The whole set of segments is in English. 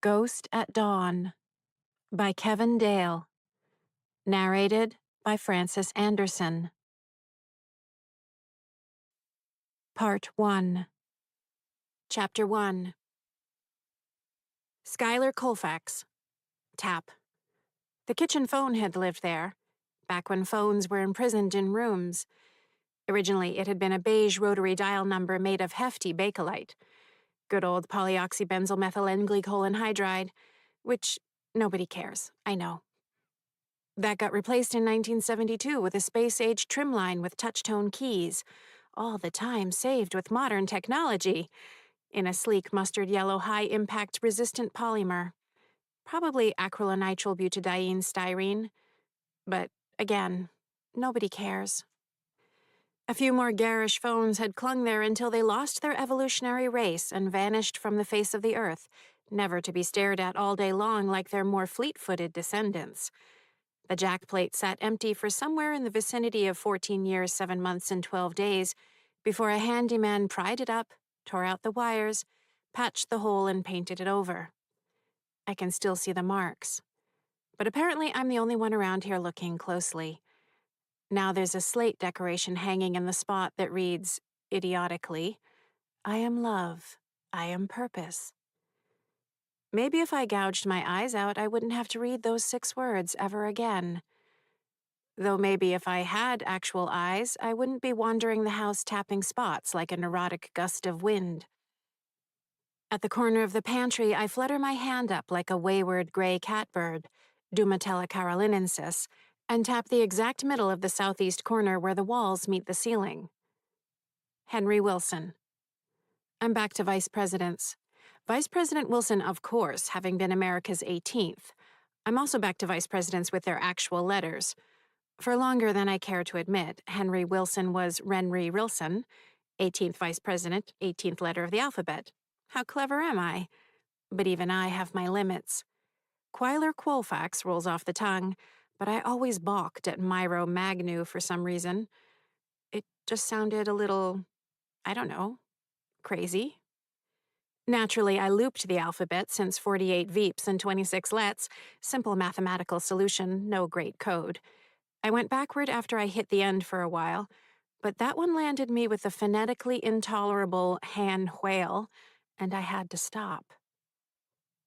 Ghost at Dawn by Kevan Dale. Narrated by Francis Anderson. Part 1. Chapter 1. Schuyler Colfax. Tap. The kitchen phone had lived there, back when phones were imprisoned in rooms. Originally, it had been a beige rotary dial number made of hefty bakelite. Good old polyoxybenzylmethylene glycolin which nobody cares, I know. That got replaced in 1972 with a space-age trim line with touch-tone keys, all the time saved with modern technology, in a sleek mustard yellow high-impact resistant polymer. Probably acrylonitrile butadiene styrene. But, again, nobody cares. A few more garish phones had clung there until they lost their evolutionary race and vanished from the face of the earth, never to be stared at all day long like their more fleet-footed descendants. The jack plate sat empty for somewhere in the vicinity of 14 years, 7 months, and 12 days before a handyman pried it up, tore out the wires, patched the hole, and painted it over. I can still see the marks. But apparently I'm the only one around here looking closely. Now there's a slate decoration hanging in the spot that reads, idiotically, "I am love. I am purpose." Maybe if I gouged my eyes out, I wouldn't have to read those 6 words ever again. Though maybe if I had actual eyes, I wouldn't be wandering the house tapping spots like a neurotic gust of wind. At the corner of the pantry, I flutter my hand up like a wayward gray catbird, Dumatella carolinensis, and tap the exact middle of the southeast corner where the walls meet the ceiling. Henry Wilson. I'm back to vice presidents. Vice President Wilson, of course, having been America's 18th. I'm also back to vice presidents with their actual letters. For longer than I care to admit, Henry Wilson was Renry Rilson, 18th Vice President, 18th letter of the alphabet. How clever am I? But even I have my limits. Schuyler Colfax rolls off the tongue, but I always balked at Myro Magnu for some reason. It just sounded a little, I don't know, crazy. Naturally, I looped the alphabet since 48 veeps and 26 lets, simple mathematical solution, no great code. I went backward after I hit the end for a while, but that one landed me with the phonetically intolerable Han whale, and I had to stop.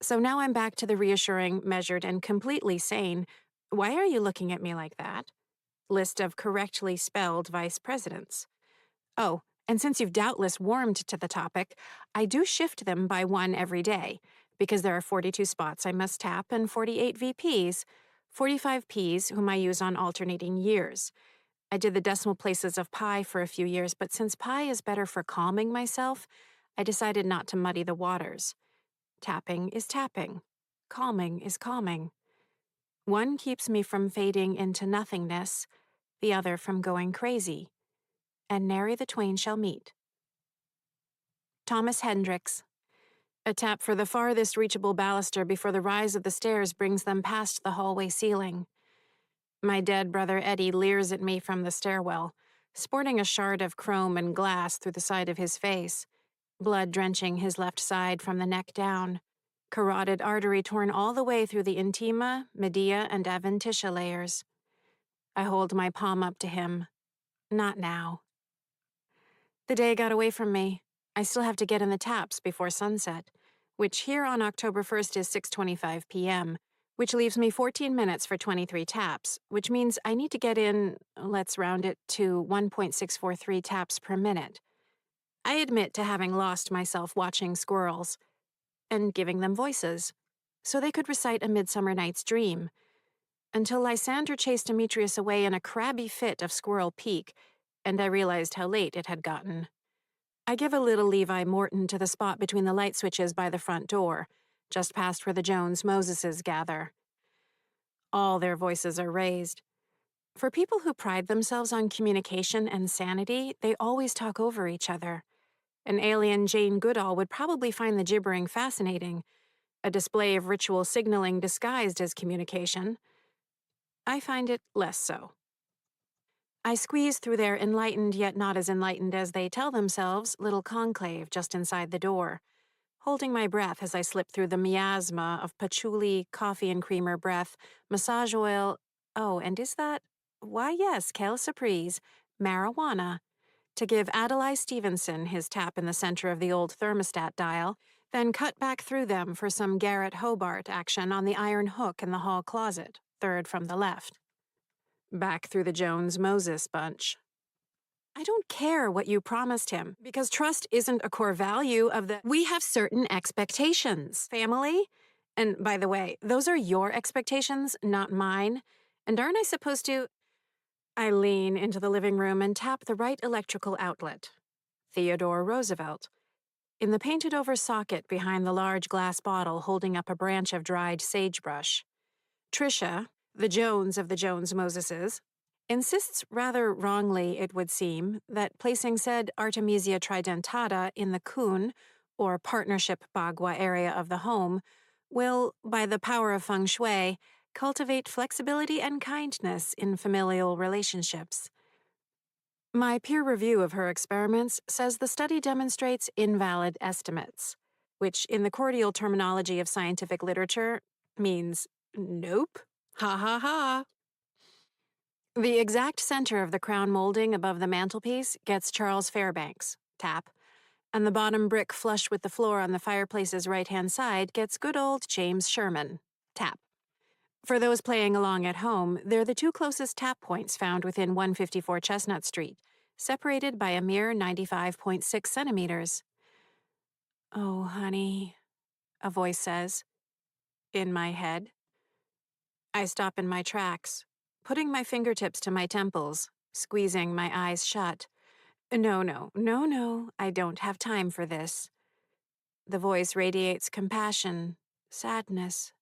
So now I'm back to the reassuring, measured, and completely sane, "Why are you looking at me like that?" list of correctly spelled vice presidents. Oh, and since you've doubtless warmed to the topic, I do shift them by 1 every day, because there are 42 spots I must tap and 48 VPs, 45 Ps whom I use on alternating years. I did the decimal places of pi for a few years, but since pi is better for calming myself, I decided not to muddy the waters. Tapping is tapping. Calming is calming. One keeps me from fading into nothingness, the other from going crazy. And nary the twain shall meet. Thomas Hendricks. A tap for the farthest reachable baluster before the rise of the stairs brings them past the hallway ceiling. My dead brother Eddie leers at me from the stairwell, sporting a shard of chrome and glass through the side of his face, blood drenching his left side from the neck down, carotid artery torn all the way through the intima, media, and adventitia layers. I hold my palm up to him. Not now. The day got away from me. I still have to get in the taps before sunset, which here on October 1st is 6:25 p.m., which leaves me 14 minutes for 23 taps, which means I need to get in, let's round it to 1.643 taps per minute. I admit to having lost myself watching squirrels and giving them voices, so they could recite A Midsummer Night's Dream, until Lysander chased Demetrius away in a crabby fit of Squirrel Peak, and I realized how late it had gotten. I give a little Levi Morton to the spot between the light switches by the front door, just past where the Jones Moseses gather. All their voices are raised. For people who pride themselves on communication and sanity, they always talk over each other. An alien Jane Goodall would probably find the gibbering fascinating, a display of ritual signaling disguised as communication. I find it less so. I squeeze through their enlightened yet not as enlightened as they tell themselves little conclave just inside the door, holding my breath as I slip through the miasma of patchouli, coffee and creamer breath, massage oil. Oh, and is that? Why, yes, kale surprise, marijuana. To give Adlai Stevenson his tap in the center of the old thermostat dial, then cut back through them for some Garrett Hobart action on the iron hook in the hall closet, third from the left. Back through the Jones-Moses bunch. I don't care what you promised him, because trust isn't a core value of the. We have certain expectations, family. And by the way, those are your expectations, not mine. And aren't I supposed to? I lean into the living room and tap the right electrical outlet. Theodore Roosevelt. In the painted-over socket behind the large glass bottle holding up a branch of dried sagebrush. Tricia, the Jones of the Jones-Moseses, insists rather wrongly, it would seem, that placing said Artemisia tridentata in the kun, or partnership bagua area of the home, will, by the power of feng shui, cultivate flexibility and kindness in familial relationships. My peer review of her experiments says the study demonstrates invalid estimates, which, in the cordial terminology of scientific literature, means nope. Ha ha ha. The exact center of the crown molding above the mantelpiece gets Charles Fairbanks, tap, and the bottom brick flush with the floor on the fireplace's right-hand side gets good old James Sherman, tap. For those playing along at home, they're the two closest tap points found within 154 Chestnut Street, separated by a mere 95.6 centimeters. Oh, honey, a voice says, in my head. I stop in my tracks, putting my fingertips to my temples, squeezing my eyes shut. No, I don't have time for this. The voice radiates compassion, sadness,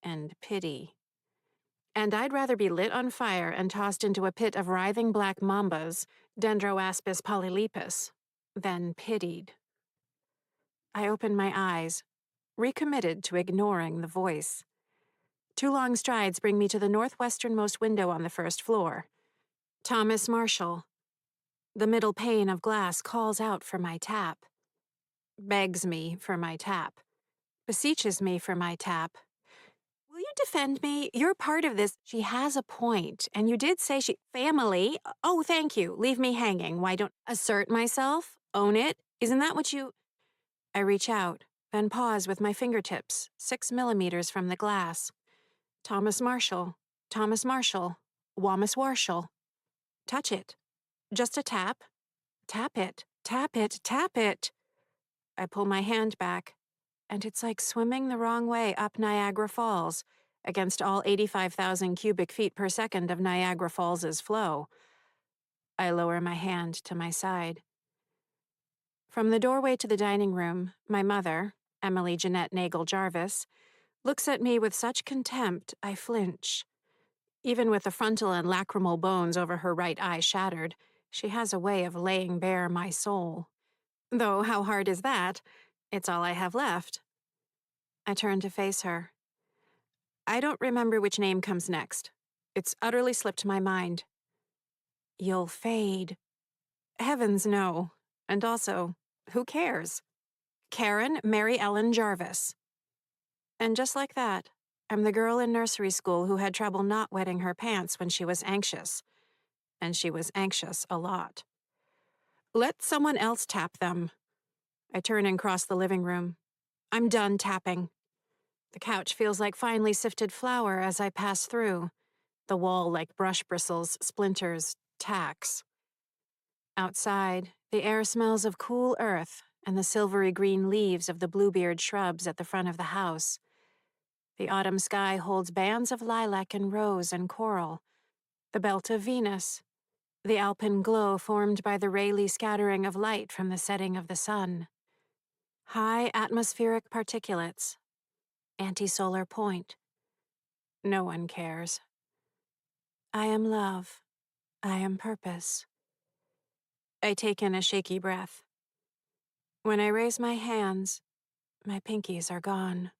and pity. And I'd rather be lit on fire and tossed into a pit of writhing black mambas, Dendroaspis polylepis, than pitied. I open my eyes, recommitted to ignoring the voice. 2 long strides bring me to the northwesternmost window on the first floor. Thomas Marshall. The middle pane of glass calls out for my tap. Begs me for my tap. Beseeches me for my tap. Will you defend me? You're part of this. She has a point, and you did say she. Family? Oh, thank you. Leave me hanging. Why don't. Assert myself? Own it? Isn't that what you. I reach out, then pause with my fingertips, 6 millimeters from the glass. Thomas Marshall. Wamus Warshall. Touch it. Just a tap. Tap it. Tap it. Tap it. I pull my hand back, and it's like swimming the wrong way up Niagara Falls, against all 85,000 cubic feet per second of Niagara Falls's flow. I lower my hand to my side. From the doorway to the dining room, my mother, Emily Jeanette Nagel Jarvis, looks at me with such contempt I flinch. Even with the frontal and lacrimal bones over her right eye shattered, she has a way of laying bare my soul. Though how hard is that? It's all I have left. I turn to face her. I don't remember which name comes next. It's utterly slipped my mind. You'll fade. Heavens, no. And also, who cares? Karen Mary Ellen Jarvis. And just like that, I'm the girl in nursery school who had trouble not wetting her pants when she was anxious. And she was anxious a lot. Let someone else tap them. I turn and cross the living room. I'm done tapping. The couch feels like finely sifted flour as I pass through. The wall like brush bristles, splinters, tacks. Outside, the air smells of cool earth and the silvery green leaves of the bluebeard shrubs at the front of the house. The autumn sky holds bands of lilac and rose and coral. The belt of Venus. The alpine glow formed by the Rayleigh scattering of light from the setting of the sun. High atmospheric particulates. Anti-solar point. No one cares. I am love. I am purpose. I take in a shaky breath. When I raise my hands, my pinkies are gone.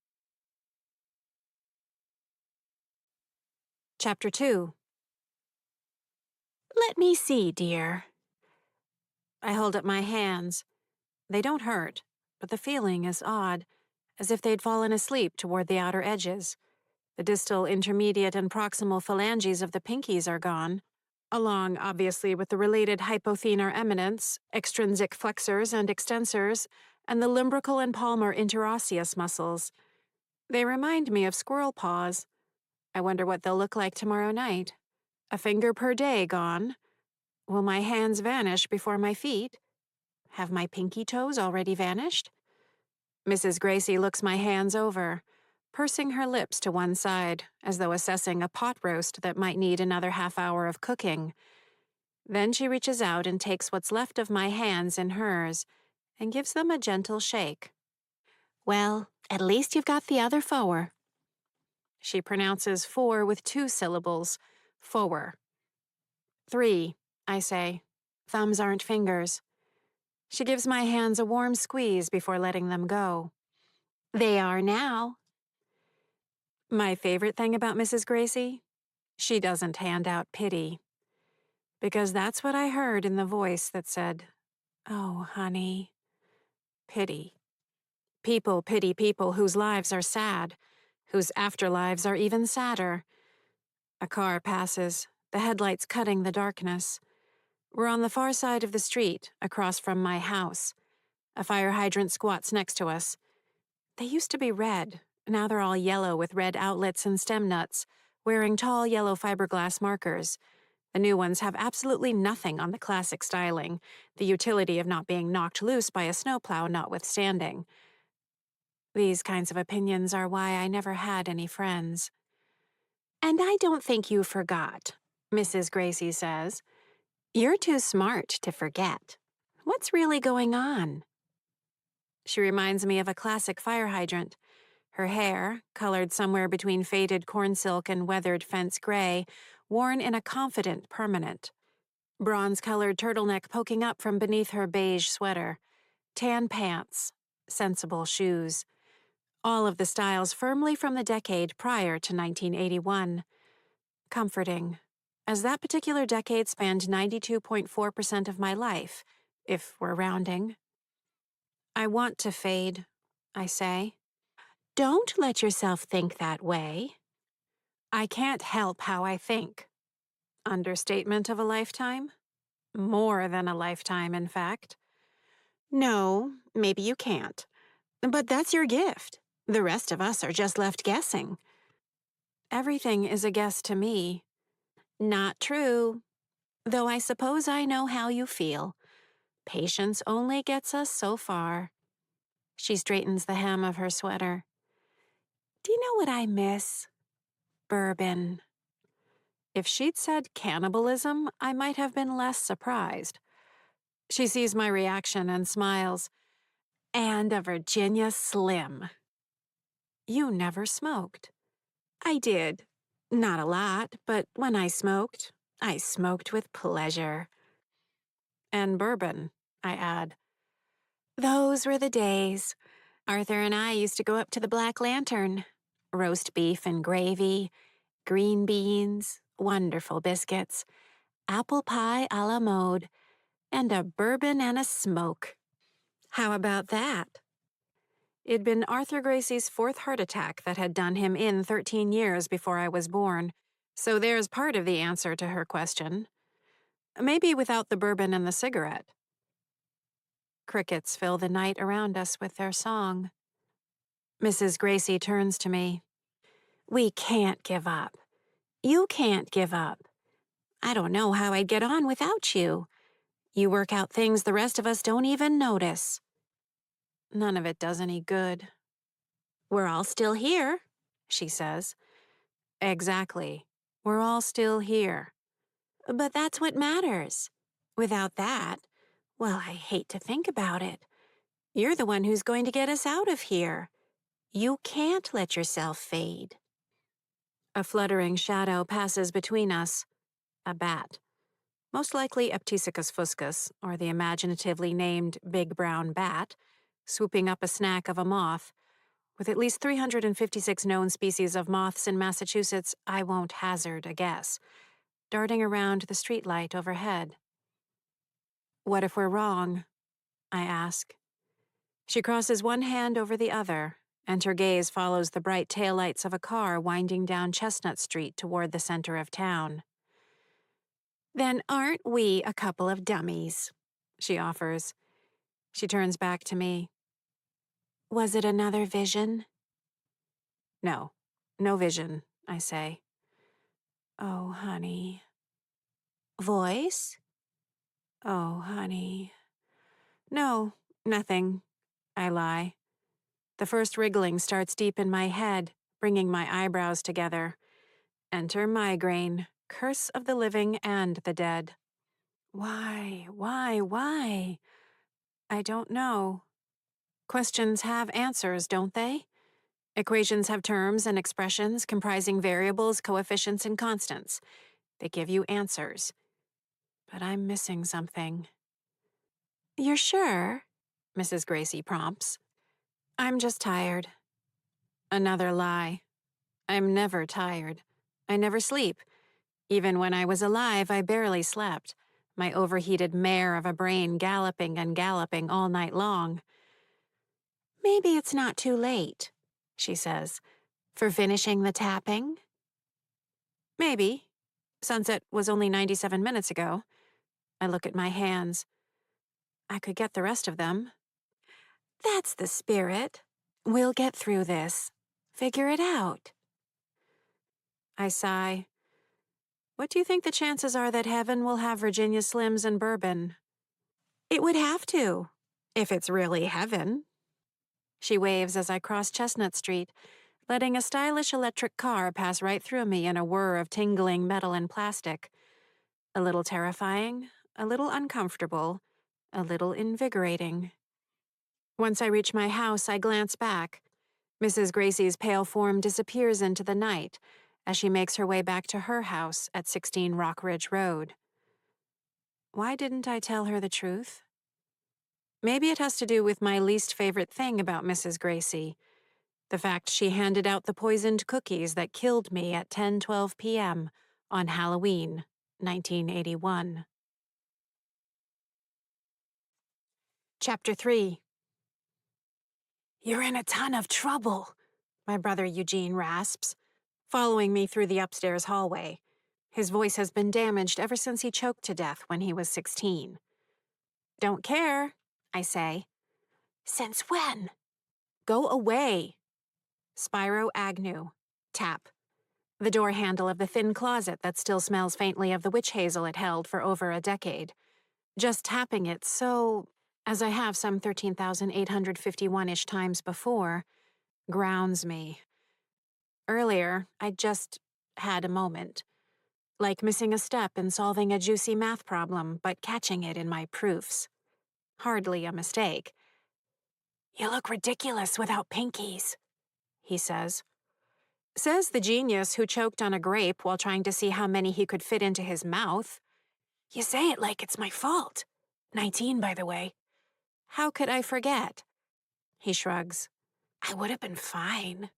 Chapter 2. Let me see, dear. I hold up my hands. They don't hurt. but the feeling is odd, as if they'd fallen asleep toward the outer edges. The distal, intermediate, and proximal phalanges of the pinkies are gone, along, obviously, with the related hypothenar eminence, extrinsic flexors and extensors, and the limbrical and palmar interosseous muscles. They remind me of squirrel paws. I wonder what they'll look like tomorrow night. A finger per day gone. Will my hands vanish before my feet? Have my pinky toes already vanished? Mrs. Gracie looks my hands over, pursing her lips to one side, as though assessing a pot roast that might need another half-hour of cooking. Then she reaches out and takes what's left of my hands in hers and gives them a gentle shake. Well, at least you've got the other four. She pronounces four with 2 syllables, four. 3, I say. Thumbs aren't fingers. She gives my hands a warm squeeze before letting them go. They are now. My favorite thing about Mrs. Gracie? She doesn't hand out pity. Because that's what I heard in the voice that said, "Oh, honey." Pity. People pity people whose lives are sad, whose afterlives are even sadder. A car passes, the headlights cutting the darkness. We're on the far side of the street, across from my house. A fire hydrant squats next to us. They used to be red. Now they're all yellow with red outlets and stem nuts, wearing tall yellow fiberglass markers. The new ones have absolutely nothing on the classic styling, the utility of not being knocked loose by a snowplow notwithstanding. These kinds of opinions are why I never had any friends. And I don't think you forgot, Mrs. Gracie says. You're too smart to forget. What's really going on? She reminds me of a classic fire hydrant. Her hair, colored somewhere between faded corn silk and weathered fence gray, worn in a confident permanent. Bronze-colored turtleneck poking up from beneath her beige sweater. Tan pants. Sensible shoes. All of the styles firmly from the decade prior to 1981. Comforting, as that particular decade spanned 92.4% of my life, if we're rounding. I want to fade, I say. Don't let yourself think that way. I can't help how I think. Understatement of a lifetime? More than a lifetime, in fact. No, maybe you can't. But that's your gift. The rest of us are just left guessing. Everything is a guess to me. Not true. Though I suppose I know how you feel. Patience only gets us so far. She straightens the hem of her sweater. Do you know what I miss? Bourbon. If she'd said cannibalism, I might have been less surprised. She sees my reaction and smiles. And a Virginia Slim. You never smoked. I did. Not a lot, but when I smoked with pleasure. And bourbon, I add. Those were the days. Arthur and I used to go up to the Black Lantern. Roast beef and gravy, green beans, wonderful biscuits, apple pie a la mode, and a bourbon and a smoke. How about that? It'd been Arthur Gracie's 4th heart attack that had done him in 13 years before I was born, so there's part of the answer to her question. Maybe without the bourbon and the cigarette. Crickets fill the night around us with their song. Mrs. Gracie turns to me. We can't give up. You can't give up. I don't know how I'd get on without you. You work out things the rest of us don't even notice. None of it does any good. We're all still here, she says. Exactly. We're all still here. But that's what matters. Without that, well, I hate to think about it. You're the one who's going to get us out of here. You can't let yourself fade. A fluttering shadow passes between us. A bat. Most likely Aptisicus fuscus, or the imaginatively named big brown bat, swooping up a snack of a moth. With at least 356 known species of moths in Massachusetts, I won't hazard a guess. Darting around the streetlight overhead. What if we're wrong? I ask. She crosses one hand over the other, and her gaze follows the bright taillights of a car winding down Chestnut Street toward the center of town. "Then aren't we a couple of dummies?" she offers. She turns back to me. "Was it another vision?" "No, no vision," I say. "Oh, honey." "Voice?" "Oh, honey." "No, nothing," I lie. The first wriggling starts deep in my head, bringing my eyebrows together. Enter migraine, curse of the living and the dead. Why? I don't know. Questions have answers, don't they? Equations have terms and expressions comprising variables, coefficients, and constants. They give you answers. But I'm missing something. "You're sure?" Mrs. Gracie prompts. "I'm just tired." Another lie. I'm never tired. I never sleep. Even when I was alive, I barely slept, my overheated mare of a brain galloping and galloping all night long. "Maybe it's not too late," she says, "for finishing the tapping?" "Maybe. Sunset was only 97 minutes ago." I look at my hands. I could get the rest of them. "That's the spirit. We'll get through this. Figure it out." I sigh. "What do you think the chances are that heaven will have Virginia Slims and bourbon?" "It would have to, if it's really heaven." She waves as I cross Chestnut Street, letting a stylish electric car pass right through me in a whir of tingling metal and plastic. A little terrifying, a little uncomfortable, a little invigorating. Once I reach my house, I glance back. Mrs. Gracie's pale form disappears into the night as she makes her way back to her house at 16 Rock Ridge Road. Why didn't I tell her the truth? Maybe it has to do with my least favorite thing about Mrs. Gracie, the fact she handed out the poisoned cookies that killed me at 10:12 p.m. on Halloween, 1981. Chapter 3. "You're in a ton of trouble," my brother Eugene rasps, following me through the upstairs hallway. His voice has been damaged ever since he choked to death when he was 16. "Don't care," I say. "Since when?" "Go away." Spyro Agnew. Tap. The door handle of the thin closet that still smells faintly of the witch hazel it held for over a decade. Just tapping it so, as I have some 13,851-ish times before, grounds me. Earlier, I just had a moment. Like missing a step in solving a juicy math problem, but catching it in my proofs. Hardly a mistake. "You look ridiculous without pinkies," he says. Says the genius who choked on a grape while trying to see how many he could fit into his mouth. "You say it like it's my fault. 19, by the way." "How could I forget?" He shrugs. "I would have been fine."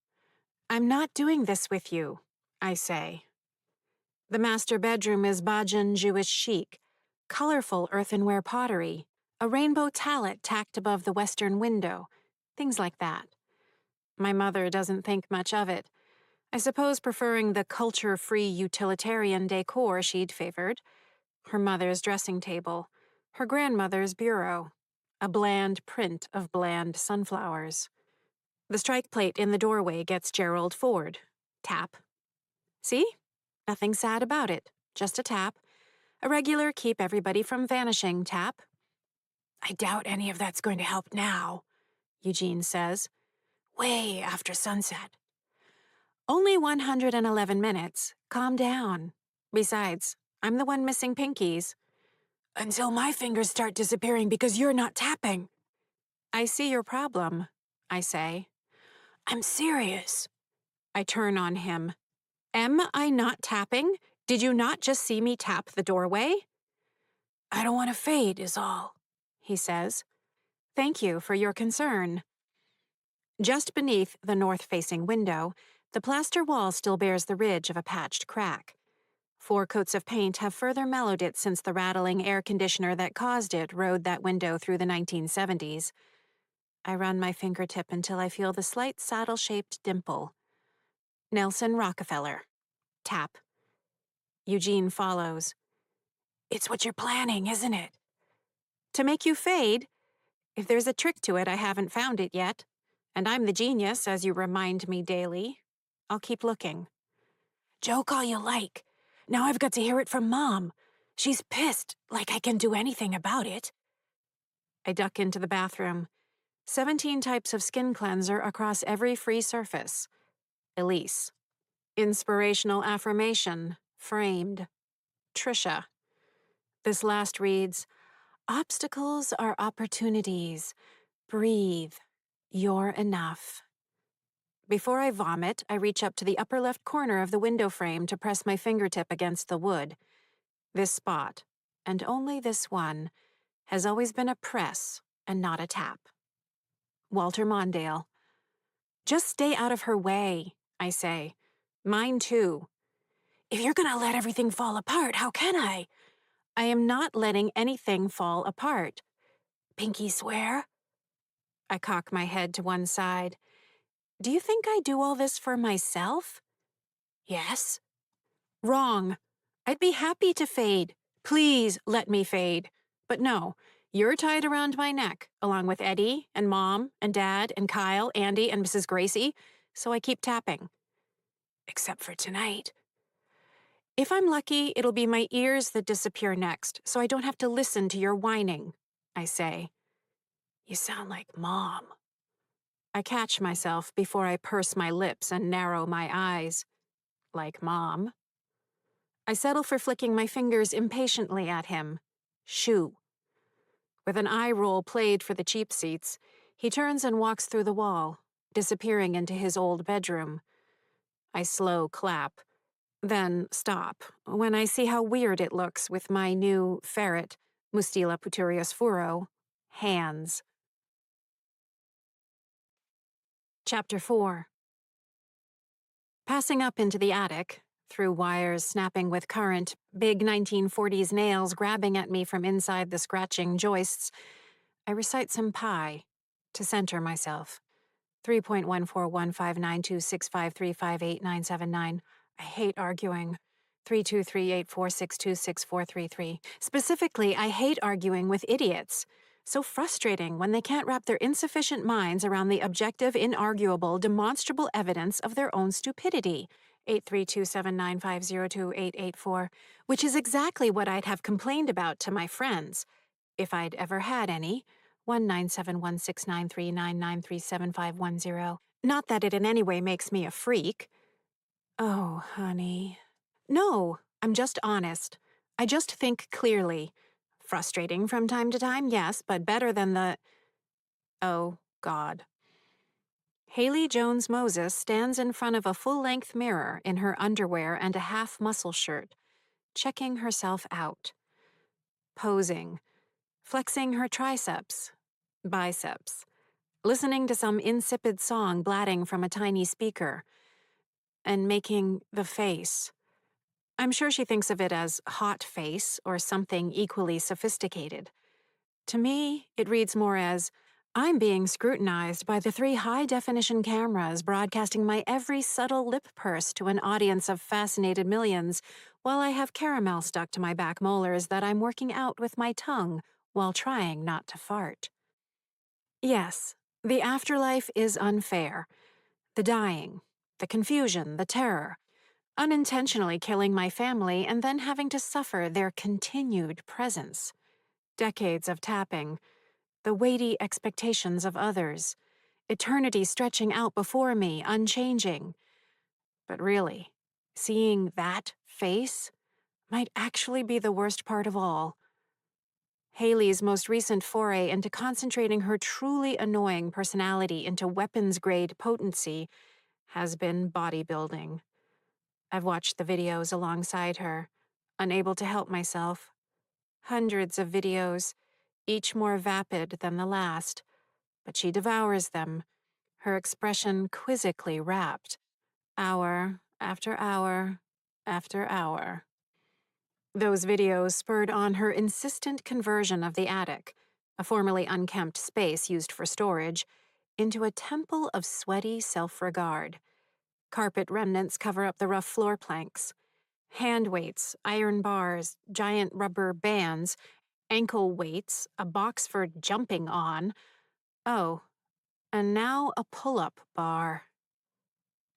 "I'm not doing this with you," I say. The master bedroom is Bajan Jewish chic, colorful earthenware pottery, a rainbow tallet tacked above the western window, things like that. My mother doesn't think much of it, I suppose preferring the culture-free utilitarian decor she'd favored. Her mother's dressing table, her grandmother's bureau, a bland print of bland sunflowers. The strike plate in the doorway gets Gerald Ford. Tap. See? Nothing sad about it. Just a tap. A regular keep everybody from vanishing tap. "I doubt any of that's going to help now," Eugene says. "Way after sunset." "Only 111 minutes. Calm down. Besides, I'm the one missing pinkies." "Until my fingers start disappearing because you're not tapping." "I see your problem," I say. "I'm serious." I turn on him. "Am I not tapping? Did you not just see me tap the doorway?" "I don't want to fade is all," he says. "Thank you for your concern." Just beneath the north-facing window, the plaster wall still bears the ridge of a patched crack. 4 coats of paint have further mellowed it since the rattling air conditioner that caused it rode that window through the 1970s. I run my fingertip until I feel the slight saddle-shaped dimple. Nelson Rockefeller. Tap. Eugene follows. It's what you're planning, isn't it? To make you fade? If there's a trick to it, I haven't found it yet. And I'm the genius, as you remind me daily. I'll keep looking. Joke all you like. Now I've got to hear it from Mom. She's pissed, like I can do anything about it. I duck into the bathroom. 17 types of skin cleanser across every free surface. Elise. Inspirational affirmation. Framed. Trisha. This last reads, obstacles are opportunities. Breathe. You're enough. Before I vomit, I reach up to the upper left corner of the window frame to press my fingertip against the wood. This spot, and only this one, has always been a press and not a tap. Walter Mondale. Just stay out of her way, I say. Mine too. If you're gonna let everything fall apart, how can I? I am not letting anything fall apart. Pinky swear? I cock my head to one side. Do you think I do all this for myself? Yes. Wrong. I'd be happy to fade. Please let me fade. But no, you're tied around my neck, along with Eddie and Mom and Dad and Kyle, Andy and Mrs. Gracie, so I keep tapping. Except for tonight. If I'm lucky, it'll be my ears that disappear next, so I don't have to listen to your whining, I say. You sound like Mom. I catch myself before I purse my lips and narrow my eyes. Like Mom. I settle for flicking my fingers impatiently at him. Shoo. With an eye roll played for the cheap seats, he turns and walks through the wall, disappearing into his old bedroom. I slow clap, then stop when I see how weird it looks with my new ferret, Mustela puturius furo, hands. Chapter 4. Passing up into the attic, through wires snapping with current, big 1940s nails grabbing at me from inside the scratching joists, I recite some pi to center myself. 3.141592653588979. I hate arguing. 32384626433. Specifically, I hate arguing with idiots. So frustrating when they can't wrap their insufficient minds around the objective, inarguable, demonstrable evidence of their own stupidity. 83279502884, which is exactly what I'd have complained about to my friends, if I'd ever had any. 1971693993751. Not that it in any way makes me a freak. Oh, honey. No, I'm just honest. I just think clearly. Frustrating from time to time, yes, but better than the... Oh, God. Haley Jones Moses stands in front of a full-length mirror in her underwear and a half-muscle shirt, checking herself out. Posing. Flexing her triceps. Biceps. Listening to some insipid song blatting from a tiny speaker. And making the face. I'm sure she thinks of it as hot face or something equally sophisticated. To me, it reads more as, I'm being scrutinized by the 3 high-definition cameras broadcasting my every subtle lip purse to an audience of fascinated millions, while I have caramel stuck to my back molars that I'm working out with my tongue while trying not to fart. Yes, the afterlife is unfair. The dying, the confusion, the terror, unintentionally killing my family and then having to suffer their continued presence. Decades of tapping, the weighty expectations of others, eternity stretching out before me, unchanging. But really, seeing that face might actually be the worst part of all. Haley's most recent foray into concentrating her truly annoying personality into weapons-grade potency has been bodybuilding. I've watched the videos alongside her, unable to help myself. Hundreds of videos, each more vapid than the last, but she devours them, her expression quizzically rapt, hour after hour after hour. Those videos spurred on her insistent conversion of the attic, a formerly unkempt space used for storage, into a temple of sweaty self-regard. Carpet remnants cover up the rough floor planks. Hand weights, iron bars, giant rubber bands, ankle weights, a box for jumping on. Oh, and now a pull-up bar.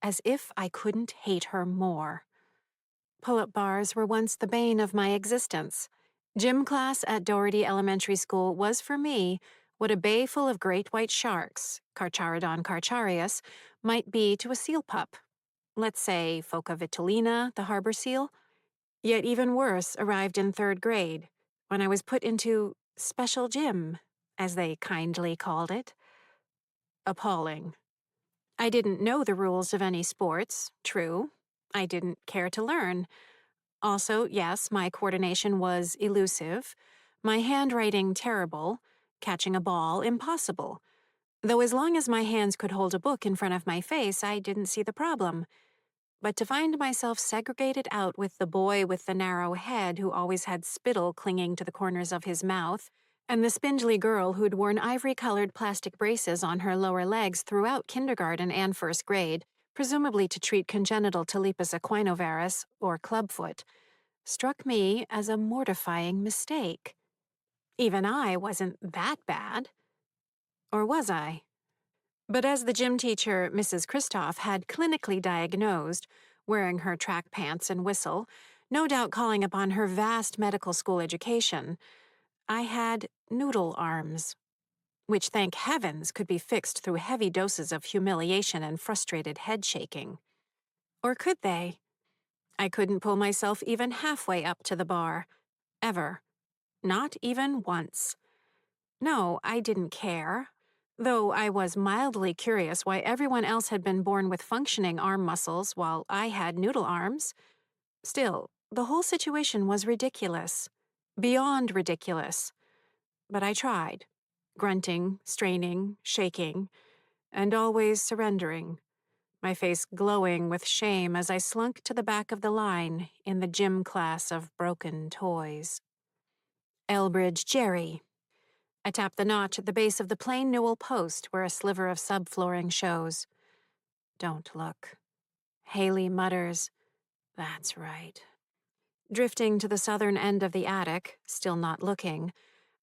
As if I couldn't hate her more. Pull-up bars were once the bane of my existence. Gym class at Doherty Elementary School was for me what a bay full of great white sharks, Carcharodon carcharias, might be to a seal pup. Let's say Phoca vitulina, the harbor seal. Yet even worse arrived in 3rd grade, when I was put into special gym, as they kindly called it. Appalling. I didn't know the rules of any sports, true. I didn't care to learn. Also, yes, my coordination was elusive, my handwriting terrible, catching a ball impossible. Though as long as my hands could hold a book in front of my face, I didn't see the problem. But to find myself segregated out with the boy with the narrow head who always had spittle clinging to the corners of his mouth, and the spindly girl who'd worn ivory-colored plastic braces on her lower legs throughout kindergarten and 1st grade, presumably to treat congenital talipes equinovarus, or clubfoot, struck me as a mortifying mistake. Even I wasn't that bad. Or was I? But as the gym teacher, Mrs. Kristoff, had clinically diagnosed, wearing her track pants and whistle, no doubt calling upon her vast medical school education, I had noodle arms, which, thank heavens, could be fixed through heavy doses of humiliation and frustrated head shaking. Or could they? I couldn't pull myself even halfway up to the bar. Ever. Not even once. No, I didn't care. Though I was mildly curious why everyone else had been born with functioning arm muscles while I had noodle arms. Still, the whole situation was ridiculous. Beyond ridiculous. But I tried. Grunting, straining, shaking, and always surrendering. My face glowing with shame as I slunk to the back of the line in the gym class of broken toys. Elbridge Jerry. I tap the notch at the base of the plain newel post where a sliver of subflooring shows. Don't look. Haley mutters, "That's right." Drifting to the southern end of the attic, still not looking,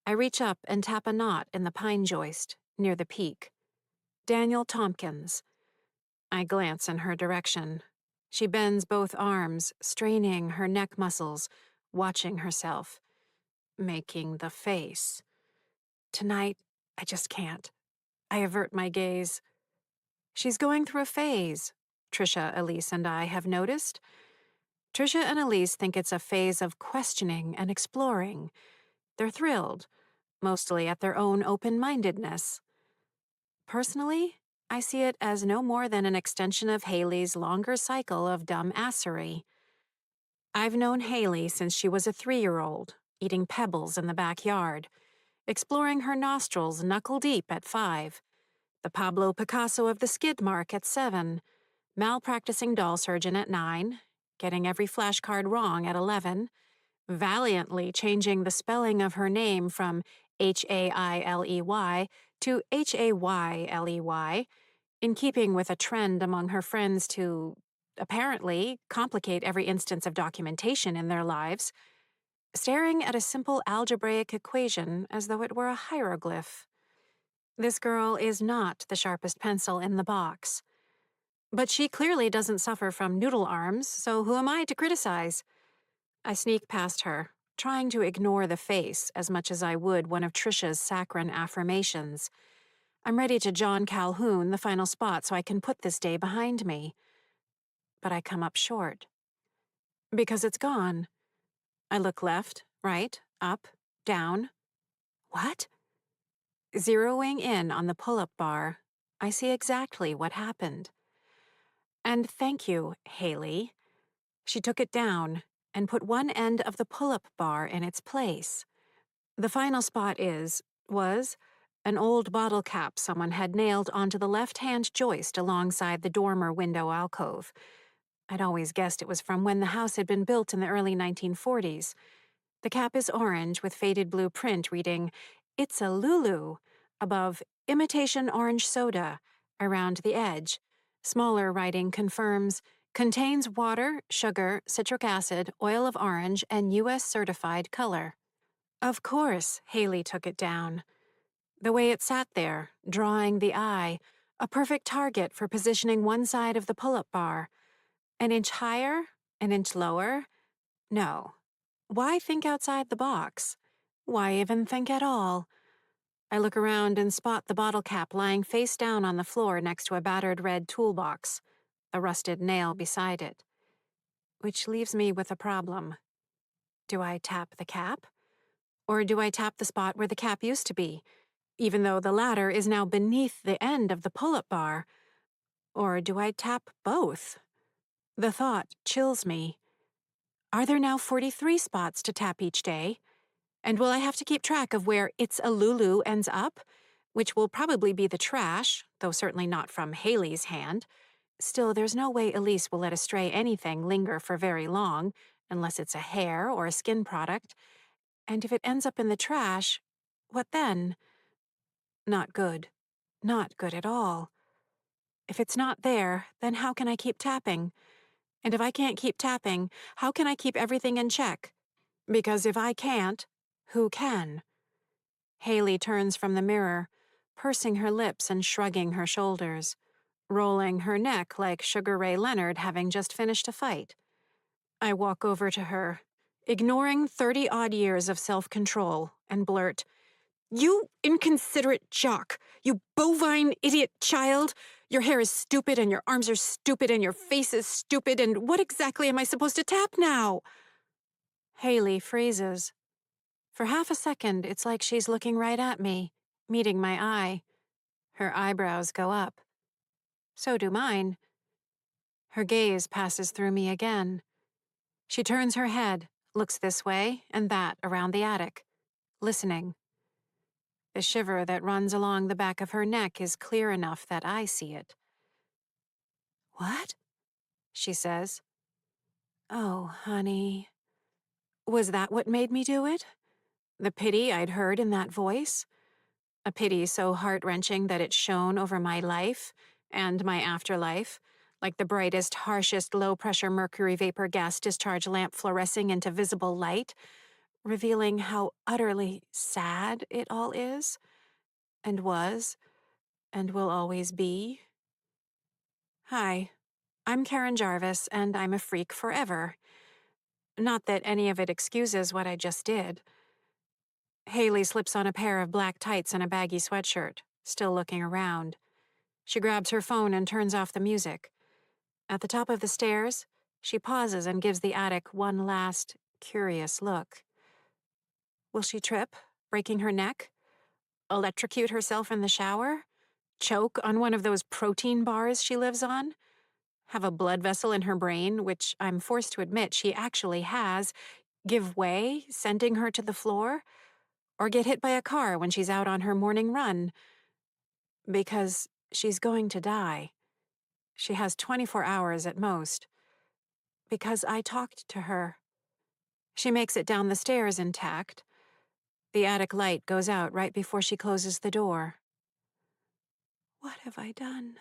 I reach up and tap a knot in the pine joist, near the peak. Daniel Tompkins. I glance in her direction. She bends both arms, straining her neck muscles, watching herself, making the face. Tonight, I just can't. I avert my gaze. She's going through a phase, Trisha, Elise, and I have noticed. Trisha and Elise think it's a phase of questioning and exploring. They're thrilled, mostly at their own open-mindedness. Personally, I see it as no more than an extension of Haley's longer cycle of dumb assery. I've known Haley since she was a 3-year-old, eating pebbles in the backyard, exploring her nostrils knuckle-deep at 5, the Pablo Picasso of the skid mark at 7, malpracticing doll surgeon at 9, getting every flashcard wrong at 11, valiantly changing the spelling of her name from Hailey to Hayley, in keeping with a trend among her friends to, apparently, complicate every instance of documentation in their lives, staring at a simple algebraic equation as though it were a hieroglyph. This girl is not the sharpest pencil in the box. But she clearly doesn't suffer from noodle arms, so who am I to criticize? I sneak past her, trying to ignore the face as much as I would one of Trisha's saccharine affirmations. I'm ready to John Calhoun the final spot so I can put this day behind me. But I come up short. Because it's gone. I look left, right, up, down. What? Zeroing in on the pull-up bar, I see exactly what happened. And thank you, Haley. She took it down and put one end of the pull-up bar in its place. The final spot was, an old bottle cap someone had nailed onto the left-hand joist alongside the dormer window alcove. I'd always guessed it was from when the house had been built in the early 1940s. The cap is orange with faded blue print reading It's a Lulu above imitation orange soda around the edge. Smaller writing confirms contains water, sugar, citric acid, oil of orange, and U.S. certified color. Of course, Haley took it down. The way it sat there, drawing the eye, a perfect target for positioning one side of the pull-up bar. An inch higher? An inch lower? No. Why think outside the box? Why even think at all? I look around and spot the bottle cap lying face down on the floor next to a battered red toolbox, a rusted nail beside it. Which leaves me with a problem. Do I tap the cap? Or do I tap the spot where the cap used to be, even though the latter is now beneath the end of the pull-up bar? Or do I tap both? The thought chills me. Are there now 43 spots to tap each day? And will I have to keep track of where It's a Lulu ends up? Which will probably be the trash, though certainly not from Haley's hand. Still, there's no way Elise will let a stray anything linger for very long, unless it's a hair or a skin product. And if it ends up in the trash, what then? Not good. Not good at all. If it's not there, then how can I keep tapping? And if I can't keep tapping, how can I keep everything in check? Because if I can't, who can? Haley turns from the mirror, pursing her lips and shrugging her shoulders, rolling her neck like Sugar Ray Leonard having just finished a fight. I walk over to her, ignoring 30-odd years of self-control, and blurt, "You inconsiderate jock! You bovine idiot child! Your hair is stupid, and your arms are stupid, and your face is stupid, and what exactly am I supposed to tap now?" Haley freezes. For half a second, it's like she's looking right at me, meeting my eye. Her eyebrows go up. So do mine. Her gaze passes through me again. She turns her head, looks this way and that around the attic, listening. The shiver that runs along the back of her neck is clear enough that I see it. "What?" she says. "Oh, honey." Was that what made me do it? The pity I'd heard in that voice? A pity so heart-wrenching that it shone over my life and my afterlife, like the brightest, harshest low-pressure mercury vapor gas discharge lamp fluorescing into visible light, revealing how utterly sad it all is, and was, and will always be. Hi, I'm Karen Jarvis, and I'm a freak forever. Not that any of it excuses what I just did. Haley slips on a pair of black tights and a baggy sweatshirt, still looking around. She grabs her phone and turns off the music. At the top of the stairs, she pauses and gives the attic one last, curious look. Will she trip, breaking her neck? Electrocute herself in the shower? Choke on one of those protein bars she lives on? Have a blood vessel in her brain, which I'm forced to admit she actually has, give way, sending her to the floor? Or get hit by a car when she's out on her morning run? Because she's going to die. She has 24 hours at most. Because I talked to her. She makes it down the stairs intact. The attic light goes out right before she closes the door. What have I done?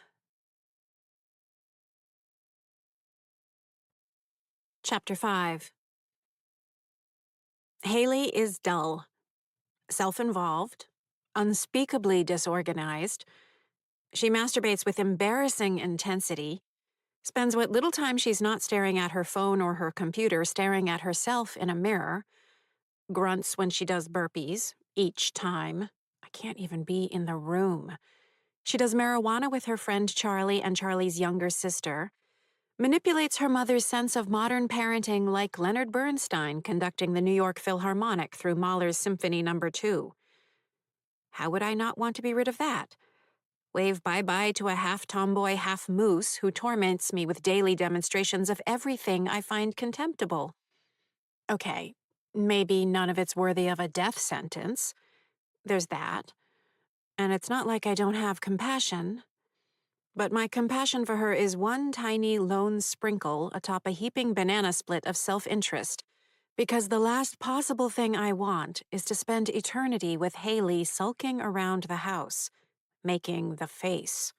Chapter 5. Haley is dull, self-involved, unspeakably disorganized. She masturbates with embarrassing intensity, spends what little time she's not staring at her phone or her computer staring at herself in a mirror, grunts when she does burpees, each time. I can't even be in the room. She does marijuana with her friend Charlie and Charlie's younger sister, manipulates her mother's sense of modern parenting like Leonard Bernstein conducting the New York Philharmonic through Mahler's Symphony No. 2. How would I not want to be rid of that? Wave bye-bye to a half-tomboy, half-moose who torments me with daily demonstrations of everything I find contemptible. Okay, maybe none of it's worthy of a death sentence. There's that. And it's not like I don't have compassion. But my compassion for her is one tiny lone sprinkle atop a heaping banana split of self-interest Because the last possible thing I want is to spend eternity with Haley sulking around the house, making the face.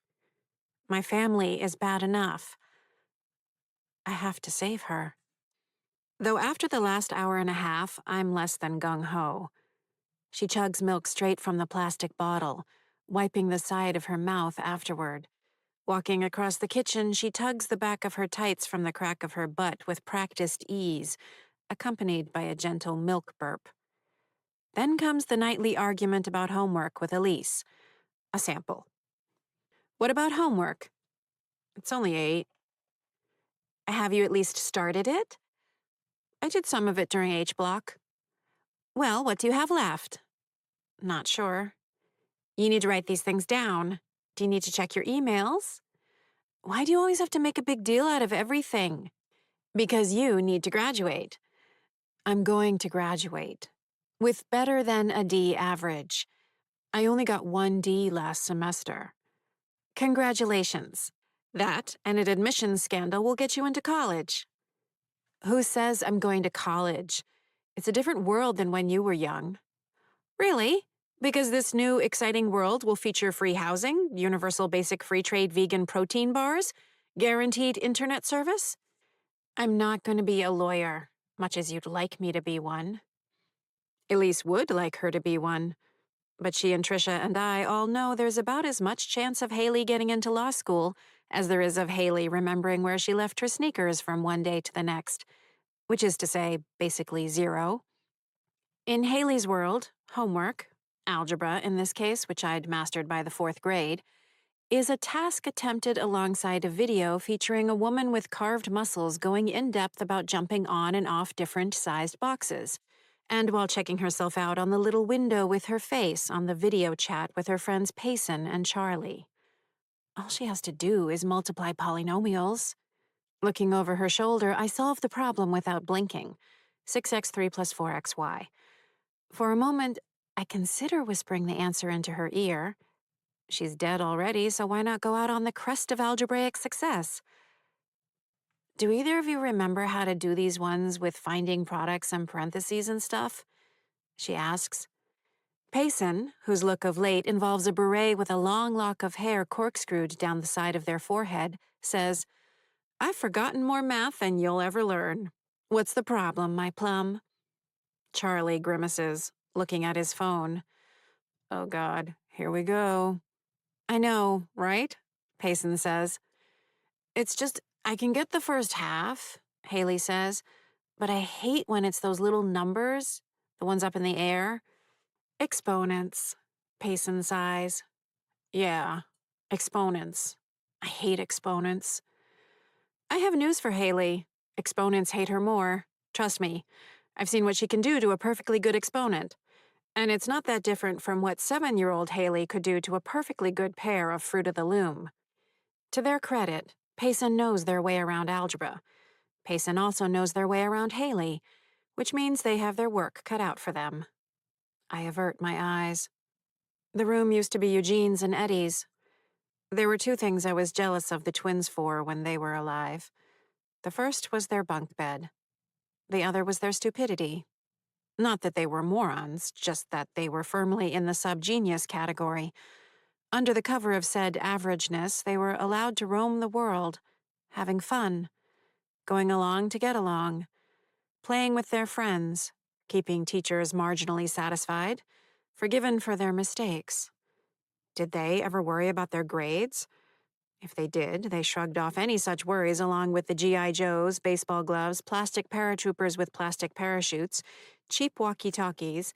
My family is bad enough. I have to save her. Though after the last hour and a half, I'm less than gung-ho. She chugs milk straight from the plastic bottle, wiping the side of her mouth afterward. Walking across the kitchen, she tugs the back of her tights from the crack of her butt with practiced ease, accompanied by a gentle milk burp. Then comes the nightly argument about homework with Elise. A sample. What about homework? It's only 8. Have you at least started it? I did some of it during H block. Well, what do you have left? Not sure. You need to write these things down. Do you need to check your emails? Why do you always have to make a big deal out of everything? Because you need to graduate. I'm going to graduate. With better than a D average. I only got 1 D last semester. Congratulations. That and an admissions scandal will get you into college. Who says I'm going to college? It's a different world than when you were young. Really? Because this new, exciting world will feature free housing, universal basic free trade vegan protein bars, guaranteed internet service? I'm not going to be a lawyer, much as you'd like me to be one. Elise would like her to be one. But she and Trisha and I all know there's about as much chance of Haley getting into law school as there is of Haley remembering where she left her sneakers from one day to the next, which is to say, basically 0. In Haley's world, homework, algebra in this case, which I'd mastered by the 4th grade, is a task attempted alongside a video featuring a woman with carved muscles going in-depth about jumping on and off different sized boxes, and while checking herself out on the little window with her face on the video chat with her friends Payson and Charlie. All she has to do is multiply polynomials. Looking over her shoulder, I solve the problem without blinking. 6x3 plus 4xy. For a moment, I consider whispering the answer into her ear. She's dead already, so why not go out on the crest of algebraic success? Do either of you remember how to do these ones with finding products and parentheses and stuff? She asks. Payson, whose look of late involves a beret with a long lock of hair corkscrewed down the side of their forehead, says, I've forgotten more math than you'll ever learn. What's the problem, my plum? Charlie grimaces, looking at his phone. Oh God, here we go. I know, right? Payson says. It's just, I can get the first half, Haley says, but I hate when it's those little numbers, the ones up in the air. Exponents, Payson sighs. Yeah, exponents. I hate exponents. I have news for Haley. Exponents hate her more. Trust me. I've seen what she can do to a perfectly good exponent. And it's not that different from what 7-year-old Haley could do to a perfectly good pair of Fruit of the Loom. To their credit, Payson knows their way around algebra. Payson also knows their way around Haley, which means they have their work cut out for them. I avert my eyes. The room used to be Eugene's and Eddie's. There were 2 things I was jealous of the twins for when they were alive. The first was their bunk bed. The other was their stupidity. Not that they were morons, just that they were firmly in the subgenius category. Under the cover of said averageness, they were allowed to roam the world, having fun, going along to get along, playing with their friends, keeping teachers marginally satisfied, forgiven for their mistakes. Did they ever worry about their grades? If they did, they shrugged off any such worries along with the G.I. Joes, baseball gloves, plastic paratroopers with plastic parachutes, cheap walkie-talkies,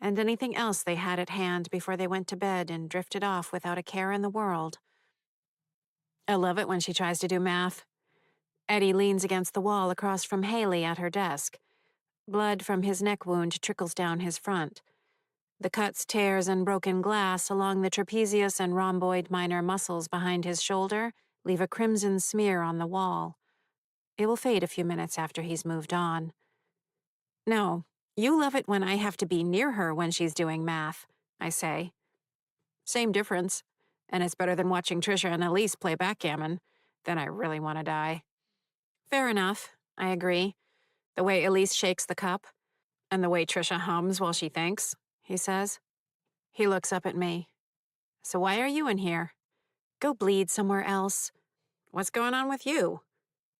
and anything else they had at hand before they went to bed and drifted off without a care in the world. I love it when she tries to do math. Eddie leans against the wall across from Haley at her desk. Blood from his neck wound trickles down his front. The cuts, tears, and broken glass along the trapezius and rhomboid minor muscles behind his shoulder leave a crimson smear on the wall. It will fade a few minutes after he's moved on. No, you love it when I have to be near her when she's doing math, I say. Same difference. And it's better than watching Trisha and Elise play backgammon. Then I really want to die. Fair enough, I agree. The way Elise shakes the cup, and the way Trisha hums while she thinks, he says. He looks up at me. So why are you in here? Go bleed somewhere else. What's going on with you?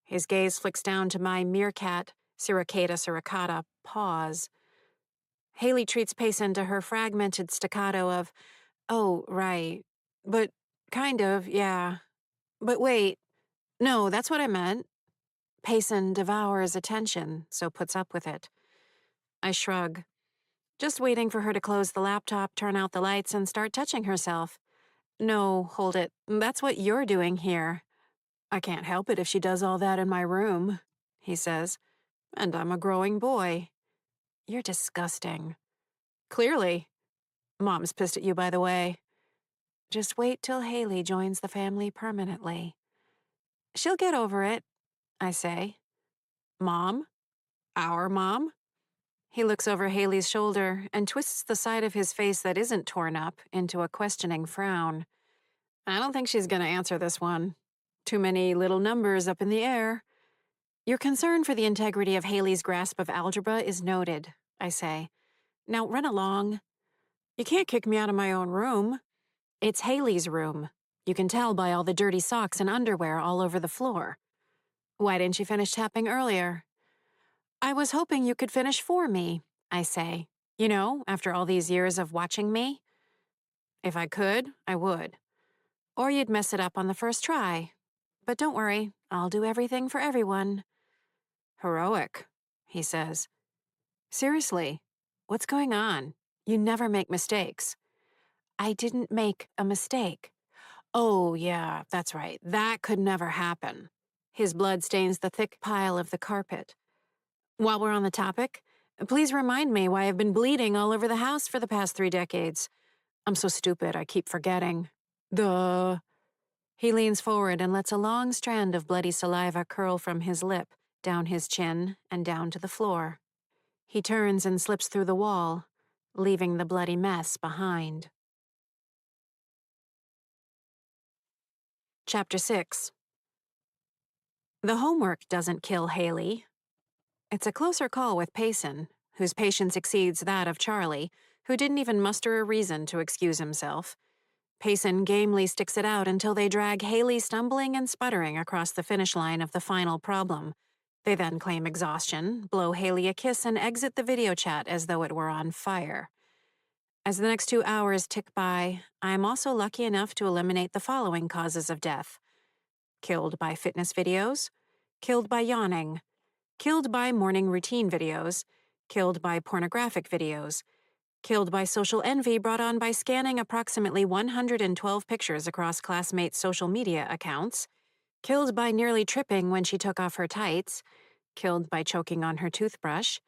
His gaze flicks down to my meerkat, suricata suricata, pause. Haley treats Payson to her fragmented staccato of, oh, right. But kind of, yeah. But wait. No, that's what I meant. Payson devours attention, so puts up with it. I shrug, just waiting for her to close the laptop, turn out the lights, and start touching herself. No, hold it. That's what you're doing here. I can't help it if she does all that in my room, he says. And I'm a growing boy. You're disgusting. Clearly. Mom's pissed at you, by the way. Just wait till Haley joins the family permanently. She'll get over it, I say. Mom? Our mom? He looks over Haley's shoulder and twists the side of his face that isn't torn up into a questioning frown. I don't think she's gonna answer this one. Too many little numbers up in the air. Your concern for the integrity of Haley's grasp of algebra is noted, I say. Now run along. You can't kick me out of my own room. It's Haley's room. You can tell by all the dirty socks and underwear all over the floor. Why didn't you finish tapping earlier? I was hoping you could finish for me, I say. You know, after all these years of watching me. If I could, I would. Or you'd mess it up on the first try. But don't worry, I'll do everything for everyone. Heroic, he says. Seriously, what's going on? You never make mistakes. I didn't make a mistake. Oh, yeah, that's right. That could never happen. His blood stains the thick pile of the carpet. While we're on the topic, please remind me why I've been bleeding all over the house for the past 3 decades. I'm so stupid, I keep forgetting. Duh. He leans forward and lets a long strand of bloody saliva curl from his lip, down his chin, and down to the floor. He turns and slips through the wall, leaving the bloody mess behind. Chapter 6. The homework doesn't kill Haley. It's a closer call with Payson, whose patience exceeds that of Charlie, who didn't even muster a reason to excuse himself. Payson gamely sticks it out until they drag Haley stumbling and sputtering across the finish line of the final problem. They then claim exhaustion, blow Haley a kiss, and exit the video chat as though it were on fire. As the next 2 hours tick by, I am also lucky enough to eliminate the following causes of death. Killed by fitness videos, killed by yawning, killed by morning routine videos, killed by pornographic videos, killed by social envy brought on by scanning approximately 112 pictures across classmates' social media accounts, killed by nearly tripping when she took off her tights, killed by choking on her toothbrush,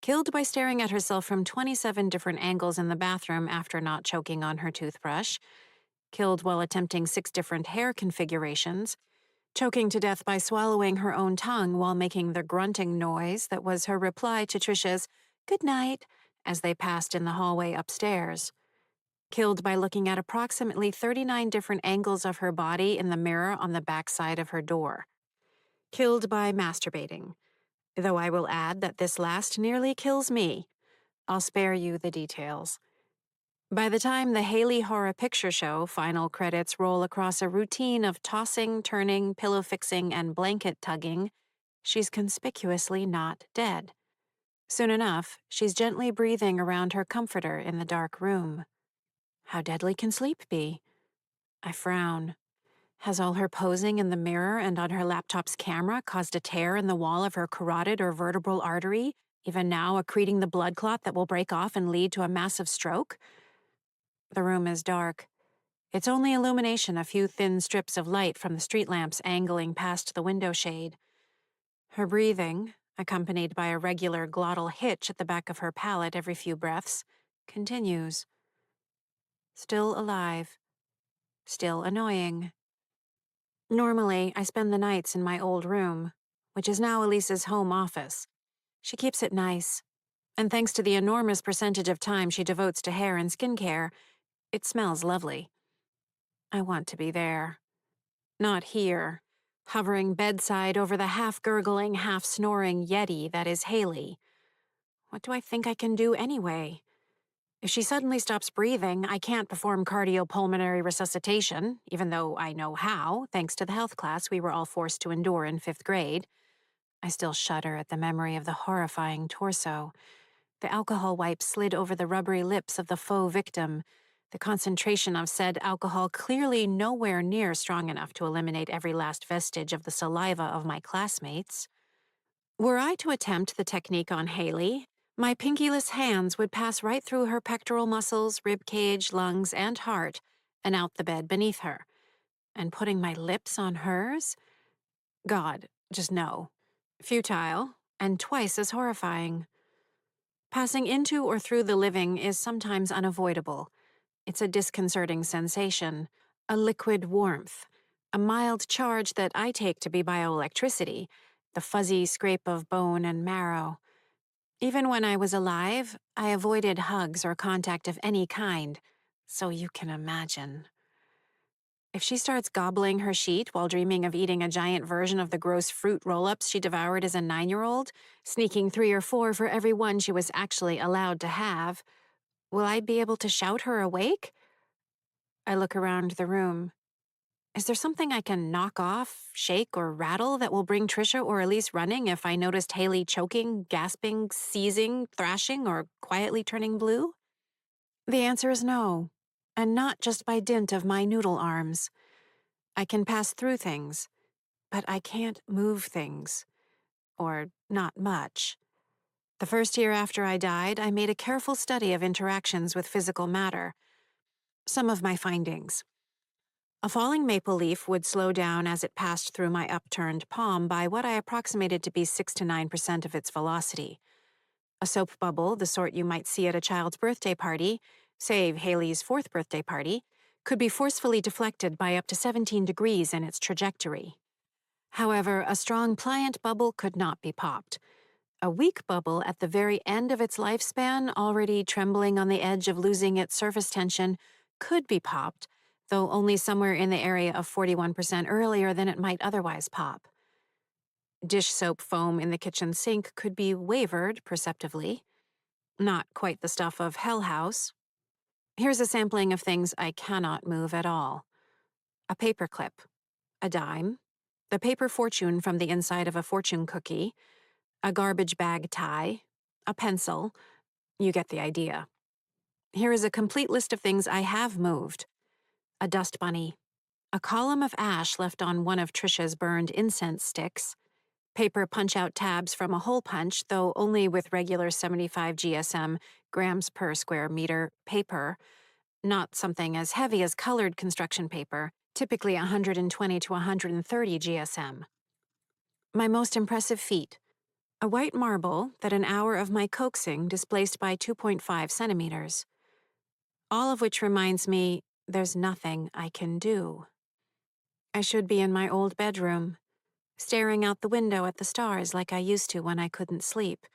killed by staring at herself from 27 different angles in the bathroom after not choking on her toothbrush, killed while attempting 6 different hair configurations, choking to death by swallowing her own tongue while making the grunting noise that was her reply to Trisha's "good night" as they passed in the hallway upstairs, killed by looking at approximately 39 different angles of her body in the mirror on the back side of her door, killed by masturbating, though I will add that this last nearly kills me. I'll spare you the details. By the time the Haley Horror Picture Show final credits roll across a routine of tossing, turning, pillow fixing, and blanket tugging, she's conspicuously not dead. Soon enough, she's gently breathing around her comforter in the dark room. How deadly can sleep be? I frown. Has all her posing in the mirror and on her laptop's camera caused a tear in the wall of her carotid or vertebral artery, even now accreting the blood clot that will break off and lead to a massive stroke? The room is dark. Its only illumination a few thin strips of light from the street lamps angling past the window shade. Her breathing, accompanied by a regular glottal hitch at the back of her palate every few breaths, continues. Still alive. Still annoying. Normally, I spend the nights in my old room, which is now Elise's home office. She keeps it nice, and thanks to the enormous percentage of time she devotes to hair and skincare, it smells lovely. I want to be there. Not here. hovering bedside over the half-gurgling, half-snoring Yeti that is Haley. What do I think I can do anyway? If she suddenly stops breathing, I can't perform cardiopulmonary resuscitation, even though I know how, thanks to the health class we were all forced to endure in 5th grade. I still shudder at the memory of the horrifying torso. The alcohol wipe slid over the rubbery lips of the faux victim, the concentration of said alcohol clearly nowhere near strong enough to eliminate every last vestige of the saliva of my classmates. Were I to attempt the technique on Haley, my pinkyless hands would pass right through her pectoral muscles, rib cage, lungs, and heart, and out the bed beneath her. And putting my lips on hers? God, just no. Futile, and twice as horrifying. Passing into or through the living is sometimes unavoidable. It's a disconcerting sensation, a liquid warmth, a mild charge that I take to be bioelectricity, the fuzzy scrape of bone and marrow. Even when I was alive, I avoided hugs or contact of any kind, so you can imagine. If she starts gobbling her sheet while dreaming of eating a giant version of the gross fruit roll-ups she devoured as a 9-year-old, sneaking 3 or 4 for every one she was actually allowed to have, will I be able to shout her awake? I look around the room. Is there something I can knock off, shake, or rattle that will bring Trisha or Elise running if I noticed Haley choking, gasping, seizing, thrashing, or quietly turning blue? The answer is no, and not just by dint of my noodle arms. I can pass through things, but I can't move things. Or not much. The first year after I died, I made a careful study of interactions with physical matter. Some of my findings. A falling maple leaf would slow down as it passed through my upturned palm by what I approximated to be 6 to 9% of its velocity. A soap bubble, the sort you might see at a child's birthday party, say Haley's 4th birthday party, could be forcefully deflected by up to 17 degrees in its trajectory. However, a strong, pliant bubble could not be popped. A weak bubble at the very end of its lifespan, already trembling on the edge of losing its surface tension, could be popped, though only somewhere in the area of 41% earlier than it might otherwise pop. Dish soap foam in the kitchen sink could be wavered perceptively. Not quite the stuff of Hell House. Here's a sampling of things I cannot move at all. A paperclip, a dime, the paper fortune from the inside of a fortune cookie, a garbage bag tie, a pencil. You get the idea. Here is a complete list of things I have moved. A dust bunny, a column of ash left on one of Trisha's burned incense sticks, paper punch-out tabs from a hole punch, though only with regular 75 GSM, grams per square meter, paper, not something as heavy as colored construction paper, typically 120 to 130 GSM. My most impressive feat. A white marble that an hour of my coaxing displaced by 2.5 centimeters. All of which reminds me there's nothing I can do. I should be in my old bedroom, staring out the window at the stars like I used to when I couldn't sleep,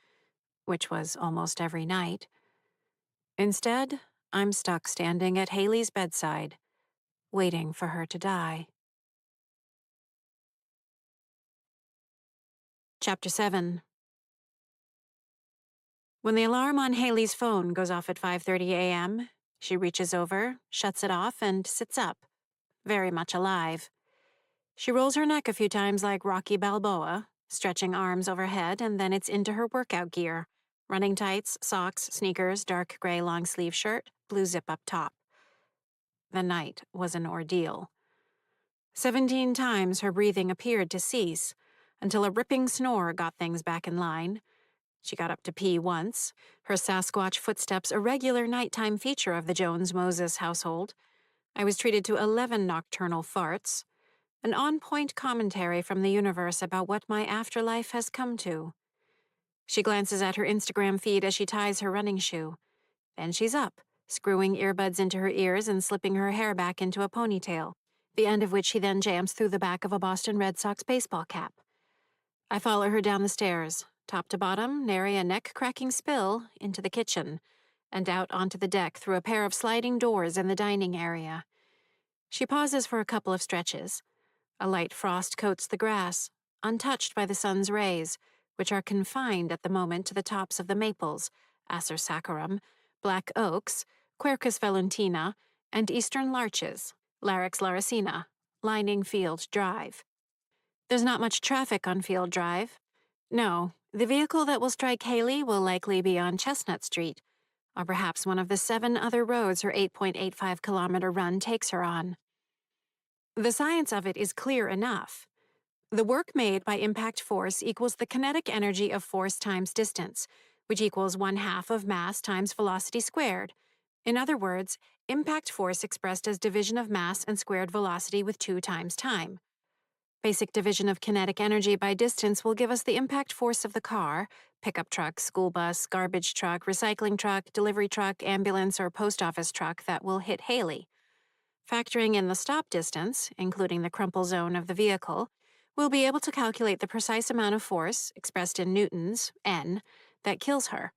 which was almost every night. Instead, I'm stuck standing at Haley's bedside, waiting for her to die. Chapter 7. When the alarm on Haley's phone goes off at 5:30 a.m., she reaches over, shuts it off, and sits up, very much alive. She rolls her neck a few times like Rocky Balboa, stretching arms overhead, and then it's into her workout gear. Running tights, socks, sneakers, dark gray long-sleeve shirt, blue zip up top. The night was an ordeal. 17 times her breathing appeared to cease, until a ripping snore got things back in line. She got up to pee once, her Sasquatch footsteps a regular nighttime feature of the Jones-Moses household. I was treated to 11 nocturnal farts, an on-point commentary from the universe about what my afterlife has come to. She glances at her Instagram feed as she ties her running shoe. Then she's up, screwing earbuds into her ears and slipping her hair back into a ponytail, the end of which she then jams through the back of a Boston Red Sox baseball cap. I follow her down the stairs, top to bottom, nary a neck-cracking spill, into the kitchen, and out onto the deck through a pair of sliding doors in the dining area. She pauses for a couple of stretches. A light frost coats the grass, untouched by the sun's rays, which are confined at the moment to the tops of the maples, Acer saccharum, black oaks, Quercus velutina, and eastern larches, Larix laricina, lining Field Drive. There's not much traffic on Field Drive. No, the vehicle that will strike Haley will likely be on Chestnut Street, or perhaps one of the 7 other roads her 8.85-kilometer run takes her on. The science of it is clear enough. The work made by impact force equals the kinetic energy of force times distance, which equals 1/2 of mass times velocity squared. In other words, impact force expressed as division of mass and squared velocity with 2 times time. Basic division of kinetic energy by distance will give us the impact force of the car, pickup truck, school bus, garbage truck, recycling truck, delivery truck, ambulance, or post office truck that will hit Haley. Factoring in the stop distance, including the crumple zone of the vehicle, we'll be able to calculate the precise amount of force, expressed in newtons, N, that kills her.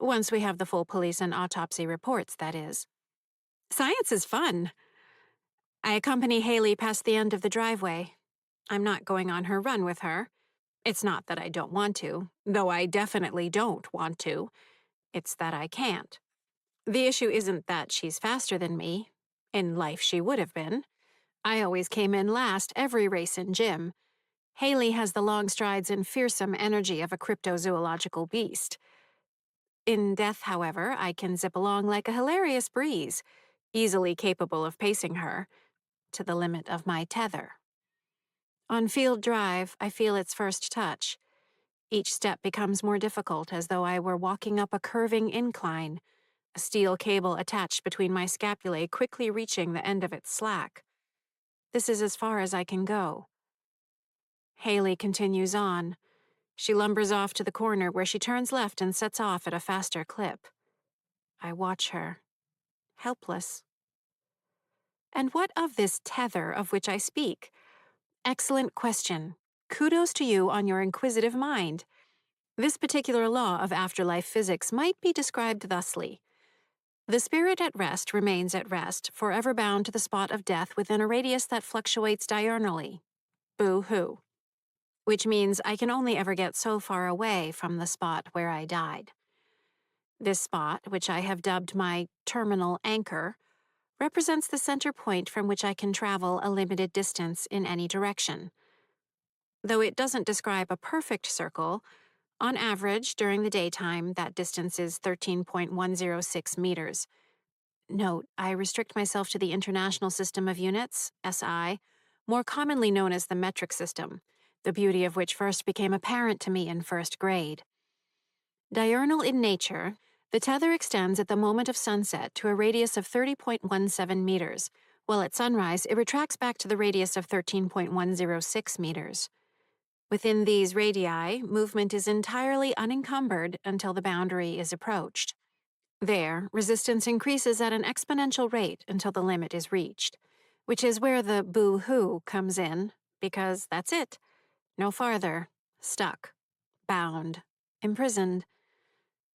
Once we have the full police and autopsy reports, that is. Science is fun. I accompany Haley past the end of the driveway. I'm not going on her run with her. It's not that I don't want to, though I definitely don't want to. It's that I can't. The issue isn't that she's faster than me. In life she would have been. I always came in last every race in gym. Haley has the long strides and fearsome energy of a cryptozoological beast. In death, however, I can zip along like a hilarious breeze, easily capable of pacing her, to the limit of my tether. On Field Drive, I feel its first touch. Each step becomes more difficult, as though I were walking up a curving incline, a steel cable attached between my scapulae quickly reaching the end of its slack. This is as far as I can go. Haley continues on. She lumbers off to the corner where she turns left and sets off at a faster clip. I watch her, helpless. And what of this tether of which I speak? Excellent question. Kudos to you on your inquisitive mind. This particular law of afterlife physics might be described thusly. The spirit at rest remains at rest, forever bound to the spot of death within a radius that fluctuates diurnally. Boo-hoo. Which means I can only ever get so far away from the spot where I died. This spot, which I have dubbed my terminal anchor, represents the center point from which I can travel a limited distance in any direction. Though it doesn't describe a perfect circle, on average, during the daytime, that distance is 13.106 meters. Note, I restrict myself to the International System of Units, SI, more commonly known as the metric system, the beauty of which first became apparent to me in first grade. Diurnal in nature, the tether extends at the moment of sunset to a radius of 30.17 meters, while at sunrise it retracts back to the radius of 13.106 meters. Within these radii, movement is entirely unencumbered until the boundary is approached. There, resistance increases at an exponential rate until the limit is reached, which is where the boo-hoo comes in, because that's it. No farther. Stuck. Bound. Imprisoned.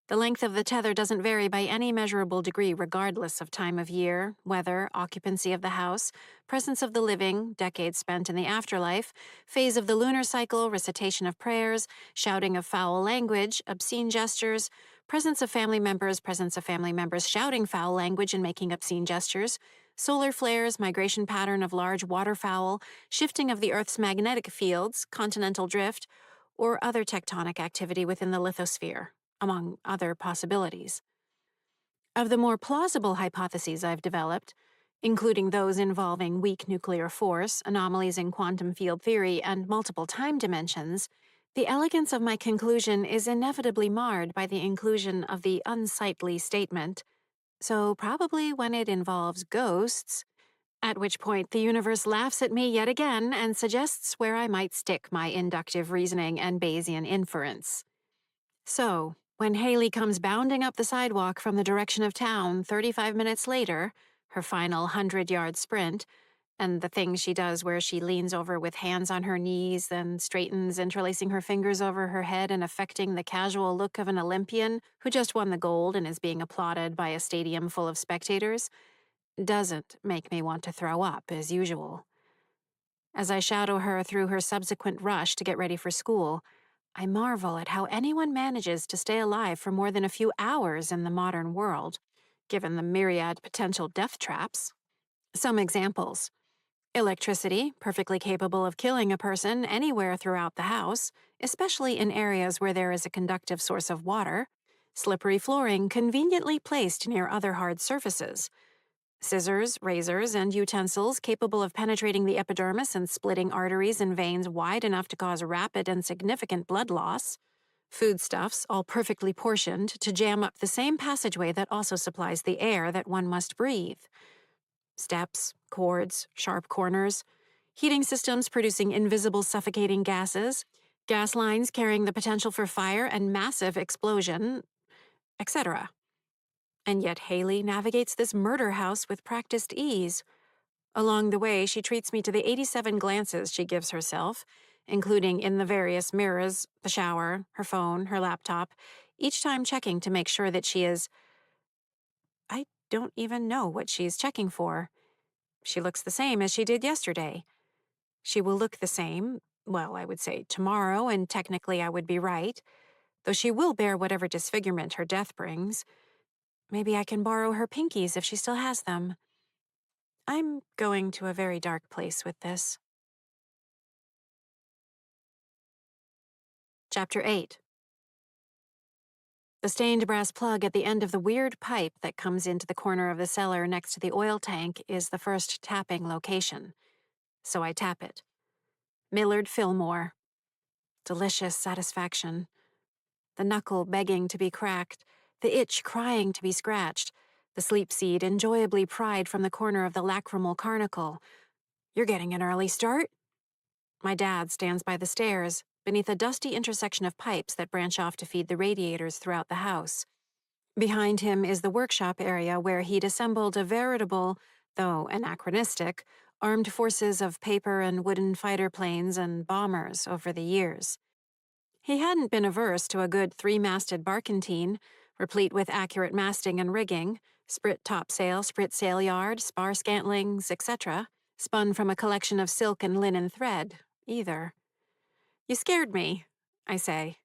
The length of the tether doesn't vary by any measurable degree regardless of time of year, weather, occupancy of the house, presence of the living, decades spent in the afterlife, phase of the lunar cycle, recitation of prayers, shouting of foul language, obscene gestures, presence of family members shouting foul language and making obscene gestures, solar flares, migration pattern of large waterfowl, shifting of the Earth's magnetic fields, continental drift, or other tectonic activity within the lithosphere, among other possibilities. Of the more plausible hypotheses I've developed, including those involving weak nuclear force, anomalies in quantum field theory, and multiple time dimensions, the elegance of my conclusion is inevitably marred by the inclusion of the unsightly statement, so probably when it involves ghosts, at which point the universe laughs at me yet again and suggests where I might stick my inductive reasoning and Bayesian inference. So, when Haley comes bounding up the sidewalk from the direction of town 35 minutes later, her final 100-yard sprint, and the thing she does where she leans over with hands on her knees, then straightens, interlacing her fingers over her head and affecting the casual look of an Olympian who just won the gold and is being applauded by a stadium full of spectators, doesn't make me want to throw up as usual. As I shadow her through her subsequent rush to get ready for school, I marvel at how anyone manages to stay alive for more than a few hours in the modern world, given the myriad potential death traps. Some examples: electricity, perfectly capable of killing a person anywhere throughout the house, especially in areas where there is a conductive source of water. Slippery flooring conveniently placed near other hard surfaces. Scissors, razors, and utensils capable of penetrating the epidermis and splitting arteries and veins wide enough to cause rapid and significant blood loss. Foodstuffs, all perfectly portioned to jam up the same passageway that also supplies the air that one must breathe. Steps, cords, sharp corners, heating systems producing invisible suffocating gases, gas lines carrying the potential for fire and massive explosion, etc. And yet Haley navigates this murder house with practiced ease. Along the way, she treats me to the 87 glances she gives herself, including in the various mirrors, the shower, her phone, her laptop, each time checking to make sure that she is. I don't even know what she's checking for. She looks the same as she did yesterday. She will look the same, well, I would say tomorrow, and technically I would be right, though she will bear whatever disfigurement her death brings. Maybe I can borrow her pinkies if she still has them. I'm going to a very dark place with this. Chapter 8. The stained brass plug at the end of the weird pipe that comes into the corner of the cellar next to the oil tank is the first tapping location. So I tap it. Millard Fillmore. Delicious satisfaction. The knuckle begging to be cracked, the itch crying to be scratched, the sleep seed enjoyably pried from the corner of the lacrimal carnacle. You're getting an early start? My dad stands by the stairs, beneath a dusty intersection of pipes that branch off to feed the radiators throughout the house. Behind him is the workshop area where he'd assembled a veritable, though anachronistic, armed forces of paper and wooden fighter planes and bombers over the years. He hadn't been averse to a good three-masted barkentine, replete with accurate masting and rigging, sprit topsail, sprit sail yard, spar scantlings, etc., spun from a collection of silk and linen thread, either. You scared me, I say.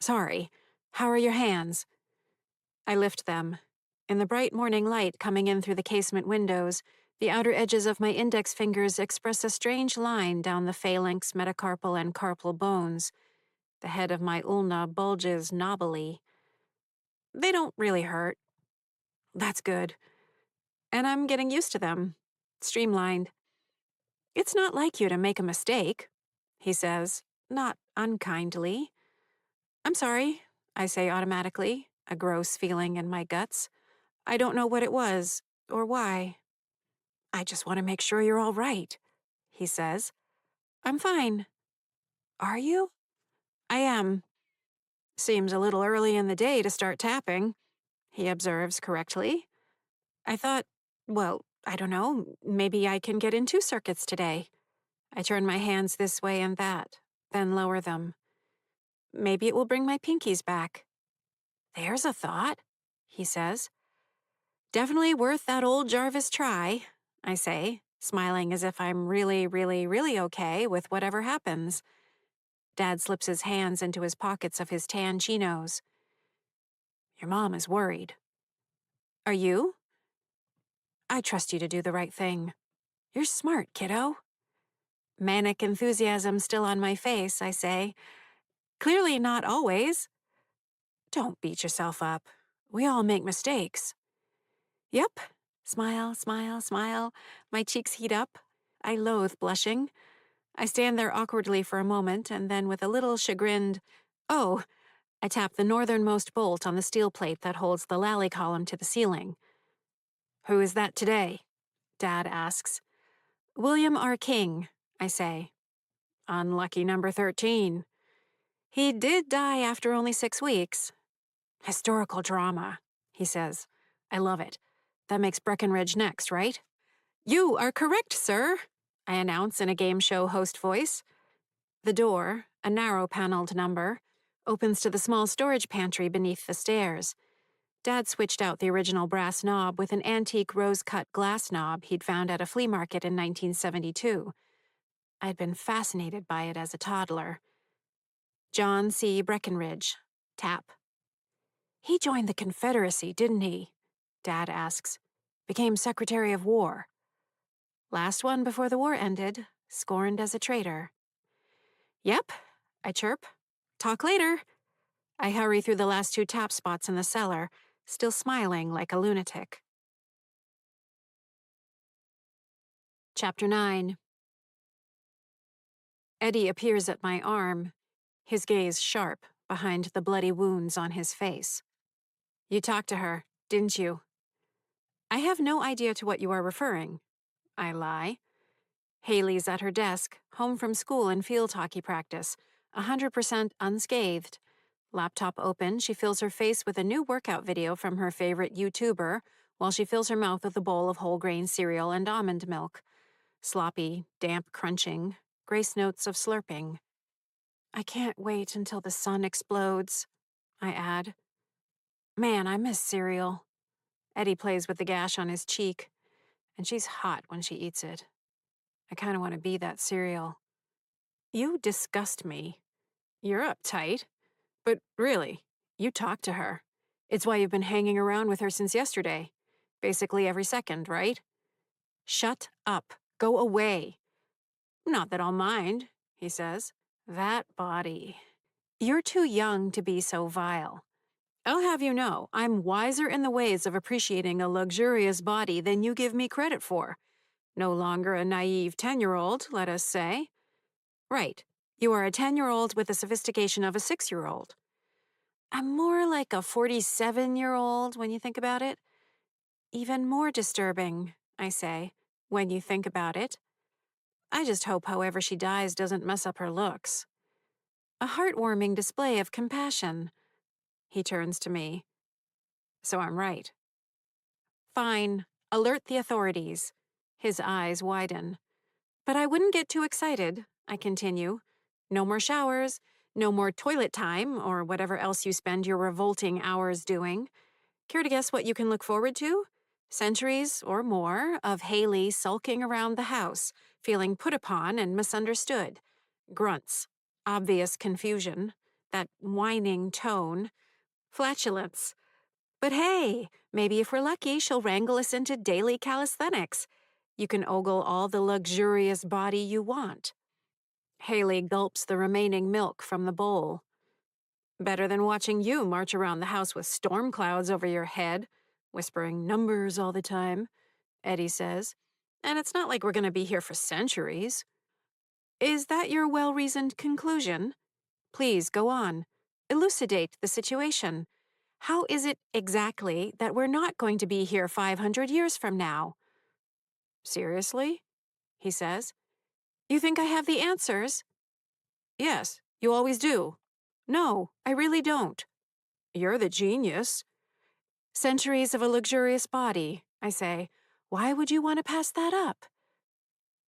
Sorry. How are your hands? I lift them. In the bright morning light coming in through the casement windows, the outer edges of my index fingers express a strange line down the phalanx, metacarpal, and carpal bones. The head of my ulna bulges knobbily. They don't really hurt. That's good. And I'm getting used to them. Streamlined. It's not like you to make a mistake, he says, not unkindly. I'm sorry, I say automatically, a gross feeling in my guts. I don't know what it was, or why. I just want to make sure you're all right, he says. I'm fine. Are you? I am. Seems a little early in the day to start tapping, he observes correctly. I thought, well, I don't know, maybe I can get in 2 circuits today. I turn my hands this way and that, then lower them. Maybe it will bring my pinkies back. There's a thought, he says. Definitely worth that old Jarvis try, I say, smiling as if I'm really, really, really okay with whatever happens. Dad slips his hands into his pockets of his tan chinos. Your mom is worried. Are you? I trust you to do the right thing. You're smart, kiddo. Manic enthusiasm still on my face, I say. Clearly not always. Don't beat yourself up. We all make mistakes. Yep. Smile, smile, smile. My cheeks heat up. I loathe blushing. I stand there awkwardly for a moment, and then with a little chagrined, oh, I tap the northernmost bolt on the steel plate that holds the lally column to the ceiling. Who is that today? Dad asks. William R. King, I say. Unlucky number 13. He did die after only 6 weeks. Historical drama, he says. I love it. That makes Breckenridge next, right? You are correct, sir, I announce in a game show host voice. The door, a narrow-paneled number, opens to the small storage pantry beneath the stairs. Dad switched out the original brass knob with an antique rose-cut glass knob he'd found at a flea market in 1972. I'd been fascinated by it as a toddler. John C. Breckinridge. Tap. He joined the Confederacy, didn't he? Dad asks. Became Secretary of War. Last one before the war ended, scorned as a traitor. Yep, I chirp. Talk later. I hurry through the last 2 tap spots in the cellar, still smiling like a lunatic. Chapter 9. Eddie appears at my arm, his gaze sharp behind the bloody wounds on his face. You talked to her, didn't you? I have no idea to what you are referring. I lie. Haley's at her desk, home from school and field hockey practice, 100% unscathed. Laptop open, she fills her face with a new workout video from her favorite YouTuber, while she fills her mouth with a bowl of whole grain cereal and almond milk. Sloppy, damp crunching, grace notes of slurping. I can't wait until the sun explodes, I add. Man, I miss cereal. Eddie plays with the gash on his cheek, and she's hot when she eats it. I kind of want to be that cereal. You disgust me. You're uptight. But really, you talk to her. It's why you've been hanging around with her since yesterday. Basically every second, right? Shut up. Go away. Not that I'll mind, he says. That body. You're too young to be so vile. I'll have you know, I'm wiser in the ways of appreciating a luxurious body than you give me credit for. No longer a naive 10-year-old, let us say. Right. You are a 10-year-old with the sophistication of a 6-year-old. I'm more like a 47-year-old when you think about it. Even more disturbing, I say, when you think about it. I just hope however she dies doesn't mess up her looks. A heartwarming display of compassion. He turns to me. So I'm right. Fine. Alert the authorities. His eyes widen. But I wouldn't get too excited, I continue. No more showers, no more toilet time, or whatever else you spend your revolting hours doing. Care to guess what you can look forward to? Centuries or more of Haley sulking around the house, feeling put upon and misunderstood. Grunts, obvious confusion, that whining tone, flatulence. But hey, maybe if we're lucky, she'll wrangle us into daily calisthenics. You can ogle all the luxurious body you want. Haley gulps the remaining milk from the bowl. Better than watching you march around the house with storm clouds over your head, whispering numbers all the time, Eddie says. And it's not like we're going to be here for centuries. Is that your well-reasoned conclusion? Please go on. Elucidate the situation. How is it exactly that we're not going to be here 500 years from now? Seriously? He says. You think I have the answers? Yes, you always do. No, I really don't. You're the genius. Centuries of a luxurious body, I say. Why would you want to pass that up?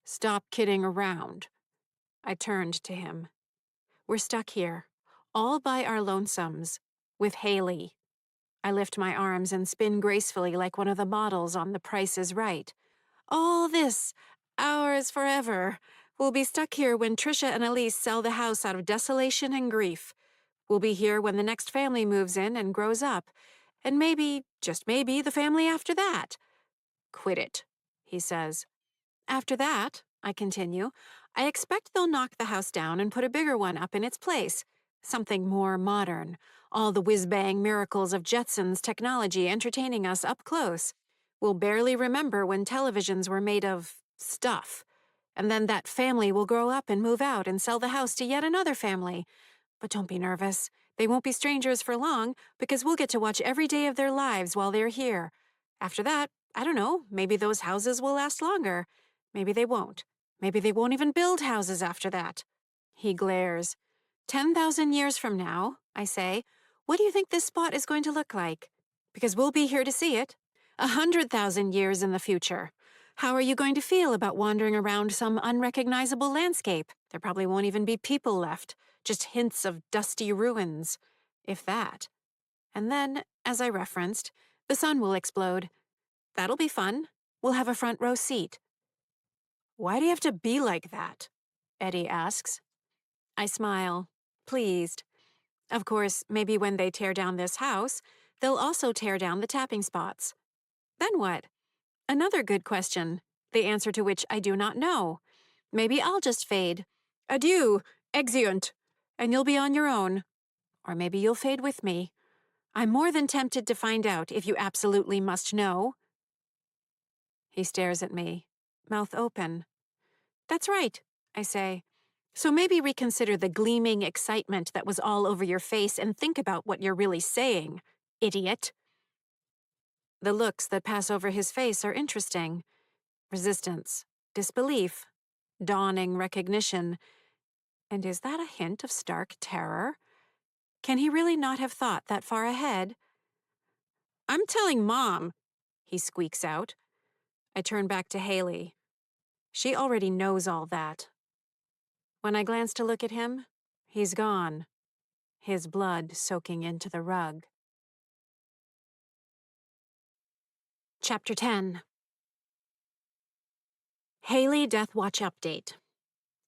Stop kidding around. I turned to him. We're stuck here, all by our lonesomes, with Haley. I lift my arms and spin gracefully like one of the models on The Price is Right. All this, ours forever. We'll be stuck here when Trisha and Elise sell the house out of desolation and grief. We'll be here when the next family moves in and grows up. And maybe, just maybe, the family after that. Quit it, he says. After that, I continue, I expect they'll knock the house down and put a bigger one up in its place. Something more modern. All the whiz-bang miracles of Jetsons technology entertaining us up close. We'll barely remember when televisions were made of stuff. And then that family will grow up and move out and sell the house to yet another family. But don't be nervous. They won't be strangers for long, because we'll get to watch every day of their lives while they're here. After that, I don't know, maybe those houses will last longer. Maybe they won't. Maybe they won't even build houses after that. He glares. 10,000 years from now, I say, what do you think this spot is going to look like? Because we'll be here to see it. 100,000 years in the future. How are you going to feel about wandering around some unrecognizable landscape? There probably won't even be people left, just hints of dusty ruins, if that. And then, as I referenced, the sun will explode. That'll be fun. We'll have a front row seat. Why do you have to be like that? Eddie asks. I smile, pleased. Of course, maybe when they tear down this house, they'll also tear down the tapping spots. Then what? Another good question, the answer to which I do not know. Maybe I'll just fade. Adieu, exeunt, and you'll be on your own. Or maybe you'll fade with me. I'm more than tempted to find out if you absolutely must know. He stares at me, mouth open. That's right, I say. So maybe reconsider the gleaming excitement that was all over your face and think about what you're really saying, idiot. The looks that pass over his face are interesting. Resistance, disbelief, dawning recognition. And is that a hint of stark terror? Can he really not have thought that far ahead? I'm telling Mom, he squeaks out. I turn back to Haley. She already knows all that. When I glance to look at him, he's gone, his blood soaking into the rug. Chapter 10. Haley Death Watch Update.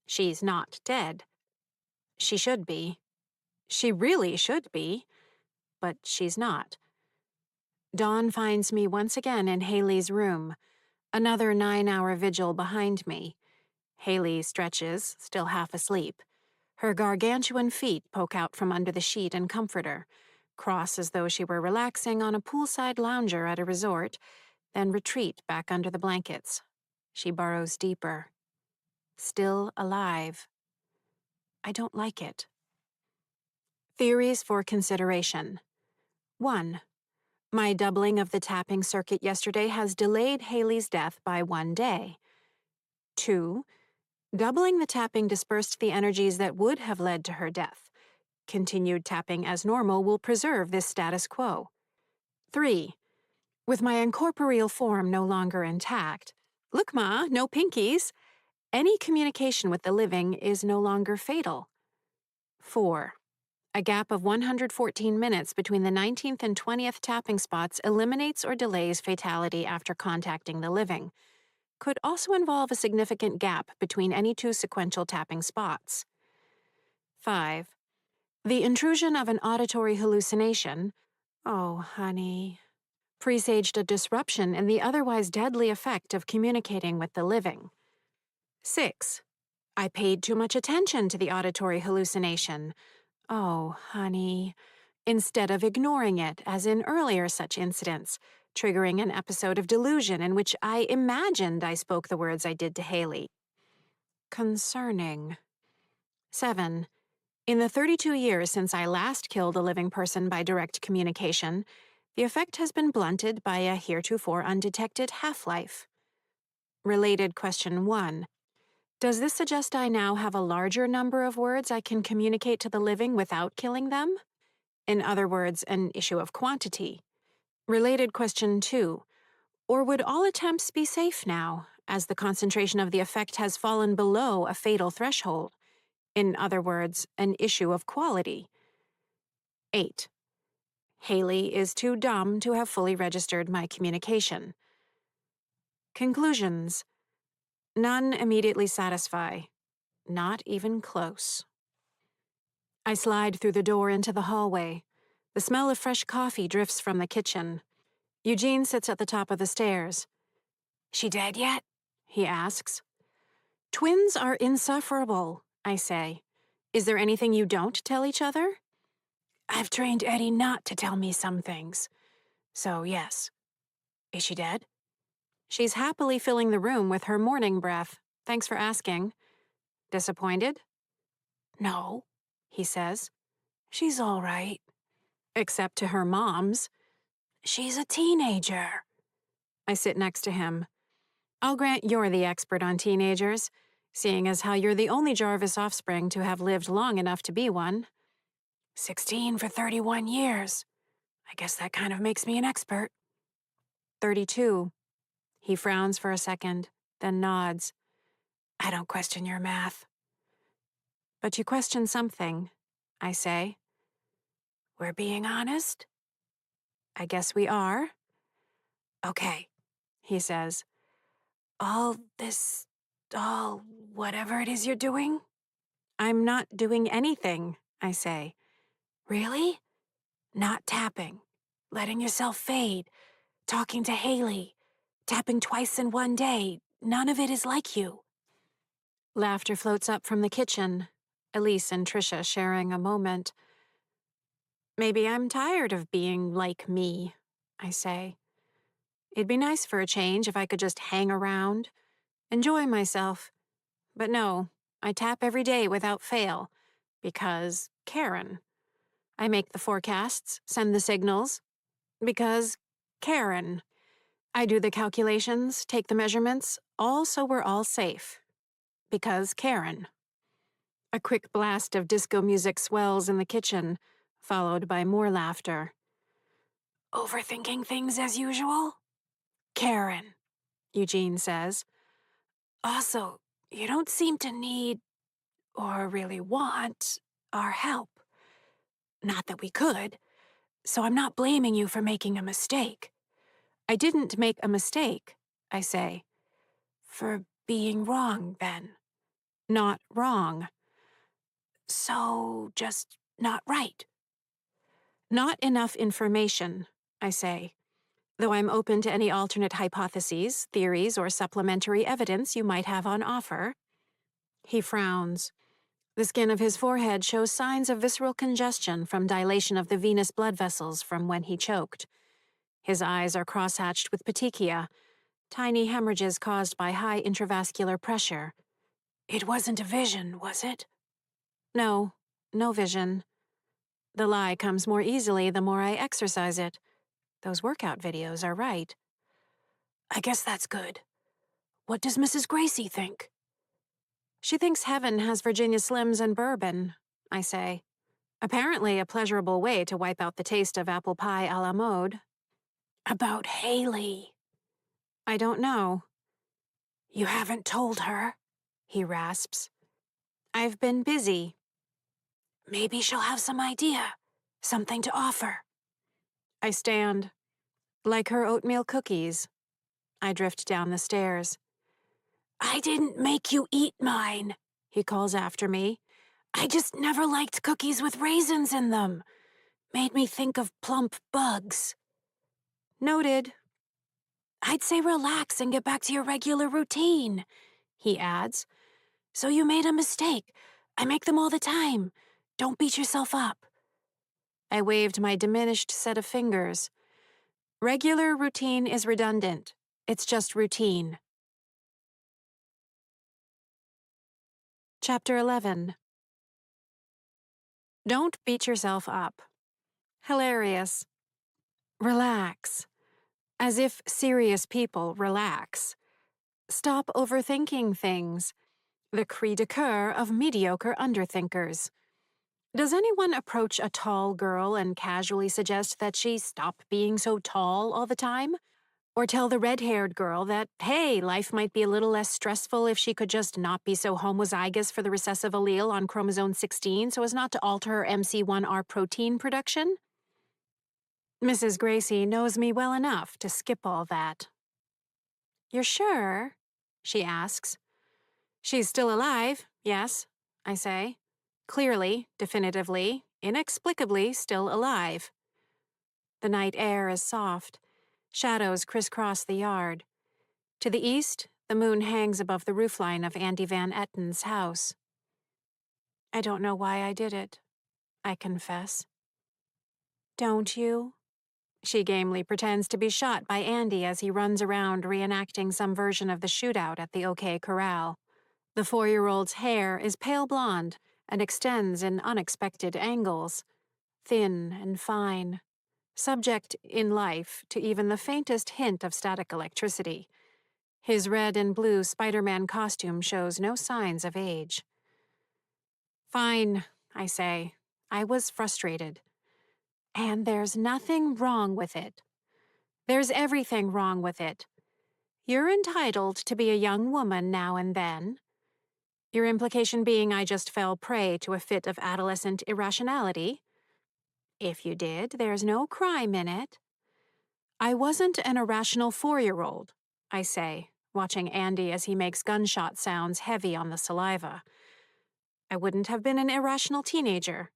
She's not dead. She should be. She really should be. But she's not. Dawn finds me once again in Haley's room, another 9-hour vigil behind me. Haley stretches, still half asleep. Her gargantuan feet poke out from under the sheet and comforter, cross as though she were relaxing on a poolside lounger at a resort, then retreat back under the blankets. She burrows deeper. Still alive. I don't like it. Theories for consideration. 1. My doubling of the tapping circuit yesterday has delayed Haley's death by 1 day. 2. Doubling the tapping dispersed the energies that would have led to her death. Continued tapping as normal will preserve this status quo. 3. With my incorporeal form no longer intact, look, Ma, no pinkies, any communication with the living is no longer fatal. 4. A gap of 114 minutes between the 19th and 20th tapping spots eliminates or delays fatality after contacting the living. Could also involve a significant gap between any two sequential tapping spots. 5. The intrusion of an auditory hallucination, oh, honey, presaged a disruption in the otherwise deadly effect of communicating with the living. 6. I paid too much attention to the auditory hallucination, oh, honey, instead of ignoring it, as in earlier such incidents, triggering an episode of delusion in which I imagined I spoke the words I did to Haley. Concerning. 7. In the 32 years since I last killed a living person by direct communication, the effect has been blunted by a heretofore undetected half-life. Related question 1. Does this suggest I now have a larger number of words I can communicate to the living without killing them? In other words, an issue of quantity. Related question 2. Or would all attempts be safe now, as the concentration of the effect has fallen below a fatal threshold? In other words, an issue of quality. 8. Haley is too dumb to have fully registered my communication. Conclusions. None immediately satisfy. Not even close. I slide through the door into the hallway. The smell of fresh coffee drifts from the kitchen. Eugene sits at the top of the stairs. She dead yet? He asks. Twins are insufferable, I say. Is there anything you don't tell each other? I've trained Eddie not to tell me some things. So, yes. Is she dead? She's happily filling the room with her morning breath. Thanks for asking. Disappointed? No, he says. She's all right. Except to her mom's. She's a teenager. I sit next to him. I'll grant you're the expert on teenagers, seeing as how you're the only Jarvis offspring to have lived long enough to be one. 16 for 31 years. I guess that kind of makes me an expert. 32. He frowns for a second, then nods. I don't question your math. But you question something, I say. We're being honest? I guess we are. Okay, he says. All this all whatever it is you're doing? I'm not doing anything, I say. Really? Not tapping, letting yourself fade, talking to Haley, tapping twice in one day. None of it is like you. Laughter floats up from the kitchen, Elise and Trisha sharing a moment. Maybe I'm tired of being like me, I say. It'd be nice for a change if I could just hang around, enjoy myself. But no, I tap every day without fail. Because Karen. I make the forecasts, send the signals. Because Karen. I do the calculations, take the measurements, all so we're all safe. Because Karen. A quick blast of disco music swells in the kitchen, followed by more laughter. Overthinking things as usual? Karen, Eugene says. Also, you don't seem to need, or really want, our help. Not that we could, so I'm not blaming you for making a mistake. I didn't make a mistake, I say. For being wrong, then. Not wrong. So, just not right. Not enough information, I say, though I'm open to any alternate hypotheses, theories, or supplementary evidence you might have on offer. He frowns. The skin of his forehead shows signs of visceral congestion from dilation of the venous blood vessels from when he choked. His eyes are crosshatched with petechia, tiny hemorrhages caused by high intravascular pressure. It wasn't a vision, was it? No, no vision. The lie comes more easily the more I exercise it. Those workout videos are right. I guess that's good. What does Mrs. Gracie think? She thinks heaven has Virginia Slims and bourbon, I say. Apparently a pleasurable way to wipe out the taste of apple pie a la mode. About Haley. I don't know. You haven't told her? He rasps. I've been busy. Maybe she'll have some idea. Something to offer. I stand. Like her oatmeal cookies. I drift down the stairs. I didn't make you eat mine, he calls after me. I just never liked cookies with raisins in them. Made me think of plump bugs. Noted. I'd say relax and get back to your regular routine, he adds. So you made a mistake. I make them all the time. Don't beat yourself up. I waved my diminished set of fingers. Regular routine is redundant. It's just routine. Chapter 11. Don't beat yourself up. Hilarious. Relax. As if serious people relax. Stop overthinking things. The cri de coeur of mediocre underthinkers. Does anyone approach a tall girl and casually suggest that she stop being so tall all the time? Or tell the red-haired girl that, hey, life might be a little less stressful if she could just not be so homozygous for the recessive allele on chromosome 16 so as not to alter her MC1R protein production? Mrs. Gracie knows me well enough to skip all that. You're sure? She asks. She's still alive, yes, I say. Clearly, definitively, inexplicably still alive. The night air is soft. Shadows crisscross the yard. To the east, the moon hangs above the roofline of Andy Van Etten's house. I don't know why I did it, I confess. Don't you? She gamely pretends to be shot by Andy as he runs around reenacting some version of the shootout at the OK Corral. The 4-year-old's hair is pale blonde and extends in unexpected angles, thin and fine, subject in life to even the faintest hint of static electricity. His red and blue Spider-Man costume shows no signs of age. Fine, I say. I was frustrated. And there's nothing wrong with it. There's everything wrong with it. You're entitled to be a young woman now and then. Your implication being I just fell prey to a fit of adolescent irrationality? If you did, there's no crime in it. I wasn't an irrational 4-year-old, I say, watching Andy as he makes gunshot sounds heavy on the saliva. I wouldn't have been an irrational teenager.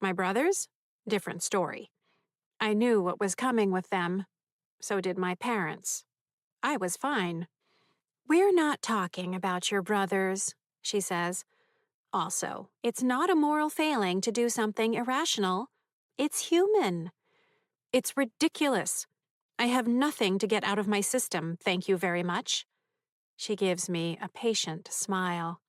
My brothers? Different story. I knew what was coming with them. So did my parents. I was fine. "We're not talking about your brothers," she says. "Also, it's not a moral failing to do something irrational. It's human. It's ridiculous. I have nothing to get out of my system, thank you very much." She gives me a patient smile.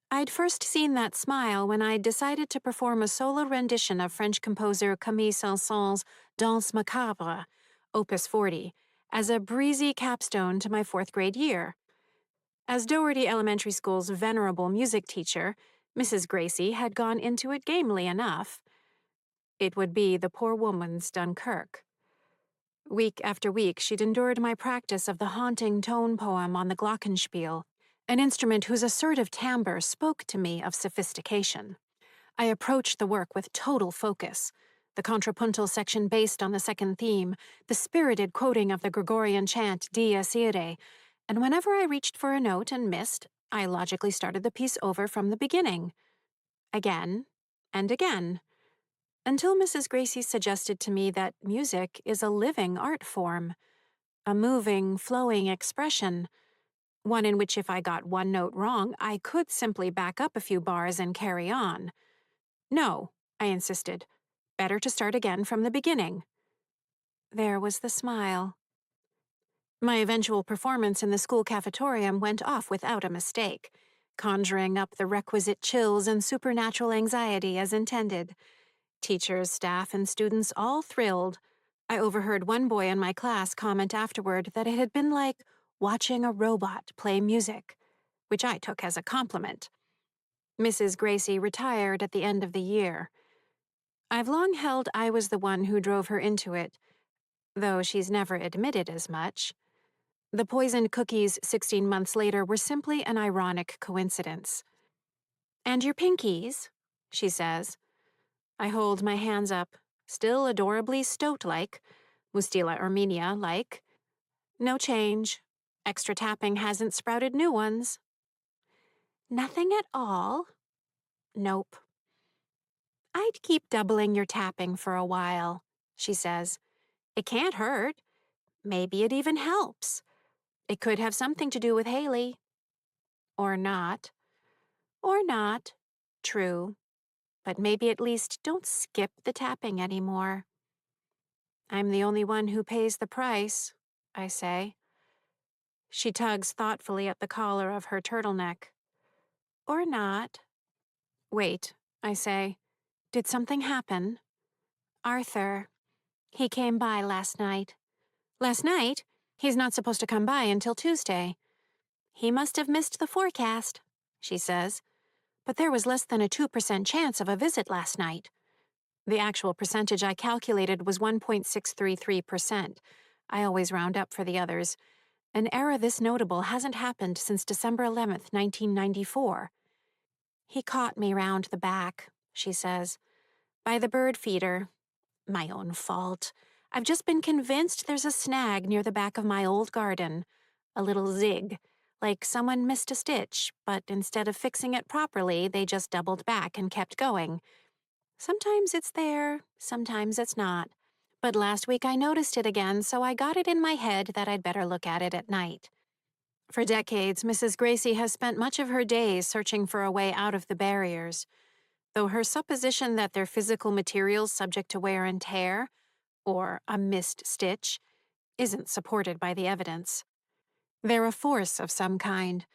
I'd first seen that smile when I decided to perform a solo rendition of French composer Camille Saint-Saëns' Danse Macabre, Opus 40, as a breezy capstone to my fourth grade year. As Doherty Elementary School's venerable music teacher, Mrs. Gracie had gone into it gamely enough. It would be the poor woman's Dunkirk. Week after week, she'd endured my practice of the haunting tone poem on the glockenspiel, an instrument whose assertive timbre spoke to me of sophistication. I approached the work with total focus, the contrapuntal section based on the second theme, the spirited quoting of the Gregorian chant Dies Irae, and whenever I reached for a note and missed, I logically started the piece over from the beginning. Again and again. Until Mrs. Gracie suggested to me that music is a living art form, a moving, flowing expression, one in which if I got one note wrong, I could simply back up a few bars and carry on. "No," I insisted. "Better to start again from the beginning." There was the smile. My eventual performance in the school cafetorium went off without a mistake, conjuring up the requisite chills and supernatural anxiety as intended. Teachers, staff, and students all thrilled. I overheard one boy in my class comment afterward that it had been like watching a robot play music, which I took as a compliment. Mrs. Gracie retired at the end of the year. I've long held I was the one who drove her into it, though she's never admitted as much. The poisoned cookies 16 months later were simply an ironic coincidence. "And your pinkies?" she says. I hold my hands up, still adorably stoat-like, Mustila Armenia-like. No change. Extra tapping hasn't sprouted new ones. "Nothing at all?" "Nope." "I'd keep doubling your tapping for a while," she says. "It can't hurt. Maybe it even helps. It could have something to do with Haley." Or not. Or not. True. But maybe at least don't skip the tapping anymore. "I'm the only one who pays the price," I say. She tugs thoughtfully at the collar of her turtleneck. "Or not." "Wait," I say. "Did something happen?" "Arthur. He came by last night." "Last night? He's not supposed to come by until Tuesday." "He must have missed the forecast," she says. "But there was less than a 2% chance of a visit last night." The actual percentage I calculated was 1.633%. I always round up for the others. An error this notable hasn't happened since December 11th, 1994. "He caught me round the back," she says. "By the bird feeder. My own fault. I've just been convinced there's a snag near the back of my old garden. A little zig. Like someone missed a stitch, but instead of fixing it properly, they just doubled back and kept going. Sometimes it's there, sometimes it's not. But last week I noticed it again, so I got it in my head that I'd better look at it at night." For decades, Mrs. Gracie has spent much of her days searching for a way out of the barriers, though her supposition that they're physical materials subject to wear and tear, or a missed stitch, isn't supported by the evidence. They're a force of some kind,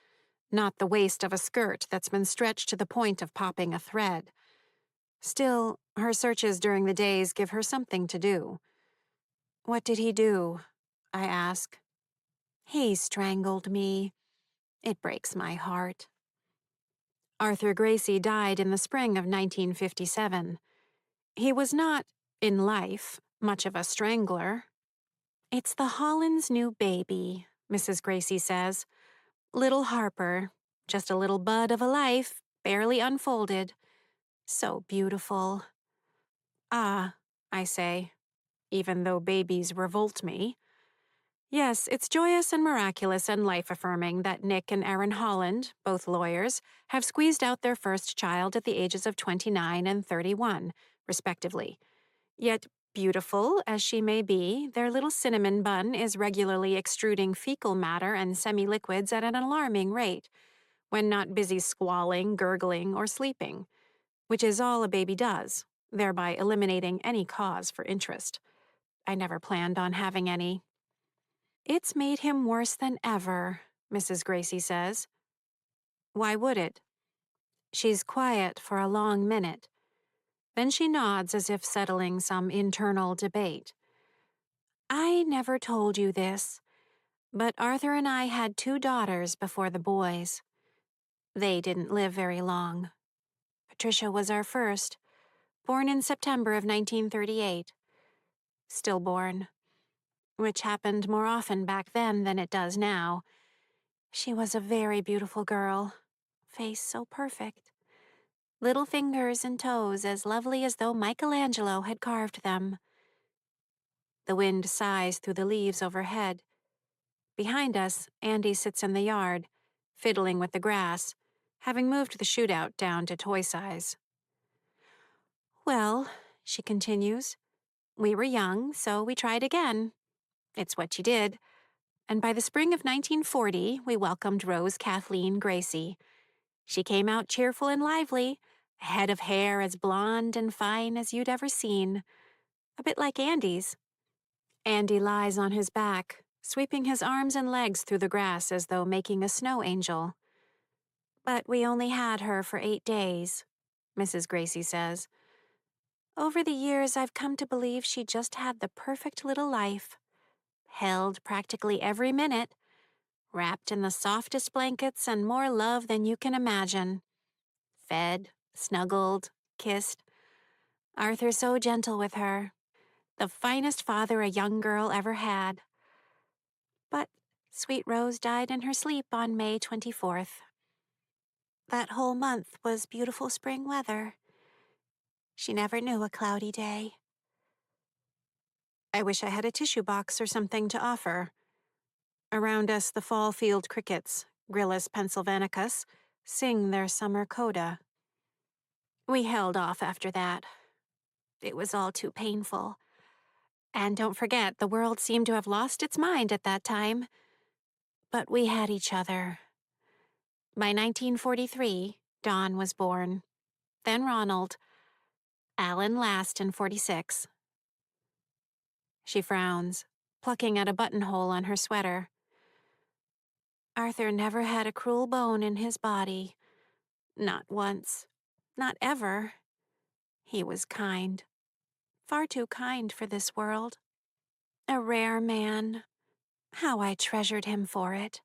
not the waist of a skirt that's been stretched to the point of popping a thread. Still, her searches during the days give her something to do. "What did he do?" I ask. "He strangled me. It breaks my heart." Arthur Gracie died in the spring of 1957. He was not, in life, much of a strangler. "It's the Hollands' new baby," Mrs. Gracie says. "Little Harper, just a little bud of a life, barely unfolded. So beautiful." "Ah," I say, even though babies revolt me. Yes, it's joyous and miraculous and life affirming that Nick and Erin Holland, both lawyers, have squeezed out their first child at the ages of 29 and 31, respectively. Yet, beautiful as she may be, their little cinnamon bun is regularly extruding fecal matter and semi liquids at an alarming rate, when not busy squalling, gurgling, or sleeping, which is all a baby does, thereby eliminating any cause for interest. I never planned on having any. It's made him worse than ever, Mrs. Gracie says. Why would it? She's quiet for a long minute. Then she nods as if settling some internal debate. I never told you this, but Arthur and I had 2 daughters before the boys. They didn't live very long. Patricia was our first, born in September of 1938. Stillborn, which happened more often back then than it does now. She was a very beautiful girl, face so perfect. Little fingers and toes as lovely as though Michelangelo had carved them. The wind sighs through the leaves overhead. Behind us, Andy sits in the yard, fiddling with the grass, having moved the shootout down to toy size. Well, she continues, we were young, so we tried again. It's what you did. And by the spring of 1940, we welcomed Rose Kathleen Gracie. She came out cheerful and lively, a head of hair as blonde and fine as you'd ever seen. A bit like Andy's. Andy lies on his back, sweeping his arms and legs through the grass as though making a snow angel. But we only had her for 8 days, Mrs. Gracie says. Over the years, I've come to believe she just had the perfect little life. Held practically every minute, wrapped in the softest blankets and more love than you can imagine. Fed, snuggled, kissed. Arthur so gentle with her. The finest father a young girl ever had. But sweet Rose died in her sleep on May 24th. That whole month was beautiful spring weather. She never knew a cloudy day. I wish I had a tissue box or something to offer. Around us, the fall field crickets, Gryllus pennsylvanicus, sing their summer coda. We held off after that. It was all too painful. And don't forget, the world seemed to have lost its mind at that time. But we had each other. By 1943, Dawn was born. Then Ronald. Alan last in 46. She frowns, plucking at a buttonhole on her sweater. Arthur never had a cruel bone in his body. Not once. Not ever. He was kind. Far too kind for this world. A rare man. How I treasured him for it.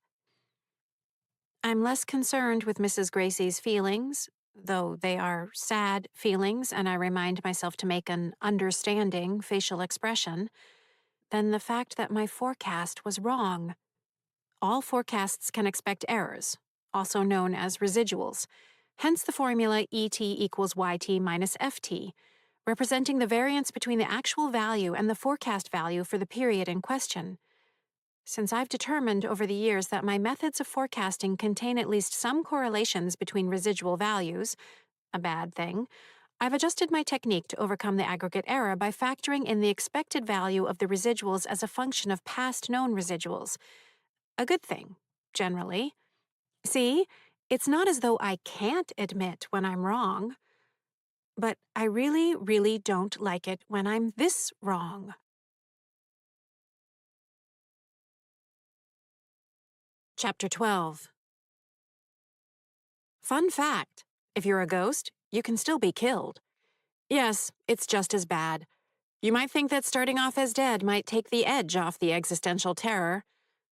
I'm less concerned with Mrs. Gracie's feelings, though they are sad feelings and I remind myself to make an understanding facial expression, than the fact that my forecast was wrong. All forecasts can expect errors, also known as residuals, hence the formula ET equals YT minus FT, representing the variance between the actual value and the forecast value for the period in question. Since I've determined over the years that my methods of forecasting contain at least some correlations between residual values, a bad thing, I've adjusted my technique to overcome the aggregate error by factoring in the expected value of the residuals as a function of past known residuals. A good thing, generally. See, it's not as though I can't admit when I'm wrong, but I really, really don't like it when I'm this wrong. Chapter 12. Fun fact, if you're a ghost, you can still be killed. Yes, it's just as bad. You might think that starting off as dead might take the edge off the existential terror.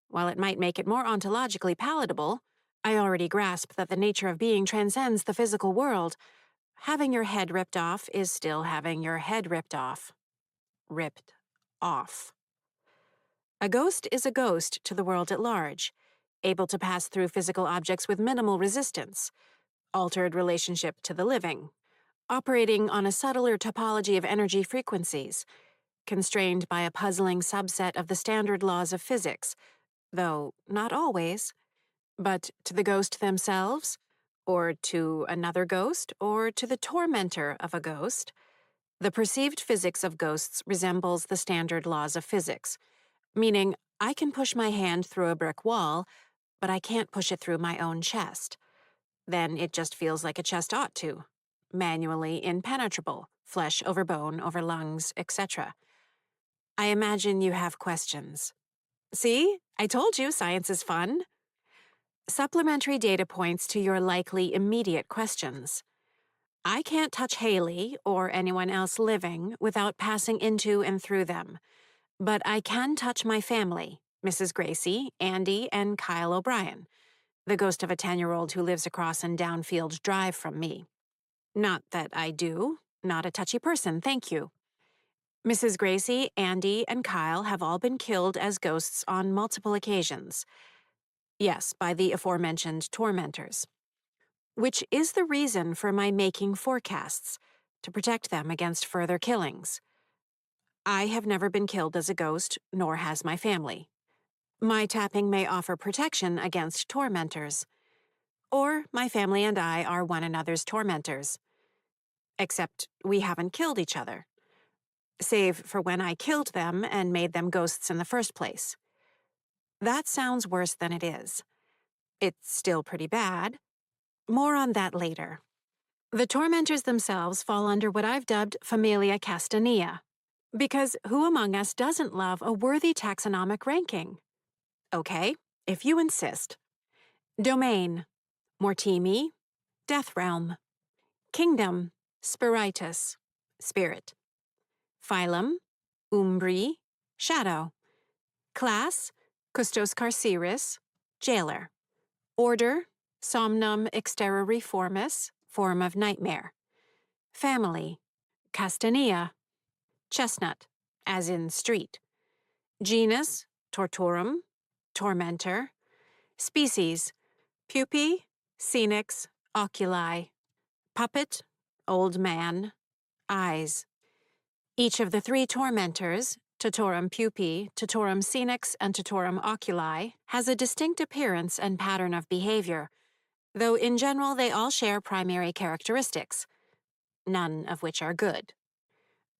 While it might make it more ontologically palatable, I already grasp that the nature of being transcends the physical world. Having your head ripped off is still having your head ripped off. Ripped off. A ghost is a ghost to the world at large, able to pass through physical objects with minimal resistance, altered relationship to the living, operating on a subtler topology of energy frequencies. constrained by a puzzling subset of the standard laws of physics, though not always. But to the ghost themselves, or to another ghost, or to the tormentor of a ghost, the perceived physics of ghosts resembles the standard laws of physics, meaning I can push my hand through a brick wall, but I can't push it through my own chest. Then it just feels like a chest ought to. Manually impenetrable, flesh over bone over lungs, etc. I imagine you have questions. See? I told you science is fun. Supplementary data points to your likely immediate questions. I can't touch Haley or anyone else living without passing into and through them, but I can touch my family, Mrs. Gracie, Andy, and Kyle O'Brien, the ghost of a 10-year-old who lives across in Downfield Drive from me. Not that I do, not a touchy person, thank you. Mrs. Gracie, Andy, and Kyle have all been killed as ghosts on multiple occasions. Yes, by the aforementioned tormentors. Which is the reason for my making forecasts, to protect them against further killings. I have never been killed as a ghost, nor has my family. My tapping may offer protection against tormentors. Or my family and I are one another's tormentors. Except we haven't killed each other. Save for when I killed them and made them ghosts in the first place. That sounds worse than it is. It's still pretty bad. More on that later. The tormentors themselves fall under what I've dubbed Familia Castanea, because who among us doesn't love a worthy taxonomic ranking? Okay, if you insist. Domain, Mortimi, Death Realm. Kingdom, Spiritus, Spirit. Phylum, Umbri, Shadow. Class, Custos Carceris, Jailer. Order, Somnum Exterriformis, Form of Nightmare. Family, Castanea. Chestnut, as in street. Genus, Tortorum, Tormentor. Species, Pupae, Scenics, Oculi. Puppet, Old Man, Eyes. Each of the three tormentors, Totorum pupae, Totorum scenics, and Totorum oculi, has a distinct appearance and pattern of behavior, though in general they all share primary characteristics, none of which are good.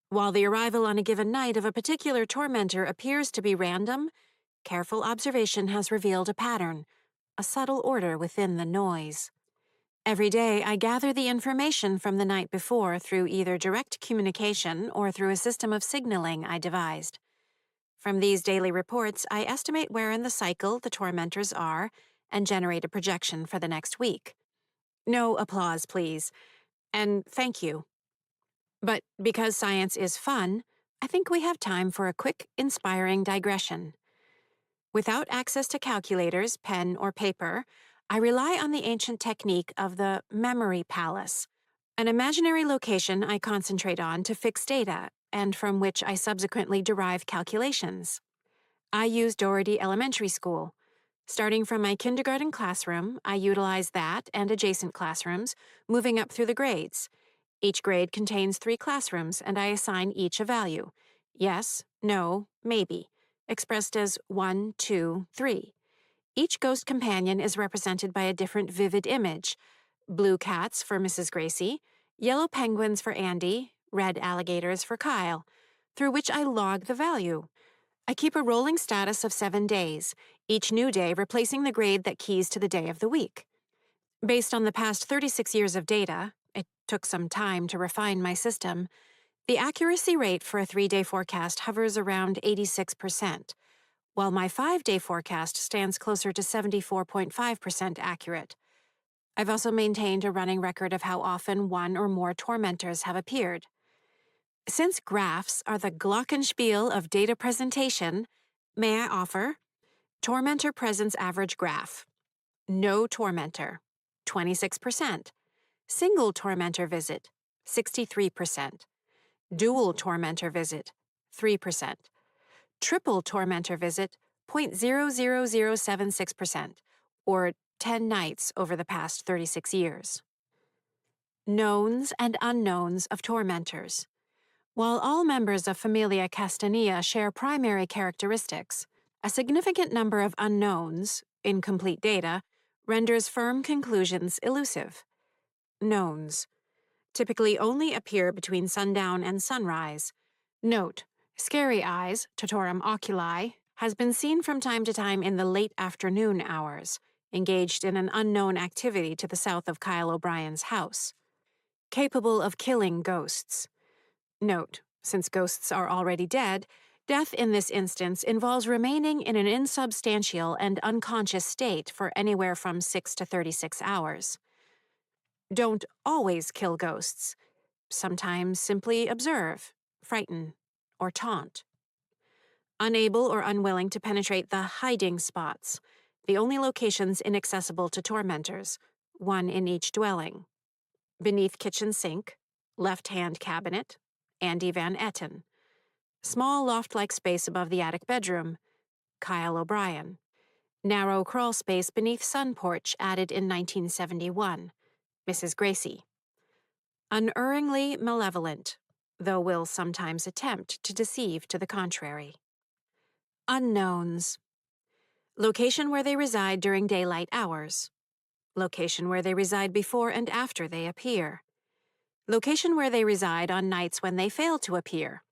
While the arrival on a given night of a particular tormentor appears to be random, careful observation has revealed a pattern, a subtle order within the noise. Every day, I gather the information from the night before through either direct communication or through a system of signaling I devised. From these daily reports, I estimate where in the cycle the tormentors are and generate a projection for the next week. No applause, please. And thank you. But because science is fun, I think we have time for a quick, inspiring digression. Without access to calculators, pen, or paper, I rely on the ancient technique of the memory palace, an imaginary location I concentrate on to fix data and from which I subsequently derive calculations. I use Doherty Elementary School. Starting from my kindergarten classroom, I utilize that and adjacent classrooms, moving up through the grades. Each grade contains 3 classrooms, and I assign each a value. Yes, no, maybe, expressed as 1, 2, 3. Each ghost companion is represented by a different vivid image: blue cats for Mrs. Gracie, yellow penguins for Andy, red alligators for Kyle, through which I log the value. I keep a rolling status of 7 days, each new day replacing the grade that keys to the day of the week. Based on the past 36 years of data, it took some time to refine my system, the accuracy rate for a 3-day forecast hovers around 86%. While my 5-day forecast stands closer to 74.5% accurate. I've also maintained a running record of how often one or more tormentors have appeared. Since graphs are the glockenspiel of data presentation, may I offer tormentor presence average graph. No tormentor, 26%. Single tormentor visit, 63%. Dual tormentor visit, 3%. Triple tormentor visit, 0.00076%, or 10 nights over the past 36 years. Knowns and unknowns of tormentors. While all members of Familia Castanea share primary characteristics, a significant number of unknowns, incomplete data, renders firm conclusions elusive. Knowns typically only appear between sundown and sunrise. Note: scary eyes, Totorum oculi, has been seen from time to time in the late afternoon hours, engaged in an unknown activity to the south of Kyle O'Brien's house. Capable of killing ghosts. Note: since ghosts are already dead, death in this instance involves remaining in an insubstantial and unconscious state for anywhere from 6 to 36 hours. Don't always kill ghosts. Sometimes simply observe, frighten, or taunt. Unable or unwilling to penetrate the hiding spots, the only locations inaccessible to tormentors, one in each dwelling. Beneath kitchen sink, left-hand cabinet, Andy Van Etten. Small loft-like space above the attic bedroom, Kyle O'Brien. Narrow crawl space beneath sun porch added in 1971, Mrs. Gracie. Unerringly malevolent, though will sometimes attempt to deceive to the contrary. Unknowns. Location where they reside during daylight hours. Location where they reside before and after they appear. Location where they reside on nights when they fail to appear.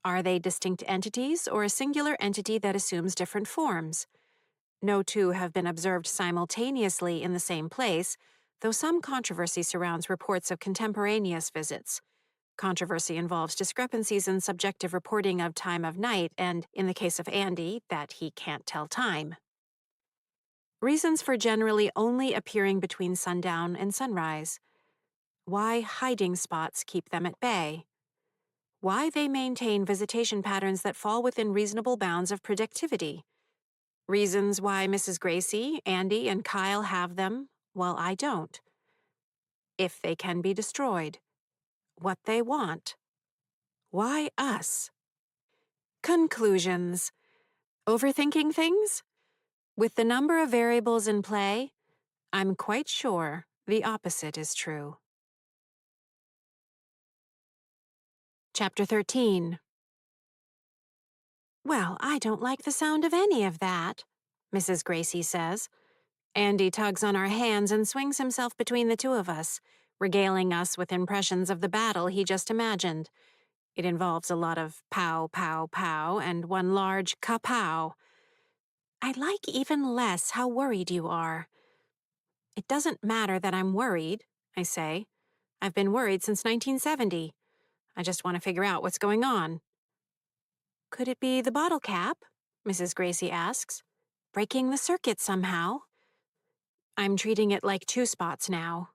Are they distinct entities or a singular entity that assumes different forms? No two have been observed simultaneously in the same place, though some controversy surrounds reports of contemporaneous visits. Controversy involves discrepancies in subjective reporting of time of night and, in the case of Andy, that he can't tell time. Reasons for generally only appearing between sundown and sunrise. Why hiding spots keep them at bay. Why they maintain visitation patterns that fall within reasonable bounds of predictivity. Reasons why Mrs. Gracie, Andy, and Kyle have them, while I don't. If they can be destroyed. What they want. Why us? Conclusions. Overthinking things? With the number of variables in play, I'm quite sure the opposite is true. Chapter 13. Well, I don't like the sound of any of that, Mrs. Gracie says. Andy tugs on our hands and swings himself between the two of us, regaling us with impressions of the battle he just imagined. It involves a lot of pow, pow, pow, and one large kapow. I like even less how worried you are. It doesn't matter that I'm worried, I say. I've been worried since 1970. I just want to figure out what's going on. Could it be the bottle cap? Mrs. Gracie asks. Breaking the circuit somehow. I'm treating it like two spots now.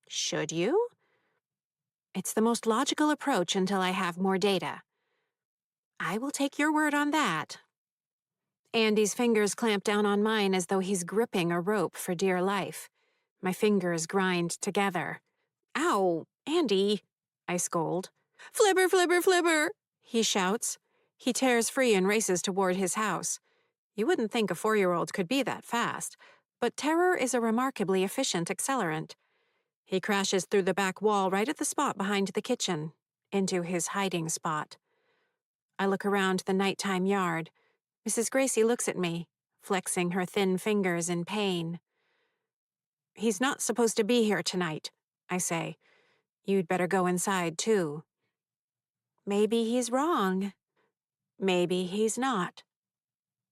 Should you? It's the most logical approach until I have more data. I will take your word on that. Andy's fingers clamp down on mine as though he's gripping a rope for dear life. My fingers grind together. Ow, Andy, I scold. Flibber, flibber, flibber, he shouts. He tears free and races toward his house. You wouldn't think a 4-year-old could be that fast, but terror is a remarkably efficient accelerant. He crashes through the back wall right at the spot behind the kitchen, into his hiding spot. I look around the nighttime yard. Mrs. Gracie looks at me, flexing her thin fingers in pain. He's not supposed to be here tonight, I say. You'd better go inside, too. Maybe he's wrong. Maybe he's not.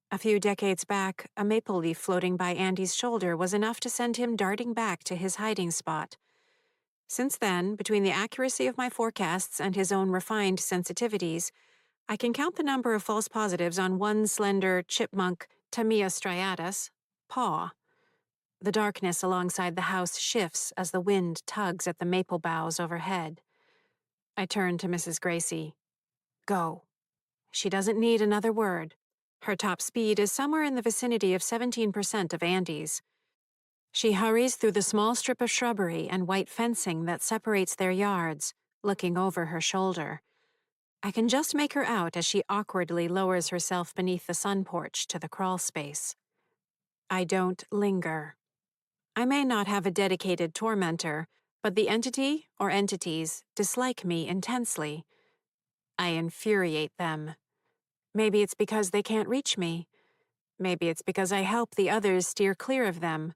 A few decades back, a maple leaf floating by Andy's shoulder was enough to send him darting back to his hiding spot. Since then, between the accuracy of my forecasts and his own refined sensitivities, I can count the number of false positives on one slender chipmunk Tamia striatus paw. The darkness alongside the house shifts as the wind tugs at the maple boughs overhead. I turn to Mrs. Gracie. Go. She doesn't need another word. Her top speed is somewhere in the vicinity of 17% of Andy's. She hurries through the small strip of shrubbery and white fencing that separates their yards, looking over her shoulder. I can just make her out as she awkwardly lowers herself beneath the sun porch to the crawl space. I don't linger. I may not have a dedicated tormentor, But the entity or entities dislike me intensely. I infuriate them. Maybe it's because they can't reach me. Maybe it's because I help the others steer clear of them.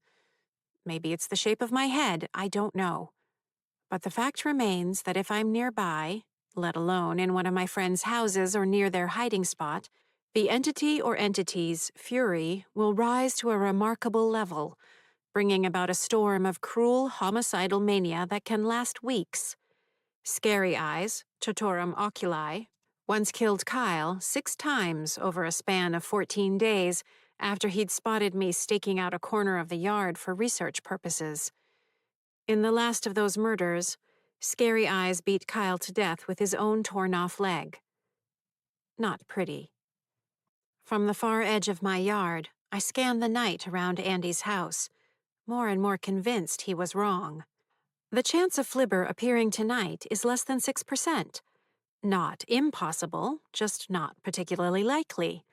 Maybe it's the shape of my head, I don't know. But the fact remains that if I'm nearby, let alone in one of my friends' houses or near their hiding spot, the entity or entities' fury will rise to a remarkable level, bringing about a storm of cruel homicidal mania that can last weeks. Scary Eyes, Totorum oculi, once killed Kyle 6 times over a span of 14 days after he'd spotted me staking out a corner of the yard for research purposes. In the last of those murders, Scary Eyes beat Kyle to death with his own torn-off leg. Not pretty. From the far edge of my yard, I scanned the night around Andy's house, more and more convinced he was wrong. The chance of Flibber appearing tonight is less than 6%. Not impossible, just not particularly likely.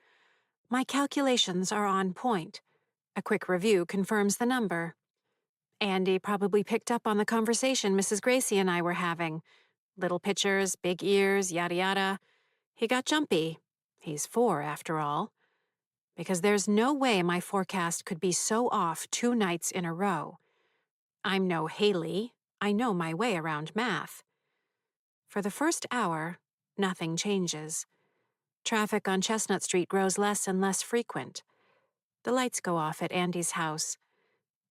My calculations are on point. A quick review confirms the number. Andy probably picked up on the conversation Mrs. Gracie and I were having. Little pictures, big ears, yada yada. He got jumpy. He's 4, after all. Because there's no way my forecast could be so off 2 nights in a row. I'm no Haley. I know my way around math. For the first hour, nothing changes. Traffic on Chestnut Street grows less and less frequent. The lights go off at Andy's house.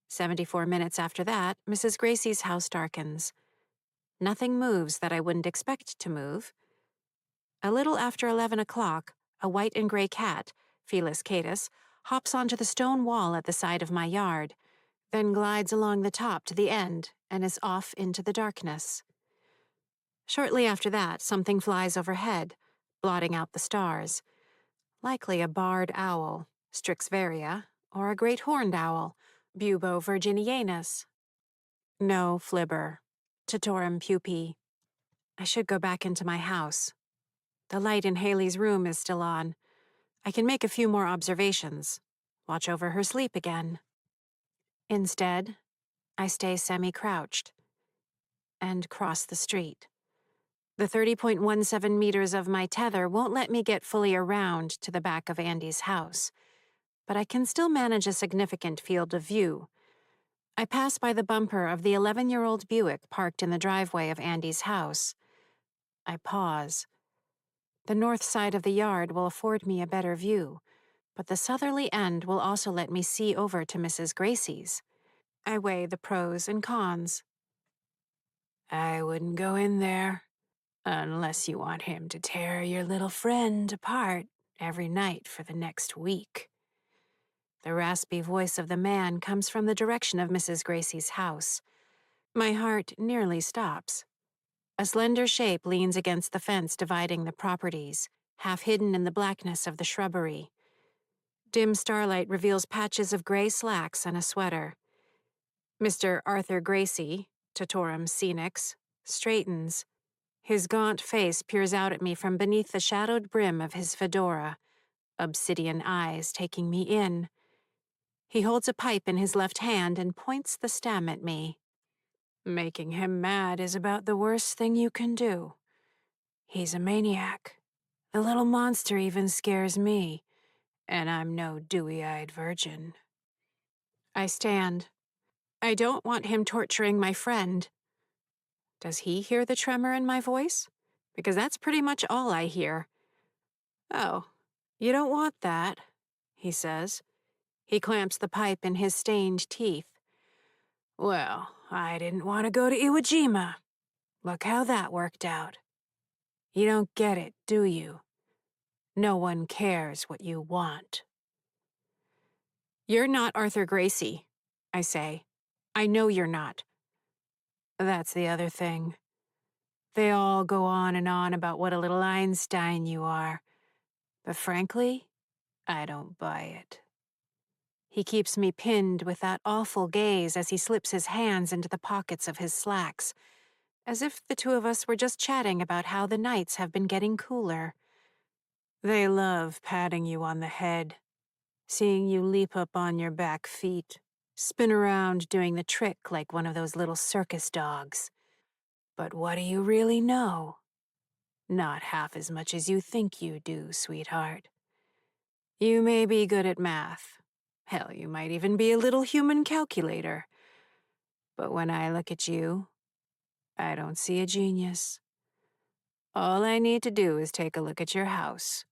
74 minutes after that, Mrs. Gracie's house darkens. Nothing moves that I wouldn't expect to move. A little after 11 o'clock, a white and gray cat, Felis catus, hops onto the stone wall at the side of my yard, then glides along the top to the end and is off into the darkness. Shortly after that, something flies overhead, blotting out the stars. Likely a barred owl, Strixvaria, or a great horned owl, Bubo virginianus. No Flibber, Totorum pupae. I should go back into my house. The light in Haley's room is still on. I can make a few more observations. Watch over her sleep again. Instead, I stay semi-crouched and cross the street. The 30.17 meters of my tether won't let me get fully around to the back of Andy's house, but I can still manage a significant field of view. I pass by the bumper of the 11-year-old Buick parked in the driveway of Andy's house. I pause. The north side of the yard will afford me a better view, but the southerly end will also let me see over to Mrs. Gracie's. I weigh the pros and cons. I wouldn't go in there, unless you want him to tear your little friend apart every night for the next week. The raspy voice of the man comes from the direction of Mrs. Gracie's house. My heart nearly stops. A slender shape leans against the fence dividing the properties, half hidden in the blackness of the shrubbery. Dim starlight reveals patches of gray slacks and a sweater. Mr. Arthur Gracie, Totorum scenix, straightens. His gaunt face peers out at me from beneath the shadowed brim of his fedora, obsidian eyes taking me in. He holds a pipe in his left hand and points the stem at me. Making him mad is about the worst thing you can do. He's a maniac. The little monster even scares me, and I'm no dewy-eyed virgin. I stand. I don't want him torturing my friend. Does he hear the tremor in my voice? Because that's pretty much all I hear. Oh, you don't want that, he says. He clamps the pipe in his stained teeth. Well, I didn't want to go to Iwo Jima. Look how that worked out. You don't get it, do you? No one cares what you want. You're not Arthur Gracie, I say. I know you're not. That's the other thing. They all go on and on about what a little Einstein you are. But frankly, I don't buy it. He keeps me pinned with that awful gaze as he slips his hands into the pockets of his slacks, as if the two of us were just chatting about how the nights have been getting cooler. They love patting you on the head, seeing you leap up on your back feet, Spin around doing the trick like one of those little circus dogs. But what do you really know? Not half as much as you think you do, sweetheart. You may be good at math. Hell, you might even be a little human calculator. But when I look at you, I don't see a genius. All I need to do is take a look at your house,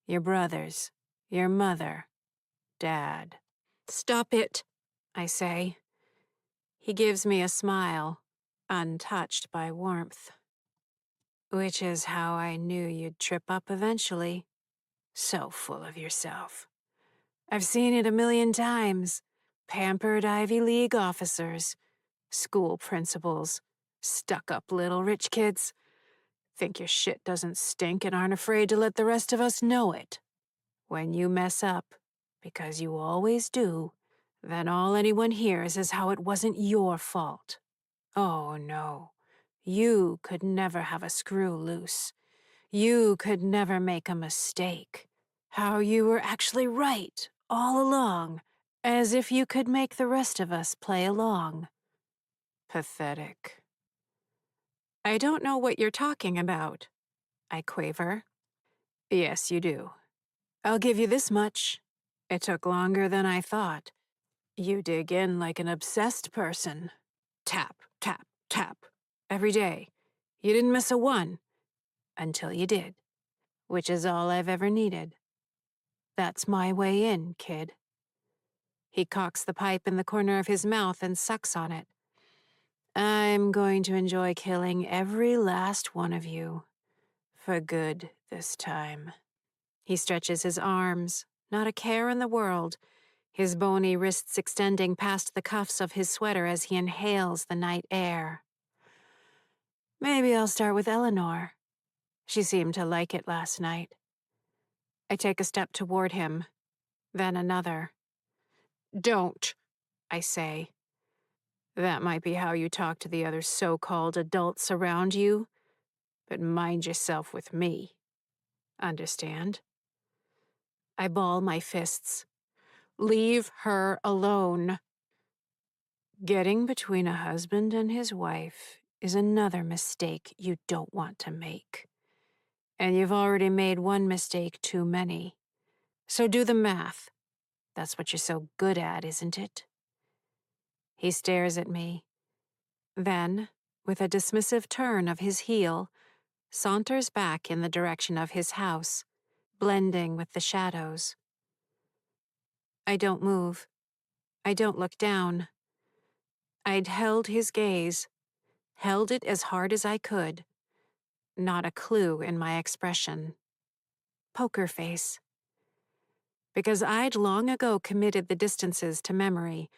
your brothers, your mother, Dad. Stop it, I say. He gives me a smile, untouched by warmth. Which is how I knew you'd trip up eventually. So full of yourself. I've seen it a million times. Pampered Ivy League officers, school principals, stuck-up little rich kids. Think your shit doesn't stink and aren't afraid to let the rest of us know it. When you mess up, because you always do, then all anyone hears is how it wasn't your fault. Oh no, you could never have a screw loose. You could never make a mistake. How you were actually right all along, as if you could make the rest of us play along. Pathetic. I don't know what you're talking about, I quaver. Yes, you do. I'll give you this much. It took longer than I thought. You dig in like an obsessed person. Tap, tap, tap. Every day. You didn't miss a one. Until you did. Which is all I've ever needed. That's my way in, kid. He cocks the pipe in the corner of his mouth and sucks on it. I'm going to enjoy killing every last one of you. For good this time. He stretches his arms, not a care in the world, his bony wrists extending past the cuffs of his sweater as he inhales the night air. Maybe I'll start with Eleanor. She seemed to like it last night. I take a step toward him, then another. Don't, I say. That might be how you talk to the other so-called adults around you, but mind yourself with me. Understand? I ball my fists. Leave her alone. Getting between a husband and his wife is another mistake you don't want to make. And you've already made one mistake too many. So do the math. That's what you're so good at, isn't it? He stares at me. Then, with a dismissive turn of his heel, saunters back in the direction of his house, blending with the shadows. I don't move. I don't look down. I'd held his gaze, held it as hard as I could. Not a clue in my expression. Poker face. Because I'd long ago committed the distances to memory,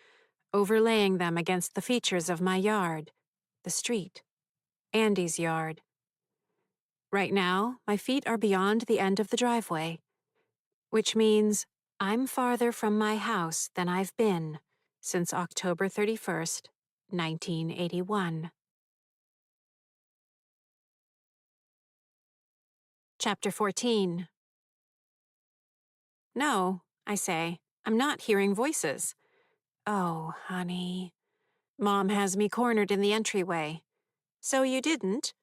overlaying them against the features of my yard, the street, Andy's yard. Right now, my feet are beyond the end of the driveway, which means I'm farther from my house than I've been since October 31st, 1981. Chapter 14. No, I say, I'm not hearing voices. Oh, honey. Mom has me cornered in the entryway. So you didn't?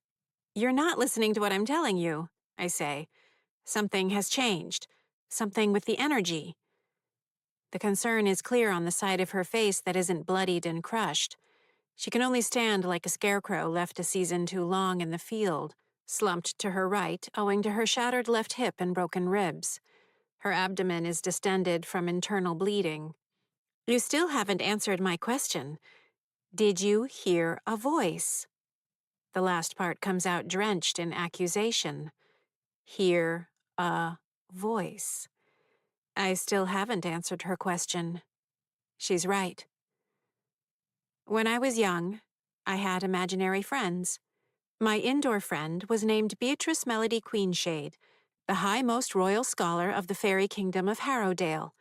You're not listening to what I'm telling you, I say. Something has changed. Something with the energy. The concern is clear on the side of her face that isn't bloodied and crushed. She can only stand like a scarecrow left a season too long in the field, slumped to her right owing to her shattered left hip and broken ribs. Her abdomen is distended from internal bleeding. You still haven't answered my question. Did you hear a voice? The last part comes out drenched in accusation. Hear a voice. I still haven't answered her question. She's right. When I was young, I had imaginary friends. My indoor friend was named Beatrice Melody Queenshade, the high-most royal scholar of the fairy kingdom of Harrowdale.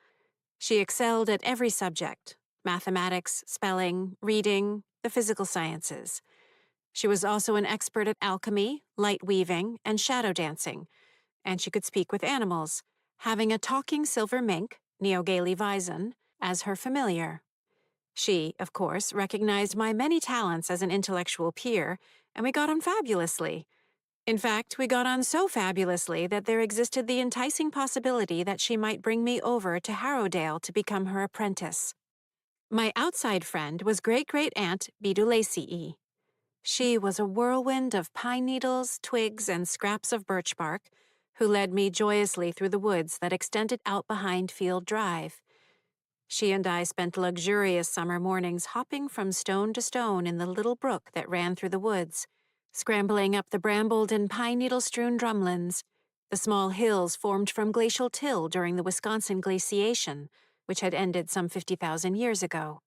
She excelled at every subject: mathematics, spelling, reading, the physical sciences. She was also an expert at alchemy, light weaving, and shadow dancing, and she could speak with animals, having a talking silver mink, Neogale Vison, as her familiar. She, of course, recognized my many talents as an intellectual peer, and we got on fabulously. In fact, we got on so fabulously that there existed the enticing possibility that she might bring me over to Harrowdale to become her apprentice. My outside friend was great-great-aunt Bidulacii. She was a whirlwind of pine needles, twigs, and scraps of birch bark, who led me joyously through the woods that extended out behind Field Drive. She and I spent luxurious summer mornings hopping from stone to stone in the little brook that ran through the woods, scrambling up the brambled and pine needle-strewn drumlins, the small hills formed from glacial till during the Wisconsin glaciation, which had ended some 50,000 years ago.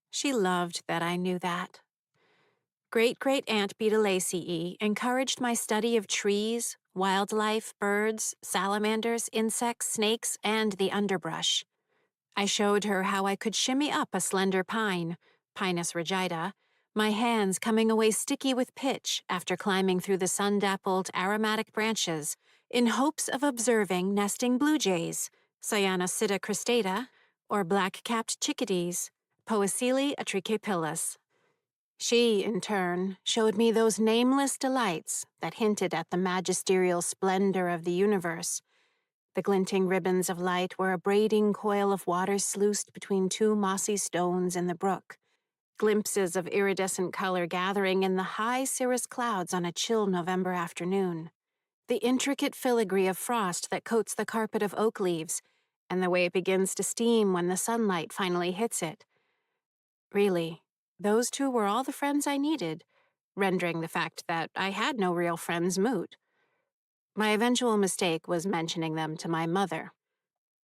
She loved that I knew that. Great-great-aunt Bidulacii encouraged my study of trees, wildlife, birds, salamanders, insects, snakes, and the underbrush. I showed her how I could shimmy up a slender pine, Pinus rigida, my hands coming away sticky with pitch after climbing through the sun-dappled aromatic branches in hopes of observing nesting blue jays, Cyanocida cristata, or black-capped chickadees, Poecile atricapillus. She, in turn, showed me those nameless delights that hinted at the magisterial splendor of the universe. The glinting ribbons of light were a braiding coil of water sluiced between two mossy stones in the brook, glimpses of iridescent color gathering in the high cirrus clouds on a chill November afternoon, the intricate filigree of frost that coats the carpet of oak leaves, and the way it begins to steam when the sunlight finally hits it. Really, those two were all the friends I needed, rendering the fact that I had no real friends moot. My eventual mistake was mentioning them to my mother.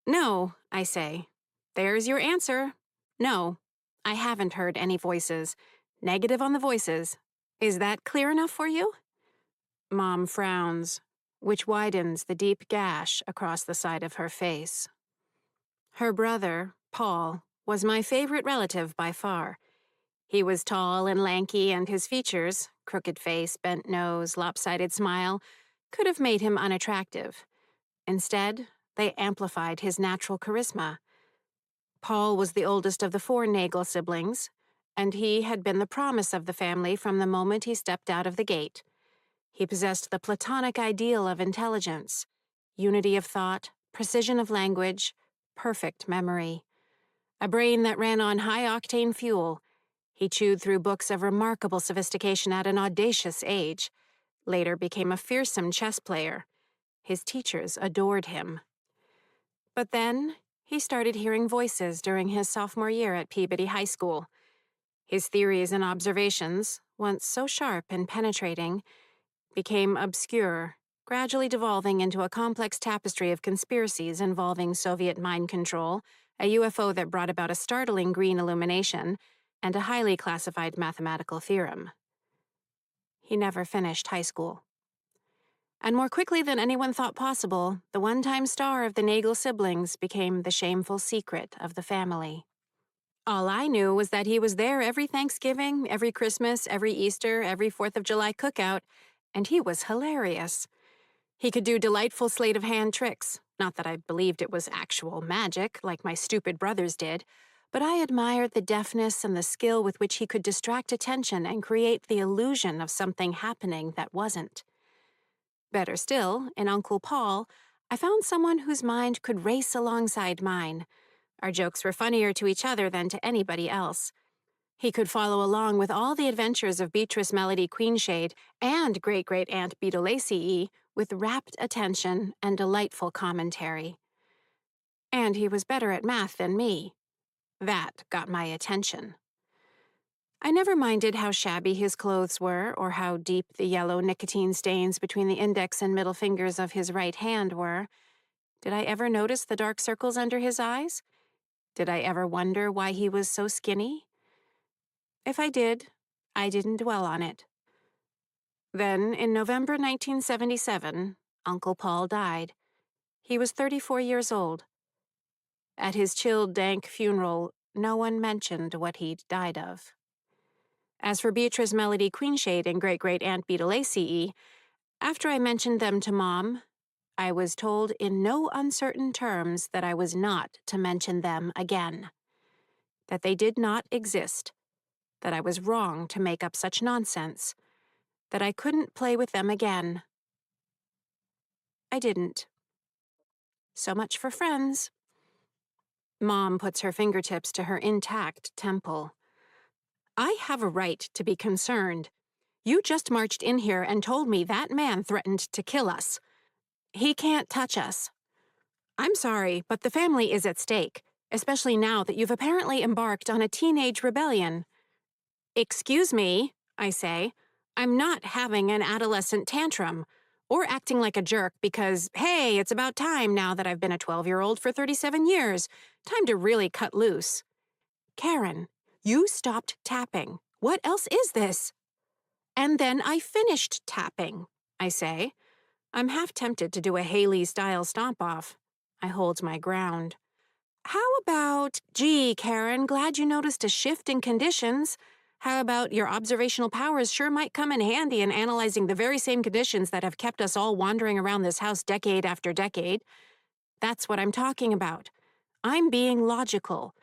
"No," I say. "There's your answer. No, I haven't heard any voices. Negative on the voices. Is that clear enough for you?" Mom frowns, which widens the deep gash across the side of her face. Her brother, Paul, was my favorite relative by far. He was tall and lanky, and his features, crooked face, bent nose, lopsided smile, could have made him unattractive. Instead, they amplified his natural charisma. Paul was the oldest of the 4 Nagel siblings, and he had been the promise of the family from the moment he stepped out of the gate. He possessed the Platonic ideal of intelligence, unity of thought, precision of language, perfect memory. A brain that ran on high-octane fuel. He chewed through books of remarkable sophistication at an audacious age, later became a fearsome chess player. His teachers adored him. But then, he started hearing voices during his sophomore year at Peabody High School. His theories and observations, once so sharp and penetrating, became obscure, gradually devolving into a complex tapestry of conspiracies involving Soviet mind control, a UFO that brought about a startling green illumination, and a highly classified mathematical theorem. He never finished high school. And more quickly than anyone thought possible, the one-time star of the Nagel siblings became the shameful secret of the family. All I knew was that he was there every Thanksgiving, every Christmas, every Easter, every 4th of July cookout, and he was hilarious. He could do delightful sleight-of-hand tricks, not that I believed it was actual magic, like my stupid brothers did, but I admired the deftness and the skill with which he could distract attention and create the illusion of something happening that wasn't. Better still, in Uncle Paul, I found someone whose mind could race alongside mine. Our jokes were funnier to each other than to anybody else. He could follow along with all the adventures of Beatrice Melody Queenshade and great-great-aunt Bidulacii with rapt attention and delightful commentary. And he was better at math than me. That got my attention. I never minded how shabby his clothes were or how deep the yellow nicotine stains between the index and middle fingers of his right hand were. Did I ever notice the dark circles under his eyes? Did I ever wonder why he was so skinny? If I did, I didn't dwell on it. Then, in November 1977, Uncle Paul died. He was 34 years old. At his chilled, dank funeral, no one mentioned what he'd died of. As for Beatrice Melody Queenshade and great-great-aunt Bidulacii, after I mentioned them to Mom, I was told in no uncertain terms that I was not to mention them again. that they did not exist, that I was wrong to make up such nonsense, that I couldn't play with them again. I didn't. So much for friends. Mom puts her fingertips to her intact temple. I have a right to be concerned. You just marched in here and told me that man threatened to kill us. He can't touch us. I'm sorry, but the family is at stake, especially now that you've apparently embarked on a teenage rebellion. Excuse me, I say. I'm not having an adolescent tantrum, or acting like a jerk because, hey, it's about time now that I've been a 12-year-old for 37 years. Time to really cut loose. Karen, you stopped tapping. What else is this? And then I finished tapping, I say. I'm half tempted to do a Haley-style stomp-off. I hold my ground. How about, gee, Karen, glad you noticed a shift in conditions. How about your observational powers sure might come in handy in analyzing the very same conditions that have kept us all wandering around this house decade after decade? That's what I'm talking about. I'm being logical.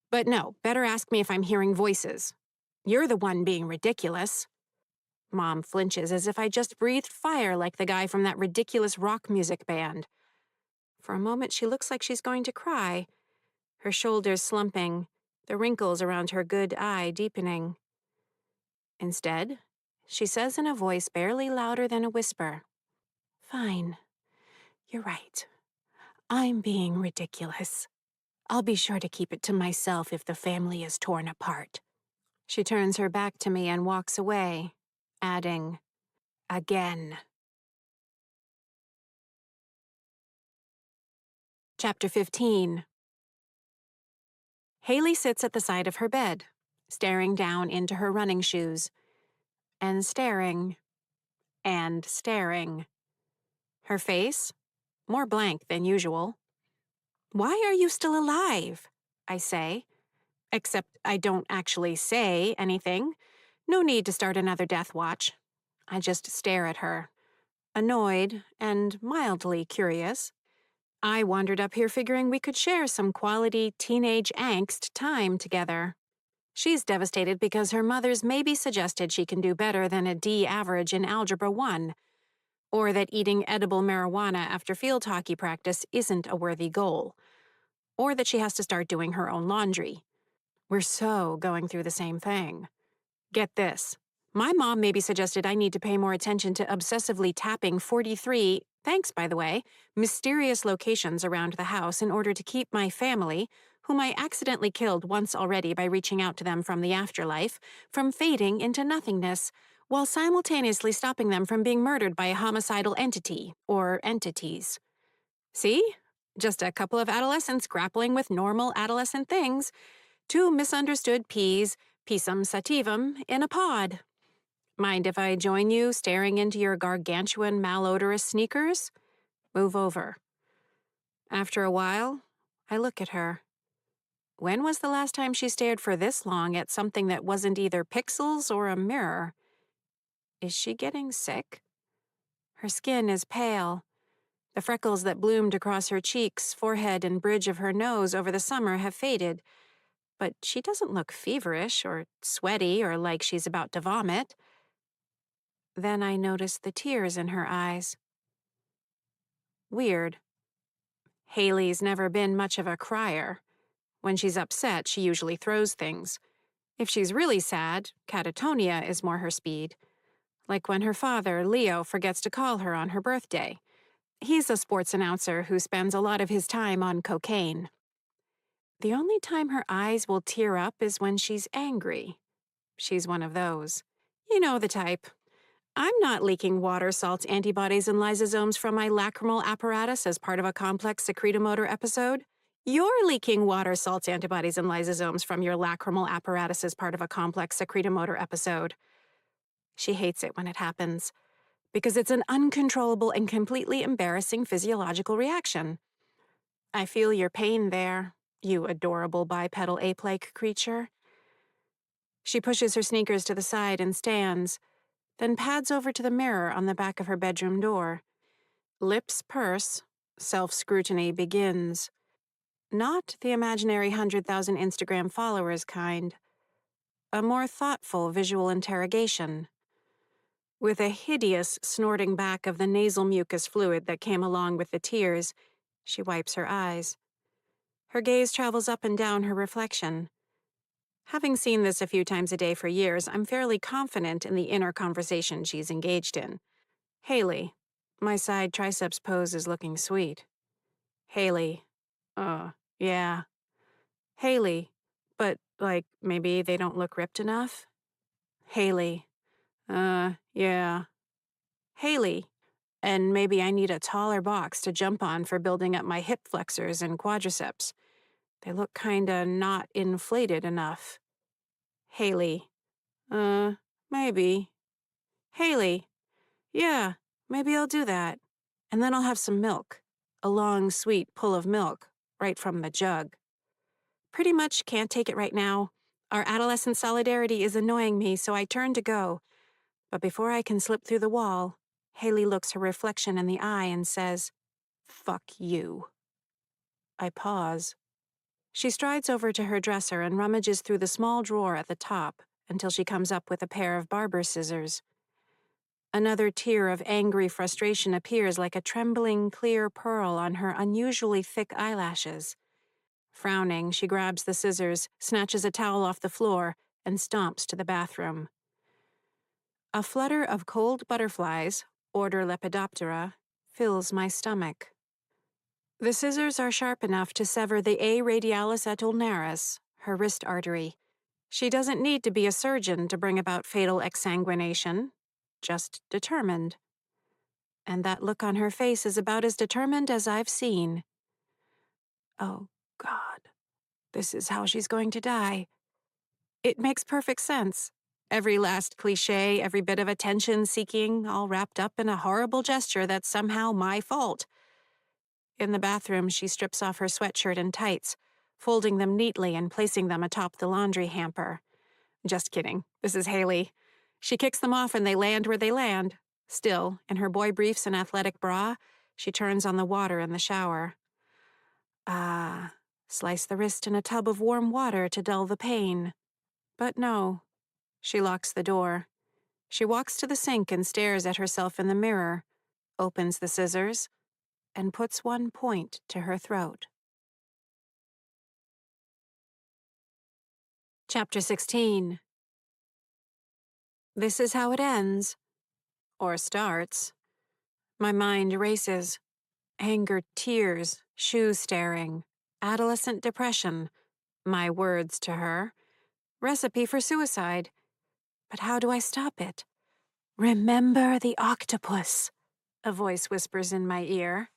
But no, better ask me if I'm hearing voices. You're the one being ridiculous. Mom flinches as if I just breathed fire like the guy from that ridiculous rock music band. For a moment, she looks like she's going to cry, her shoulders slumping, the wrinkles around her good eye deepening. Instead, she says in a voice barely louder than a whisper, "Fine. You're right. I'm being ridiculous. I'll be sure to keep it to myself if the family is torn apart." She turns her back to me and walks away, adding, "Again." Chapter 15. Haley sits at the side of her bed, staring down into her running shoes, and staring, and staring. Her face, more blank than usual. "Why are you still alive?" I say. Except I don't actually say anything. No need to start another death watch. I just stare at her, annoyed and mildly curious. I wandered up here figuring we could share some quality teenage angst time together. She's devastated because her mother's maybe suggested she can do better than a D average in Algebra 1, or that eating edible marijuana after field hockey practice isn't a worthy goal, or that she has to start doing her own laundry. We're so going through the same thing. Get this. My mom maybe suggested I need to pay more attention to obsessively tapping 43, thanks by the way, mysterious locations around the house in order to keep my family, whom I accidentally killed once already by reaching out to them from the afterlife, from fading into nothingness, while simultaneously stopping them from being murdered by a homicidal entity, or entities. See? Just a couple of adolescents grappling with normal adolescent things. Two misunderstood peas, pisum sativum, in a pod. Mind if I join you staring into your gargantuan malodorous sneakers? Move over. After a while, I look at her. When was the last time she stared for this long at something that wasn't either pixels or a mirror? Is she getting sick? Her skin is pale. The freckles that bloomed across her cheeks, forehead, and bridge of her nose over the summer have faded. But she doesn't look feverish or sweaty or like she's about to vomit. Then I notice the tears in her eyes. Weird. Haley's never been much of a crier. When she's upset, she usually throws things. If she's really sad, catatonia is more her speed. Like when her father, Leo, forgets to call her on her birthday. He's a sports announcer who spends a lot of his time on cocaine. The only time her eyes will tear up is when she's angry. She's one of those. You know the type. I'm not leaking water, salts, antibodies, and lysosomes from my lacrimal apparatus as part of a complex secretomotor episode. You're leaking water, salts, antibodies, and lysosomes from your lacrimal apparatus as part of a complex secretomotor episode. She hates it when it happens, because it's an uncontrollable and completely embarrassing physiological reaction. I feel your pain there, you adorable bipedal ape-like creature. She pushes her sneakers to the side and stands, then pads over to the mirror on the back of her bedroom door. Lips purse, self-scrutiny begins. Not the imaginary 100,000 Instagram followers kind. A more thoughtful visual interrogation. With a hideous snorting back of the nasal mucus fluid that came along with the tears, she wipes her eyes. Her gaze travels up and down her reflection. Having seen this a few times a day for years, I'm fairly confident in the inner conversation she's engaged in. Haley, my side triceps pose is looking sweet. Haley, yeah. Haley, but, like, maybe they don't look ripped enough? Haley, yeah. Haley, and maybe I need a taller box to jump on for building up my hip flexors and quadriceps. They look kinda not inflated enough. Haley, maybe. Haley, yeah, maybe I'll do that. And then I'll have some milk. A long, sweet pull of milk, right from the jug. Pretty much can't take it right now. Our adolescent solidarity is annoying me, so I turn to go. But before I can slip through the wall, Haley looks her reflection in the eye and says, "Fuck you." I pause. She strides over to her dresser and rummages through the small drawer at the top until she comes up with a pair of barber scissors. Another tear of angry frustration appears like a trembling, clear pearl on her unusually thick eyelashes. Frowning, she grabs the scissors, snatches a towel off the floor, and stomps to the bathroom. A flutter of cold butterflies, order Lepidoptera, fills my stomach. The scissors are sharp enough to sever the A radialis et ulnaris, her wrist artery. She doesn't need to be a surgeon to bring about fatal exsanguination, just determined. And that look on her face is about as determined as I've seen. Oh, God. This is how she's going to die. It makes perfect sense. Every last cliche, every bit of attention-seeking, all wrapped up in a horrible gesture that's somehow my fault. In the bathroom, she strips off her sweatshirt and tights, folding them neatly and placing them atop the laundry hamper. Just kidding. This is Haley. She kicks them off and they land where they land. Still, in her boy briefs and athletic bra, she turns on the water in the shower. Slice the wrist in a tub of warm water to dull the pain. But no. She locks the door. She walks to the sink and stares at herself in the mirror, opens the scissors, and puts one point to her throat. Chapter 16. This is how it ends. Or starts. My mind races. Anger, tears, shoe staring, adolescent depression. My words to her. Recipe for suicide. But how do I stop it? Remember the octopus, a voice whispers in my ear.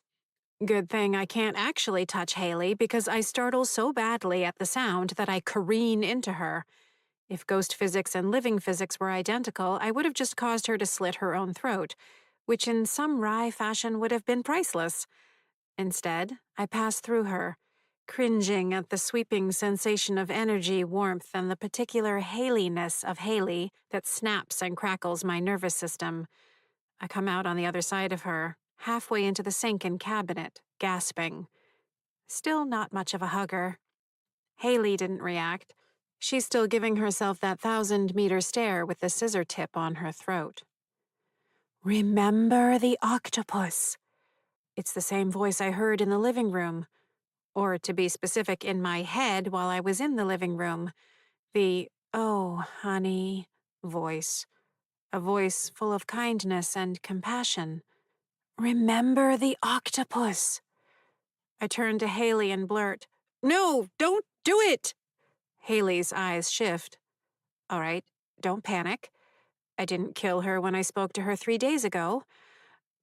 Good thing I can't actually touch Haley because I startle so badly at the sound that I careen into her. If ghost physics and living physics were identical, I would have just caused her to slit her own throat, which in some wry fashion would have been priceless. Instead, I pass through her, cringing at the sweeping sensation of energy, warmth, and the particular Haley-ness of Haley that snaps and crackles my nervous system. I come out on the other side of her, halfway into the sink and cabinet, gasping. Still not much of a hugger. Haley didn't react. She's still giving herself that 1,000-meter stare with the scissor tip on her throat. Remember the octopus. It's the same voice I heard in the living room. Or, to be specific, in my head while I was in the living room. The, "Oh, honey," voice. A voice full of kindness and compassion. Remember the octopus. I turn to Haley and blurt, "No, don't do it!" Haley's eyes shift. All right, don't panic. I didn't kill her when I spoke to her 3 days ago.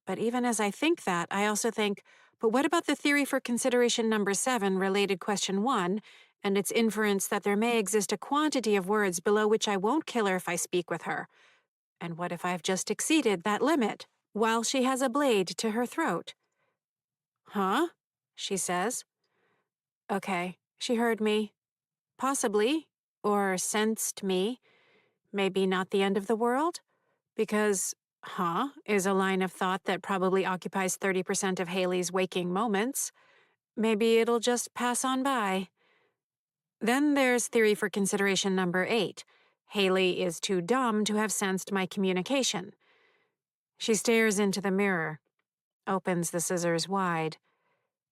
But even as I think that, I also think, but what about the theory for consideration number 7, related question 1, and its inference that there may exist a quantity of words below which I won't kill her if I speak with her? And what if I've just exceeded that limit, while she has a blade to her throat? Huh? She says. Okay, she heard me. Possibly. Or sensed me. Maybe not the end of the world? Because, is a line of thought that probably occupies 30% of Haley's waking moments. Maybe it'll just pass on by. Then there's theory for consideration number 8. Haley is too dumb to have sensed my communication. She stares into the mirror, opens the scissors wide.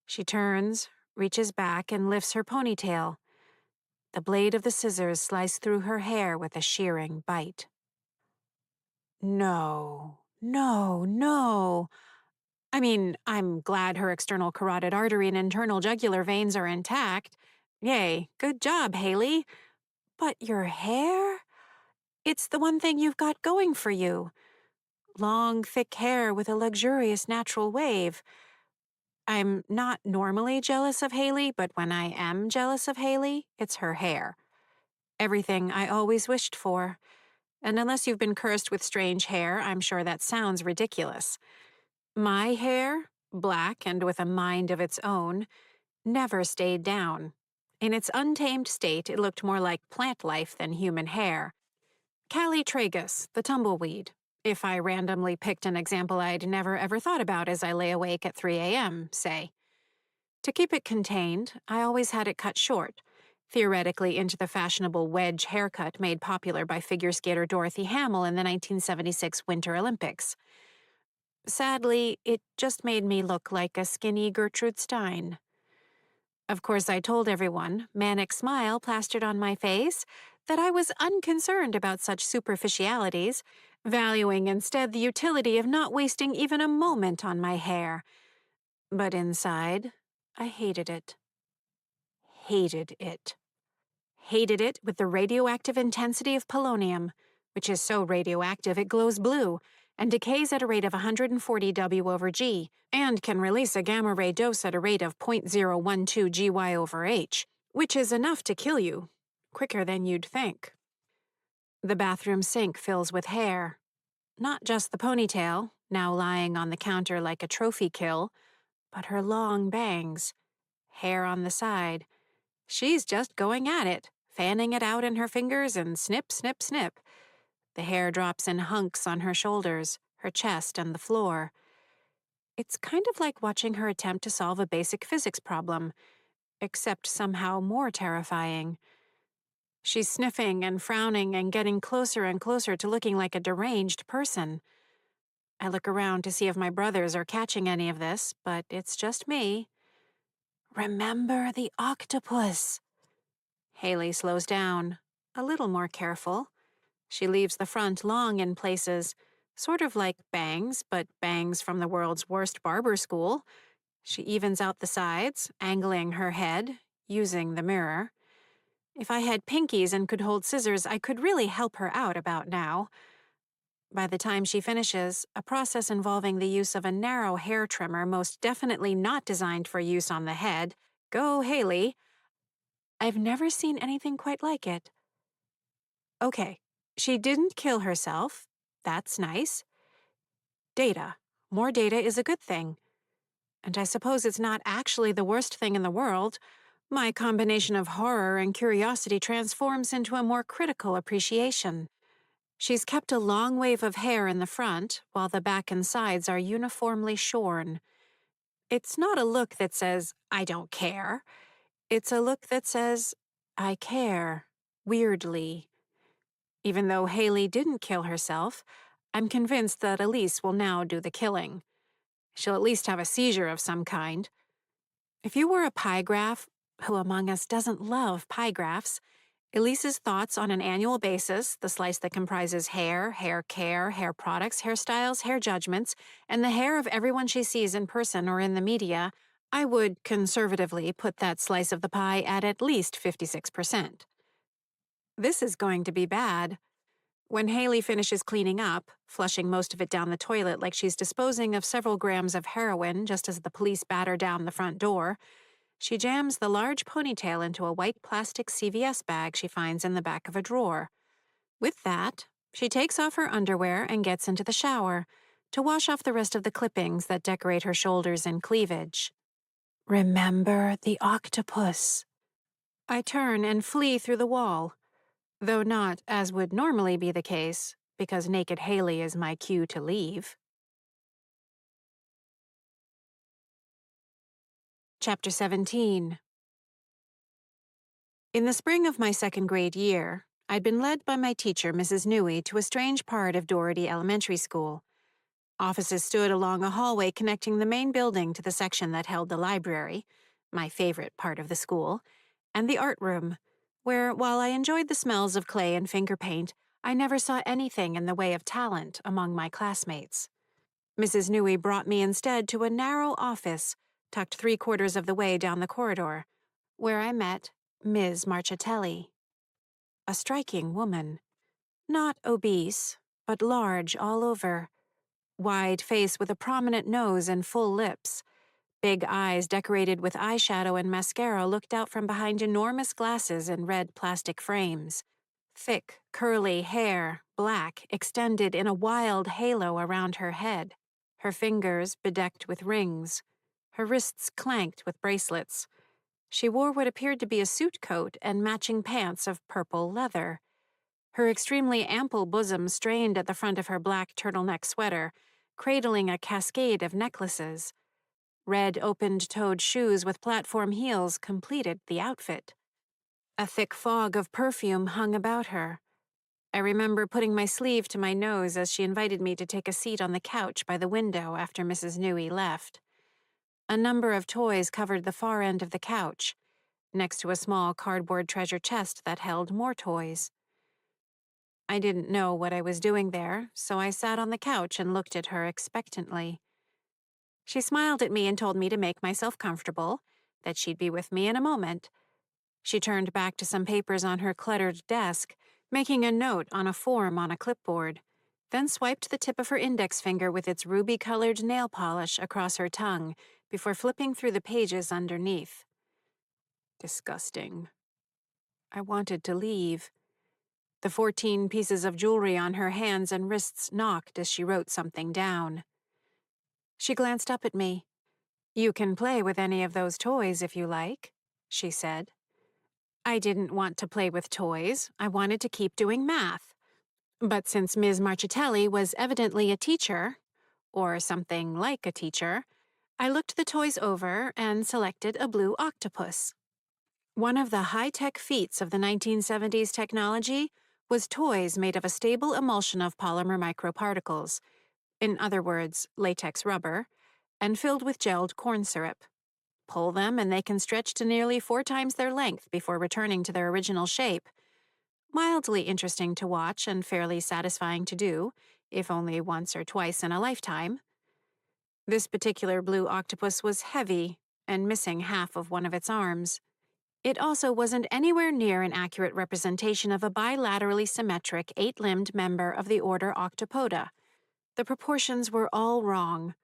She turns, reaches back, and lifts her ponytail. The blade of the scissors slice through her hair with a shearing bite. No, no, no. I mean, I'm glad her external carotid artery and internal jugular veins are intact. Yay, good job, Haley. But your hair? It's the one thing you've got going for you. Long, thick hair with a luxurious natural wave. I'm not normally jealous of Haley, but when I am jealous of Haley, it's her hair. Everything I always wished for. And unless you've been cursed with strange hair, I'm sure that sounds ridiculous. My hair, black and with a mind of its own, never stayed down. In its untamed state, it looked more like plant life than human hair. Callie tragus, the tumbleweed, if I randomly picked an example I'd never ever thought about as I lay awake at 3 a.m., say. To keep it contained, I always had it cut short, theoretically into the fashionable wedge haircut made popular by figure skater Dorothy Hamill in the 1976 Winter Olympics. Sadly, it just made me look like a skinny Gertrude Stein. Of course, I told everyone, manic smile plastered on my face, that I was unconcerned about such superficialities, valuing instead the utility of not wasting even a moment on my hair. But inside, I hated it. Hated it. Hated it with the radioactive intensity of polonium, which is so radioactive it glows blue and decays at a rate of 140 W over G, and can release a gamma-ray dose at a rate of 0.012 GY over H, which is enough to kill you, quicker than you'd think. The bathroom sink fills with hair. Not just the ponytail, now lying on the counter like a trophy kill, but her long bangs, hair on the side. She's just going at it, fanning it out in her fingers and snip, snip, snip. The hair drops in hunks on her shoulders, her chest, and the floor. It's kind of like watching her attempt to solve a basic physics problem, except somehow more terrifying. She's sniffing and frowning and getting closer and closer to looking like a deranged person. I look around to see if my brothers are catching any of this, but it's just me. Remember the octopus. Haley slows down, a little more careful. She leaves the front long in places, sort of like bangs, but bangs from the world's worst barber school. She evens out the sides, angling her head, using the mirror. If I had pinkies and could hold scissors, I could really help her out about now. By the time she finishes, a process involving the use of a narrow hair trimmer most definitely not designed for use on the head. Go, Haley. I've never seen anything quite like it. Okay, she didn't kill herself. That's nice. Data. More data is a good thing. And I suppose it's not actually the worst thing in the world. My combination of horror and curiosity transforms into a more critical appreciation. She's kept a long wave of hair in the front, while the back and sides are uniformly shorn. It's not a look that says, I don't care. It's a look that says, I care, weirdly. Even though Haley didn't kill herself, I'm convinced that Elise will now do the killing. She'll at least have a seizure of some kind. If you were a pie graph, who among us doesn't love pie graphs, Elise's thoughts on an annual basis, the slice that comprises hair, hair care, hair products, hairstyles, hair judgments, and the hair of everyone she sees in person or in the media, I would conservatively put that slice of the pie at least 56%. This is going to be bad. When Haley finishes cleaning up, flushing most of it down the toilet like she's disposing of several grams of heroin just as the police batter down the front door, she jams the large ponytail into a white plastic CVS bag she finds in the back of a drawer. With that, she takes off her underwear and gets into the shower to wash off the rest of the clippings that decorate her shoulders and cleavage. Remember the octopus. I turn and flee through the wall, though not as would normally be the case, because naked Haley is my cue to leave. Chapter 17. In the spring of my second grade year, I'd been led by my teacher, Mrs. Newey, to a strange part of Doherty Elementary School. Offices stood along a hallway connecting the main building to the section that held the library, my favorite part of the school, and the art room, where, while I enjoyed the smells of clay and finger paint, I never saw anything in the way of talent among my classmates. Mrs. Newey brought me instead to a narrow office tucked 3/4 of the way down the corridor, where I met Ms. Marchitelli. A striking woman. Not obese, but large all over. Wide face with a prominent nose and full lips. Big eyes decorated with eyeshadow and mascara looked out from behind enormous glasses in red plastic frames. Thick, curly hair, black, extended in a wild halo around her head. Her fingers bedecked with rings. Her wrists clanked with bracelets. She wore what appeared to be a suit coat and matching pants of purple leather. Her extremely ample bosom strained at the front of her black turtleneck sweater, cradling a cascade of necklaces. Red opened-toed shoes with platform heels completed the outfit. A thick fog of perfume hung about her. I remember putting my sleeve to my nose as she invited me to take a seat on the couch by the window after Mrs. Newey left. A number of toys covered the far end of the couch, next to a small cardboard treasure chest that held more toys. I didn't know what I was doing there, so I sat on the couch and looked at her expectantly. She smiled at me and told me to make myself comfortable, that she'd be with me in a moment. She turned back to some papers on her cluttered desk, making a note on a form on a clipboard, then swiped the tip of her index finger with its ruby-colored nail polish across her tongue before flipping through the pages underneath. Disgusting. I wanted to leave. The 14 pieces of jewelry on her hands and wrists knocked as she wrote something down. She glanced up at me. "You can play with any of those toys if you like," she said. I didn't want to play with toys. I wanted to keep doing math. But since Ms. Marchitelli was evidently a teacher, or something like a teacher, I looked the toys over and selected a blue octopus. One of the high-tech feats of the 1970s technology was toys made of a stable emulsion of polymer microparticles, in other words, latex rubber, and filled with gelled corn syrup. Pull them and they can stretch to nearly 4 times their length before returning to their original shape. Mildly interesting to watch and fairly satisfying to do, if only once or twice in a lifetime. This particular blue octopus was heavy and missing half of one of its arms. It also wasn't anywhere near an accurate representation of a bilaterally symmetric 8-limbed member of the order Octopoda. The proportions were all wrong.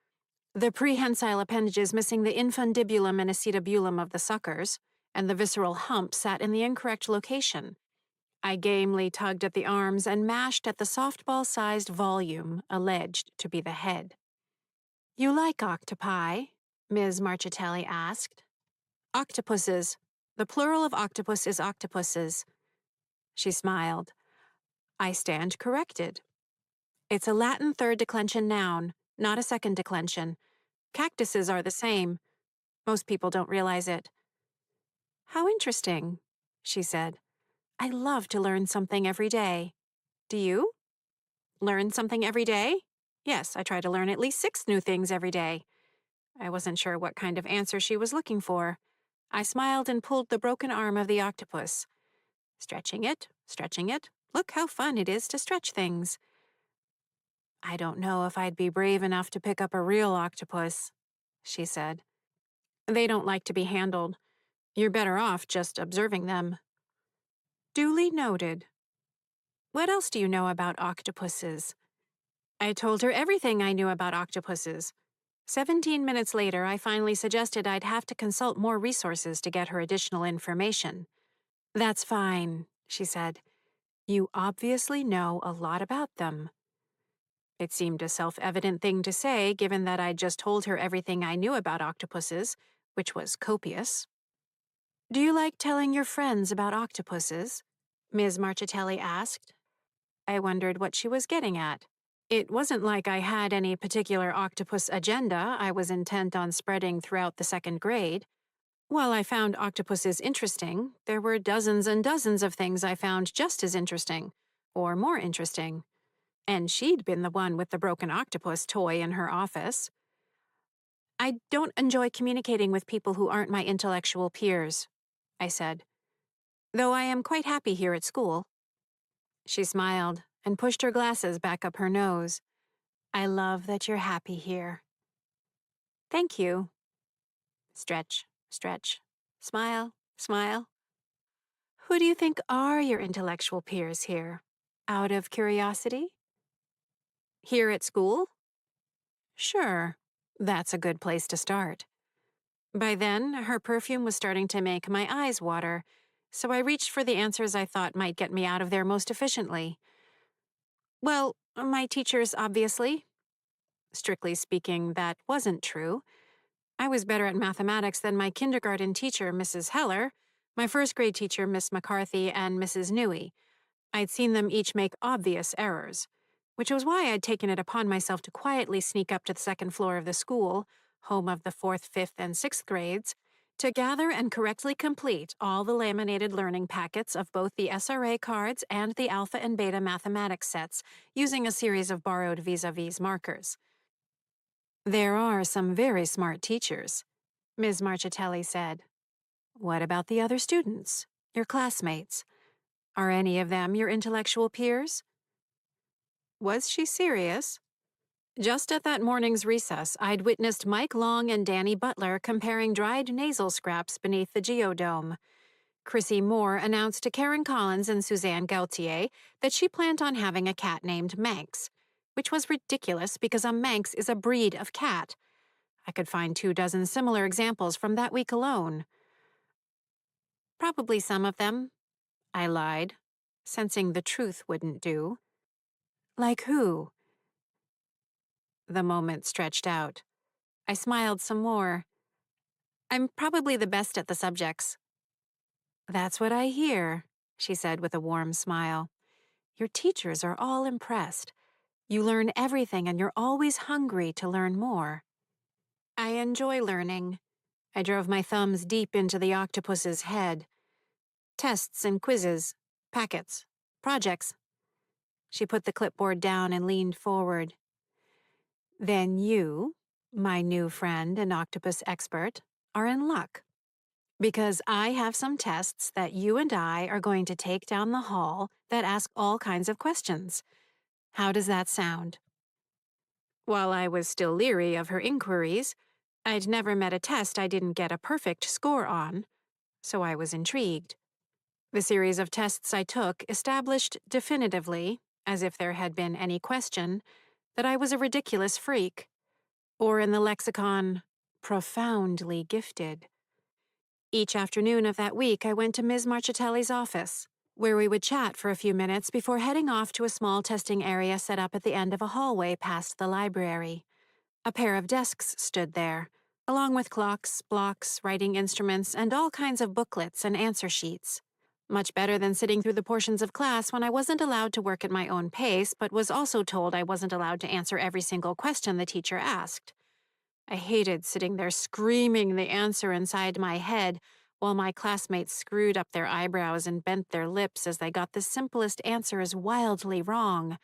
The prehensile appendages missing the infundibulum and acetabulum of the suckers, and the visceral hump sat in the incorrect location. I gamely tugged at the arms and mashed at the softball-sized volume alleged to be the head. "You like octopi?" Ms. Marchitelli asked. "Octopuses. The plural of octopus is octopuses." She smiled. "I stand corrected. It's a Latin third declension noun, not a second declension. Cactuses are the same. Most people don't realize it." "How interesting," she said. "I love to learn something every day. Do you?" "Learn something every day?" "Yes, I try to learn at least 6 new things every day." I wasn't sure what kind of answer she was looking for. I smiled and pulled the broken arm of the octopus. Stretching it, stretching it. Look how fun it is to stretch things. "I don't know if I'd be brave enough to pick up a real octopus," she said. "They don't like to be handled. You're better off just observing them." Duly noted. "What else do you know about octopuses?" I told her everything I knew about octopuses. 17 minutes later, I finally suggested I'd have to consult more resources to get her additional information. "That's fine," she said. "You obviously know a lot about them." It seemed a self-evident thing to say, given that I'd just told her everything I knew about octopuses, which was copious. "Do you like telling your friends about octopuses?" Ms. Marchitelli asked. I wondered what she was getting at. It wasn't like I had any particular octopus agenda I was intent on spreading throughout the second grade. While I found octopuses interesting, there were dozens and dozens of things I found just as interesting, or more interesting. And she'd been the one with the broken octopus toy in her office. I don't enjoy communicating with people who aren't my intellectual peers, I said, though I am quite happy here at school. She smiled and pushed her glasses back up her nose. I love that you're happy here. Thank you. Stretch, stretch. Smile, smile. Who do you think are your intellectual peers here? Out of curiosity? Here at school? Sure. That's a good place to start. By then, her perfume was starting to make my eyes water, so I reached for the answers I thought might get me out of there most efficiently. Well, my teachers, obviously. Strictly speaking, that wasn't true. I was better at mathematics than my kindergarten teacher, Mrs. Heller, my first grade teacher, Miss McCarthy, and Mrs. Newey. I'd seen them each make obvious errors, which was why I'd taken it upon myself to quietly sneak up to the second floor of the school, home of the 4th, 5th, and 6th grades, to gather and correctly complete all the laminated learning packets of both the SRA cards and the Alpha and Beta mathematics sets using a series of borrowed vis-a-vis markers. There are some very smart teachers, Ms. Marchitelli said. What about the other students, your classmates? Are any of them your intellectual peers? Was she serious? Just at that morning's recess, I'd witnessed Mike Long and Danny Butler comparing dried nasal scraps beneath the geodome. Chrissy Moore announced to Karen Collins and Suzanne Gautier that she planned on having a cat named Manx, which was ridiculous because a Manx is a breed of cat. I could find 24 similar examples from that week alone. Probably some of them, I lied, sensing the truth wouldn't do. Like who? The moment stretched out. I smiled some more. I'm probably the best at the subjects. That's what I hear, she said with a warm smile. Your teachers are all impressed. You learn everything and you're always hungry to learn more. I enjoy learning. I drove my thumbs deep into the octopus's head. Tests and quizzes, packets, projects. She put the clipboard down and leaned forward. Then you, my new friend and octopus expert, are in luck. Because I have some tests that you and I are going to take down the hall that ask all kinds of questions. How does that sound? While I was still leery of her inquiries, I'd never met a test I didn't get a perfect score on, so I was intrigued. The series of tests I took established definitively, as if there had been any question, that I was a ridiculous freak, or in the lexicon, profoundly gifted. Each afternoon of that week, I went to Ms. Marchitelli's office, where we would chat for a few minutes before heading off to a small testing area set up at the end of a hallway past the library. A pair of desks stood there, along with clocks, blocks, writing instruments, and all kinds of booklets and answer sheets. Much better than sitting through the portions of class when I wasn't allowed to work at my own pace, but was also told I wasn't allowed to answer every single question the teacher asked. I hated sitting there screaming the answer inside my head while my classmates screwed up their eyebrows and bent their lips as they got the simplest answers wildly wrong.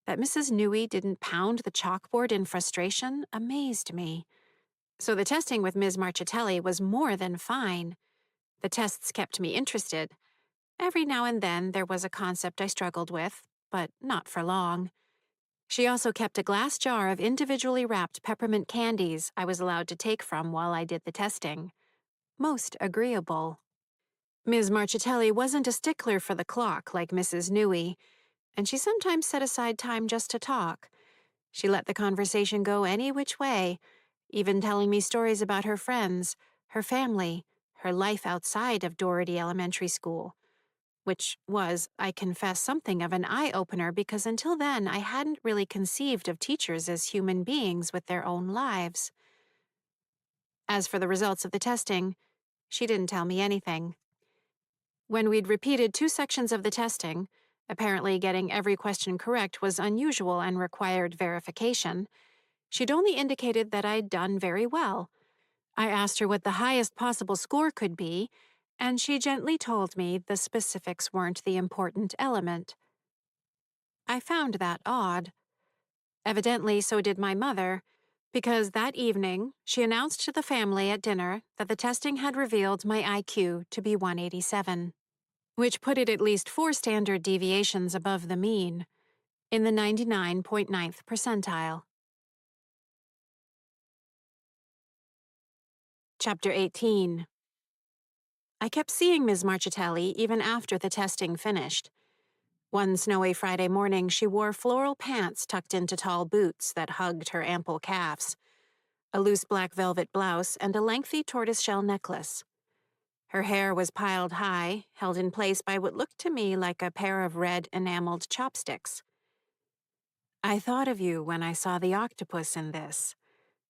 That Mrs. Newey didn't pound the chalkboard in frustration amazed me. So the testing with Ms. Marchitelli was more than fine. The tests kept me interested. Every now and then there was a concept I struggled with, but not for long. She also kept a glass jar of individually wrapped peppermint candies I was allowed to take from while I did the testing. Most agreeable. Ms. Marchitelli wasn't a stickler for the clock like Mrs. Newey, and she sometimes set aside time just to talk. She let the conversation go any which way, even telling me stories about her friends, her family, her life outside of Doherty Elementary School. Which was, I confess, something of an eye-opener because until then I hadn't really conceived of teachers as human beings with their own lives. As for the results of the testing, she didn't tell me anything. When we'd repeated 2 sections of the testing, apparently getting every question correct was unusual and required verification, she'd only indicated that I'd done very well. I asked her what the highest possible score could be, and she gently told me the specifics weren't the important element. I found that odd. Evidently, so did my mother, because that evening she announced to the family at dinner that the testing had revealed my IQ to be 187, which put it at least 4 standard deviations above the mean, in the 99.9th percentile. Chapter 18. I kept seeing Ms. Marchitelli even after the testing finished. One snowy Friday morning, she wore floral pants tucked into tall boots that hugged her ample calves, a loose black velvet blouse, and a lengthy tortoiseshell necklace. Her hair was piled high, held in place by what looked to me like a pair of red enameled chopsticks. "I thought of you when I saw the octopus in this,"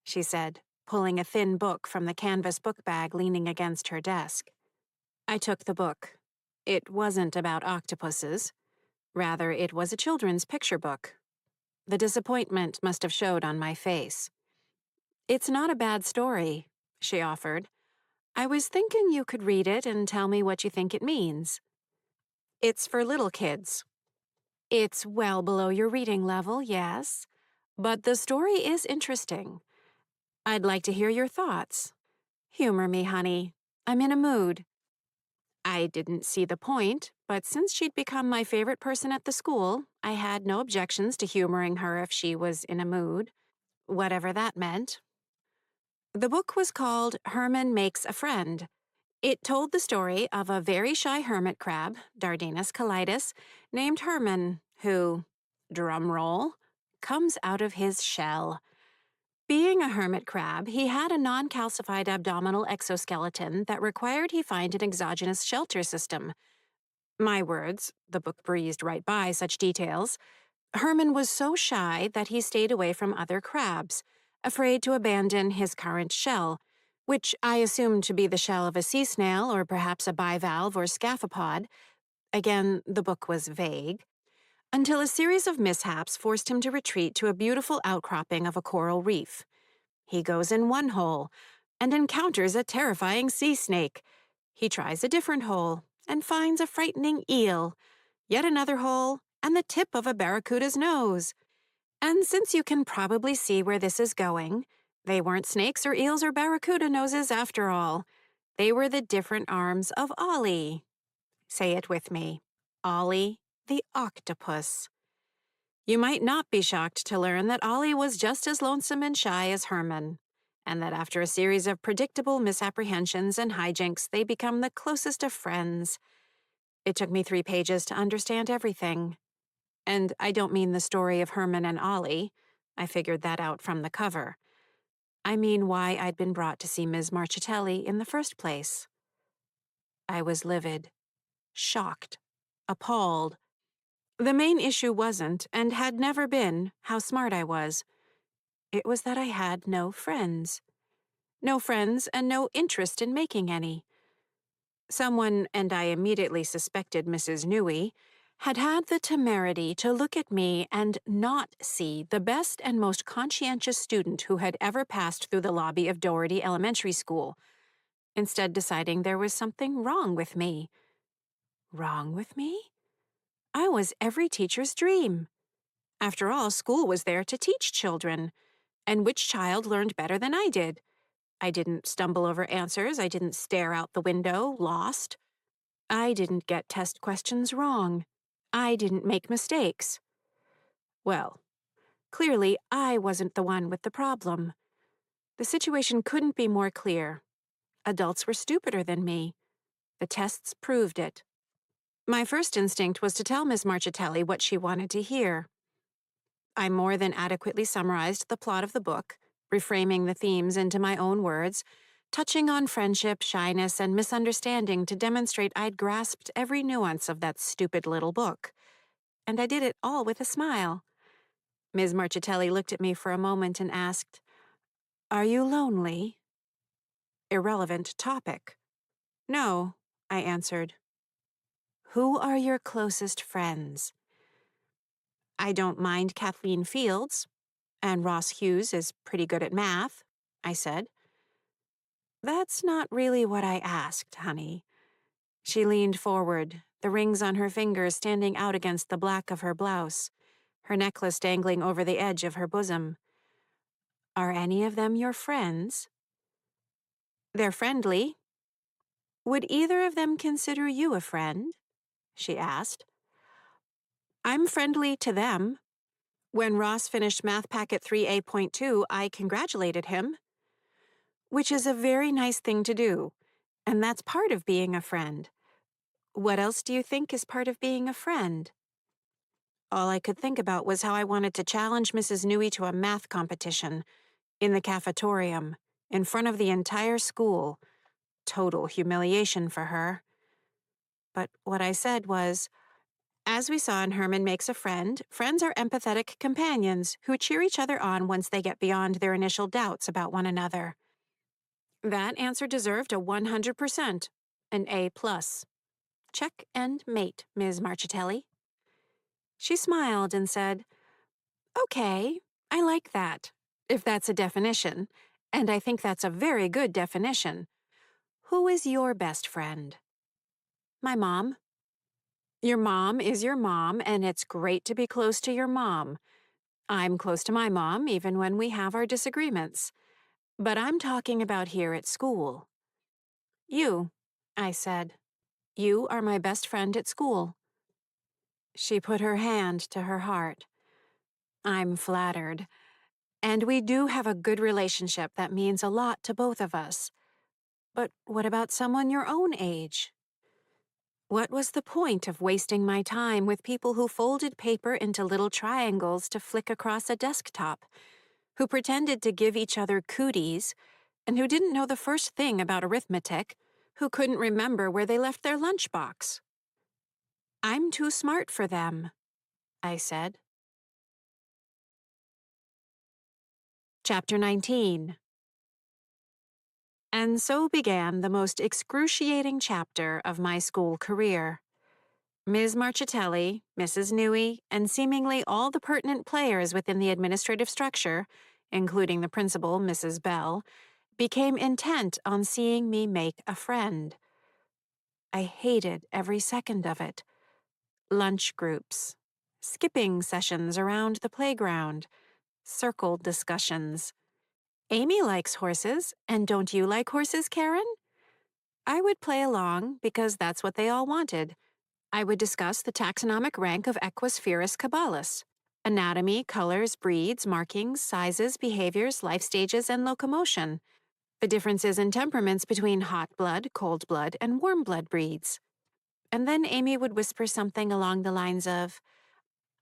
she said, pulling a thin book from the canvas book bag leaning against her desk. I took the book. It wasn't about octopuses. Rather, it was a children's picture book. The disappointment must have showed on my face. "It's not a bad story," she offered. "I was thinking you could read it and tell me what you think it means." "It's for little kids." "It's well below your reading level, yes. But the story is interesting. I'd like to hear your thoughts. Humor me, honey. I'm in a mood." I didn't see the point, but since she'd become my favorite person at the school, I had no objections to humoring her if she was in a mood, whatever that meant. The book was called Herman Makes a Friend. It told the story of a very shy hermit crab, Dardanus colitis, named Herman, who, drumroll, comes out of his shell. Being a hermit crab, he had a non-calcified abdominal exoskeleton that required he find an exogenous shelter system. My words, the book breezed right by such details. Herman was so shy that he stayed away from other crabs, afraid to abandon his current shell, which I assumed to be the shell of a sea snail or perhaps a bivalve or scaphopod. Again, the book was vague. Until a series of mishaps forced him to retreat to a beautiful outcropping of a coral reef. He goes in one hole and encounters a terrifying sea snake. He tries a different hole and finds a frightening eel, yet another hole, and the tip of a barracuda's nose. And since you can probably see where this is going, they weren't snakes or eels or barracuda noses after all. They were the different arms of Ollie. Say it with me. Ollie the octopus. You might not be shocked to learn that Ollie was just as lonesome and shy as Herman, and that after a series of predictable misapprehensions and hijinks, they become the closest of friends. It took me 3 pages to understand everything. And I don't mean the story of Herman and Ollie. I figured that out from the cover. I mean why I'd been brought to see Ms. Marchitelli in the first place. I was livid, shocked, appalled. The main issue wasn't, and had never been, how smart I was. It was that I had no friends. No friends and no interest in making any. Someone, and I immediately suspected Mrs. Newey, had had the temerity to look at me and not see the best and most conscientious student who had ever passed through the lobby of Doherty Elementary School, instead deciding there was something wrong with me. Wrong with me? I was every teacher's dream. After all, school was there to teach children. And which child learned better than I did? I didn't stumble over answers. I didn't stare out the window, lost. I didn't get test questions wrong. I didn't make mistakes. Well, clearly I wasn't the one with the problem. The situation couldn't be more clear. Adults were stupider than me. The tests proved it. My first instinct was to tell Miss Marchitelli what she wanted to hear. I more than adequately summarized the plot of the book, reframing the themes into my own words, touching on friendship, shyness, and misunderstanding to demonstrate I'd grasped every nuance of that stupid little book. And I did it all with a smile. Ms. Marchitelli looked at me for a moment and asked, "Are you lonely?" Irrelevant topic. "No," I answered. "Who are your closest friends?" "I don't mind Kathleen Fields, and Ross Hughes is pretty good at math," I said. That's not really what I asked, honey. She leaned forward, the rings on her fingers standing out against the black of her blouse, her necklace dangling over the edge of her bosom. Are any of them your friends? They're friendly. Would either of them consider you a friend? She asked. I'm friendly to them. When Ross finished Math Packet 3A.2, I congratulated him. Which is a very nice thing to do, and that's part of being a friend. What else do you think is part of being a friend? All I could think about was how I wanted to challenge Mrs. Newey to a math competition, in the cafetorium, in front of the entire school. Total humiliation for her. But what I said was, as we saw in Herman Makes a Friend, friends are empathetic companions who cheer each other on once they get beyond their initial doubts about one another. That answer deserved a 100%, an A+. Check and mate, Ms. Marchitelli. She smiled and said, Okay, I like that, if that's a definition, and I think that's a very good definition. Who is your best friend? My mom. Your mom is your mom, and it's great to be close to your mom. I'm close to my mom, even when we have our disagreements. But I'm talking about here at school. You, I said. You are my best friend at school. She put her hand to her heart. I'm flattered. And we do have a good relationship that means a lot to both of us. But what about someone your own age? What was the point of wasting my time with people who folded paper into little triangles to flick across a desktop, who pretended to give each other cooties, and who didn't know the first thing about arithmetic, who couldn't remember where they left their lunchbox? I'm too smart for them, I said. Chapter 19. And so began the most excruciating chapter of my school career. Ms. Marchitelli, Mrs. Newey, and seemingly all the pertinent players within the administrative structure, including the principal, Mrs. Bell, became intent on seeing me make a friend. I hated every second of it. Lunch groups, skipping sessions around the playground, circle discussions. Amy likes horses, and don't you like horses, Karen? I would play along because that's what they all wanted. I would discuss the taxonomic rank of Equus cabalus, anatomy, colors, breeds, markings, sizes, behaviors, life stages, and locomotion, the differences in temperaments between hot blood, cold blood, and warm blood breeds. And then Amy would whisper something along the lines of,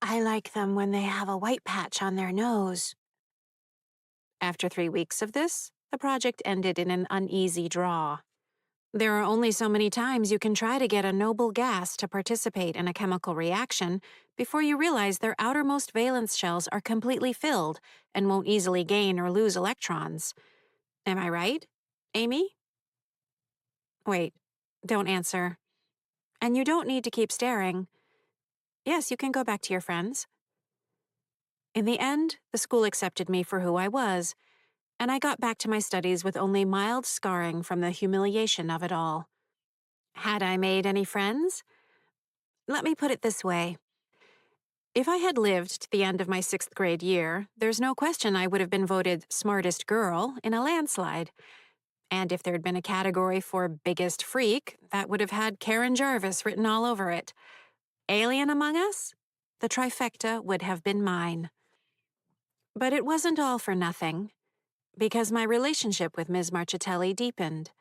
I like them when they have a white patch on their nose. After 3 weeks of this, the project ended in an uneasy draw. There are only so many times you can try to get a noble gas to participate in a chemical reaction before you realize their outermost valence shells are completely filled and won't easily gain or lose electrons. Am I right, Amy? Wait, don't answer. And you don't need to keep staring. Yes, you can go back to your friends. In the end, the school accepted me for who I was, and I got back to my studies with only mild scarring from the humiliation of it all. Had I made any friends? Let me put it this way. If I had lived to the end of my 6th grade year, there's no question I would have been voted smartest girl in a landslide. And if there'd been a category for biggest freak, that would have had Karen Jarvis written all over it. Alien among us? The trifecta would have been mine. But it wasn't all for nothing, because my relationship with Ms. Marchitelli deepened.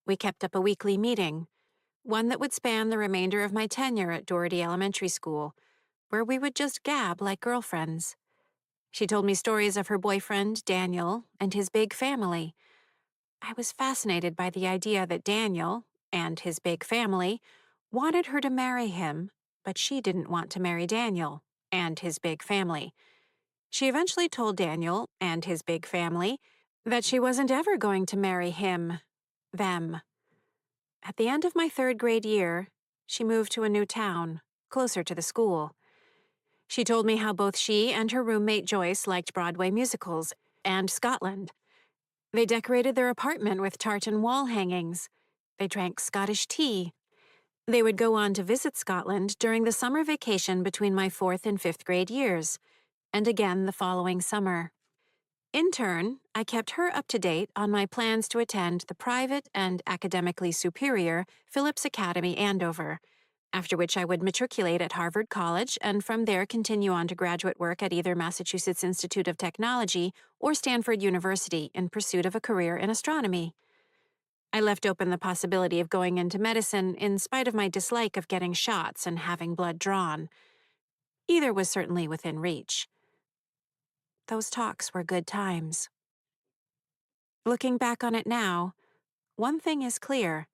We kept up a weekly meeting, one that would span the remainder of my tenure at Doherty Elementary School, where we would just gab like girlfriends. She told me stories of her boyfriend, Daniel, and his big family. I was fascinated by the idea that Daniel, and his big family, wanted her to marry him, but she didn't want to marry Daniel, and his big family. She eventually told Daniel, and his big family, that she wasn't ever going to marry him, them. At the end of my 3rd grade year, she moved to a new town, closer to the school. She told me how both she and her roommate Joyce liked Broadway musicals and Scotland. They decorated their apartment with tartan wall hangings. They drank Scottish tea. They would go on to visit Scotland during the summer vacation between my 4th and 5th grade years, and again the following summer. In turn, I kept her up to date on my plans to attend the private and academically superior Phillips Academy, Andover, after which I would matriculate at Harvard College and from there continue on to graduate work at either Massachusetts Institute of Technology or Stanford University in pursuit of a career in astronomy. I left open the possibility of going into medicine in spite of my dislike of getting shots and having blood drawn. Either was certainly within reach. Those talks were good times. Looking back on it now, one thing is clear.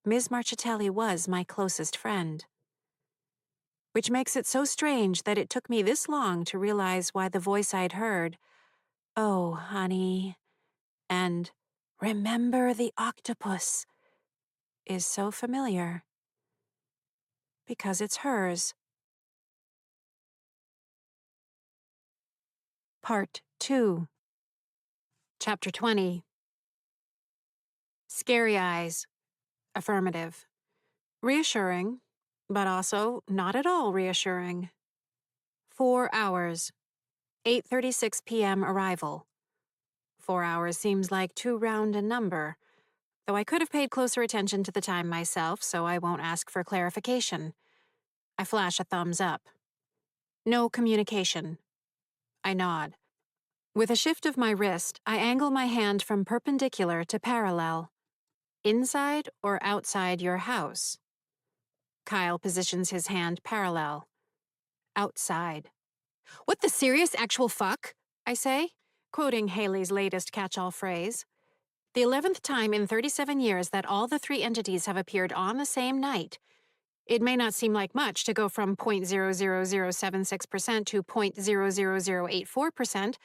Ms. Marchitelli was my closest friend. Which makes it so strange that it took me this long to realize why the voice I'd heard, "Oh, honey," and "Remember the octopus," is so familiar. Because it's hers. Part 2. Chapter 20. Scary eyes. Affirmative. Reassuring, but also not at all reassuring. 4 hours. 8:36 p.m. arrival. 4 hours seems like too round a number, though I could have paid closer attention to the time myself, so I won't ask for clarification. I flash a thumbs up. No communication. I nod. With a shift of my wrist, I angle my hand from perpendicular to parallel. Inside or outside your house? Kyle positions his hand parallel. Outside. "What the serious actual fuck?" I say, quoting Haley's latest catch-all phrase. The 11th time in 37 years that all the three entities have appeared on the same night. It may not seem like much to go from 0.00076% to 0.00084%,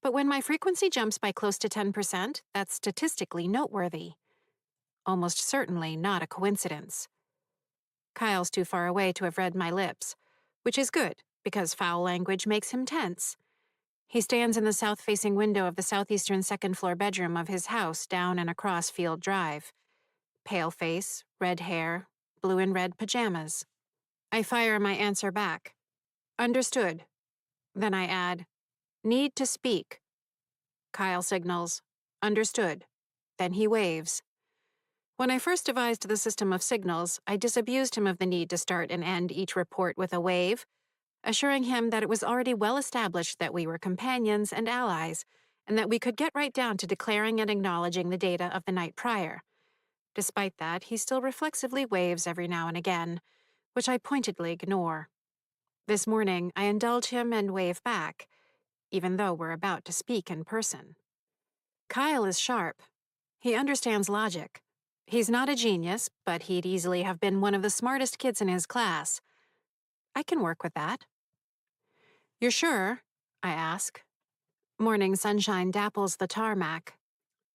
but when my frequency jumps by close to 10%, that's statistically noteworthy. Almost certainly not a coincidence. Kyle's too far away to have read my lips, which is good, because foul language makes him tense. He stands in the south-facing window of the southeastern second-floor bedroom of his house down and across Field Drive. Pale face, red hair, blue and red pajamas. I fire my answer back. Understood. Then I add, need to speak. Kyle signals, understood. Then he waves. When I first devised the system of signals, I disabused him of the need to start and end each report with a wave, assuring him that it was already well established that we were companions and allies, and that we could get right down to declaring and acknowledging the data of the night prior. Despite that, he still reflexively waves every now and again, which I pointedly ignore. This morning, I indulge him and wave back, even though we're about to speak in person. Kyle is sharp. He understands logic. He's not a genius, but he'd easily have been one of the smartest kids in his class. I can work with that. You're sure? I ask. Morning sunshine dapples the tarmac.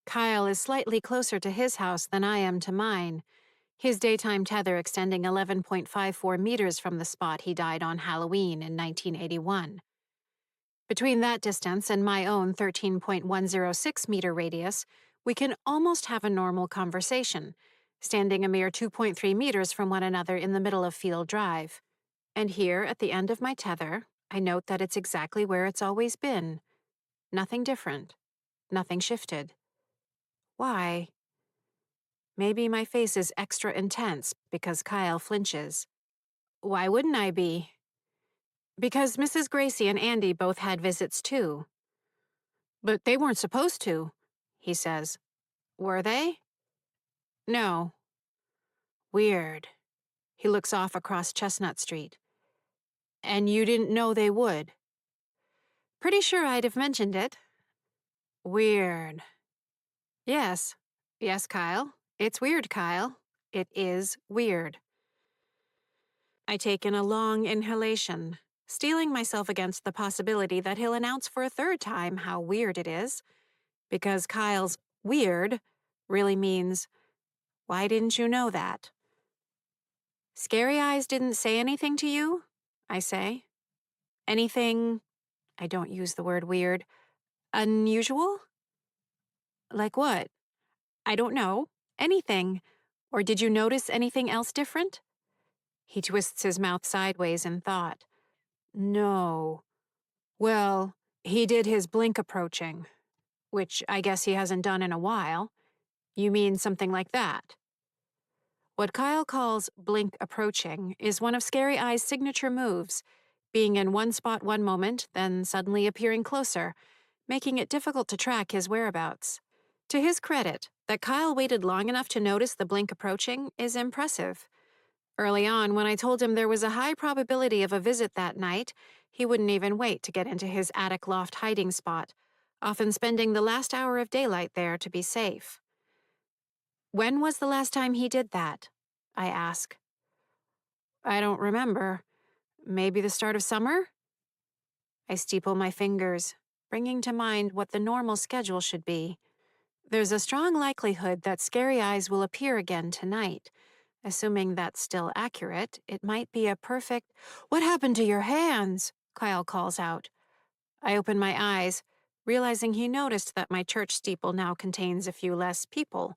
Kyle is slightly closer to his house than I am to mine, his daytime tether extending 11.54 meters from the spot he died on Halloween in 1981. Between that distance and my own 13.106-meter radius, we can almost have a normal conversation, standing a mere 2.3 meters from one another in the middle of Field Drive. And here, at the end of my tether, I note that it's exactly where it's always been. Nothing different. Nothing shifted. Why? Maybe my face is extra intense because Kyle flinches. Why wouldn't I be? Because Mrs. Gracie and Andy both had visits too. But they weren't supposed to, he says. Were they? No. Weird. He looks off across Chestnut Street. And you didn't know they would? Pretty sure I'd have mentioned it. Weird. Yes. Yes, Kyle. It's weird, Kyle. It is weird. I take in a long inhalation, steeling myself against the possibility that he'll announce for a third time how weird it is, because Kyle's weird really means, why didn't you know that? Scary Eyes didn't say anything to you? I say. Anything, I don't use the word weird, unusual? Like what? I don't know. Anything. Or did you notice anything else different? He twists his mouth sideways in thought. No. Well, he did his blink approaching, which I guess he hasn't done in a while. You mean something like that? What Kyle calls blink approaching is one of Scary Eye's signature moves, being in one spot one moment, then suddenly appearing closer, making it difficult to track his whereabouts. To his credit, that Kyle waited long enough to notice the blink approaching is impressive. Early on, when I told him there was a high probability of a visit that night, he wouldn't even wait to get into his attic loft hiding spot, often spending the last hour of daylight there to be safe. When was the last time he did that? I ask. I don't remember. Maybe the start of summer? I steeple my fingers, bringing to mind what the normal schedule should be. There's a strong likelihood that Scary Eyes will appear again tonight. Assuming that's still accurate, it might be a perfect— What happened to your hands? Kyle calls out. I open my eyes, realizing he noticed that my church steeple now contains a few less people.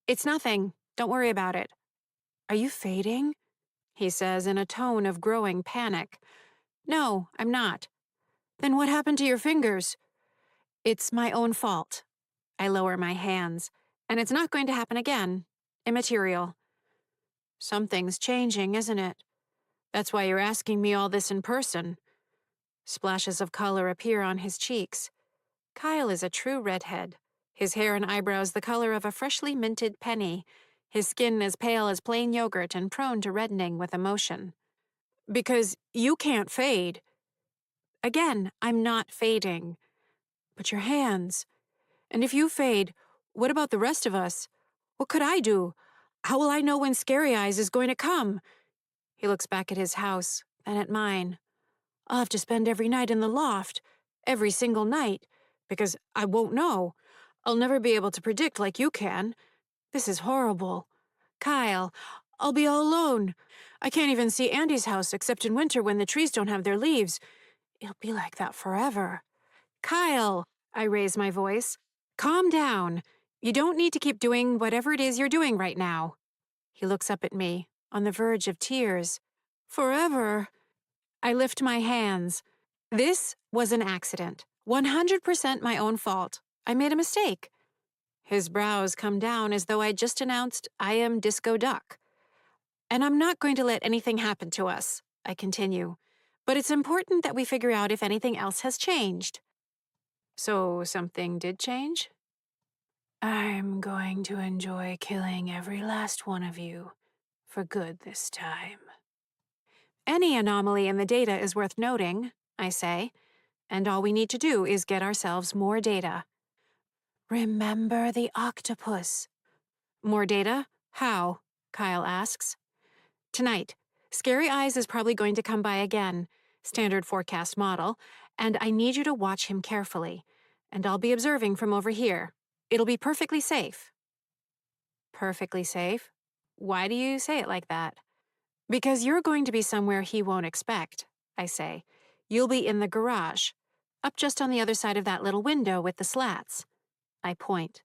It's nothing. Don't worry about it. Are you fading? He says in a tone of growing panic. No, I'm not. Then what happened to your fingers? It's my own fault. I lower my hands, and it's not going to happen again. Immaterial. Something's changing, isn't it? That's why you're asking me all this in person. Splashes of color appear on his cheeks. Kyle is a true redhead. His hair and eyebrows the color of a freshly minted penny. His skin as pale as plain yogurt and prone to reddening with emotion. Because you can't fade. Again, I'm not fading. But your hands. And if you fade, what about the rest of us? What could I do? How will I know when Scary Eyes is going to come? He looks back at his house, then at mine. I'll have to spend every night in the loft. Every single night. Because I won't know. I'll never be able to predict like you can. This is horrible. Kyle, I'll be all alone. I can't even see Andy's house except in winter when the trees don't have their leaves. It'll be like that forever. Kyle, I raise my voice. Calm down. You don't need to keep doing whatever it is you're doing right now. He looks up at me, on the verge of tears. Forever. I lift my hands. This was an accident. 100% my own fault. I made a mistake. His brows come down as though I'd just announced I am Disco Duck. And I'm not going to let anything happen to us, I continue. But it's important that we figure out if anything else has changed. So something did change? I'm going to enjoy killing every last one of you, for good this time. Any anomaly in the data is worth noting, I say, and all we need to do is get ourselves more data. Remember the octopus. More data? How? Kyle asks. Tonight. Scary Eyes is probably going to come by again, standard forecast model, and I need you to watch him carefully. And I'll be observing from over here. It'll be perfectly safe. Perfectly safe? Why do you say it like that? Because you're going to be somewhere he won't expect, I say. You'll be in the garage, up just on the other side of that little window with the slats. I point.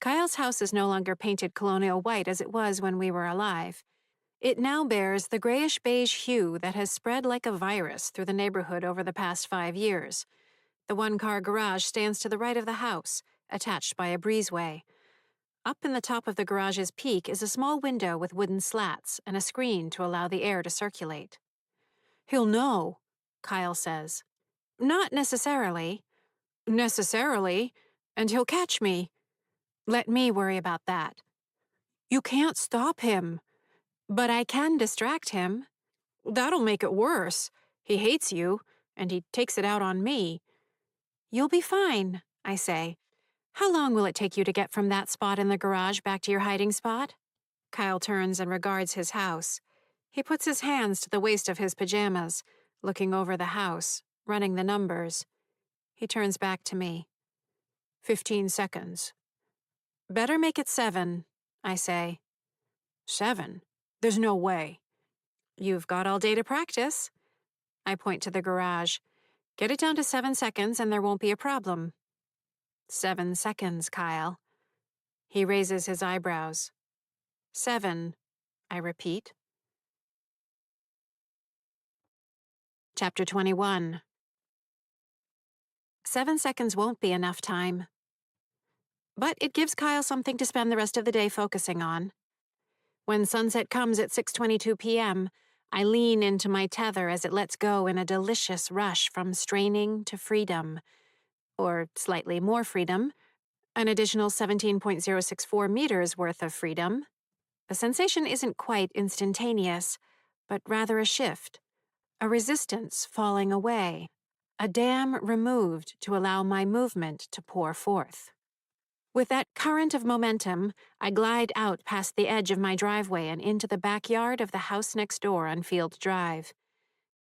Kyle's house is no longer painted colonial white as it was when we were alive. It now bears the grayish-beige hue that has spread like a virus through the neighborhood over the past 5 years. The one-car garage stands to the right of the house, attached by a breezeway. Up in the top of the garage's peak is a small window with wooden slats and a screen to allow the air to circulate. He'll know, Kyle says. Not necessarily. Necessarily, and he'll catch me. Let me worry about that. You can't stop him. But I can distract him. That'll make it worse. He hates you, and he takes it out on me. You'll be fine, I say. How long will it take you to get from that spot in the garage back to your hiding spot? Kyle turns and regards his house. He puts his hands to the waist of his pajamas, looking over the house, running the numbers. He turns back to me. 15 seconds. Better make it 7, I say. 7? There's no way. You've got all day to practice. I point to the garage. Get it down to 7 seconds and there won't be a problem. 7 seconds, Kyle. He raises his eyebrows. 7, I repeat. Chapter 21. 7 seconds won't be enough time. But it gives Kyle something to spend the rest of the day focusing on. When sunset comes at 6:22 p.m., I lean into my tether as it lets go in a delicious rush from straining to freedom. Or slightly more freedom, an additional 17.064 meters worth of freedom. The sensation isn't quite instantaneous, but rather a shift, a resistance falling away, a dam removed to allow my movement to pour forth. With that current of momentum, I glide out past the edge of my driveway and into the backyard of the house next door on Field Drive.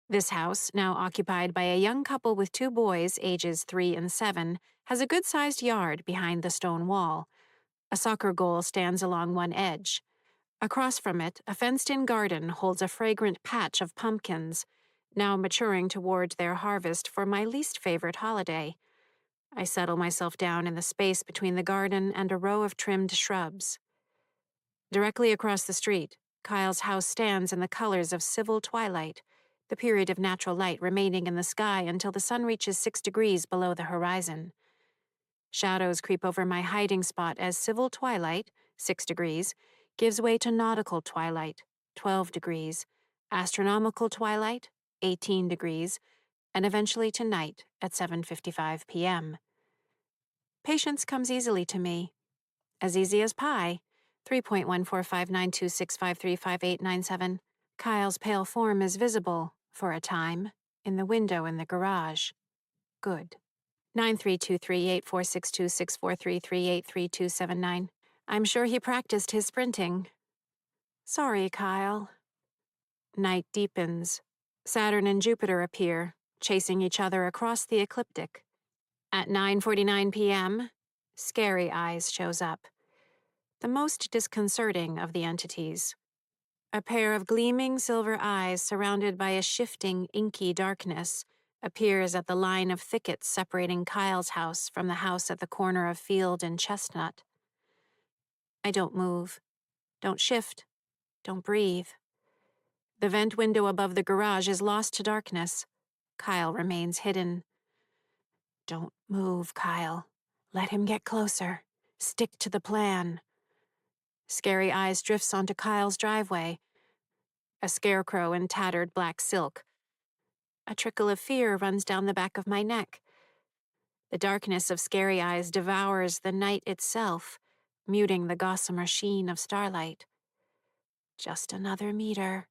This house, now occupied by a young couple with 2 boys ages 3 and 7, has a good-sized yard behind the stone wall. A soccer goal stands along one edge. Across from it, a fenced-in garden holds a fragrant patch of pumpkins, now maturing toward their harvest for my least favorite holiday. I settle myself down in the space between the garden and a row of trimmed shrubs. Directly across the street, Kyle's house stands in the colors of civil twilight, the period of natural light remaining in the sky until the sun reaches 6 degrees below the horizon. Shadows creep over my hiding spot as civil twilight, 6 degrees, gives way to nautical twilight, 12 degrees, astronomical twilight, 18 degrees, and eventually to night at 7:55 p.m. Patience comes easily to me. As easy as pie. 3.14592653587. Kyle's pale form is visible, for a time, in the window in the garage. Good. 932384626433883279. I'm sure he practiced his sprinting. Sorry, Kyle. Night deepens. Saturn and Jupiter appear, chasing each other across the ecliptic. At 9:49 p.m., Scary Eyes shows up. The most disconcerting of the entities. A pair of gleaming silver eyes surrounded by a shifting, inky darkness appears at the line of thickets separating Kyle's house from the house at the corner of Field and Chestnut. I don't move, don't shift, don't breathe. The vent window above the garage is lost to darkness. Kyle remains hidden. Don't move, Kyle. Let him get closer. Stick to the plan. Scary Eyes drifts onto Kyle's driveway. A scarecrow in tattered black silk. A trickle of fear runs down the back of my neck. The darkness of Scary Eyes devours the night itself, muting the gossamer sheen of starlight. Just another meter.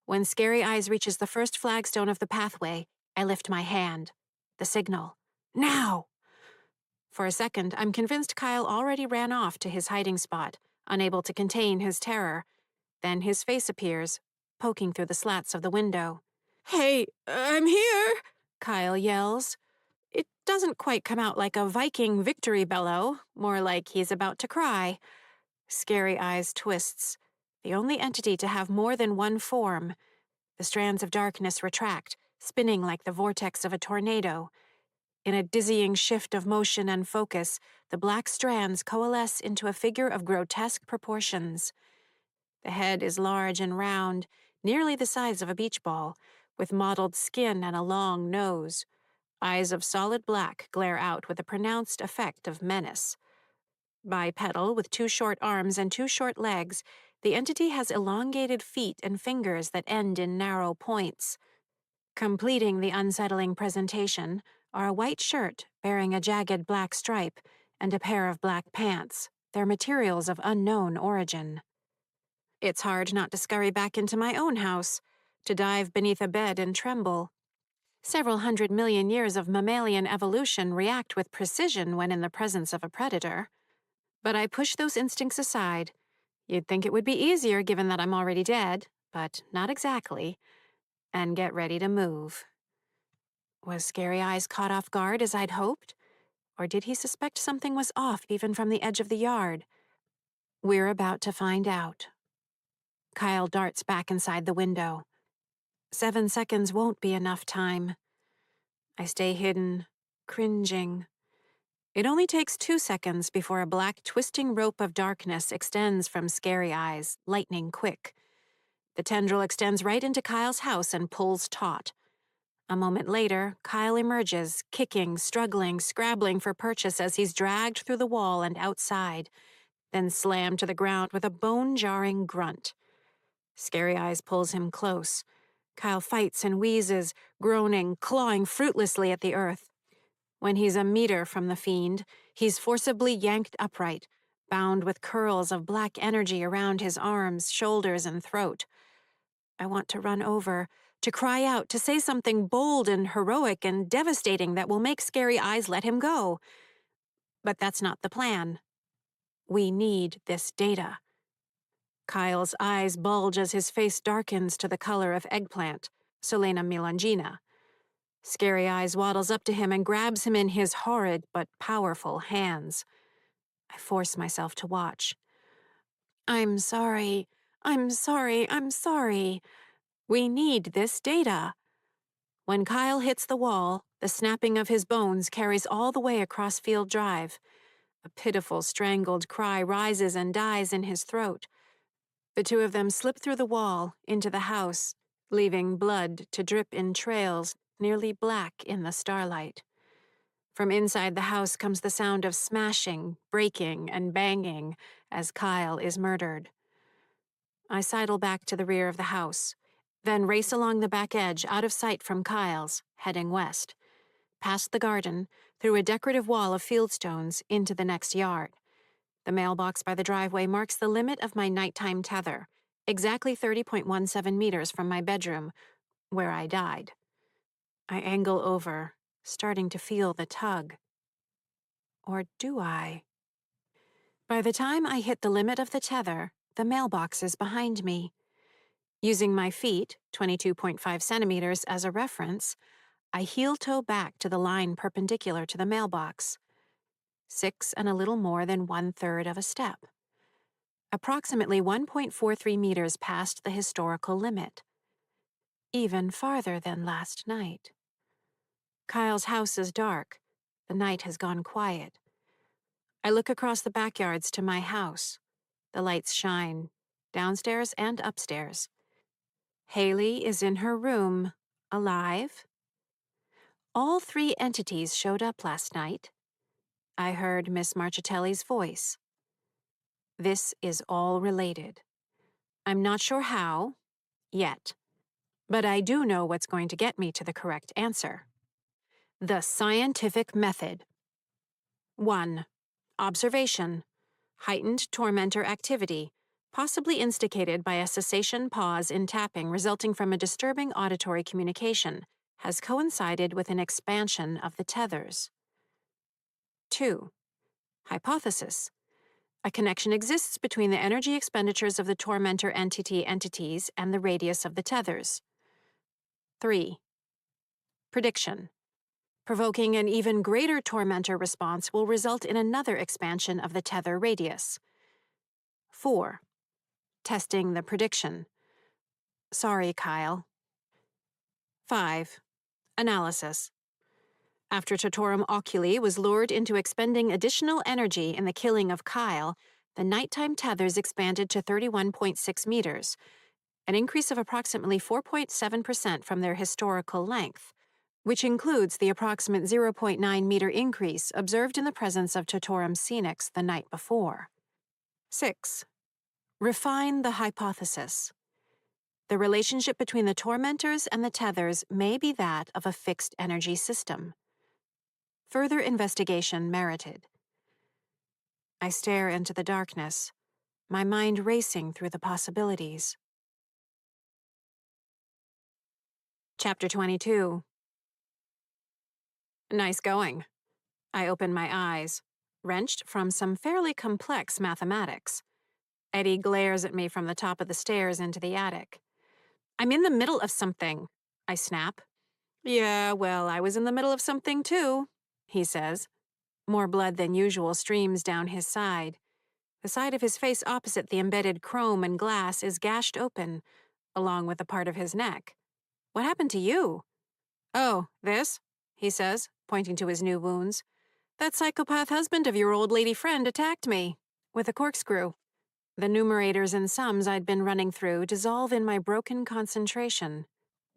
When Scary Eyes reaches the first flagstone of the pathway, I lift my hand. The signal. Now! For a second, I'm convinced Kyle already ran off to his hiding spot, unable to contain his terror. Then his face appears, poking through the slats of the window. Hey, I'm here, Kyle yells. It doesn't quite come out like a Viking victory bellow, more like he's about to cry. Scary Eyes twists, the only entity to have more than one form. The strands of darkness retract, spinning like the vortex of a tornado. In a dizzying shift of motion and focus, the black strands coalesce into a figure of grotesque proportions. The head is large and round, nearly the size of a beach ball, with mottled skin and a long nose. Eyes of solid black glare out with a pronounced effect of menace. Bipedal, with 2 short arms and 2 short legs, the entity has elongated feet and fingers that end in narrow points. Completing the unsettling presentation are a white shirt bearing a jagged black stripe and a pair of black pants, their materials of unknown origin. It's hard not to scurry back into my own house, to dive beneath a bed and tremble. Several 100 million years of mammalian evolution react with precision when in the presence of a predator. But I push those instincts aside. You'd think it would be easier given that I'm already dead, but not exactly. And get ready to move. Was Scary Eyes caught off guard as I'd hoped? Or did he suspect something was off even from the edge of the yard? We're about to find out. Kyle darts back inside the window. 7 seconds won't be enough time. I stay hidden, cringing. It only takes 2 seconds before a black twisting rope of darkness extends from Scary Eyes, lightning quick. The tendril extends right into Kyle's house and pulls taut. A moment later, Kyle emerges, kicking, struggling, scrabbling for purchase as he's dragged through the wall and outside, then slammed to the ground with a bone-jarring grunt. Scary Eyes pulls him close. Kyle fights and wheezes, groaning, clawing fruitlessly at the earth. When he's a meter from the fiend, he's forcibly yanked upright, bound with curls of black energy around his arms, shoulders, and throat. I want to run over, to cry out, to say something bold and heroic and devastating that will make Scary Eyes let him go. But that's not the plan. We need this data. Kyle's eyes bulge as his face darkens to the color of eggplant, Solena melongena. Scary Eyes waddles up to him and grabs him in his horrid but powerful hands. I force myself to watch. I'm sorry. I'm sorry. I'm sorry. We need this data. When Kyle hits the wall, the snapping of his bones carries all the way across Field Drive. A pitiful, strangled cry rises and dies in his throat. The two of them slip through the wall, into the house, leaving blood to drip in trails, nearly black in the starlight. From inside the house comes the sound of smashing, breaking, and banging as Kyle is murdered. I sidle back to the rear of the house, then race along the back edge out of sight from Kyle's, heading west. Past the garden, through a decorative wall of fieldstones, into the next yard. The mailbox by the driveway marks the limit of my nighttime tether, exactly 30.17 meters from my bedroom, where I died. I angle over, starting to feel the tug. Or do I? By the time I hit the limit of the tether, the mailbox is behind me. Using my feet, 22.5 centimeters, as a reference, I heel-toe back to the line perpendicular to the mailbox. 6 and a little more than 1/3 of a step. Approximately 1.43 meters past the historical limit. Even farther than last night. Kyle's house is dark. The night has gone quiet. I look across the backyards to my house. The lights shine, downstairs and upstairs. Haley is in her room, alive. All 3 entities showed up last night. I heard Miss Marchitelli's voice. This is all related. I'm not sure how, yet. But I do know what's going to get me to the correct answer. The scientific method. 1. Observation. Heightened tormentor activity, possibly instigated by a cessation pause in tapping resulting from a disturbing auditory communication, has coincided with an expansion of the tethers. 2. Hypothesis. A connection exists between the energy expenditures of the tormentor entities and the radius of the tethers. 3. Prediction. Provoking an even greater tormentor response will result in another expansion of the tether radius. 4. Testing the prediction. Sorry, Kyle. 5. Analysis. After Totorum oculi was lured into expending additional energy in the killing of Kyle, the nighttime tethers expanded to 31.6 meters, an increase of approximately 4.7% from their historical length, which includes the approximate 0.9 meter increase observed in the presence of Totorum scenix the night before. 6. Refine the hypothesis. The relationship between the tormentors and the tethers may be that of a fixed energy system. Further investigation merited. I stare into the darkness, my mind racing through the possibilities. Chapter 22. Nice going. I open my eyes, wrenched from some fairly complex mathematics. Eddie glares at me from the top of the stairs into the attic. I'm in the middle of something, I snap. Yeah, well, I was in the middle of something too, he says. More blood than usual streams down his side. The side of his face opposite the embedded chrome and glass is gashed open, along with a part of his neck. What happened to you? Oh, this? He says, pointing to his new wounds. That psychopath husband of your old lady friend attacked me with a corkscrew. The numerators and sums I'd been running through dissolve in my broken concentration.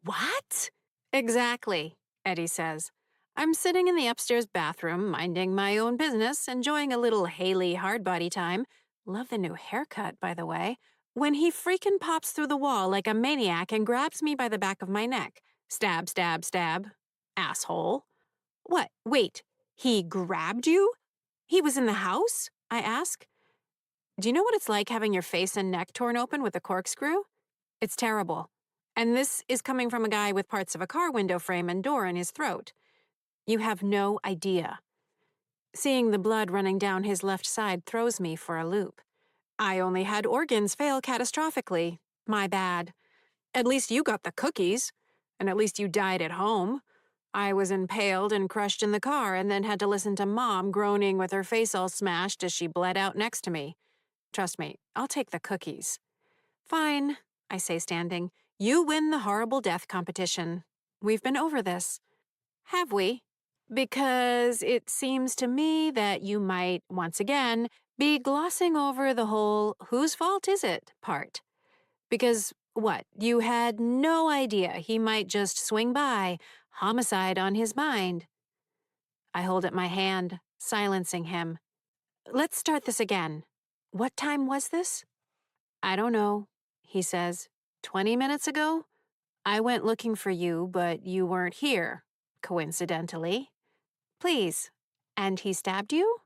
What? Exactly, Eddie says. I'm sitting in the upstairs bathroom, minding my own business, enjoying a little Haley hardbody time. Love the new haircut, by the way. When he freaking pops through the wall like a maniac and grabs me by the back of my neck. Stab, stab, stab. Asshole. What? Wait, he grabbed you? He was in the house? I ask. Do you know what it's like having your face and neck torn open with a corkscrew? It's terrible. And this is coming from a guy with parts of a car window frame and door in his throat. You have no idea. Seeing the blood running down his left side throws me for a loop. I only had organs fail catastrophically. My bad. At least you got the cookies. And at least you died at home. I was impaled and crushed in the car and then had to listen to Mom groaning with her face all smashed as she bled out next to me. Trust me, I'll take the cookies. Fine, I say standing. You win the horrible death competition. We've been over this. Have we? Because it seems to me that you might, once again, be glossing over the whole whose fault is it part. Because, what, you had no idea he might just swing by, homicide on his mind. I hold up my hand, silencing him. Let's start this again. What time was this? I don't know, he says. 20 minutes ago? I went looking for you, but you weren't here, coincidentally. Please. And he stabbed you?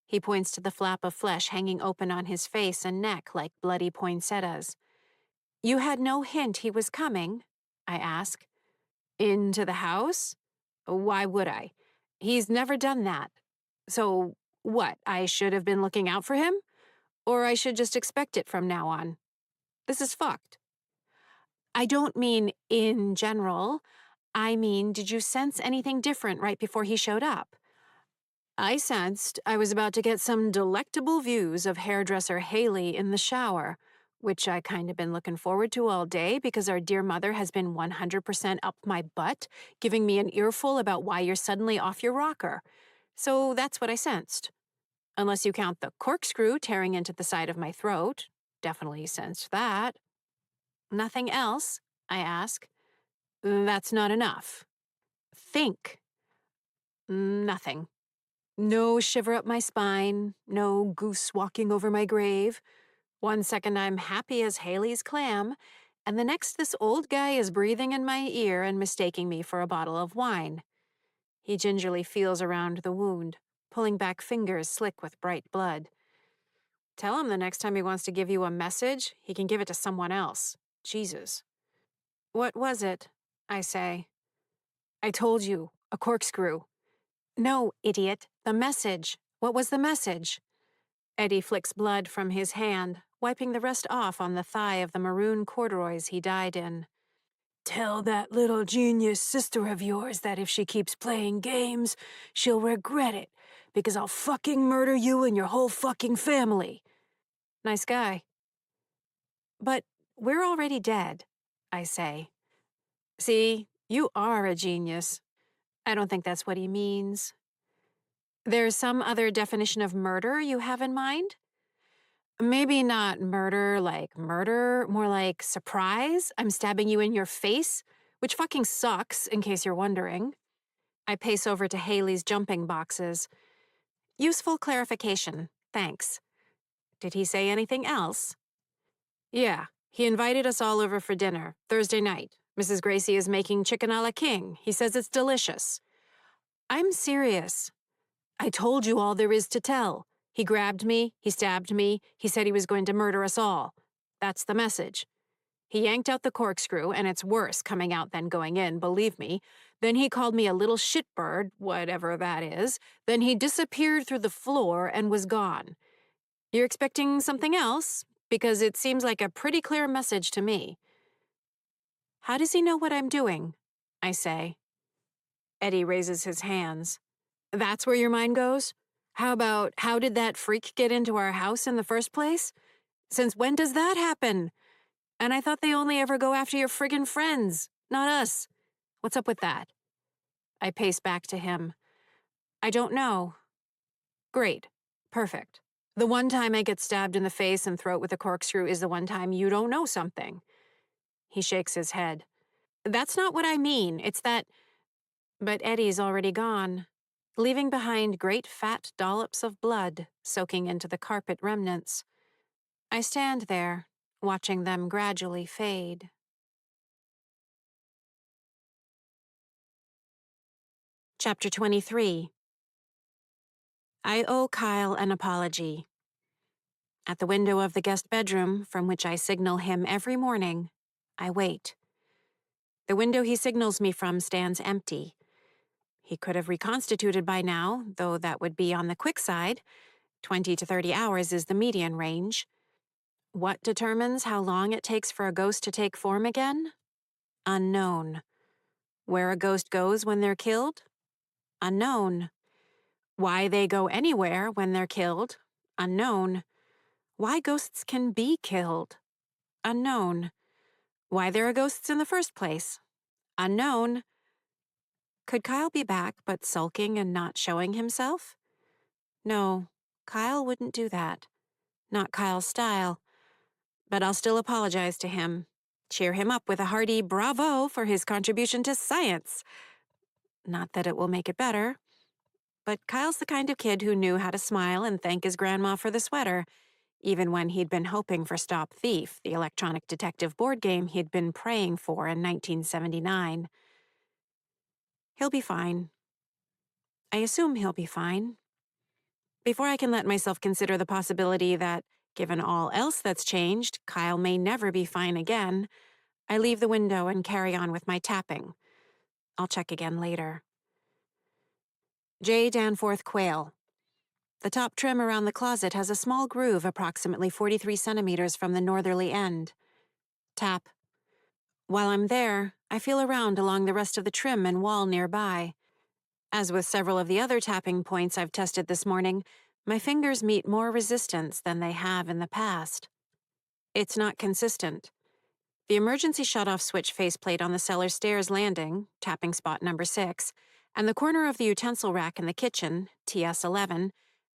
He points to the flap of flesh hanging open on his face and neck like bloody poinsettias. You had no hint he was coming? I ask. Into the house? Why would I? He's never done that. So, what, I should have been looking out for him? Or I should just expect it from now on? This is fucked. I don't mean in general. I mean, did you sense anything different right before he showed up? I sensed I was about to get some delectable views of hairdresser Haley in the shower, which I kind of been looking forward to all day because our dear mother has been 100% up my butt, giving me an earful about why you're suddenly off your rocker. So that's what I sensed. Unless you count the corkscrew tearing into the side of my throat. Definitely sensed that. Nothing else? I ask. That's not enough. Think. Nothing. No shiver up my spine, no goose walking over my grave. 1 second I'm happy as Haley's clam, and the next this old guy is breathing in my ear and mistaking me for a bottle of wine. He gingerly feels around the wound, pulling back fingers slick with bright blood. Tell him the next time he wants to give you a message, he can give it to someone else. Jesus. What was it? I say. I told you, a corkscrew. No, idiot, the message. What was the message? Eddie flicks blood from his hand, wiping the rest off on the thigh of the maroon corduroys he died in. Tell that little genius sister of yours that if she keeps playing games, she'll regret it, because I'll fucking murder you and your whole fucking family. Nice guy. But we're already dead, I say. See, you are a genius. I don't think that's what he means. There's some other definition of murder you have in mind? Maybe not murder like murder, more like surprise. I'm stabbing you in your face, which fucking sucks, in case you're wondering. I pace over to Haley's jumping boxes. Useful clarification, thanks. Did he say anything else? Yeah, he invited us all over for dinner, Thursday night. Mrs. Gracie is making chicken a la king. He says it's delicious. I'm serious. I told you all there is to tell. He grabbed me, he stabbed me, he said he was going to murder us all. That's the message. He yanked out the corkscrew, and it's worse coming out than going in, believe me. Then he called me a little shitbird, whatever that is. Then he disappeared through the floor and was gone. You're expecting something else? Because it seems like a pretty clear message to me. How does he know what I'm doing? I say. Eddie raises his hands. That's where your mind goes? How about, how did that freak get into our house in the first place? Since when does that happen? And I thought they only ever go after your friggin' friends, not us. What's up with that? I pace back to him. I don't know. Great. Perfect. The one time I get stabbed in the face and throat with a corkscrew is the one time you don't know something. He shakes his head. That's not what I mean. It's that. But Eddie's already gone, leaving behind great fat dollops of blood soaking into the carpet remnants. I stand there, watching them gradually fade. Chapter 23. I owe Kyle an apology. At the window of the guest bedroom, from which I signal him every morning, I wait. The window he signals me from stands empty. He could have reconstituted by now, though that would be on the quick side. 20 to 30 hours is the median range. What determines how long it takes for a ghost to take form again? Unknown. Where a ghost goes when they're killed? Unknown. Why they go anywhere when they're killed? Unknown. Why ghosts can be killed? Unknown. Why there are ghosts in the first place? Unknown. Could Kyle be back but sulking and not showing himself? No, Kyle wouldn't do that. Not Kyle's style. But I'll still apologize to him. Cheer him up with a hearty bravo for his contribution to science. Not that it will make it better. But Kyle's the kind of kid who knew how to smile and thank his grandma for the sweater, even when he'd been hoping for Stop Thief, the electronic detective board game he'd been praying for in 1979. He'll be fine. I assume he'll be fine. Before I can let myself consider the possibility that, given all else that's changed, Kyle may never be fine again, I leave the window and carry on with my tapping. I'll check again later. J. Danforth Quayle. The top trim around the closet has a small groove approximately 43 centimeters from the northerly end. Tap. While I'm there, I feel around along the rest of the trim and wall nearby. As with several of the other tapping points I've tested this morning, my fingers meet more resistance than they have in the past. It's not consistent. The emergency shutoff switch faceplate on the cellar stairs landing, tapping spot number 6, and the corner of the utensil rack in the kitchen, TS11,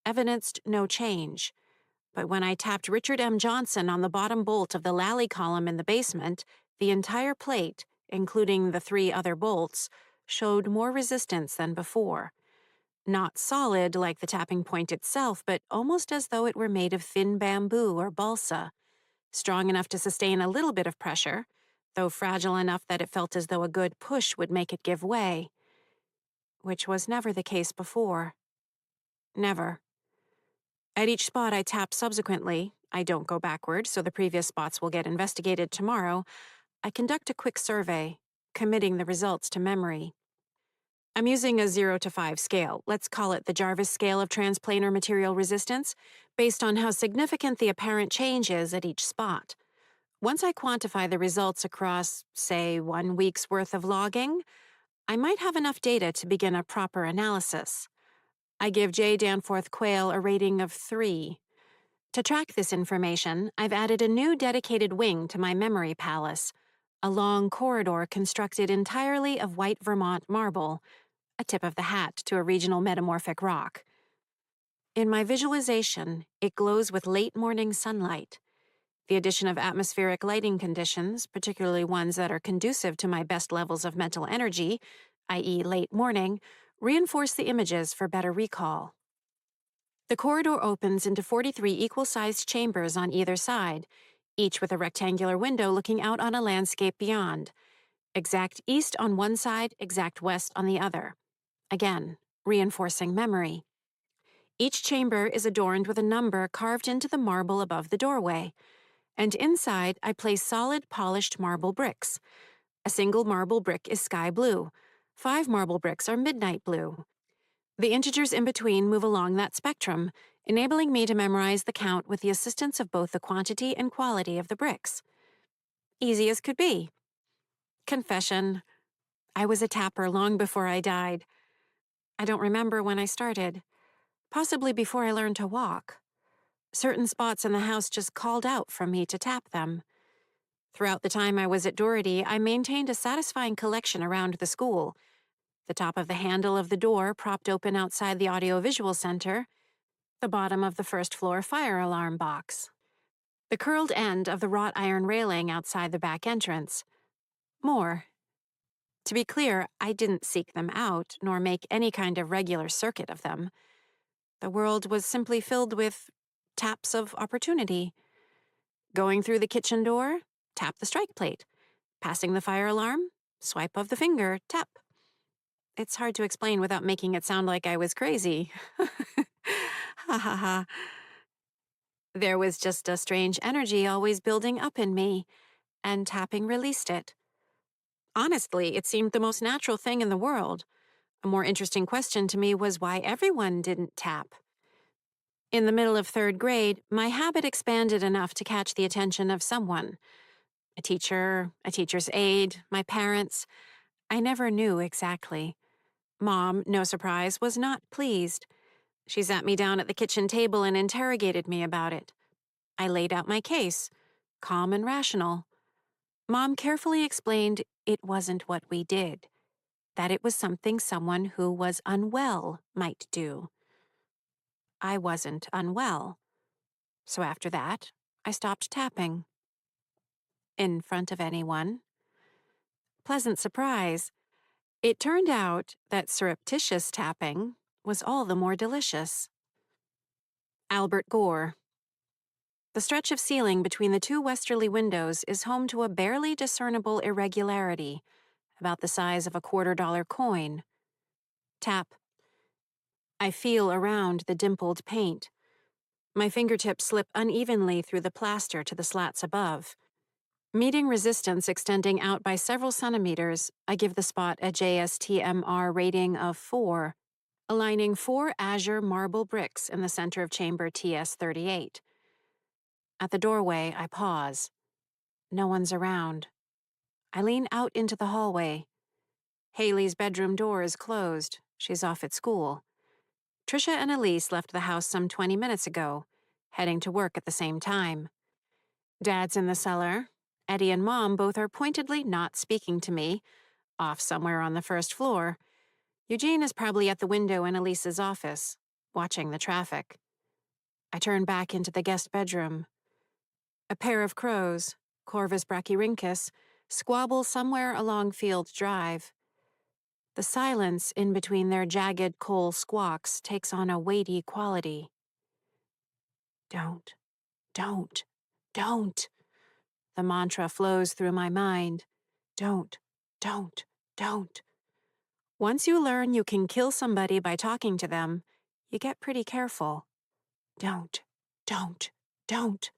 evidenced no change. But when I tapped Richard M. Johnson on the bottom bolt of the Lally column in the basement, the entire plate, including the 3 other bolts, showed more resistance than before. Not solid like the tapping point itself, but almost as though it were made of thin bamboo or balsa. Strong enough to sustain a little bit of pressure, though fragile enough that it felt as though a good push would make it give way. Which was never the case before. Never. At each spot I tapped subsequently, I don't go backward, so the previous spots will get investigated tomorrow, I conduct a quick survey, committing the results to memory. I'm using a 0 to 5 scale, let's call it the Jarvis scale of transplanar material resistance, based on how significant the apparent change is at each spot. Once I quantify the results across, say, 1 week's worth of logging, I might have enough data to begin a proper analysis. I give J. Danforth Quayle a rating of 3. To track this information, I've added a new dedicated wing to my memory palace, a long corridor constructed entirely of white Vermont marble, a tip of the hat to a regional metamorphic rock. In my visualization, it glows with late morning sunlight. The addition of atmospheric lighting conditions, particularly ones that are conducive to my best levels of mental energy, i.e. late morning, reinforce the images for better recall. The corridor opens into 43 equal-sized chambers on either side, each with a rectangular window looking out on a landscape beyond. Exact east on one side, exact west on the other. Again, reinforcing memory. Each chamber is adorned with a number carved into the marble above the doorway, and inside I place solid polished marble bricks. A single marble brick is sky blue. 5 marble bricks are midnight blue. The integers in between move along that spectrum, enabling me to memorize the count with the assistance of both the quantity and quality of the bricks. Easy as could be. Confession. I was a tapper long before I died. I don't remember when I started. Possibly before I learned to walk. Certain spots in the house just called out from me to tap them. Throughout the time I was at Doherty, I maintained a satisfying collection around the school. the top of the handle of the door propped open outside the audiovisual center, the bottom of the first floor fire alarm box, the curled end of the wrought iron railing outside the back entrance. More. To be clear, I didn't seek them out, nor make any kind of regular circuit of them. The world was simply filled with taps of opportunity. Going through the kitchen door, tap the strike plate. Passing the fire alarm, swipe of the finger, tap. It's hard to explain without making it sound like I was crazy. Ha ha ha. There was just a strange energy always building up in me, and tapping released it. Honestly, it seemed the most natural thing in the world. A more interesting question to me was why everyone didn't tap. In the middle of third grade, my habit expanded enough to catch the attention of someone. A teacher, a teacher's aide, my parents. I never knew exactly. Mom, no surprise, was not pleased. She sat me down at the kitchen table and interrogated me about it. I laid out my case, calm and rational. Mom carefully explained it wasn't what we did, that it was something someone who was unwell might do. I wasn't unwell. So after that, I stopped tapping. In front of anyone. Pleasant surprise. It turned out that surreptitious tapping was all the more delicious. Albert Gore. The stretch of ceiling between the two westerly windows is home to a barely discernible irregularity, about the size of a $quarter coin. Tap. I feel around the dimpled paint. My fingertips slip unevenly through the plaster to the slats above. Meeting resistance extending out by several centimeters, I give the spot a JSTMR rating of 4, aligning 4 azure marble bricks in the center of chamber TS38. At the doorway, I pause. No one's around. I lean out into the hallway. Haley's bedroom door is closed. She's off at school. Trisha and Elise left the house some 20 minutes ago, heading to work at the same time. Dad's in the cellar. Eddie and Mom both are pointedly not speaking to me, off somewhere on the first floor. Eugene is probably at the window in Elise's office, watching the traffic. I turn back into the guest bedroom. A pair of crows, Corvus brachyrhynchus, squabble somewhere along Field Drive. The silence in between their jagged coal squawks takes on a weighty quality. Don't, don't, don't. The mantra flows through my mind. Don't, don't, don't. Once you learn you can kill somebody by talking to them, you get pretty careful. Don't, don't, don't.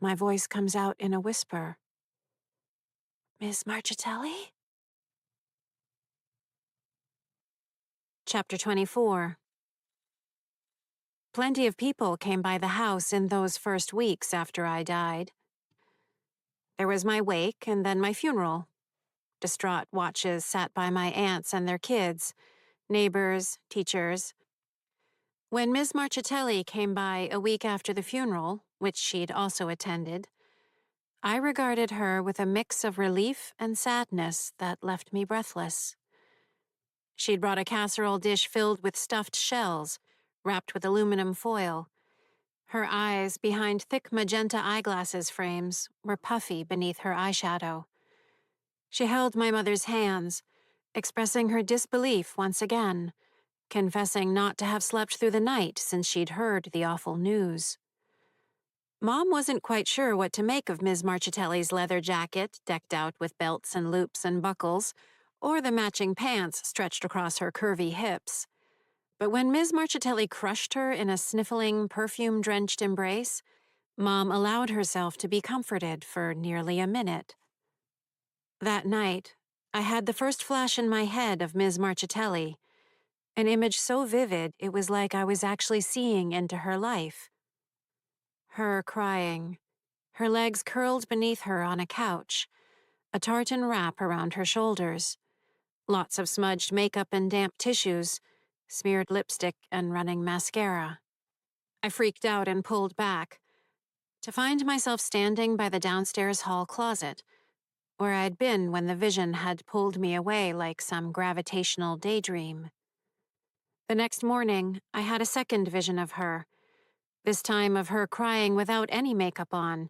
My voice comes out in a whisper. Miss Marchitelli? Chapter 24. Plenty of people came by the house in those first weeks after I died. There was my wake and then my funeral. Distraught watches sat by my aunts and their kids, neighbors, teachers. When Miss Marchitelli came by a week after the funeral, which she'd also attended, I regarded her with a mix of relief and sadness that left me breathless. She'd brought a casserole dish filled with stuffed shells, wrapped with aluminum foil. Her eyes, behind thick magenta eyeglasses frames, were puffy beneath her eyeshadow. She held my mother's hands, expressing her disbelief once again, confessing not to have slept through the night since she'd heard the awful news. Mom wasn't quite sure what to make of Ms. Marchitelli's leather jacket, decked out with belts and loops and buckles, or the matching pants stretched across her curvy hips. But when Ms. Marchitelli crushed her in a sniffling, perfume-drenched embrace, Mom allowed herself to be comforted for nearly a minute. That night, I had the first flash in my head of Ms. Marchitelli, an image so vivid it was like I was actually seeing into her life. Her crying, her legs curled beneath her on a couch, a tartan wrap around her shoulders, lots of smudged makeup and damp tissues, smeared lipstick and running mascara. I freaked out and pulled back, to find myself standing by the downstairs hall closet, where I'd been when the vision had pulled me away like some gravitational daydream. The next morning, I had a second vision of her, this time of her crying without any makeup on,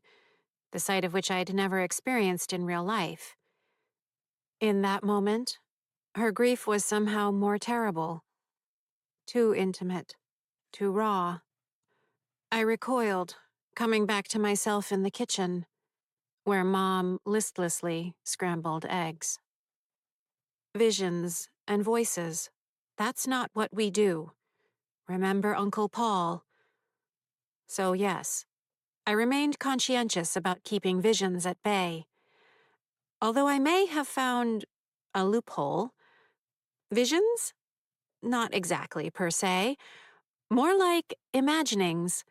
the sight of which I'd never experienced in real life. In that moment, her grief was somehow more terrible, too intimate, too raw. I recoiled, coming back to myself in the kitchen, where Mom listlessly scrambled eggs. Visions and voices. That's not what we do. Remember Uncle Paul? So yes, I remained conscientious about keeping visions at bay. Although I may have found a loophole, visions? Not exactly per se. More like imaginings,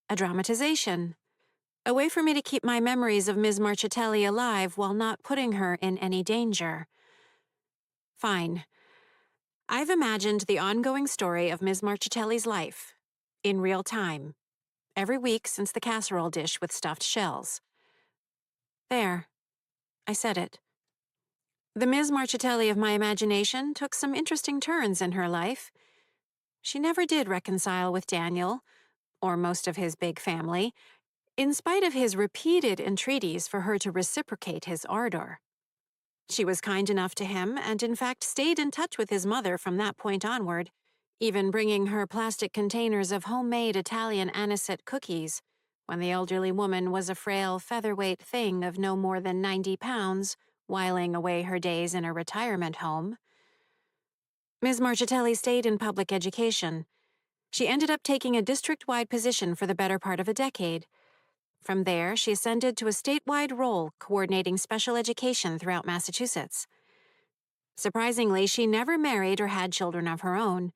a dramatization. A way for me to keep my memories of Ms. Marchitelli alive while not putting her in any danger. Fine. I've imagined the ongoing story of Ms. Marchitelli's life, in real time, every week since the casserole dish with stuffed shells. There. I said it. The Ms. Marchitelli of my imagination took some interesting turns in her life. She never did reconcile with Daniel, or most of his big family, in spite of his repeated entreaties for her to reciprocate his ardor. She was kind enough to him and in fact stayed in touch with his mother from that point onward, even bringing her plastic containers of homemade Italian anisette cookies when the elderly woman was a frail featherweight thing of no more than 90 pounds, whiling away her days in a retirement home. Ms. Marchitelli stayed in public education. She ended up taking a district-wide position for the better part of a decade. From there, she ascended to a statewide role coordinating special education throughout Massachusetts. Surprisingly, she never married or had children of her own.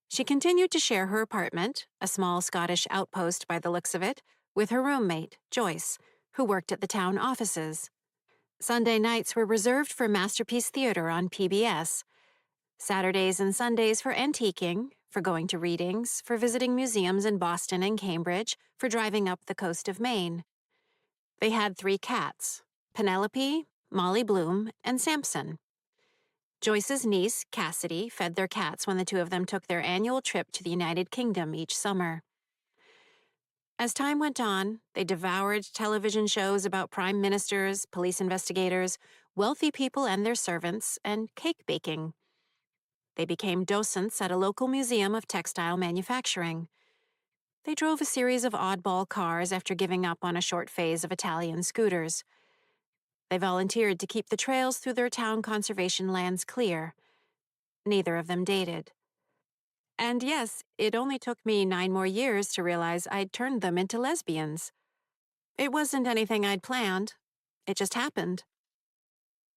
She continued to share her apartment, a small Scottish outpost by the looks of it, with her roommate, Joyce, who worked at the town offices. Sunday nights were reserved for Masterpiece Theater on PBS. Saturdays and Sundays for antiquing, for going to readings, for visiting museums in Boston and Cambridge, for driving up the coast of Maine. They had 3 cats, Penelope, Molly Bloom, and Samson. Joyce's niece, Cassidy, fed their cats when the 2 of them took their annual trip to the United Kingdom each summer. As time went on, they devoured television shows about prime ministers, police investigators, wealthy people and their servants, and cake baking. They became docents at a local museum of textile manufacturing. They drove a series of oddball cars after giving up on a short phase of Italian scooters. They volunteered to keep the trails through their town conservation lands clear. Neither of them dated. And yes, it only took me 9 more years to realize I'd turned them into lesbians. It wasn't anything I'd planned. It just happened.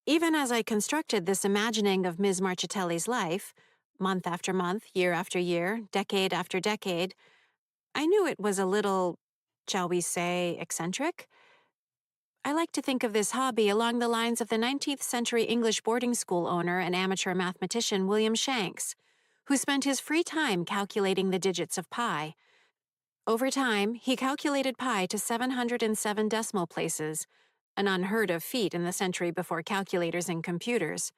Even as I constructed this imagining of Ms. Marchitelli's life, month after month, year after year, decade after decade, I knew it was a little, shall we say, eccentric. I like to think of this hobby along the lines of the 19th century English boarding school owner and amateur mathematician William Shanks, who spent his free time calculating the digits of pi. Over time, he calculated pi to 707 decimal places, an unheard of feat in the century before calculators and computers.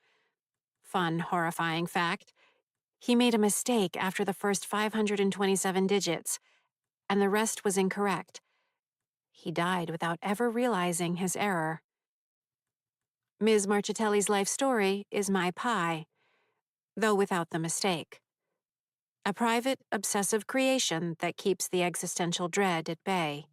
Fun, horrifying fact: he made a mistake after the first 527 digits, and the rest was incorrect. He died without ever realizing his error. Ms. Marchitelli's life story is my pi, though without the mistake. A private, obsessive creation that keeps the existential dread at bay.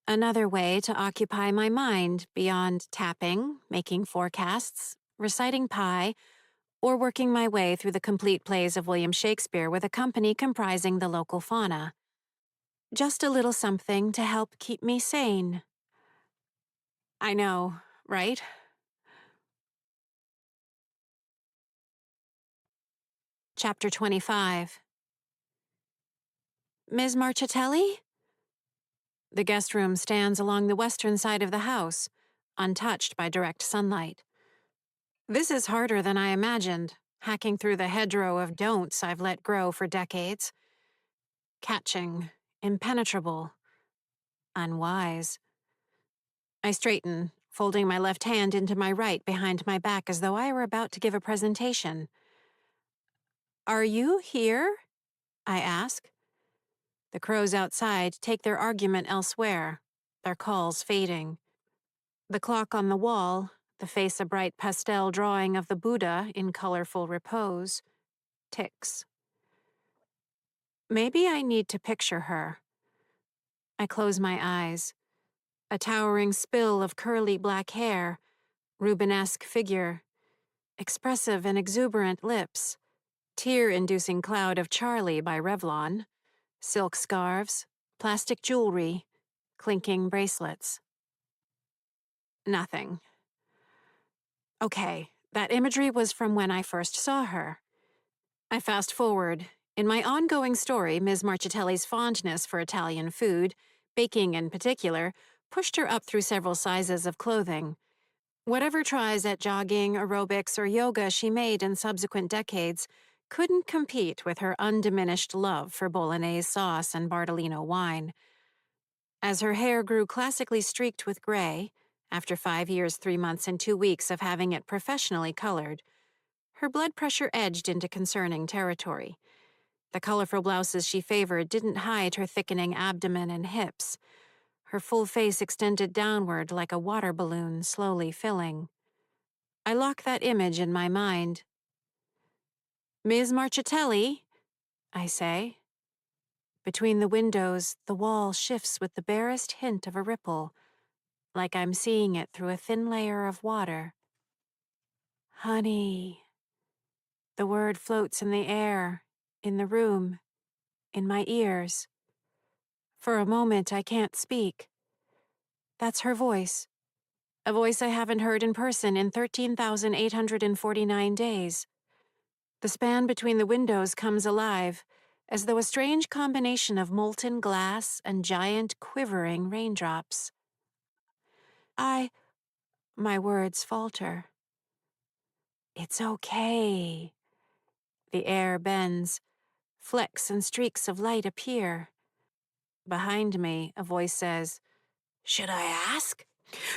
Another way to occupy my mind beyond tapping, making forecasts, reciting pi, or working my way through the complete plays of William Shakespeare with a company comprising the local fauna. Just a little something to help keep me sane. I know, right? Chapter 25. Ms. Marchitelli? The guest room stands along the western side of the house, untouched by direct sunlight. This is harder than I imagined, hacking through the hedgerow of don'ts I've let grow for decades. Catching, impenetrable, unwise. I straighten, folding my left hand into my right behind my back as though I were about to give a presentation. "Are you here?" I ask. The crows outside take their argument elsewhere, their calls fading. The clock on the wall, the face a bright pastel drawing of the Buddha in colorful repose, ticks. Maybe I need to picture her. I close my eyes. A towering spill of curly black hair, Rubenesque figure, expressive and exuberant lips, tear-inducing cloud of Charlie by Revlon, silk scarves, plastic jewelry, clinking bracelets. Nothing. Okay, that imagery was from when I first saw her. I fast forward. In my ongoing story, Ms. Marchitelli's fondness for Italian food, baking in particular, pushed her up through several sizes of clothing. Whatever tries at jogging, aerobics, or yoga she made in subsequent decades couldn't compete with her undiminished love for Bolognese sauce and Bardolino wine. As her hair grew classically streaked with gray, after 5 years, 3 months, and 2 weeks of having it professionally colored, her blood pressure edged into concerning territory. The colorful blouses she favored didn't hide her thickening abdomen and hips. Her full face extended downward like a water balloon slowly filling. I lock that image in my mind. "Ms. Marchitelli," I say. Between the windows, the wall shifts with the barest hint of a ripple, like I'm seeing it through a thin layer of water. "Honey." The word floats in the air, in the room, in my ears. For a moment, I can't speak. That's her voice. A voice I haven't heard in person in 13,849 days. The span between the windows comes alive, as though a strange combination of molten glass and giant quivering raindrops. My words falter. "It's okay." The air bends. Flecks and streaks of light appear. Behind me, a voice says, "Should I ask?"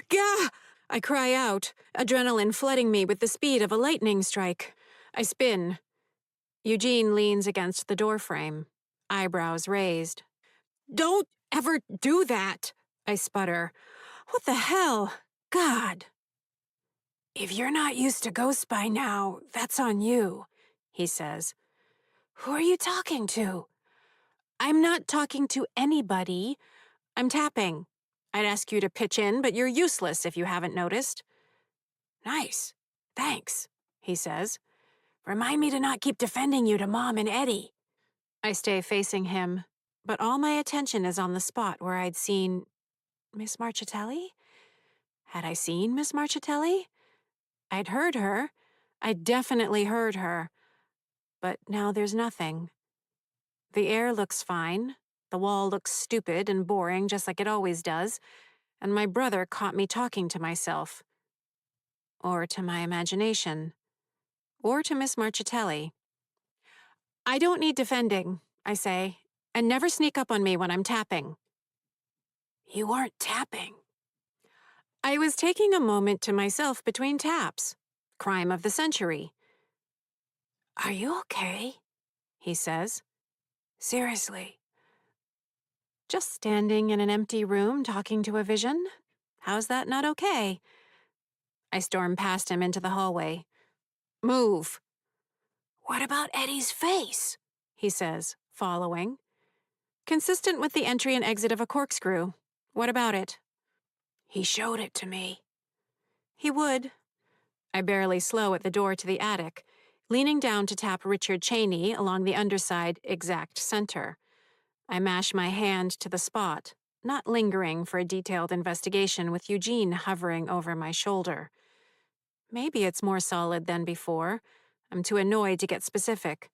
Gah! I cry out, adrenaline flooding me with the speed of a lightning strike. I spin. Eugene leans against the doorframe, eyebrows raised. "Don't ever do that," I sputter. "What the hell? God." "If you're not used to ghosts by now, that's on you," he says. "Who are you talking to?" "I'm not talking to anybody. I'm tapping. I'd ask you to pitch in, but you're useless if you haven't noticed." "Nice. Thanks," he says. "Remind me to not keep defending you to Mom and Eddie." I stay facing him, but all my attention is on the spot where I'd seen Miss Marchitelli? Had I seen Miss Marchitelli? I'd heard her. I'd definitely heard her. But now there's nothing. The air looks fine. The wall looks stupid and boring just like it always does. And my brother caught me talking to myself. Or to my imagination. Or to Miss Marchitelli. "I don't need defending," I say, "and never sneak up on me when I'm tapping." "You aren't tapping." I was taking a moment to myself between taps. Crime of the century. "Are you okay?" he says. "Seriously." Just standing in an empty room talking to a vision? How's that not okay? I storm past him into the hallway. "Move." "What about Eddie's face?" he says, following. "Consistent with the entry and exit of a corkscrew. What about it?" "He showed it to me." He would. I barely slow at the door to the attic, leaning down to tap Richard Cheney along the underside exact center. I mash my hand to the spot, not lingering for a detailed investigation with Eugene hovering over my shoulder. Maybe it's more solid than before. I'm too annoyed to get specific.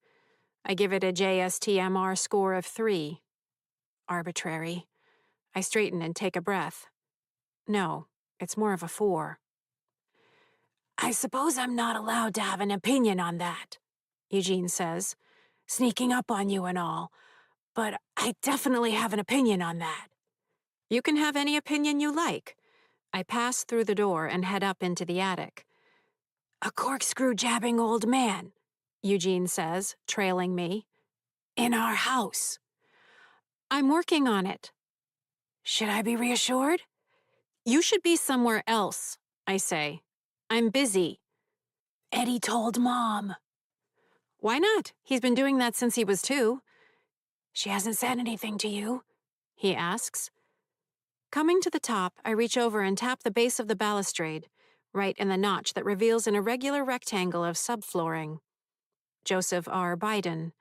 I give it a JSTMR score of 3. Arbitrary. I straighten and take a breath. No, it's more of a 4. "I suppose I'm not allowed to have an opinion on that," Eugene says, "sneaking up on you and all. But I definitely have an opinion on that." "You can have any opinion you like. I pass through the door and head up into the attic. "A corkscrew-jabbing old man," Eugene says, trailing me. "In our house." "I'm working on it." "Should I be reassured?" "You should be somewhere else," I say. "I'm busy." "Eddie told Mom." "Why not? He's been doing that since he was 2. "She hasn't said anything to you?" he asks. Coming to the top, I reach over and tap the base of the balustrade, right in the notch that reveals an irregular rectangle of subflooring. Joseph R. Biden.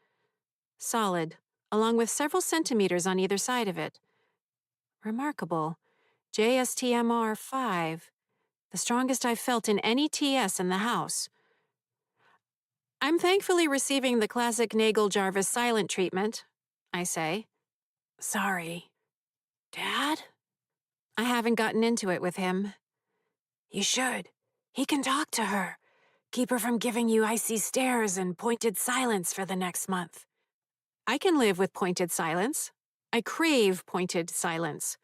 Solid, along with several centimeters on either side of it. Remarkable. JSTMR 5. The strongest I've felt in any TS in the house. "I'm thankfully receiving the classic Nagel-Jarvis silent treatment," I say. "Sorry. Dad?" I haven't gotten into it with him. "You should. He can talk to her. Keep her from giving you icy stares and pointed silence for the next month." I can live with pointed silence. I crave pointed silence.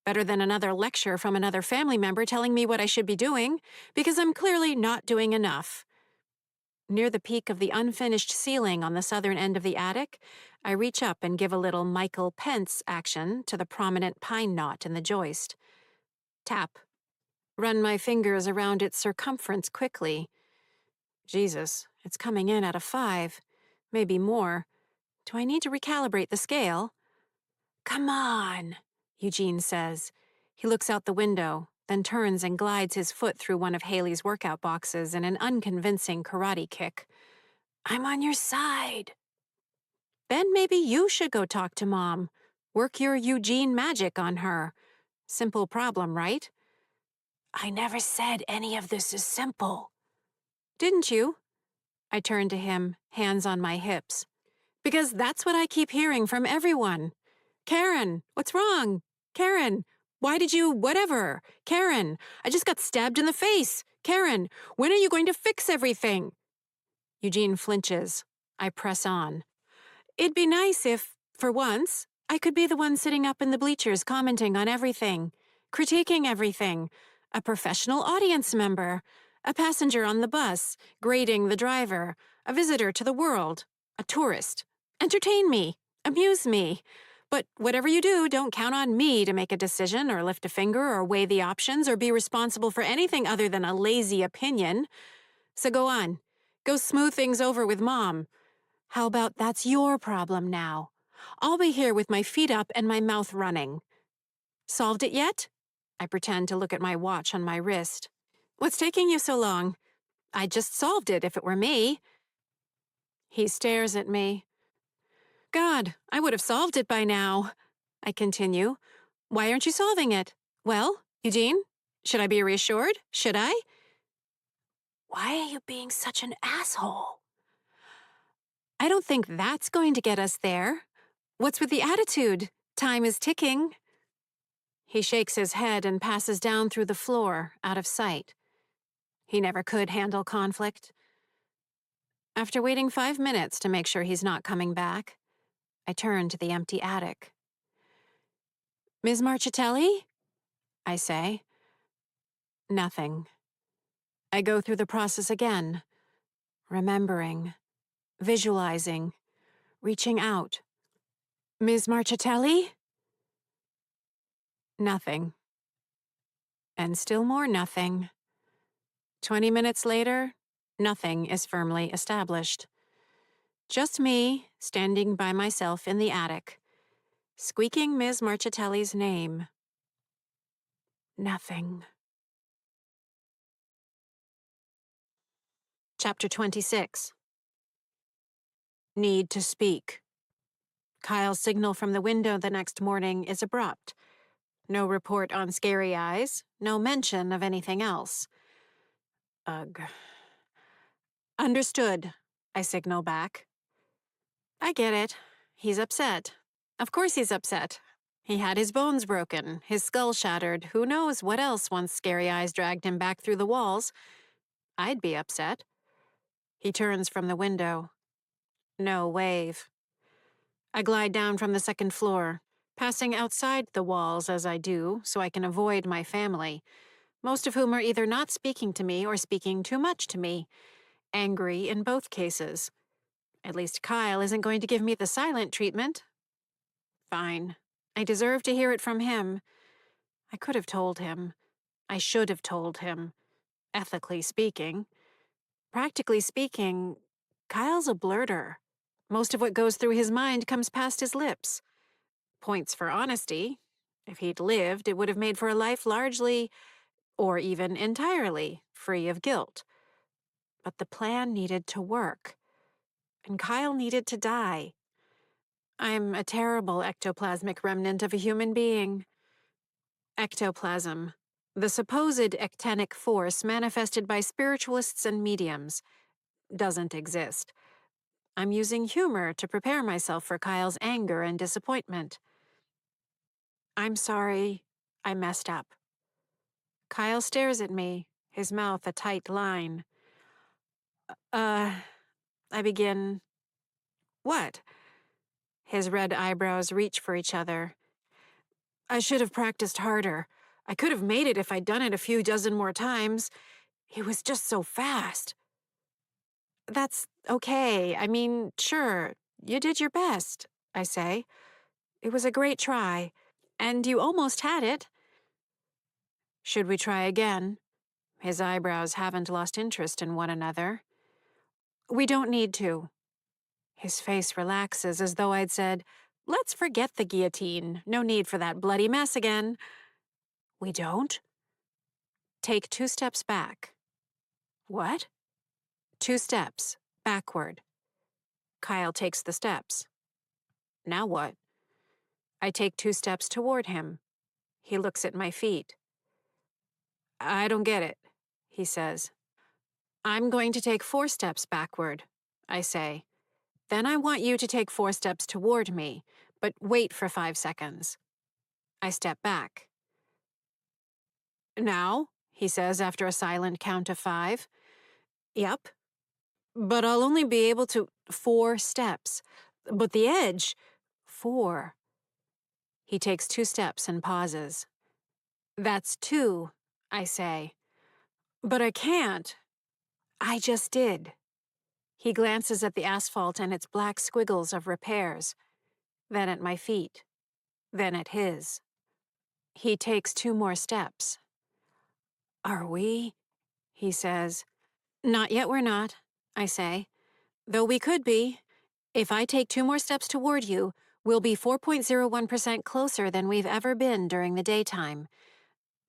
Better than another lecture from another family member telling me what I should be doing, because I'm clearly not doing enough. Near the peak of the unfinished ceiling on the southern end of the attic, I reach up and give a little Michael Pence action to the prominent pine knot in the joist. Tap. Run my fingers around its circumference quickly. Jesus, it's coming in at a 5. Maybe more. Do I need to recalibrate the scale? "Come on," Eugene says. He looks out the window, then turns and glides his foot through one of Haley's workout boxes in an unconvincing karate kick. "I'm on your side." Then maybe you should go talk to Mom. Work your Eugene magic on her. Simple problem, right? "I never said any of this is simple." Didn't you? I turn to him, hands on my hips. Because that's what I keep hearing from everyone. Karen, what's wrong? Karen, why did you whatever? Karen, I just got stabbed in the face. Karen, when are you going to fix everything? Eugene flinches. I press on. It'd be nice if, for once, I could be the one sitting up in the bleachers commenting on everything, critiquing everything, a professional audience member, a passenger on the bus, grading the driver, a visitor to the world, a tourist. Entertain me, amuse me. But whatever you do, don't count on me to make a decision or lift a finger or weigh the options or be responsible for anything other than a lazy opinion. So go on. Go smooth things over with Mom. How about that's your problem now? I'll be here with my feet up and my mouth running. Solved it yet? I pretend to look at my watch on my wrist. What's taking you so long? I'd just solved it if it were me. He stares at me. God, I would have solved it by now. I continue. Why aren't you solving it? Well, Eugene, should I be reassured? Should I? "Why are you being such an asshole?" I don't think that's going to get us there. What's with the attitude? Time is ticking. He shakes his head and passes down through the floor, out of sight. He never could handle conflict. After waiting 5 minutes to make sure he's not coming back, I turn to the empty attic. Ms. Marchitelli? I say. Nothing. I go through the process again, remembering, visualizing, reaching out. Ms. Marchitelli? Nothing. And still more nothing. 20 minutes later, nothing is firmly established. Just me, standing by myself in the attic, squeaking Ms. Marchitelli's name. Nothing. Chapter 26. Need to speak. Kyle's signal from the window the next morning is abrupt. No report on scary eyes, no mention of anything else. Ugh. Understood, I signal back. I get it. He's upset. Of course he's upset. He had his bones broken, his skull shattered, who knows what else once Scary Eyes dragged him back through the walls. I'd be upset. He turns from the window. No wave. I glide down from the second floor, passing outside the walls as I do, so I can avoid my family. most of whom are either not speaking to me or speaking too much to me. Angry in both cases. At least Kyle isn't going to give me the silent treatment. Fine. I deserve to hear it from him. I could have told him. I should have told him. Ethically speaking. Practically speaking, Kyle's a blurter. Most of what goes through his mind comes past his lips. Points for honesty. If he'd lived, it would have made for a life largely, or even entirely, free of guilt. But the plan needed to work. And Kyle needed to die. I'm a terrible ectoplasmic remnant of a human being. Ectoplasm. The supposed ectenic force manifested by spiritualists and mediums doesn't exist. I'm using humor to prepare myself for Kyle's anger and disappointment. I'm sorry. I messed up. Kyle stares at me, his mouth a tight line. Uh, I begin. What? His red eyebrows reach for each other. I should have practiced harder. I could have made it if I'd done it a few dozen more times. It was just so fast. That's okay. I mean, sure, you did your best, I say. It was a great try. And you almost had it. Should we try again? His eyebrows haven't lost interest in one another. We don't need to. His face relaxes as though I'd said, let's forget the guillotine. No need for that bloody mess again. We don't? Take 2 steps back. What? 2 steps. Backward. Kyle takes the steps. Now what? I take 2 steps toward him. He looks at my feet. I don't get it, he says. I'm going to take 4 steps backward, I say. Then I want you to take 4 steps toward me, but wait for 5 seconds. I step back. Now, he says after a silent count of 5. Yep. But I'll only be able to 4 steps. But the edge, 4. He takes 2 steps and pauses. That's 2, I say. But I can't. I just did. He glances at the asphalt and its black squiggles of repairs, then at my feet, then at his. He takes 2 more steps. Are we? He says. Not yet we're not, I say. Though we could be. If I take 2 more steps toward you, we'll be 4.01% closer than we've ever been during the daytime.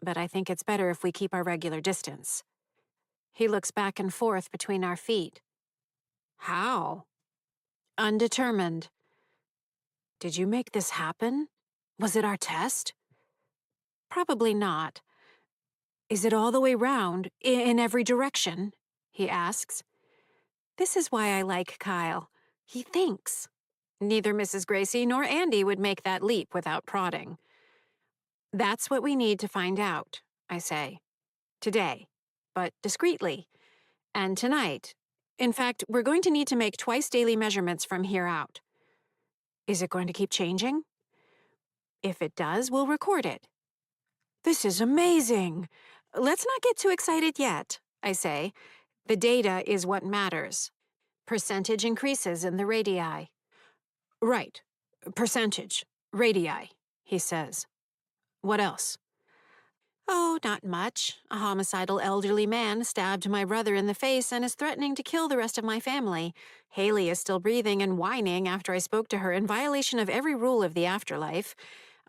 But I think it's better if we keep our regular distance. He looks back and forth between our feet. How? Undetermined. Did you make this happen? Was it our test? Probably not. Is it all the way round, in every direction? He asks. This is why I like Kyle. He thinks. Neither Mrs. Gracie nor Andy would make that leap without prodding. That's what we need to find out, I say. Today, but discreetly. And tonight. In fact, we're going to need to make twice daily measurements from here out. Is it going to keep changing? If it does, we'll record it. This is amazing. Let's not get too excited yet, I say. The data is what matters. Percentage increases in the radii. Right. Percentage. Radii, he says. What else? Oh, not much. A homicidal elderly man stabbed my brother in the face and is threatening to kill the rest of my family. Haley is still breathing and whining after I spoke to her in violation of every rule of the afterlife.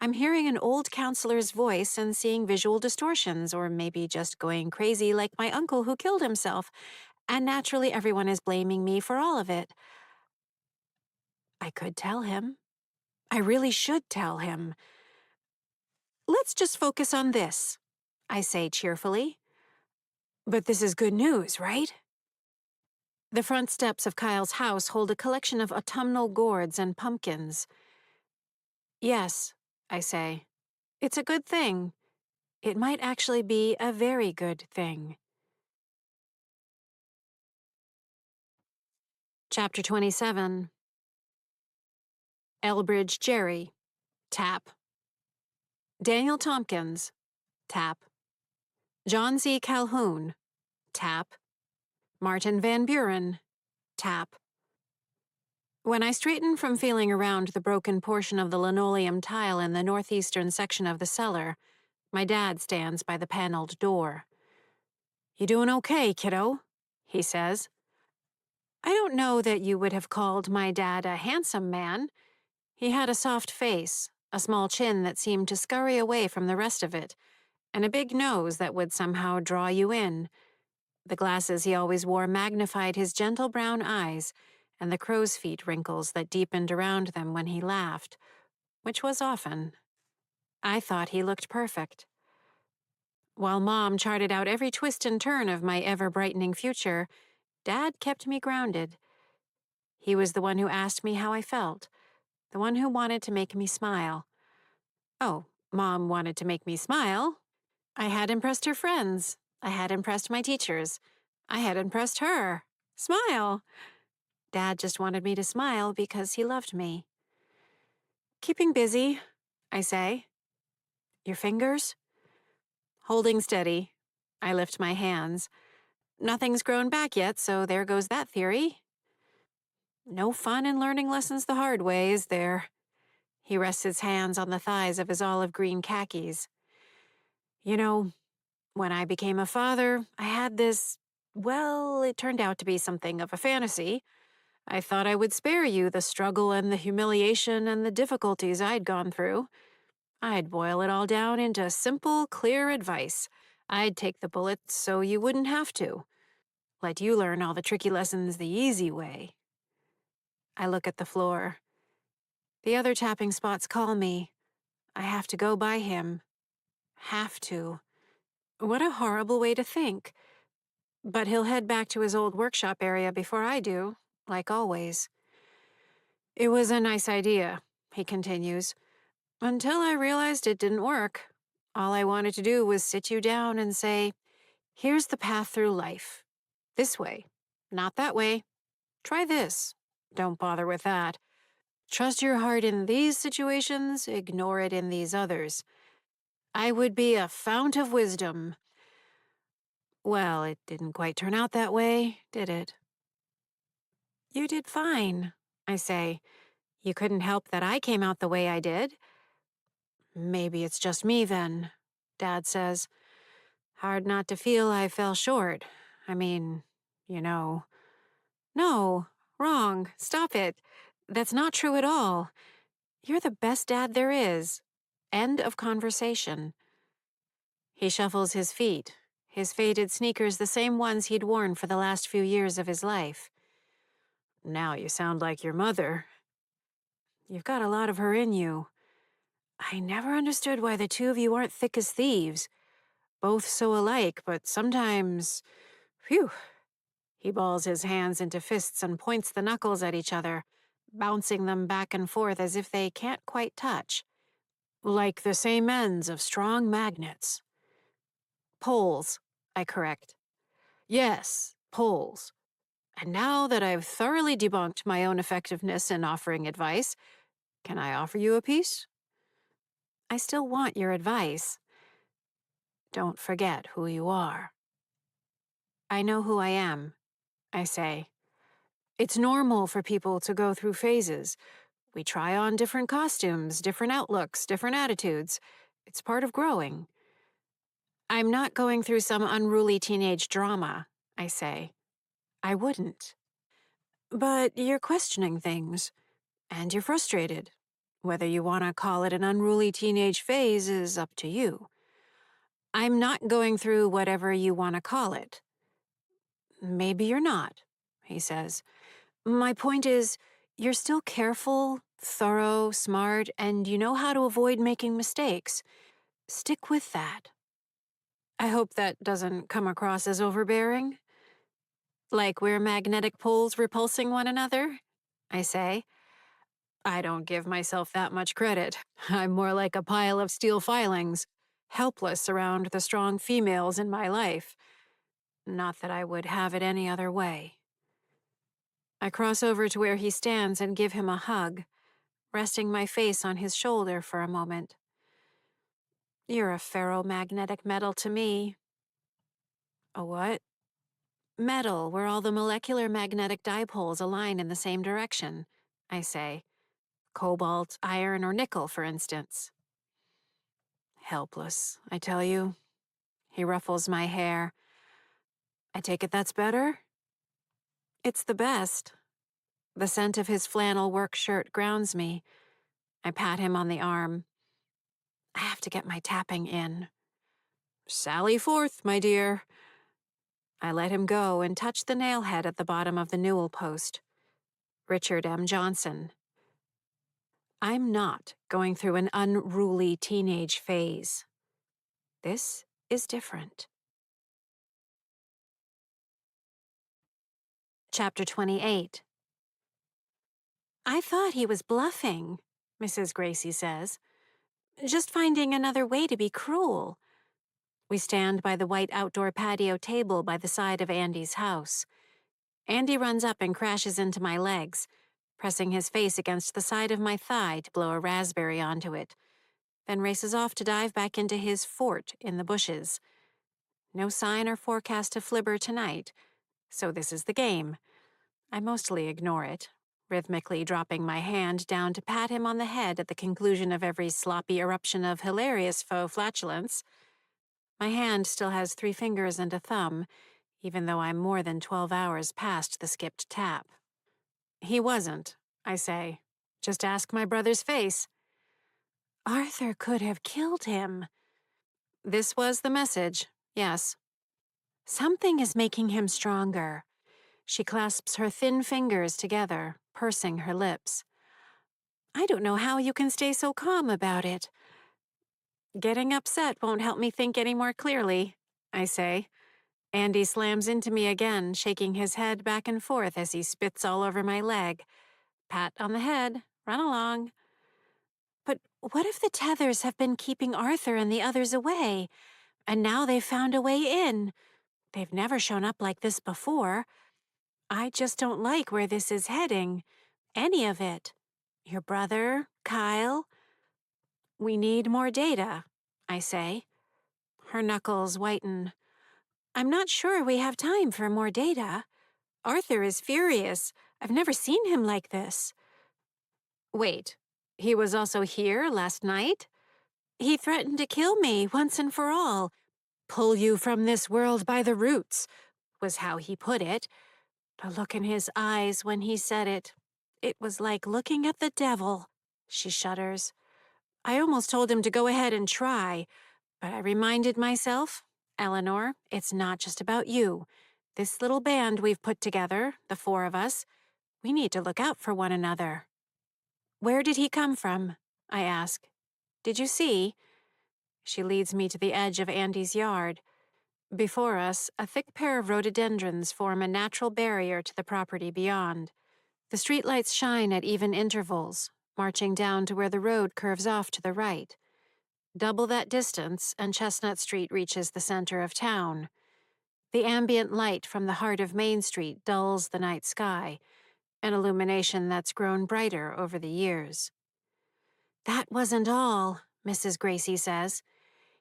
I'm hearing an old counselor's voice and seeing visual distortions, or maybe just going crazy like my uncle who killed himself. And naturally, everyone is blaming me for all of it. I could tell him. I really should tell him. Let's just focus on this, I say cheerfully. But this is good news, right? The front steps of Kyle's house hold a collection of autumnal gourds and pumpkins. Yes, I say. It's a good thing. It might actually be a very good thing. Chapter 27. Elbridge Jerry. Tap. Daniel Tompkins. Tap. John C. Calhoun. Tap. Martin Van Buren. Tap. When I straighten from feeling around the broken portion of the linoleum tile in the northeastern section of the cellar, my dad stands by the paneled door. "You doing okay, kiddo?" he says. I don't know that you would have called my dad a handsome man. He had a soft face, a small chin that seemed to scurry away from the rest of it, and a big nose that would somehow draw you in. The glasses he always wore magnified his gentle brown eyes and the crow's feet wrinkles that deepened around them when he laughed, which was often. I thought he looked perfect. While Mom charted out every twist and turn of my ever-brightening future, Dad kept me grounded. He was the one who asked me how I felt, the one who wanted to make me smile. Oh, Mom wanted to make me smile. I had impressed her friends. I had impressed my teachers. I had impressed her. Smile. Dad just wanted me to smile because he loved me. "Keeping busy," I say. "Your fingers?" Holding steady. I lift my hands. Nothing's grown back yet, so there goes that theory. No fun in learning lessons the hard way, is there? He rests his hands on the thighs of his olive green khakis. You know, when I became a father, I had this, well, it turned out to be something of a fantasy. I thought I would spare you the struggle and the humiliation and the difficulties I'd gone through. I'd boil it all down into simple, clear advice. I'd take the bullets so you wouldn't have to. Let you learn all the tricky lessons the easy way. I look at the floor. The other tapping spots call me. I have to go by him. Have to. What a horrible way to think. But he'll head back to his old workshop area before I do, like always. "It was a nice idea," he continues, "until I realized it didn't work. All I wanted to do was sit you down and say, here's the path through life. This way, not that way. Try this. Don't bother with that. Trust your heart in these situations, ignore it in these others. I would be a fount of wisdom." Well, it didn't quite turn out that way, did it? "You did fine," I say. "You couldn't help that I came out the way I did." "Maybe it's just me then," Dad says. "Hard not to feel I fell short. I mean, you know." "No, wrong. Stop it. That's not true at all. You're the best dad there is. End of conversation." He shuffles his feet, his faded sneakers the same ones he'd worn for the last few years of his life. "Now you sound like your mother." "You've got a lot of her in you. I never understood why the two of you aren't thick as thieves. Both so alike, but sometimes... Phew." He balls his hands into fists and points the knuckles at each other, bouncing them back and forth as if they can't quite touch. "Like the same ends of strong magnets." "Poles," I correct. "Yes, poles. And now that I've thoroughly debunked my own effectiveness in offering advice, can I offer you a piece?" "I still want your advice." "Don't forget who you are." "I know who I am," I say. "It's normal for people to go through phases. We try on different costumes, different outlooks, different attitudes. It's part of growing." "I'm not going through some unruly teenage drama," I say. "I wouldn't." "But you're questioning things, and you're frustrated. Whether you want to call it an unruly teenage phase is up to you." "I'm not going through whatever you want to call it." "Maybe you're not," he says. "My point is, you're still careful, thorough, smart, and you know how to avoid making mistakes. Stick with that." I hope that doesn't come across as overbearing. "Like we're magnetic poles repulsing one another," I say. I don't give myself that much credit. I'm more like a pile of steel filings, helpless around the strong females in my life. Not that I would have it any other way. I cross over to where he stands and give him a hug, resting my face on his shoulder for a moment. "You're a ferromagnetic metal to me. A what? Metal, where all the molecular magnetic dipoles align in the same direction, I say. Cobalt, iron, or nickel, for instance. Helpless, I tell you. He ruffles my hair. I take it that's better? It's the best. The scent of his flannel work shirt grounds me. I pat him on the arm. I have to get my tapping in. Sally forth, my dear. I let him go and touch the nail head at the bottom of the newel post. Richard M. Johnson. I'm not going through an unruly teenage phase. This is different. Chapter 28. I thought he was bluffing, Mrs. Gracie says. Just finding another way to be cruel. We stand by the white outdoor patio table by the side of Andy's house. Andy runs up and crashes into my legs, pressing his face against the side of my thigh to blow a raspberry onto it, then races off to dive back into his fort in the bushes. No sign or forecast of flibber tonight, so this is the game. I mostly ignore it, rhythmically dropping my hand down to pat him on the head at the conclusion of every sloppy eruption of hilarious faux flatulence. My hand still has 3 fingers and a thumb, even though I'm more than 12 hours past the skipped tap. He wasn't, I say. Just ask my brother's face. Arthur could have killed him. This was the message, yes. Something is making him stronger. She clasps her thin fingers together, pursing her lips. I don't know how you can stay so calm about it. Getting upset won't help me think any more clearly, I say. Andy slams into me again, shaking his head back and forth as he spits all over my leg. Pat on the head, run along. But what if the tethers have been keeping Arthur and the others away, and now they've found a way in? They've never shown up like this before. I just don't like where this is heading. Any of it. Your brother, Kyle. We need more data, I say. Her knuckles whiten. I'm not sure we have time for more data. Arthur is furious. I've never seen him like this. Wait, he was also here last night? He threatened to kill me once and for all. Pull you from this world by the roots, was how he put it. The look in his eyes when he said it. It was like looking at the devil. She shudders. I almost told him to go ahead and try, but I reminded myself, Eleanor, it's not just about you. This little band we've put together, the 4 of us, we need to look out for one another. Where did he come from? I ask. Did you see? She leads me to the edge of Andy's yard. Before us, a thick pair of rhododendrons form a natural barrier to the property beyond. The streetlights shine at even intervals, marching down to where the road curves off to the right. Double that distance, and Chestnut Street reaches the center of town. The ambient light from the heart of Main Street dulls the night sky, an illumination that's grown brighter over the years. That wasn't all, Mrs. Gracie says.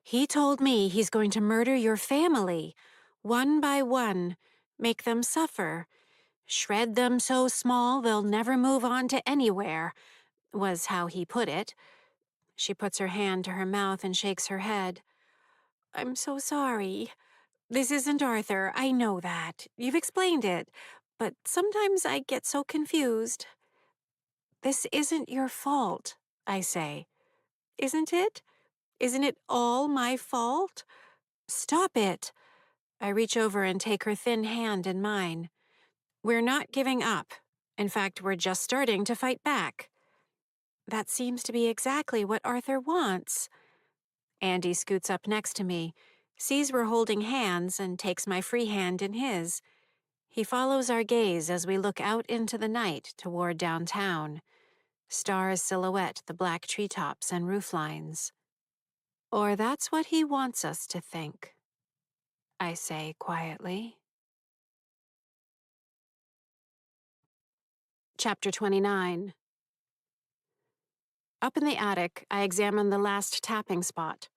He told me he's going to murder your family, one by one, make them suffer, shred them so small they'll never move on to anywhere, was how he put it. She puts her hand to her mouth and shakes her head. I'm so sorry. This isn't Arthur, I know that. You've explained it. But sometimes I get so confused. This isn't your fault, I say. Isn't it? Isn't it all my fault? Stop it. I reach over and take her thin hand in mine. We're not giving up. In fact, we're just starting to fight back. That seems to be exactly what Arthur wants. Andy scoots up next to me, sees we're holding hands, and takes my free hand in his. He follows our gaze as we look out into the night toward downtown. Stars silhouette the black treetops and rooflines. Or that's what he wants us to think, I say quietly. Chapter 29. Up in the attic, I examine the last tapping spot,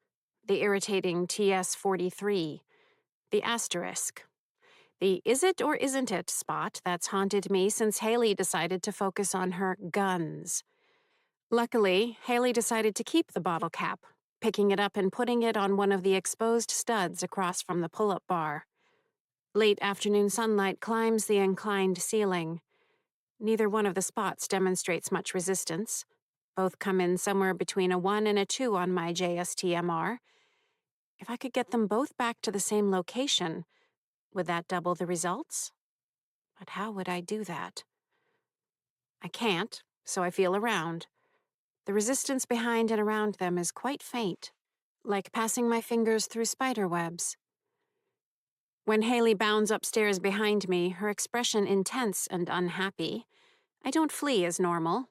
the irritating TS-43. The asterisk. The is it or isn't it spot that's haunted me since Haley decided to focus on her guns. Luckily, Haley decided to keep the bottle cap, picking it up and putting it on one of the exposed studs across from the pull-up bar. Late afternoon sunlight climbs the inclined ceiling. Neither one of the spots demonstrates much resistance. Both come in somewhere between a 1 and a 2 on my JSTMR. If I could get them both back to the same location, would that double the results? But how would I do that? I can't, so I feel around. The resistance behind and around them is quite faint, like passing my fingers through spider webs. When Haley bounds upstairs behind me, her expression intense and unhappy, I don't flee as normal.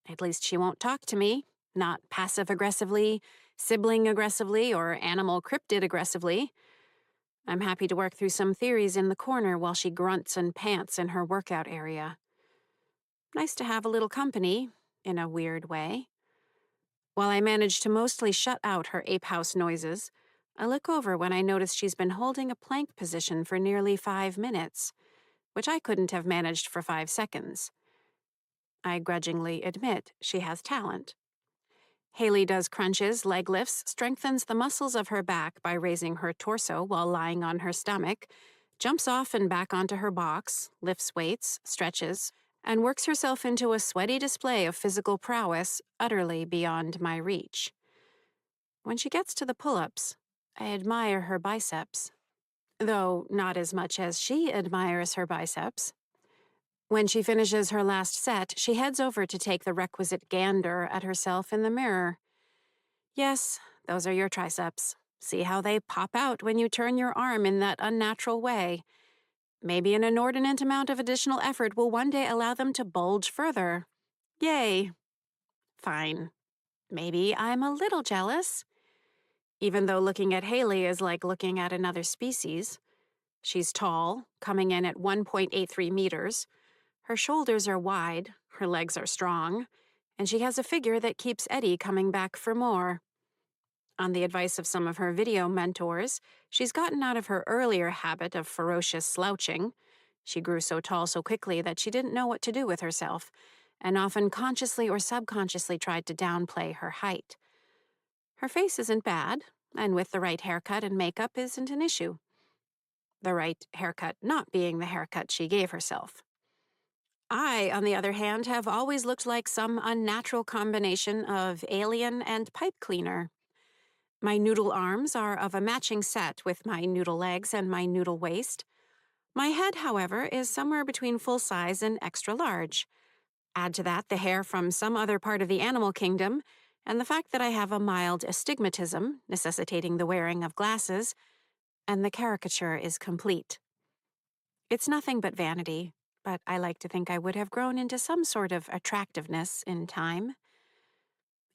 At least she won't talk to me, not passive-aggressively, sibling-aggressively, or animal cryptid-aggressively. I'm happy to work through some theories in the corner while she grunts and pants in her workout area. Nice to have a little company, in a weird way. While I manage to mostly shut out her ape house noises, I look over when I notice she's been holding a plank position for nearly 5 minutes, which I couldn't have managed for 5 seconds. I grudgingly admit she has talent. Haley does crunches, leg lifts, strengthens the muscles of her back by raising her torso while lying on her stomach, jumps off and back onto her box, lifts weights, stretches, and works herself into a sweaty display of physical prowess utterly beyond my reach. When she gets to the pull-ups, I admire her biceps, though not as much as she admires her biceps. When she finishes her last set, she heads over to take the requisite gander at herself in the mirror. Yes, those are your triceps. See how they pop out when you turn your arm in that unnatural way. Maybe an inordinate amount of additional effort will one day allow them to bulge further. Yay. Fine. Maybe I'm a little jealous. Even though looking at Haley is like looking at another species. She's tall, coming in at 1.83 meters. Her shoulders are wide, her legs are strong, and she has a figure that keeps Eddie coming back for more. On the advice of some of her video mentors, she's gotten out of her earlier habit of ferocious slouching. She grew so tall so quickly that she didn't know what to do with herself, and often consciously or subconsciously tried to downplay her height. Her face isn't bad, and with the right haircut and makeup isn't an issue. The right haircut not being the haircut she gave herself. I, on the other hand, have always looked like some unnatural combination of alien and pipe cleaner. My noodle arms are of a matching set with my noodle legs and my noodle waist. My head, however, is somewhere between full size and extra large. Add to that the hair from some other part of the animal kingdom, and the fact that I have a mild astigmatism, necessitating the wearing of glasses, and the caricature is complete. It's nothing but vanity, but I like to think I would have grown into some sort of attractiveness in time.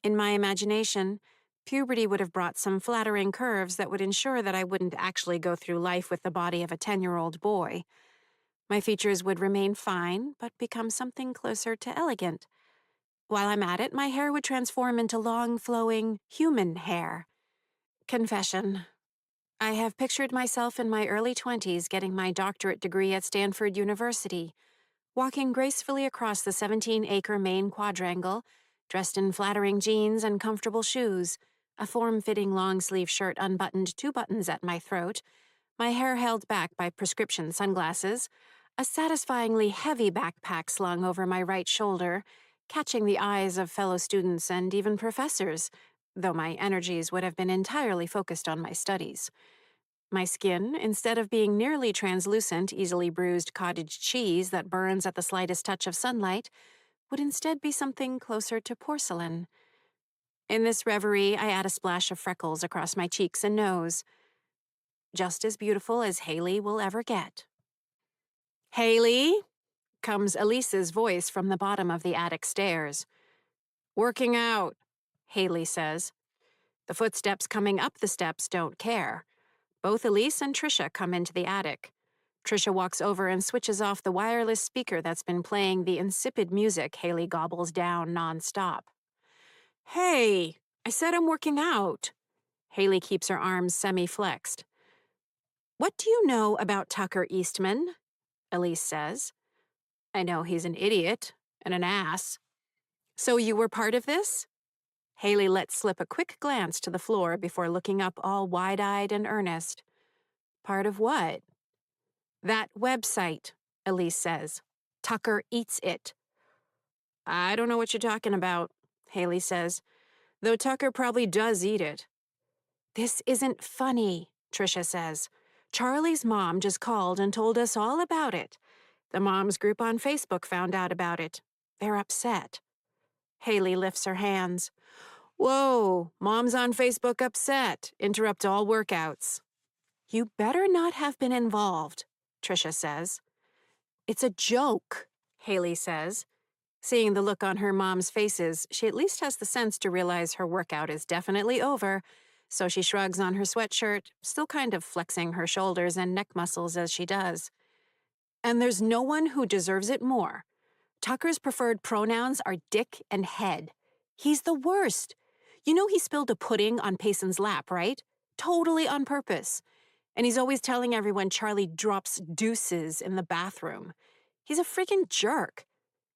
In my imagination, puberty would have brought some flattering curves that would ensure that I wouldn't actually go through life with the body of a 10-year-old boy. My features would remain fine, but become something closer to elegant. While I'm at it, my hair would transform into long, flowing, human hair. Confession. I have pictured myself in my early 20s getting my doctorate degree at Stanford University, walking gracefully across the 17-acre Maine quadrangle, dressed in flattering jeans and comfortable shoes, a form-fitting long-sleeve shirt unbuttoned 2 buttons at my throat, my hair held back by prescription sunglasses, a satisfyingly heavy backpack slung over my right shoulder, catching the eyes of fellow students and even professors, though my energies would have been entirely focused on my studies. My skin, instead of being nearly translucent, easily bruised cottage cheese that burns at the slightest touch of sunlight, would instead be something closer to porcelain. In this reverie, I add a splash of freckles across my cheeks and nose. Just as beautiful as Haley will ever get. "Haley?" comes Elise's voice from the bottom of the attic stairs. "Working out," Haley says. The footsteps coming up the steps don't care. Both Elise and Trisha come into the attic. Trisha walks over and switches off the wireless speaker that's been playing the insipid music Haley gobbles down nonstop. "Hey, I said I'm working out." Haley keeps her arms semi-flexed. What do you know about Tucker Eastman? Elise says. I know he's an idiot and an ass. So you were part of this? Haley let slip a quick glance to the floor before looking up all wide-eyed and earnest. Part of what? That website, Elise says. Tucker Eats It. I don't know what you're talking about, Haley says, though Tucker probably does eat it. This isn't funny, Trisha says. Charlie's mom just called and told us all about it. The moms group on Facebook found out about it. They're upset. Haley lifts her hands. Whoa, mom's on Facebook upset. Interrupt all workouts. You better not have been involved, Trisha says. It's a joke, Haley says. Seeing the look on her mom's faces, she at least has the sense to realize her workout is definitely over, so she shrugs on her sweatshirt, still kind of flexing her shoulders and neck muscles as she does. And there's no one who deserves it more. Tucker's preferred pronouns are dick and head. He's the worst. You know he spilled a pudding on Payson's lap, right? Totally on purpose. And he's always telling everyone Charlie drops deuces in the bathroom. He's a freaking jerk.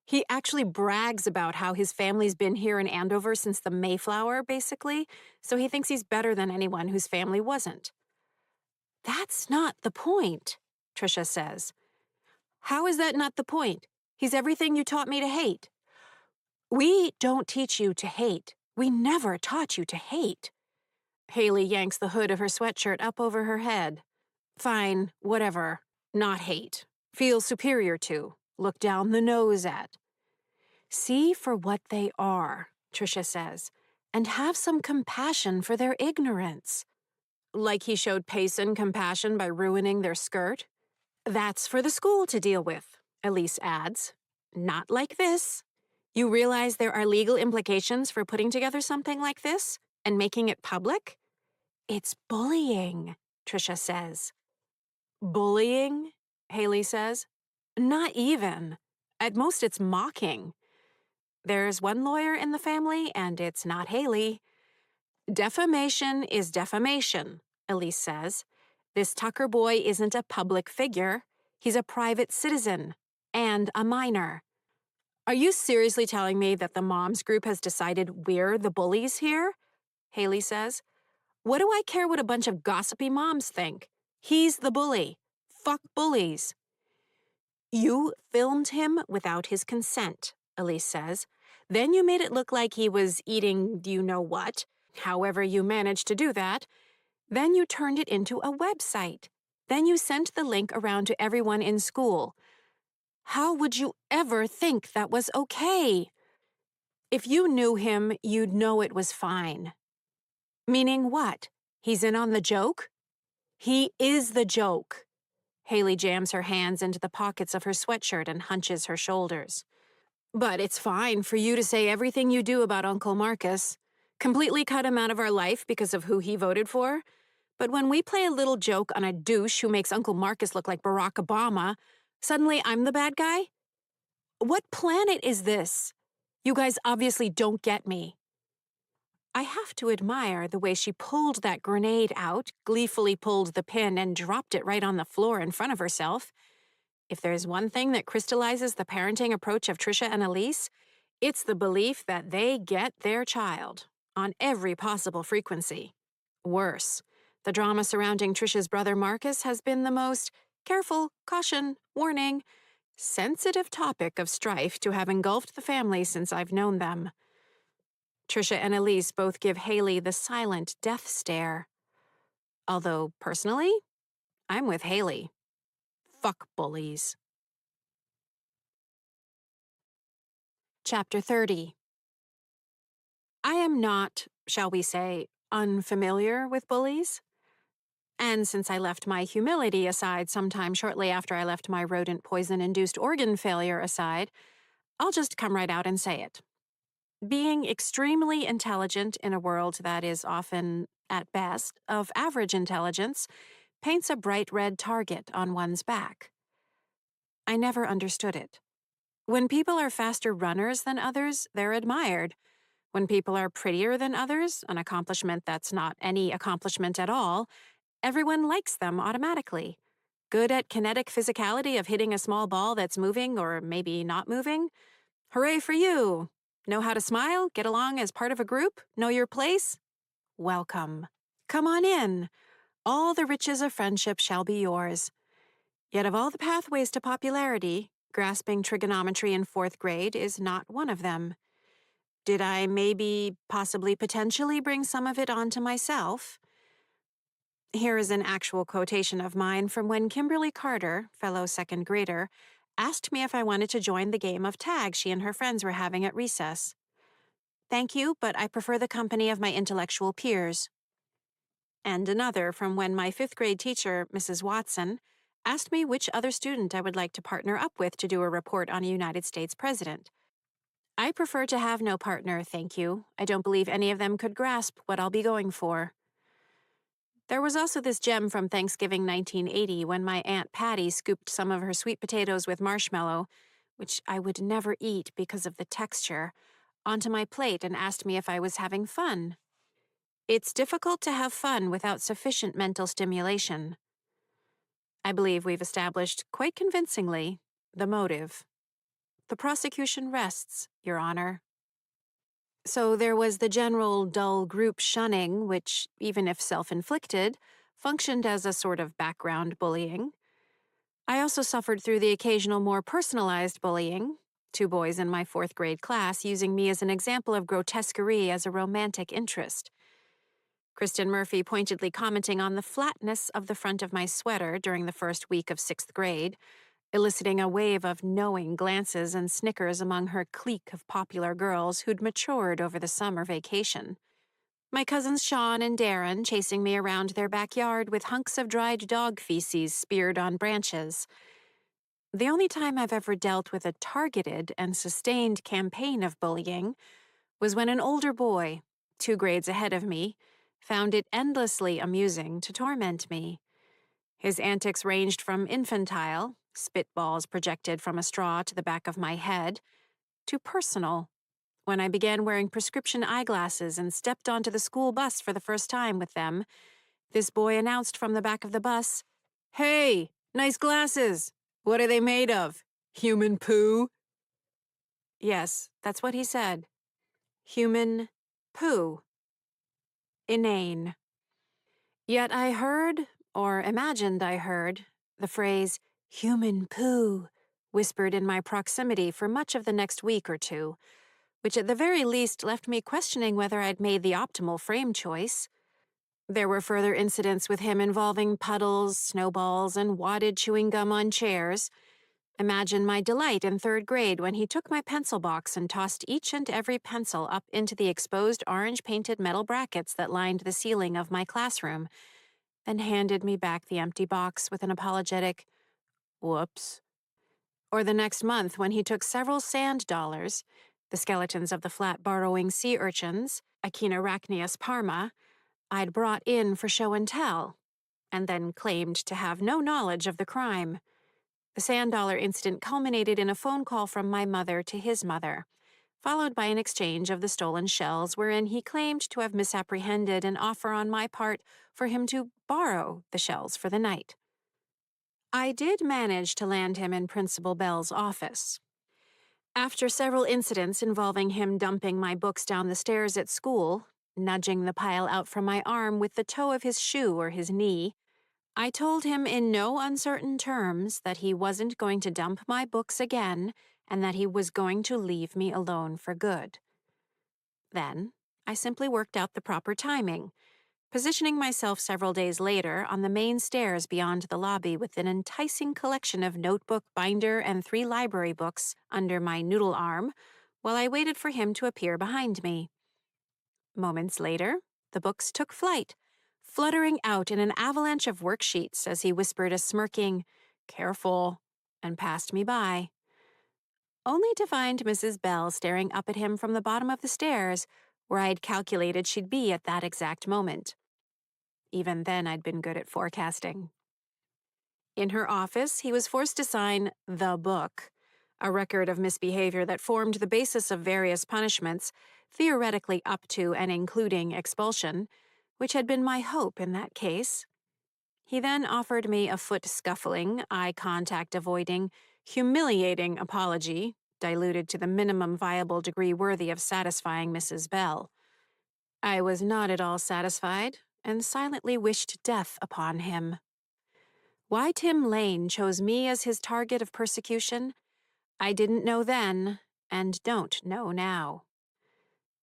He actually brags about how his family's been here in Andover since the Mayflower, basically, so he thinks he's better than anyone whose family wasn't. That's not the point, Trisha says. How is that not the point? He's everything you taught me to hate. We don't teach you to hate. We never taught you to hate. Haley yanks the hood of her sweatshirt up over her head. Fine, whatever. Not hate. Feel superior to. Look down the nose at. See for what they are, Trisha says, and have some compassion for their ignorance. Like he showed Payson compassion by ruining their skirt? That's for the school to deal with, Elise adds. Not like this. You realize there are legal implications for putting together something like this and making it public? It's bullying, Trisha says. Bullying? Haley says. Not even. At most, it's mocking. There's one lawyer in the family, and it's not Haley. Defamation is defamation, Elise says. This Tucker boy isn't a public figure. He's a private citizen and a minor. Are you seriously telling me that the moms group has decided we're the bullies here? Haley says. What do I care what a bunch of gossipy moms think? He's the bully. Fuck bullies. You filmed him without his consent, Elise says. Then you made it look like he was eating you-know-what, however you managed to do that. Then you turned it into a website. Then you sent the link around to everyone in school. How would you ever think that was okay? If you knew him, you'd know it was fine. Meaning what? He's in on the joke? He is the joke. Haley jams her hands into the pockets of her sweatshirt and hunches her shoulders. But it's fine for you to say everything you do about Uncle Marcus. Completely cut him out of our life because of who he voted for. But when we play a little joke on a douche who makes Uncle Marcus look like Barack Obama, suddenly I'm the bad guy? What planet is this? You guys obviously don't get me. I have to admire the way she pulled that grenade out, gleefully pulled the pin, and dropped it right on the floor in front of herself. If there's one thing that crystallizes the parenting approach of Trisha and Elise, it's the belief that they get their child on every possible frequency. Worse, the drama surrounding Trisha's brother Marcus has been the most careful, caution, warning, sensitive topic of strife to have engulfed the family since I've known them. Trisha and Elise both give Haley the silent death stare. Although, personally, I'm with Haley. Fuck bullies. Chapter 30. I am not, shall we say, unfamiliar with bullies. And since I left my humility aside sometime shortly after I left my rodent poison-induced organ failure aside, I'll just come right out and say it. Being extremely intelligent in a world that is often, at best, of average intelligence, paints a bright red target on one's back. I never understood it. When people are faster runners than others, they're admired. When people are prettier than others, an accomplishment that's not any accomplishment at all, Everyone likes them automatically. Good at kinetic physicality of hitting a small ball that's moving or maybe not moving? Hooray for you! Know how to smile? Get along as part of a group? Know your place? Welcome. Come on in. All the riches of friendship shall be yours. Yet of all the pathways to popularity, grasping trigonometry in fourth grade is not one of them. Did I maybe, possibly, potentially bring some of it onto myself? Here is an actual quotation of mine from when Kimberly Carter, fellow second grader, asked me if I wanted to join the game of tag she and her friends were having at recess. Thank you, but I prefer the company of my intellectual peers. And another from when my fifth grade teacher, Mrs. Watson, asked me which other student I would like to partner up with to do a report on a United States president. I prefer to have no partner, thank you. I don't believe any of them could grasp what I'll be going for. There was also this gem from Thanksgiving 1980 when my Aunt Patty scooped some of her sweet potatoes with marshmallow, which I would never eat because of the texture, onto my plate and asked me if I was having fun. It's difficult to have fun without sufficient mental stimulation. I believe we've established, quite convincingly, the motive. The prosecution rests, Your Honor. So there was the general dull group shunning, which, even if self-inflicted, functioned as a sort of background bullying. I also suffered through the occasional more personalized bullying, two boys in my fourth grade class using me as an example of grotesquerie as a romantic interest. Kristen Murphy pointedly commenting on the flatness of the front of my sweater during the first week of sixth grade, eliciting a wave of knowing glances and snickers among her clique of popular girls who'd matured over the summer vacation. My cousins Sean and Darren chasing me around their backyard with hunks of dried dog feces speared on branches. The only time I've ever dealt with a targeted and sustained campaign of bullying was when an older boy, 2 grades ahead of me, found it endlessly amusing to torment me. His antics ranged from infantile, spitballs projected from a straw to the back of my head, to personal, when I began wearing prescription eyeglasses and stepped onto the school bus for the first time with them. This boy announced from the back of the bus, "Hey, nice glasses! What are they made of? Human poo?" Yes, that's what he said. Human poo. Inane. Yet I heard, or imagined I heard, the phrase, human poo, whispered in my proximity for much of the next week or two, which at the very least left me questioning whether I'd made the optimal frame choice. There were further incidents with him involving puddles, snowballs, and wadded chewing gum on chairs. Imagine my delight in third grade when he took my pencil box and tossed each and every pencil up into the exposed orange-painted metal brackets that lined the ceiling of my classroom, then handed me back the empty box with an apologetic, "Whoops." Or the next month when he took several sand dollars, the skeletons of the flat burrowing sea urchins, Echinarachnius parma, I'd brought in for show and tell, and then claimed to have no knowledge of the crime. The sand dollar incident culminated in a phone call from my mother to his mother, followed by an exchange of the stolen shells wherein he claimed to have misapprehended an offer on my part for him to borrow the shells for the night. I did manage to land him in Principal Bell's office. After several incidents involving him dumping my books down the stairs at school, nudging the pile out from my arm with the toe of his shoe or his knee, I told him in no uncertain terms that he wasn't going to dump my books again and that he was going to leave me alone for good. Then, I simply worked out the proper timing, positioning myself several days later on the main stairs beyond the lobby with an enticing collection of notebook, binder, and 3 library books under my noodle arm while I waited for him to appear behind me. Moments later, the books took flight, fluttering out in an avalanche of worksheets as he whispered a smirking, "Careful," and passed me by. Only to find Mrs. Bell staring up at him from the bottom of the stairs, where I'd calculated she'd be at that exact moment. Even then, I'd been good at forecasting. In her office, he was forced to sign the book, a record of misbehavior that formed the basis of various punishments, theoretically up to and including expulsion, which had been my hope in that case. He then offered me a foot-scuffling, eye-contact-avoiding, humiliating apology, diluted to the minimum viable degree worthy of satisfying Mrs. Bell. I was not at all satisfied, and silently wished death upon him. Why Tim Lane chose me as his target of persecution, I didn't know then, and don't know now.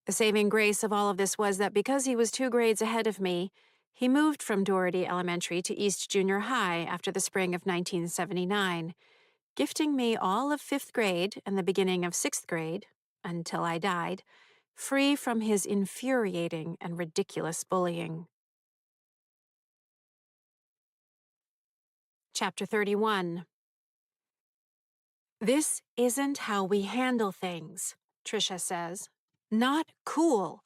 The saving grace of all of this was that because he was 2 grades ahead of me, he moved from Doherty Elementary to East Junior High after the spring of 1979, gifting me all of 5th grade and the beginning of 6th grade, until I died, free from his infuriating and ridiculous bullying. Chapter 31. This isn't how we handle things, Trisha says. Not cool.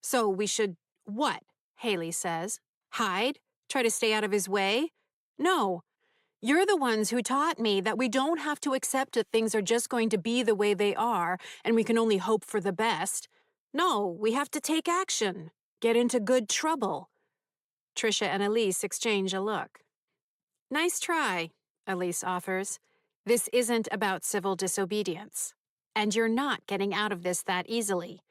So we should what? Haley says. Hide? Try to stay out of his way? No. You're the ones who taught me that we don't have to accept that things are just going to be the way they are and we can only hope for the best. No, we have to take action. Get into good trouble. Trisha and Elise exchange a look. Nice try, Elise offers. This isn't about civil disobedience. And you're not getting out of this that easily.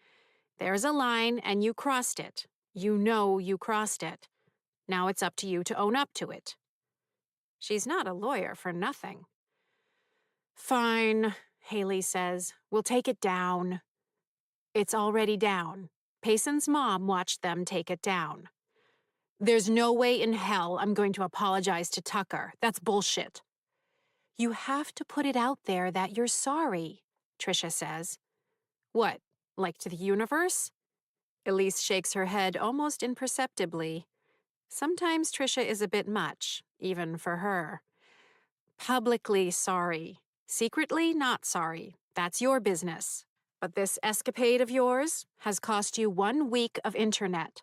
There's a line and you crossed it. You know you crossed it. Now it's up to you to own up to it. She's not a lawyer for nothing. Fine, Haley says. We'll take it down. It's already down. Payson's mom watched them take it down. There's no way in hell I'm going to apologize to Tucker. That's bullshit. You have to put it out there that you're sorry, Trisha says. What, like to the universe? Elise shakes her head almost imperceptibly. Sometimes Trisha is a bit much, even for her. Publicly sorry. Secretly not sorry. That's your business. But this escapade of yours has cost you 1 week of internet.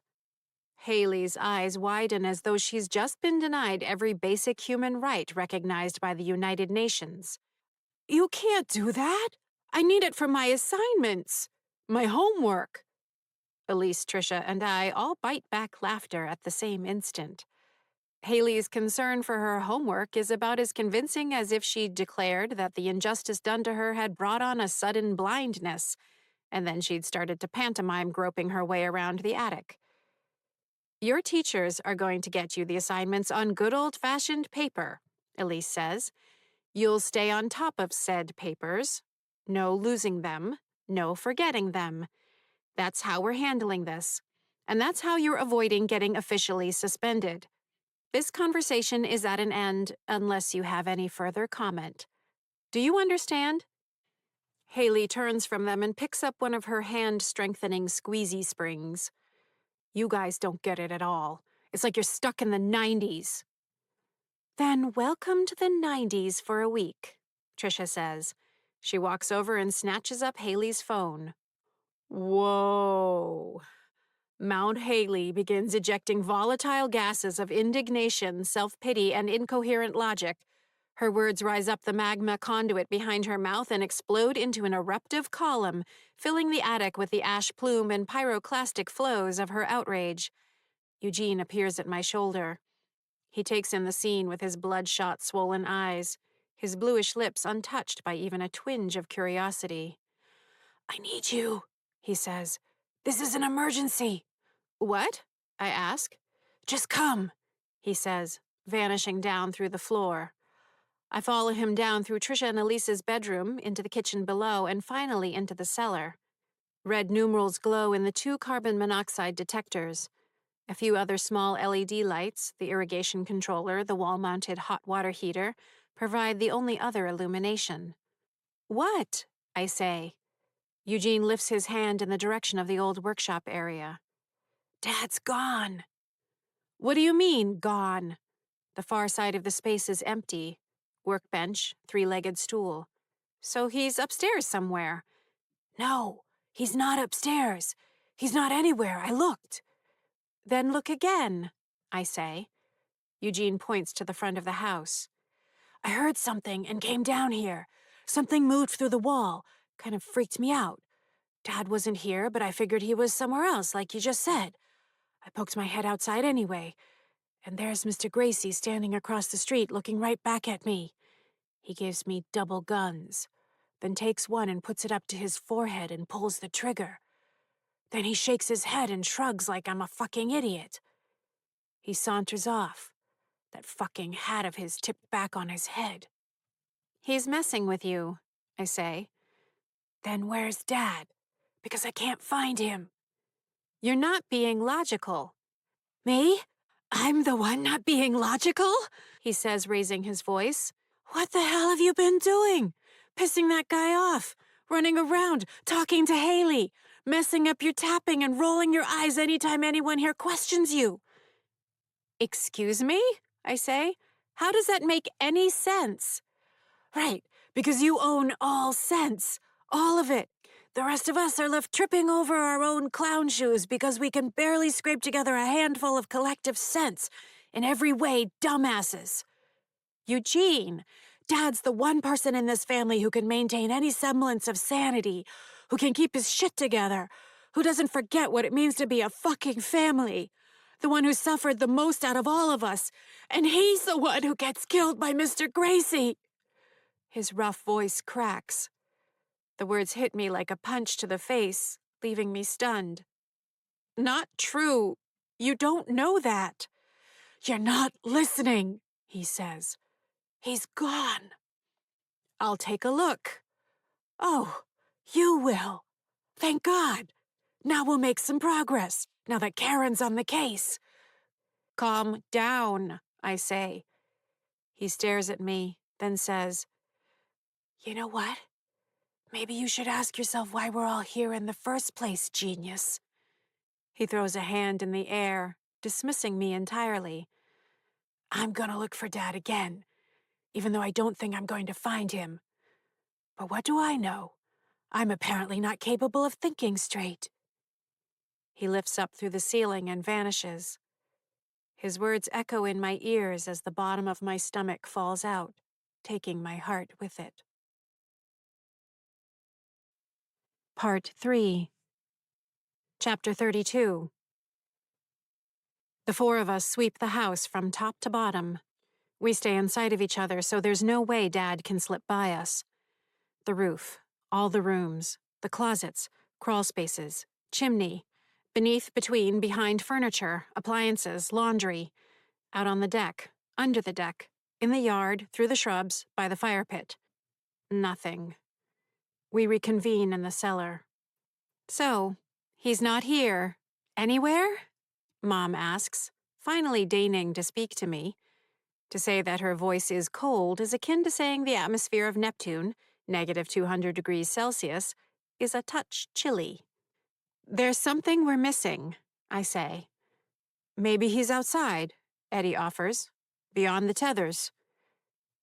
Haley's eyes widen as though she's just been denied every basic human right recognized by the United Nations. You can't do that. I need it for my assignments. My homework. Elise, Trisha, and I all bite back laughter at the same instant. Haley's concern for her homework is about as convincing as if she'd declared that the injustice done to her had brought on a sudden blindness, and then she'd started to pantomime groping her way around the attic. Your teachers are going to get you the assignments on good old-fashioned paper, Elise says. You'll stay on top of said papers. No losing them. No forgetting them. That's how we're handling this. And that's how you're avoiding getting officially suspended. This conversation is at an end unless you have any further comment. Do you understand? Haley turns from them and picks up one of her hand-strengthening squeezy springs. You guys don't get it at all. It's like you're stuck in the 90s. Then welcome to the 90s for a week, Trisha says. She walks over and snatches up Haley's phone. Whoa. Mount Haley begins ejecting volatile gases of indignation, self-pity, and incoherent logic. Her words rise up the magma conduit behind her mouth and explode into an eruptive column, filling the attic with the ash plume and pyroclastic flows of her outrage. Eugene appears at my shoulder. He takes in the scene with his bloodshot, swollen eyes, his bluish lips untouched by even a twinge of curiosity. I need you, he says. This is an emergency. What? I ask. Just come, he says, vanishing down through the floor. I follow him down through Trisha and Elise's bedroom, into the kitchen below, and finally into the cellar. Red numerals glow in the 2 carbon monoxide detectors. A few other small LED lights, the irrigation controller, the wall-mounted hot water heater, provide the only other illumination. What? I say. Eugene lifts his hand in the direction of the old workshop area. Dad's gone. What do you mean, gone? The far side of the space is empty. Workbench, 3-legged stool. So he's upstairs somewhere. No, he's not upstairs. He's not anywhere. I looked. Then look again, I say. Eugene points to the front of the house. I heard something and came down here. Something moved through the wall. Kind of freaked me out. Dad wasn't here, but I figured he was somewhere else, like you just said. I poked my head outside anyway. And there's Mr. Gracie standing across the street looking right back at me. He gives me double guns, then takes one and puts it up to his forehead and pulls the trigger. Then he shakes his head and shrugs like I'm a fucking idiot. He saunters off, that fucking hat of his tipped back on his head. He's messing with you, I say. Then where's Dad? Because I can't find him. You're not being logical. Me? I'm the one not being logical? He says, raising his voice. What the hell have you been doing? Pissing that guy off, running around, talking to Haley, messing up your tapping and rolling your eyes anytime anyone here questions you. Excuse me? I say. How does that make any sense? Right, because you own all sense. All of it. The rest of us are left tripping over our own clown shoes because we can barely scrape together a handful of collective sense. In every way, dumbasses. Eugene, Dad's the one person in this family who can maintain any semblance of sanity, who can keep his shit together, who doesn't forget what it means to be a fucking family. The one who suffered the most out of all of us. And he's the one who gets killed by Mr. Gracie. His rough voice cracks. The words hit me like a punch to the face, leaving me stunned. Not true. You don't know that. You're not listening, he says. He's gone. I'll take a look. Oh, you will. Thank God. Now we'll make some progress, now that Karen's on the case. Calm down, I say. He stares at me, then says, You know what? Maybe you should ask yourself why we're all here in the first place, genius. He throws a hand in the air, dismissing me entirely. I'm gonna look for Dad again, even though I don't think I'm going to find him. But what do I know? I'm apparently not capable of thinking straight. He lifts up through the ceiling and vanishes. His words echo in my ears as the bottom of my stomach falls out, taking my heart with it. Part 3. Chapter 32. The four of us sweep the house from top to bottom. We stay in sight of each other, so there's no way Dad can slip by us. The roof, all the rooms, the closets, crawl spaces, chimney, beneath, between, behind furniture, appliances, laundry, out on the deck, under the deck, in the yard, through the shrubs, by the fire pit. Nothing. We reconvene in the cellar. So, he's not here. Anywhere? Mom asks, finally deigning to speak to me. To say that her voice is cold is akin to saying the atmosphere of Neptune, -200 degrees Celsius, is a touch chilly. There's something we're missing, I say. Maybe he's outside, Eddie offers, beyond the tethers.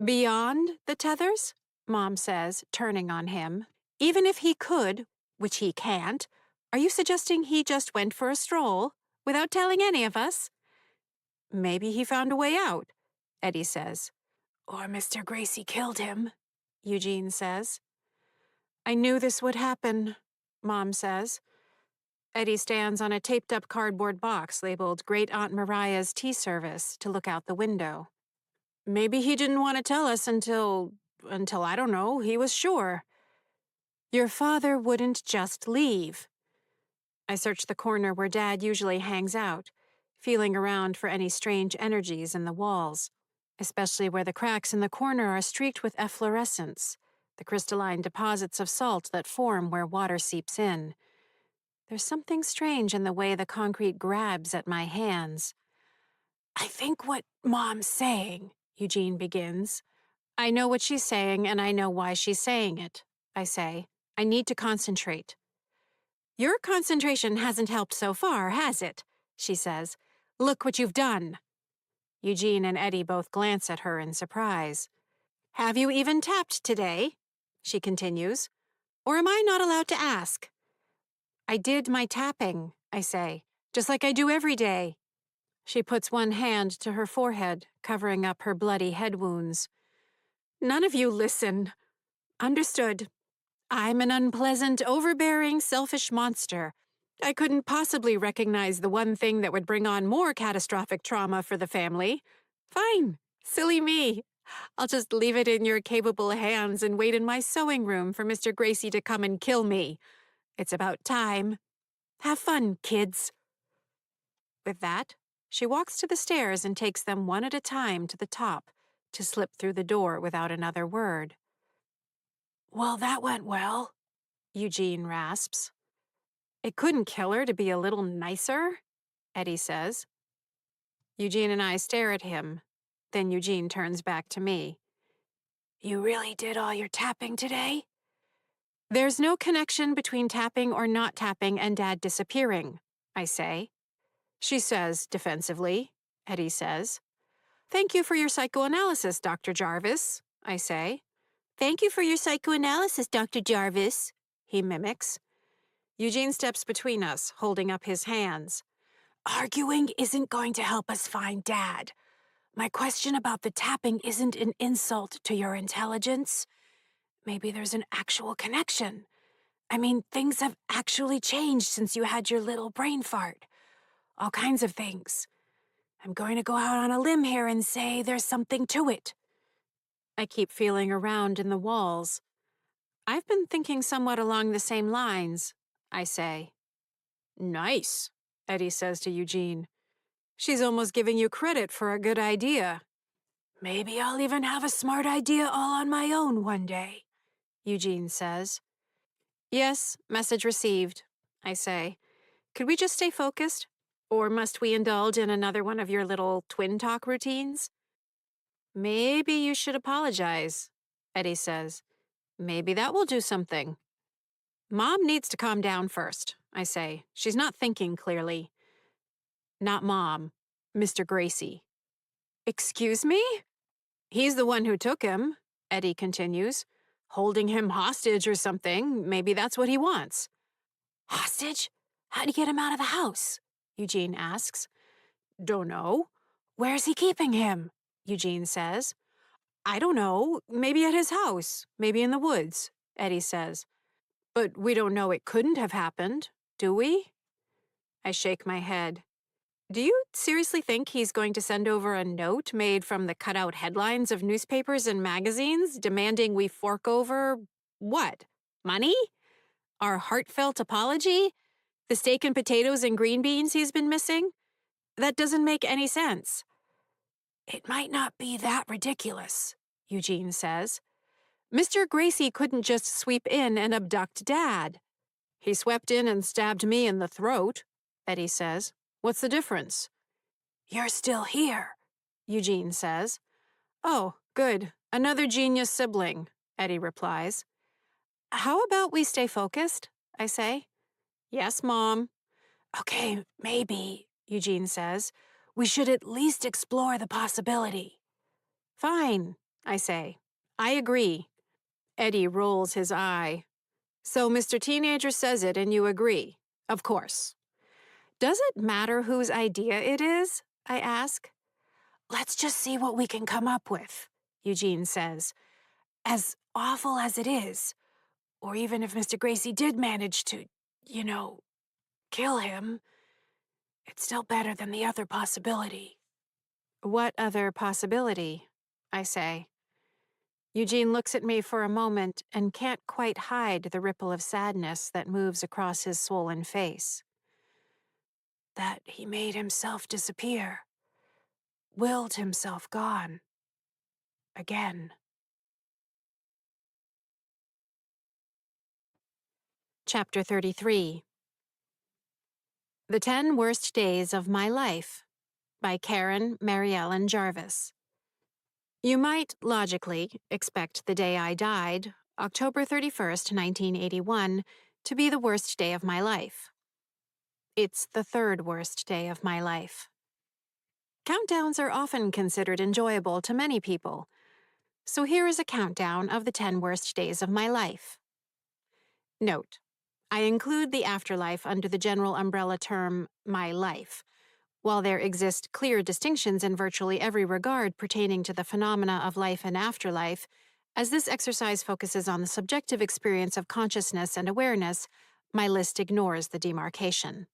Beyond the tethers? Mom says, turning on him. Even if he could, which he can't, are you suggesting he just went for a stroll, without telling any of us? Maybe he found a way out, Eddie says. Or Mr. Gracie killed him, Eugene says. I knew this would happen, Mom says. Eddie stands on a taped-up cardboard box labeled Great Aunt Mariah's Tea Service to look out the window. Maybe he didn't want to tell us until I don't know, he was sure. Your father wouldn't just leave. I search the corner where Dad usually hangs out, feeling around for any strange energies in the walls, especially where the cracks in the corner are streaked with efflorescence, the crystalline deposits of salt that form where water seeps in. There's something strange in the way the concrete grabs at my hands. I think what Mom's saying, Eugene begins. I know what she's saying, and I know why she's saying it, I say. I need to concentrate. Your concentration hasn't helped so far, has it? She says. Look what you've done. Eugene and Eddie both glance at her in surprise. Have you even tapped today? She continues. Or am I not allowed to ask? I did my tapping, I say, just like I do every day. She puts one hand to her forehead, covering up her bloody head wounds. None of you listen. Understood. I'm an unpleasant, overbearing, selfish monster. I couldn't possibly recognize the one thing that would bring on more catastrophic trauma for the family. Fine, silly me. I'll just leave it in your capable hands and wait in my sewing room for Mr. Gracie to come and kill me. It's about time. Have fun, kids. With that, she walks to the stairs and takes them one at a time to the top to slip through the door without another word. Well, that went well, Eugene rasps. It couldn't kill her to be a little nicer, Eddie says. Eugene and I stare at him. Then Eugene turns back to me. You really did all your tapping today? There's no connection between tapping or not tapping and Dad disappearing, I say. She says, defensively, Eddie says. Thank you for your psychoanalysis, Dr. Jarvis, I say. Thank you for your psychoanalysis, Dr. Jarvis, he mimics. Eugene steps between us, holding up his hands. Arguing isn't going to help us find Dad. My question about the tapping isn't an insult to your intelligence. Maybe there's an actual connection. I mean, things have actually changed since you had your little brain fart. All kinds of things. I'm going to go out on a limb here and say there's something to it. I keep feeling around in the walls. I've been thinking somewhat along the same lines, I say. Nice, Eddie says to Eugene. She's almost giving you credit for a good idea. Maybe I'll even have a smart idea all on my own one day, Eugene says. Yes, message received, I say. Could we just stay focused? Or must we indulge in another one of your little twin talk routines? Maybe you should apologize, Eddie says. Maybe that will do something. Mom needs to calm down first, I say. She's not thinking clearly. Not Mom, Mr. Gracie. Excuse me? He's the one who took him, Eddie continues. Holding him hostage or something. Maybe that's what he wants. Hostage? How'd you get him out of the house? Eugene asks. Don't know. Where's he keeping him? Eugene says. I don't know. Maybe at his house. Maybe in the woods, Eddie says. But we don't know it couldn't have happened, do we? I shake my head. Do you seriously think he's going to send over a note made from the cutout headlines of newspapers and magazines demanding we fork over, what, money? Our heartfelt apology? The steak and potatoes and green beans he's been missing? That doesn't make any sense. It might not be that ridiculous, Eugene says. Mr. Gracie couldn't just sweep in and abduct Dad. He swept in and stabbed me in the throat, Eddie says. What's the difference? You're still here, Eugene says. Oh, good. Another genius sibling, Eddie replies. How about we stay focused? I say. Yes, Mom. Okay, maybe, Eugene says. We should at least explore the possibility. Fine, I say. I agree. Eddie rolls his eye. So Mr. Teenager says it and you agree. Of course. Does it matter whose idea it is? I ask. Let's just see what we can come up with, Eugene says. As awful as it is, or even if Mr. Gracie did manage to, kill him, it's still better than the other possibility. What other possibility? I say. Eugene looks at me for a moment and can't quite hide the ripple of sadness that moves across his swollen face. That he made himself disappear. Willed himself gone. Again. Chapter 33. The 10 Worst Days of My Life by Karen Mary Ellen Jarvis. You might, logically, expect the day I died, October 31st, 1981, to be the worst day of my life. It's the third worst day of my life. Countdowns are often considered enjoyable to many people, so here is a countdown of the 10 worst days of my life. Note: I include the afterlife under the general umbrella term, my life, while there exist clear distinctions in virtually every regard pertaining to the phenomena of life and afterlife. As this exercise focuses on the subjective experience of consciousness and awareness, My list ignores the demarcation.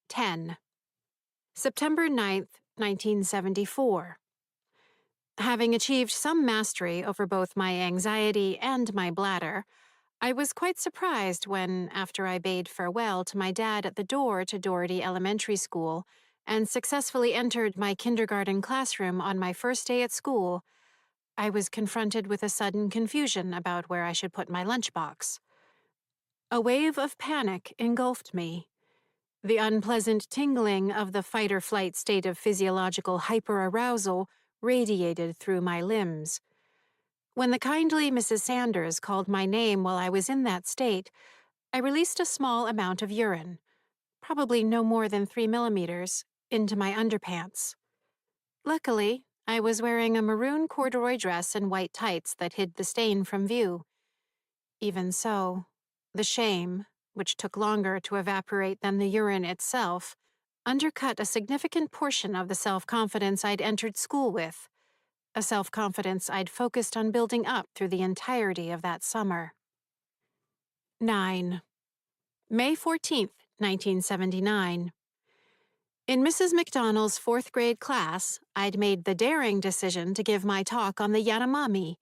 10. September 9th, 1974. Having achieved some mastery over both my anxiety and my bladder, I was quite surprised when, after I bade farewell to my dad at the door to Doherty Elementary School and successfully entered my kindergarten classroom on my first day at school, I was confronted with a sudden confusion about where I should put my lunchbox. A wave of panic engulfed me. The unpleasant tingling of the fight-or-flight state of physiological hyperarousal radiated through my limbs. When the kindly Mrs. Sanders called my name while I was in that state, I released a small amount of urine, probably no more than 3 millimeters, into my underpants. Luckily, I was wearing a maroon corduroy dress and white tights that hid the stain from view. Even so, the shame, which took longer to evaporate than the urine itself, undercut a significant portion of the self-confidence I'd entered school with, a self-confidence I'd focused on building up through the entirety of that summer. 9. May 14th, 1979. In Mrs. McDonald's 4th grade class, I'd made the daring decision to give my talk on the Yanomami,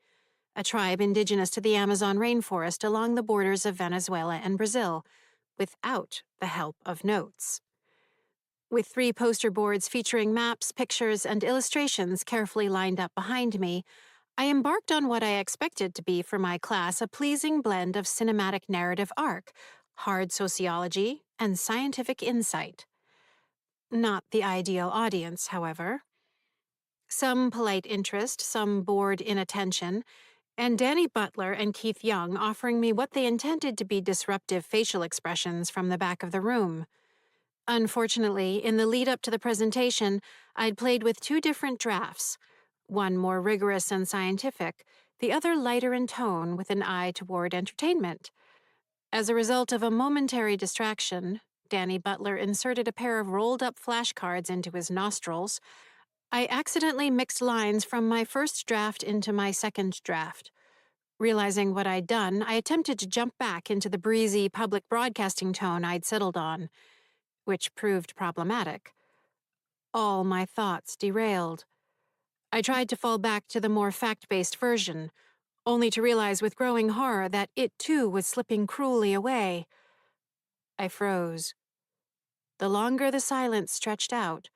a tribe indigenous to the Amazon rainforest along the borders of Venezuela and Brazil, without the help of notes. With 3 poster boards featuring maps, pictures, and illustrations carefully lined up behind me, I embarked on what I expected to be for my class a pleasing blend of cinematic narrative arc, hard sociology, and scientific insight. Not the ideal audience, however. Some polite interest, some bored inattention, and Danny Butler and Keith Young offering me what they intended to be disruptive facial expressions from the back of the room. Unfortunately, in the lead-up to the presentation, I'd played with 2 different drafts, one more rigorous and scientific, the other lighter in tone with an eye toward entertainment. As a result of a momentary distraction, Danny Butler inserted a pair of rolled-up flashcards into his nostrils. I accidentally mixed lines from my first draft into my second draft. Realizing what I'd done, I attempted to jump back into the breezy public broadcasting tone I'd settled on, which proved problematic. All my thoughts derailed. I tried to fall back to the more fact-based version, only to realize with growing horror that it too was slipping cruelly away. I froze. The longer the silence stretched out,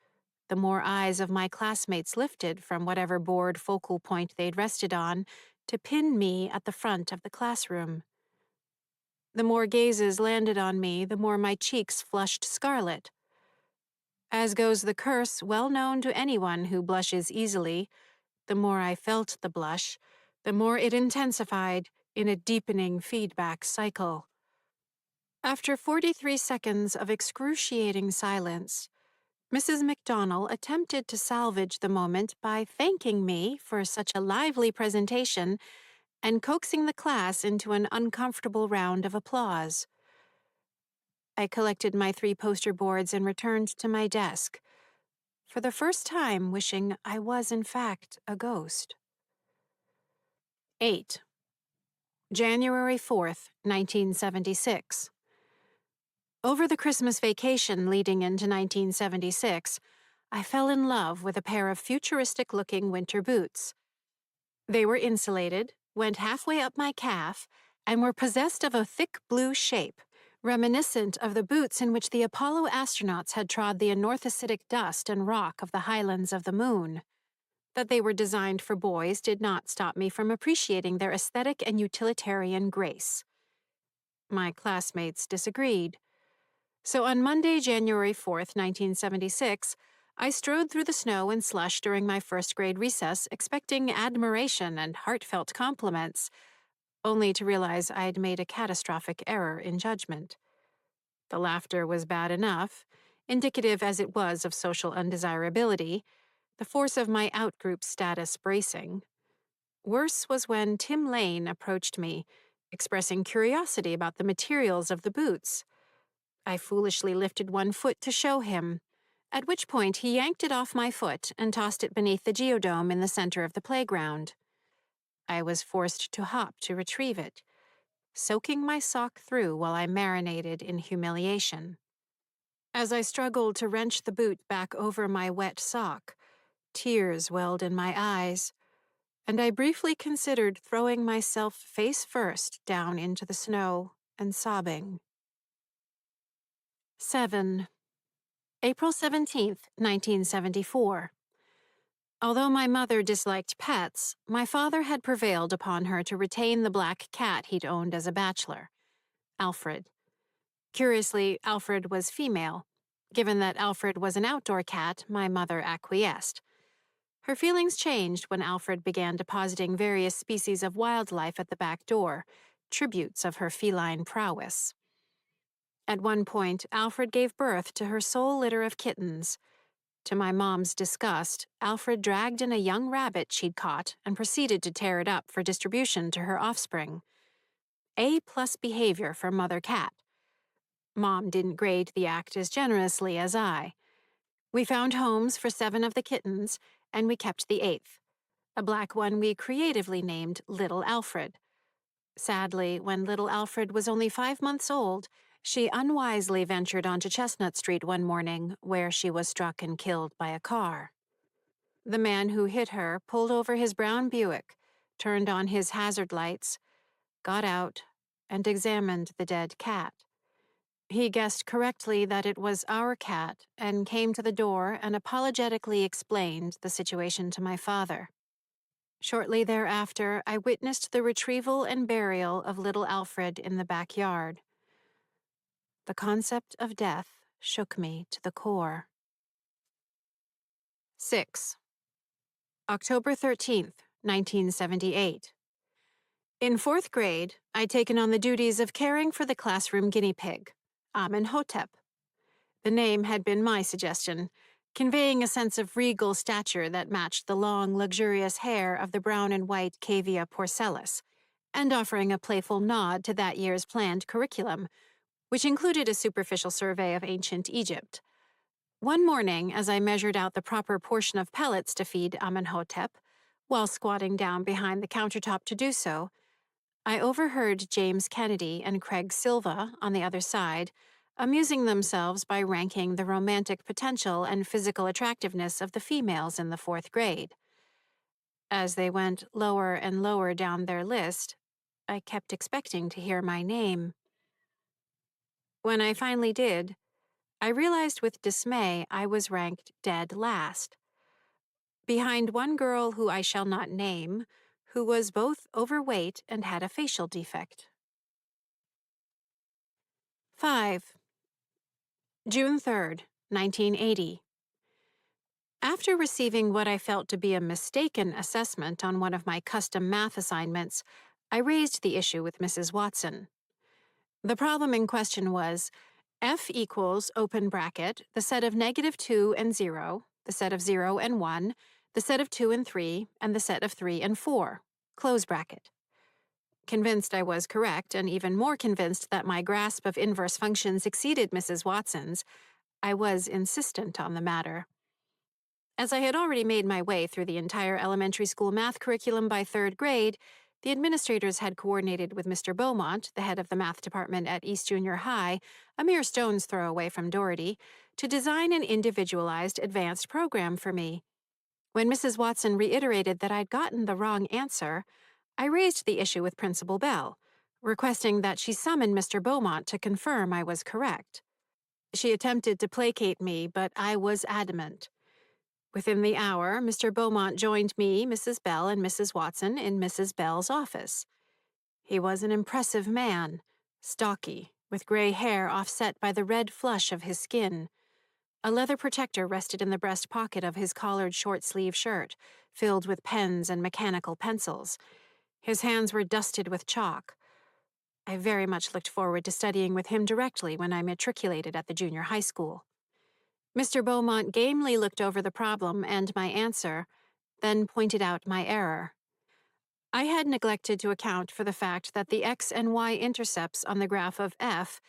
the more eyes of my classmates lifted from whatever bored focal point they'd rested on to pin me at the front of the classroom. The more gazes landed on me, the more my cheeks flushed scarlet. As goes the curse well known to anyone who blushes easily, the more I felt the blush, the more it intensified in a deepening feedback cycle. After 43 seconds of excruciating silence, Mrs. McDonald attempted to salvage the moment by thanking me for such a lively presentation and coaxing the class into an uncomfortable round of applause. I collected my 3 poster boards and returned to my desk, for the first time wishing I was in fact a ghost. 8. January 4th, 1976. Over the Christmas vacation leading into 1976, I fell in love with a pair of futuristic-looking winter boots. They were insulated, went halfway up my calf, and were possessed of a thick blue shape, reminiscent of the boots in which the Apollo astronauts had trod the anorthositic dust and rock of the highlands of the moon. That they were designed for boys did not stop me from appreciating their aesthetic and utilitarian grace. My classmates disagreed. So on Monday, January 4th, 1976, I strode through the snow and slush during my first grade recess, expecting admiration and heartfelt compliments, only to realize I'd made a catastrophic error in judgment. The laughter was bad enough, indicative as it was of social undesirability, the force of my outgroup status bracing. Worse was when Tim Lane approached me, expressing curiosity about the materials of the boots. I foolishly lifted one foot to show him, at which point he yanked it off my foot and tossed it beneath the geodome in the center of the playground. I was forced to hop to retrieve it. soaking my sock through while I marinated in humiliation. As I struggled to wrench the boot back over my wet sock, tears welled in my eyes, and I briefly considered throwing myself face first down into the snow and sobbing. 7. April 17th, 1974. Although my mother disliked pets, my father had prevailed upon her to retain the black cat he'd owned as a bachelor, Alfred. Curiously, Alfred was female. Given that Alfred was an outdoor cat, my mother acquiesced. Her feelings changed when Alfred began depositing various species of wildlife at the back door, tributes of her feline prowess. At one point, Alfred gave birth to her sole litter of kittens. To my mom's disgust, Alfred dragged in a young rabbit she'd caught and proceeded to tear it up for distribution to her offspring. A+ behavior for mother cat. Mom didn't grade the act as generously as I. We found homes for 7 of the kittens, and we kept the 8th, a black one we creatively named Little Alfred. Sadly, when little Alfred was only 5 months old, she unwisely ventured onto Chestnut Street one morning, where she was struck and killed by a car. The man who hit her pulled over his brown Buick, turned on his hazard lights, got out, and examined the dead cat. He guessed correctly that it was our cat and came to the door and apologetically explained the situation to my father. Shortly thereafter, I witnessed the retrieval and burial of little Alfred in the backyard. The concept of death shook me to the core. 6. October 13th, 1978. In 4th grade, I'd taken on the duties of caring for the classroom guinea pig, Amenhotep. The name had been my suggestion, conveying a sense of regal stature that matched the long, luxurious hair of the brown and white Cavia porcellus, and offering a playful nod to that year's planned curriculum, which included a superficial survey of ancient Egypt. One morning, as I measured out the proper portion of pellets to feed Amenhotep, while squatting down behind the countertop to do so, I overheard James Kennedy and Craig Silva, on the other side, amusing themselves by ranking the romantic potential and physical attractiveness of the females in the 4th grade. As they went lower and lower down their list, I kept expecting to hear my name. When I finally did, I realized with dismay I was ranked dead last, behind one girl who I shall not name, who was both overweight and had a facial defect. 5. June 3rd, 1980. After receiving what I felt to be a mistaken assessment on one of my custom math assignments, I raised the issue with Mrs. Watson. The problem in question was F equals, open bracket, the set of -2 and 0, the set of 0 and 1, the set of 2 and 3, and the set of 3 and 4, close bracket. Convinced I was correct, and even more convinced that my grasp of inverse functions exceeded Mrs. Watson's, I was insistent on the matter. As I had already made my way through the entire elementary school math curriculum by 3rd grade, the administrators had coordinated with Mr. Beaumont, the head of the math department at East Junior High, a mere stone's throw away from Doherty, to design an individualized advanced program for me. When Mrs. Watson reiterated that I'd gotten the wrong answer, I raised the issue with Principal Bell, requesting that she summon Mr. Beaumont to confirm I was correct. She attempted to placate me, but I was adamant. Within the hour, Mr. Beaumont joined me, Mrs. Bell, and Mrs. Watson in Mrs. Bell's office. He was an impressive man, stocky, with gray hair offset by the red flush of his skin. A leather protector rested in the breast pocket of his collared short-sleeve shirt, filled with pens and mechanical pencils. His hands were dusted with chalk. I very much looked forward to studying with him directly when I matriculated at the junior high school. Mr. Beaumont gamely looked over the problem and my answer, then pointed out my error. I had neglected to account for the fact that the x and y intercepts on the graph of f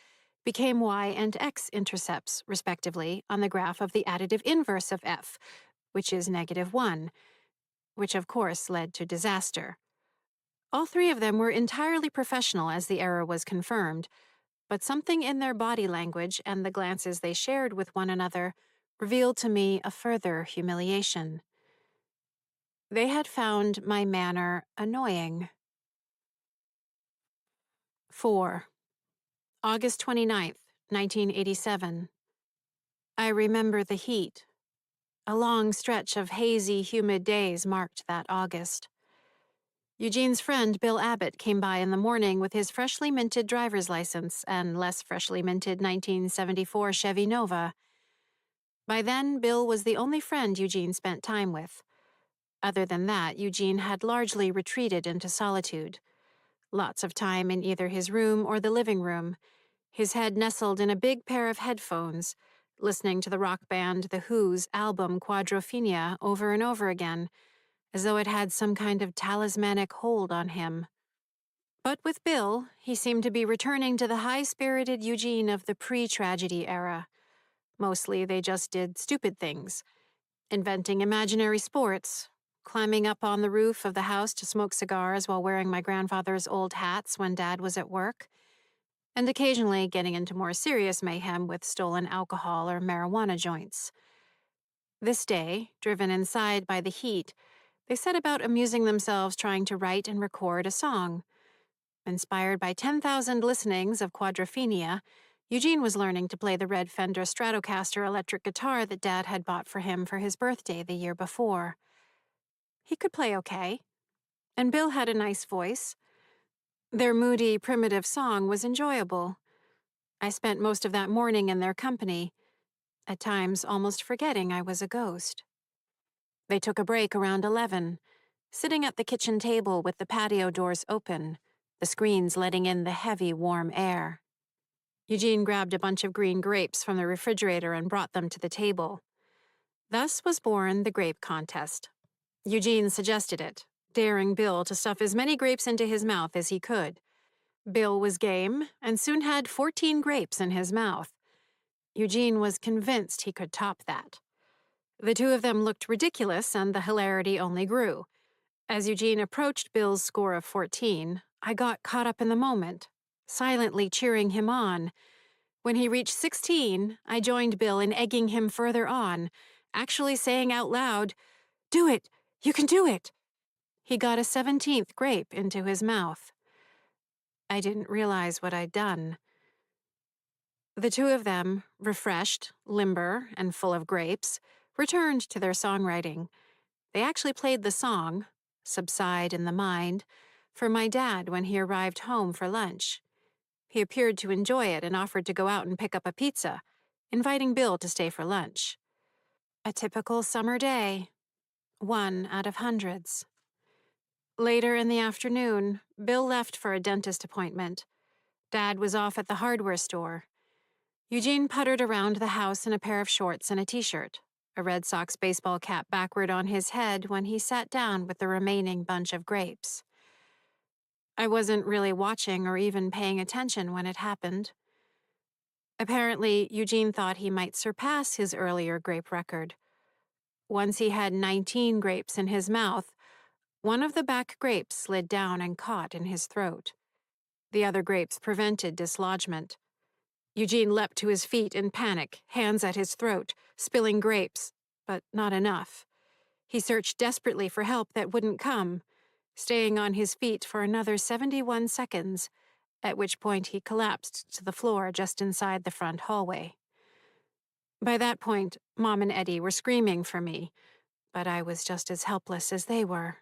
became y and x intercepts, respectively, on the graph of the additive inverse of f, which is -1, which of course led to disaster. All three of them were entirely professional as the error was confirmed, but something in their body language and the glances they shared with one another revealed to me a further humiliation. They had found my manner annoying. 4. August 29th, 1987. I remember the heat. A long stretch of hazy, humid days marked that August. Eugene's friend Bill Abbott came by in the morning with his freshly minted driver's license and less freshly minted 1974 Chevy Nova. By then, Bill was the only friend Eugene spent time with. Other than that, Eugene had largely retreated into solitude. Lots of time in either his room or the living room, his head nestled in a big pair of headphones, listening to the rock band The Who's album Quadrophenia over and over again, as though it had some kind of talismanic hold on him. But with Bill, he seemed to be returning to the high-spirited Eugene of the pre-tragedy era. Mostly they just did stupid things, inventing imaginary sports, climbing up on the roof of the house to smoke cigars while wearing my grandfather's old hats when Dad was at work, and occasionally getting into more serious mayhem with stolen alcohol or marijuana joints. This day, driven inside by the heat, they set about amusing themselves trying to write and record a song. Inspired by 10,000 listenings of Quadrophenia, Eugene was learning to play the red Fender Stratocaster electric guitar that Dad had bought for him for his birthday the year before. He could play okay, and Bill had a nice voice. Their moody, primitive song was enjoyable. I spent most of that morning in their company, at times almost forgetting I was a ghost. They took a break around 11, sitting at the kitchen table with the patio doors open, the screens letting in the heavy, warm air. Eugene grabbed a bunch of green grapes from the refrigerator and brought them to the table. Thus was born the grape contest. Eugene suggested it, daring Bill to stuff as many grapes into his mouth as he could. Bill was game and soon had 14 grapes in his mouth. Eugene was convinced he could top that. The two of them looked ridiculous, and the hilarity only grew. As Eugene approached Bill's score of 14, I got caught up in the moment, silently cheering him on. When he reached 16, I joined Bill in egging him further on, actually saying out loud, "Do it! You can do it!" He got a 17th grape into his mouth. I didn't realize what I'd done. The two of them, refreshed, limber, and full of grapes, returned to their songwriting. They actually played the song, Subside in the Mind, for my dad when he arrived home for lunch. He appeared to enjoy it and offered to go out and pick up a pizza, inviting Bill to stay for lunch. A typical summer day, one out of hundreds. Later in the afternoon, Bill left for a dentist appointment. Dad was off at the hardware store. Eugene puttered around the house in a pair of shorts and a t-shirt, a Red Sox baseball cap backward on his head when he sat down with the remaining bunch of grapes. I wasn't really watching or even paying attention when it happened. Apparently, Eugene thought he might surpass his earlier grape record. Once he had 19 grapes in his mouth, one of the back grapes slid down and caught in his throat. The other grapes prevented dislodgement. Eugene leapt to his feet in panic, hands at his throat, spilling grapes, but not enough. He searched desperately for help that wouldn't come, staying on his feet for another 71 seconds, at which point he collapsed to the floor just inside the front hallway. By that point, Mom and Eddie were screaming for me, but I was just as helpless as they were.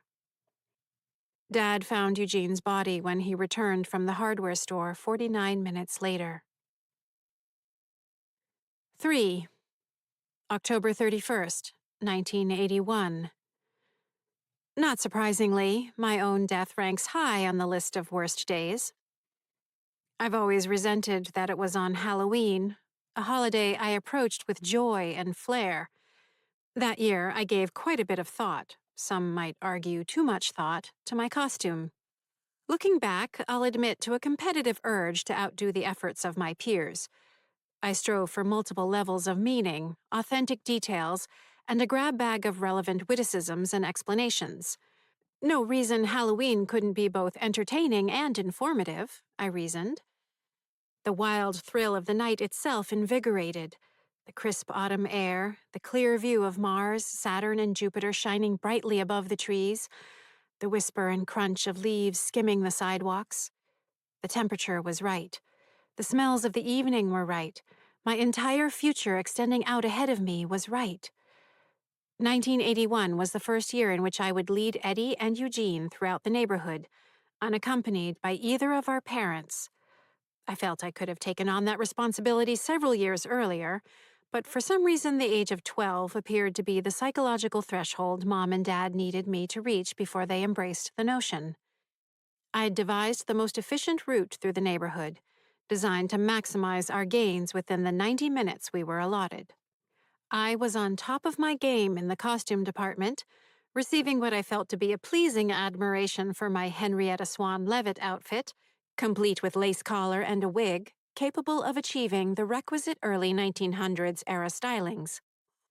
Dad found Eugene's body when he returned from the hardware store 49 minutes later. 3. October 31st, 1981. Not surprisingly, my own death ranks high on the list of worst days. I've always resented that it was on Halloween, a holiday I approached with joy and flair. That year, I gave quite a bit of thought, some might argue too much thought, to my costume. Looking back, I'll admit to a competitive urge to outdo the efforts of my peers. I strove for multiple levels of meaning, authentic details, and a grab bag of relevant witticisms and explanations. No reason Halloween couldn't be both entertaining and informative, I reasoned. The wild thrill of the night itself invigorated. The crisp autumn air, the clear view of Mars, Saturn, and Jupiter shining brightly above the trees, the whisper and crunch of leaves skimming the sidewalks. The temperature was right. The smells of the evening were right. My entire future extending out ahead of me was right. 1981 was the first year in which I would lead Eddie and Eugene throughout the neighborhood, unaccompanied by either of our parents. I felt I could have taken on that responsibility several years earlier, but for some reason the age of 12 appeared to be the psychological threshold Mom and Dad needed me to reach before they embraced the notion. I'd devised the most efficient route through the neighborhood, designed to maximize our gains within the 90 minutes we were allotted. I was on top of my game in the costume department, receiving what I felt to be a pleasing admiration for my Henrietta Swan Leavitt outfit, complete with lace collar and a wig, capable of achieving the requisite early 1900s era stylings.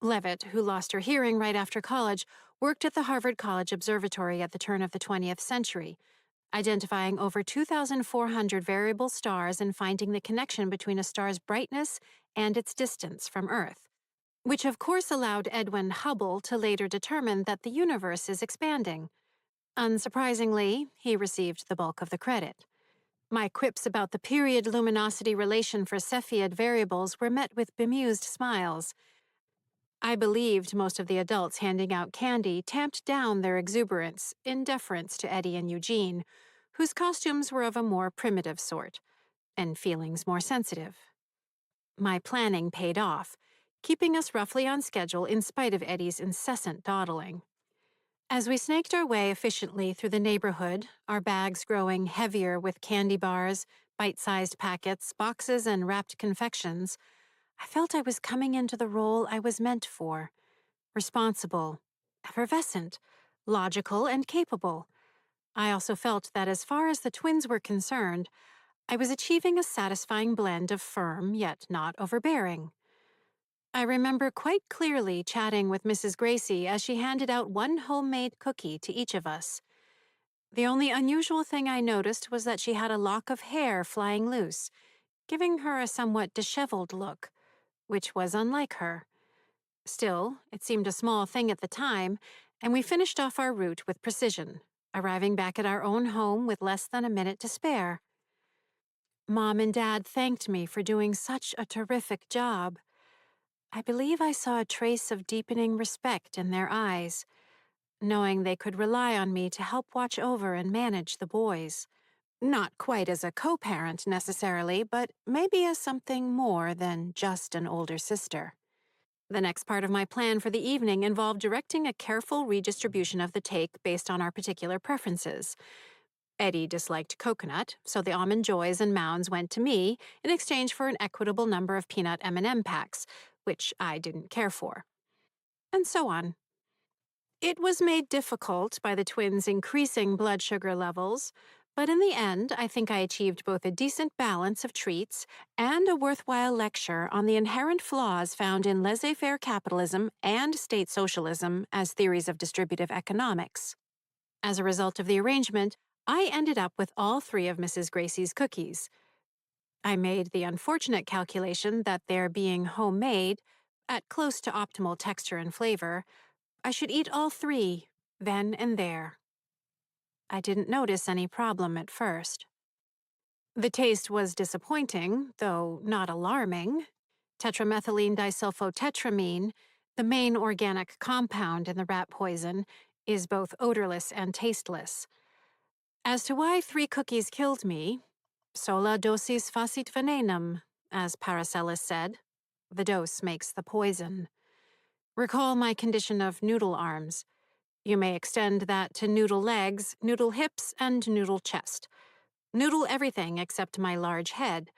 Leavitt, who lost her hearing right after college, worked at the Harvard College Observatory at the turn of the 20th century, identifying over 2,400 variable stars and finding the connection between a star's brightness and its distance from Earth, which of course allowed Edwin Hubble to later determine that the universe is expanding. Unsurprisingly, he received the bulk of the credit. My quips about the period luminosity relation for Cepheid variables were met with bemused smiles. I believed most of the adults handing out candy tamped down their exuberance in deference to Eddie and Eugene, whose costumes were of a more primitive sort, and feelings more sensitive. My planning paid off, keeping us roughly on schedule in spite of Eddie's incessant dawdling. As we snaked our way efficiently through the neighborhood, our bags growing heavier with candy bars, bite-sized packets, boxes, and wrapped confections, I felt I was coming into the role I was meant for: responsible, effervescent, logical, and capable. I also felt that as far as the twins were concerned, I was achieving a satisfying blend of firm yet not overbearing. I remember quite clearly chatting with Mrs. Gracie as she handed out one homemade cookie to each of us. The only unusual thing I noticed was that she had a lock of hair flying loose, giving her a somewhat disheveled look, which was unlike her. Still, it seemed a small thing at the time, and we finished off our route with precision, arriving back at our own home with less than a minute to spare. Mom and Dad thanked me for doing such a terrific job. I believe I saw a trace of deepening respect in their eyes, knowing they could rely on me to help watch over and manage the boys. Not quite as a co-parent necessarily, but maybe as something more than just an older sister. The next part of my plan for the evening involved directing a careful redistribution of the take based on our particular preferences. Eddie disliked coconut, so the almond joys and mounds went to me in exchange for an equitable number of peanut M&M packs, which I didn't care for. And so on. It was made difficult by the twins' increasing blood sugar levels, but in the end, I think I achieved both a decent balance of treats and a worthwhile lecture on the inherent flaws found in laissez-faire capitalism and state socialism as theories of distributive economics. As a result of the arrangement, I ended up with all three of Mrs. Gracie's cookies. I made the unfortunate calculation that their being homemade, at close to optimal texture and flavor, I should eat all three, then and there. I didn't notice any problem at first. The taste was disappointing, though not alarming. Tetramethylene disulfotetramine, the main organic compound in the rat poison, is both odorless and tasteless. As to why 3 cookies killed me, sola dosis facit venenum, as Paracelsus said. The dose makes the poison. Recall my condition of noodle arms. You may extend that to noodle legs, noodle hips, and noodle chest. Noodle everything except my large head.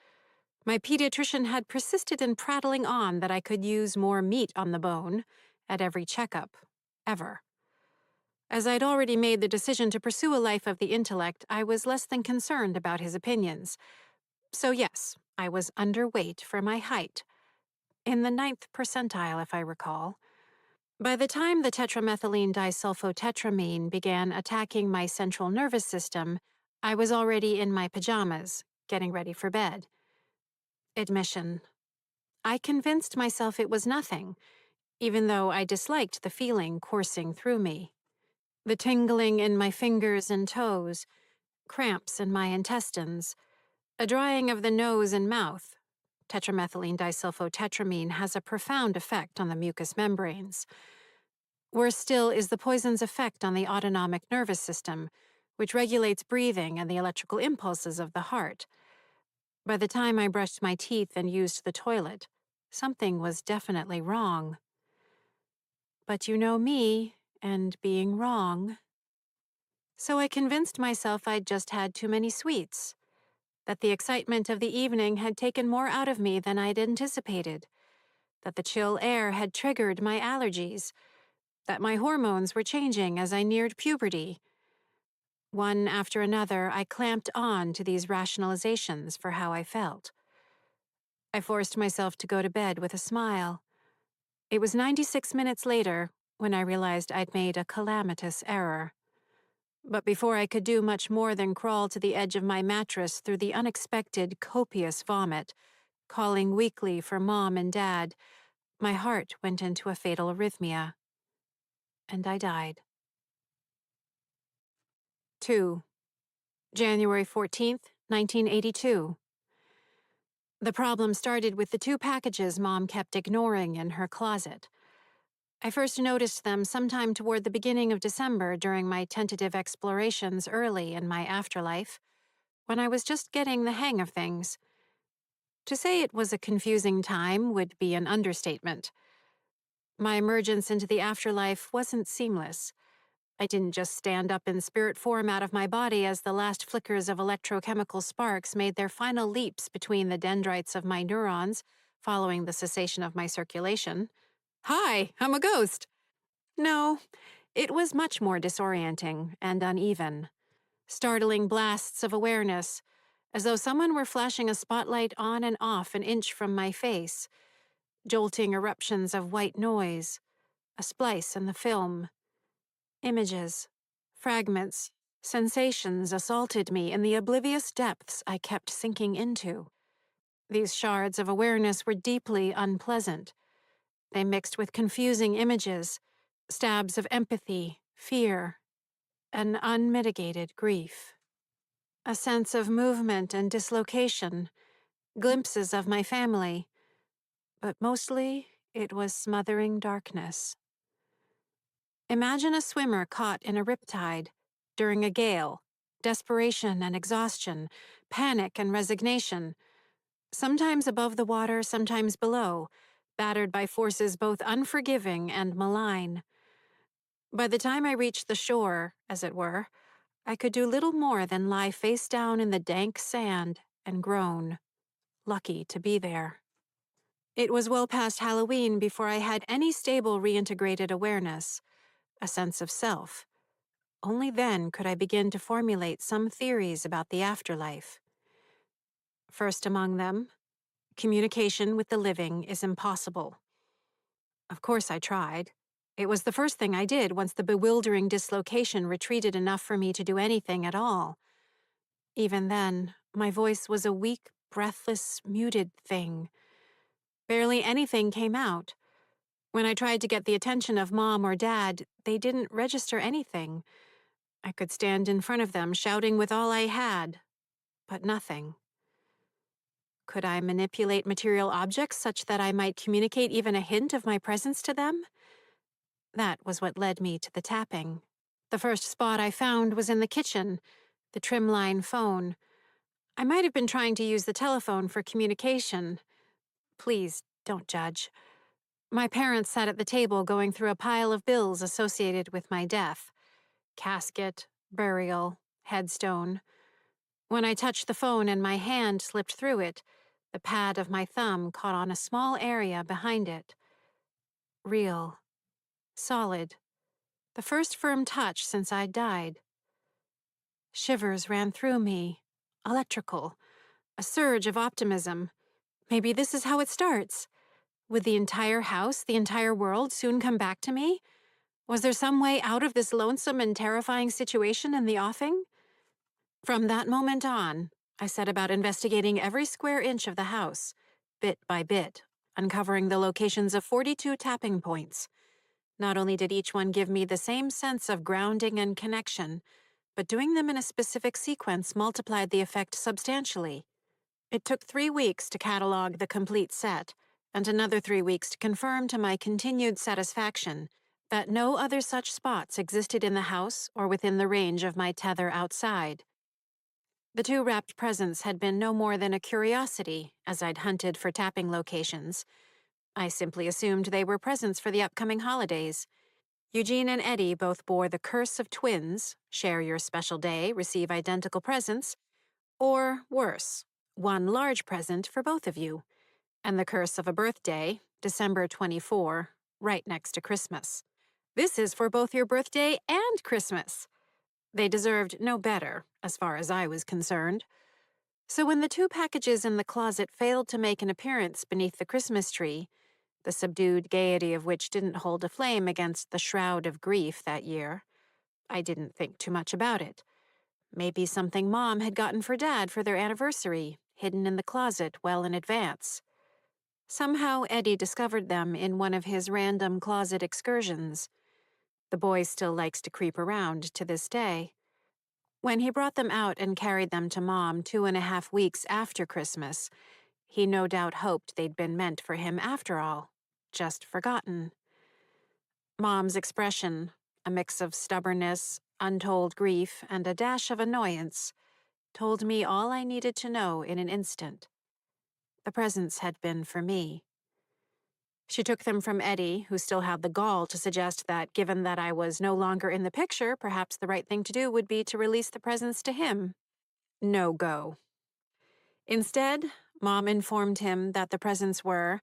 My pediatrician had persisted in prattling on that I could use more meat on the bone at every checkup, ever. As I'd already made the decision to pursue a life of the intellect, I was less than concerned about his opinions. So yes, I was underweight for my height. In the 9th percentile, if I recall. By the time the tetramethylene disulfotetramine began attacking my central nervous system, I was already in my pajamas, getting ready for bed. Admission. I convinced myself it was nothing, even though I disliked the feeling coursing through me. The tingling in my fingers and toes, cramps in my intestines, a drying of the nose and mouth. Tetramethylene disulfotetramine has a profound effect on the mucous membranes. Worse still is the poison's effect on the autonomic nervous system, which regulates breathing and the electrical impulses of the heart. By the time I brushed my teeth and used the toilet, something was definitely wrong. But you know me, and being wrong. So I convinced myself I'd just had too many sweets, that the excitement of the evening had taken more out of me than I'd anticipated, that the chill air had triggered my allergies, that my hormones were changing as I neared puberty. One after another, I clamped on to these rationalizations for how I felt. I forced myself to go to bed with a smile. It was 96 minutes later when I realized I'd made a calamitous error. But before I could do much more than crawl to the edge of my mattress through the unexpected, copious vomit, calling weakly for Mom and Dad, my heart went into a fatal arrhythmia. And I died. 2. January 14th, 1982. The problem started with the 2 packages Mom kept ignoring in her closet. I first noticed them sometime toward the beginning of December during my tentative explorations early in my afterlife, when I was just getting the hang of things. To say it was a confusing time would be an understatement. My emergence into the afterlife wasn't seamless. I didn't just stand up in spirit form out of my body as the last flickers of electrochemical sparks made their final leaps between the dendrites of my neurons, following the cessation of my circulation. Hi, I'm a ghost! No, it was much more disorienting and uneven. Startling blasts of awareness, as though someone were flashing a spotlight on and off an inch from my face, jolting eruptions of white noise, a splice in the film. Images, fragments, sensations assaulted me in the oblivious depths I kept sinking into. These shards of awareness were deeply unpleasant. They mixed with confusing images, stabs of empathy, fear, and unmitigated grief. A sense of movement and dislocation, glimpses of my family, but mostly it was smothering darkness. Imagine a swimmer caught in a riptide, during a gale, desperation and exhaustion, panic and resignation, sometimes above the water, sometimes below, battered by forces both unforgiving and malign. By the time I reached the shore, as it were, I could do little more than lie face down in the dank sand and groan, lucky to be there. It was well past Halloween before I had any stable reintegrated awareness, a sense of self. Only then could I begin to formulate some theories about the afterlife. First among them, communication with the living is impossible. Of course I tried. It was the first thing I did once the bewildering dislocation retreated enough for me to do anything at all. Even then, my voice was a weak, breathless, muted thing. Barely anything came out. When I tried to get the attention of Mom or Dad, they didn't register anything. I could stand in front of them shouting with all I had, but nothing. Could I manipulate material objects such that I might communicate even a hint of my presence to them? That was what led me to the tapping. The first spot I found was in the kitchen, the trimline phone. I might have been trying to use the telephone for communication. Please, don't judge. My parents sat at the table going through a pile of bills associated with my death. Casket, burial, headstone. When I touched the phone and my hand slipped through it, the pad of my thumb caught on a small area behind it. Real. Solid. The first firm touch since I'd died. Shivers ran through me. Electrical. A surge of optimism. Maybe this is how it starts. Would the entire house, the entire world soon come back to me? Was there some way out of this lonesome and terrifying situation in the offing? From that moment on, I set about investigating every square inch of the house, bit by bit, uncovering the locations of 42 tapping points. Not only did each one give me the same sense of grounding and connection, but doing them in a specific sequence multiplied the effect substantially. It took 3 weeks to catalog the complete set, and another 3 weeks to confirm to my continued satisfaction that no other such spots existed in the house or within the range of my tether outside. The two wrapped presents had been no more than a curiosity as I'd hunted for tapping locations. I simply assumed they were presents for the upcoming holidays. Eugene and Eddie both bore the curse of twins, share your special day, receive identical presents, or worse, one large present for both of you, and the curse of a birthday, December 24, right next to Christmas. This is for both your birthday and Christmas. They deserved no better, as far as I was concerned. So when the two packages in the closet failed to make an appearance beneath the Christmas tree, the subdued gaiety of which didn't hold a flame against the shroud of grief that year, I didn't think too much about it. Maybe something Mom had gotten for Dad for their anniversary, hidden in the closet well in advance. Somehow Eddie discovered them in one of his random closet excursions. The boy still likes to creep around to this day. When he brought them out and carried them to Mom 2.5 weeks after Christmas, he no doubt hoped they'd been meant for him after all, just forgotten. Mom's expression, a mix of stubbornness, untold grief, and a dash of annoyance, told me all I needed to know in an instant. The presents had been for me. She took them from Eddie, who still had the gall to suggest that given that I was no longer in the picture, perhaps the right thing to do would be to release the presents to him. No go. Instead, Mom informed him that the presents were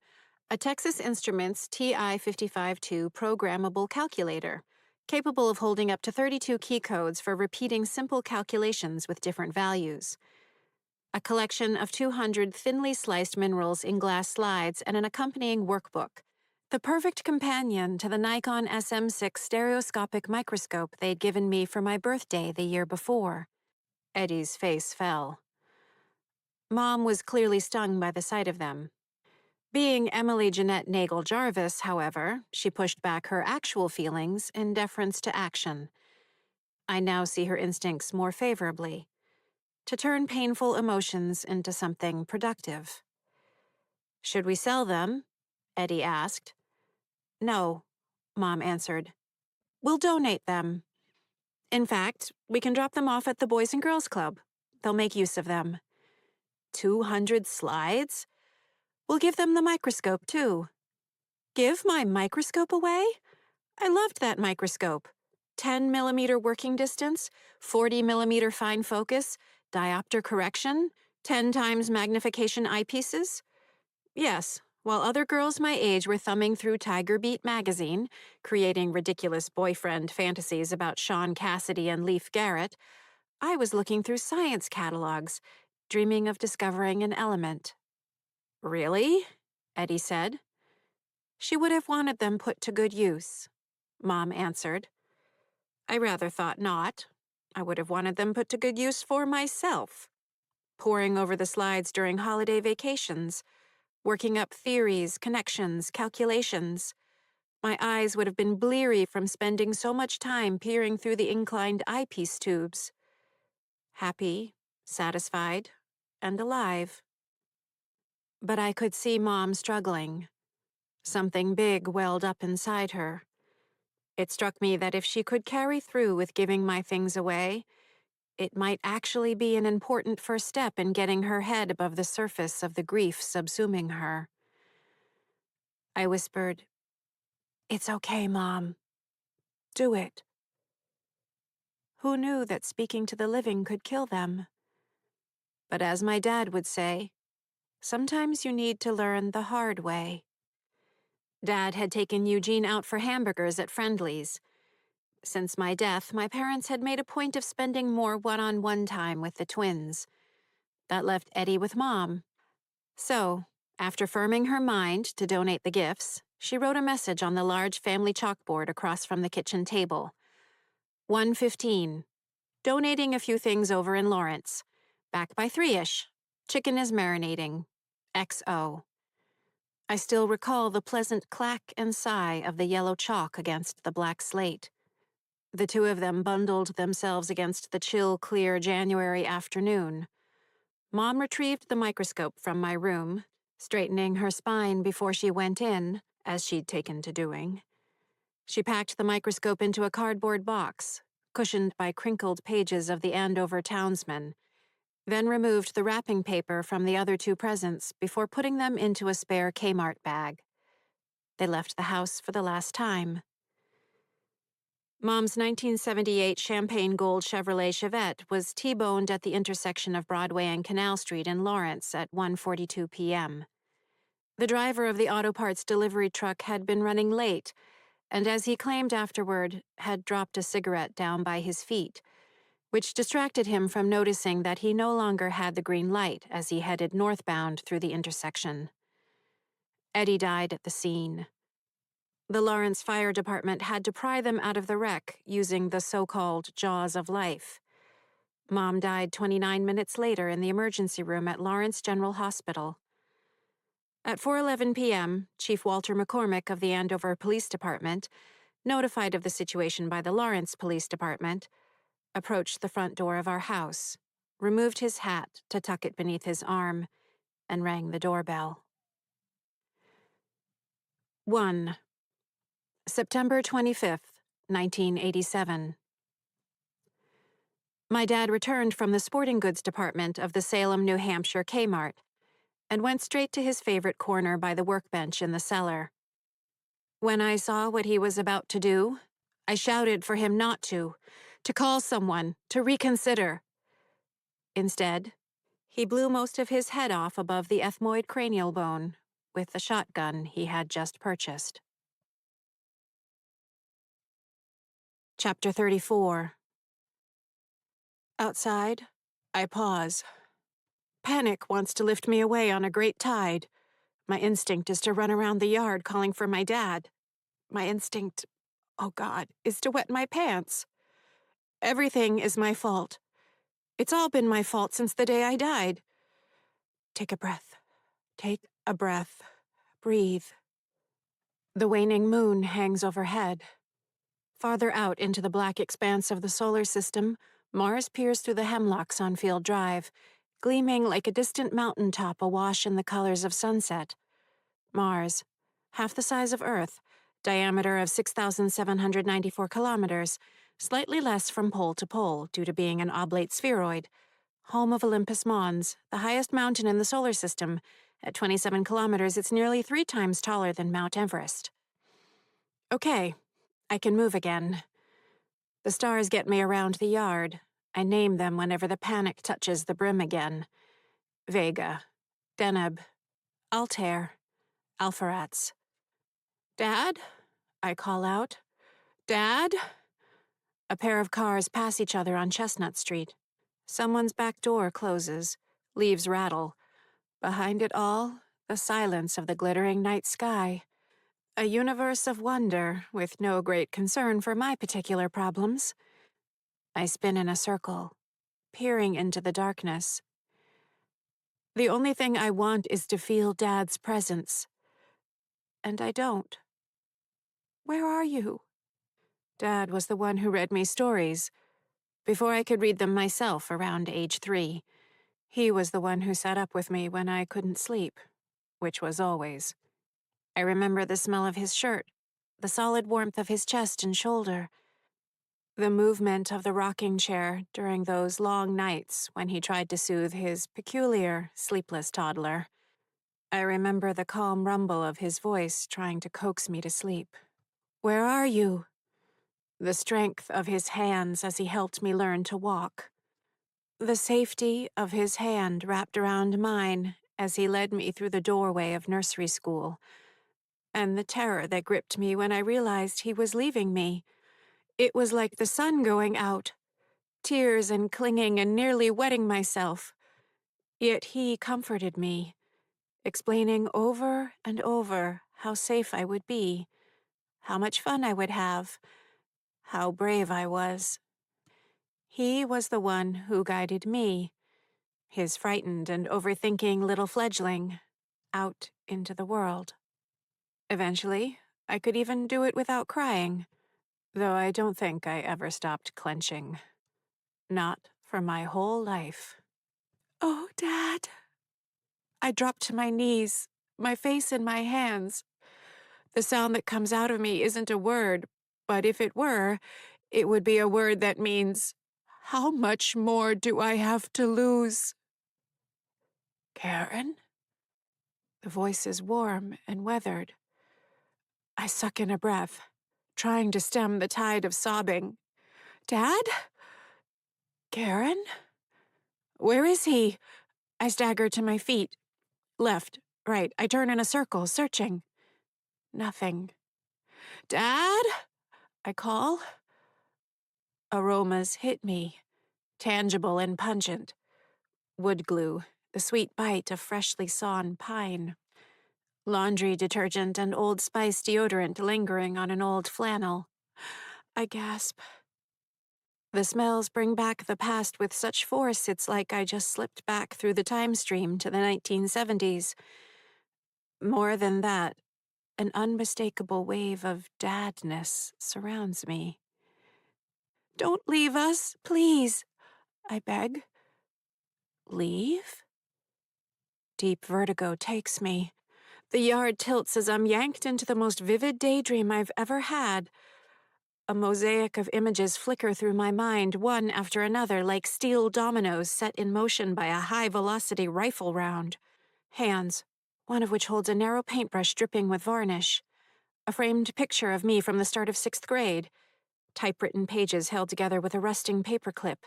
a Texas Instruments TI-55-2 programmable calculator, capable of holding up to 32 key codes for repeating simple calculations with different values, a collection of 200 thinly sliced minerals in glass slides and an accompanying workbook, the perfect companion to the Nikon SM6 stereoscopic microscope they'd given me for my birthday the year before. Eddie's face fell. Mom was clearly stung by the sight of them. Being Emily Jeanette Nagel Jarvis, however, she pushed back her actual feelings in deference to action. I now see her instincts more favorably, to turn painful emotions into something productive. Should we sell them? Eddie asked. No, Mom answered. We'll donate them. In fact, we can drop them off at the Boys and Girls Club. They'll make use of them. 200 slides? We'll give them the microscope, too. Give my microscope away? I loved that microscope. 10mm working distance, 40mm fine focus, diopter correction, 10 times magnification eyepieces. Yes, while other girls my age were thumbing through Tiger Beat magazine, creating ridiculous boyfriend fantasies about Sean Cassidy and Leif Garrett, I was looking through science catalogs, dreaming of discovering an element. Really? Eddie said. She would have wanted them put to good use, Mom answered. I rather thought not. I would have wanted them put to good use for myself. Poring over the slides during holiday vacations, working up theories, connections, calculations. My eyes would have been bleary from spending so much time peering through the inclined eyepiece tubes. Happy, satisfied, and alive. But I could see Mom struggling. Something big welled up inside her. It struck me that if she could carry through with giving my things away, it might actually be an important first step in getting her head above the surface of the grief subsuming her. I whispered, "It's okay, Mom. Do it." Who knew that speaking to the living could kill them? But as my dad would say, sometimes you need to learn the hard way. Dad had taken Eugene out for hamburgers at Friendly's. Since my death, my parents had made a point of spending more one-on-one time with the twins. That left Eddie with Mom. So, After firming her mind to donate the gifts, she wrote a message on the large family chalkboard across from the kitchen table. 1:15. Donating a few things over in Lawrence. Back by 3-ish. Chicken is marinating. XO. I still recall the pleasant clack and sigh of the yellow chalk against the black slate. The two of them bundled themselves against the chill, clear January afternoon. Mom retrieved the microscope from my room, straightening her spine before she went in, as she'd taken to doing. She packed the microscope into a cardboard box, cushioned by crinkled pages of the Andover Townsman, then removed the wrapping paper from the other two presents before putting them into a spare Kmart bag. They left the house for the last time. Mom's 1978 champagne gold Chevrolet Chevette was T-boned at the intersection of Broadway and Canal Street in Lawrence at 1:42 p.m. The driver of the auto parts delivery truck had been running late, and as he claimed afterward, had dropped a cigarette down by his feet, which distracted him from noticing that he no longer had the green light as he headed northbound through the intersection. Eddie died at the scene. The Lawrence Fire Department had to pry them out of the wreck using the so-called jaws of life. Mom died 29 minutes later in the emergency room at Lawrence General Hospital. At 4:11 p.m., Chief Walter McCormick of the Andover Police Department, notified of the situation by the Lawrence Police Department, approached the front door of our house, removed his hat to tuck it beneath his arm, and rang the doorbell. 1. September 25th, 1987. My dad returned from the sporting goods department of the Salem, New Hampshire Kmart and went straight to his favorite corner by the workbench in the cellar. When I saw what he was about to do, I shouted for him not to call someone, to reconsider. Instead, he blew most of his head off above the ethmoid cranial bone with the shotgun he had just purchased. Chapter 34. Outside, I pause. Panic wants to lift me away on a great tide. My instinct is to run around the yard calling for my dad. My instinct, oh God, is to wet my pants. Everything is my fault. It's all been my fault since the day I died. Take a breath. Take a breath. Breathe. The waning moon hangs overhead. Farther out into the black expanse of the solar system, Mars peers through the hemlocks on Field Drive, gleaming like a distant mountaintop awash in the colors of sunset. Mars, half the size of Earth, diameter of 6,794 kilometers, slightly less from pole to pole due to being an oblate spheroid, home of Olympus Mons, the highest mountain in the solar system. At 27 kilometers, it's nearly 3 times taller than Mount Everest. Okay, I can move again. The stars get me around the yard. I name them whenever the panic touches the brim again. Vega, Deneb, Altair, Alpheratz. Dad? I call out. Dad? A pair of cars pass each other on Chestnut Street. Someone's back door closes. Leaves rattle. Behind it all, the silence of the glittering night sky. A universe of wonder with no great concern for my particular problems. I spin in a circle, peering into the darkness. The only thing I want is to feel Dad's presence. And I don't. Where are you? Dad was the one who read me stories, before I could read them myself around age 3. He was the one who sat up with me when I couldn't sleep, which was always. I remember the smell of his shirt, the solid warmth of his chest and shoulder, the movement of the rocking chair during those long nights when he tried to soothe his peculiar, sleepless toddler. I remember the calm rumble of his voice trying to coax me to sleep. Where are you? The strength of his hands as he helped me learn to walk. The safety of his hand wrapped around mine as he led me through the doorway of nursery school. And the terror that gripped me when I realized he was leaving me. It was like the sun going out. Tears and clinging and nearly wetting myself. Yet he comforted me. explaining over and over how safe I would be, how much fun I would have, how brave I was. He was the one who guided me, his frightened and overthinking little fledgling, out into the world. Eventually, I could even do it without crying, though I don't think I ever stopped clenching. Not for my whole life. Oh, Dad. I dropped to my knees, my face in my hands. The sound that comes out of me isn't a word, but if it were, it would be a word that means, how much more do I have to lose? Karen? The voice is warm and weathered. I suck in a breath, trying to stem the tide of sobbing. Dad? Karen? Where is he? I stagger to my feet. Left, right, I turn in a circle, searching. Nothing. Dad? I call. Aromas hit me, tangible and pungent. Wood glue, the sweet bite of freshly sawn pine. Laundry detergent and Old Spice deodorant lingering on an old flannel. I gasp. The smells bring back the past with such force it's like I just slipped back through the time stream to the 1970s. More than that, an unmistakable wave of dadness surrounds me. Don't leave us, please, I beg. Leave? Deep vertigo takes me. The yard tilts as I'm yanked into the most vivid daydream I've ever had. A mosaic of images flicker through my mind, one after another, like steel dominoes set in motion by a high-velocity rifle round. Hands, one of which holds a narrow paintbrush dripping with varnish. A framed picture of me from the start of 6th grade. Typewritten pages held together with a rusting paperclip.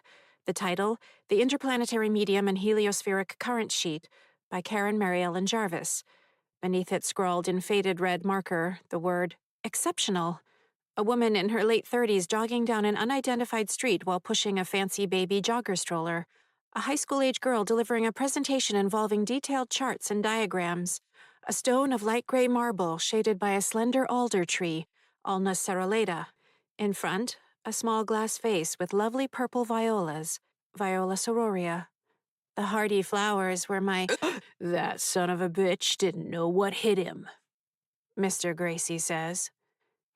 The title, The Interplanetary Medium and Heliospheric Current Sheet, by Karen Mary Ellen Jarvis. Beneath it scrawled in faded red marker the word, exceptional. A woman in her late 30s jogging down an unidentified street while pushing a fancy baby jogger stroller. A high school-age girl delivering a presentation involving detailed charts and diagrams. A stone of light gray marble shaded by a slender alder tree, Ulna cerulata. In front, a small glass vase with lovely purple violas, Viola sororia. The hardy flowers were my that son of a bitch didn't know what hit him, Mr. Gracie says.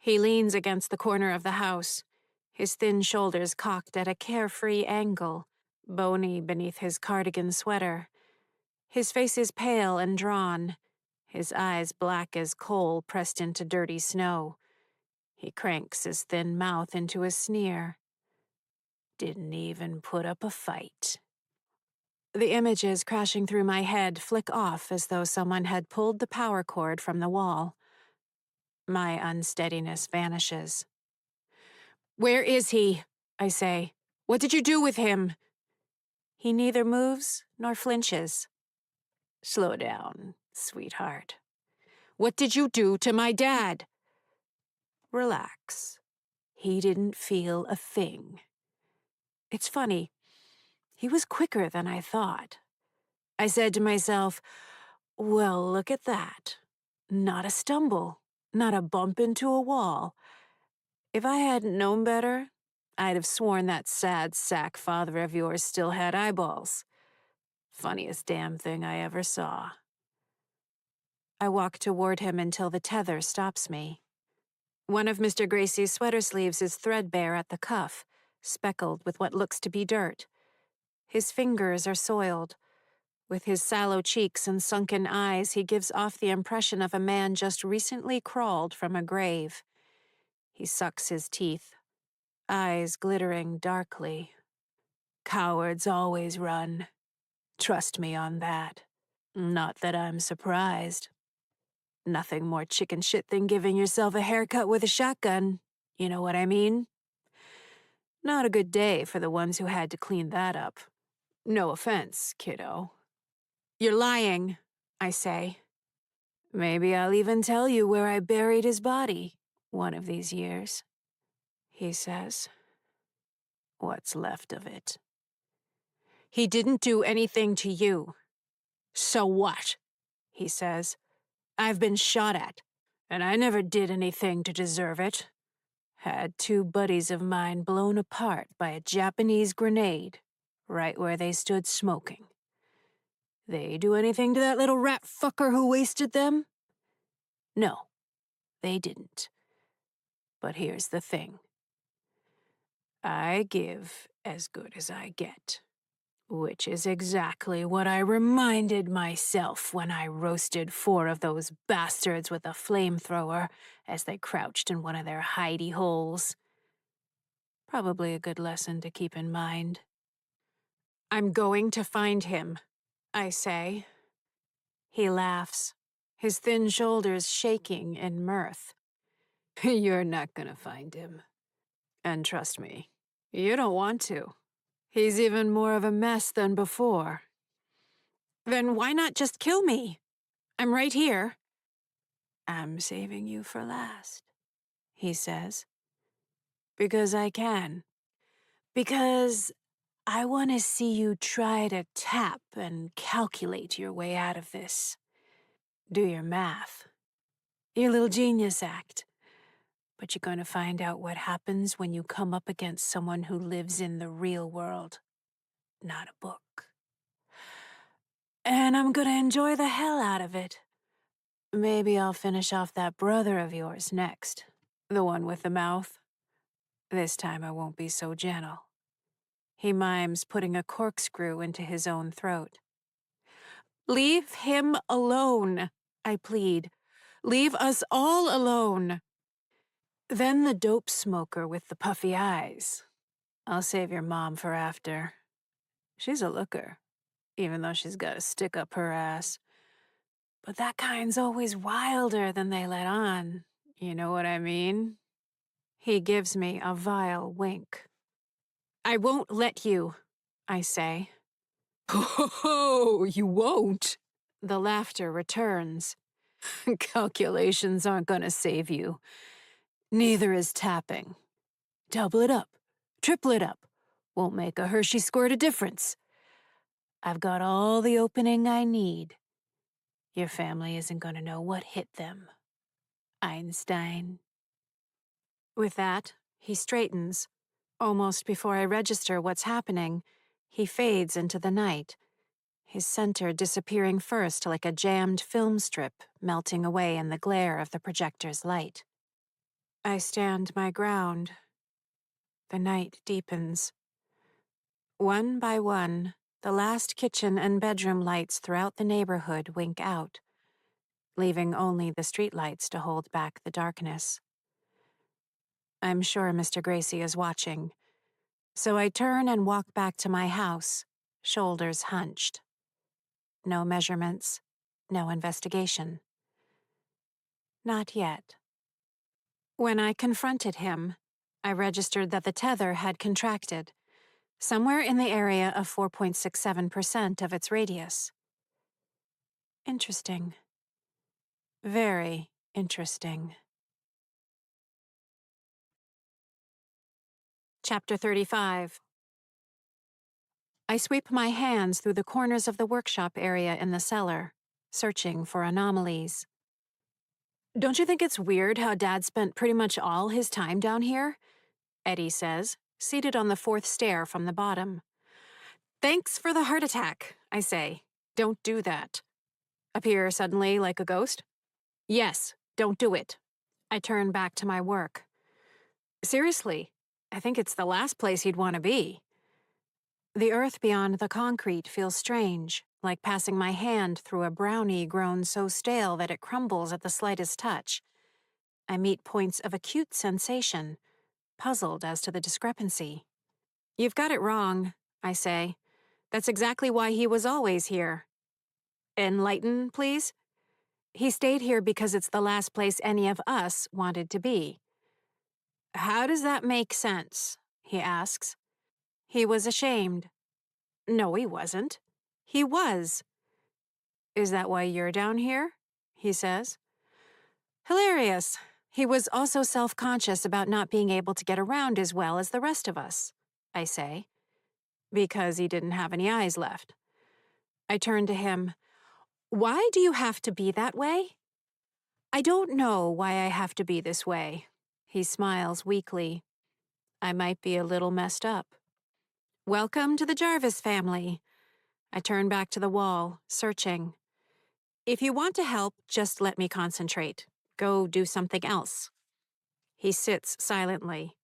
He leans against the corner of the house, his thin shoulders cocked at a carefree angle, bony beneath his cardigan sweater. His face is pale and drawn, his eyes black as coal pressed into dirty snow. He cranks his thin mouth into a sneer. Didn't even put up a fight. The images crashing through my head flick off as though someone had pulled the power cord from the wall. My unsteadiness vanishes. Where is he? I say. What did you do with him? He neither moves nor flinches. Slow down, sweetheart. What did you do to my dad? Relax. He didn't feel a thing. It's funny. He was quicker than I thought. I said to myself, well, look at that. Not a stumble, not a bump into a wall. If I hadn't known better, I'd have sworn that sad sack father of yours still had eyeballs. Funniest damn thing I ever saw. I walk toward him until the tether stops me. One of Mr. Gracie's sweater sleeves is threadbare at the cuff, speckled with what looks to be dirt. His fingers are soiled. With his sallow cheeks and sunken eyes, he gives off the impression of a man just recently crawled from a grave. He sucks his teeth, eyes glittering darkly. Cowards always run. Trust me on that. Not that I'm surprised. Nothing more chicken shit than giving yourself a haircut with a shotgun. You know what I mean? Not a good day for the ones who had to clean that up. No offense, kiddo. You're lying, I say. Maybe I'll even tell you where I buried his body one of these years, he says. What's left of it. He didn't do anything to you. So what? he says. "I've been shot at, and I never did anything to deserve it. Had two buddies of mine blown apart by a Japanese grenade, right where they stood smoking. They do anything to that little rat fucker who wasted them? No, they didn't. But here's the thing. I give as good as I get. Which is exactly what I reminded myself when I roasted 4 of those bastards with a flamethrower as they crouched in one of their hidey holes. Probably a good lesson to keep in mind. I'm going to find him, I say. He laughs, his thin shoulders shaking in mirth. You're not gonna find him. And trust me, you don't want to. He's even more of a mess than before. Then why not just kill me? I'm right here. I'm saving you for last, he says. Because I can. Because I want to see you try to tap and calculate your way out of this. Do your math. Your little genius act. But you're going to find out what happens when you come up against someone who lives in the real world, not a book. And I'm going to enjoy the hell out of it. Maybe I'll finish off that brother of yours next. The one with the mouth. This time I won't be so gentle. He mimes putting a corkscrew into his own throat. Leave him alone, I plead. Leave us all alone. Then the dope smoker with the puffy eyes. I'll save your mom for after. She's a looker, even though she's got a stick up her ass. But that kind's always wilder than they let on. You know what I mean? He gives me a vile wink. I won't let you, I say. Oh, you won't. The laughter returns. Calculations aren't gonna save you. Neither is tapping. Double it up. Triple it up. Won't make a Hershey squirt a difference. I've got all the opening I need. Your family isn't gonna know what hit them. Einstein. With that, he straightens. Almost before I register what's happening, he fades into the night, his center disappearing first like a jammed film strip melting away in the glare of the projector's light. I stand my ground. The night deepens. One by one, the last kitchen and bedroom lights throughout the neighborhood wink out, leaving only the streetlights to hold back the darkness. I'm sure Mr. Gracie is watching, so I turn and walk back to my house, shoulders hunched. No measurements, no investigation. Not yet. When I confronted him, I registered that the tether had contracted, somewhere in the area of 4.67% of its radius. Interesting. Very interesting. Chapter 35. I sweep my hands through the corners of the workshop area in the cellar, searching for anomalies. Don't you think it's weird how Dad spent pretty much all his time down here? Eddie says, seated on the 4th stair from the bottom. Thanks for the heart attack, I say. Don't do that. Appear suddenly like a ghost? Yes, don't do it. I turn back to my work. Seriously, I think it's the last place he'd want to be. The earth beyond the concrete feels strange, like passing my hand through a brownie grown so stale that it crumbles at the slightest touch. I meet points of acute sensation, puzzled as to the discrepancy. You've got it wrong, I say. That's exactly why he was always here. Enlighten, please? He stayed here because it's the last place any of us wanted to be. How does that make sense? He asks. He was ashamed. No, he wasn't. He was. Is that why you're down here? He says. Hilarious. He was also self-conscious about not being able to get around as well as the rest of us, I say, because he didn't have any eyes left. I turn to him. Why do you have to be that way? I don't know why I have to be this way. He smiles weakly. I might be a little messed up. Welcome to the Jarvis family. I turn back to the wall, searching. If you want to help, just let me concentrate. Go do something else. He sits silently.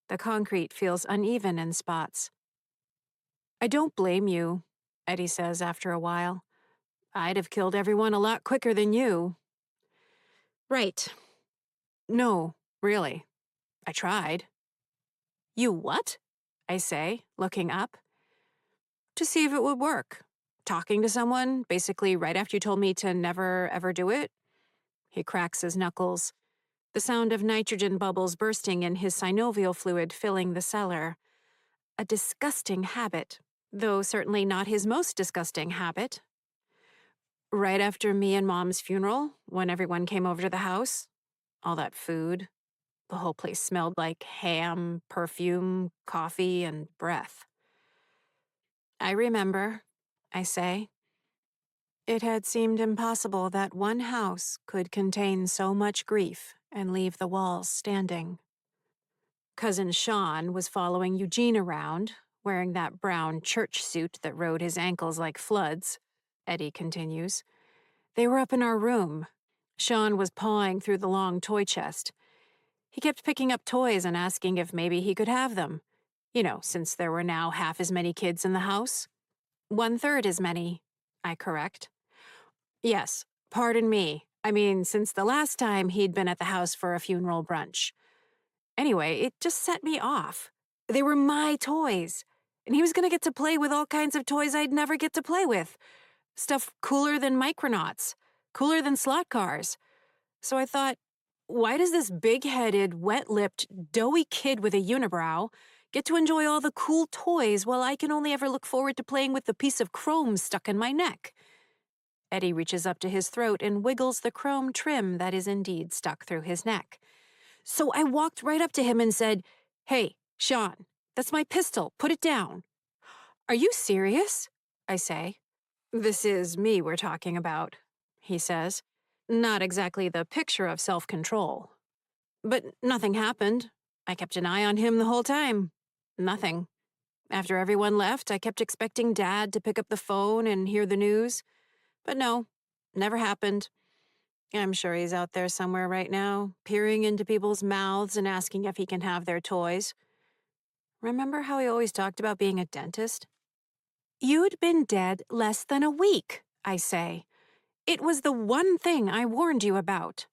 The concrete feels uneven in spots. I don't blame you, Eddie says after a while. I'd have killed everyone a lot quicker than you. Right. No, really. I tried. You what? I say, looking up. To see if it would work. Talking to someone, basically right after you told me to never ever do it. He cracks his knuckles. The sound of nitrogen bubbles bursting in his synovial fluid filling the cellar. A disgusting habit, though certainly not his most disgusting habit. Right after me and Mom's funeral, when everyone came over to the house, all that food, the whole place smelled like ham, perfume, coffee, and breath. I remember, I say. It had seemed impossible that one house could contain so much grief and leave the walls standing. Cousin Sean was following Eugene around, wearing that brown church suit that rode his ankles like floods, Eddie continues. They were up in our room. Sean was pawing through the long toy chest. He kept picking up toys and asking if maybe he could have them. You know, since there were now half as many kids in the house. 1/3 as many, I correct. Yes, pardon me. I mean, since the last time he'd been at the house for a funeral brunch. Anyway, it just set me off. They were my toys. And he was going to get to play with all kinds of toys I'd never get to play with. Stuff cooler than Micronauts, cooler than slot cars. So I thought, why does this big-headed, wet-lipped, doughy kid with a unibrow get to enjoy all the cool toys while I can only ever look forward to playing with the piece of chrome stuck in my neck? Eddie reaches up to his throat and wiggles the chrome trim that is indeed stuck through his neck. So I walked right up to him and said, "Hey, Sean, that's my pistol. Put it down." "Are you serious?" I say. "This is me we're talking about," he says. Not exactly the picture of self-control. But nothing happened. I kept an eye on him the whole time. Nothing. After everyone left, I kept expecting Dad to pick up the phone and hear the news. But no, never happened. I'm sure he's out there somewhere right now, peering into people's mouths and asking if he can have their toys. Remember how he always talked about being a dentist? You'd been dead less than a week, I say. It was the one thing I warned you about.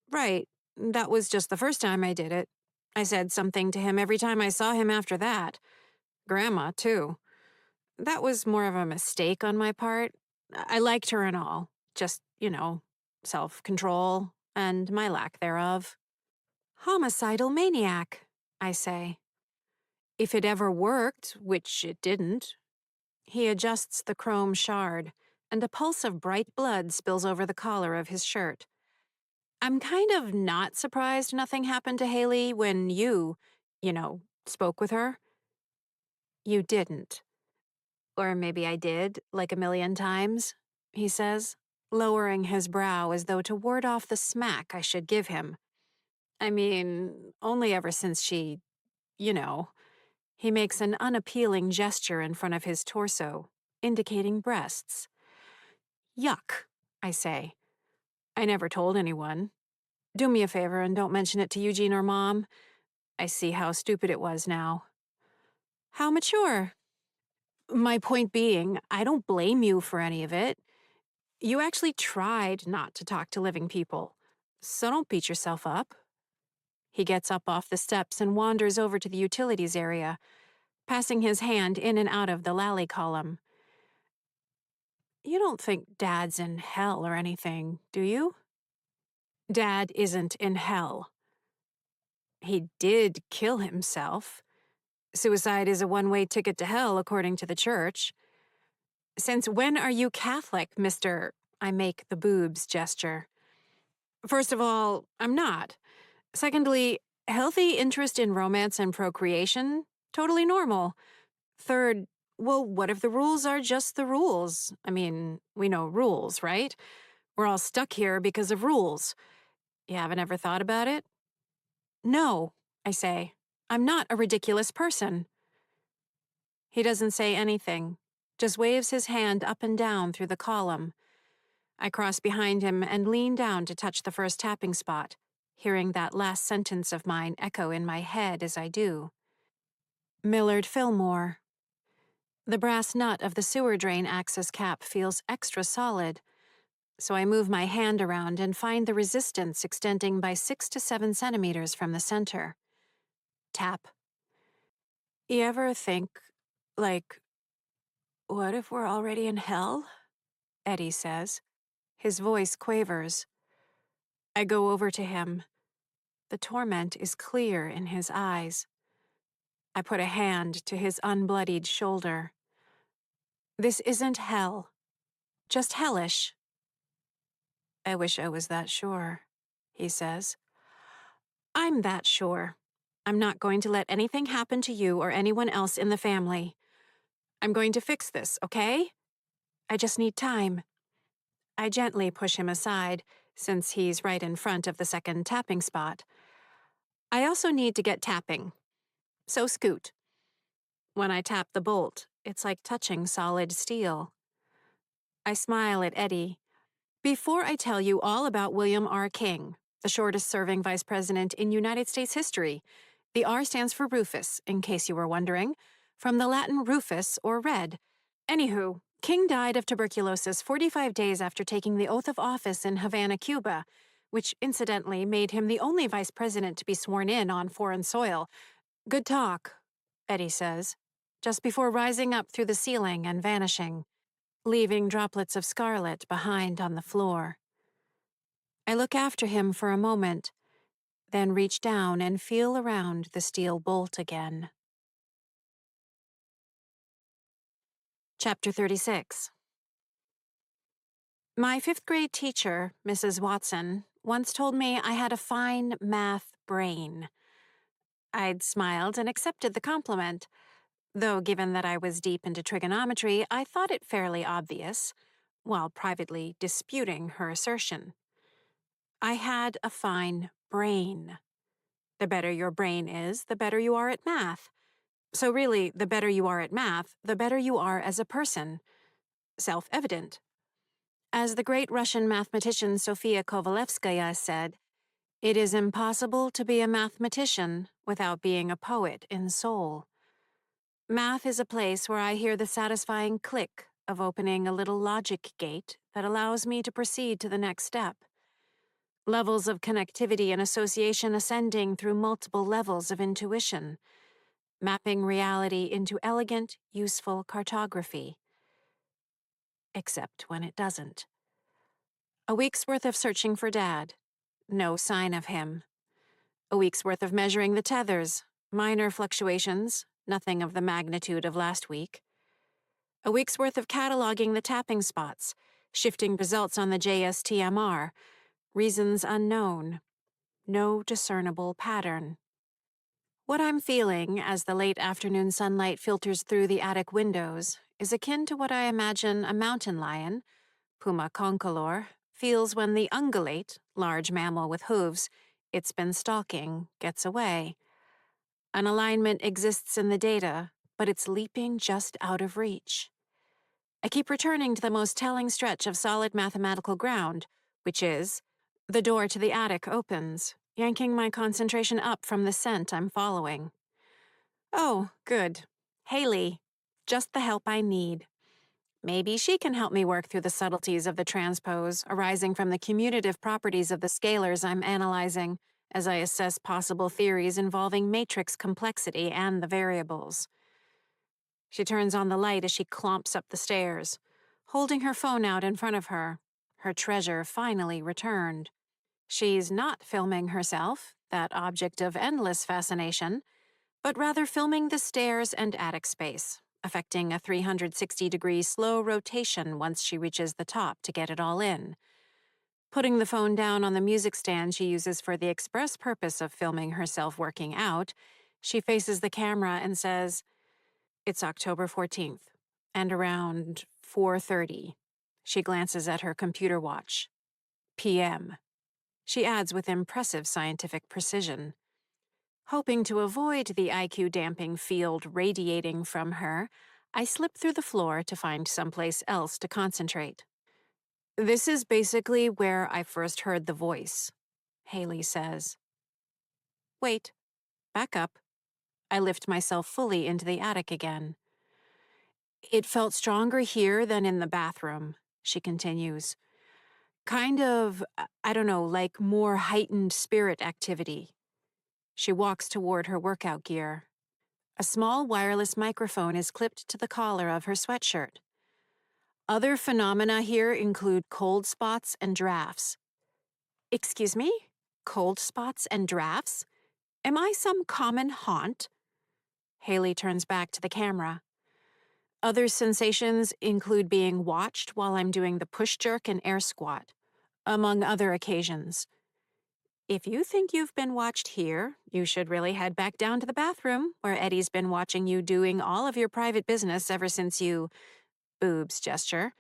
Right, that was just the first time I did it. I said something to him every time I saw him after that. Grandma, too. That was more of a mistake on my part. I liked her and all. Just, self-control and my lack thereof. Homicidal maniac, I say. If it ever worked, which it didn't. He adjusts the chrome shard, and a pulse of bright blood spills over the collar of his shirt. I'm kind of not surprised nothing happened to Haley when you spoke with her. You didn't. Or maybe I did, like a million times, he says, lowering his brow as though to ward off the smack I should give him. I mean, only ever since she, you know. He makes an unappealing gesture in front of his torso, indicating breasts. Yuck, I say. I never told anyone. Do me a favor and don't mention it to Eugene or Mom. I see how stupid it was now. How mature. My point being, I don't blame you for any of it. You actually tried not to talk to living people, so don't beat yourself up. He gets up off the steps and wanders over to the utilities area, passing his hand in and out of the lally column. You don't think Dad's in hell or anything, do you? Dad isn't in hell. He did kill himself. Suicide is a one-way ticket to hell, according to the church. Since when are you Catholic, Mr. I make the boobs gesture. First of all, I'm not. Secondly, healthy interest in romance and procreation, totally normal. Third, Well, what if the rules are just the rules? I mean, we know rules, right? We're all stuck here because of rules. You haven't ever thought about it? No, I say. I'm not a ridiculous person. He doesn't say anything, just waves his hand up and down through the column. I cross behind him and lean down to touch the first tapping spot, hearing that last sentence of mine echo in my head as I do. Millard Fillmore. The brass nut of the sewer drain access cap feels extra solid, so I move my hand around and find the resistance extending by 6 to 7 centimeters from the center. Tap. You ever think, like, what if we're already in hell? Eddie says. His voice quavers. I go over to him. The torment is clear in his eyes. I put a hand to his unbloodied shoulder. This isn't hell, just hellish. I wish I was that sure, he says. I'm that sure. I'm not going to let anything happen to you or anyone else in the family. I'm going to fix this, okay? I just need time. I gently push him aside, since he's right in front of the second tapping spot. I also need to get tapping, so scoot. When I tap the bolt, it's like touching solid steel. I smile at Eddie. Before I tell you all about William R. King, the shortest-serving vice president in United States history, the R stands for Rufus, in case you were wondering, from the Latin rufus or red. Anywho, King died of tuberculosis 45 days after taking the oath of office in Havana, Cuba, which incidentally made him the only vice president to be sworn in on foreign soil. Good talk, Eddie says, just before rising up through the ceiling and vanishing, leaving droplets of scarlet behind on the floor. I look after him for a moment, then reach down and feel around the steel bolt again. Chapter 36. My fifth-grade teacher, Mrs. Watson, once told me I had a fine math brain. I'd smiled and accepted the compliment, though given that I was deep into trigonometry, I thought it fairly obvious, while privately disputing her assertion. I had a fine brain. The better your brain is, the better you are at math. So really, the better you are at math, the better you are as a person. Self-evident. As the great Russian mathematician Sofia Kovalevskaya said, it is impossible to be a mathematician without being a poet in soul. Math is a place where I hear the satisfying click of opening a little logic gate that allows me to proceed to the next step. Levels of connectivity and association ascending through multiple levels of intuition, mapping reality into elegant, useful cartography. Except when it doesn't. A week's worth of searching for Dad. No sign of him. A week's worth of measuring the tethers. Minor fluctuations, nothing of the magnitude of last week. A week's worth of cataloging the tapping spots, shifting results on the JSTMR. Reasons unknown. No discernible pattern. What I'm feeling as the late afternoon sunlight filters through the attic windows is akin to what I imagine a mountain lion, Puma concolor, feels when the ungulate, large mammal with hooves, it's been stalking, gets away. An alignment exists in the data, but it's leaping just out of reach. I keep returning to the most telling stretch of solid mathematical ground, which is, the door to the attic opens, yanking my concentration up from the scent I'm following. Oh, good. Haley. Just the help I need. Maybe she can help me work through the subtleties of the transpose arising from the commutative properties of the scalars I'm analyzing as I assess possible theories involving matrix complexity and the variables. She turns on the light as she clomps up the stairs, holding her phone out in front of her, her treasure finally returned. She's not filming herself, that object of endless fascination, but rather filming the stairs and attic space, affecting a 360-degree slow rotation once she reaches the top to get it all in. Putting the phone down on the music stand she uses for the express purpose of filming herself working out, she faces the camera and says, It's October 14th, and around 4:30. She glances at her computer watch. PM. She adds with impressive scientific precision. Hoping to avoid the IQ damping field radiating from her, I slip through the floor to find someplace else to concentrate. This is basically where I first heard the voice, Haley says. Wait, back up. I lift myself fully into the attic again. It felt stronger here than in the bathroom, she continues. Kind of, I don't know, like more heightened spirit activity. She walks toward her workout gear. A small wireless microphone is clipped to the collar of her sweatshirt. Other phenomena here include cold spots and drafts. Excuse me? Cold spots and drafts? Am I some common haunt? Haley turns back to the camera. Other sensations include being watched while I'm doing the push jerk and air squat, among other occasions. If you think you've been watched here, you should really head back down to the bathroom, where Eddie's been watching you doing all of your private business ever since you boobs gesture.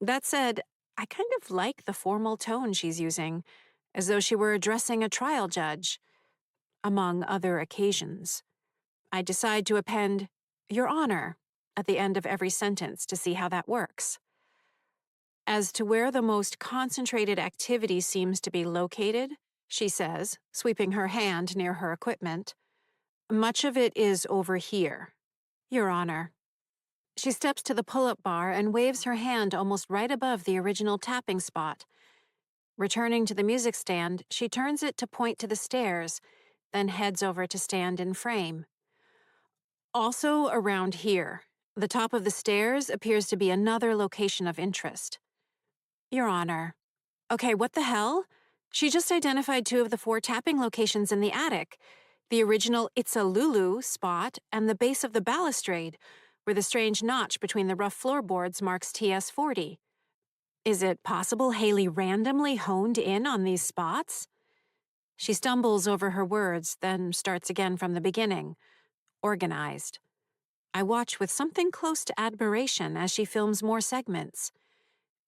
That said, I kind of like the formal tone she's using, as though she were addressing a trial judge, among other occasions. I decide to append, Your Honor, at the end of every sentence to see how that works. As to where the most concentrated activity seems to be located, she says, sweeping her hand near her equipment, much of it is over here, Your Honor. She steps to the pull-up bar and waves her hand almost right above the original tapping spot. Returning to the music stand, she turns it to point to the stairs, then heads over to stand in frame. Also around here, the top of the stairs appears to be another location of interest. Your Honor. Okay, what the hell? She just identified 2 of the 4 tapping locations in the attic. The original It's a Lulu spot and the base of the balustrade, where the strange notch between the rough floorboards marks TS40. Is it possible Haley randomly honed in on these spots? She stumbles over her words, then starts again from the beginning. Organized. I watch with something close to admiration as she films more segments.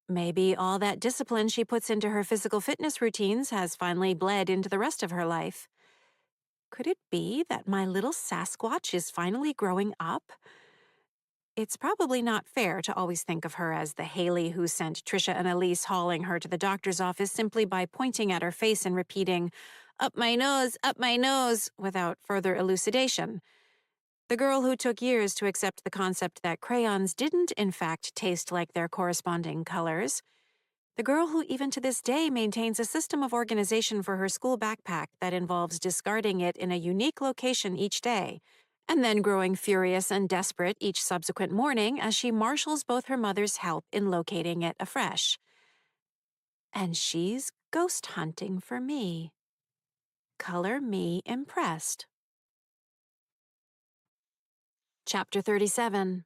Maybe all that discipline she puts into her physical fitness routines has finally bled into the rest of her life. Could it be that my little Sasquatch is finally growing up? It's probably not fair to always think of her as the Haley who sent Trisha and Elise hauling her to the doctor's office simply by pointing at her face and repeating, up my nose, without further elucidation. The girl who took years to accept the concept that crayons didn't, in fact, taste like their corresponding colors. The girl who even to this day maintains a system of organization for her school backpack that involves discarding it in a unique location each day, and then growing furious and desperate each subsequent morning as she marshals both her mother's help in locating it afresh. And she's ghost hunting for me. Color me impressed. Chapter 37.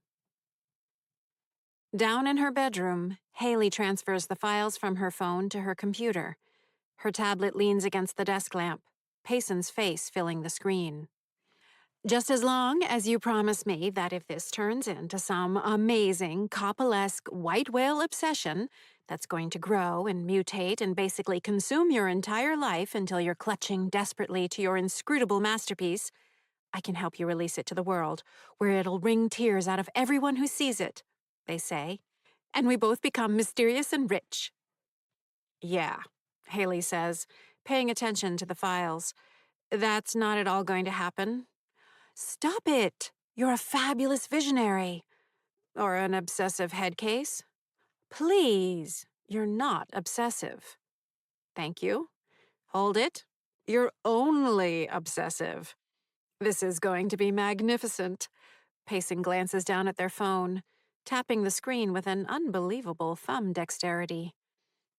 Down in her bedroom, Haley transfers the files from her phone to her computer. Her tablet leans against the desk lamp, Payson's face filling the screen. Just as long as you promise me that if this turns into some amazing, Koppelesque white whale obsession that's going to grow and mutate and basically consume your entire life until you're clutching desperately to your inscrutable masterpiece, I can help you release it to the world, where it'll wring tears out of everyone who sees it, they say, and we both become mysterious and rich. Yeah, Haley says, paying attention to the files. That's not at all going to happen. Stop it! You're a fabulous visionary. Or an obsessive head case. Please, you're not obsessive. Thank you. Hold it. You're only obsessive. This is going to be magnificent. Payson glances down at their phone, tapping the screen with an unbelievable thumb dexterity.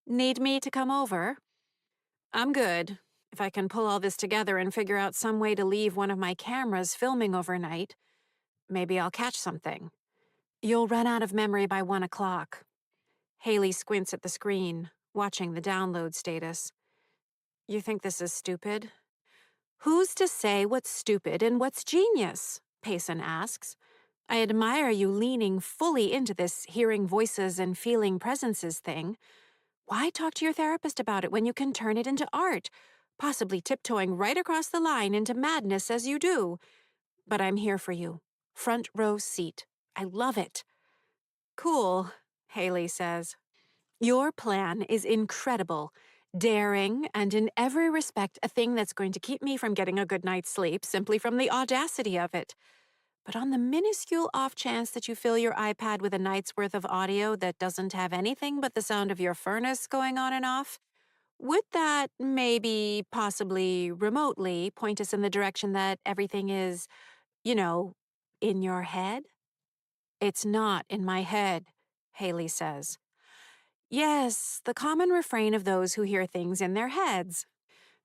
Need me to come over? I'm good. If I can pull all this together and figure out some way to leave one of my cameras filming overnight, maybe I'll catch something. You'll run out of memory by 1 o'clock. Haley squints at the screen, watching the download status. You think this is stupid? Who's to say what's stupid and what's genius? Payson asks. I admire you leaning fully into this hearing voices and feeling presences thing. Why talk to your therapist about it when you can turn it into art, possibly tiptoeing right across the line into madness as you do? But I'm here for you. Front row seat. I love it. Cool, Haley says. Your plan is incredible, daring, and in every respect a thing that's going to keep me from getting a good night's sleep simply from the audacity of it. But on the minuscule off chance that you fill your iPad with a night's worth of audio that doesn't have anything but the sound of your furnace going on and off, would that maybe, possibly, remotely point us in the direction that everything is, you know, in your head? It's not in my head, Haley says. Yes, the common refrain of those who hear things in their heads.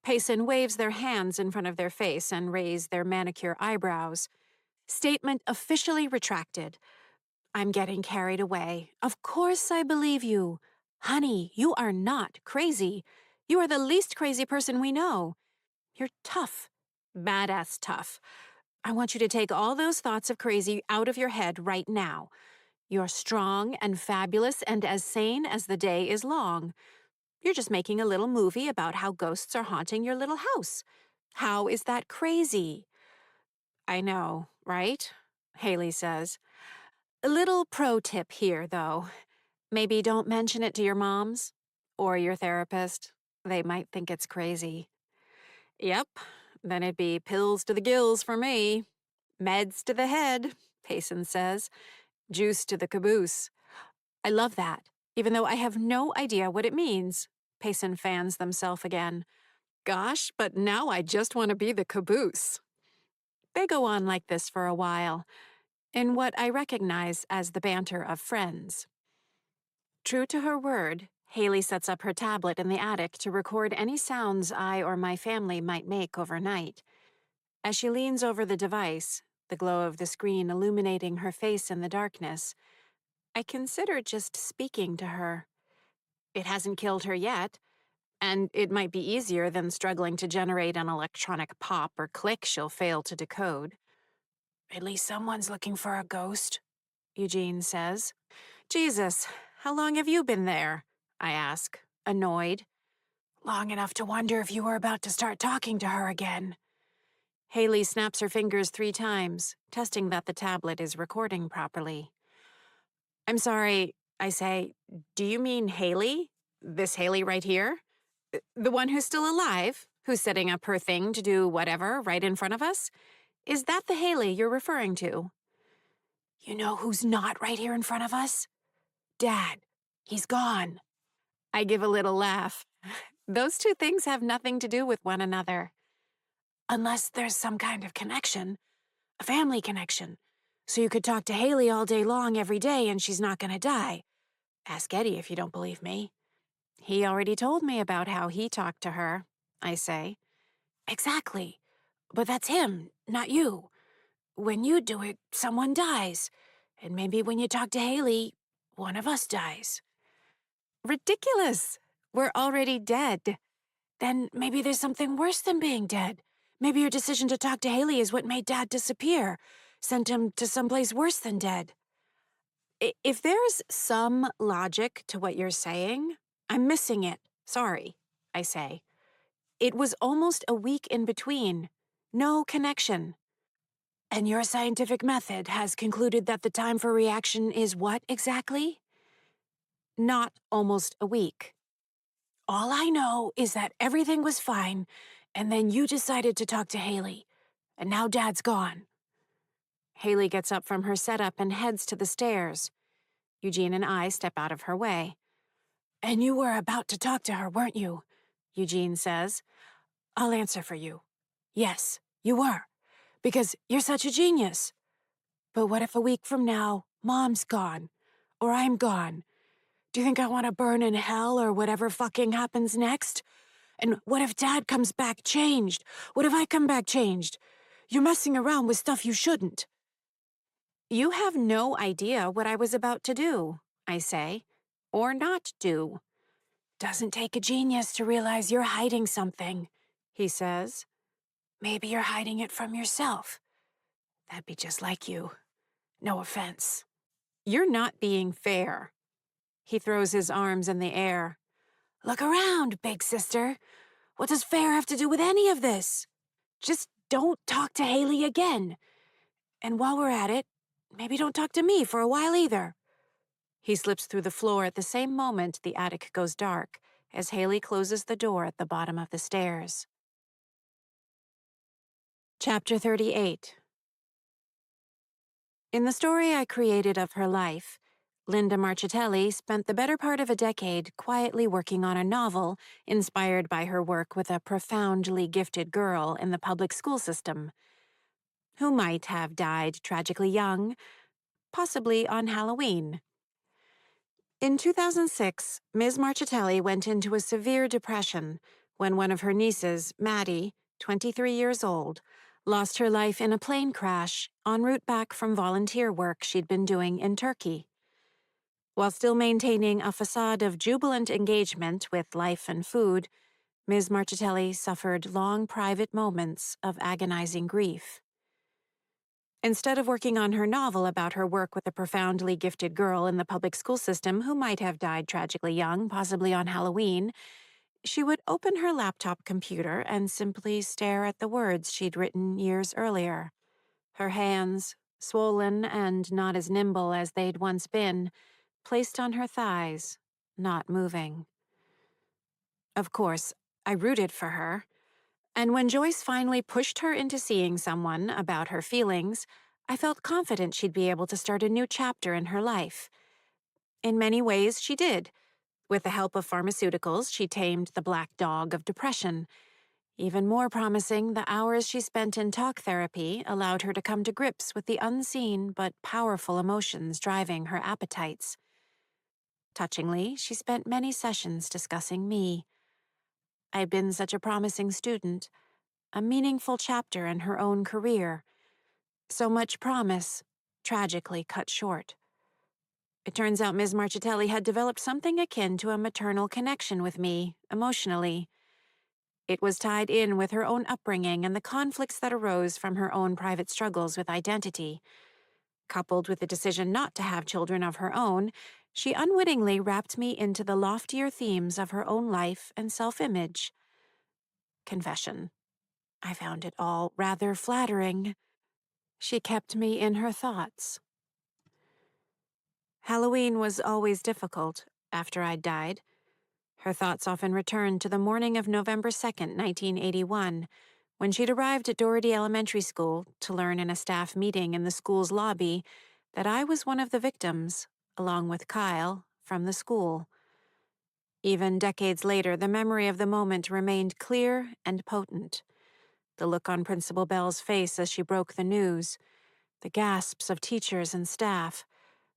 Payson waves their hands in front of their face and raise their manicure eyebrows. Statement officially retracted. I'm getting carried away. Of course I believe you. Honey, you are not crazy. You are the least crazy person we know. You're tough. Badass tough. I want you to take all those thoughts of crazy out of your head right now. You're strong and fabulous and as sane as the day is long. You're just making a little movie about how ghosts are haunting your little house. How is that crazy? I know, right? Haley says. A little pro tip here, though. Maybe don't mention it to your moms or your therapist. They might think it's crazy. Yep, then it'd be pills to the gills for me. Meds to the head, Payson says. Juice to the caboose. I love that, even though I have no idea what it means. Payson fans themselves again. Gosh, but now I just want to be the caboose. They go on like this for a while, in what I recognize as the banter of friends. True to her word, Haley sets up her tablet in the attic to record any sounds I or my family might make overnight. As she leans over the device, the glow of the screen illuminating her face in the darkness, I consider just speaking to her. It hasn't killed her yet, and it might be easier than struggling to generate an electronic pop or click she'll fail to decode. At least someone's looking for a ghost, Eugene says. Jesus, how long have you been there? I ask, annoyed. Long enough to wonder if you were about to start talking to her again. Haley snaps her fingers 3 times, testing that the tablet is recording properly. I'm sorry, I say. Do you mean Haley? This Haley right here? The one who's still alive? Who's setting up her thing to do whatever right in front of us? Is that the Haley you're referring to? You know who's not right here in front of us? Dad. He's gone. I give a little laugh. Those two things have nothing to do with one another. Unless there's some kind of connection. A family connection. So you could talk to Haley all day long every day and she's not gonna die. Ask Eddie if you don't believe me. He already told me about how he talked to her, I say. Exactly. But that's him, not you. When you do it, someone dies. And maybe when you talk to Haley, one of us dies. Ridiculous. We're already dead. Then maybe there's something worse than being dead. Maybe your decision to talk to Haley is what made Dad disappear, sent him to someplace worse than dead. If there's some logic to what you're saying, I'm missing it. Sorry, I say. It was almost a week in between. No connection. And your scientific method has concluded that the time for reaction is what exactly? Not almost a week. All I know is that everything was fine, and then you decided to talk to Haley, and now Dad's gone. Haley gets up from her setup and heads to the stairs. Eugene and I step out of her way. And you were about to talk to her, weren't you? Eugene says. I'll answer for you. Yes, you were, because you're such a genius. But what if a week from now, Mom's gone, or I'm gone? Do you think I want to burn in hell or whatever fucking happens next? And what if Dad comes back changed? What if I come back changed? You're messing around with stuff you shouldn't. You have no idea what I was about to do, I say. Or not do. Doesn't take a genius to realize you're hiding something, he says. Maybe you're hiding it from yourself. That'd be just like you. No offense. You're not being fair. He throws his arms in the air. Look around, big sister. What does fair have to do with any of this? Just don't talk to Haley again. And while we're at it, maybe don't talk to me for a while either. He slips through the floor at the same moment the attic goes dark, as Haley closes the door at the bottom of the stairs. Chapter 38. In the story I created of her life, Linda Marchitelli spent the better part of a decade quietly working on a novel inspired by her work with a profoundly gifted girl in the public school system, who might have died tragically young, possibly on Halloween. In 2006, Ms. Marchitelli went into a severe depression when one of her nieces, Maddie, 23 years old, lost her life in a plane crash en route back from volunteer work she'd been doing in Turkey. While still maintaining a facade of jubilant engagement with life and food, Ms. Marchitelli suffered long private moments of agonizing grief. Instead of working on her novel about her work with a profoundly gifted girl in the public school system who might have died tragically young, possibly on Halloween, she would open her laptop computer and simply stare at the words she'd written years earlier. Her hands, swollen and not as nimble as they'd once been, placed on her thighs, not moving. Of course, I rooted for her. And when Joyce finally pushed her into seeing someone about her feelings, I felt confident she'd be able to start a new chapter in her life. In many ways, she did. With the help of pharmaceuticals, she tamed the black dog of depression. Even more promising, the hours she spent in talk therapy allowed her to come to grips with the unseen but powerful emotions driving her appetites. Touchingly, she spent many sessions discussing me. I'd been such a promising student, a meaningful chapter in her own career. So much promise, tragically cut short. It turns out Ms. Marchitelli had developed something akin to a maternal connection with me, emotionally. It was tied in with her own upbringing and the conflicts that arose from her own private struggles with identity. Coupled with the decision not to have children of her own, she unwittingly wrapped me into the loftier themes of her own life and self-image. Confession. I found it all rather flattering. She kept me in her thoughts. Halloween was always difficult after I'd died. Her thoughts often returned to the morning of November 2nd, 1981, when she'd arrived at Doherty Elementary School to learn in a staff meeting in the school's lobby that I was one of the victims, along with Kyle, from the school. Even decades later, the memory of the moment remained clear and potent. The look on Principal Bell's face as she broke the news, the gasps of teachers and staff,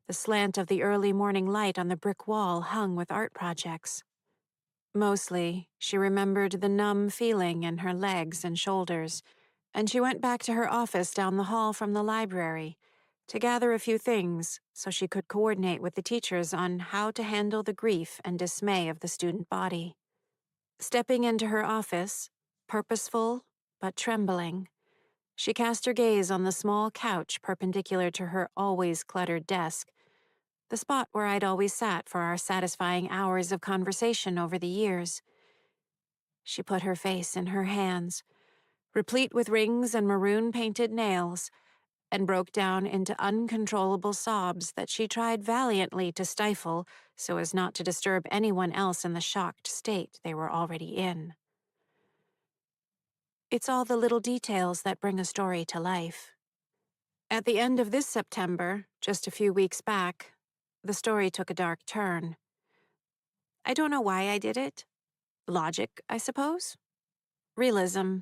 the slant of the early morning light on the brick wall hung with art projects. Mostly, she remembered the numb feeling in her legs and shoulders, and she went back to her office down the hall from the library to gather a few things so she could coordinate with the teachers on how to handle the grief and dismay of the student body. Stepping into her office, purposeful but trembling, she cast her gaze on the small couch perpendicular to her always cluttered desk, the spot where I'd always sat for our satisfying hours of conversation over the years. She put her face in her hands, replete with rings and maroon-painted nails, and broke down into uncontrollable sobs that she tried valiantly to stifle so as not to disturb anyone else in the shocked state they were already in. It's all the little details that bring a story to life. At the end of this September, just a few weeks back, the story took a dark turn. I don't know why I did it. Logic, I suppose. Realism.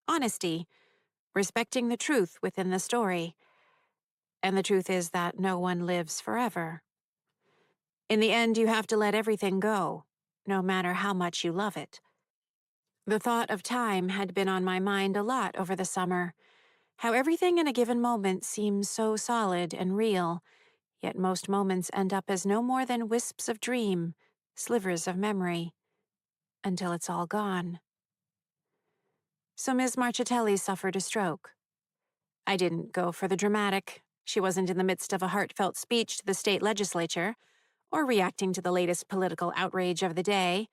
Honesty. Respecting the truth within the story. And the truth is that no one lives forever. In the end, you have to let everything go, no matter how much you love it. The thought of time had been on my mind a lot over the summer. How everything in a given moment seems so solid and real, yet most moments end up as no more than wisps of dream, slivers of memory, until it's all gone. So Ms. Marchitelli suffered a stroke. I didn't go for the dramatic, She wasn't in the midst of a heartfelt speech to the state legislature, or reacting to the latest political outrage of the day,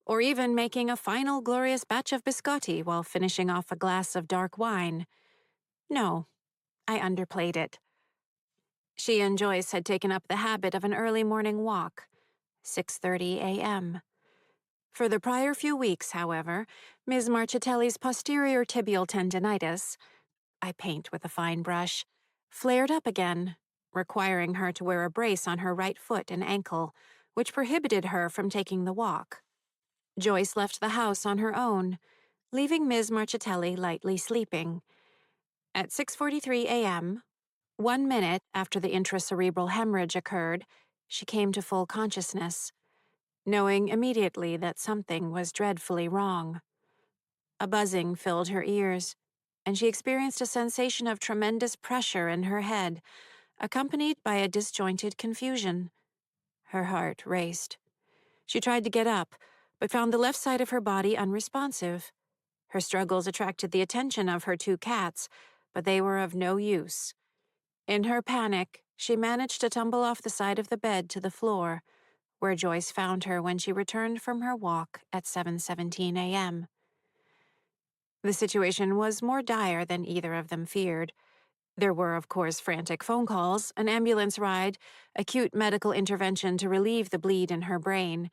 or even making a final glorious batch of biscotti while finishing off a glass of dark wine. No, I underplayed it. She and Joyce had taken up the habit of an early morning walk, 6:30 a.m. For the prior few weeks, however, Ms. Marchitelli's posterior tibial tendinitis, I paint with a fine brush, flared up again, requiring her to wear a brace on her right foot and ankle, which prohibited her from taking the walk. Joyce left the house on her own, leaving Ms. Marchitelli lightly sleeping. At 6:43 a.m., 1 minute after the intracerebral hemorrhage occurred, she came to full consciousness, knowing immediately that something was dreadfully wrong. A buzzing filled her ears, and she experienced a sensation of tremendous pressure in her head, accompanied by a disjointed confusion. Her heart raced. She tried to get up, but found the left side of her body unresponsive. Her struggles attracted the attention of her two cats, but they were of no use. In her panic, she managed to tumble off the side of the bed to the floor, where Joyce found her when she returned from her walk at 7:17 a.m. The situation was more dire than either of them feared. There were, of course, frantic phone calls, an ambulance ride, acute medical intervention to relieve the bleed in her brain.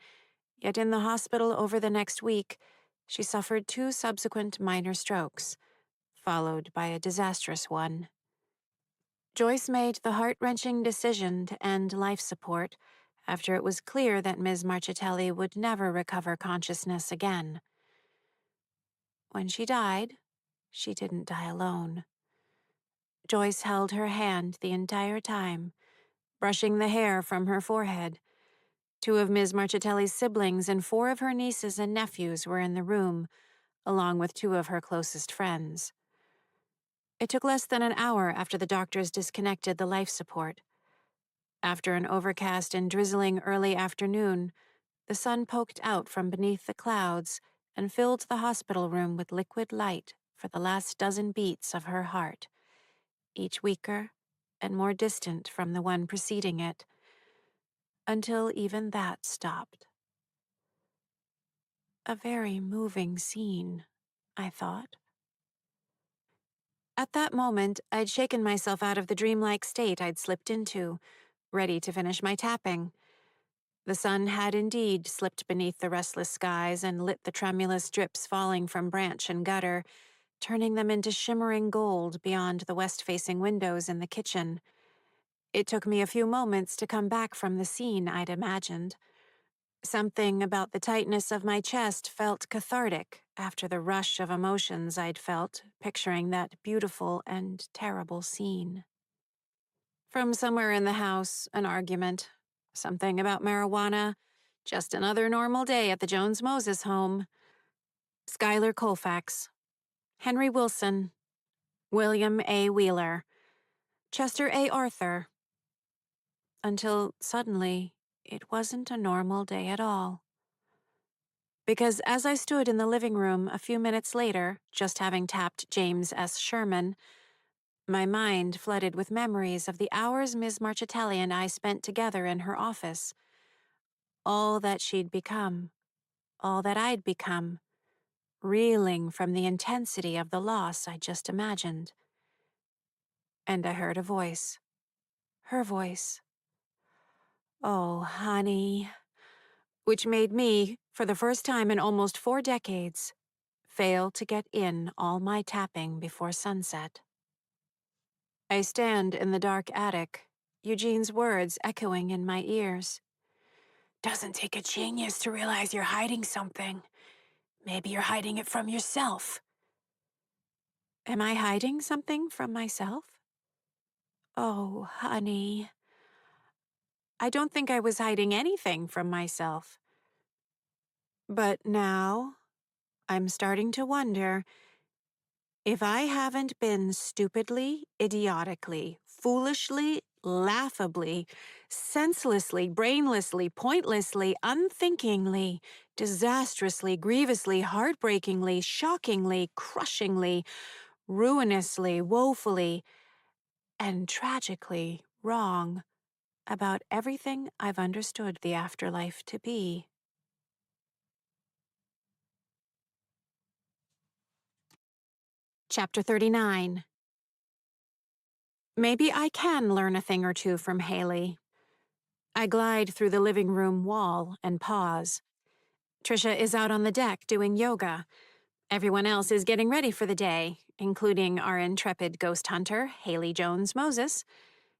Yet in the hospital over the next week, she suffered 2 subsequent minor strokes, followed by a disastrous one. Joyce made the heart-wrenching decision to end life support after it was clear that Ms. Marchitelli would never recover consciousness again. When she died, she didn't die alone. Joyce held her hand the entire time, brushing the hair from her forehead. 2 of Ms. Marchitelli's siblings and 4 of her nieces and nephews were in the room, along with 2 of her closest friends. It took less than an hour after the doctors disconnected the life support. After an overcast and drizzling early afternoon, the sun poked out from beneath the clouds and filled the hospital room with liquid light for the last dozen beats of her heart, each weaker and more distant from the one preceding it, until even that stopped. A very moving scene, I thought. At that moment, I'd shaken myself out of the dreamlike state I'd slipped into, ready to finish my tapping. The sun had indeed slipped beneath the restless skies and lit the tremulous drips falling from branch and gutter, turning them into shimmering gold beyond the west-facing windows in the kitchen. It took me a few moments to come back from the scene I'd imagined. Something about the tightness of my chest felt cathartic after the rush of emotions I'd felt, picturing that beautiful and terrible scene. From somewhere in the house, an argument. Something about marijuana. Just another normal day at the Jones-Moses home. Schuyler Colfax. Henry Wilson. William A. Wheeler. Chester A. Arthur. Until suddenly, it wasn't a normal day at all. Because as I stood in the living room a few minutes later, just having tapped James S. Sherman, my mind flooded with memories of the hours Ms. Marchitelli and I spent together in her office. All that she'd become, all that I'd become, reeling from the intensity of the loss I just imagined. And I heard a voice. Her voice. "Oh, honey," which made me, for the first time in almost 4 decades, fail to get in all my tapping before sunset. I stand in the dark attic, Eugene's words echoing in my ears. "Doesn't take a genius to realize you're hiding something. Maybe you're hiding it from yourself." Am I hiding something from myself? Oh, honey. I don't think I was hiding anything from myself. But now, I'm starting to wonder if I haven't been stupidly, idiotically, foolishly, laughably, senselessly, brainlessly, pointlessly, unthinkingly, disastrously, grievously, heartbreakingly, shockingly, crushingly, ruinously, woefully, and tragically wrong about everything I've understood the afterlife to be. Chapter 39. Maybe I can learn a thing or two from Haley. I glide through the living room wall and pause. Trisha is out on the deck doing yoga. Everyone else is getting ready for the day, including our intrepid ghost hunter, Haley Jones Moses.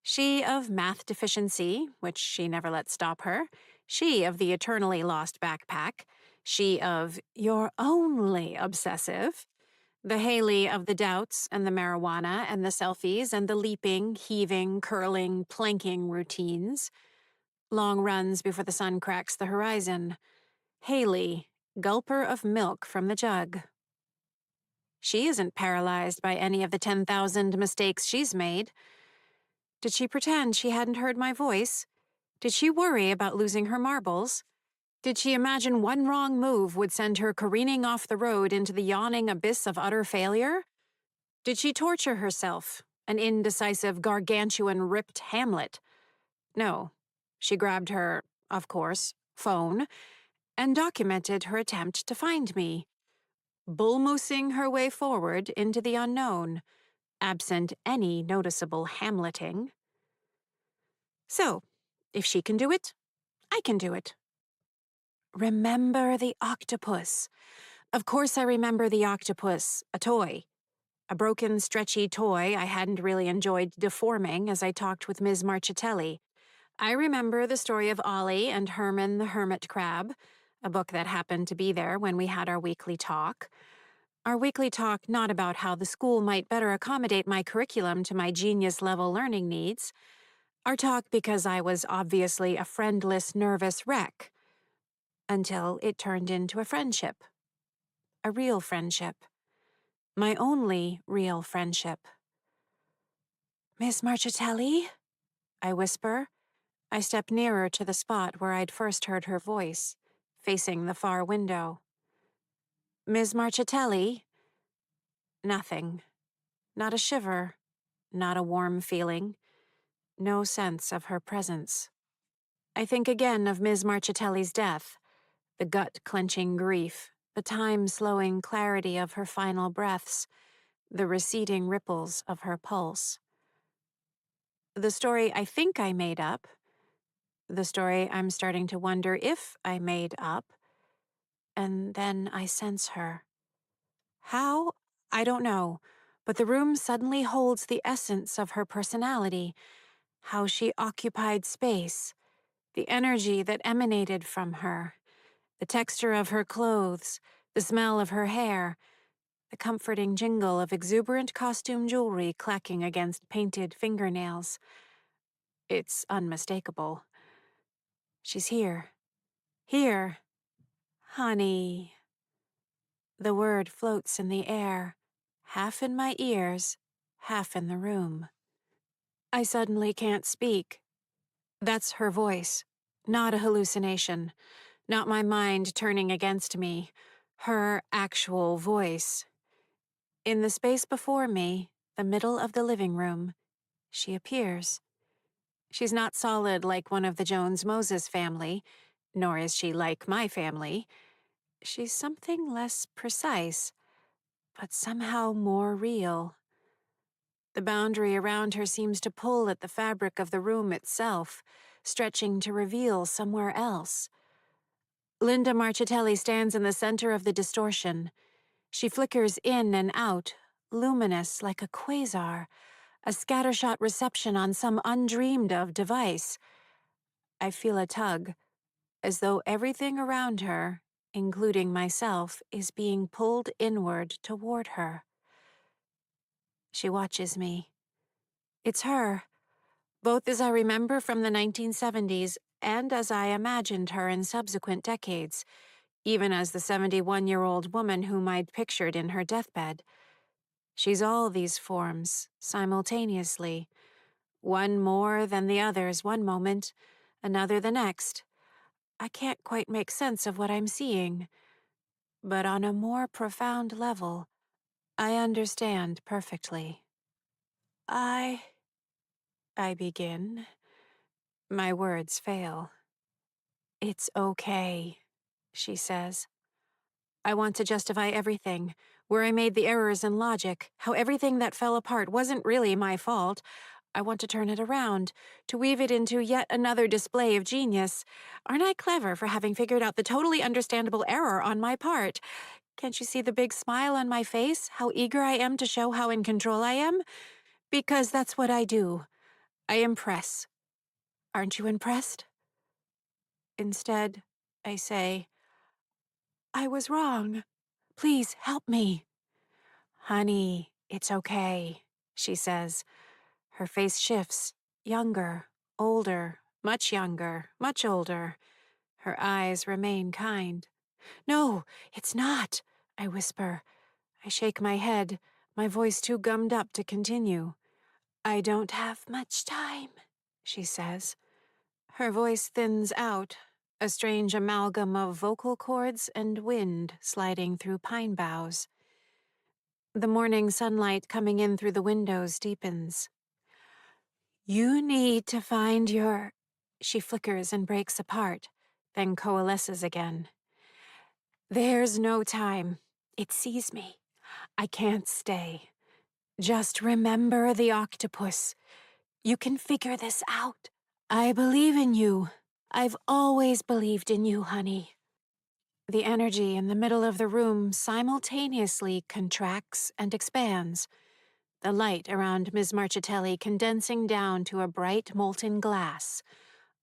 She of math deficiency, which she never let stop her. She of the eternally lost backpack. She of you're only obsessive. The Haley of the doubts and the marijuana and the selfies and the leaping, heaving, curling, planking routines. Long runs before the sun cracks the horizon. Haley, gulper of milk from the jug. She isn't paralyzed by any of the 10,000 mistakes she's made. Did she pretend she hadn't heard my voice? Did she worry about losing her marbles? Did she imagine one wrong move would send her careening off the road into the yawning abyss of utter failure? Did she torture herself, an indecisive, gargantuan, ripped Hamlet? No. She grabbed her, of course, phone and documented her attempt to find me, bull-moosing her way forward into the unknown, absent any noticeable Hamleting. So, if she can do it, I can do it. Remember the octopus. Of course I remember the octopus, a toy. A broken, stretchy toy I hadn't really enjoyed deforming as I talked with Ms. Marchitelli. I remember the story of Ollie and Herman the Hermit Crab, a book that happened to be there when we had our weekly talk. Our weekly talk not about how the school might better accommodate my curriculum to my genius-level learning needs. Our talk because I was obviously a friendless, nervous wreck. Until it turned into a friendship. A real friendship. My only real friendship. Miss Marchitelli? I whisper. I step nearer to the spot where I'd first heard her voice, facing the far window. Miss Marchitelli? Nothing. Not a shiver. Not a warm feeling. No sense of her presence. I think again of Ms. Marchitelli's death, the gut-clenching grief, the time-slowing clarity of her final breaths, the receding ripples of her pulse. The story I think I made up, the story I'm starting to wonder if I made up, and then I sense her. How? I don't know, but the room suddenly holds the essence of her personality, how she occupied space, the energy that emanated from her, the texture of her clothes, the smell of her hair, the comforting jingle of exuberant costume jewelry clacking against painted fingernails. It's unmistakable. She's here. Here. Honey. The word floats in the air, half in my ears, half in the room. I suddenly can't speak. That's her voice. Not a hallucination. Not my mind turning against me. Her actual voice. In the space before me, the middle of the living room, she appears. She's not solid like one of the Jones-Moses family, nor is she like my family. She's something less precise, but somehow more real. The boundary around her seems to pull at the fabric of the room itself, stretching to reveal somewhere else. Linda Marchitelli stands in the center of the distortion. She flickers in and out, luminous like a quasar, a scattershot reception on some undreamed-of device. I feel a tug, as though everything around her, including myself, is being pulled inward toward her. She watches me. It's her, both as I remember from the 1970s and as I imagined her in subsequent decades, even as the 71-year-old woman whom I'd pictured in her deathbed. She's all these forms, simultaneously, one more than the others one moment, another the next. I can't quite make sense of what I'm seeing, but on a more profound level, I understand perfectly. I I begin. My words fail. It's okay, she says. I want to justify everything, where I made the errors in logic, how everything that fell apart wasn't really my fault. I want to turn it around, to weave it into yet another display of genius. Aren't I clever for having figured out the totally understandable error on my part? Can't you see the big smile on my face? How eager I am to show how in control I am? Because that's what I do. I impress. Aren't you impressed? Instead, I say, I was wrong. Please help me. Honey, it's okay, she says. Her face shifts, younger, older, much younger, much older. Her eyes remain kind. No, it's not, I whisper. I shake my head, my voice too gummed up to continue. I don't have much time, she says. Her voice thins out, a strange amalgam of vocal cords and wind sliding through pine boughs. The morning sunlight coming in through the windows deepens. You need to find your... She flickers and breaks apart, then coalesces again. There's no time. It sees me. I can't stay. Just remember the octopus. You can figure this out. I believe in you. I've always believed in you, honey. The energy in the middle of the room simultaneously contracts and expands, the light around Ms. Marchitelli condensing down to a bright molten glass,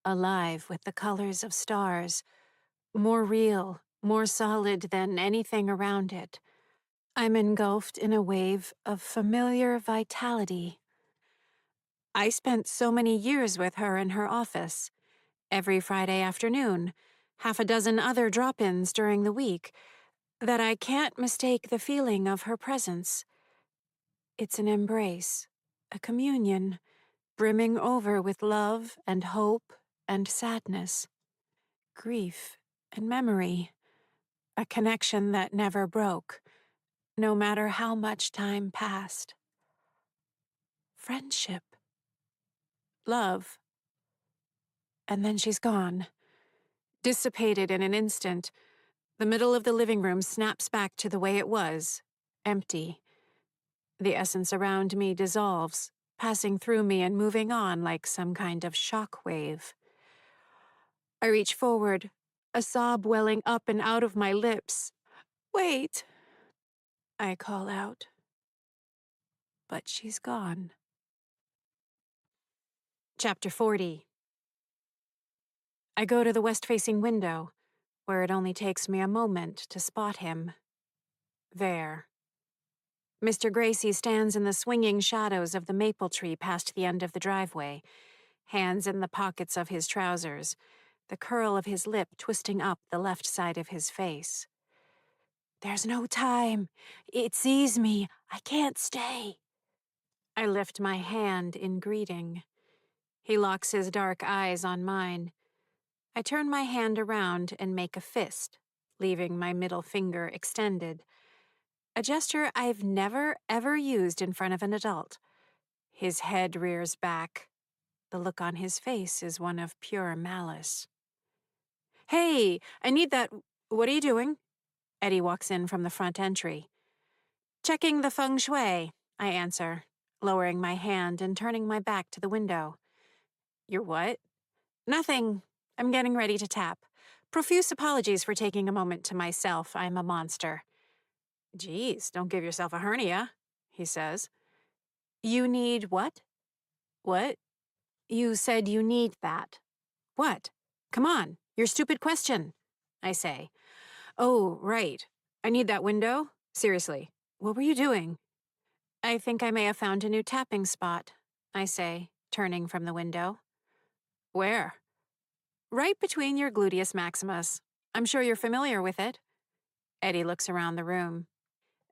alive with the colors of stars, more real, more solid than anything around it. I'm engulfed in a wave of familiar vitality. I spent so many years with her in her office, every Friday afternoon, half a dozen other drop-ins during the week, that I can't mistake the feeling of her presence. It's an embrace, a communion, brimming over with love and hope and sadness, grief and memory, a connection that never broke, no matter how much time passed. Friendship, love. And then she's gone, dissipated in an instant. The middle of the living room snaps back to the way it was, empty. The essence around me dissolves, passing through me and moving on like some kind of shock wave. I reach forward, a sob welling up and out of my lips. Wait, I call out. But she's gone. Chapter 40. I go to the west-facing window, where it only takes me a moment to spot him. There. Mr. Gracie stands in the swinging shadows of the maple tree past the end of the driveway, hands in the pockets of his trousers, the curl of his lip twisting up the left side of his face. There's no time. It sees me. I can't stay. I lift my hand in greeting. He locks his dark eyes on mine. I turn my hand around and make a fist, leaving my middle finger extended. A gesture I've never, ever used in front of an adult. His head rears back. The look on his face is one of pure malice. Hey, I need that... What are you doing? Eddie walks in from the front entry. Checking the feng shui, I answer, lowering my hand and turning my back to the window. You're what? Nothing. I'm getting ready to tap. Profuse apologies for taking a moment to myself. I'm a monster. Geez, don't give yourself a hernia, he says. You need what? What? You said you need that. What? Come on, your stupid question, I say. Oh, right. I need that window? Seriously, what were you doing? I think I may have found a new tapping spot, I say, turning from the window. Where? Right between your gluteus maximus. I'm sure you're familiar with it. Eddie looks around the room.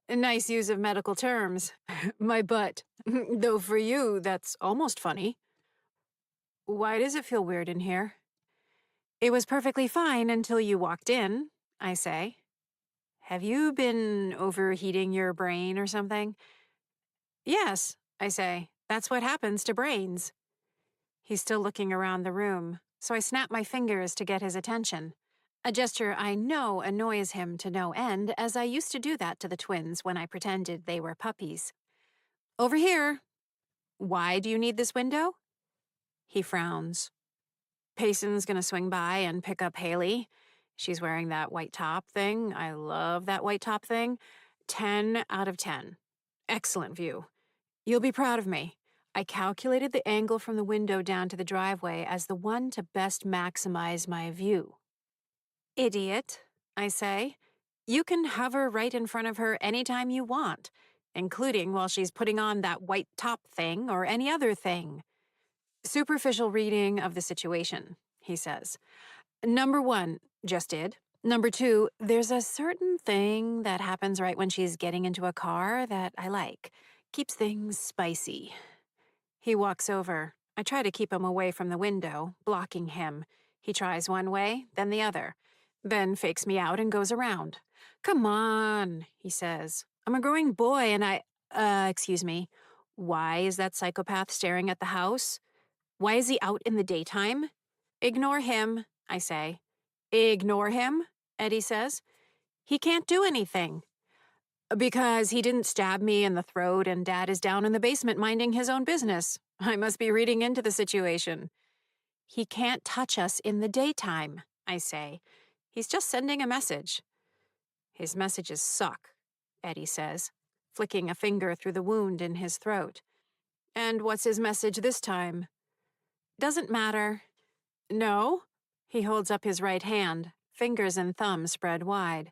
Nice use of medical terms. My butt. Though for you, that's almost funny. Why does it feel weird in here? It was perfectly fine until you walked in, I say. Have you been overheating your brain or something? Yes, I say. That's what happens to brains. He's still looking around the room, so I snap my fingers to get his attention. A gesture I know annoys him to no end, as I used to do that to the twins when I pretended they were puppies. Over here. Why do you need this window? He frowns. Payson's gonna swing by and pick up Haley. She's wearing that white top thing. I love that white top thing. 10 out of 10. Excellent view. You'll be proud of me. I calculated the angle from the window down to the driveway as the one to best maximize my view. Idiot, I say. You can hover right in front of her anytime you want, including while she's putting on that white top thing or any other thing. Superficial reading of the situation, he says. Number 1, just did. Number 2, there's a certain thing that happens right when she's getting into a car that I like. Keeps things spicy. He walks over. I try to keep him away from the window, blocking him. He tries one way, then the other, then fakes me out and goes around. Come on, he says. I'm a growing boy and excuse me. Why is that psychopath staring at the house? Why is he out in the daytime? Ignore him, I say. Ignore him, Eddie says. He can't do anything. Because he didn't stab me in the throat and Dad is down in the basement minding his own business. I must be reading into the situation. He can't touch us in the daytime, I say. He's just sending a message. His messages suck, Eddie says, flicking a finger through the wound in his throat. And what's his message this time? Doesn't matter. No? He holds up his right hand, fingers and thumb spread wide.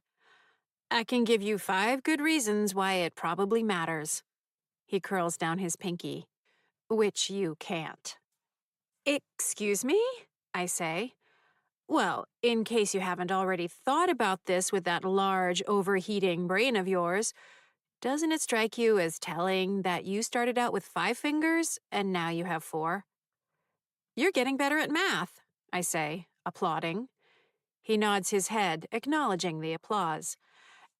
I can give you 5 good reasons why it probably matters. He curls down his pinky. Which you can't. Excuse me? I say. Well, in case you haven't already thought about this with that large, overheating brain of yours, doesn't it strike you as telling that you started out with 5 fingers and now you have 4? You're getting better at math, I say, applauding. He nods his head, acknowledging the applause.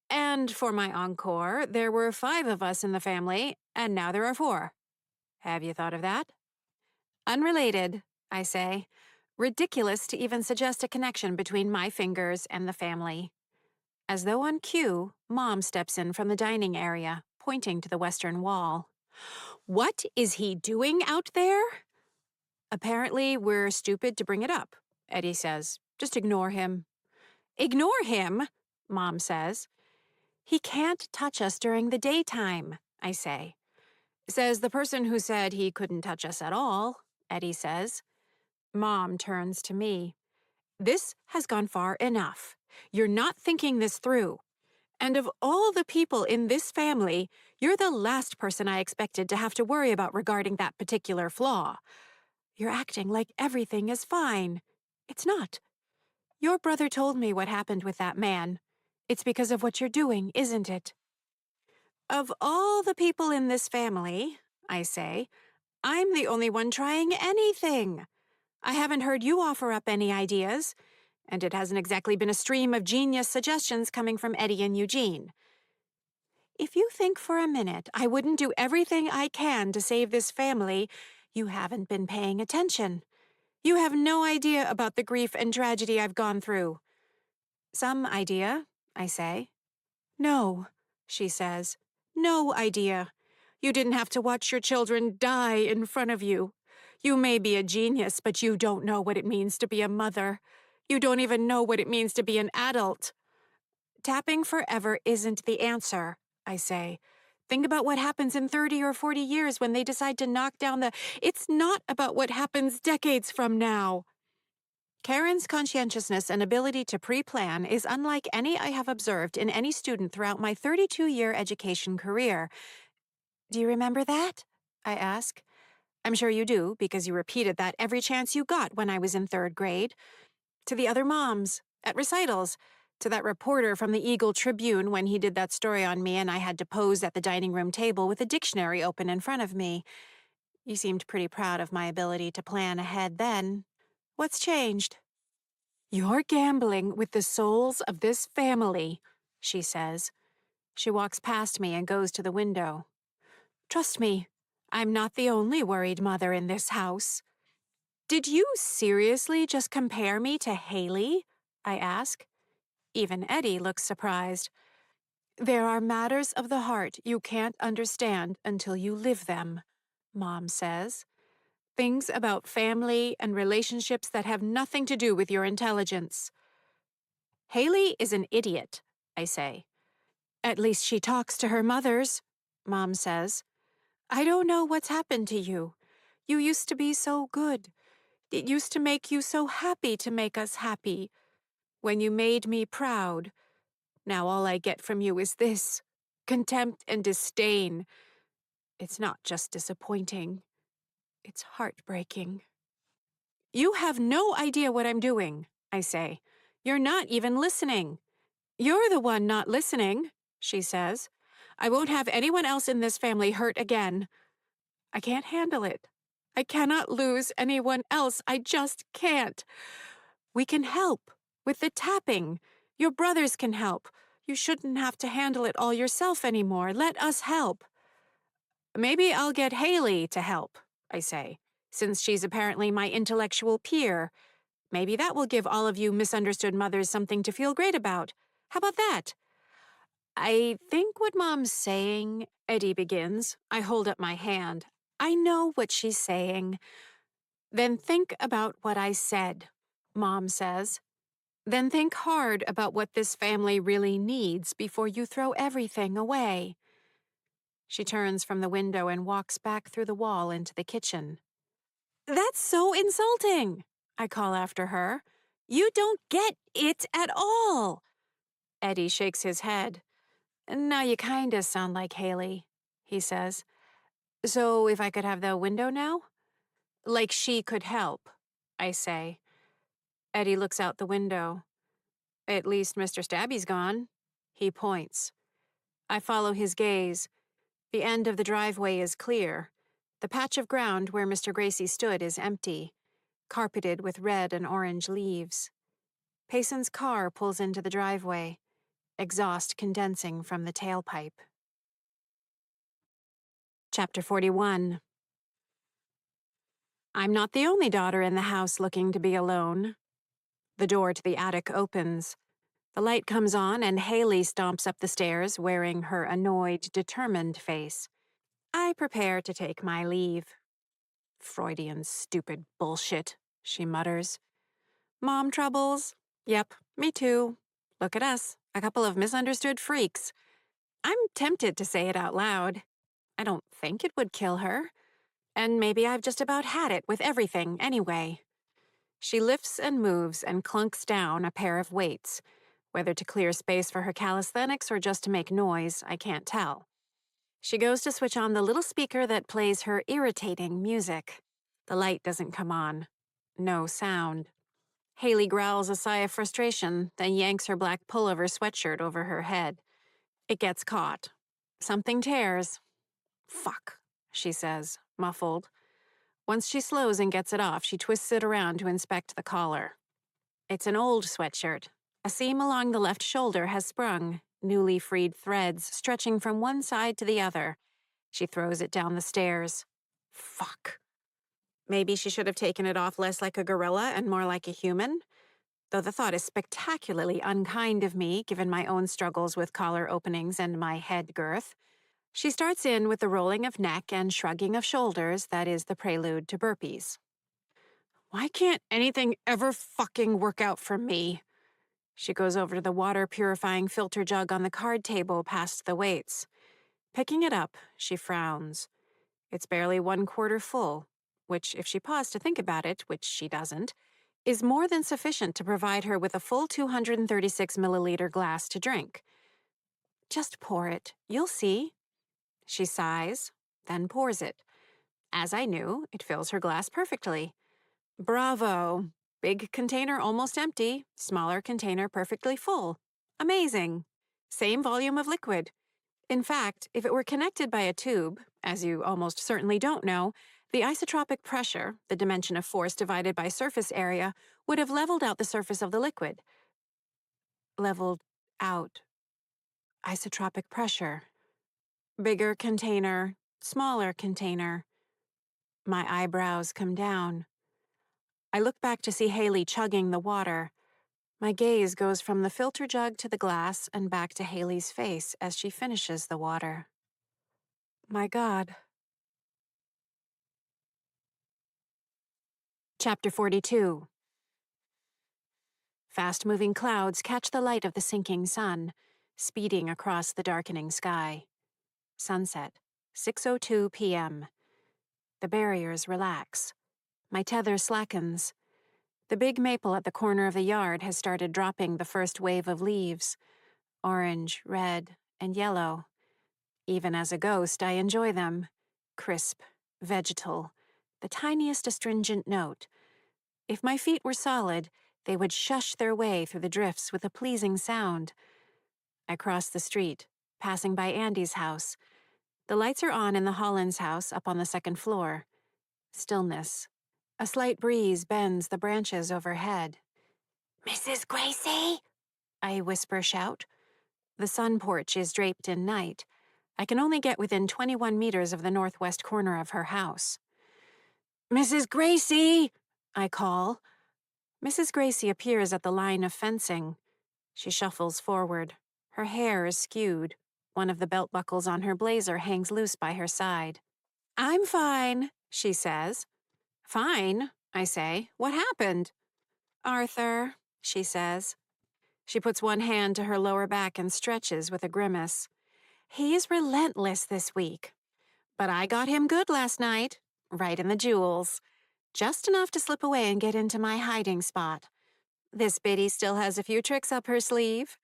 And for my encore, there were 5 of us in the family, and now there are 4. Have you thought of that? Unrelated, I say. Ridiculous to even suggest a connection between my fingers and the family. As though on cue, Mom steps in from the dining area, pointing to the western wall. What is he doing out there? Apparently, we're stupid to bring it up, Eddie says. Just ignore him. Ignore him, Mom says. He can't touch us during the daytime, I say. Says the person who said he couldn't touch us at all, Eddie says. Mom turns to me. This has gone far enough. You're not thinking this through. And of all the people in this family, you're the last person I expected to have to worry about regarding that particular flaw. You're acting like everything is fine. It's not. Your brother told me what happened with that man. It's because of what you're doing, isn't it? Of all the people in this family, I say, I'm the only one trying anything. I haven't heard you offer up any ideas, and it hasn't exactly been a stream of genius suggestions coming from Eddie and Eugene. If you think for a minute I wouldn't do everything I can to save this family, you haven't been paying attention. You have no idea about the grief and tragedy I've gone through. Some idea, I say. No, she says. No idea. You didn't have to watch your children die in front of you. You may be a genius, but you don't know what it means to be a mother. You don't even know what it means to be an adult. Tapping forever isn't the answer, I say. Think about what happens in 30 or 40 years when they decide to knock down the... It's not about what happens decades from now. Karen's conscientiousness and ability to pre-plan is unlike any I have observed in any student throughout my 32-year education career. Do you remember that? I ask. I'm sure you do, because you repeated that every chance you got when I was in 3rd grade. To the other moms, at recitals, to that reporter from the Eagle Tribune when he did that story on me and I had to pose at the dining room table with a dictionary open in front of me. You seemed pretty proud of my ability to plan ahead then. What's changed? You're gambling with the souls of this family, she says. She walks past me and goes to the window. Trust me, I'm not the only worried mother in this house. Did you seriously just compare me to Haley? I ask. Even Eddie looks surprised. There are matters of the heart you can't understand until you live them, Mom says. Things about family and relationships that have nothing to do with your intelligence. Haley is an idiot, I say. At least she talks to her mothers, Mom says. I don't know what's happened to you. You used to be so good. It used to make you so happy to make us happy. When you made me proud. Now all I get from you is this. Contempt and disdain. It's not just disappointing. It's heartbreaking. You have no idea what I'm doing, I say. You're not even listening. You're the one not listening, she says. I won't have anyone else in this family hurt again. I can't handle it. I cannot lose anyone else. I just can't. We can help. With the tapping. Your brothers can help. You shouldn't have to handle it all yourself anymore. Let us help. Maybe I'll get Haley to help, I say, since she's apparently my intellectual peer. Maybe that will give all of you misunderstood mothers something to feel great about. How about that? I think what Mom's saying, Eddie begins. I hold up my hand. I know what she's saying. Then think about what I said, Mom says. Then think hard about what this family really needs before you throw everything away. She turns from the window and walks back through the wall into the kitchen. That's so insulting, I call after her. You don't get it at all. Eddie shakes his head. Now you kinda sound like Haley, he says. So if I could have the window now? Like she could help, I say. Eddie looks out the window. At least Mr. Stabby's gone. He points. I follow his gaze. The end of the driveway is clear. The patch of ground where Mr. Gracie stood is empty, carpeted with red and orange leaves. Payson's car pulls into the driveway, exhaust condensing from the tailpipe. Chapter 41. I'm not the only daughter in the house looking to be alone. The door to the attic opens. The light comes on and Haley stomps up the stairs wearing her annoyed, determined face. I prepare to take my leave. Freudian stupid bullshit, she mutters. Mom troubles? Yep, me too. Look at us, a couple of misunderstood freaks. I'm tempted to say it out loud. I don't think it would kill her. And maybe I've just about had it with everything anyway. She lifts and moves and clunks down a pair of weights. Whether to clear space for her calisthenics or just to make noise, I can't tell. She goes to switch on the little speaker that plays her irritating music. The light doesn't come on. No sound. Haley growls a sigh of frustration, then yanks her black pullover sweatshirt over her head. It gets caught. Something tears. Fuck, she says, muffled. Once she slows and gets it off, she twists it around to inspect the collar. It's an old sweatshirt. A seam along the left shoulder has sprung, newly freed threads stretching from one side to the other. She throws it down the stairs. Fuck. Maybe she should have taken it off less like a gorilla and more like a human? Though the thought is spectacularly unkind of me, given my own struggles with collar openings and my head girth. She starts in with the rolling of neck and shrugging of shoulders that is the prelude to burpees. Why can't anything ever fucking work out for me? She goes over to the water-purifying filter jug on the card table past the weights. Picking it up, she frowns. It's barely 1/4 full, which, if she paused to think about it, which she doesn't, is more than sufficient to provide her with a full 236-milliliter glass to drink. Just pour it. You'll see. She sighs, then pours it. As I knew, it fills her glass perfectly. Bravo! Big container almost empty, smaller container perfectly full. Amazing. Same volume of liquid. In fact, if it were connected by a tube, as you almost certainly don't know, the isotropic pressure, the dimension of force divided by surface area, would have leveled out the surface of the liquid. Leveled out. Isotropic pressure. Bigger container, smaller container. My eyebrows come down. I look back to see Haley chugging the water. My gaze goes from the filter jug to the glass and back to Haley's face as she finishes the water. My God. Chapter 42. Fast-moving clouds catch the light of the sinking sun, speeding across the darkening sky. Sunset, 6:02 p.m. The barriers relax. My tether slackens. The big maple at the corner of the yard has started dropping the first wave of leaves. Orange, red, and yellow. Even as a ghost, I enjoy them. Crisp, vegetal, the tiniest astringent note. If my feet were solid, they would shush their way through the drifts with a pleasing sound. I cross the street, passing by Andy's house. The lights are on in the Hollins house up on the second floor. Stillness. A slight breeze bends the branches overhead. "Mrs. Gracie?" I whisper-shout. The sun porch is draped in night. I can only get within 21 meters of the northwest corner of her house. "Mrs. Gracie!" I call. Mrs. Gracie appears at the line of fencing. She shuffles forward. Her hair is skewed. One of the belt buckles on her blazer hangs loose by her side. "I'm fine," she says. "Fine," I say. "What happened?" "Arthur," she says. She puts one hand to her lower back and stretches with a grimace. "He's relentless this week. But I got him good last night, right in the jewels. Just enough to slip away and get into my hiding spot. This biddy still has a few tricks up her sleeve."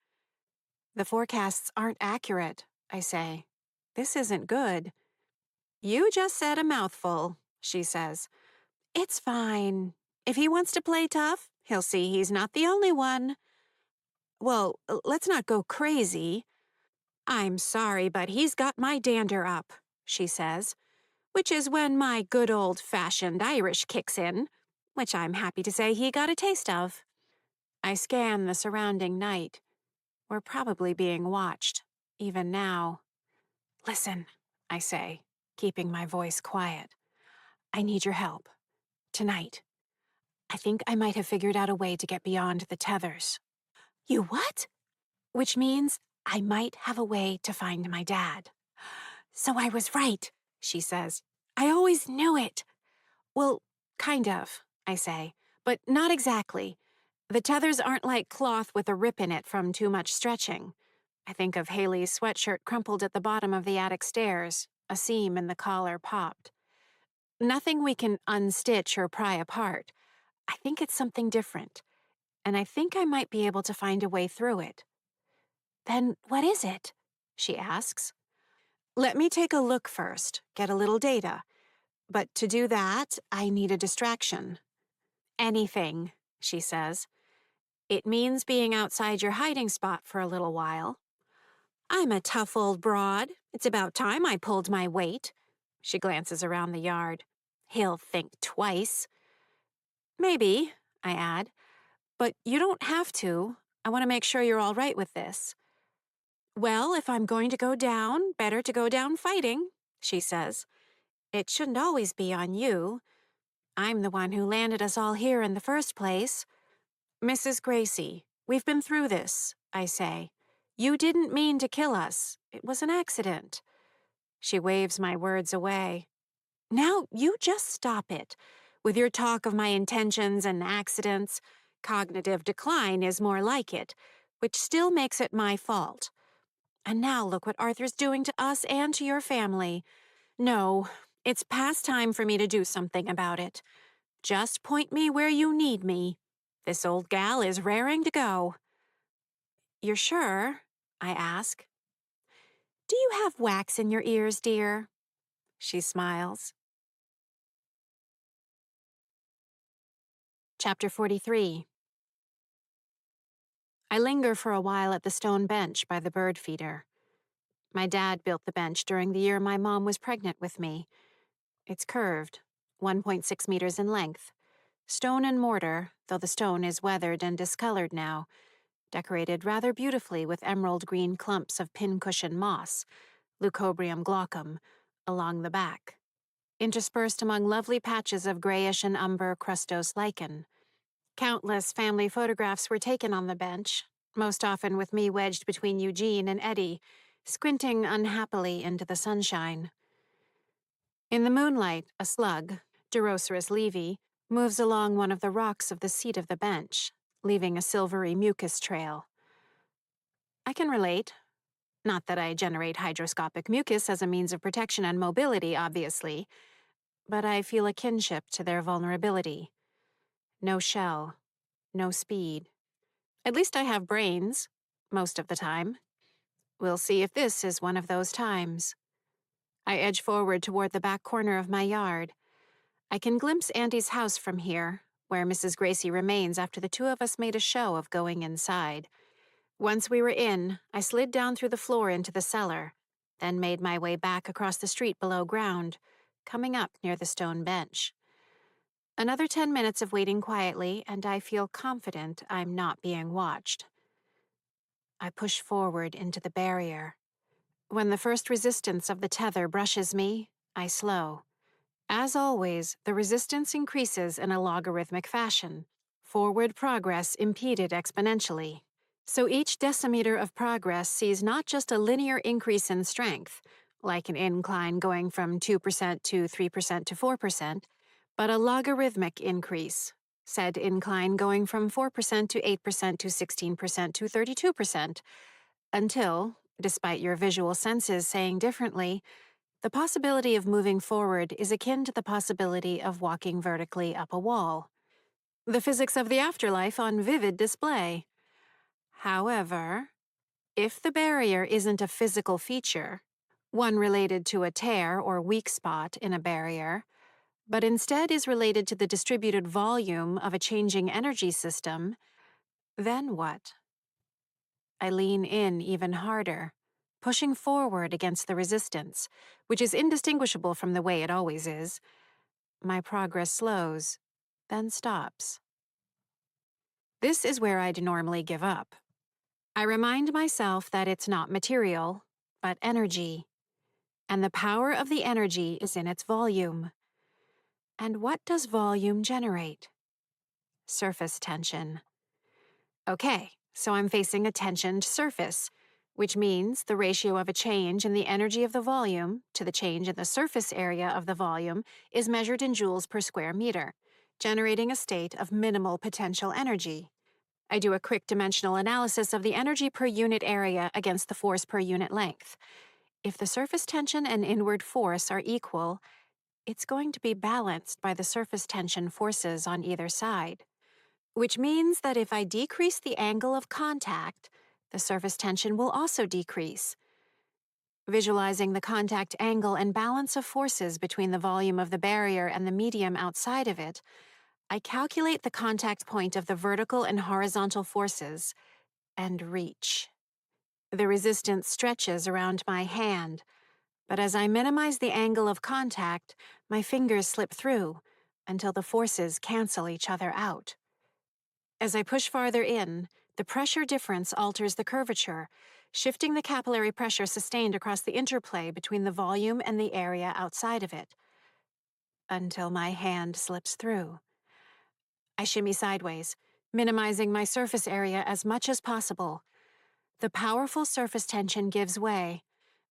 "The forecasts aren't accurate," I say. "This isn't good." "You just said a mouthful," she says. "It's fine. If he wants to play tough, he'll see he's not the only one." "Well, let's not go crazy." "I'm sorry, but he's got my dander up," she says, which is when my good old-fashioned Irish kicks in, which I'm happy to say he got a taste of. I scan the surrounding night. We're probably being watched, even now. "Listen," I say, keeping my voice quiet. "I need your help. Tonight. I think I might have figured out a way to get beyond the tethers." "You what?" "Which means I might have a way to find my dad." "So I was right," she says. "I always knew it." "Well, kind of," I say, "but not exactly. The tethers aren't like cloth with a rip in it from too much stretching." I think of Haley's sweatshirt crumpled at the bottom of the attic stairs, a seam in the collar popped. Nothing we can unstitch or pry apart. I think it's something different, and I think I might be able to find a way through it. "Then what is it?" she asks. "Let me take a look first, get a little data. But to do that, I need a distraction." "Anything," she says. "It means being outside your hiding spot for a little while." "I'm a tough old broad. It's about time I pulled my weight." She glances around the yard. "He'll think twice." "Maybe," I add. "But you don't have to. I want to make sure you're all right with this." "Well, if I'm going to go down, better to go down fighting," she says. "It shouldn't always be on you. I'm the one who landed us all here in the first place." "Mrs. Gracie, we've been through this," I say. "You didn't mean to kill us. It was an accident." She waves my words away. "Now you just stop it. With your talk of my intentions and accidents, cognitive decline is more like it, which still makes it my fault. And now look what Arthur's doing to us and to your family. No, it's past time for me to do something about it. Just point me where you need me. This old gal is raring to go." "You're sure?" I ask. "Do you have wax in your ears, dear?" She smiles. Chapter 43. I linger for a while at the stone bench by the bird feeder. My dad built the bench during the year my mom was pregnant with me. It's curved, 1.6 meters in length. Stone and mortar, though the stone is weathered and discolored now, decorated rather beautifully with emerald green clumps of pincushion moss, Leucobrium glaucum, along the back. interspersed among lovely patches of grayish and umber crustose lichen. Countless family photographs were taken on the bench, most often with me wedged between Eugene and Eddie, squinting unhappily into the sunshine. In the moonlight, a slug, Duroceras levy, moves along one of the rocks of the seat of the bench, leaving a silvery mucus trail. I can relate. Not that I generate hydroscopic mucus as a means of protection and mobility, obviously, but I feel a kinship to their vulnerability. No shell, no speed. At least I have brains, most of the time. We'll see if this is one of those times. I edge forward toward the back corner of my yard. I can glimpse Andy's house from here, where Mrs. Gracie remains after the two of us made a show of going inside. Once we were in, I slid down through the floor into the cellar, then made my way back across the street below ground, coming up near the stone bench. Another 10 minutes of waiting quietly, and I feel confident I'm not being watched. I push forward into the barrier. When the first resistance of the tether brushes me, I slow. As always, the resistance increases in a logarithmic fashion. Forward progress impeded exponentially. So each decimeter of progress sees not just a linear increase in strength, like an incline going from 2% to 3% to 4%, but a logarithmic increase, said incline going from 4% to 8% to 16% to 32%, until, despite your visual senses saying differently, the possibility of moving forward is akin to the possibility of walking vertically up a wall. The physics of the afterlife on vivid display. However, if the barrier isn't a physical feature, one related to a tear or weak spot in a barrier, but instead is related to the distributed volume of a changing energy system, then what? I lean in even harder, pushing forward against the resistance, which is indistinguishable from the way it always is. My progress slows, then stops. This is where I'd normally give up. I remind myself that it's not material, but energy, and the power of the energy is in its volume. And what does volume generate? Surface tension. Okay, so I'm facing a tensioned surface, which means the ratio of a change in the energy of the volume to the change in the surface area of the volume is measured in joules per square meter, generating a state of minimal potential energy. I do a quick dimensional analysis of the energy per unit area against the force per unit length. If the surface tension and inward force are equal, it's going to be balanced by the surface tension forces on either side. Which means that if I decrease the angle of contact, the surface tension will also decrease. Visualizing the contact angle and balance of forces between the volume of the barrier and the medium outside of it, I calculate the contact point of the vertical and horizontal forces, and reach. The resistance stretches around my hand, but as I minimize the angle of contact, my fingers slip through until the forces cancel each other out. As I push farther in, the pressure difference alters the curvature, shifting the capillary pressure sustained across the interplay between the volume and the area outside of it, until my hand slips through. I shimmy sideways, minimizing my surface area as much as possible. The powerful surface tension gives way.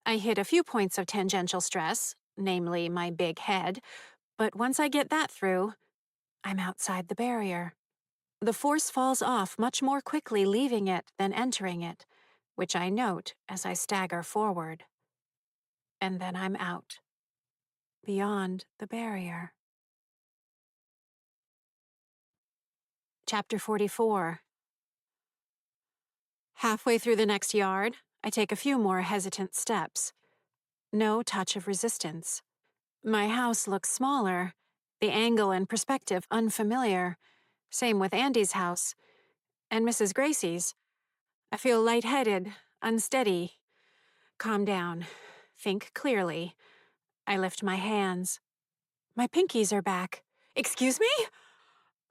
I hit a few points of tangential stress, namely my big head, but once I get that through, I'm outside the barrier. The force falls off much more quickly leaving it than entering it, which I note as I stagger forward. And then I'm out, beyond the barrier. Chapter 44. Halfway through the next yard, I take a few more hesitant steps. No touch of resistance. My house looks smaller, the angle and perspective unfamiliar. Same with Andy's house. And Mrs. Gracie's. I feel lightheaded, unsteady. Calm down. Think clearly. I lift my hands. My pinkies are back. Excuse me?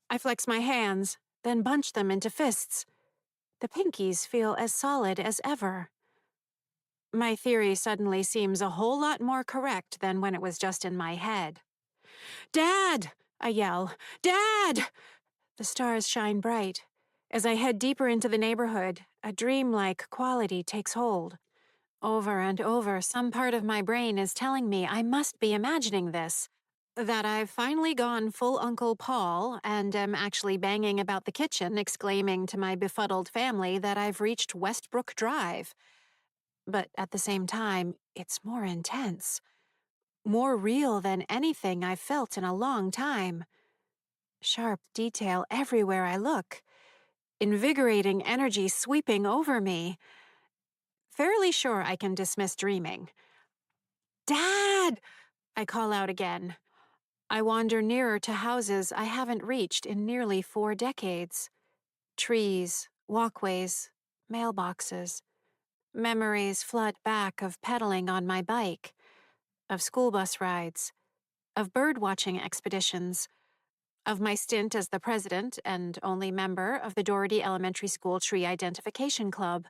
I flex my hands, then bunch them into fists. The pinkies feel as solid as ever. My theory suddenly seems a whole lot more correct than when it was just in my head. "Dad!" I yell. "Dad!" The stars shine bright. As I head deeper into the neighborhood, a dreamlike quality takes hold. Over and over, some part of my brain is telling me I must be imagining this. That I've finally gone full Uncle Paul and am actually banging about the kitchen, exclaiming to my befuddled family that I've reached Westbrook Drive. But at the same time, it's more intense, more real than anything I've felt in a long time. Sharp detail everywhere I look, invigorating energy sweeping over me. Fairly sure I can dismiss dreaming. "Dad!" I call out again. I wander nearer to houses I haven't reached in nearly 4 decades. Trees, walkways, mailboxes. Memories flood back of pedaling on my bike, of school bus rides, of bird-watching expeditions, of my stint as the president and only member of the Doherty Elementary School Tree Identification Club.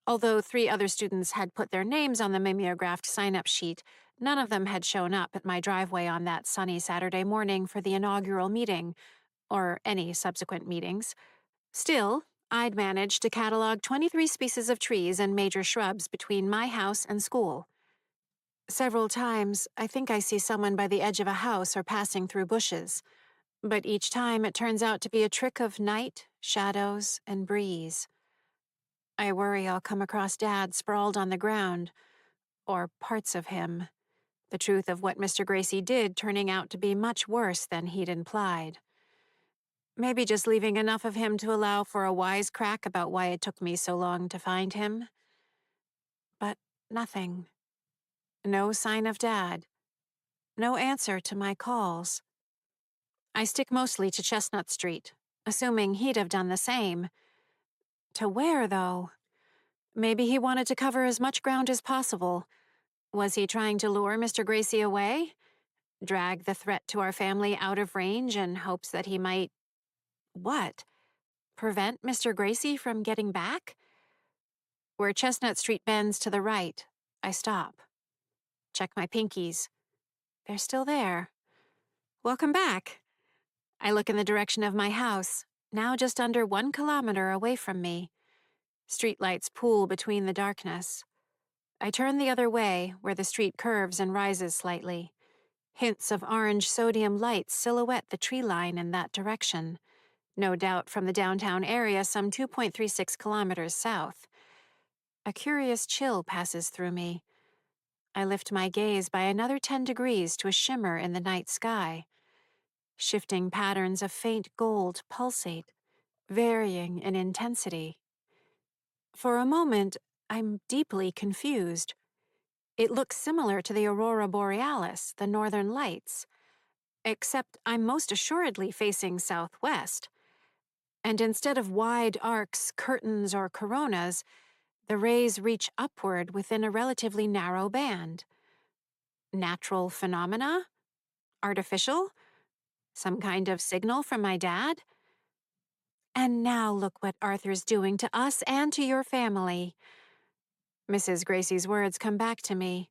Although 3 other students had put their names on the mimeographed sign-up sheet, none of them had shown up at my driveway on that sunny Saturday morning for the inaugural meeting, or any subsequent meetings. Still, I'd managed to catalog 23 species of trees and major shrubs between my house and school. Several times, I think I see someone by the edge of a house or passing through bushes, but each time it turns out to be a trick of night, shadows, and breeze. I worry I'll come across Dad sprawled on the ground, or parts of him, the truth of what Mr. Gracie did turning out to be much worse than he'd implied. Maybe just leaving enough of him to allow for a wise crack about why it took me so long to find him. But nothing. No sign of Dad. No answer to my calls. I stick mostly to Chestnut Street, assuming he'd have done the same. To where, though? Maybe he wanted to cover as much ground as possible. Was he trying to lure Mr. Gracie away? Drag the threat to our family out of range in hopes that he might— what? Prevent Mr. Gracie from getting back? Where Chestnut Street bends to the right, I stop. Check my pinkies. They're still there. Welcome back. I look in the direction of my house, now just under 1 kilometer away from me. Streetlights pool between the darkness. I turn the other way, where the street curves and rises slightly. Hints of orange sodium lights silhouette the tree line in that direction, no doubt from the downtown area some 2.36 kilometers south. A curious chill passes through me. I lift my gaze by another 10 degrees to a shimmer in the night sky. Shifting patterns of faint gold pulsate, varying in intensity. For a moment, I'm deeply confused. It looks similar to the aurora borealis, the northern lights, except I'm most assuredly facing southwest. And instead of wide arcs, curtains, or coronas, the rays reach upward within a relatively narrow band. Natural phenomena? Artificial? Some kind of signal from my dad? And now look what Arthur's doing to us and to your family. Mrs. Gracie's words come back to me.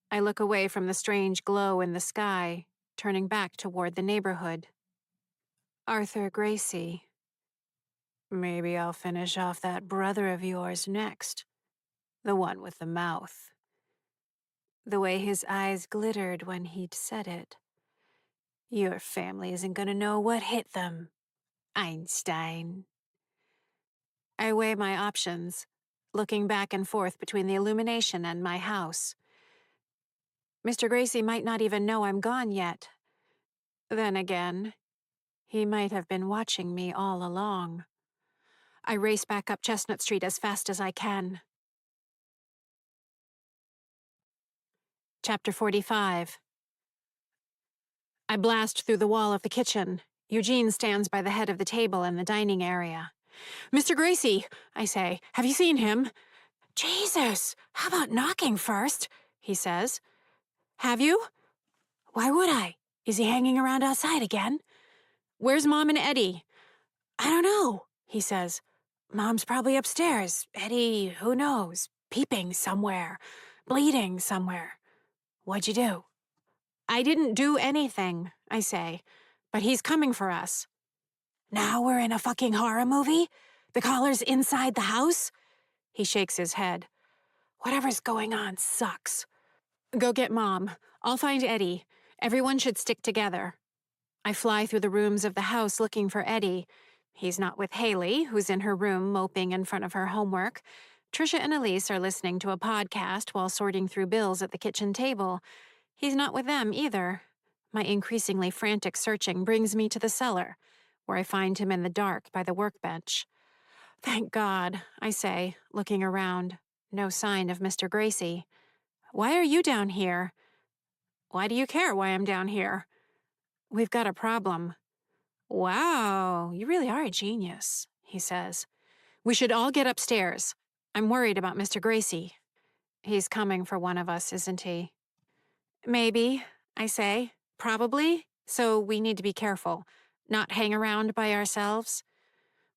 I look away from the strange glow in the sky, turning back toward the neighborhood. Arthur Gracie. Maybe I'll finish off that brother of yours next. The one with the mouth. The way his eyes glittered when he'd said it. Your family isn't gonna know what hit them, Einstein. I weigh my options, looking back and forth between the illumination and my house. Mr. Gracie might not even know I'm gone yet. Then again, he might have been watching me all along. I race back up Chestnut Street as fast as I can. Chapter 45. I blast through the wall of the kitchen. Eugene stands by the head of the table in the dining area. "Mr. Gracie," I say, "have you seen him?" "Jesus, how about knocking first?" he says. "Have you?" "Why would I? Is he hanging around outside again?" "Where's Mom and Eddie?" "I don't know," he says. "Mom's probably upstairs. Eddie, who knows? Peeping somewhere. Bleeding somewhere. What'd you do?" I didn't do anything, I say, but he's coming for us. Now we're in a fucking horror movie? The caller's inside the house? He shakes his head. Whatever's going on sucks. Go get Mom. I'll find Eddie. Everyone should stick together. I fly through the rooms of the house looking for Eddie. He's not with Haley, who's in her room moping in front of her homework. Trisha and Elise are listening to a podcast while sorting through bills at the kitchen table. He's not with them either. My increasingly frantic searching brings me to the cellar, where I find him in the dark by the workbench. Thank God, I say, looking around. No sign of Mr. Gracie. Why are you down here? Why do you care why I'm down here? We've got a problem. Wow, you really are a genius, he says. We should all get upstairs. I'm worried about Mr. Gracie. He's coming for one of us, isn't he? Maybe, I say. Probably. So we need to be careful. Not hang around by ourselves.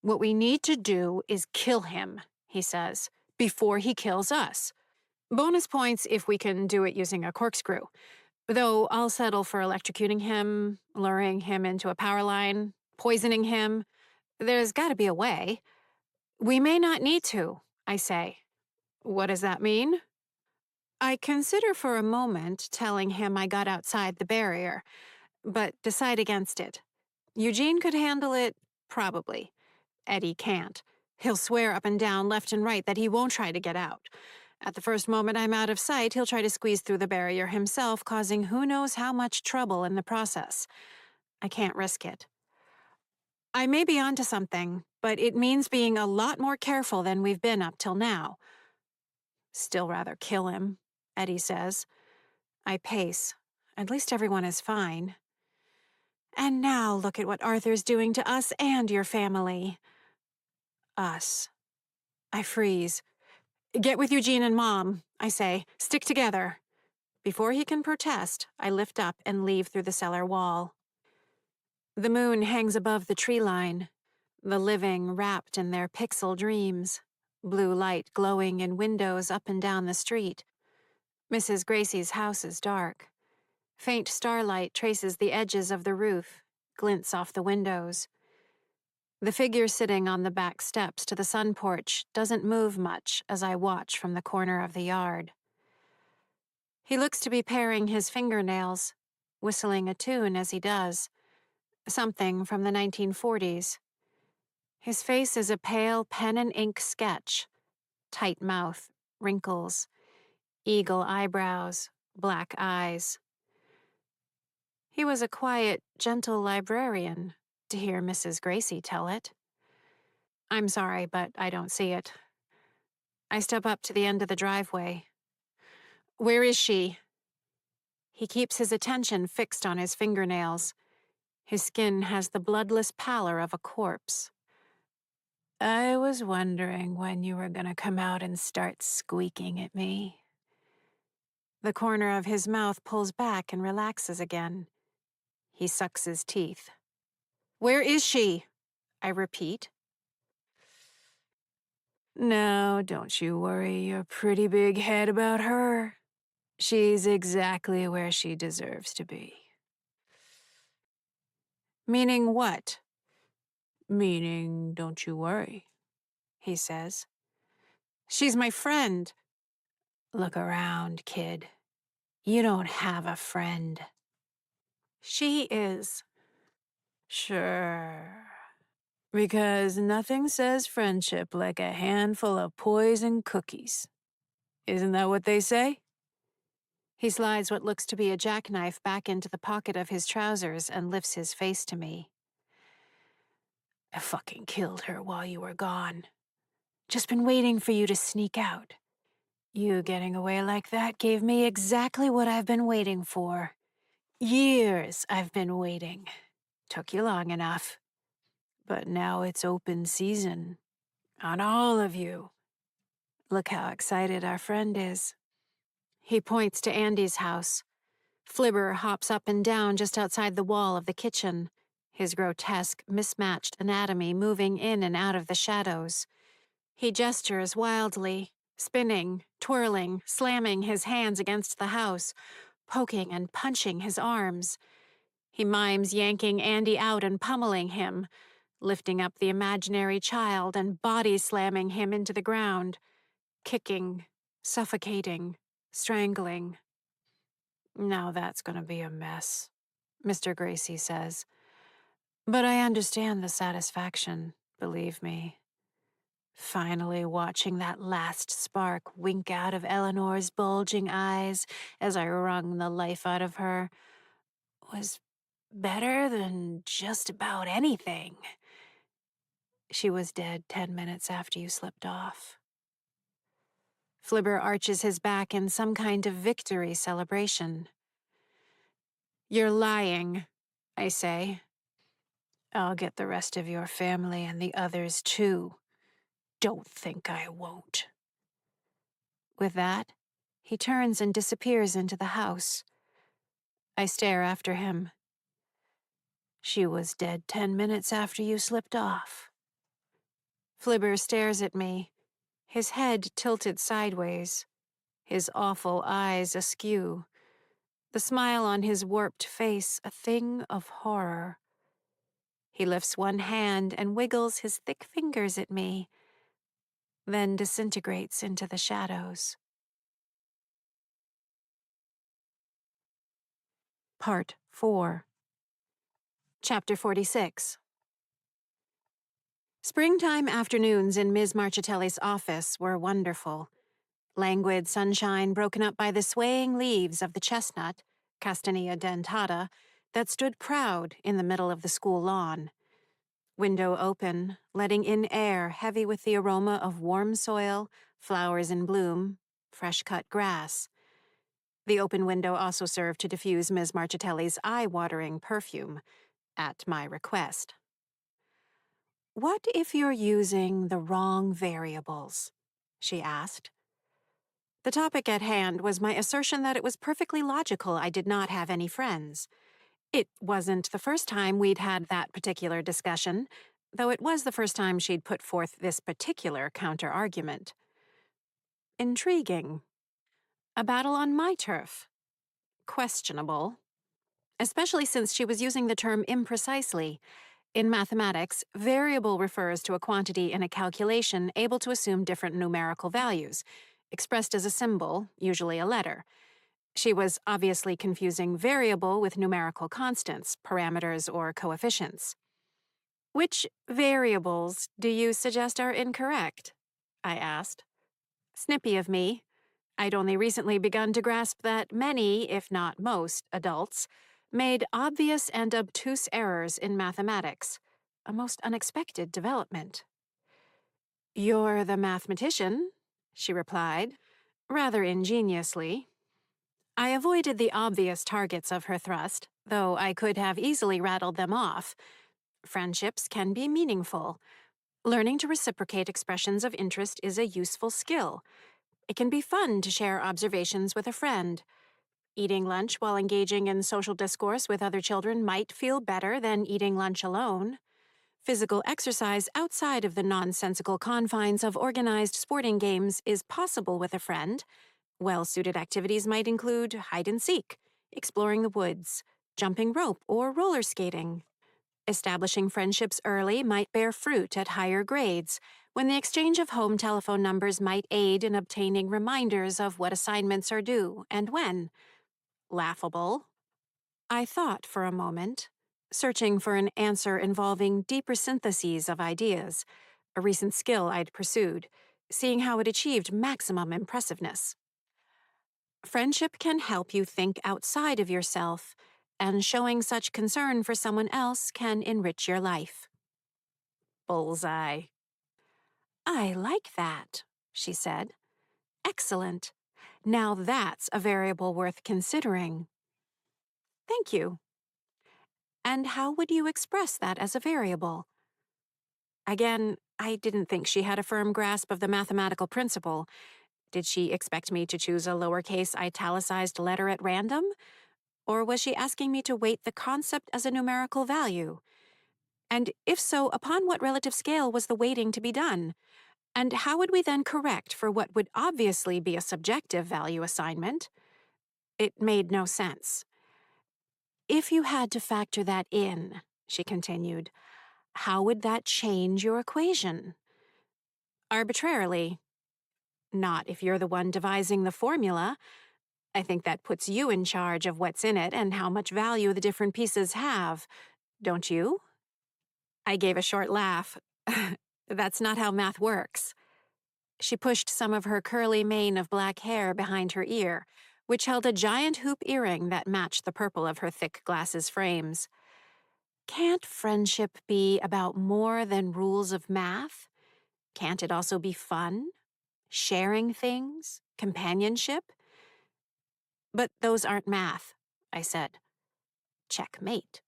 What we need to do is kill him, he says, before he kills us. Bonus points if we can do it using a corkscrew. Though I'll settle for electrocuting him, luring him into a power line, poisoning him. There's got to be a way. We may not need to, I say. What does that mean? I consider for a moment telling him I got outside the barrier, but decide against it. Eugene could handle it, probably. Eddie can't. He'll swear up and down, left and right, that he won't try to get out. At the first moment I'm out of sight, he'll try to squeeze through the barrier himself, causing who knows how much trouble in the process. I can't risk it. I may be onto something, but it means being a lot more careful than we've been up till now. Still rather kill him, Eddie says. I pace. At least everyone is fine. And now look at what Arthur's doing to us and your family. Us. I freeze. Get with Eugene and Mom, I say. Stick together. Before he can protest, I lift up and leave through the cellar wall. The moon hangs above the tree line, the living wrapped in their pixel dreams, blue light glowing in windows up and down the street. Mrs. Gracie's house is dark. Faint starlight traces the edges of the roof, glints off the windows. The figure sitting on the back steps to the sun porch doesn't move much as I watch from the corner of the yard. He looks to be paring his fingernails, whistling a tune as he does, something from the 1940s. His face is a pale pen and ink sketch, tight mouth, wrinkles, eagle eyebrows, black eyes. He was a quiet, gentle librarian, to hear Mrs. Gracie tell it. I'm sorry, but I don't see it. I step up to the end of the driveway. Where is she? He keeps his attention fixed on his fingernails. His skin has the bloodless pallor of a corpse. I was wondering when you were gonna come out and start squeaking at me. The corner of his mouth pulls back and relaxes again. He sucks his teeth. Where is she? I repeat. No, don't you worry your pretty big head about her. She's exactly where she deserves to be. Meaning what? Meaning, don't you worry, he says. She's my friend. Look around, kid. You don't have a friend. She is. Sure. Because nothing says friendship like a handful of poison cookies. Isn't that what they say? He slides what looks to be a jackknife back into the pocket of his trousers and lifts his face to me. I fucking killed her while you were gone. Just been waiting for you to sneak out. You getting away like that gave me exactly what I've been waiting for. Years I've been waiting. Took you long enough. But now it's open season. On all of you. Look how excited our friend is. He points to Andy's house. Flibber hops up and down just outside the wall of the kitchen, his grotesque, mismatched anatomy moving in and out of the shadows. He gestures wildly, spinning, twirling, slamming his hands against the house, poking and punching his arms. He mimes yanking Andy out and pummeling him, lifting up the imaginary child and body slamming him into the ground, kicking, suffocating, strangling. Now that's going to be a mess, Mr. Gracie says. But I understand the satisfaction, believe me. Finally watching that last spark wink out of Eleanor's bulging eyes as I wrung the life out of her was better than just about anything. She was dead 10 minutes after you slipped off. Flibber arches his back in some kind of victory celebration. You're lying, I say. I'll get the rest of your family and the others too. Don't think I won't. With that, he turns and disappears into the house. I stare after him. She was dead 10 minutes after you slipped off. Flibber stares at me, his head tilted sideways, his awful eyes askew, the smile on his warped face a thing of horror. He lifts one hand and wiggles his thick fingers at me, then disintegrates into the shadows. Part 4. Chapter 46. Springtime afternoons in Ms. Marchitelli's office were wonderful. Languid sunshine broken up by the swaying leaves of the chestnut, Castanea dentata, that stood proud in the middle of the school lawn. Window open, letting in air heavy with the aroma of warm soil, flowers in bloom, fresh-cut grass. The open window also served to diffuse Ms. Marchitelli's eye-watering perfume, at my request. "What if you're using the wrong variables?" she asked. The topic at hand was my assertion that it was perfectly logical I did not have any friends. It wasn't the first time we'd had that particular discussion, though it was the first time she'd put forth this particular counter-argument. Intriguing. A battle on my turf. Questionable. Especially since she was using the term imprecisely. In mathematics, variable refers to a quantity in a calculation able to assume different numerical values, expressed as a symbol, usually a letter. She was obviously confusing variable with numerical constants, parameters, or coefficients. "Which variables do you suggest are incorrect?" I asked. Snippy of me. I'd only recently begun to grasp that many, if not most, adults made obvious and obtuse errors in mathematics, a most unexpected development. "You're the mathematician," she replied, rather ingeniously. I avoided the obvious targets of her thrust, though I could have easily rattled them off. Friendships can be meaningful. Learning to reciprocate expressions of interest is a useful skill. It can be fun to share observations with a friend. Eating lunch while engaging in social discourse with other children might feel better than eating lunch alone. Physical exercise outside of the nonsensical confines of organized sporting games is possible with a friend. Well-suited activities might include hide-and-seek, exploring the woods, jumping rope, or roller skating. Establishing friendships early might bear fruit at higher grades, when the exchange of home telephone numbers might aid in obtaining reminders of what assignments are due and when. Laughable. I thought for a moment, searching for an answer involving deeper syntheses of ideas, a recent skill I'd pursued, seeing how it achieved maximum impressiveness. Friendship can help you think outside of yourself, and showing such concern for someone else can enrich your life. Bullseye. I like that, she said. Excellent. Now that's a variable worth considering. Thank you. And how would you express that as a variable? Again, I didn't think she had a firm grasp of the mathematical principle. Did she expect me to choose a lowercase italicized letter at random? Or was she asking me to weight the concept as a numerical value? And if so, upon what relative scale was the weighting to be done? And how would we then correct for what would obviously be a subjective value assignment? It made no sense. If you had to factor that in, she continued, how would that change your equation? Arbitrarily. Not if you're the one devising the formula. I think that puts you in charge of what's in it and how much value the different pieces have. Don't you? I gave a short laugh. That's not how math works. She pushed some of her curly mane of black hair behind her ear, which held a giant hoop earring that matched the purple of her thick glasses frames. Can't friendship be about more than rules of math? Can't it also be fun? Sharing things? Companionship? But those aren't math, I said. Checkmate.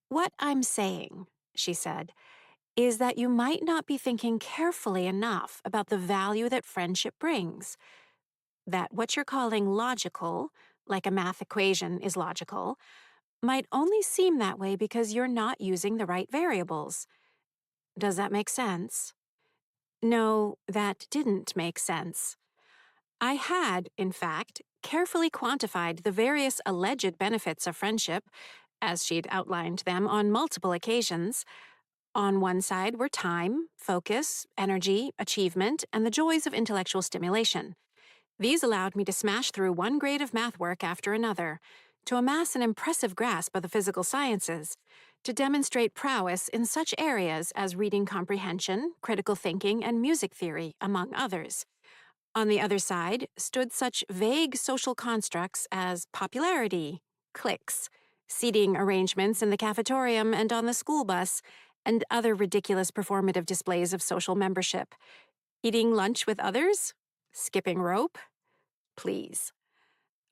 What I'm saying, she said, is that you might not be thinking carefully enough about the value that friendship brings. That what you're calling logical, like a math equation is logical, might only seem that way because you're not using the right variables. Does that make sense? No, that didn't make sense. I had, in fact, carefully quantified the various alleged benefits of friendship, as she'd outlined them on multiple occasions. On one side were time, focus, energy, achievement, and the joys of intellectual stimulation. These allowed me to smash through one grade of math work after another, to amass an impressive grasp of the physical sciences, to demonstrate prowess in such areas as reading comprehension, critical thinking, and music theory, among others. On the other side stood such vague social constructs as popularity, cliques, seating arrangements in the cafetorium and on the school bus, and other ridiculous performative displays of social membership. Eating lunch with others? Skipping rope? Please.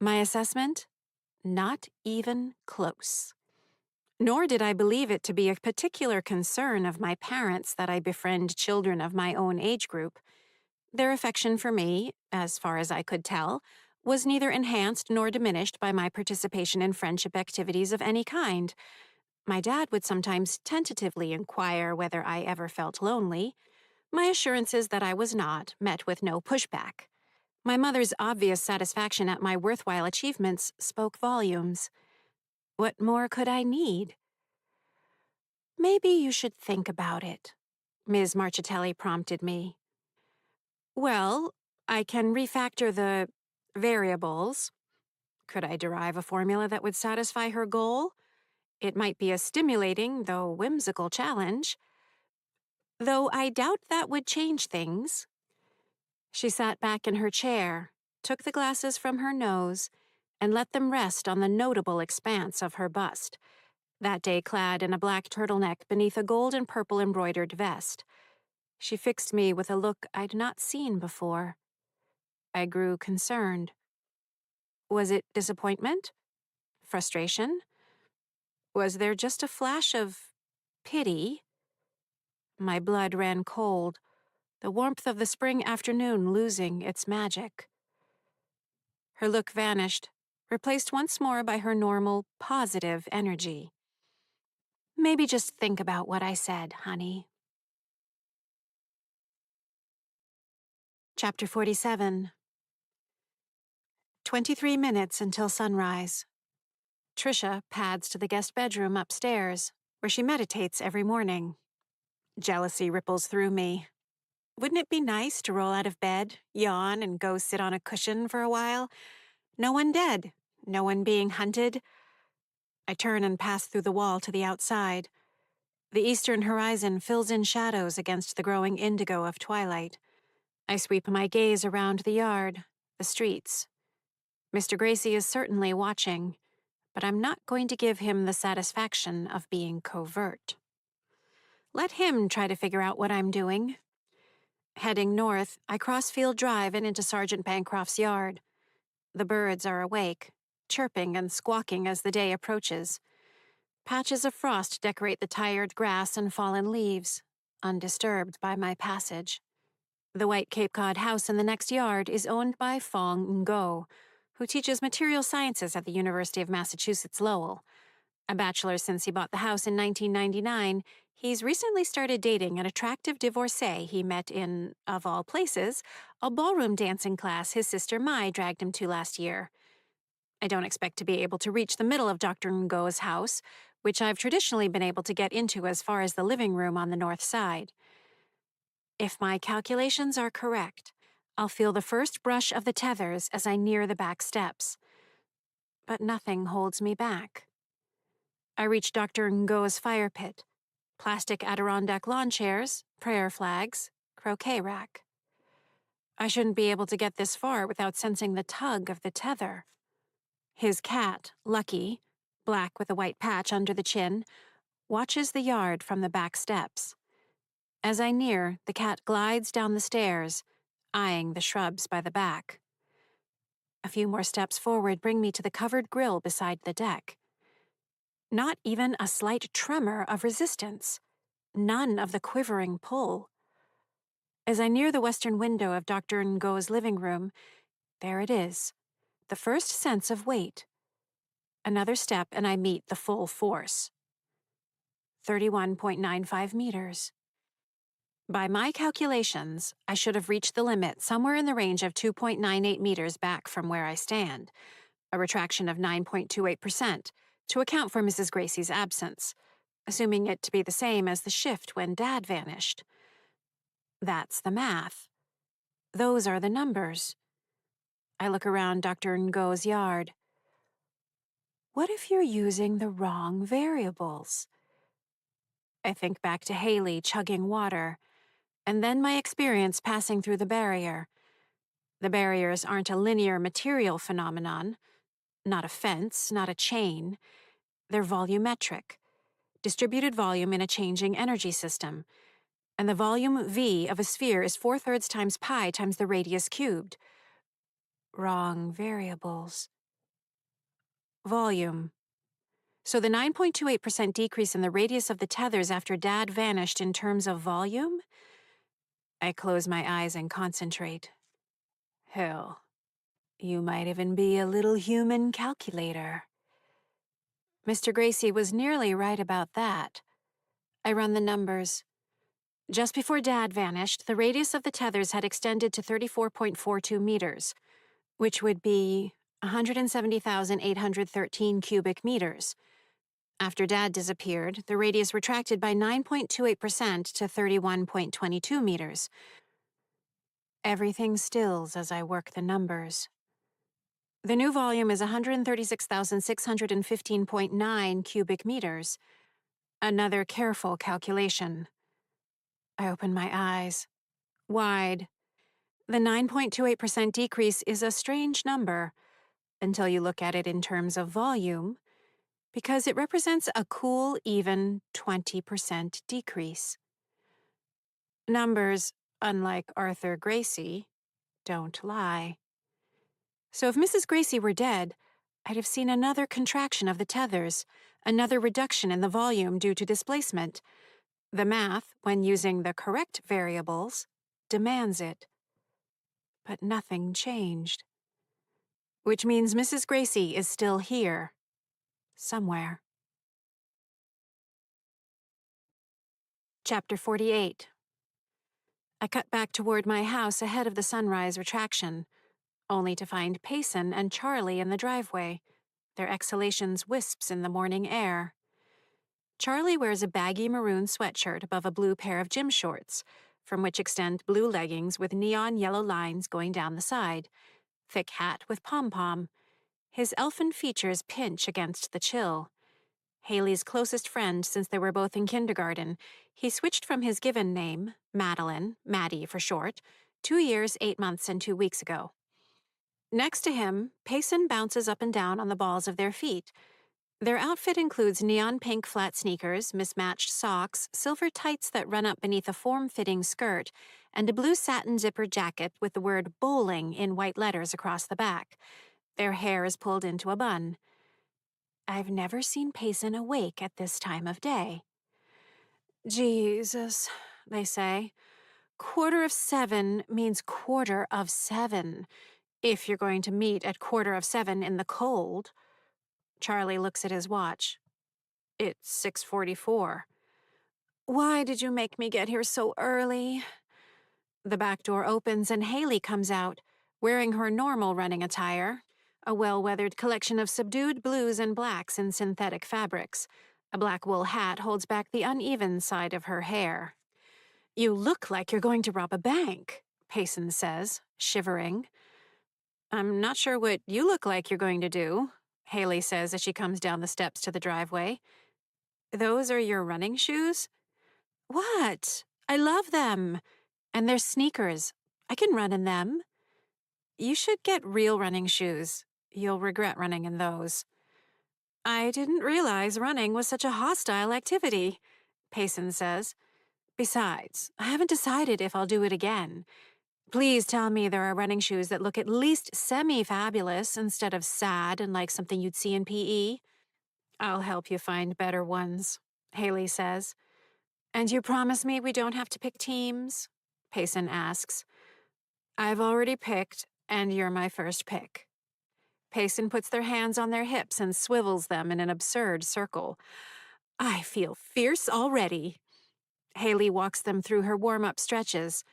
My assessment? Not even close. Nor did I believe it to be a particular concern of my parents that I befriend children of my own age group. Their affection for me, as far as I could tell, was neither enhanced nor diminished by my participation in friendship activities of any kind. My dad would sometimes tentatively inquire whether I ever felt lonely. My assurances that I was not met with no pushback. My mother's obvious satisfaction at my worthwhile achievements spoke volumes. What more could I need? Maybe you should think about it, Ms. Marchitelli prompted me. Well, I can refactor the variables. Could I derive a formula that would satisfy her goal? It might be a stimulating, though whimsical challenge. Though I doubt that would change things. She sat back in her chair, took the glasses from her nose, and let them rest on the notable expanse of her bust, that day clad in a black turtleneck beneath a gold and purple embroidered vest. She fixed me with a look I'd not seen before. I grew concerned. Was it disappointment? Frustration? Was there just a flash of pity? My blood ran cold, the warmth of the spring afternoon losing its magic. Her look vanished, replaced once more by her normal, positive energy. Maybe just think about what I said, honey. Chapter 47. 23 minutes until sunrise. Trisha pads to the guest bedroom upstairs, where she meditates every morning. Jealousy ripples through me. Wouldn't it be nice to roll out of bed, yawn, and go sit on a cushion for a while? No one dead, no one being hunted. I turn and pass through the wall to the outside. The eastern horizon fills in shadows against the growing indigo of twilight. I sweep my gaze around the yard, the streets. Mr. Gracie is certainly watching, but I'm not going to give him the satisfaction of being covert. Let him try to figure out what I'm doing. Heading north, I cross Field Drive and into Sergeant Bancroft's yard. The birds are awake, chirping and squawking as the day approaches. Patches of frost decorate the tired grass and fallen leaves, undisturbed by my passage. The white Cape Cod house in the next yard is owned by Fong Ngo, who teaches material sciences at the University of Massachusetts Lowell. A bachelor since he bought the house in 1999, he's recently started dating an attractive divorcee he met in, of all places, a ballroom dancing class his sister Mai dragged him to last year. I don't expect to be able to reach the middle of Dr. Ngo's house, which I've traditionally been able to get into as far as the living room on the north side. If my calculations are correct, I'll feel the first brush of the tethers as I near the back steps. But nothing holds me back. I reach Dr. Ngo's fire pit, plastic Adirondack lawn chairs, prayer flags, croquet rack. I shouldn't be able to get this far without sensing the tug of the tether. His cat, Lucky, black with a white patch under the chin, watches the yard from the back steps. As I near, the cat glides down the stairs, eyeing the shrubs by the back. A few more steps forward bring me to the covered grill beside the deck. Not even a slight tremor of resistance. None of the quivering pull. As I near the western window of Dr. Ngo's living room, there it is, the first sense of weight. Another step and I meet the full force. 31.95 meters. By my calculations, I should have reached the limit somewhere in the range of 2.98 meters back from where I stand, a retraction of 9.28%, to account for Mrs. Gracie's absence, assuming it to be the same as the shift when Dad vanished. That's the math. Those are the numbers. I look around Dr. Ngo's yard. What if you're using the wrong variables? I think back to Haley chugging water, and then my experience passing through the barrier. The barriers aren't a linear material phenomenon, not a fence, not a chain. They're volumetric, distributed volume in a changing energy system, and the volume V of a sphere is 4/3 times pi times the radius cubed. Wrong variables. Volume. So the 9.28% decrease in the radius of the tethers after Dad vanished in terms of volume? I close my eyes and concentrate. Hell, you might even be a little human calculator. Mr. Gracie was nearly right about that. I run the numbers. Just before Dad vanished, the radius of the tethers had extended to 34.42 meters, which would be 170,813 cubic meters. After Dad disappeared, the radius retracted by 9.28% to 31.22 meters. Everything stills as I work the numbers. The new volume is 136,615.9 cubic meters. Another careful calculation. I open my eyes. Wide. The 9.28% decrease is a strange number until you look at it in terms of volume, because it represents a cool, even 20% decrease. Numbers, unlike Arthur Gracie, don't lie. So if Mrs. Gracie were dead, I'd have seen another contraction of the tethers, another reduction in the volume due to displacement. The math, when using the correct variables, demands it. But nothing changed. Which means Mrs. Gracie is still here. Somewhere. Chapter 48. I cut back toward my house ahead of the sunrise retraction, only to find Payson and Charlie in the driveway, their exhalations wisps in the morning air. Charlie wears a baggy maroon sweatshirt above a blue pair of gym shorts, from which extend blue leggings with neon yellow lines going down the side, thick hat with pom-pom. His elfin features pinch against the chill. Haley's closest friend since they were both in kindergarten, he switched from his given name, Madeline, Maddie for short, 2 years, 8 months, and 2 weeks ago. Next to him, Payson bounces up and down on the balls of their feet. Their outfit includes neon pink flat sneakers, mismatched socks, silver tights that run up beneath a form-fitting skirt, and a blue satin zipper jacket with the word bowling in white letters across the back. Their hair is pulled into a bun. I've never seen Payson awake at this time of day. Jesus, they say. 7:15 means 7:15, if you're going to meet at 7:15 in the cold. Charlie looks at his watch. It's 6:44. Why did you make me get here so early? The back door opens and Haley comes out, wearing her normal running attire, a well-weathered collection of subdued blues and blacks in synthetic fabrics. A black wool hat holds back the uneven side of her hair. "You look like you're going to rob a bank," Payson says, shivering. "I'm not sure what you look like you're going to do," Haley says as she comes down the steps to the driveway. "Those are your running shoes?" "What? I love them. And they're sneakers. I can run in them." "You should get real running shoes. You'll regret running in those." "I didn't realize running was such a hostile activity," Payson says. "Besides, I haven't decided if I'll do it again. Please tell me there are running shoes that look at least semi-fabulous instead of sad and like something you'd see in PE. "I'll help you find better ones," Haley says. "And you promise me we don't have to pick teams?" Payson asks. "I've already picked, and you're my first pick." Payson puts their hands on their hips and swivels them in an absurd circle. "I feel fierce already." Haley walks them through her warm-up stretches.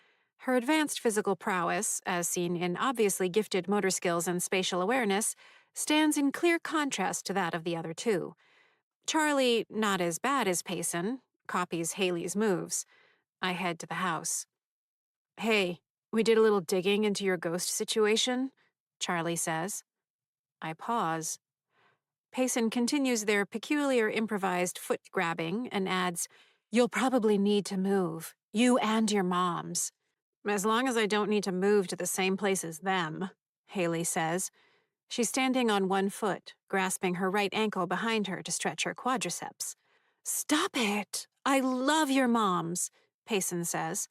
Her advanced physical prowess, as seen in obviously gifted motor skills and spatial awareness, stands in clear contrast to that of the other two. Charlie, not as bad as Payson, copies Haley's moves. I head to the house. "Hey, we did a little digging into your ghost situation," Charlie says. I pause. Payson continues their peculiar improvised foot grabbing and adds, "You'll probably need to move. You and your moms." "As long as I don't need to move to the same place as them," Haley says. She's standing on one foot, grasping her right ankle behind her to stretch her quadriceps. "Stop it! I love your moms," Payson says.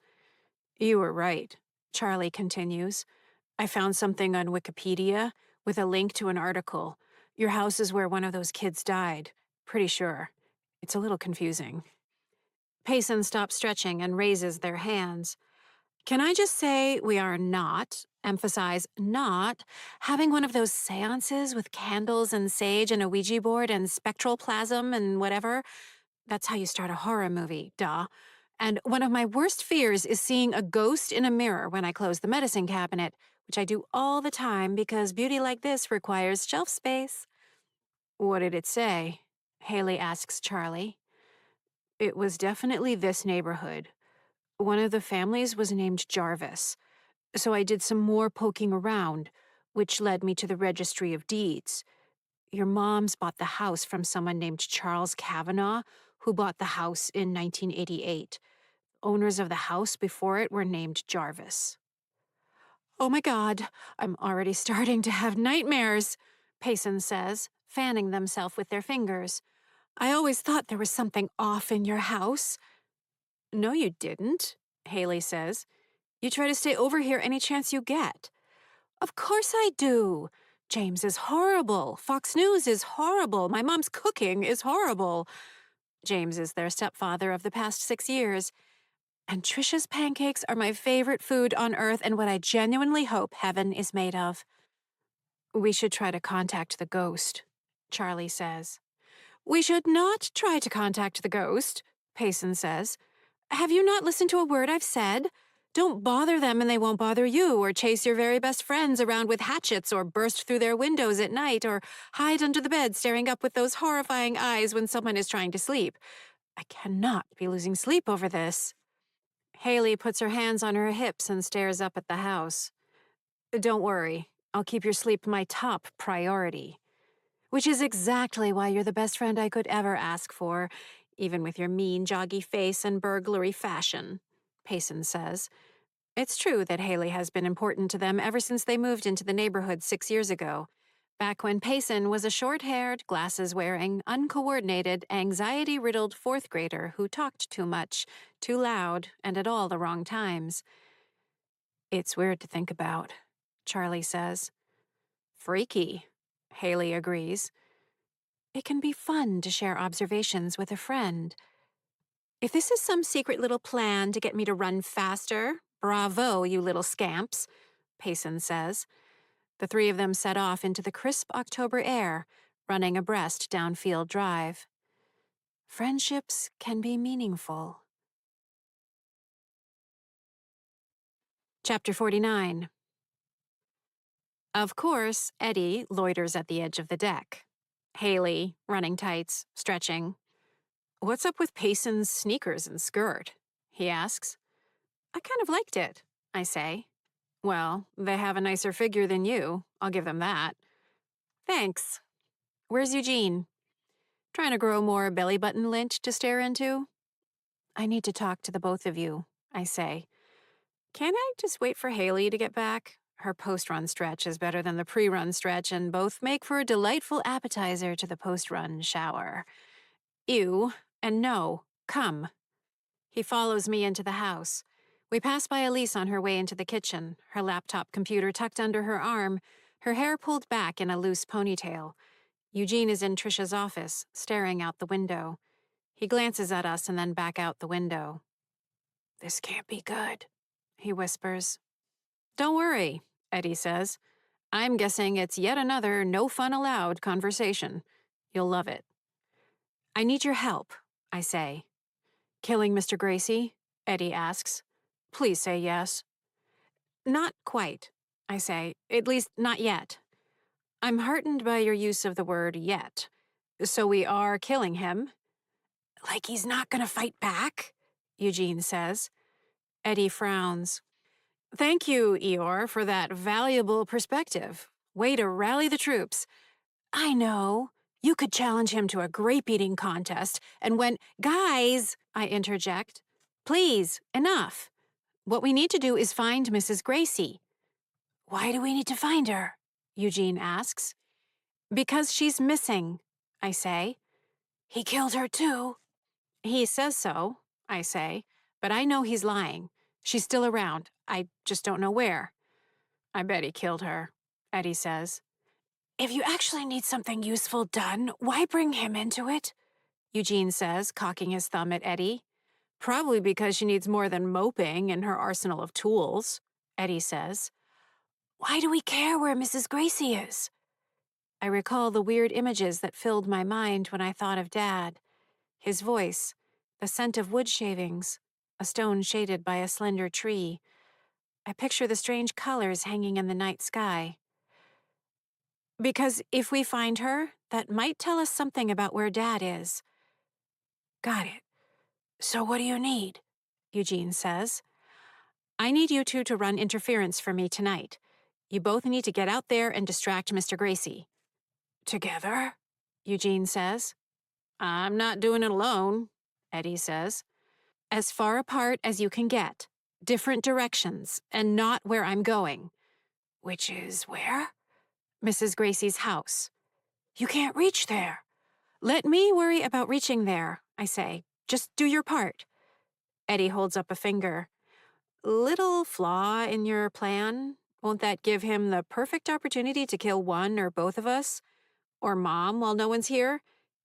"You were right," Charlie continues. "I found something on Wikipedia with a link to an article. Your house is where one of those kids died. Pretty sure. It's a little confusing." Payson stops stretching and raises their hands. "Can I just say we are not, emphasize not, having one of those seances with candles and sage and a Ouija board and spectral plasm and whatever? That's how you start a horror movie, duh. And one of my worst fears is seeing a ghost in a mirror when I close the medicine cabinet, which I do all the time because beauty like this requires shelf space." "What did it say?" Haley asks Charlie. "It was definitely this neighborhood. One of the families was named Jarvis. So I did some more poking around, which led me to the registry of deeds. Your mom's bought the house from someone named Charles Kavanaugh, who bought the house in 1988. Owners of the house before it were named Jarvis." "Oh my God, I'm already starting to have nightmares," Payson says, fanning themselves with their fingers. "I always thought there was something off in your house." "No, you didn't," Haley says. "You try to stay over here any chance you get." "Of course I do. James is horrible. Fox News is horrible. My mom's cooking is horrible." James is their stepfather of the past 6 years. "And Trisha's pancakes are my favorite food on earth and what I genuinely hope heaven is made of." "We should try to contact the ghost," Charlie says. "We should not try to contact the ghost," Payson says. "Have you not listened to a word I've said? Don't bother them and they won't bother you, or chase your very best friends around with hatchets, or burst through their windows at night, or hide under the bed staring up with those horrifying eyes when someone is trying to sleep. I cannot be losing sleep over this." Haley puts her hands on her hips and stares up at the house. "Don't worry, I'll keep your sleep my top priority." "Which is exactly why you're the best friend I could ever ask for, even with your mean, joggy face and burglary fashion," Payson says. It's true that Haley has been important to them ever since they moved into the neighborhood 6 years ago, back when Payson was a short-haired, glasses-wearing, uncoordinated, anxiety-riddled fourth grader who talked too much, too loud, and at all the wrong times. "It's weird to think about," Charlie says. "Freaky," Haley agrees. "It can be fun to share observations with a friend." "If this is some secret little plan to get me to run faster, bravo, you little scamps," Payson says. The three of them set off into the crisp October air, running abreast down Field Drive. Friendships can be meaningful. Chapter 49. Of course, Eddie loiters at the edge of the deck. Haley, running tights, stretching. "What's up with Payson's sneakers and skirt?" he asks. "I kind of liked it," I say. "Well, they have a nicer figure than you, I'll give them that." "Thanks. Where's Eugene?" "Trying to grow more belly button lint to stare into?" "I need to talk to the both of you," I say. "Can't I just wait for Haley to get back? Her post-run stretch is better than the pre-run stretch, and both make for a delightful appetizer to the post-run shower." "Ew, and no, come." He follows me into the house. We pass by Elise on her way into the kitchen, her laptop computer tucked under her arm, her hair pulled back in a loose ponytail. Eugene is in Trisha's office, staring out the window. He glances at us and then back out the window. "This can't be good," he whispers. "Don't worry," Eddie says. "I'm guessing it's yet another no fun allowed conversation. You'll love it." "I need your help," I say. "Killing Mr. Gracie?" Eddie asks. "Please say yes." "Not quite," I say. "At least, not yet." "I'm heartened by your use of the word yet. So we are killing him?" "Like he's not gonna fight back?" Eugene says. Eddie frowns. "Thank you, Eeyore, for that valuable perspective. Way to rally the troops." "I know. You could challenge him to a grape-eating contest, and when— Guys, I interject. Please, enough. What we need to do is find Mrs. Gracie." "Why do we need to find her?" Eugene asks. "Because she's missing," I say. "He killed her too." "He says so," I say, "but I know he's lying. She's still around. I just don't know where." "I bet he killed her," Eddie says. "If you actually need something useful done, why bring him into it?" Eugene says, cocking his thumb at Eddie. "Probably because she needs more than moping in her arsenal of tools," Eddie says. "Why do we care where Mrs. Gracie is?" I recall the weird images that filled my mind when I thought of Dad. His voice, the scent of wood shavings, a stone shaded by a slender tree. I picture the strange colors hanging in the night sky. "Because if we find her, that might tell us something about where Dad is." "Got it. So what do you need?" Eugene says. "I need you two to run interference for me tonight. You both need to get out there and distract Mr. Gracie." "Together?" Eugene says. "I'm not doing it alone," Eddie says. "As far apart as you can get. Different directions, and not where I'm going." "Which is where?" "Mrs. Gracie's house." "You can't reach there." "Let me worry about reaching there," I say. "Just do your part." Eddie holds up a finger. "Little flaw in your plan? Won't that give him the perfect opportunity to kill one or both of us? Or Mom while no one's here?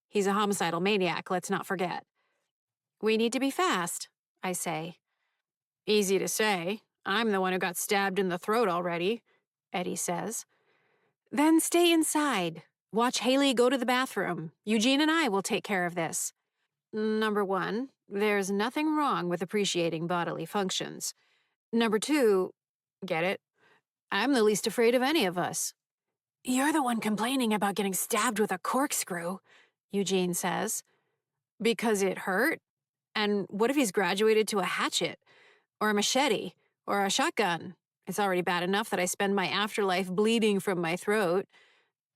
He's a homicidal maniac, let's not forget." "We need to be fast," I say. "Easy to say. I'm the one who got stabbed in the throat already," Eddie says. "Then stay inside. Watch Haley go to the bathroom. Eugene and I will take care of this." Number one, there's nothing wrong with appreciating bodily functions. Number two, get it? I'm the least afraid of any of us. "You're the one complaining about getting stabbed with a corkscrew," Eugene says. "Because it hurt? And what if he's graduated to a hatchet? Or a machete? Or a shotgun? It's already bad enough that I spend my afterlife bleeding from my throat.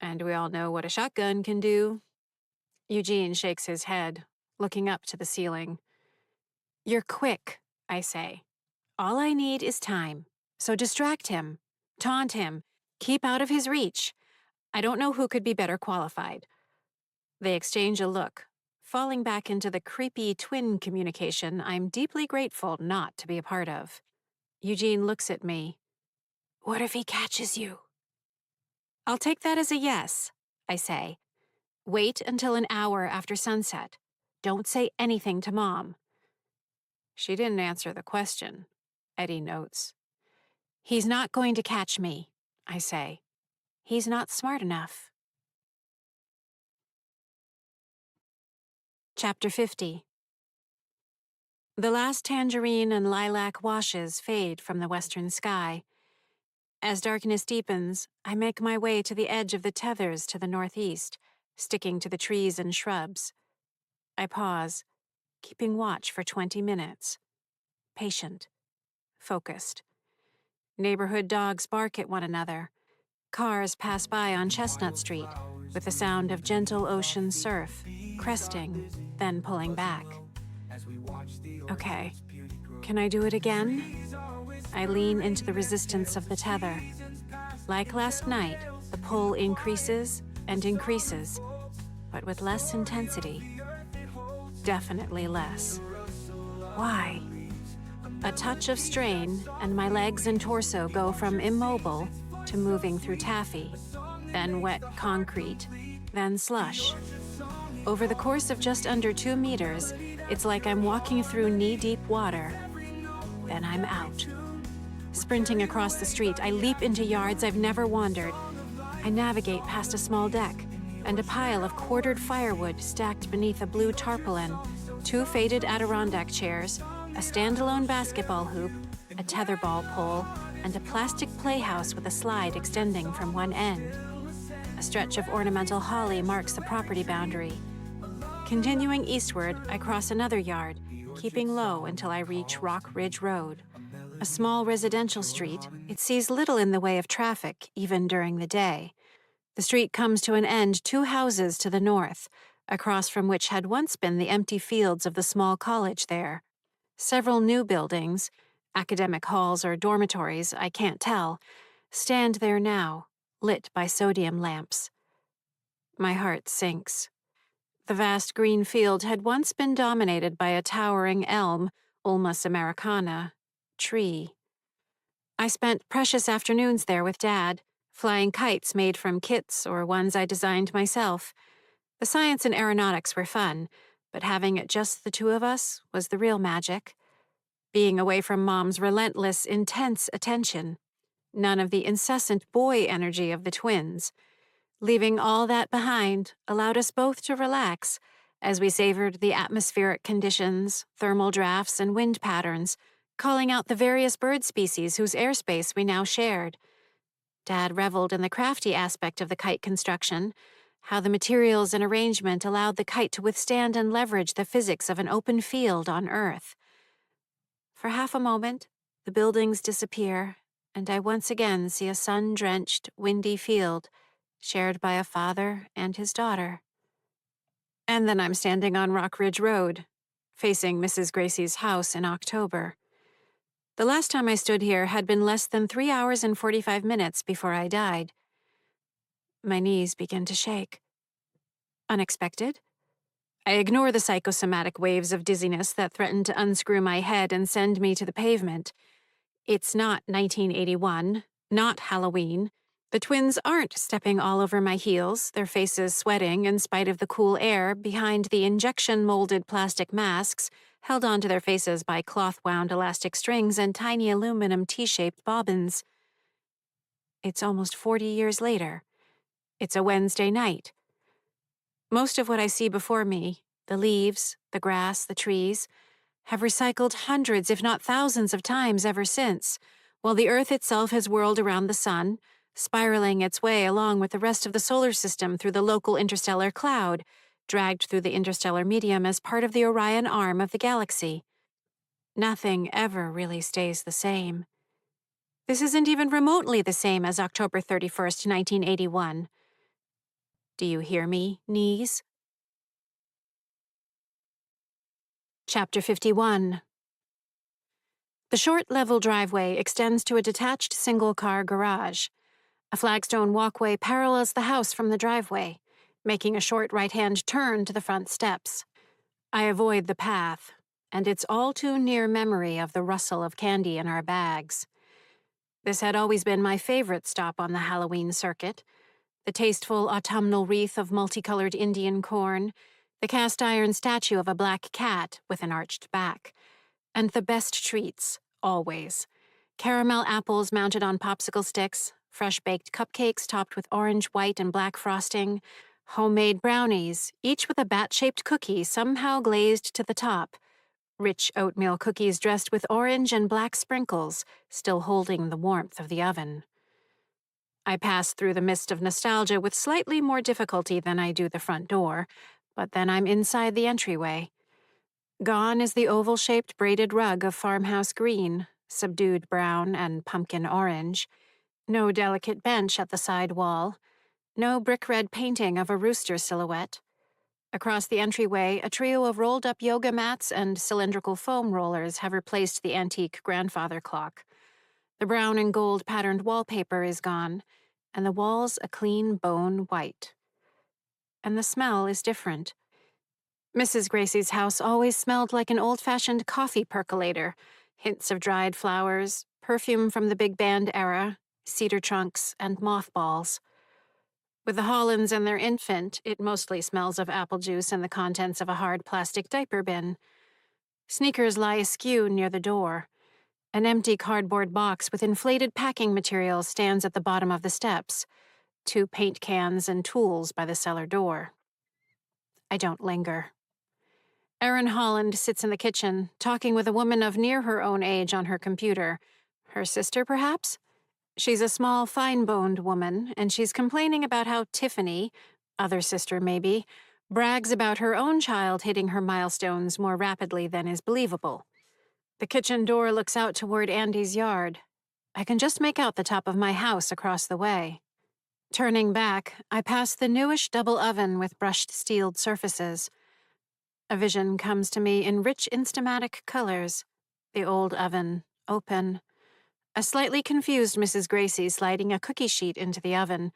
And we all know what a shotgun can do." Eugene shakes his head, looking up to the ceiling. "You're quick," I say. "All I need is time. So distract him. Taunt him. Keep out of his reach. I don't know who could be better qualified." They exchange a look, falling back into the creepy twin communication I'm deeply grateful not to be a part of. Eugene looks at me. "What if he catches you?" "I'll take that as a yes," I say. "Wait until an hour after sunset. Don't say anything to Mom." "She didn't answer the question," Eddie notes. "He's not going to catch me," I say. "He's not smart enough." Chapter 50. The last tangerine and lilac washes fade from the western sky. As darkness deepens, I make my way to the edge of the tethers to the northeast, sticking to the trees and shrubs. I pause, keeping watch for 20 minutes. Patient, focused. Neighborhood dogs bark at one another. Cars pass by on Chestnut Street, with the sound of gentle ocean surf, cresting, then pulling back. Okay, can I do it again? I lean into the resistance of the tether. Like last night, the pull increases and increases, but with less intensity. Definitely less. Why? A touch of strain, and my legs and torso go from immobile to moving through taffy, then wet concrete, then slush. Over the course of just under 2 meters, it's like I'm walking through knee-deep water. Then I'm out. Sprinting across the street, I leap into yards I've never wandered. I navigate past a small deck and a pile of quartered firewood stacked beneath a blue tarpaulin, 2 faded Adirondack chairs, a standalone basketball hoop, a tetherball pole, and a plastic playhouse with a slide extending from one end. A stretch of ornamental holly marks the property boundary. Continuing eastward, I cross another yard, keeping low until I reach Rock Ridge Road. A small residential street, it sees little in the way of traffic, even during the day. The street comes to an end 2 houses to the north, across from which had once been the empty fields of the small college there. Several new buildings, academic halls or dormitories, I can't tell, stand there now, lit by sodium lamps. My heart sinks. The vast green field had once been dominated by a towering elm, Ulmus americana, tree. I spent precious afternoons there with Dad, flying kites made from kits or ones I designed myself. The science and aeronautics were fun, but having it just the 2 of us was the real magic. Being away from Mom's relentless, intense attention. None of the incessant boy energy of the twins. Leaving all that behind allowed us both to relax as we savored the atmospheric conditions, thermal drafts, and wind patterns, calling out the various bird species whose airspace we now shared. Dad reveled in the crafty aspect of the kite construction, how the materials and arrangement allowed the kite to withstand and leverage the physics of an open field on Earth. For half a moment, the buildings disappear, and I once again see a sun-drenched, windy field, shared by a father and his daughter. And then I'm standing on Rock Ridge Road, facing Mrs. Gracie's house in October. The last time I stood here had been less than 3 hours and 45 minutes before I died. My knees begin to shake. Unexpected? I ignore the psychosomatic waves of dizziness that threaten to unscrew my head and send me to the pavement. It's not 1981, not Halloween. The twins aren't stepping all over my heels, their faces sweating in spite of the cool air behind the injection-molded plastic masks held onto their faces by cloth-wound elastic strings and tiny aluminum T-shaped bobbins. It's almost 40 years later. It's a Wednesday night. Most of what I see before me, the leaves, the grass, the trees, have recycled hundreds if not thousands of times ever since, while the Earth itself has whirled around the sun, spiraling its way along with the rest of the solar system through the local interstellar cloud, dragged through the interstellar medium as part of the Orion arm of the galaxy. Nothing ever really stays the same. This isn't even remotely the same as October 31st, 1981. Do you hear me, knees? Chapter 51. The short, level driveway extends to a detached single-car garage. A flagstone walkway parallels the house from the driveway, making a short right-hand turn to the front steps. I avoid the path, and its all-too-near memory of the rustle of candy in our bags. This had always been my favorite stop on the Halloween circuit. The tasteful autumnal wreath of multicolored Indian corn, the cast-iron statue of a black cat with an arched back, and the best treats, always. Caramel apples mounted on popsicle sticks, fresh-baked cupcakes topped with orange, white, and black frosting, homemade brownies, each with a bat-shaped cookie somehow glazed to the top, rich oatmeal cookies dressed with orange and black sprinkles, still holding the warmth of the oven. I pass through the mist of nostalgia with slightly more difficulty than I do the front door, but then I'm inside the entryway. Gone is the oval-shaped braided rug of farmhouse green, subdued brown and pumpkin orange. No delicate bench at the side wall. No brick-red painting of a rooster silhouette. Across the entryway, a trio of rolled-up yoga mats and cylindrical foam rollers have replaced the antique grandfather clock. The brown and gold patterned wallpaper is gone, and the walls a clean bone white. And the smell is different. Mrs. Gracie's house always smelled like an old-fashioned coffee percolator, hints of dried flowers, perfume from the big band era, cedar trunks, and mothballs. With the Hollands and their infant, it mostly smells of apple juice and the contents of a hard plastic diaper bin. Sneakers lie askew near the door. An empty cardboard box with inflated packing material stands at the bottom of the steps. 2 paint cans and tools by the cellar door. I don't linger. Erin Holland sits in the kitchen, talking with a woman of near her own age on her computer. Her sister, perhaps? She's a small, fine-boned woman, and she's complaining about how Tiffany, other sister maybe, brags about her own child hitting her milestones more rapidly than is believable. The kitchen door looks out toward Andy's yard. I can just make out the top of my house across the way. Turning back, I pass the newish double oven with brushed steeled surfaces. A vision comes to me in rich Instamatic colors. The old oven, open. A slightly confused Mrs. Gracie sliding a cookie sheet into the oven,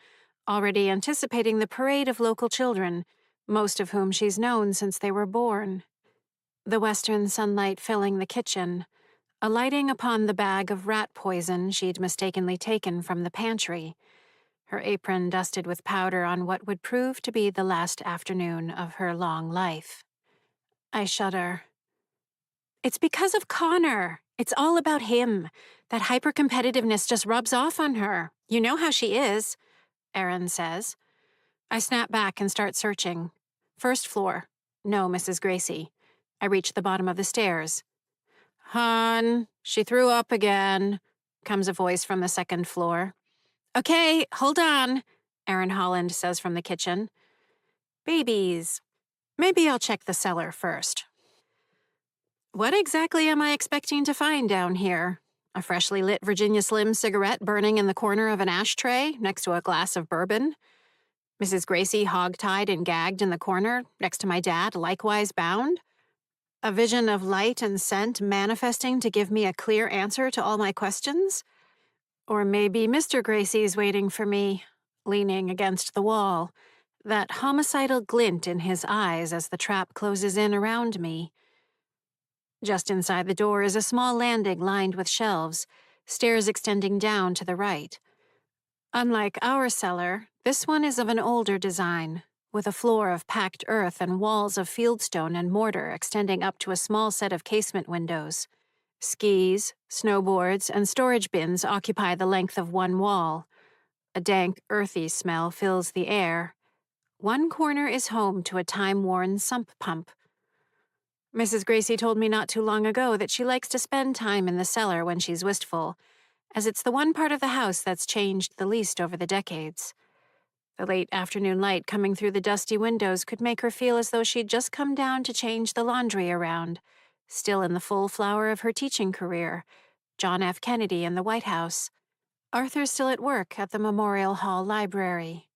already anticipating the parade of local children, most of whom she's known since they were born. The western sunlight filling the kitchen, alighting upon the bag of rat poison she'd mistakenly taken from the pantry, her apron dusted with powder on what would prove to be the last afternoon of her long life. I shudder. It's because of Connor. It's all about him. That hyper-competitiveness just rubs off on her. You know how she is, Erin says. I snap back and start searching. First floor. No, Mrs. Gracie. I reach the bottom of the stairs. Hon, she threw up again, comes a voice from the second floor. Okay, hold on, Erin Holland says from the kitchen. Babies. Maybe I'll check the cellar first. What exactly am I expecting to find down here? A freshly lit Virginia Slim cigarette burning in the corner of an ashtray next to a glass of bourbon? Mrs. Gracie hog-tied and gagged in the corner next to my dad, likewise bound? A vision of light and scent manifesting to give me a clear answer to all my questions? Or maybe Mr. Gracie's waiting for me, leaning against the wall, that homicidal glint in his eyes as the trap closes in around me. Just inside the door is a small landing lined with shelves, stairs extending down to the right. Unlike our cellar, this one is of an older design, with a floor of packed earth and walls of fieldstone and mortar extending up to a small set of casement windows. Skis, snowboards, and storage bins occupy the length of one wall. A dank, earthy smell fills the air. One corner is home to a time-worn sump pump. Mrs. Gracie told me not too long ago that she likes to spend time in the cellar when she's wistful, as it's the one part of the house that's changed the least over the decades. The late afternoon light coming through the dusty windows could make her feel as though she'd just come down to change the laundry around, still in the full flower of her teaching career, John F. Kennedy in the White House, Arthur still at work at the Memorial Hall Library.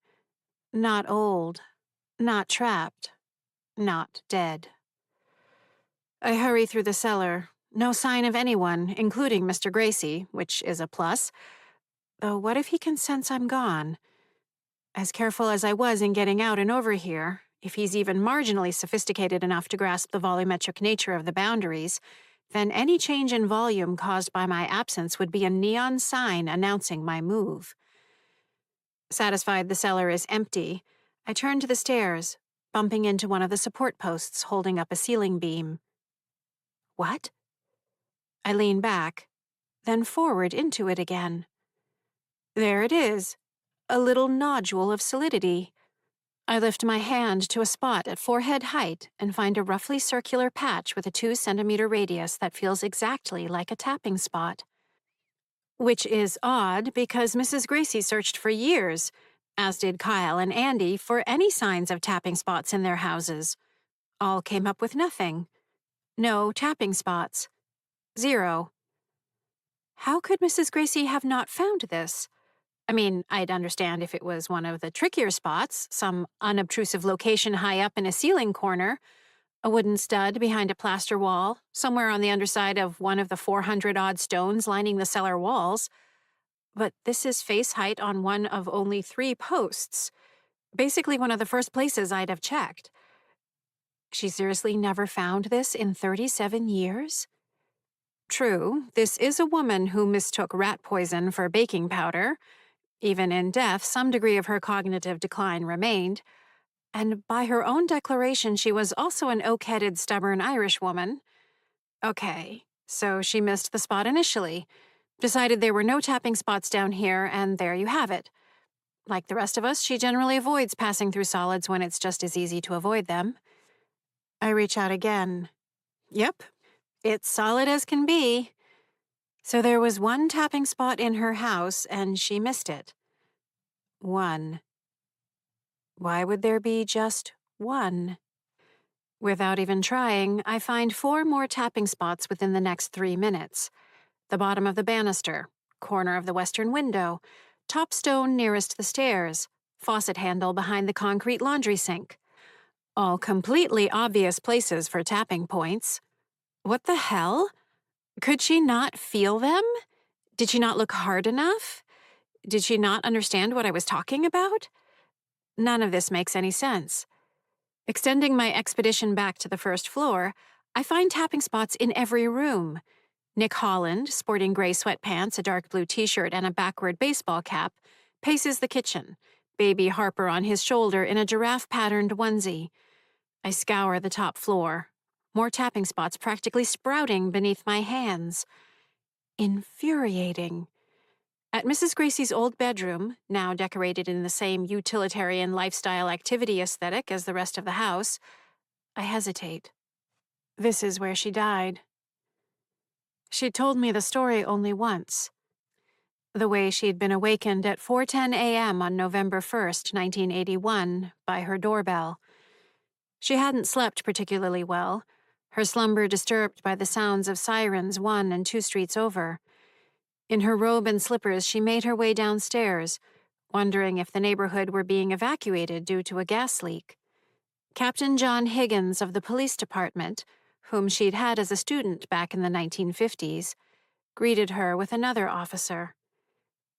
Not old, not trapped, not dead. I hurry through the cellar. No sign of anyone, including Mr. Gracie, which is a plus. Though what if he can sense I'm gone? As careful as I was in getting out and over here, if he's even marginally sophisticated enough to grasp the volumetric nature of the boundaries, then any change in volume caused by my absence would be a neon sign announcing my move. Satisfied the cellar is empty, I turn to the stairs, bumping into one of the support posts holding up a ceiling beam. What? I lean back, then forward into it again. There it is, a little nodule of solidity. I lift my hand to a spot at forehead height and find a roughly circular patch with a 2-centimeter radius that feels exactly like a tapping spot. Which is odd because Mrs. Gracie searched for years, as did Kyle and Andy, for any signs of tapping spots in their houses. All came up with nothing. No tapping spots. Zero. How could Mrs. Gracie have not found this? I mean, I'd understand if it was one of the trickier spots, some unobtrusive location high up in a ceiling corner, a wooden stud behind a plaster wall, somewhere on the underside of one of the 400-odd stones lining the cellar walls. But this is face height on one of only 3 posts, basically one of the first places I'd have checked. She seriously never found this in 37 years? True, this is a woman who mistook rat poison for baking powder. Even in death, some degree of her cognitive decline remained. And by her own declaration, she was also an oak-headed, stubborn Irish woman. Okay, so she missed the spot initially, decided there were no tapping spots down here, and there you have it. Like the rest of us, she generally avoids passing through solids when it's just as easy to avoid them. I reach out again. Yep, it's solid as can be. So there was one tapping spot in her house, and she missed it. One. Why would there be just one? Without even trying, I find 4 more tapping spots within the next 3 minutes. The bottom of the banister, corner of the western window, top stone nearest the stairs, faucet handle behind the concrete laundry sink. All completely obvious places for tapping points. What the hell? Could she not feel them? Did she not look hard enough? Did she not understand what I was talking about? None of this makes any sense. Extending my expedition back to the first floor, I find tapping spots in every room. Nick Holland, sporting gray sweatpants, a dark blue t-shirt, and a backward baseball cap, paces the kitchen, baby Harper on his shoulder in a giraffe-patterned onesie. I scour the top floor, more tapping spots practically sprouting beneath my hands. Infuriating. At Mrs. Gracie's old bedroom, now decorated in the same utilitarian lifestyle activity aesthetic as the rest of the house, I hesitate. This is where she died. She'd told me the story only once. The way she'd been awakened at 4:10 a.m. on November 1st, 1981, by her doorbell. She hadn't slept particularly well, her slumber disturbed by the sounds of sirens 1 and 2 streets over. In her robe and slippers, she made her way downstairs, wondering if the neighborhood were being evacuated due to a gas leak. Captain John Higgins of the police department, whom she'd had as a student back in the 1950s, greeted her with another officer.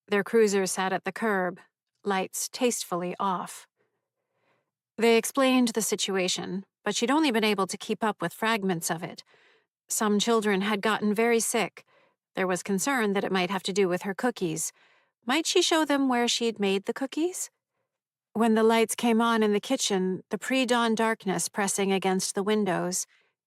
Their cruiser sat at the curb, lights tastefully off. They explained the situation, but she'd only been able to keep up with fragments of it. Some children had gotten very sick. There was concern that it might have to do with her cookies. Might she show them where she'd made the cookies? When the lights came on in the kitchen, the pre-dawn darkness pressing against the windows,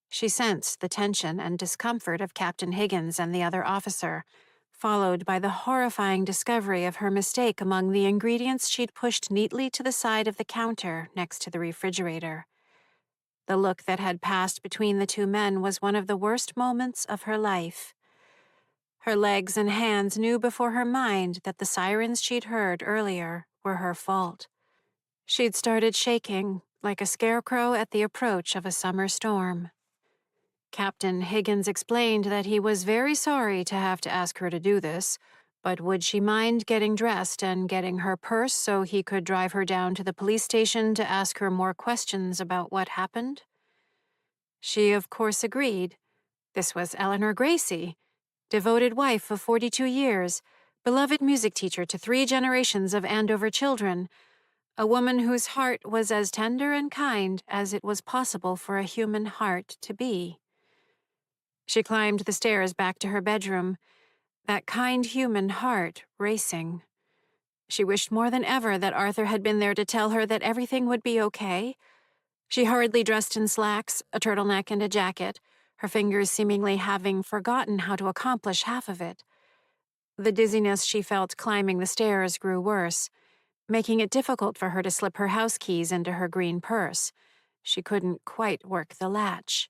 she sensed the tension and discomfort of Captain Higgins and the other officer, followed by the horrifying discovery of her mistake among the ingredients she'd pushed neatly to the side of the counter next to the refrigerator. The look that had passed between the 2 men was one of the worst moments of her life. Her legs and hands knew before her mind that the sirens she'd heard earlier were her fault. She'd started shaking, like a scarecrow at the approach of a summer storm. Captain Higgins explained that he was very sorry to have to ask her to do this, but would she mind getting dressed and getting her purse so he could drive her down to the police station to ask her more questions about what happened? She, of course, agreed. This was Eleanor Gracie, devoted wife of 42 years, beloved music teacher to 3 generations of Andover children, a woman whose heart was as tender and kind as it was possible for a human heart to be. She climbed the stairs back to her bedroom, that kind human heart racing. She wished more than ever that Arthur had been there to tell her that everything would be okay. She hurriedly dressed in slacks, a turtleneck, and a jacket, her fingers seemingly having forgotten how to accomplish half of it. The dizziness she felt climbing the stairs grew worse, making it difficult for her to slip her house keys into her green purse. She couldn't quite work the latch.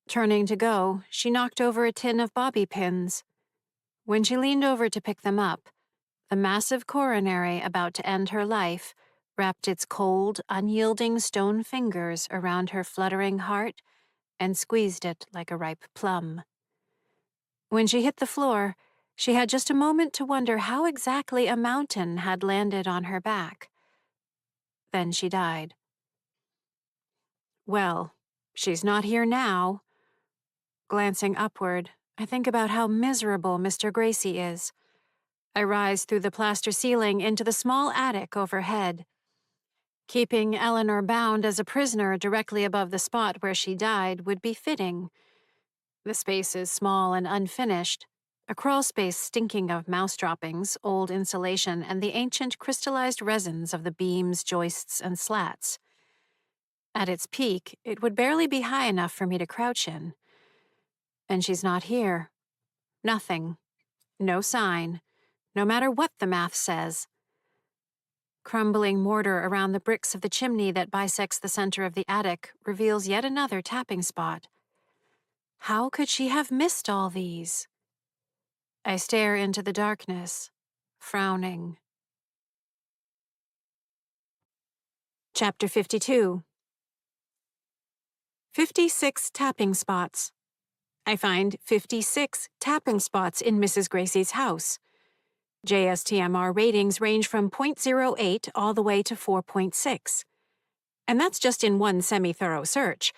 Turning to go, she knocked over a tin of bobby pins. When she leaned over to pick them up, the massive coronary about to end her life wrapped its cold, unyielding stone fingers around her fluttering heart and squeezed it like a ripe plum. When she hit the floor, she had just a moment to wonder how exactly a mountain had landed on her back. Then she died. Well, she's not here now. Glancing upward, I think about how miserable Mr. Gracie is. I rise through the plaster ceiling into the small attic overhead. Keeping Eleanor bound as a prisoner directly above the spot where she died would be fitting. The space is small and unfinished, a crawl space stinking of mouse droppings, old insulation, and the ancient crystallized resins of the beams, joists, and slats. At its peak, it would barely be high enough for me to crouch in. And she's not here. Nothing. No sign. No matter what the math says. Crumbling mortar around the bricks of the chimney that bisects the center of the attic reveals yet another tapping spot. How could she have missed all these? I stare into the darkness, frowning. Chapter 52. 56 tapping spots. I find 56 tapping spots in Mrs. Gracie's house. JSTMR ratings range from .08 all the way to 4.6. And that's just in one semi-thorough search.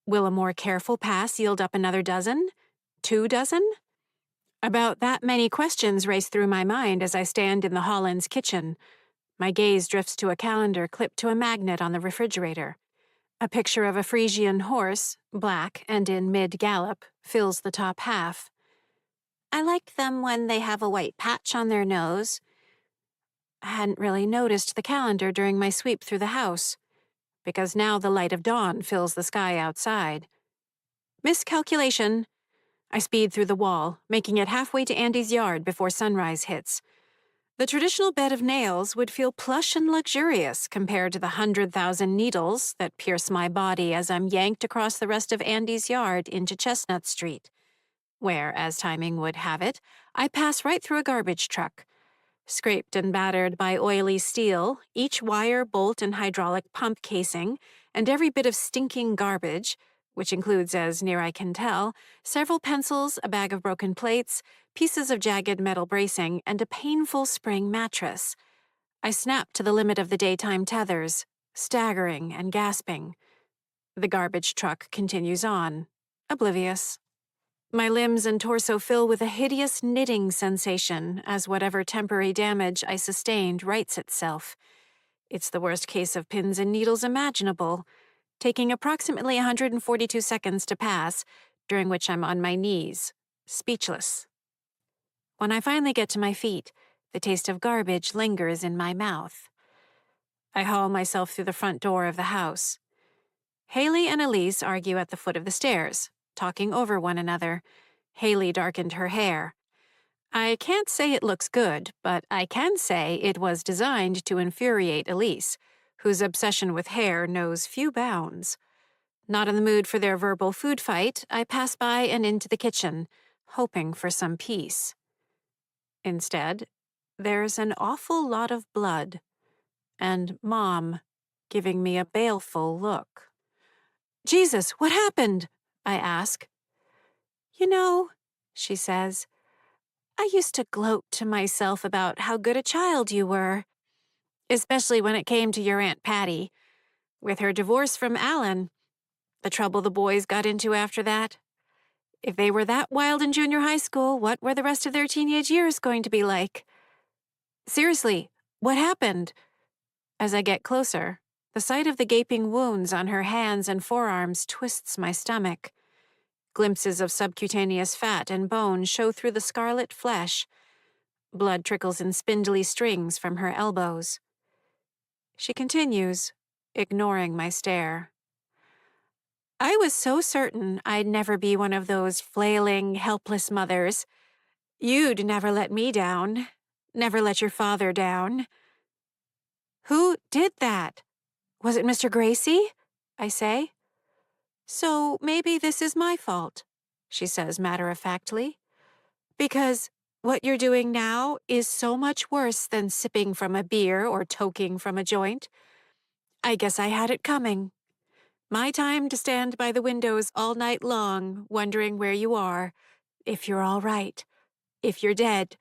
Will a more careful pass yield up another dozen? 2 dozen? About that many questions race through my mind as I stand in the Hollands kitchen. My gaze drifts to a calendar clipped to a magnet on the refrigerator. A picture of a Frisian horse, black and in mid-gallop, fills the top half. I like them when they have a white patch on their nose. I hadn't really noticed the calendar during my sweep through the house, because now the light of dawn fills the sky outside. Miscalculation. I speed through the wall, making it halfway to Andy's yard before sunrise hits. The traditional bed of nails would feel plush and luxurious compared to the 100,000 needles that pierce my body as I'm yanked across the rest of Andy's yard into Chestnut Street, where, as timing would have it, I pass right through a garbage truck. Scraped and battered by oily steel, each wire, bolt, and hydraulic pump casing, and every bit of stinking garbage, which includes, as near I can tell, several pencils, a bag of broken plates, pieces of jagged metal bracing, and a painful spring mattress. I snap to the limit of the daytime tethers, staggering and gasping. The garbage truck continues on, oblivious. My limbs and torso fill with a hideous knitting sensation as whatever temporary damage I sustained rights itself. It's the worst case of pins and needles imaginable, taking approximately 142 seconds to pass, during which I'm on my knees, speechless. When I finally get to my feet, the taste of garbage lingers in my mouth. I haul myself through the front door of the house. Haley and Elise argue at the foot of the stairs, talking over one another. Haley darkened her hair. I can't say it looks good, but I can say it was designed to infuriate Elise, whose obsession with hair knows few bounds. Not in the mood for their verbal food fight, I pass by and into the kitchen, hoping for some peace. Instead, there's an awful lot of blood, and Mom giving me a baleful look. Jesus, what happened? I ask. You know, she says, I used to gloat to myself about how good a child you were, especially when it came to your Aunt Patty. With her divorce from Alan, the trouble the boys got into after that. If they were that wild in junior high school, what were the rest of their teenage years going to be like? Seriously, what happened? As I get closer, the sight of the gaping wounds on her hands and forearms twists my stomach. Glimpses of subcutaneous fat and bone show through the scarlet flesh. Blood trickles in spindly strings from her elbows. She continues, ignoring my stare. I was so certain I'd never be one of those flailing, helpless mothers. You'd never let me down. Never let your father down. Who did that? Was it Mr. Gracie? I say. So maybe this is my fault, she says matter-of-factly. Because What you're doing now is so much worse than sipping from a beer or toking from a joint. I guess I had it coming. My time to stand by the windows all night long, wondering where you are, if you're all right, if you're dead.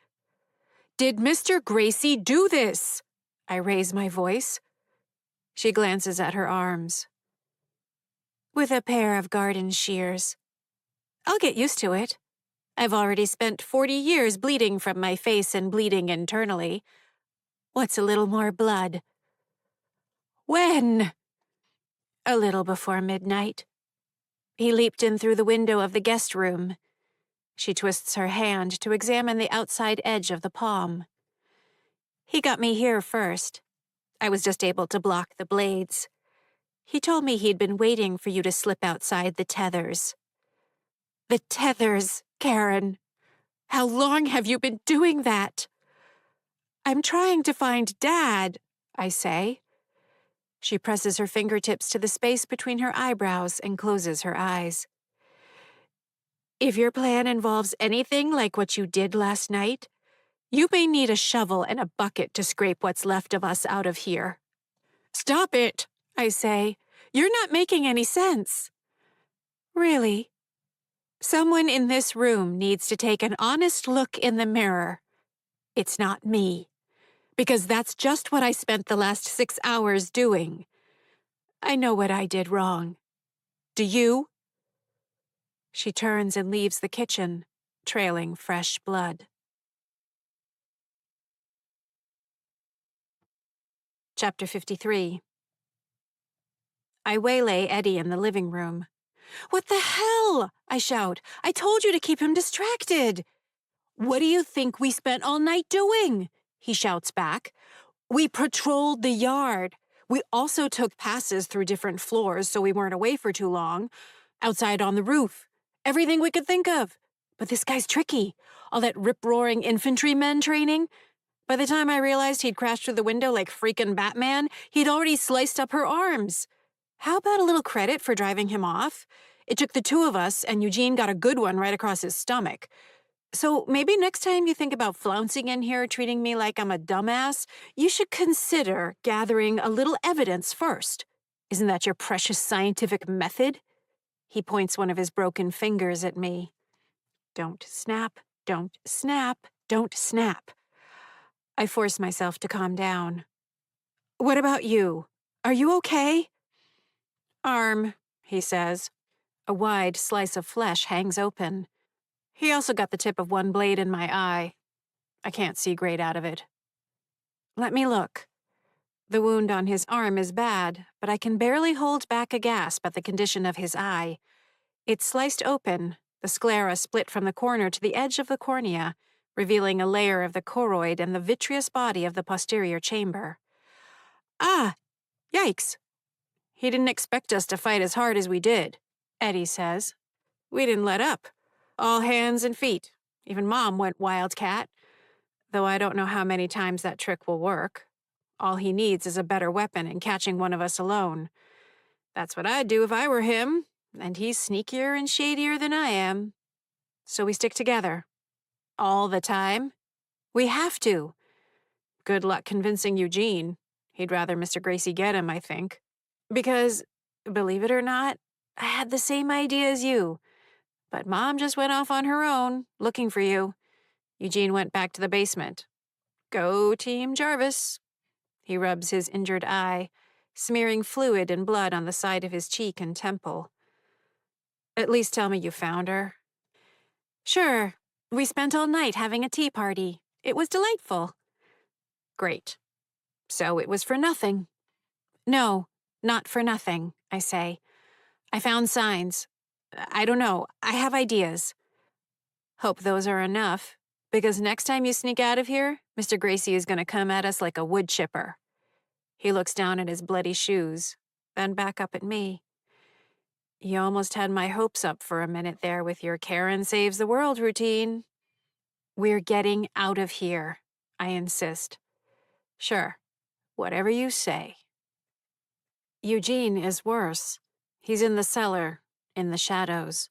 Did Mr. Gracie do this? I raise my voice. She glances at her arms. With a pair of garden shears. I'll get used to it. I've already spent 40 years bleeding from my face and bleeding internally. What's a little more blood? When? A little before midnight. He leaped in through the window of the guest room. She twists her hand to examine the outside edge of the palm. He got me here first. I was just able to block the blades. He told me he'd been waiting for you to slip outside the tethers. The tethers, Karen. How long have you been doing that? I'm trying to find Dad, I say. She presses her fingertips to the space between her eyebrows and closes her eyes. If your plan involves anything like what you did last night, you may need a shovel and a bucket to scrape what's left of us out of here. Stop it, I say. You're not making any sense. Really? Someone in this room needs to take an honest look in the mirror. It's not me. Because that's just what I spent the last 6 hours doing. I know what I did wrong. Do you? She turns and leaves the kitchen, trailing fresh blood. Chapter 53. I waylay Eddie in the living room. What the hell? I shout. I told you to keep him distracted. What do you think we spent all night doing? He shouts back. We patrolled the yard. We also took passes through different floors so we weren't away for too long. Outside on the roof. Everything we could think of. But this guy's tricky. All that rip-roaring infantrymen training. By the time I realized he'd crashed through the window like freaking Batman, he'd already sliced up her arms. How about a little credit for driving him off? It took the two of us, and Eugene got a good one right across his stomach. So maybe next time you think about flouncing in here treating me like I'm a dumbass, you should consider gathering a little evidence first. Isn't that your precious scientific method? He points one of his broken fingers at me. Don't snap, don't snap, don't snap. I force myself to calm down. What about you? Are you okay? Arm, he says. A wide slice of flesh hangs open. He also got the tip of one blade in my eye. I can't see great out of it. Let me look. The wound on his arm is bad, but I can barely hold back a gasp at the condition of his eye. It's sliced open, the sclera split from the corner to the edge of the cornea, revealing a layer of the choroid and the vitreous body of the posterior chamber. Ah! Yikes! He didn't expect us to fight as hard as we did, Eddie says. We didn't let up. All hands and feet. Even Mom went wildcat. Though I don't know how many times that trick will work. All he needs is a better weapon and catching one of us alone. That's what I'd do if I were him, and he's sneakier and shadier than I am. So we stick together. All the time. We have to. Good luck convincing Eugene. He'd rather Mr. Gracie get him, I think. Because, believe it or not, I had the same idea as you. But Mom just went off on her own, looking for you. Eugene went back to the basement. Go Team Jarvis. He rubs his injured eye, smearing fluid and blood on the side of his cheek and temple. At least tell me you found her. Sure. We spent all night having a tea party. It was delightful. Great. So it was for nothing. No, not for nothing, I say. I found signs. I don't know. I have ideas. Hope those are enough, because next time you sneak out of here, Mr. Gracie is going to come at us like a wood chipper. He looks down at his bloody shoes, then back up at me. You almost had my hopes up for a minute there with your Karen saves the world routine. We're getting out of here, I insist. Sure, whatever you say. Eugene is worse. He's in the cellar, in the shadows.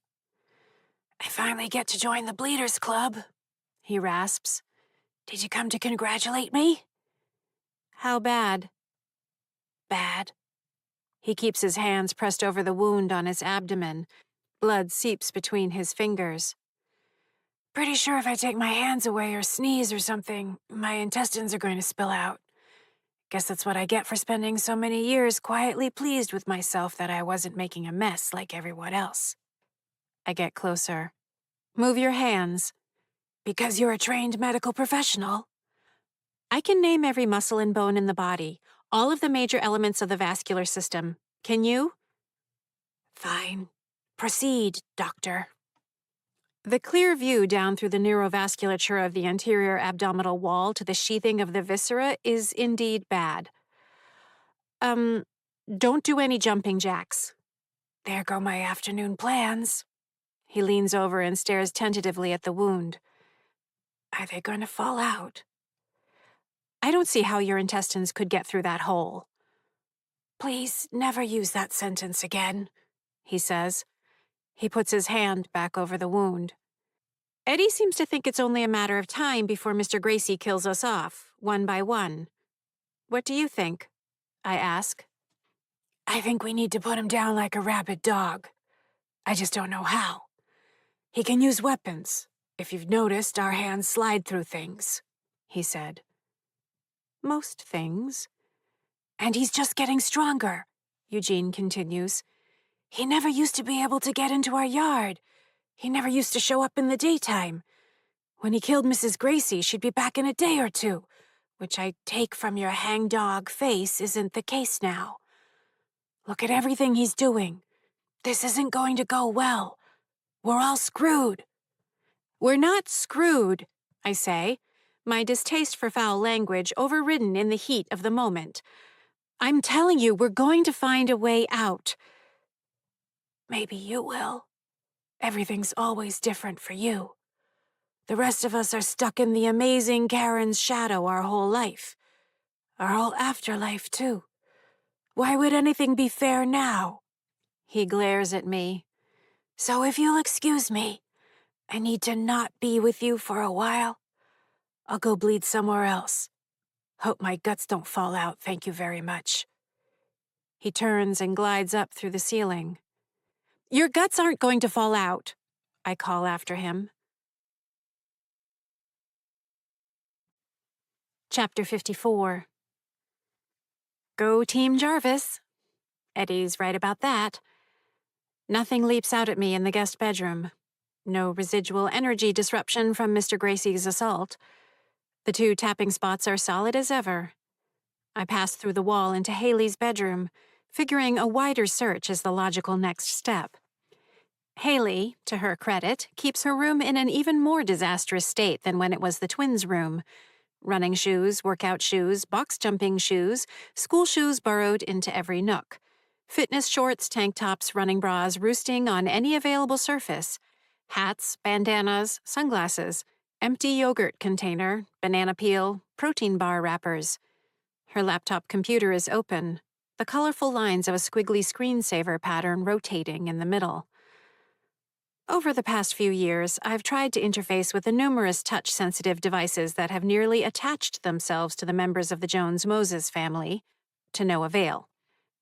I finally get to join the Bleeders Club, he rasps. "Did you come to congratulate me?" How bad? Bad. He keeps his hands pressed over the wound on his abdomen. Blood seeps between his fingers. "Pretty sure if I take my hands away or sneeze or something, my intestines are going to spill out. Guess that's what I get for spending so many years quietly pleased with myself that I wasn't making a mess like everyone else." I get closer. "Move your hands." "Because you're a trained medical professional." I can name every muscle and bone in the body, all of the major elements of the vascular system. Can you? "Fine. Proceed, doctor." The clear view down through the neurovasculature of the anterior abdominal wall to the sheathing of the viscera is indeed bad. Um, don't do any jumping jacks. "There go my afternoon plans." He leans over and stares tentatively at the wound. "Are they going to fall out?" I don't see how your intestines could get through that hole. "Please never use that sentence again," he says. He puts his hand back over the wound. Eddie seems to think it's only a matter of time before Mr. Gracie kills us off, one by one. What do you think? I ask. "I think we need to put him down like a rabid dog. I just don't know how. He can use weapons. If you've noticed, our hands slide through things," he said. Most things. "And he's just getting stronger," Eugene continues. "He never used to be able to get into our yard. He never used to show up in the daytime. When he killed Mrs. Gracie, she'd be back in a day or two, which I take from your hangdog face isn't the case now. Look at everything he's doing. This isn't going to go well. We're all screwed." We're not screwed, I say, my distaste for foul language overridden in the heat of the moment. I'm telling you, we're going to find a way out. "Maybe you will. Everything's always different for you. The rest of us are stuck in the amazing Karen's shadow our whole life. Our whole afterlife, too. Why would anything be fair now?" He glares at me. "So if you'll excuse me, I need to not be with you for a while. I'll go bleed somewhere else. Hope my guts don't fall out, thank you very much." He turns and glides up through the ceiling. Your guts aren't going to fall out, I call after him. Chapter 54. Go Team Jarvis. Eddie's right about that. Nothing leaps out at me in the guest bedroom. No residual energy disruption from Mr. Gracie's assault. The two tapping spots are solid as ever. I pass through the wall into Haley's bedroom, figuring a wider search is the logical next step. Haley, to her credit, keeps her room in an even more disastrous state than when it was the twins' room. Running shoes, workout shoes, box jumping shoes, school shoes burrowed into every nook. Fitness shorts, tank tops, running bras roosting on any available surface. Hats, bandanas, sunglasses, empty yogurt container, banana peel, protein bar wrappers. Her laptop computer is open, the colorful lines of a squiggly screensaver pattern rotating in the middle. Over the past few years, I've tried to interface with the numerous touch-sensitive devices that have nearly attached themselves to the members of the Jones-Moses family, to no avail.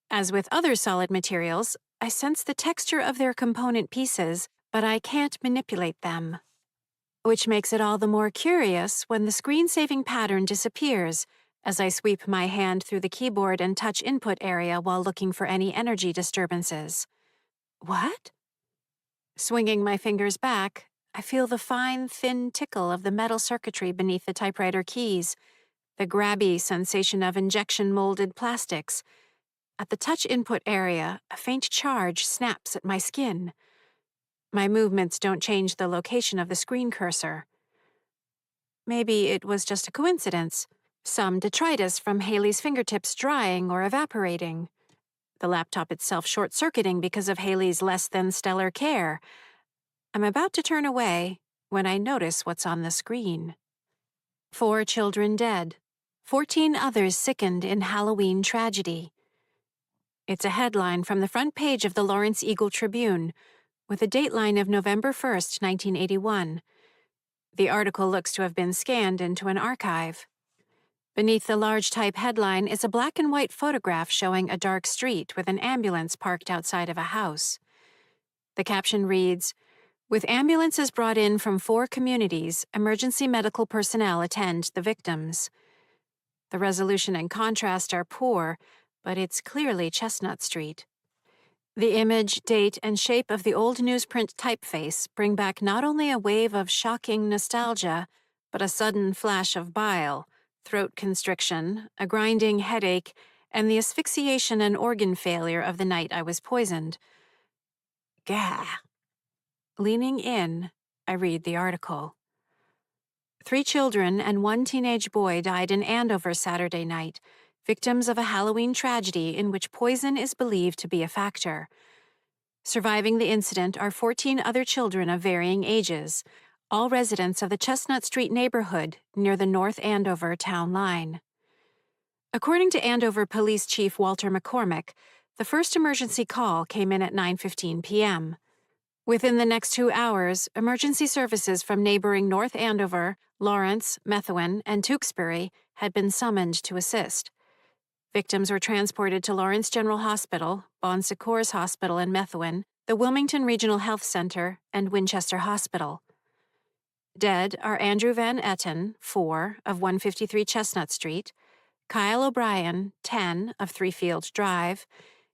As with other solid materials, I sense the texture of their component pieces, but I can't manipulate them. Which makes it all the more curious when the screen-saving pattern disappears as I sweep my hand through the keyboard and touch input area while looking for any energy disturbances. What? Swinging my fingers back, I feel the fine, thin tickle of the metal circuitry beneath the typewriter keys, the grabby sensation of injection-molded plastics. At the touch input area, a faint charge snaps at my skin. My movements don't change the location of the screen cursor. Maybe it was just a coincidence, some detritus from Haley's fingertips drying or evaporating. The laptop itself short-circuiting because of Haley's less-than-stellar care. I'm about to turn away when I notice what's on the screen. 4 children dead, 14 others sickened in Halloween tragedy. It's a headline from the front page of the Lawrence Eagle Tribune, with a dateline of November 1st, 1981. The article looks to have been scanned into an archive. Beneath the large type headline is a black and white photograph showing a dark street with an ambulance parked outside of a house. The caption reads, "With ambulances brought in from 4 communities, emergency medical personnel attend the victims." The resolution and contrast are poor, but it's clearly Chestnut Street. The image, date, and shape of the old newsprint typeface bring back not only a wave of shocking nostalgia, but a sudden flash of bile, throat constriction, a grinding headache, and the asphyxiation and organ failure of the night I was poisoned. Gah. Leaning in, I read the article. 3 children and 1 teenage boy died in Andover Saturday night, victims of a Halloween tragedy in which poison is believed to be a factor. Surviving the incident are 14 other children of varying ages, all residents of the Chestnut Street neighborhood near the North Andover town line. According to Andover Police Chief Walter McCormick, the first emergency call came in at 9:15 p.m. Within the next 2 hours, emergency services from neighboring North Andover, Lawrence, Methuen, and Tewksbury had been summoned to assist. Victims were transported to Lawrence General Hospital, Bon Secours Hospital in Methuen, the Wilmington Regional Health Center, and Winchester Hospital. Dead are Andrew Van Etten, 4, of 153 Chestnut Street, Kyle O'Brien, 10, of 3 Field Drive,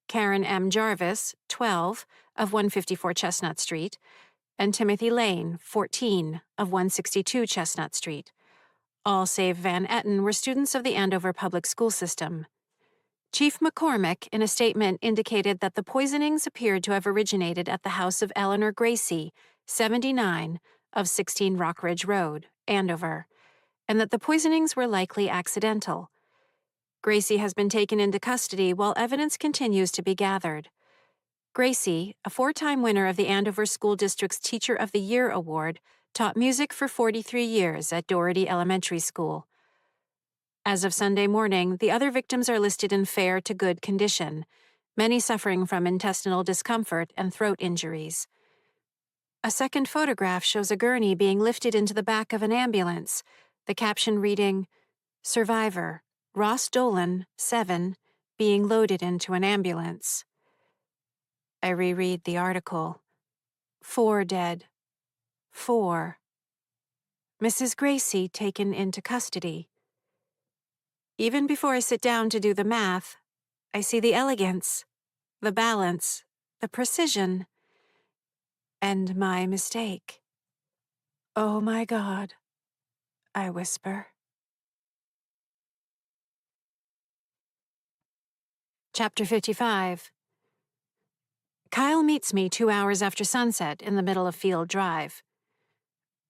Karen M. Jarvis, 12, of 154 Chestnut Street, and Timothy Lane, 14, of 162 Chestnut Street. All save Van Etten were students of the Andover Public School System. Chief McCormick, in a statement, indicated that the poisonings appeared to have originated at the house of Eleanor Gracie, 79, of 16 Rockridge Road, Andover, and that the poisonings were likely accidental. Gracie has been taken into custody while evidence continues to be gathered. Gracie, a 4-time winner of the Andover School District's Teacher of the Year Award, taught music for 43 years at Doherty Elementary School. As of Sunday morning, the other victims are listed in fair to good condition, many suffering from intestinal discomfort and throat injuries. A second photograph shows a gurney being lifted into the back of an ambulance, the caption reading, "Survivor, Ross Dolan, 7, being loaded into an ambulance." I reread the article. 4 dead. 4. Mrs. Gracie taken into custody. Even before I sit down to do the math, I see the elegance, the balance, the precision, and my mistake. "Oh my God," I whisper. Chapter 55. Kyle meets me 2 hours after sunset in the middle of Field Drive.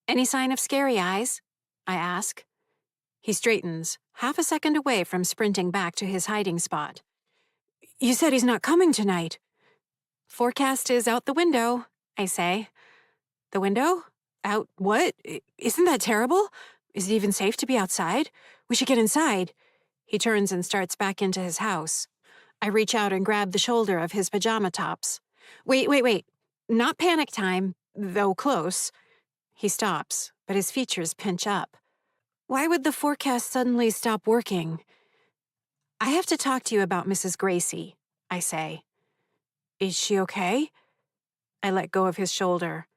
"Any sign of scary eyes?" I ask. He straightens, half a second away from sprinting back to his hiding spot. "You said he's not coming tonight." "Forecast is out the window," I say. "The window? Out what? Isn't that terrible? Is it even safe to be outside? We should get inside." He turns and starts back into his house. I reach out and grab the shoulder of his pajama tops. Wait. Not panic time, though close." He stops, but his features pinch up. "Why would the forecast suddenly stop working?" "I have to talk to you about Mrs. Gracie," I say. "Is she okay?" I let go of his shoulder.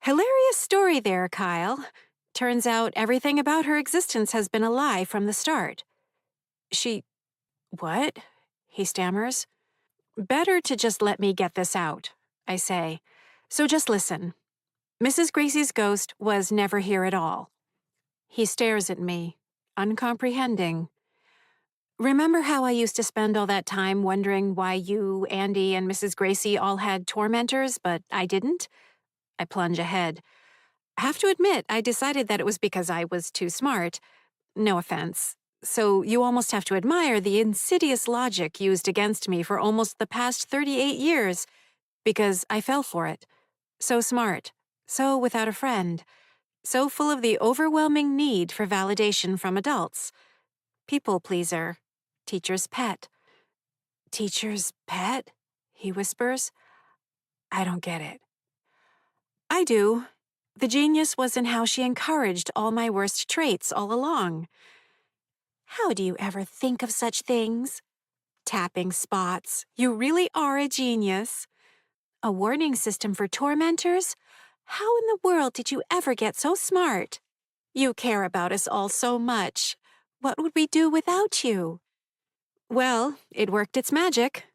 "Hilarious story there, Kyle. Turns out everything about her existence has been a lie from the start." "She... what?" he stammers. "Better to just let me get this out," I say. "So just listen. Mrs. Gracie's ghost was never here at all." He stares at me, uncomprehending. "Remember how I used to spend all that time wondering why you, Andy, and Mrs. Gracie all had tormentors, but I didn't?" I plunge ahead. "Have to admit, I decided that it was because I was too smart. No offense. So you almost have to admire the insidious logic used against me for almost the past 38 years, because I fell for it. So smart. So without a friend. So full of the overwhelming need for validation from adults. People pleaser. Teacher's pet." "Teacher's pet?" he whispers. I don't get it. "I do. The genius was in how she encouraged all my worst traits all along. How do you ever think of such things? Tapping spots. You really are a genius. A warning system for tormentors? How in the world did you ever get so smart? You care about us all so much. What would we do without you? Well, it worked its magic.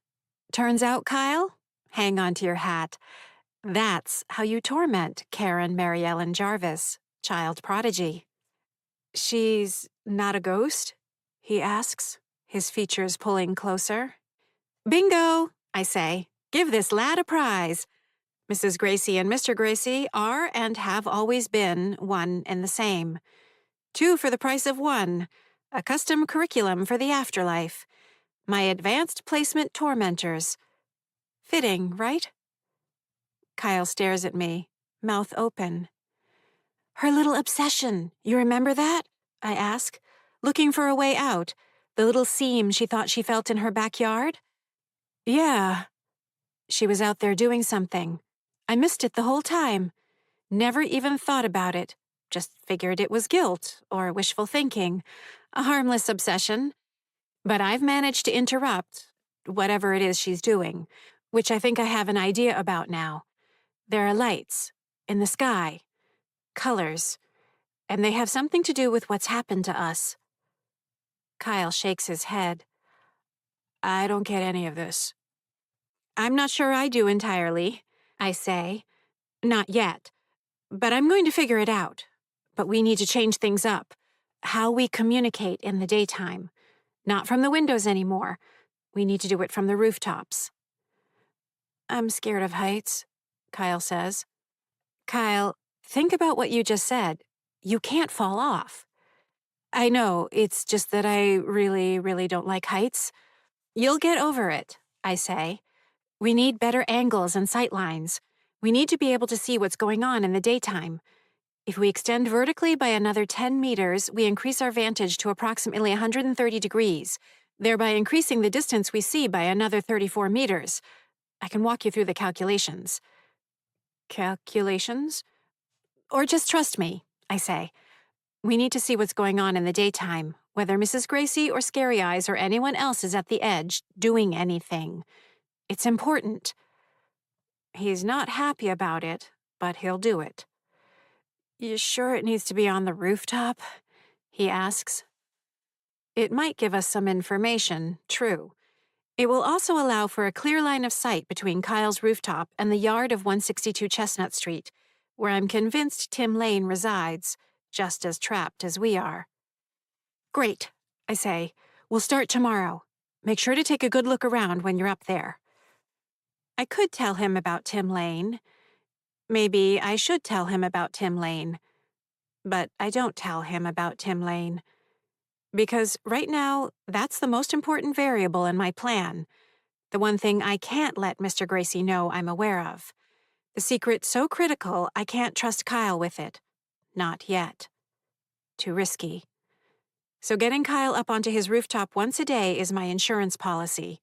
Turns out, Kyle, hang on to your hat. That's how you torment Karen Mary Ellen Jarvis, child prodigy. She's not a ghost? He asks, his features pulling closer. Bingo, I say. Give this lad a prize. Mrs. Gracie and Mr. Gracie are and have always been one and the same. 2 for the price of 1. A custom curriculum for the afterlife. My advanced placement tormentors. Fitting, right? Kyle stares at me, mouth open. Her little obsession, you remember that? I ask, looking for a way out. The little seam she thought she felt in her backyard? Yeah. She was out there doing something. I missed it the whole time. Never even thought about it. Just figured it was guilt or wishful thinking. A harmless obsession. But I've managed to interrupt whatever it is she's doing, which I think I have an idea about now. There are lights in the sky, colors, and they have something to do with what's happened to us. Kyle shakes his head. I don't get any of this. I'm not sure I do entirely, I say. Not yet. But I'm going to figure it out. But we need to change things up. How we communicate in the daytime. Not from the windows anymore. We need to do it from the rooftops. I'm scared of heights, Kyle says. Kyle, think about what you just said. You can't fall off. I know, it's just that I really, really don't like heights. You'll get over it, I say. We need better angles and sight lines. We need to be able to see what's going on in the daytime. If we extend vertically by another 10 meters, we increase our vantage to approximately 130 degrees, thereby increasing the distance we see by another 34 meters. I can walk you through the calculations. Calculations? Or just trust me, I say. We need to see what's going on in the daytime, whether Mrs. Gracie or Scary Eyes or anyone else is at the edge doing anything. It's important. He's not happy about it, but he'll do it. You sure it needs to be on the rooftop? He asks. It might give us some information, true. It will also allow for a clear line of sight between Kyle's rooftop and the yard of 162 Chestnut Street, where I'm convinced Tim Lane resides, just as trapped as we are. Great, I say. We'll start tomorrow. Make sure to take a good look around when you're up there. I could tell him about Tim Lane. Maybe I should tell him about Tim Lane. But I don't tell him about Tim Lane. Because right now, that's the most important variable in my plan. The one thing I can't let Mr. Gracie know I'm aware of. The secret so critical I can't trust Kyle with it. Not yet. Too risky. So getting Kyle up onto his rooftop once a day is my insurance policy.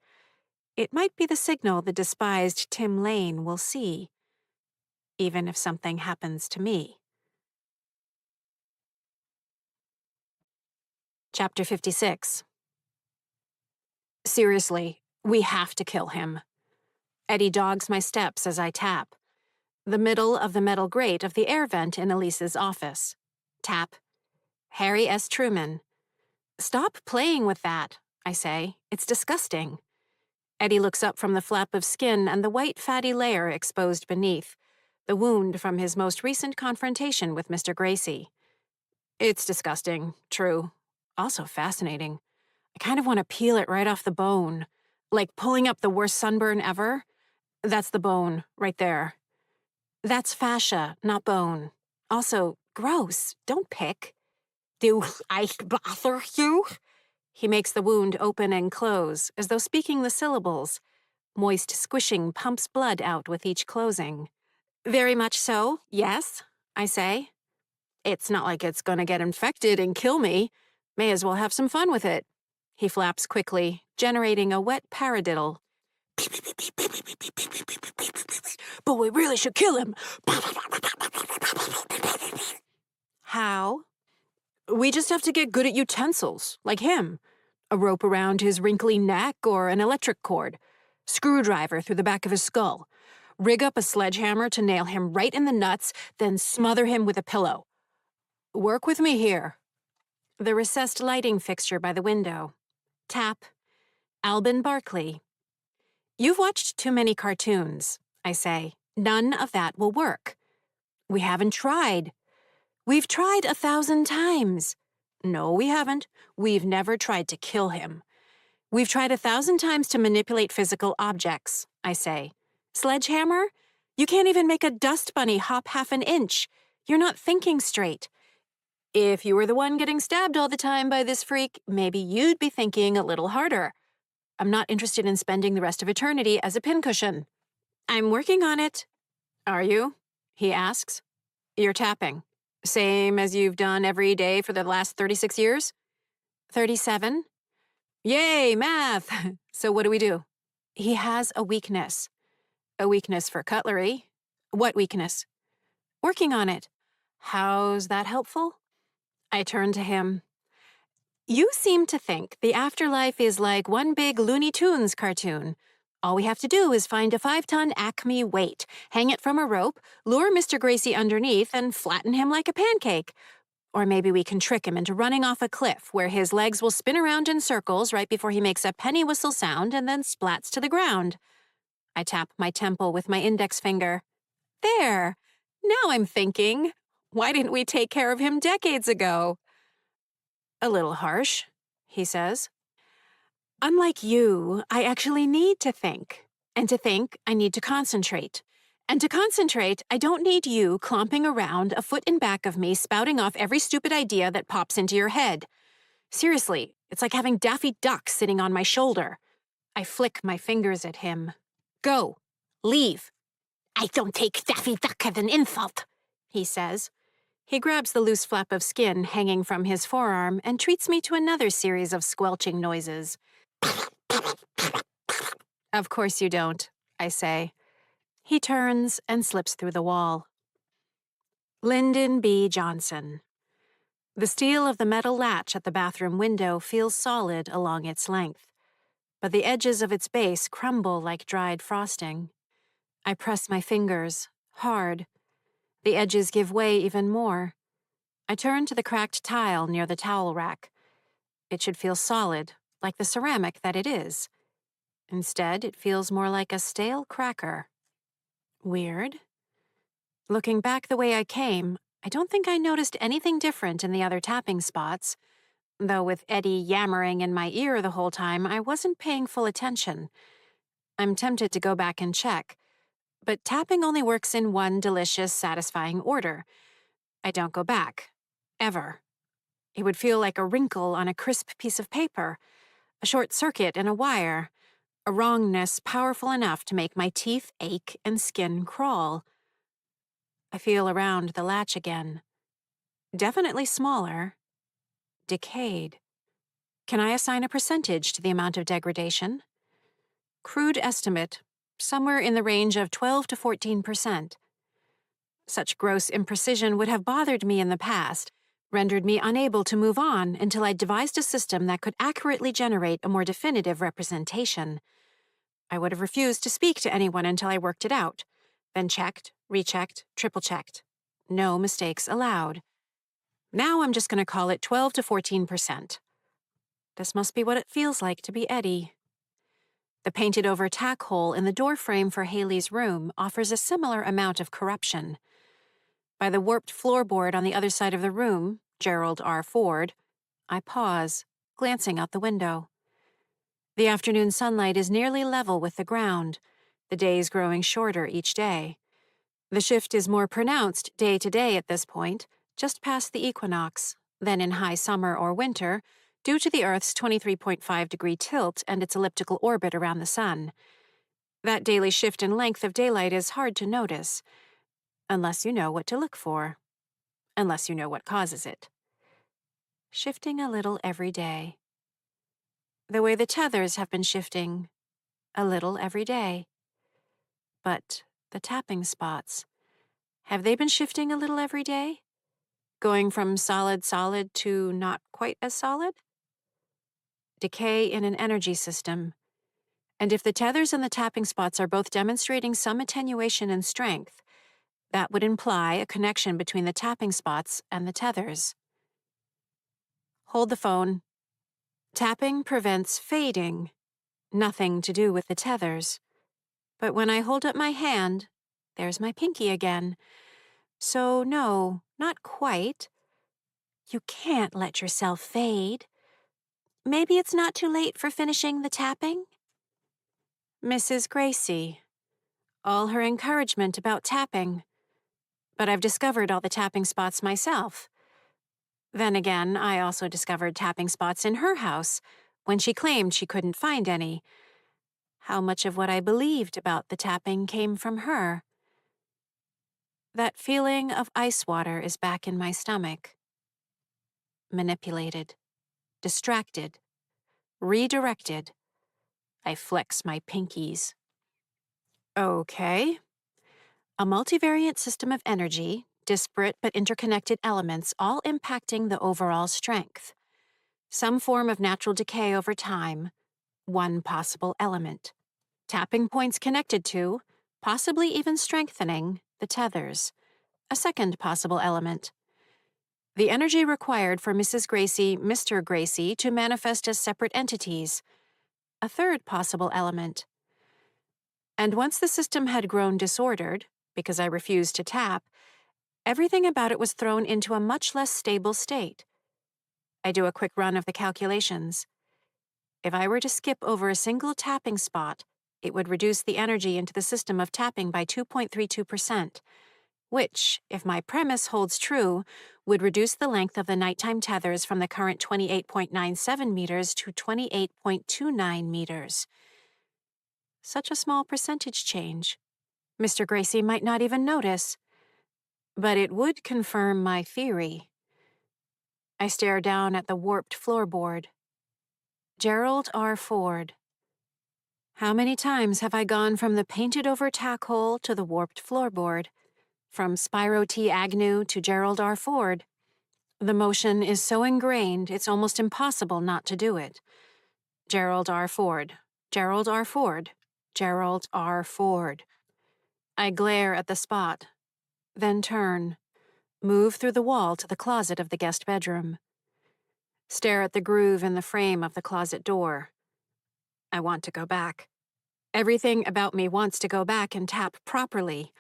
It might be the signal the despised Tim Lane will see. Even if something happens to me. Chapter 56. Seriously, we have to kill him. Eddie dogs my steps as I tap. The middle of the metal grate of the air vent in Elise's office. Tap. Harry S. Truman. Stop playing with that, I say. It's disgusting. Eddie looks up from the flap of skin and the white fatty layer exposed beneath, the wound from his most recent confrontation with Mr. Gracie. It's disgusting, true. Also fascinating. I kind of want to peel it right off the bone. Like pulling up the worst sunburn ever. That's the bone, right there. That's fascia, not bone. Also, gross. Don't pick. Do I bother you? He makes the wound open and close, as though speaking the syllables. Moist squishing pumps blood out with each closing. Very much so, yes, I say. It's not like it's gonna get infected and kill me. May as well have some fun with it. He flaps quickly, generating a wet paradiddle. But we really should kill him. How? We just have to get good at utensils, like him. A rope around his wrinkly neck or an electric cord. Screwdriver through the back of his skull. Rig up a sledgehammer to nail him right in the nuts, then smother him with a pillow. Work with me here. The recessed lighting fixture by the window. Tap. Alban Barkley. You've watched too many cartoons, I say. None of that will work. We haven't tried. We've tried 1,000 times. No, we haven't. We've never tried to kill him. We've tried 1,000 times to manipulate physical objects, I say. Sledgehammer? You can't even make a dust bunny hop half an inch. You're not thinking straight. If you were the one getting stabbed all the time by this freak, maybe you'd be thinking a little harder. I'm not interested in spending the rest of eternity as a pincushion. I'm working on it. Are you? He asks. You're tapping. Same as you've done every day for the last 36 years? 37. Yay, math! So what do we do? He has a weakness. A weakness for cutlery. What weakness? Working on it. How's that helpful? I turn to him. You seem to think the afterlife is like one big Looney Tunes cartoon. All we have to do is find a 5-ton Acme weight, hang it from a rope, lure Mr. Gracie underneath, and flatten him like a pancake. Or maybe we can trick him into running off a cliff where his legs will spin around in circles right before he makes a penny whistle sound and then splats to the ground. I tap my temple with my index finger. There! Now I'm thinking, why didn't we take care of him decades ago? A little harsh, he says. Unlike you, I actually need to think. And to think, I need to concentrate. And to concentrate, I don't need you clomping around a foot in back of me spouting off every stupid idea that pops into your head. Seriously, it's like having Daffy Duck sitting on my shoulder. I flick my fingers at him. Go. Leave. I don't take Daffy Duck as an insult, he says. He grabs the loose flap of skin hanging from his forearm and treats me to another series of squelching noises. Of course you don't, I say. He turns and slips through the wall. Lyndon B. Johnson. The steel of the metal latch at the bathroom window feels solid along its length, but the edges of its base crumble like dried frosting. I press my fingers, hard. The edges give way even more. I turn to the cracked tile near the towel rack. It should feel solid, like the ceramic that it is. Instead, it feels more like a stale cracker. Weird. Looking back the way I came, I don't think I noticed anything different in the other tapping spots. Though with Eddie yammering in my ear the whole time, I wasn't paying full attention. I'm tempted to go back and check, but tapping only works in one delicious, satisfying order. I don't go back. Ever. It would feel like a wrinkle on a crisp piece of paper, a short circuit in a wire, a wrongness powerful enough to make my teeth ache and skin crawl. I feel around the latch again. Definitely smaller. Decayed. Can I assign a percentage to the amount of degradation? Crude estimate, somewhere in the range of 12 to 14%. Such gross imprecision would have bothered me in the past, rendered me unable to move on until I devised a system that could accurately generate a more definitive representation. I would have refused to speak to anyone until I worked it out, then checked, rechecked, triple-checked. No mistakes allowed. Now I'm just going to call it 12 to 14%. This must be what it feels like to be Eddie. The painted-over tack hole in the door frame for Haley's room offers a similar amount of corruption. By the warped floorboard on the other side of the room, Gerald R. Ford, I pause, glancing out the window. The afternoon sunlight is nearly level with the ground, the days growing shorter each day. The shift is more pronounced day to day at this point, just past the equinox, than in high summer or winter, due to the Earth's 23.5-degree tilt and its elliptical orbit around the sun. That daily shift in length of daylight is hard to notice, unless you know what to look for, unless you know what causes it. Shifting a little every day. The way the tethers have been shifting a little every day. But the tapping spots, have they been shifting a little every day? Going from solid to not quite as solid? Decay in an energy system. And if the tethers and the tapping spots are both demonstrating some attenuation in strength, that would imply a connection between the tapping spots and the tethers. Hold the phone. Tapping prevents fading. Nothing to do with the tethers. But when I hold up my hand, there's my pinky again. So no, not quite. You can't let yourself fade. Maybe it's not too late for finishing the tapping? Mrs. Gracie. All her encouragement about tapping. But I've discovered all the tapping spots myself. Then again, I also discovered tapping spots in her house when she claimed she couldn't find any. How much of what I believed about the tapping came from her? That feeling of ice water is back in my stomach. Manipulated, distracted, redirected. I flex my pinkies. Okay. A multivariate system of energy, disparate but interconnected elements, all impacting the overall strength. Some form of natural decay over time, one possible element. Tapping points connected to, possibly even strengthening, the tethers. A second possible element. The energy required for Mrs. Gracie, Mr. Gracie to manifest as separate entities. A third possible element. And once the system had grown disordered, because I refused to tap, everything about it was thrown into a much less stable state. I do a quick run of the calculations. If I were to skip over a single tapping spot, it would reduce the energy into the system of tapping by 2.32%, which, if my premise holds true, would reduce the length of the nighttime tethers from the current 28.97 meters to 28.29 meters. Such a small percentage change. Mr. Gracie might not even notice. But it would confirm my theory. I stare down at the warped floorboard. Gerald R. Ford. How many times have I gone from the painted-over tack hole to the warped floorboard? From Spyro T. Agnew to Gerald R. Ford? The motion is so ingrained, it's almost impossible not to do it. Gerald R. Ford. Gerald R. Ford. Gerald R. Ford. I glare at the spot, then turn, move through the wall to the closet of the guest bedroom. Stare at the groove in the frame of the closet door. I want to go back. Everything about me wants to go back and tap properly.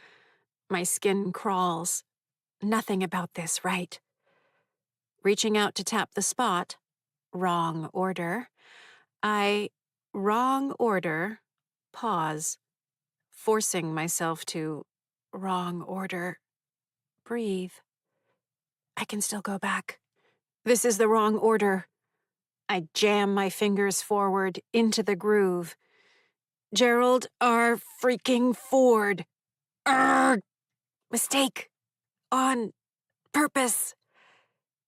My skin crawls. Nothing about this right. Reaching out to tap the spot. Wrong order. Wrong order. Pause. Forcing myself to wrong order. Breathe. I can still go back. This is the wrong order. I jam my fingers forward into the groove. Gerald R. freaking Ford. Arrgh! Mistake. On purpose.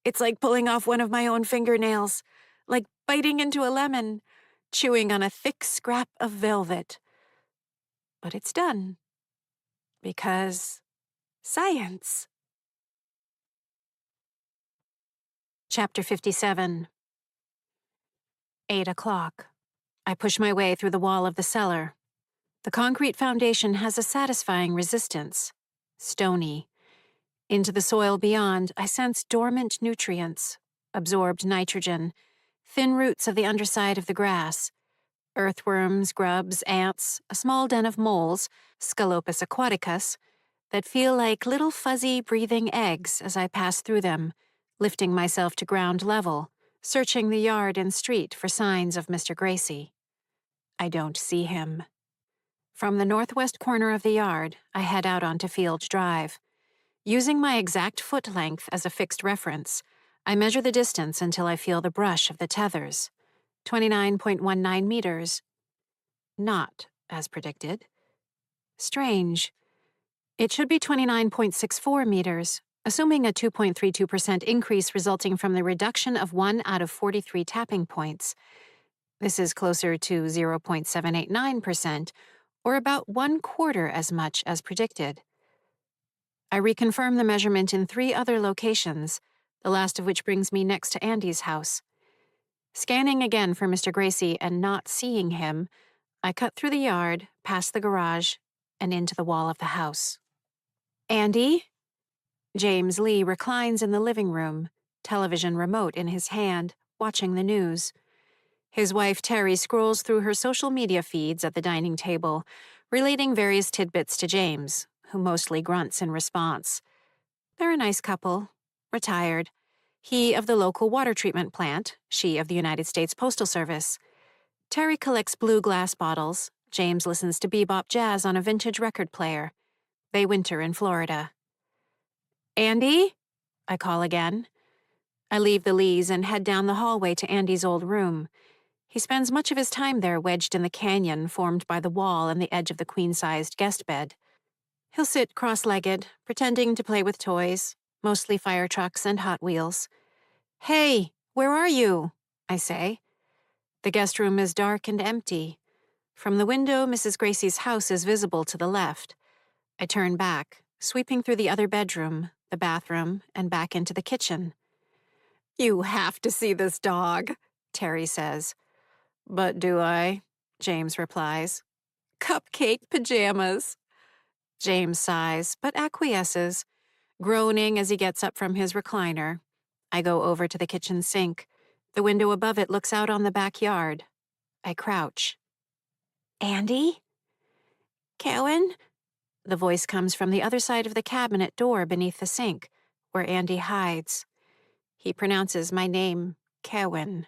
It's like pulling off one of my own fingernails. Like biting into a lemon. Chewing on a thick scrap of velvet. But it's done. Because science. Chapter 57. 8 o'clock. I push my way through the wall of the cellar. The concrete foundation has a satisfying resistance. Stony. Into the soil beyond, I sense dormant nutrients, absorbed nitrogen, thin roots of the underside of the grass, earthworms, grubs, ants, a small den of moles, Scalopus aquaticus, that feel like little fuzzy breathing eggs as I pass through them, lifting myself to ground level, searching the yard and street for signs of Mr. Gracie. I don't see him. From the northwest corner of the yard, I head out onto Field Drive. Using my exact foot length as a fixed reference, I measure the distance until I feel the brush of the tethers. 29.19 meters. Not as predicted. Strange. It should be 29.64 meters, assuming a 2.32% increase resulting from the reduction of 1 out of 43 tapping points. This is closer to 0.789%, or about 1/4 as much as predicted. I reconfirm the measurement in 3 other locations, the last of which brings me next to Andy's house. Scanning again for Mr. Gracie and not seeing him, I cut through the yard, past the garage, and into the wall of the house. Andy? James Lee reclines in the living room, television remote in his hand, watching the news. His wife Terry scrolls through her social media feeds at the dining table, relating various tidbits to James, who mostly grunts in response. They're a nice couple, retired. He of the local water treatment plant, she of the United States Postal Service. Terry collects blue glass bottles. James listens to bebop jazz on a vintage record player. They winter in Florida. Andy? I call again. I leave the Lees and head down the hallway to Andy's old room. He spends much of his time there wedged in the canyon formed by the wall and the edge of the queen-sized guest bed. He'll sit cross-legged, pretending to play with toys, mostly fire trucks and Hot Wheels. Hey, where are you? I say. The guest room is dark and empty. From the window, Mrs. Gracie's house is visible to the left. I turn back, sweeping through the other bedroom, the bathroom, and back into the kitchen. You have to see this dog, Terry says. But do I? James replies. Cupcake pajamas. James sighs, but acquiesces, groaning as he gets up from his recliner. I go over to the kitchen sink. The window above it looks out on the backyard. I crouch. Andy? Kevan? The voice comes from the other side of the cabinet door beneath the sink, where Andy hides. He pronounces my name, Kevan.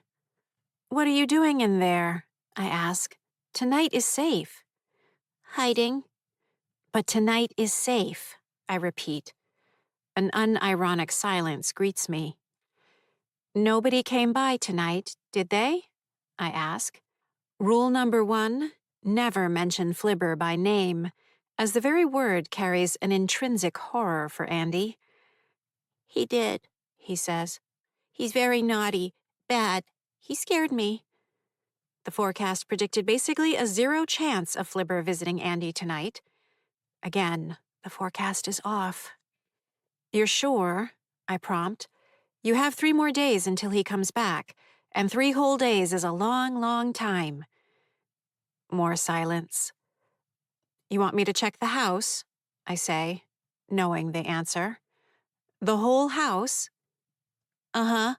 What are you doing in there? I ask. Tonight is safe. Hiding. But tonight is safe, I repeat. An unironic silence greets me. Nobody came by tonight, did they? I ask. Rule number 1, never mention Flibber by name, as the very word carries an intrinsic horror for Andy. He did, he says. He's very naughty, bad. He scared me. The forecast predicted basically a 0 chance of Flibber visiting Andy tonight. Again, the forecast is off. You're sure? I prompt. You have 3 more days until he comes back, and 3 whole days is a long, long time. More silence. You want me to check the house? I say, knowing the answer. The whole house? Uh-huh.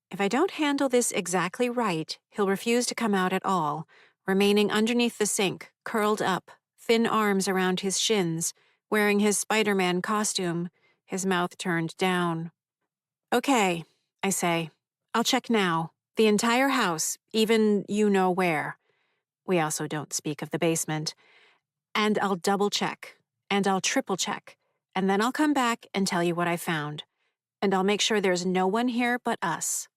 If I don't handle this exactly right, he'll refuse to come out at all, remaining underneath the sink, curled up, thin arms around his shins, wearing his Spider-Man costume, his mouth turned down. Okay, I say. I'll check now. The entire house, even you know where. We also don't speak of the basement. And I'll double-check, and I'll triple-check, and then I'll come back and tell you what I found. And I'll make sure there's no one here but us.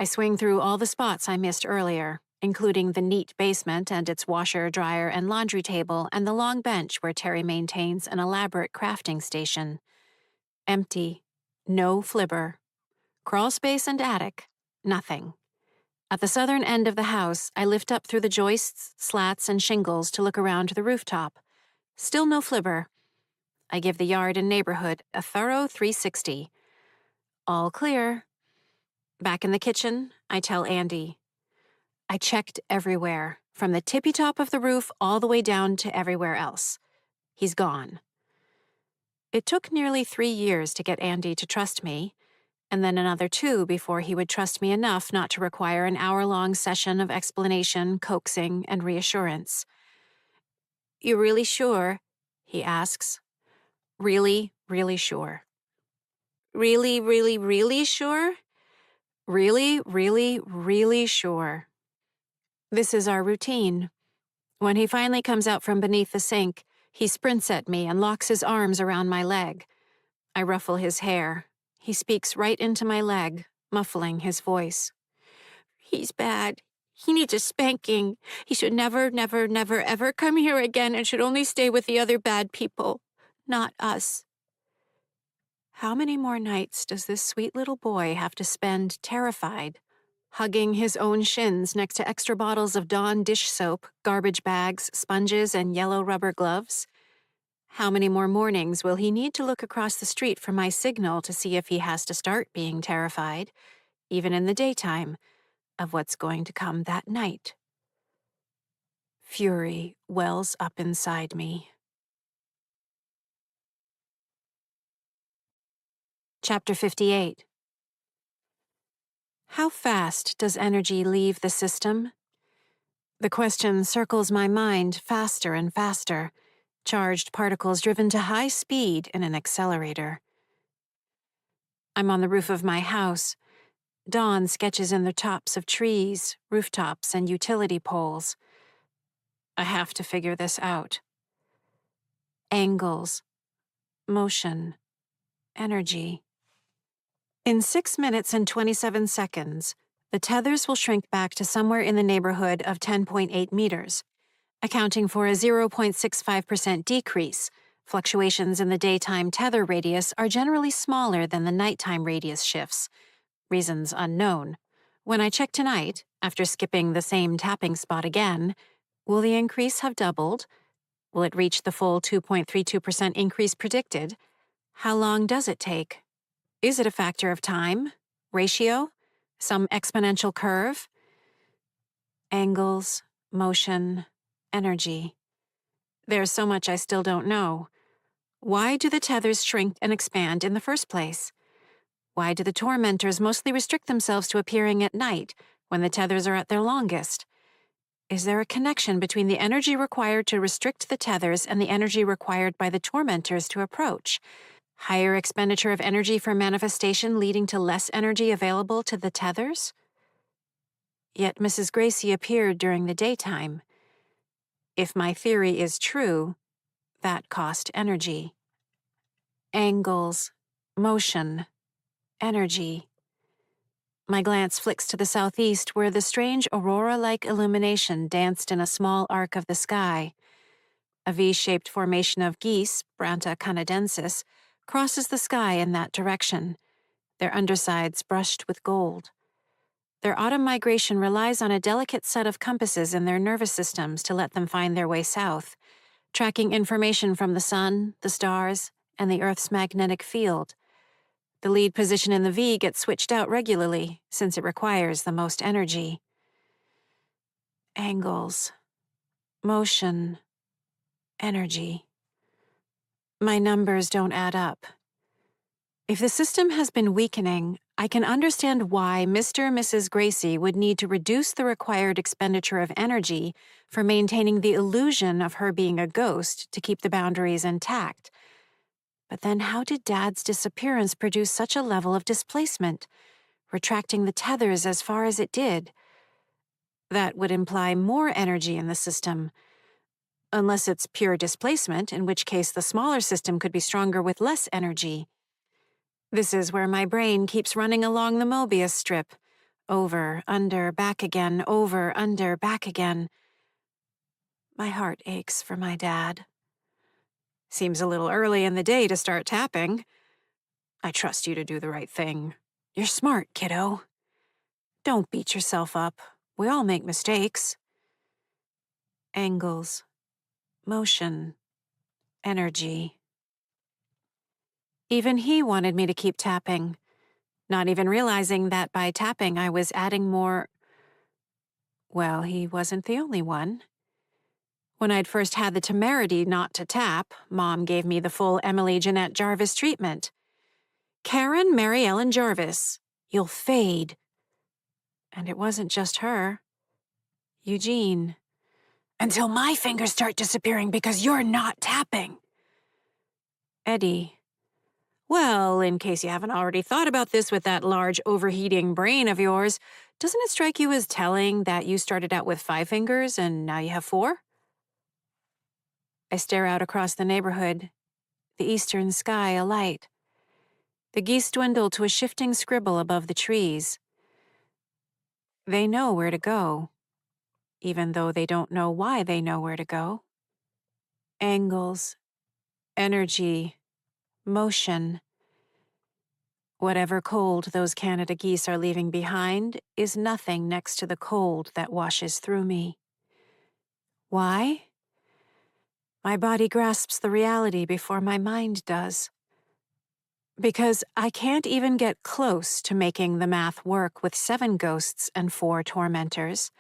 I swing through all the spots I missed earlier, including the neat basement and its washer, dryer, and laundry table and the long bench where Terry maintains an elaborate crafting station. Empty. No Flibber. Crawl space and attic. Nothing. At the southern end of the house, I lift up through the joists, slats, and shingles to look around the rooftop. Still no Flibber. I give the yard and neighborhood a thorough 360. All clear. Back in the kitchen, I tell Andy. I checked everywhere, from the tippy top of the roof all the way down to everywhere else. He's gone. It took nearly 3 years to get Andy to trust me, and then another 2 before he would trust me enough not to require an hour-long session of explanation, coaxing, and reassurance. You really sure? He asks. Really, really sure. Really, really, really sure? Really, really, really sure. This is our routine. When he finally comes out from beneath the sink, he sprints at me and locks his arms around my leg. I ruffle his hair. He speaks right into my leg, muffling his voice. He's bad. He needs a spanking. He should never, never, never, ever come here again and should only stay with the other bad people, not us. How many more nights does this sweet little boy have to spend terrified, hugging his own shins next to extra bottles of Dawn dish soap, garbage bags, sponges, and yellow rubber gloves? How many more mornings will he need to look across the street for my signal to see if he has to start being terrified, even in the daytime, of what's going to come that night? Fury wells up inside me. Chapter 58. How fast does energy leave the system? The question circles my mind faster and faster, charged particles driven to high speed in an accelerator. I'm on the roof of my house. Dawn sketches in the tops of trees, rooftops, and utility poles. I have to figure this out. Angles, motion, energy. In 6 minutes and 27 seconds, the tethers will shrink back to somewhere in the neighborhood of 10.8 meters, accounting for a 0.65% decrease. Fluctuations in the daytime tether radius are generally smaller than the nighttime radius shifts. Reasons unknown. When I check tonight, after skipping the same tapping spot again, will the increase have doubled? Will it reach the full 2.32% increase predicted? How long does it take? Is it a factor of time? Ratio? Some exponential curve? Angles, motion, energy. There's so much I still don't know. Why do the tethers shrink and expand in the first place? Why do the tormentors mostly restrict themselves to appearing at night, when the tethers are at their longest? Is there a connection between the energy required to restrict the tethers and the energy required by the tormentors to approach? Higher expenditure of energy for manifestation leading to less energy available to the tethers? Yet Mrs. Gracie appeared during the daytime. If my theory is true, that cost energy. Angles, motion, energy. My glance flicks to the southeast where the strange aurora-like illumination danced in a small arc of the sky. A V-shaped formation of geese, Branta canadensis, crosses the sky in that direction, their undersides brushed with gold. Their autumn migration relies on a delicate set of compasses in their nervous systems to let them find their way south, tracking information from the sun, the stars, and the Earth's magnetic field. The lead position in the V gets switched out regularly, since it requires the most energy. Angles, motion, energy. My numbers don't add up. If the system has been weakening, I can understand why Mr. and Mrs. Gracie would need to reduce the required expenditure of energy for maintaining the illusion of her being a ghost to keep the boundaries intact. But then how did Dad's disappearance produce such a level of displacement, retracting the tethers as far as it did? That would imply more energy in the system. Unless it's pure displacement, in which case the smaller system could be stronger with less energy. This is where my brain keeps running along the Mobius strip. Over, under, back again, over, under, back again. My heart aches for my dad. Seems a little early in the day to start tapping. I trust you to do the right thing. You're smart, kiddo. Don't beat yourself up. We all make mistakes. Angles, motion, energy. Even he wanted me to keep tapping, not even realizing that by tapping I was adding more. Well, he wasn't the only one. When I'd first had the temerity not to tap, Mom gave me the full Emily Jeanette Jarvis treatment. Karen Mary Ellen Jarvis, you'll fade. And it wasn't just her. Eugene. Until my fingers start disappearing because you're not tapping. Eddie. Well, in case you haven't already thought about this with that large overheating brain of yours, doesn't it strike you as telling that you started out with 5 fingers and now you have 4? I stare out across the neighborhood, the eastern sky alight. The geese dwindle to a shifting scribble above the trees. They know where to go, even though they don't know why they know where to go. Angles, energy, motion. Whatever cold those Canada geese are leaving behind is nothing next to the cold that washes through me. Why? My body grasps the reality before my mind does. Because I can't even get close to making the math work with 7 ghosts and 4 tormentors.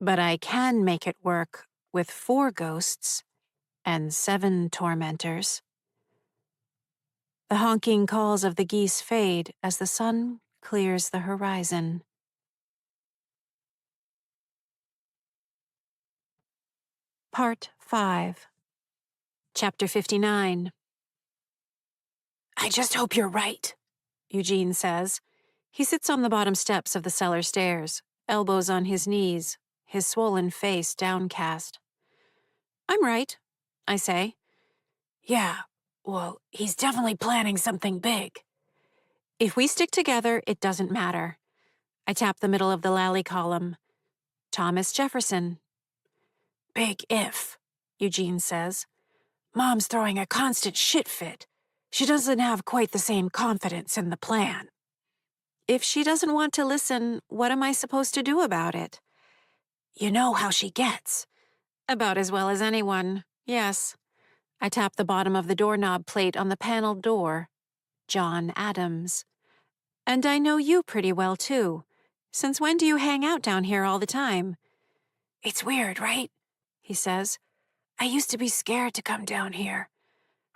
But I can make it work with 4 ghosts and 7 tormentors. The honking calls of the geese fade as the sun clears the horizon. Part 5. Chapter 59. I just hope you're right, Eugene says. He sits on the bottom steps of the cellar stairs, elbows on his knees, his swollen face downcast. I'm right, I say. Yeah, well, he's definitely planning something big. If we stick together, it doesn't matter. I tap the middle of the Lally column. Thomas Jefferson. Big if, Eugene says. Mom's throwing a constant shit fit. She doesn't have quite the same confidence in the plan. If she doesn't want to listen, what am I supposed to do about it? You know how she gets. About as well as anyone, yes. I tap the bottom of the doorknob plate on the paneled door. John Adams. And I know you pretty well, too. Since when do you hang out down here all the time? It's weird, right? He says. I used to be scared to come down here.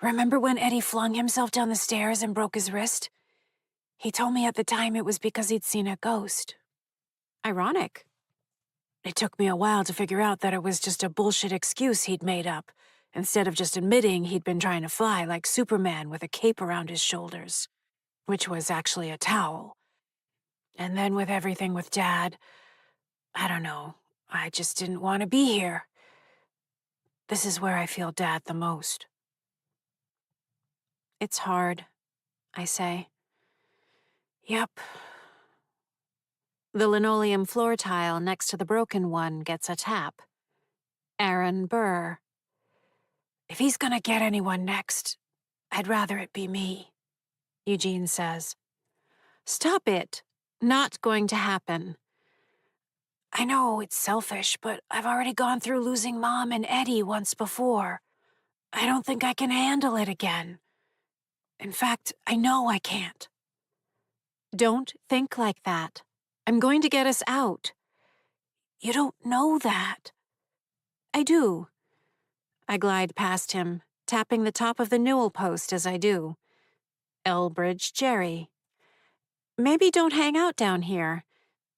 Remember when Eddie flung himself down the stairs and broke his wrist? He told me at the time it was because he'd seen a ghost. Ironic. It took me a while to figure out that it was just a bullshit excuse he'd made up, instead of just admitting he'd been trying to fly like Superman with a cape around his shoulders, which was actually a towel. And then with everything with Dad, I don't know, I just didn't want to be here. This is where I feel Dad the most. It's hard, I say. Yep. The linoleum floor tile next to the broken one gets a tap. Aaron Burr. If he's gonna get anyone next, I'd rather it be me, Eugene says. Stop it. Not going to happen. I know it's selfish, but I've already gone through losing Mom and Eddie once before. I don't think I can handle it again. In fact, I know I can't. Don't think like that. I'm going to get us out. You don't know that. I do. I glide past him, tapping the top of the newel post as I do. Elbridge Jerry. Maybe don't hang out down here.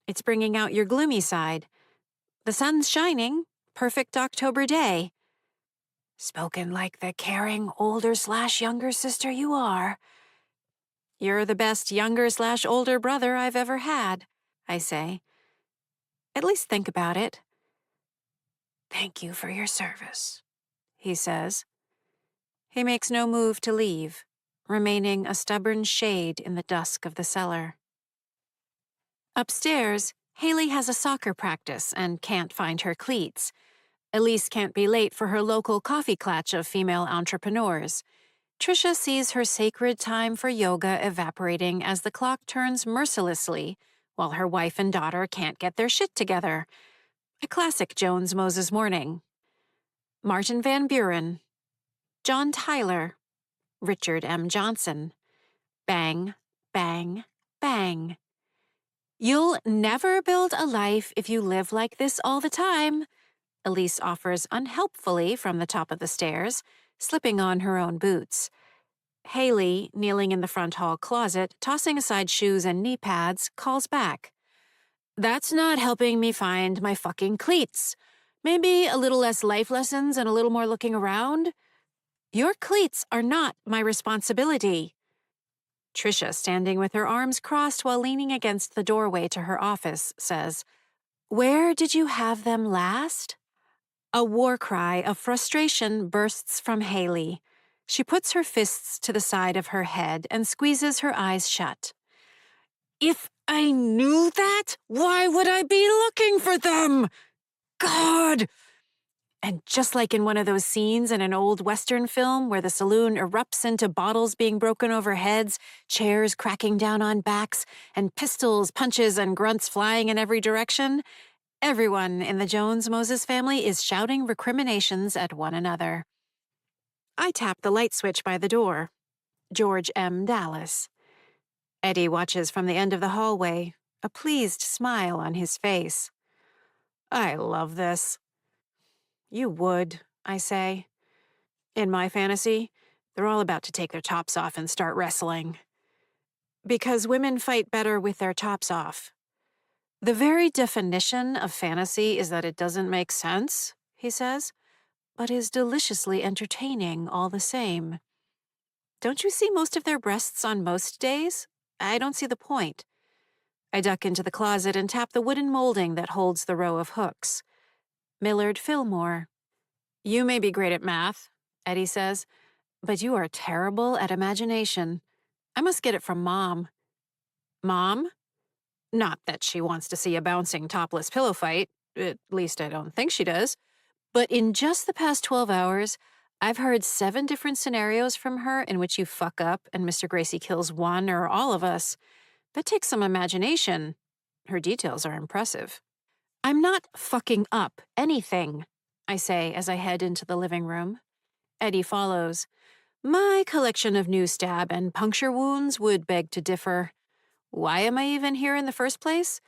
It's bringing out your gloomy side. The sun's shining. Perfect October day. Spoken like the caring older/younger sister you are. You're the best younger/older brother I've ever had, I say. At least think about it. Thank you for your service, he says. He makes no move to leave, remaining a stubborn shade in the dusk of the cellar. Upstairs, Haley has a soccer practice and can't find her cleats. Elise can't be late for her local coffee clatch of female entrepreneurs. Trisha sees her sacred time for yoga evaporating as the clock turns mercilessly, while her wife and daughter can't get their shit together. A classic Jones Moses morning. Martin Van Buren. John Tyler. Richard M. Johnson. Bang, bang, bang. You'll never build a life if you live like this all the time, Elise offers unhelpfully from the top of the stairs, slipping on her own boots. Haley, kneeling in the front hall closet, tossing aside shoes and knee pads, calls back. That's not helping me find my fucking cleats. Maybe a little less life lessons and a little more looking around? Your cleats are not my responsibility. Trisha, standing with her arms crossed while leaning against the doorway to her office, says, Where did you have them last? A war cry of frustration bursts from Haley. She puts her fists to the side of her head and squeezes her eyes shut. If I knew that, why would I be looking for them? God! And just like in one of those scenes in an old Western film where the saloon erupts into bottles being broken over heads, chairs cracking down on backs, and pistols, punches, and grunts flying in every direction, Everyone in the Jones-Moses family is shouting recriminations at one another. I tap the light switch by the door. George M. Dallas. Eddie watches from the end of the hallway, a pleased smile on his face. I love this. You would, I say. In my fantasy, they're all about to take their tops off and start wrestling. Because women fight better with their tops off. The very definition of fantasy is that it doesn't make sense, he says, but is deliciously entertaining all the same. Don't you see most of their breasts on most days? I don't see the point. I duck into the closet and tap the wooden molding that holds the row of hooks. Millard Fillmore. You may be great at math, Eddie says, but you are terrible at imagination. I must get it from Mom. Mom? Not that she wants to see a bouncing topless pillow fight. At least I don't think she does. But in just the past 12 hours, I've heard 7 different scenarios from her in which you fuck up and Mr. Gracie kills one or all of us. That takes some imagination. Her details are impressive. I'm not fucking up anything, I say as I head into the living room. Eddie follows. My collection of new stab and puncture wounds would beg to differ. Why am I even here in the first place?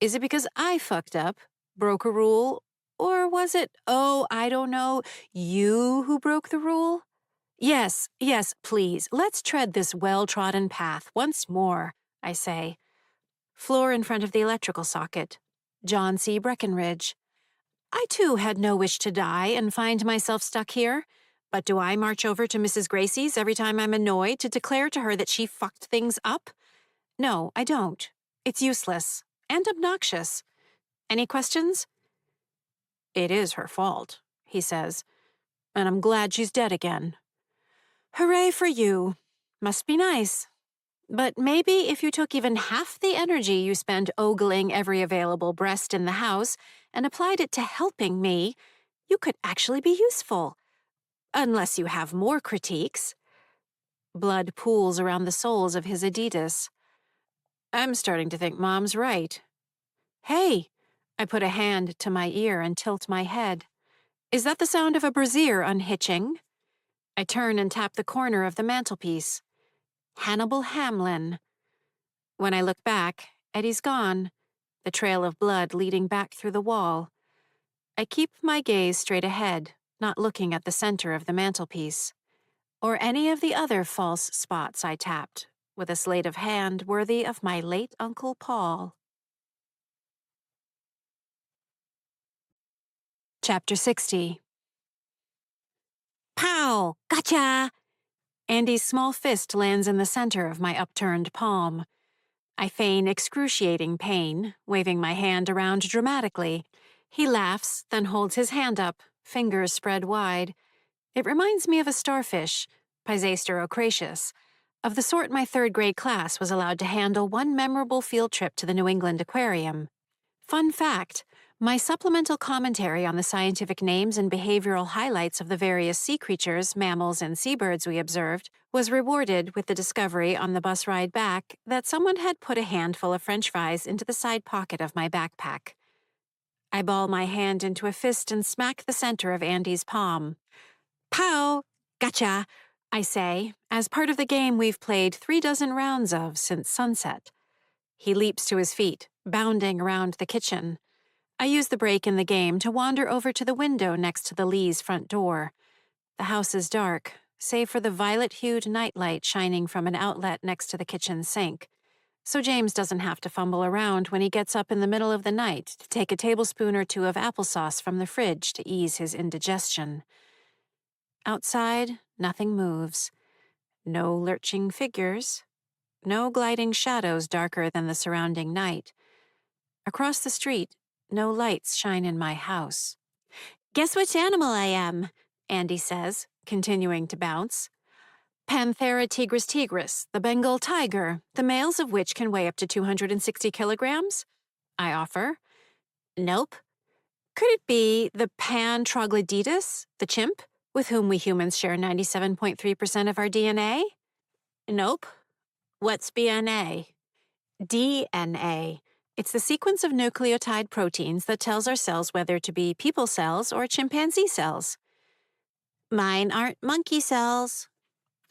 Is it because I fucked up, broke a rule, or was it, oh, I don't know, you who broke the rule? Yes, please, let's tread this well-trodden path once more, I say. Floor in front of the electrical socket. John C. Breckenridge. I too had no wish to die and find myself stuck here. But do I march over to Mrs. Gracie's every time I'm annoyed to declare to her that she fucked things up? No, I don't. It's useless and obnoxious. Any questions? It is her fault, he says, and I'm glad she's dead again. Hooray for you. Must be nice. But maybe if you took even half the energy you spend ogling every available breast in the house and applied it to helping me, you could actually be useful. Unless you have more critiques. Blood pools around the soles of his Adidas. I'm starting to think Mom's right. Hey, I put a hand to my ear and tilt my head. Is that the sound of a brassiere unhitching? I turn and tap the corner of the mantelpiece. Hannibal Hamlin. When I look back, Eddie's gone, the trail of blood leading back through the wall. I keep my gaze straight ahead, not looking at the center of the mantelpiece, or any of the other false spots I tapped, with a sleight of hand worthy of my late Uncle Paul. Chapter 60. Pow! Gotcha! Andy's small fist lands in the center of my upturned palm. I feign excruciating pain, waving my hand around dramatically. He laughs, then holds his hand up, fingers spread wide. It reminds me of a starfish, Pisaster ocratius, of the sort my third-grade class was allowed to handle one memorable field trip to the New England Aquarium. Fun fact, my supplemental commentary on the scientific names and behavioral highlights of the various sea creatures, mammals, and seabirds we observed was rewarded with the discovery on the bus ride back that someone had put a handful of French fries into the side pocket of my backpack. I ball my hand into a fist and smack the center of Andy's palm. Pow! Gotcha! I say, as part of the game we've played 36 rounds of since sunset. He leaps to his feet, bounding around the kitchen. I use the break in the game to wander over to the window next to the Lee's front door. The house is dark, save for the violet-hued nightlight shining from an outlet next to the kitchen sink. So James doesn't have to fumble around when he gets up in the middle of the night to take a tablespoon or two of applesauce from the fridge to ease his indigestion. Outside, nothing moves. No lurching figures. No gliding shadows darker than the surrounding night. Across the street, no lights shine in my house. Guess which animal I am, Andy says, continuing to bounce. Panthera tigris, the Bengal tiger, the males of which can weigh up to 260 kilograms? I offer. Nope. Could it be the Pan troglodytes, the chimp, with whom we humans share 97.3% of our DNA? Nope. What's BNA? DNA. It's the sequence of nucleotide proteins that tells our cells whether to be people cells or chimpanzee cells. Mine aren't monkey cells.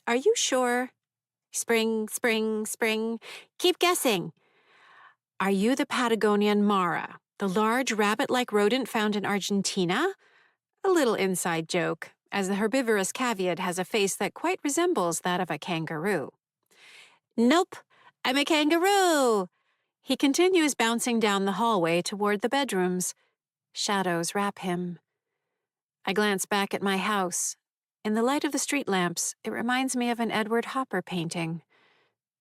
Are you sure? Spring, spring, spring. Keep guessing. Are you the Patagonian mara, the large rabbit-like rodent found in Argentina? A little inside joke, as the herbivorous caveat has a face that quite resembles that of a kangaroo. Nope, I'm a kangaroo! He continues bouncing down the hallway toward the bedrooms. Shadows wrap him. I glance back at my house. In the light of the street lamps, it reminds me of an Edward Hopper painting.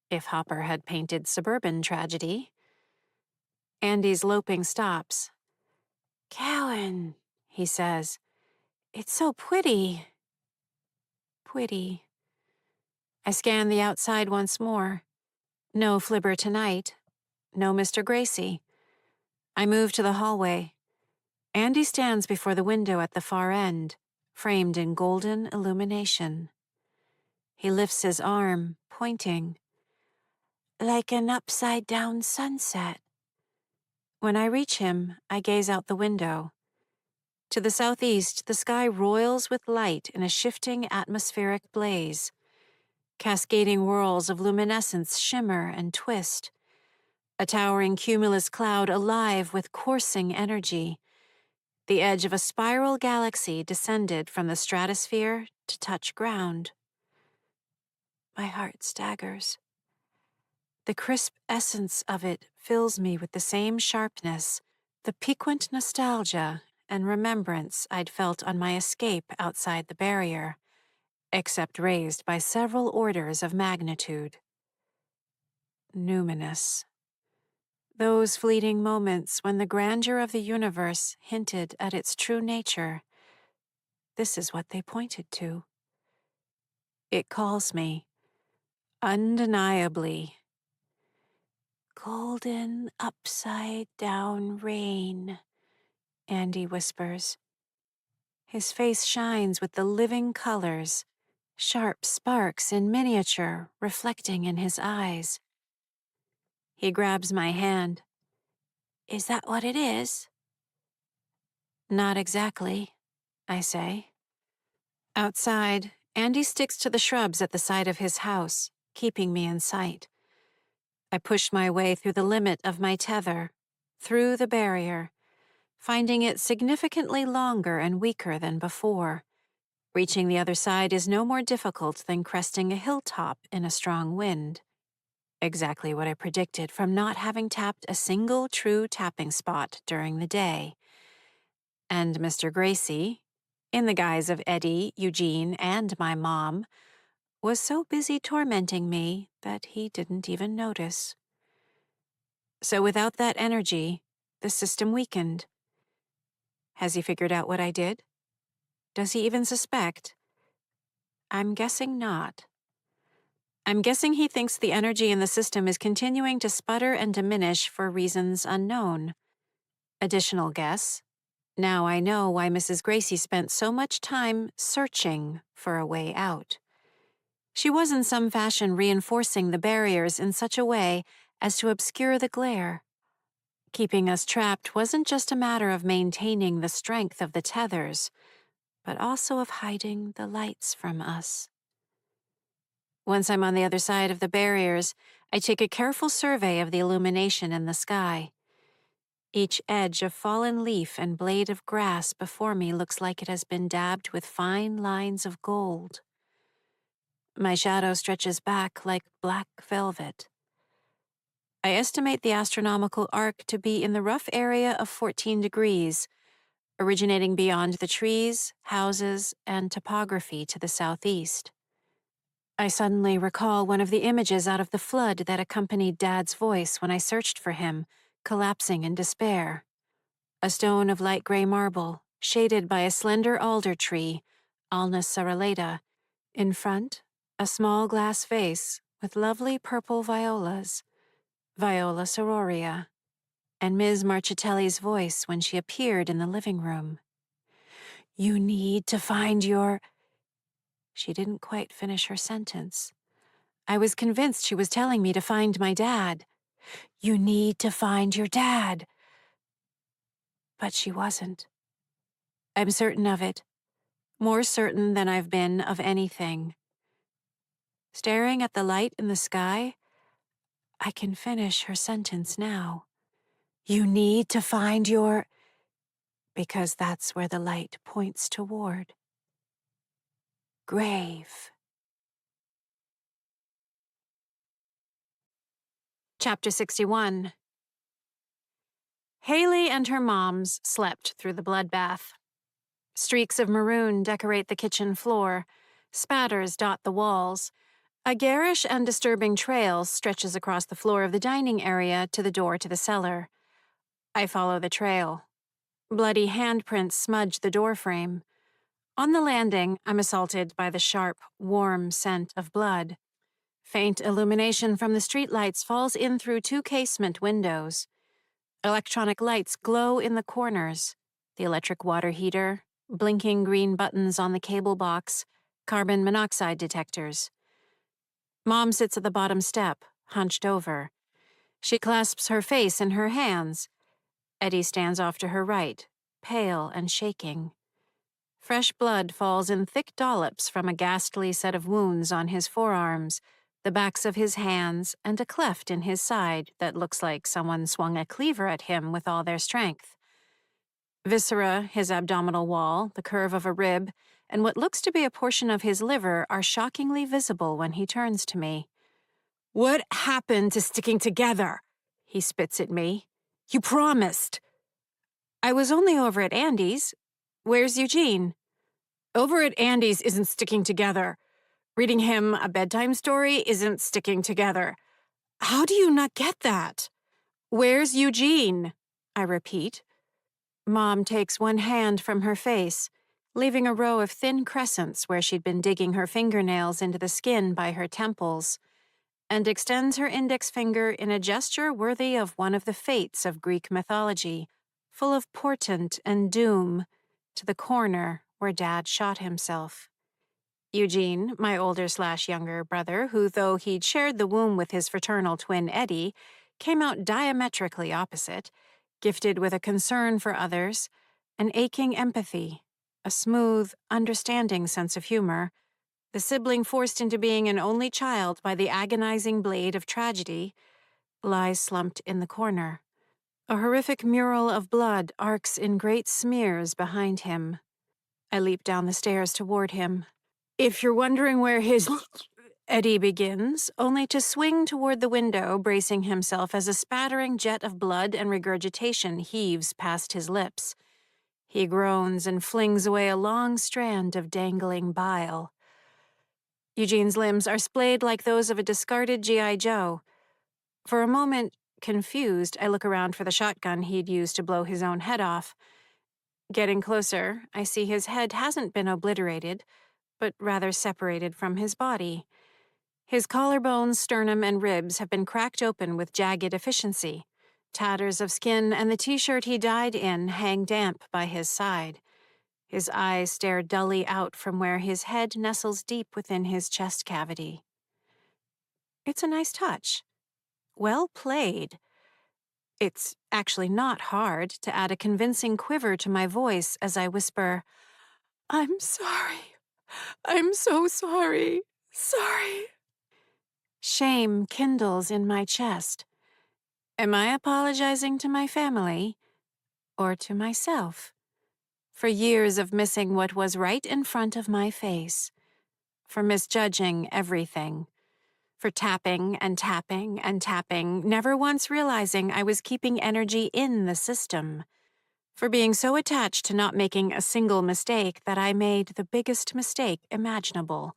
If Hopper had painted suburban tragedy. Andy's loping stops. Kevan, he says. It's so pretty. Pretty. I scan the outside once more. No Flibber tonight. No Mr. Gracie. I move to the hallway. Andy stands before the window at the far end, framed in golden illumination. He lifts his arm, pointing. Like an upside-down sunset. When I reach him, I gaze out the window. To the southeast, the sky roils with light in a shifting atmospheric blaze. Cascading whirls of luminescence shimmer and twist. A towering cumulus cloud alive with coursing energy. The edge of a spiral galaxy descended from the stratosphere to touch ground. My heart staggers. The crisp essence of it fills me with the same sharpness, the piquant nostalgia and remembrance I'd felt on my escape outside the barrier, except raised by several orders of magnitude. Numinous. Those fleeting moments when the grandeur of the universe hinted at its true nature. This is what they pointed to. It calls me, undeniably. Golden upside-down rain, Andy whispers. His face shines with the living colors, sharp sparks in miniature reflecting in his eyes. He grabs my hand. Is that what it is? Not exactly, I say. Outside, Andy sticks to the shrubs at the side of his house, keeping me in sight. I push my way through the limit of my tether, through the barrier, finding it significantly longer and weaker than before. Reaching the other side is no more difficult than cresting a hilltop in a strong wind. Exactly what I predicted from not having tapped a single true tapping spot during the day. And Mr. Gracie, in the guise of Eddie, Eugene, and my mom, was so busy tormenting me that he didn't even notice. So without that energy, the system weakened. Has he figured out what I did? Does he even suspect? I'm guessing not. I'm guessing he thinks the energy in the system is continuing to sputter and diminish for reasons unknown. Additional guess. Now I know why Mrs. Gracie spent so much time searching for a way out. She was in some fashion reinforcing the barriers in such a way as to obscure the glare. Keeping us trapped wasn't just a matter of maintaining the strength of the tethers, but also of hiding the lights from us. Once I'm on the other side of the barriers, I take a careful survey of the illumination in the sky. Each edge of fallen leaf and blade of grass before me looks like it has been dabbed with fine lines of gold. My shadow stretches back like black velvet. I estimate the astronomical arc to be in the rough area of 14 degrees, originating beyond the trees, houses, and topography to the southeast. I suddenly recall one of the images out of the flood that accompanied Dad's voice when I searched for him, collapsing in despair. A stone of light gray marble, shaded by a slender alder tree, Alnus serralata. In front, a small glass vase with lovely purple violas, Viola sororia, and Ms. Marchitelli's voice when she appeared in the living room. You need to find your... She didn't quite finish her sentence. I was convinced she was telling me to find my dad. "You need to find your dad." But she wasn't. I'm certain of it, more certain than I've been of anything. Staring at the light in the sky, I can finish her sentence now. "You need to find your—" because that's where the light points toward. Grave. Chapter 61. Haley and her moms slept through the bloodbath. Streaks of maroon decorate the kitchen floor. Spatters dot the walls. A garish and disturbing trail stretches across the floor of the dining area to the door to the cellar. I follow the trail. Bloody handprints smudge the doorframe. On the landing, I'm assaulted by the sharp, warm scent of blood. Faint illumination from the streetlights falls in through two casement windows. Electronic lights glow in the corners. The electric water heater, blinking green buttons on the cable box, carbon monoxide detectors. Mom sits at the bottom step, hunched over. She clasps her face in her hands. Eddie stands off to her right, pale and shaking. Fresh blood falls in thick dollops from a ghastly set of wounds on his forearms, the backs of his hands, and a cleft in his side that looks like someone swung a cleaver at him with all their strength. Viscera, his abdominal wall, the curve of a rib, and what looks to be a portion of his liver are shockingly visible when he turns to me. "What happened to sticking together?" he spits at me. "You promised." "I was only over at Andy's. Where's Eugene?" "Over at Andy's isn't sticking together. Reading him a bedtime story isn't sticking together. How do you not get that?" "Where's Eugene?" I repeat. Mom takes one hand from her face, leaving a row of thin crescents where she'd been digging her fingernails into the skin by her temples, and extends her index finger in a gesture worthy of one of the fates of Greek mythology, full of portent and doom, to the corner where Dad shot himself. Eugene, my older/younger brother, who, though he'd shared the womb with his fraternal twin Eddie, came out diametrically opposite, gifted with a concern for others, an aching empathy, a smooth, understanding sense of humor, the sibling forced into being an only child by the agonizing blade of tragedy, lies slumped in the corner. A horrific mural of blood arcs in great smears behind him. I leap down the stairs toward him. "If you're wondering where his—" Eddie begins, only to swing toward the window, bracing himself as a spattering jet of blood and regurgitation heaves past his lips. He groans and flings away a long strand of dangling bile. Eugene's limbs are splayed like those of a discarded G.I. Joe. For a moment, confused, I look around for the shotgun he'd used to blow his own head off. Getting closer, I see his head hasn't been obliterated, but rather separated from his body. His collarbones, sternum, and ribs have been cracked open with jagged efficiency. Tatters of skin and the t-shirt he died in hang damp by his side. His eyes stare dully out from where his head nestles deep within his chest cavity. It's a nice touch. Well played. It's actually not hard to add a convincing quiver to my voice as I whisper, "I'm sorry. I'm so sorry. Sorry." Shame kindles in my chest. Am I apologizing to my family or to myself? For years of missing what was right in front of my face. For misjudging everything. For tapping and tapping and tapping, never once realizing I was keeping energy in the system. For being so attached to not making a single mistake that I made the biggest mistake imaginable.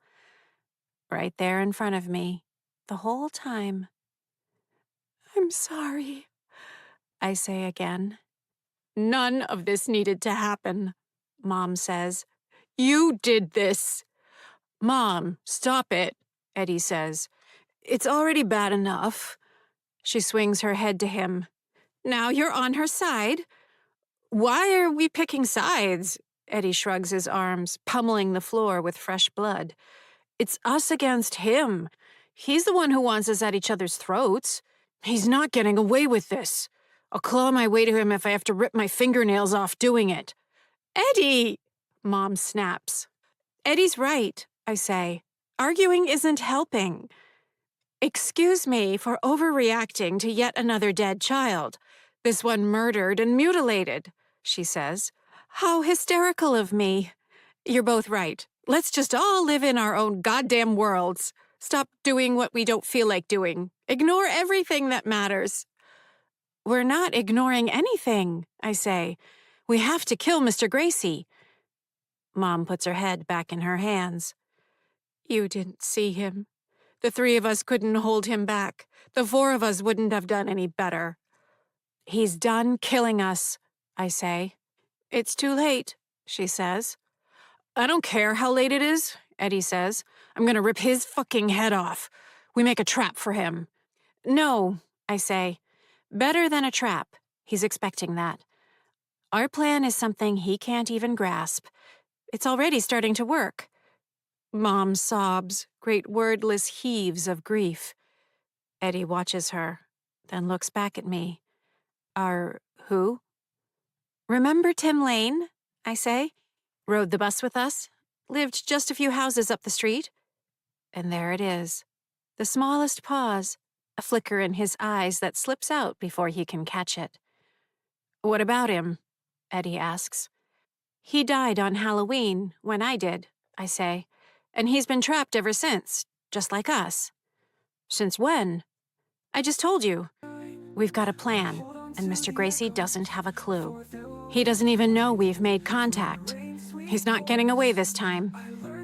Right there in front of me, the whole time. "I'm sorry," I say again. "None of this needed to happen," Mom says. "You did this." "Mom, stop it," Eddie says. "It's already bad enough." She swings her head to him. "Now you're on her side." "Why are we picking sides?" Eddie shrugs his arms, pummeling the floor with fresh blood. "It's us against him. He's the one who wants us at each other's throats. He's not getting away with this. I'll claw my way to him if I have to rip my fingernails off doing it. Eddie! Mom snaps. Eddie's right, I say. Arguing isn't helping. Excuse me for overreacting to yet another dead child. This one murdered and mutilated, she says. How hysterical of me. You're both right. Let's just all live in our own goddamn worlds. Stop doing what we don't feel like doing. Ignore everything that matters. We're not ignoring anything, I say. We have to kill Mr. Gracie. Mom puts her head back in her hands. You didn't see him. The three of us couldn't hold him back. The four of us wouldn't have done any better. He's done killing us, I say. It's too late, she says. I don't care how late it is, Eddie says. I'm gonna rip his fucking head off. We make a trap for him. No, I say. Better than a trap. He's expecting that. Our plan is something he can't even grasp. It's already starting to work. Mom sobs, great wordless heaves of grief. Eddie watches her, then looks back at me. Who? Remember Tim Lane? I say. Rode the bus with us. Lived just a few houses up the street. And there it is. The smallest pause, a flicker in his eyes that slips out before he can catch it. What about him? Eddie asks. He died on Halloween, when I did, I say. And he's been trapped ever since, just like us. Since when? I just told you. We've got a plan, and Mr. Gracie doesn't have a clue. He doesn't even know we've made contact. He's not getting away this time.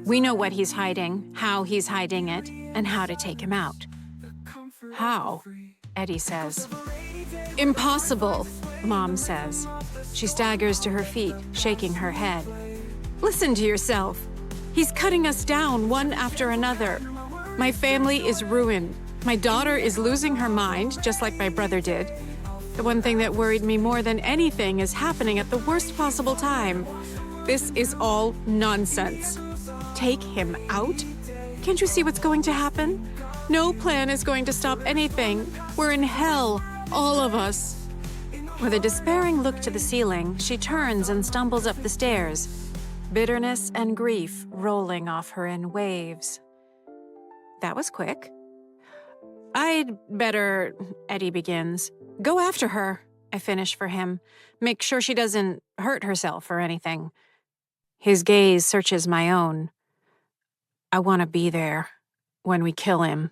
We know what he's hiding, how he's hiding it, and how to take him out. How? Eddie says. Impossible, Mom says. She staggers to her feet, shaking her head. Listen to yourself. He's cutting us down one after another. My family is ruined. My daughter is losing her mind, just like my brother did. The one thing that worried me more than anything is happening at the worst possible time. This is all nonsense. Take him out? Can't you see what's going to happen? No plan is going to stop anything. We're in hell, all of us. With a despairing look to the ceiling, she turns and stumbles up the stairs, bitterness and grief rolling off her in waves. That was quick. I'd better, Eddie begins. Go after her, I finish for him. Make sure she doesn't hurt herself or anything. His gaze searches my own. I want to be there when we kill him.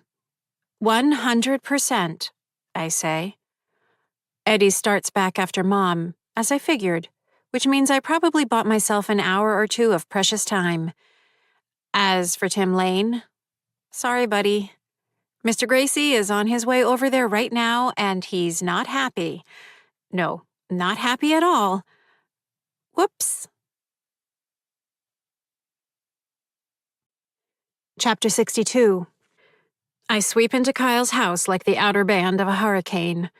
100%, I say. Eddie starts back after Mom, as I figured, which means I probably bought myself an hour or two of precious time. As for Tim Lane, sorry, buddy. Mr. Gracie is on his way over there right now, and he's not happy. No, not happy at all. Whoops. Chapter 62. I sweep into Kyle's house like the outer band of a hurricane,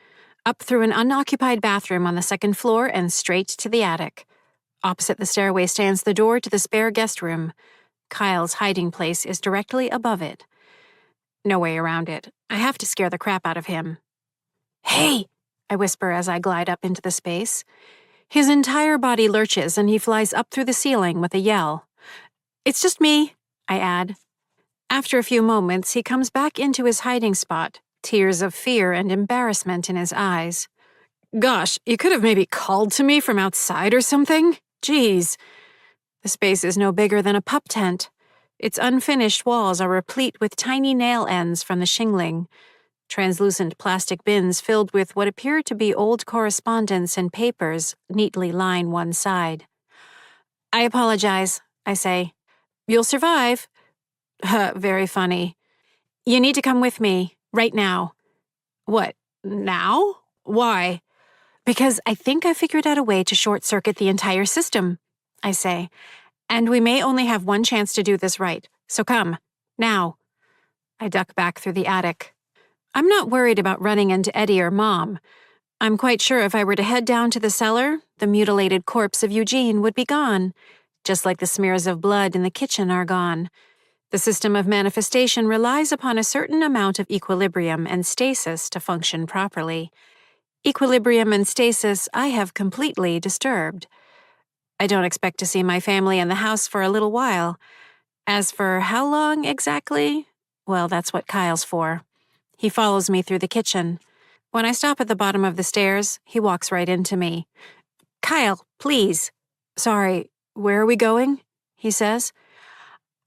up through an unoccupied bathroom on the second floor and straight to the attic. Opposite the stairway stands the door to the spare guest room. Kyle's hiding place is directly above it. No way around it. I have to scare the crap out of him. Hey! I whisper as I glide up into the space. His entire body lurches and he flies up through the ceiling with a yell. It's just me, I add. After a few moments, he comes back into his hiding spot, tears of fear and embarrassment in his eyes. Gosh, you could have maybe called to me from outside or something? Jeez. The space is no bigger than a pup tent. Its unfinished walls are replete with tiny nail ends from the shingling. Translucent plastic bins filled with what appear to be old correspondence and papers neatly line one side. I apologize, I say. You'll survive. Very funny. You need to come with me, right now. What, now? Why? Because I think I figured out a way to short-circuit the entire system, I say. And we may only have one chance to do this right, so come, now. I duck back through the attic. I'm not worried about running into Eddie or Mom. I'm quite sure if I were to head down to the cellar, the mutilated corpse of Eugene would be gone, just like the smears of blood in the kitchen are gone. The system of manifestation relies upon a certain amount of equilibrium and stasis to function properly. Equilibrium and stasis I have completely disturbed. I don't expect to see my family in the house for a little while. As for how long exactly, well, that's what Kyle's for. He follows me through the kitchen. When I stop at the bottom of the stairs, he walks right into me. "Kyle, please." "Sorry, where are we going?" he says.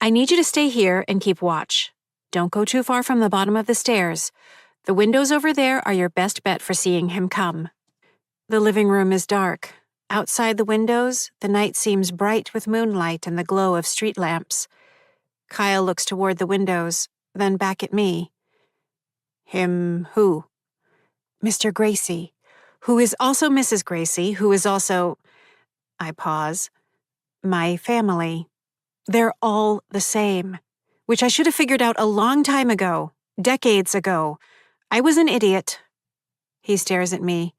"I need you to stay here and keep watch. Don't go too far from the bottom of the stairs. The windows over there are your best bet for seeing him come." The living room is dark. Outside the windows, the night seems bright with moonlight and the glow of street lamps. Kyle looks toward the windows, then back at me. "Him who?" "Mr. Gracie, who is also Mrs. Gracie, who is also—" I pause. "My family. They're all the same, which I should have figured out a long time ago, decades ago. I was an idiot." He stares at me.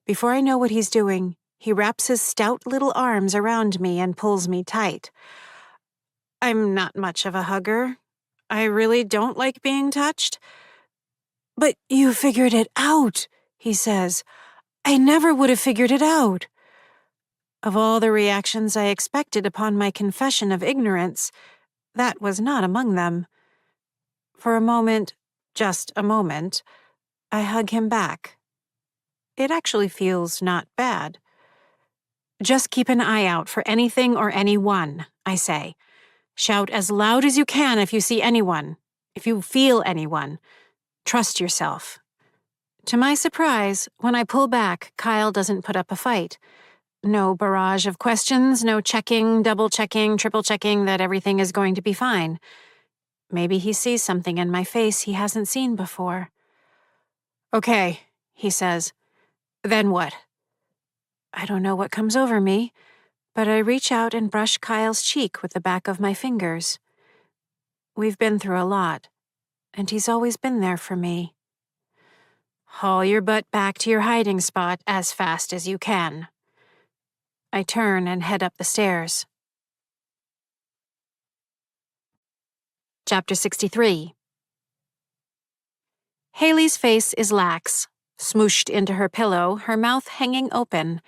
Before I know what he's doing, he wraps his stout little arms around me and pulls me tight. I'm not much of a hugger. I really don't like being touched. "But you figured it out," he says. "I never would have figured it out." Of all the reactions I expected upon my confession of ignorance, that was not among them. For a moment, just a moment, I hug him back. It actually feels not bad. "Just keep an eye out for anything or anyone," I say. "Shout as loud as you can if you see anyone, if you feel anyone. Trust yourself." To my surprise, when I pull back, Kyle doesn't put up a fight. No barrage of questions, no checking, double-checking, triple-checking that everything is going to be fine. Maybe he sees something in my face he hasn't seen before. "Okay," he says. "Then what?" I don't know what comes over me, but I reach out and brush Kyle's cheek with the back of my fingers. We've been through a lot, and he's always been there for me. "Haul your butt back to your hiding spot as fast as you can." I turn and head up the stairs. Chapter 63. Haley's face is lax, smooshed into her pillow, her mouth hanging open.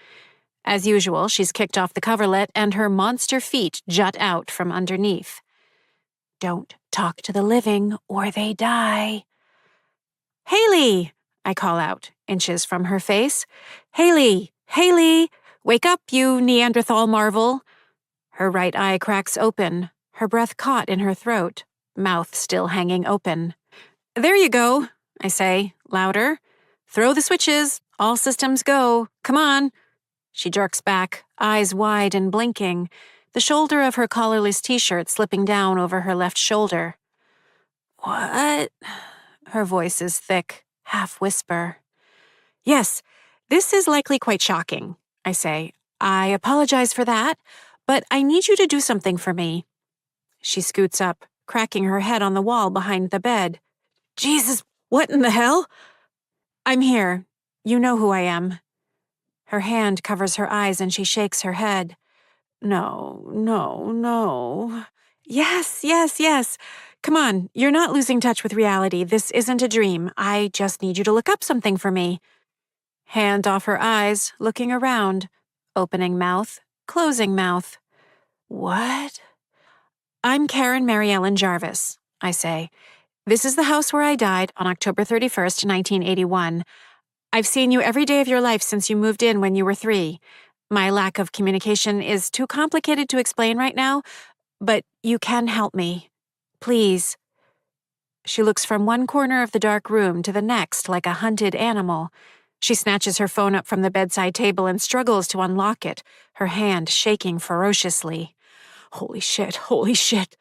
As usual, she's kicked off the coverlet and her monster feet jut out from underneath. "Don't talk to the living or they die." "Haley!" I call out, inches from her face. "Haley! Haley! Wake up, you Neanderthal marvel!" Her right eye cracks open, her breath caught in her throat, mouth still hanging open. "There you go," I say, louder. "Throw the switches, all systems go, come on." She jerks back, eyes wide and blinking, the shoulder of her collarless t-shirt slipping down over her left shoulder. "What?" Her voice is thick, half-whisper. "Yes, this is likely quite shocking," I say. "I apologize for that, but I need you to do something for me." She scoots up, cracking her head on the wall behind the bed. "Jesus, what in the hell?" "I'm here. You know who I am." Her hand covers her eyes and she shakes her head. "No, no, no." "Yes, yes, yes. Come on, you're not losing touch with reality. This isn't a dream. I just need you to look up something for me." Hand off her eyes, looking around. Opening mouth, closing mouth. "What?" "I'm Karen Mary Ellen Jarvis," I say. "This is the house where I died on October 31st, 1981. I've seen you every day of your life since you moved in when you were 3. My lack of communication is too complicated to explain right now, but you can help me. Please." She looks from one corner of the dark room to the next like a hunted animal. She snatches her phone up from the bedside table and struggles to unlock it, her hand shaking ferociously. Holy shit, holy shit.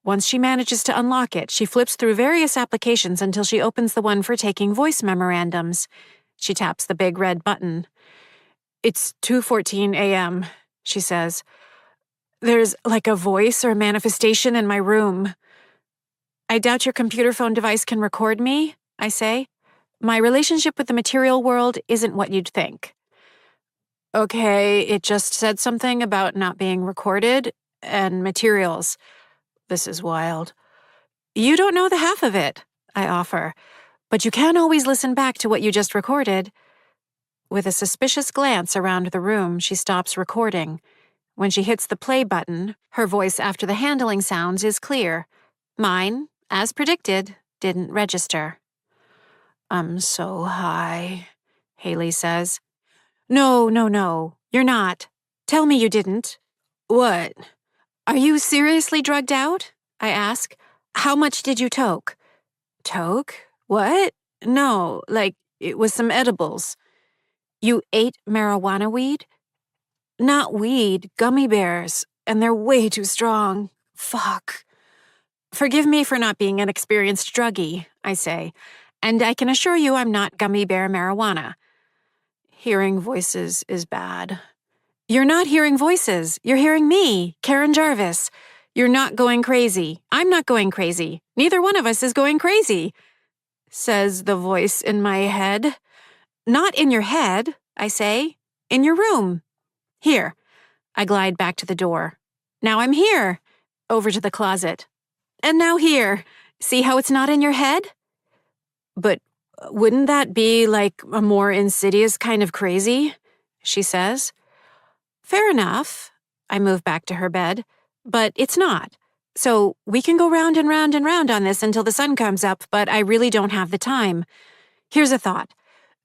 Once she manages to unlock it, she flips through various applications until she opens the one for taking voice memorandums. She taps the big red button. "It's 2:14 a.m., she says. "There's like a voice or manifestation in my room." "I doubt your computer phone device can record me," I say. "My relationship with the material world isn't what you'd think." "Okay, it just said something about not being recorded and materials. This is wild. You don't know the half of it, I offer, but you can always listen back to what you just recorded. With a suspicious glance around the room, she stops recording. When she hits the play button, her voice after the handling sounds is clear. Mine, as predicted, didn't register. I'm so high, Haley says. No, you're not. Tell me you didn't. What? Are you seriously drugged out? I ask. How much did you toke? Toke? What? No, like, it was some edibles. You ate marijuana weed? Not weed, gummy bears, and they're way too strong. Fuck. Forgive me for not being an experienced druggie, I say, and I can assure you I'm not gummy bear marijuana. Hearing voices is bad. You're not hearing voices. You're hearing me, Karen Jarvis. You're not going crazy. I'm not going crazy. Neither one of us is going crazy, says the voice in my head. Not in your head, I say. In your room. Here. I glide back to the door. Now I'm here. Over to the closet. And now here. See how it's not in your head? But wouldn't that be like a more insidious kind of crazy? She says. Fair enough. I move back to her bed. But it's not. So we can go round and round and round on this until the sun comes up, but I really don't have the time. Here's a thought.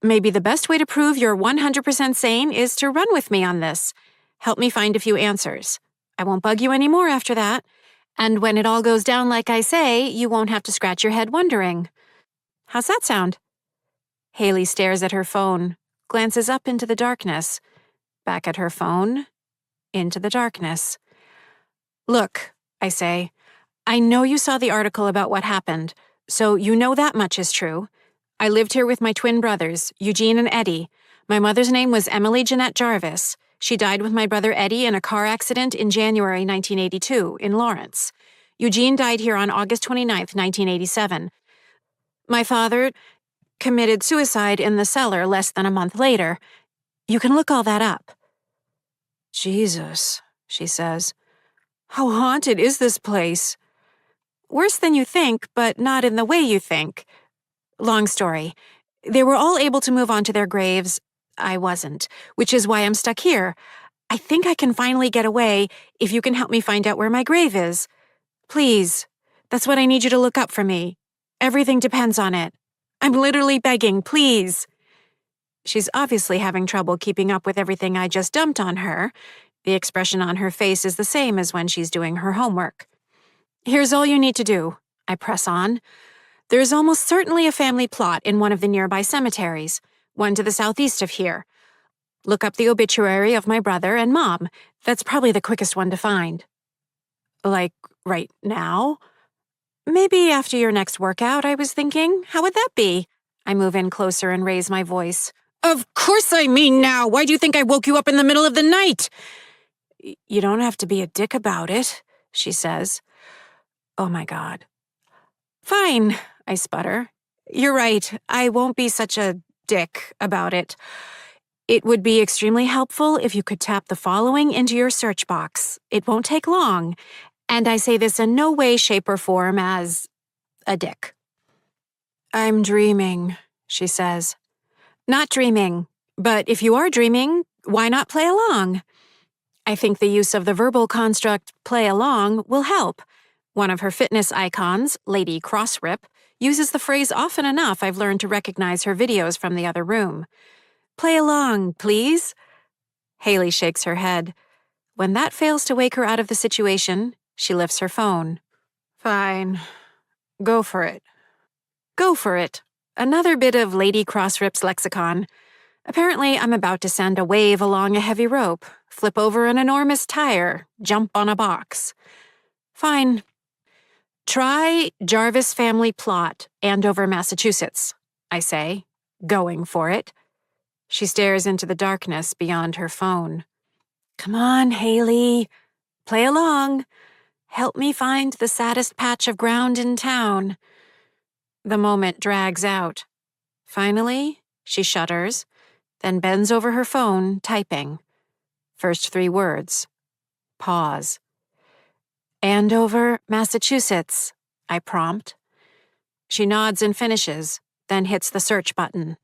Maybe the best way to prove you're 100% sane is to run with me on this. Help me find a few answers. I won't bug you anymore after that. And when it all goes down like I say, you won't have to scratch your head wondering. How's that sound? Haley stares at her phone, glances up into the darkness, back at her phone, into the darkness. Look, I say, I know you saw the article about what happened, so you know that much is true. I lived here with my twin brothers, Eugene and Eddie. My mother's name was Emily Jeanette Jarvis. She died with my brother Eddie in a car accident in January 1982 in Lawrence. Eugene died here on August 29, 1987. My father committed suicide in the cellar less than a month later. You can look all that up. Jesus, she says. How haunted is this place? Worse than you think, but not in the way you think. Long story. They were all able to move on to their graves. I wasn't, which is why I'm stuck here. I think I can finally get away if you can help me find out where my grave is. Please. That's what I need you to look up for me. Everything depends on it. I'm literally begging, please. She's obviously having trouble keeping up with everything I just dumped on her. The expression on her face is the same as when she's doing her homework. Here's all you need to do. I press on. There's almost certainly a family plot in one of the nearby cemeteries, one to the southeast of here. Look up the obituary of my brother and Mom. That's probably the quickest one to find. Like, right now? Maybe after your next workout, I was thinking. How would that be? I move in closer and raise my voice. Of course I mean now! Why do you think I woke you up in the middle of the night? You don't have to be a dick about it, she says. Oh my God. Fine, I sputter. You're right, I won't be such a dick about it. It would be extremely helpful if you could tap the following into your search box. It won't take long, and I say this in no way, shape, or form as a dick. I'm dreaming, she says. Not dreaming, but if you are dreaming, why not play along? I think the use of the verbal construct play along will help. One of her fitness icons, Lady Crossrip, uses the phrase often enough I've learned to recognize her videos from the other room. Play along, please. Haley shakes her head. When that fails to wake her out of the situation, she lifts her phone. Fine. Go for it. Go for it. Another bit of Lady Crossrip's lexicon. Apparently, I'm about to send a wave along a heavy rope, flip over an enormous tire, jump on a box. Fine. Try Jarvis family plot, Andover, Massachusetts, I say, going for it. She stares into the darkness beyond her phone. Come on, Haley. Play along. Help me find the saddest patch of ground in town. The moment drags out. Finally, she shudders, then bends over her phone, typing. First 3 words. Pause. Andover, Massachusetts, I prompt. She nods and finishes, then hits the search button.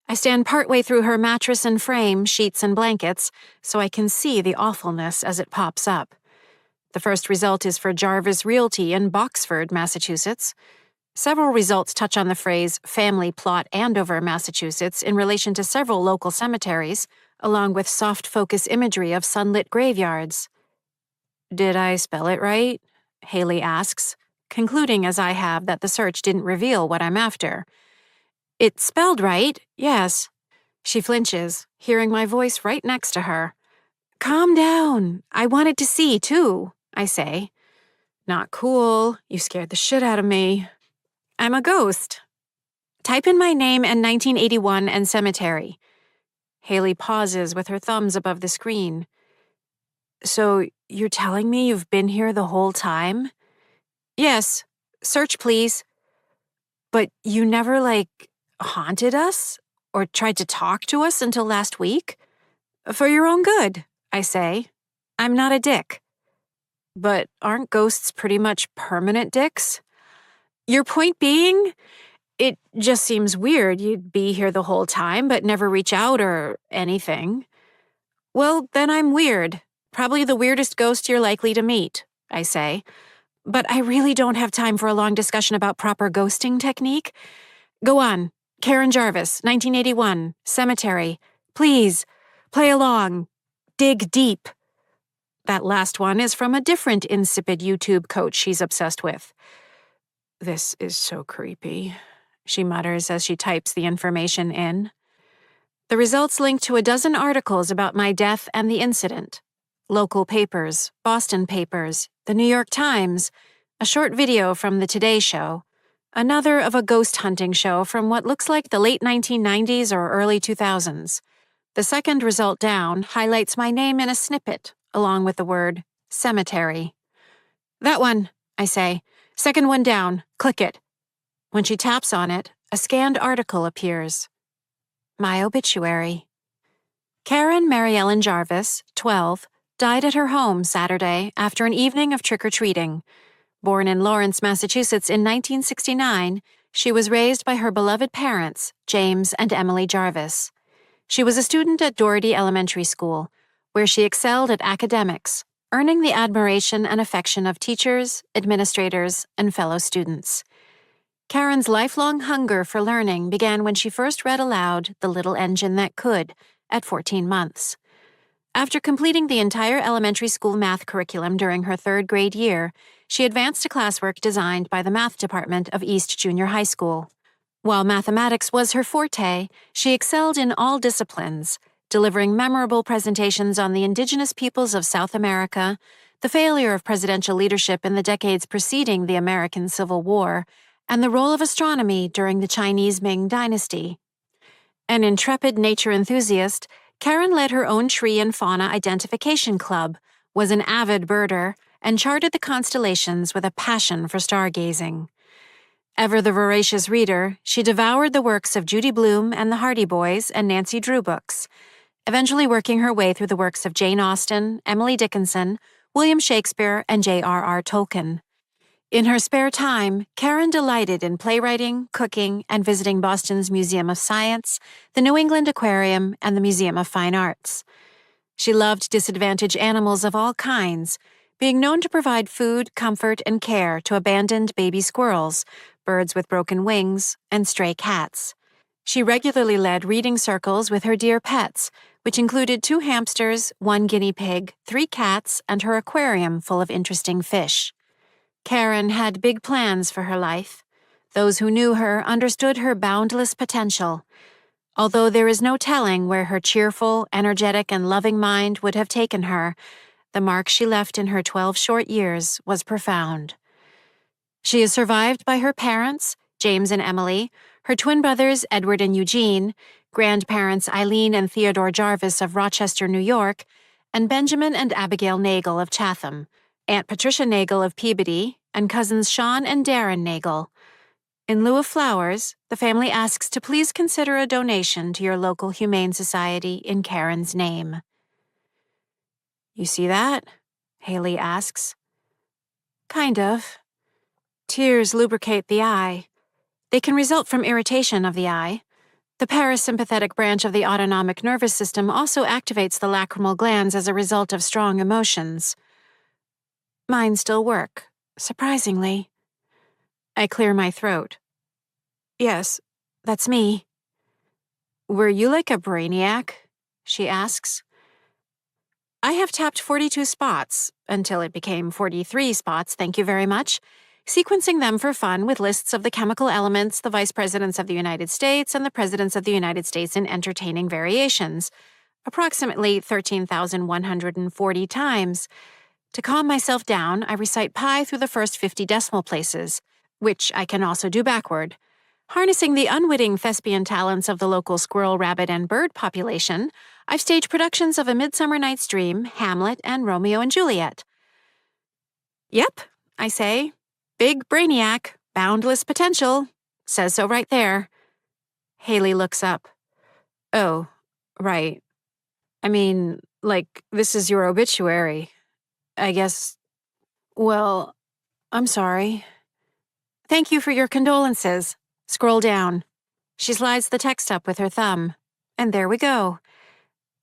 I stand partway through her mattress and frame, sheets and blankets, so I can see the awfulness as it pops up. The first result is for Jarvis Realty in Boxford, Massachusetts. Several results touch on the phrase family plot Andover, Massachusetts in relation to several local cemeteries, along with soft focus imagery of sunlit graveyards. Did I spell it right? Haley asks, concluding as I have that the search didn't reveal what I'm after. It's spelled right, yes. She flinches, hearing my voice right next to her. Calm down. I wanted to see, too, I say. Not cool. You scared the shit out of me. I'm a ghost. Type in my name and 1981 and cemetery. Haley pauses with her thumbs above the screen. So, you're telling me you've been here the whole time? Yes. Search, please. But you never, haunted us? Or tried to talk to us until last week? For your own good, I say. I'm not a dick. But aren't ghosts pretty much permanent dicks? Your point being, it just seems weird you'd be here the whole time but never reach out or anything. Well, then I'm weird. Probably the weirdest ghost you're likely to meet, I say. But I really don't have time for a long discussion about proper ghosting technique. Go on. Karen Jarvis, 1981, cemetery. Please, play along. Dig deep. That last one is from a different insipid YouTube coach she's obsessed with. This is so creepy, she mutters as she types the information in. The results link to a dozen articles about my death and the incident. Local papers, Boston papers, the New York Times, a short video from the Today Show, another of a ghost hunting show from what looks like the late 1990s or early 2000s. The second result down highlights my name in a snippet, along with the word cemetery. That one, I say. Second one down. Click it. When she taps on it, a scanned article appears. My obituary. Karen Mary Ellen Jarvis, 12, died at her home Saturday after an evening of trick-or-treating. Born in Lawrence, Massachusetts in 1969, she was raised by her beloved parents, James and Emily Jarvis. She was a student at Doherty Elementary School, where she excelled at academics, earning the admiration and affection of teachers, administrators, and fellow students. Karen's lifelong hunger for learning began when she first read aloud The Little Engine That Could at 14 months. After completing the entire elementary school math curriculum during her third grade year, she advanced to classwork designed by the math department of East Junior High School. While mathematics was her forte, she excelled in all disciplines, delivering memorable presentations on the indigenous peoples of South America, the failure of presidential leadership in the decades preceding the American Civil War, and the role of astronomy during the Chinese Ming Dynasty. An intrepid nature enthusiast, Karen led her own tree and fauna identification club, was an avid birder, and charted the constellations with a passion for stargazing. Ever the voracious reader, she devoured the works of Judy Blume and the Hardy Boys and Nancy Drew books, eventually working her way through the works of Jane Austen, Emily Dickinson, William Shakespeare, and J.R.R. Tolkien. In her spare time, Karen delighted in playwriting, cooking, and visiting Boston's Museum of Science, the New England Aquarium, and the Museum of Fine Arts. She loved disadvantaged animals of all kinds, being known to provide food, comfort, and care to abandoned baby squirrels, birds with broken wings, and stray cats. She regularly led reading circles with her dear pets, which included 2 hamsters, 1 guinea pig, 3 cats, and her aquarium full of interesting fish. Karen had big plans for her life. Those who knew her understood her boundless potential, although there is no telling where her cheerful, energetic, and loving mind would have taken her. The mark she left in her 12 short years was profound. She is survived by her parents, James and Emily, her twin brothers Edward and Eugene, grandparents Eileen and Theodore Jarvis of Rochester, New York, and Benjamin and Abigail Nagel of Chatham, Aunt Patricia Nagel of Peabody, and cousins Sean and Darren Nagel. In lieu of flowers, the family asks to please consider a donation to your local Humane Society in Karen's name. You see that? Haley asks. Kind of. Tears lubricate the eye. They can result from irritation of the eye. The parasympathetic branch of the autonomic nervous system also activates the lacrimal glands as a result of strong emotions. Mine still work, surprisingly. I clear my throat. Yes, that's me. Were you like a brainiac? She asks. I have tapped 42 spots, until it became 43 spots, thank you very much, sequencing them for fun with lists of the chemical elements, the vice presidents of the United States, and the presidents of the United States in entertaining variations, approximately 13,140 times. To calm myself down, I recite pi through the first 50 decimal places, which I can also do backward. Harnessing the unwitting thespian talents of the local squirrel, rabbit, and bird population, I've staged productions of A Midsummer Night's Dream, Hamlet, and Romeo and Juliet. Yep, I say. Big brainiac, boundless potential. Says so right there. Haley looks up. Oh, right. I mean, like, this is your obituary. I guess. Well, I'm sorry. Thank you for your condolences. Scroll down. She slides the text up with her thumb. And there we go.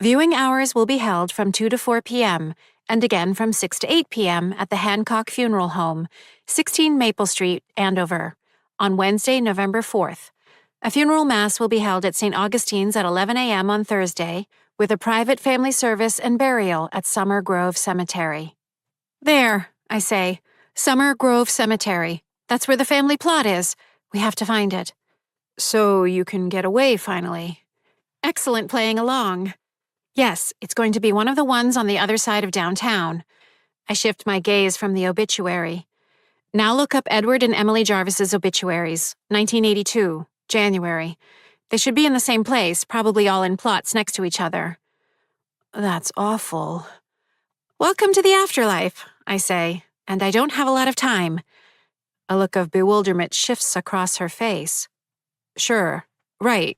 Viewing hours will be held from 2 to 4 p.m., and again from 6 to 8 p.m. at the Hancock Funeral Home, 16 Maple Street, Andover, on Wednesday, November 4th. A funeral mass will be held at St. Augustine's at 11 a.m. on Thursday, with a private family service and burial at Summer Grove Cemetery. There, I say. Summer Grove Cemetery. That's where the family plot is. We have to find it. So you can get away finally. Excellent playing along. Yes, it's going to be one of the ones on the other side of downtown. I shift my gaze from the obituary. Now look up Edward and Emily Jarvis's obituaries, 1982, January. They should be in the same place, probably all in plots next to each other. That's awful. Welcome to the afterlife, I say, and I don't have a lot of time. A look of bewilderment shifts across her face. Sure, right.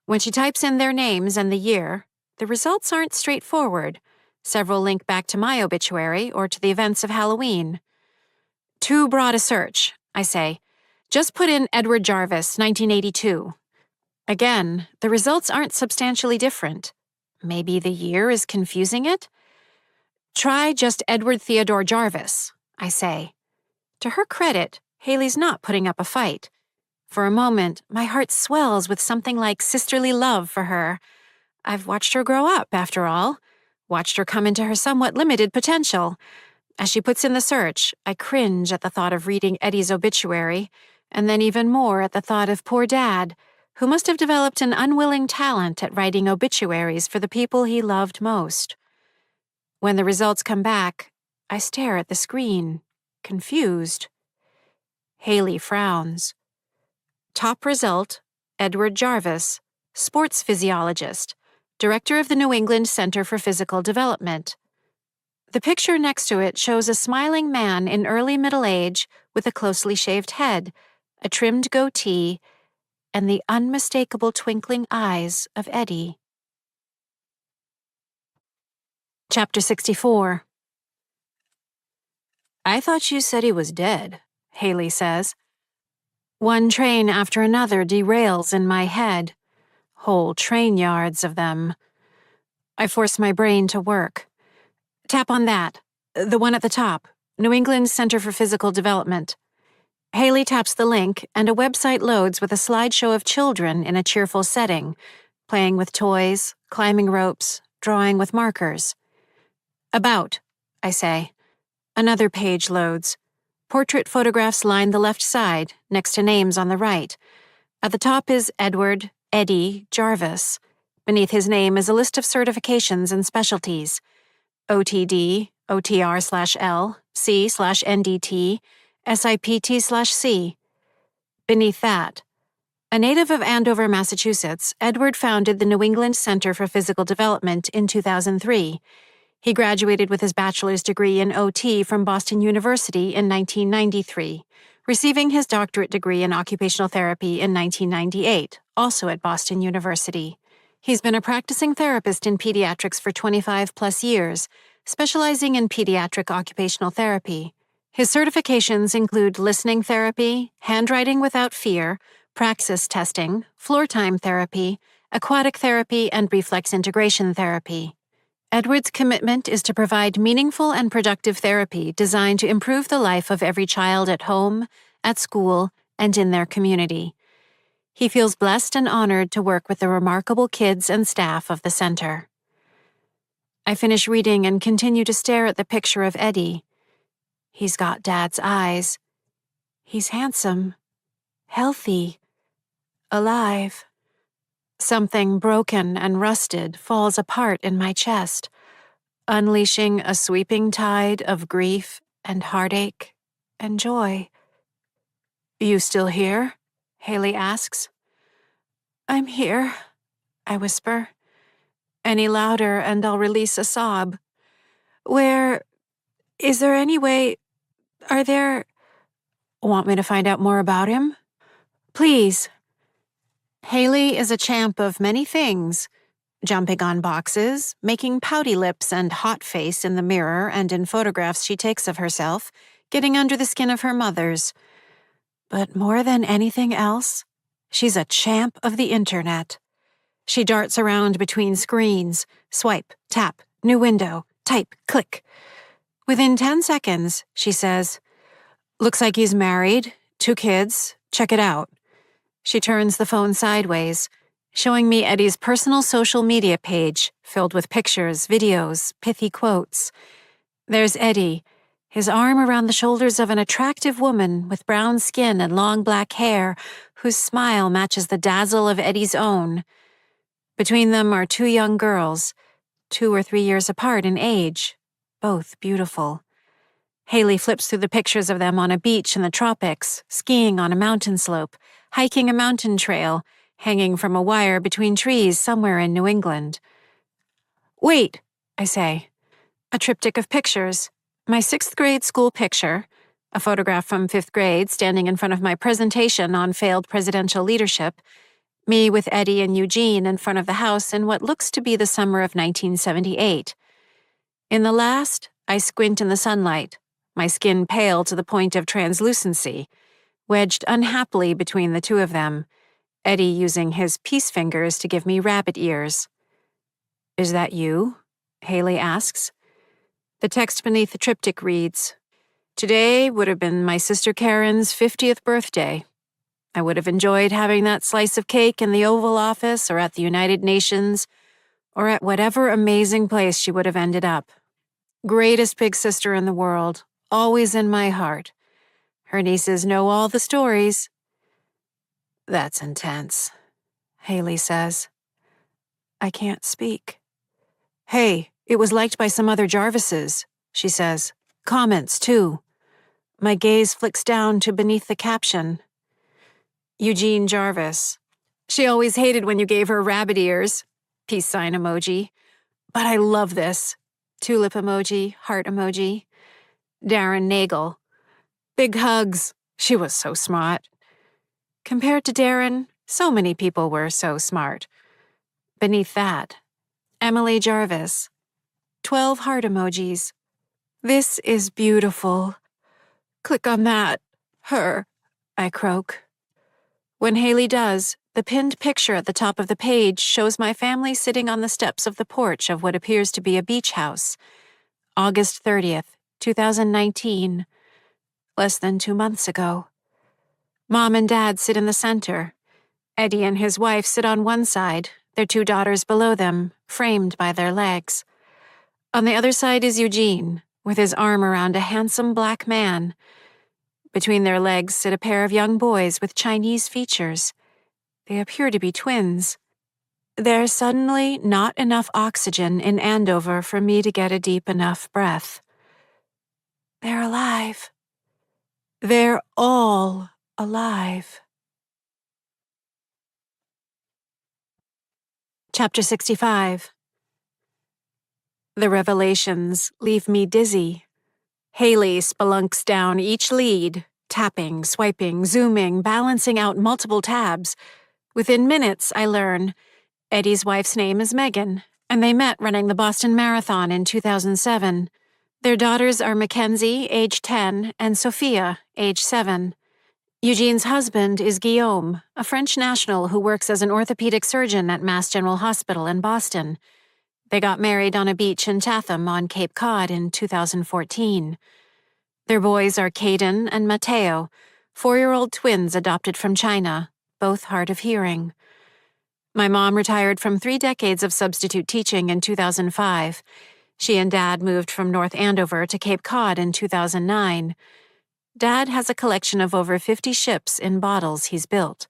When she types in their names and the year, the results aren't straightforward. Several link back to my obituary or to the events of Halloween. Too broad a search, I say. Just put in Edward Jarvis, 1982. Again, the results aren't substantially different. Maybe the year is confusing it? Try just Edward Theodore Jarvis, I say. To her credit, Haley's not putting up a fight. For a moment, my heart swells with something like sisterly love for her. I've watched her grow up, after all. Watched her come into her somewhat limited potential. As she puts in the search, I cringe at the thought of reading Eddie's obituary, and then even more at the thought of poor Dad, who must have developed an unwilling talent at writing obituaries for the people he loved most. When the results come back, I stare at the screen, confused. Haley frowns. Top result, Edward Jarvis, sports physiologist, director of the New England Center for Physical Development. The picture next to it shows a smiling man in early middle age with a closely shaved head, a trimmed goatee, and the unmistakable twinkling eyes of Eddie. Chapter 64. I thought you said he was dead, Haley says. One train after another derails in my head. Whole train yards of them. I force my brain to work. Tap on that. The one at the top. New England Center for Physical Development. Haley taps the link, and a website loads with a slideshow of children in a cheerful setting, playing with toys, climbing ropes, drawing with markers. About, I say. Another page loads. Portrait photographs line the left side, next to names on the right. At the top is Edward, Eddie, Jarvis. Beneath his name is a list of certifications and specialties. OTD, OTR/L, C/NDT, SIPT/C. Beneath that, a native of Andover, Massachusetts, Edward founded the New England Center for Physical Development in 2003. He graduated with his bachelor's degree in OT from Boston University in 1993, receiving his doctorate degree in occupational therapy in 1998, also at Boston University. He's been a practicing therapist in pediatrics for 25-plus years, specializing in pediatric occupational therapy. His certifications include listening therapy, handwriting without fear, praxis testing, floor time therapy, aquatic therapy, and reflex integration therapy. Edward's commitment is to provide meaningful and productive therapy designed to improve the life of every child at home, at school, and in their community. He feels blessed and honored to work with the remarkable kids and staff of the center. I finish reading and continue to stare at the picture of Eddie. He's got Dad's eyes. He's handsome, healthy, alive. Something broken and rusted falls apart in my chest, unleashing a sweeping tide of grief and heartache and joy. "You still here?" Haley asks. "I'm here," I whisper. Any louder and I'll release a sob. Is there any way, are there... Want me to find out more about him? Please. Haley is a champ of many things. Jumping on boxes, making pouty lips and hot face in the mirror and in photographs she takes of herself, getting under the skin of her mothers. But more than anything else, she's a champ of the internet. She darts around between screens, swipe, tap, new window, type, click. Within 10 seconds, she says, "Looks like he's married, 2 kids, check it out." She turns the phone sideways, showing me Eddie's personal social media page filled with pictures, videos, pithy quotes. There's Eddie, his arm around the shoulders of an attractive woman with brown skin and long black hair, whose smile matches the dazzle of Eddie's own. Between them are 2 young girls, 2 or 3 years apart in age, both beautiful. Haley flips through the pictures of them on a beach in the tropics, skiing on a mountain slope, hiking a mountain trail, hanging from a wire between trees somewhere in New England. "Wait," I say. A triptych of pictures. My 6th grade school picture, a photograph from 5th grade standing in front of my presentation on failed presidential leadership, me with Eddie and Eugene in front of the house in what looks to be the summer of 1978. In the last, I squint in the sunlight, my skin pale to the point of translucency, wedged unhappily between the 2 of them, Eddie using his peace fingers to give me rabbit ears. "Is that you?" Haley asks. The text beneath the triptych reads, "Today would have been my sister Karen's 50th birthday. I would have enjoyed having that slice of cake in the Oval Office or at the United Nations or at whatever amazing place she would have ended up. Greatest big sister in the world, always in my heart. Her nieces know all the stories." "That's intense," Haley says. I can't speak. "Hey, it was liked by some other Jarvises," she says. "Comments, too." My gaze flicks down to beneath the caption. Eugene Jarvis. "She always hated when you gave her rabbit ears." Peace sign emoji. "But I love this." Tulip emoji, heart emoji. Darren Nagel. "Big hugs. She was so smart." Compared to Darren, so many people were so smart. Beneath that, Emily Jarvis. 12 heart emojis. "This is beautiful." "Click on that. Her," I croak. When Haley does, the pinned picture at the top of the page shows my family sitting on the steps of the porch of what appears to be a beach house. August 30th, 2019. Less than 2 months ago. Mom and Dad sit in the center. Eddie and his wife sit on one side, their 2 daughters below them, framed by their legs. On the other side is Eugene, with his arm around a handsome black man. Between their legs sit a pair of young boys with Chinese features. They appear to be twins. There's suddenly not enough oxygen in Andover for me to get a deep enough breath. They're alive. They're all alive. Chapter 65. The revelations leave me dizzy. Haley spelunks down each lead, tapping, swiping, zooming, balancing out multiple tabs. Within minutes, I learn Eddie's wife's name is Megan, and they met running the Boston Marathon in 2007. Their daughters are Mackenzie, age 10, and Sophia, age 7. Eugene's husband is Guillaume, a French national who works as an orthopedic surgeon at Mass General Hospital in Boston. They got married on a beach in Chatham on Cape Cod in 2014. Their boys are Caden and Mateo, 4-year-old twins adopted from China, both hard of hearing. My mom retired from 3 decades of substitute teaching in 2005. She and Dad moved from North Andover to Cape Cod in 2009. Dad has a collection of over 50 ships in bottles he's built.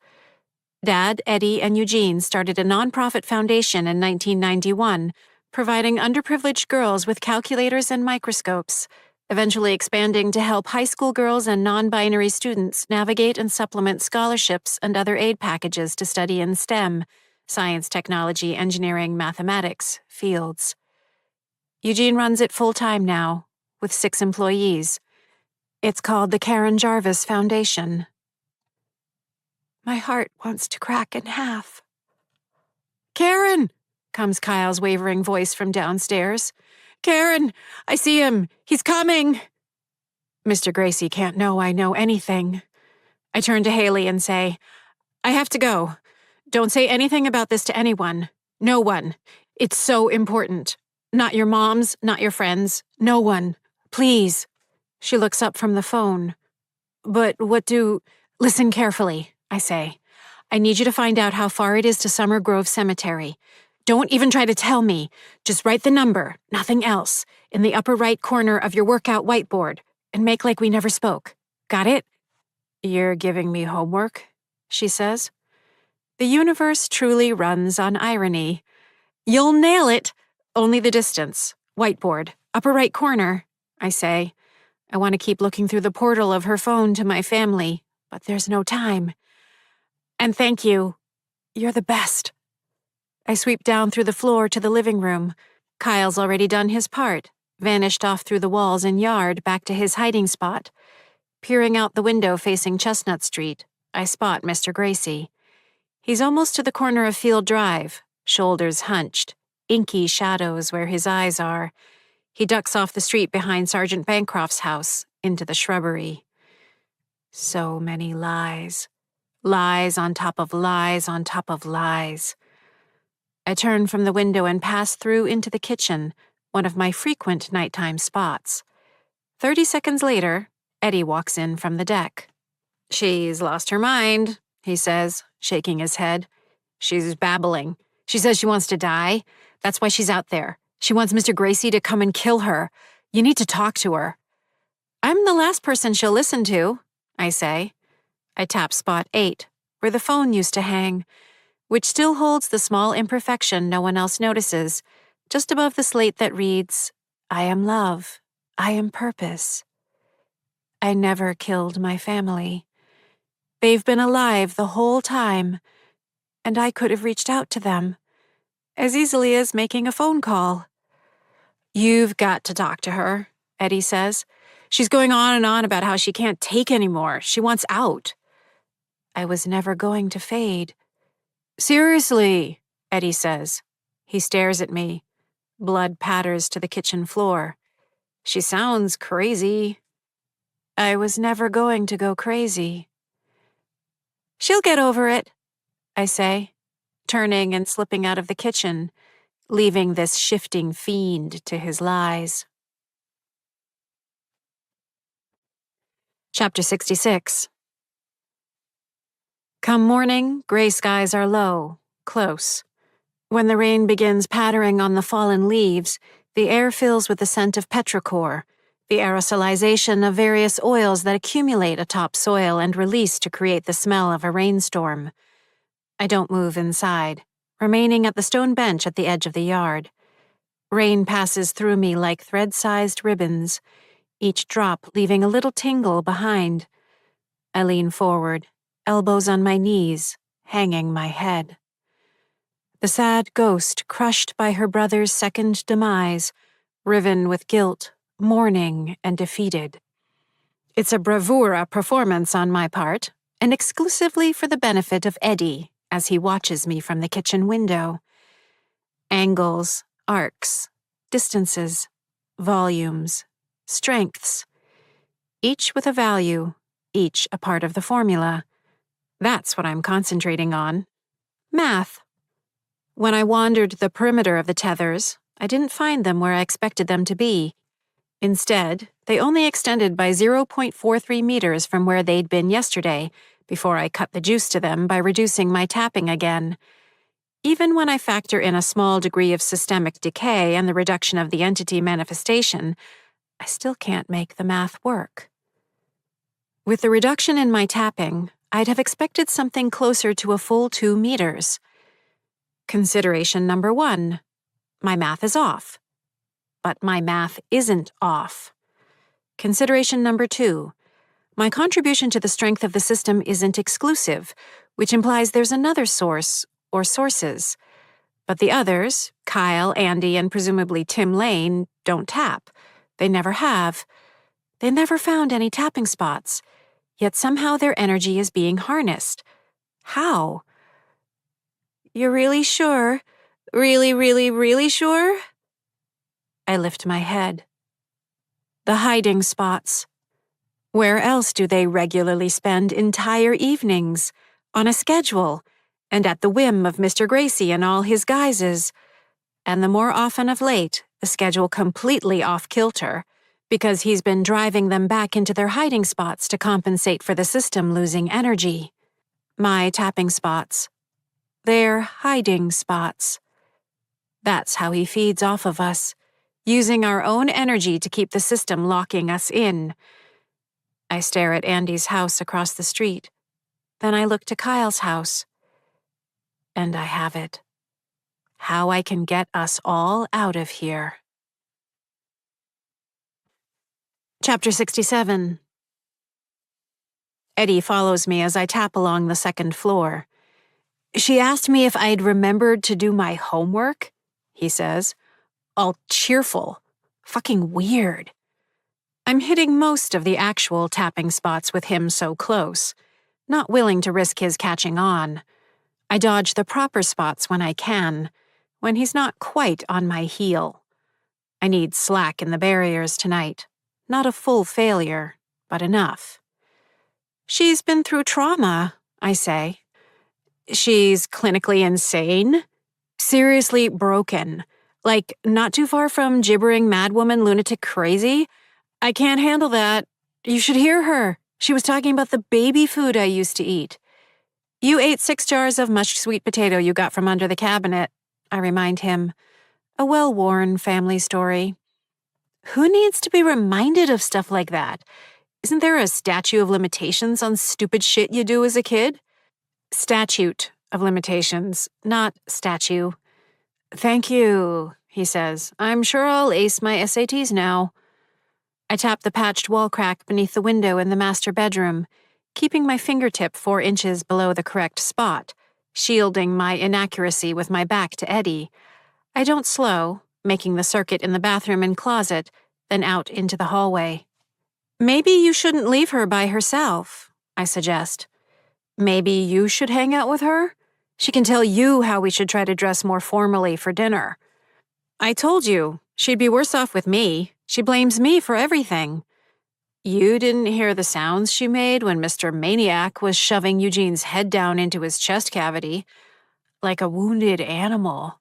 Dad, Eddie, and Eugene started a nonprofit foundation in 1991, providing underprivileged girls with calculators and microscopes, eventually expanding to help high school girls and non-binary students navigate and supplement scholarships and other aid packages to study in STEM, science, technology, engineering, mathematics, fields. Eugene runs it full-time now, with 6 employees. It's called the Karen Jarvis Foundation. My heart wants to crack in half. "Karen!" comes Kyle's wavering voice from downstairs. "Karen, I see him. He's coming." Mr. Gracie can't know I know anything. I turn to Haley and say, "I have to go. Don't say anything about this to anyone. No one. It's so important. Not your moms, not your friends. No one. Please." She looks up from the phone. "But what do—" "Listen carefully," I say. "I need you to find out how far it is to Summer Grove Cemetery. Don't even try to tell me. Just write the number, nothing else, in the upper right corner of your workout whiteboard, and make like we never spoke. Got it?" "You're giving me homework," she says. The universe truly runs on irony. "You'll nail it. Only the distance. Whiteboard, upper right corner," I say. I want to keep looking through the portal of her phone to my family, but there's no time. "And thank you. You're the best." I sweep down through the floor to the living room. Kyle's already done his part, vanished off through the walls and yard back to his hiding spot. Peering out the window facing Chestnut Street, I spot Mr. Gracie. He's almost to the corner of Field Drive, shoulders hunched, inky shadows where his eyes are. He ducks off the street behind Sergeant Bancroft's house, into the shrubbery. So many lies. Lies on top of lies on top of lies. I turn from the window and pass through into the kitchen, one of my frequent nighttime spots. 30 seconds later, Eddie walks in from the deck. "She's lost her mind," he says, shaking his head. "She's babbling. She says she wants to die. That's why she's out there. She wants Mr. Gracie to come and kill her. You need to talk to her." "I'm the last person she'll listen to," I say. I tap spot 8, where the phone used to hang, which still holds the small imperfection no one else notices, just above the slate that reads, "I am love. I am purpose." I never killed my family. They've been alive the whole time, and I could have reached out to them, as easily as making a phone call. "You've got to talk to her," Eddie says. "She's going on and on about how she can't take anymore. She wants out." I was never going to fade. "Seriously," Eddie says. He stares at me. Blood patters to the kitchen floor. "She sounds crazy." I was never going to go crazy. "She'll get over it," I say, turning and slipping out of the kitchen, leaving this shifting fiend to his lies. Chapter 66. Come morning, gray skies are low, close. When the rain begins pattering on the fallen leaves, the air fills with the scent of petrichor, the aerosolization of various oils that accumulate atop soil and release to create the smell of a rainstorm. I don't move inside, remaining at the stone bench at the edge of the yard. Rain passes through me like thread-sized ribbons, each drop leaving a little tingle behind. I lean forward, elbows on my knees, hanging my head. The sad ghost crushed by her brother's second demise, riven with guilt, mourning, and defeated. It's a bravura performance on my part, and exclusively for the benefit of Eddie as he watches me from the kitchen window. Angles, arcs, distances, volumes, strengths, each with a value, each a part of the formula. That's what I'm concentrating on. Math. When I wandered the perimeter of the tethers, I didn't find them where I expected them to be. Instead, they only extended by 0.43 meters from where they'd been yesterday, before I cut the juice to them by reducing my tapping again. Even when I factor in a small degree of systemic decay and the reduction of the entity manifestation, I still can't make the math work. With the reduction in my tapping, I'd have expected something closer to a full 2 meters. Consideration number 1. My math is off. But my math isn't off. Consideration number 2. My contribution to the strength of the system isn't exclusive, which implies there's another source, or sources. But the others, Kyle, Andy, and presumably Tim Lane, don't tap. They never have. They never found any tapping spots. Yet somehow their energy is being harnessed. How? You're really sure? Really, really, really sure? I lift my head. The hiding spots. Where else do they regularly spend entire evenings? On a schedule, and at the whim of Mr. Gracie and all his guises. And the more often of late, the schedule completely off-kilter, because he's been driving them back into their hiding spots to compensate for the system losing energy. My tapping spots. Their hiding spots. That's how he feeds off of us, using our own energy to keep the system locking us in. I stare at Andy's house across the street. Then I look to Kyle's house. And I have it. How I can get us all out of here. Chapter 67. Eddie follows me as I tap along the second floor. She asked me if I'd remembered to do my homework, he says. All cheerful. Fucking weird. I'm hitting most of the actual tapping spots with him so close, not willing to risk his catching on. I dodge the proper spots when I can, when he's not quite on my heel. I need slack in the barriers tonight. Not a full failure, but enough. She's been through trauma, I say. She's clinically insane? Seriously broken. Like, not too far from gibbering madwoman lunatic crazy? I can't handle that. You should hear her. She was talking about the baby food I used to eat. You ate 6 jars of mushed sweet potato you got from under the cabinet, I remind him. A well-worn family story. Who needs to be reminded of stuff like that? Isn't there a statute of limitations on stupid shit you do as a kid? Statute of limitations, not statue. Thank you, he says. I'm sure I'll ace my SATs now. I tap the patched wall crack beneath the window in the master bedroom, keeping my fingertip 4 inches below the correct spot, shielding my inaccuracy with my back to Eddie. I don't slow, making the circuit in the bathroom and closet, then out into the hallway. Maybe you shouldn't leave her by herself, I suggest. Maybe you should hang out with her? She can tell you how we should try to dress more formally for dinner. I told you, she'd be worse off with me. She blames me for everything. You didn't hear the sounds she made when Mr. Maniac was shoving Eugene's head down into his chest cavity, like a wounded animal.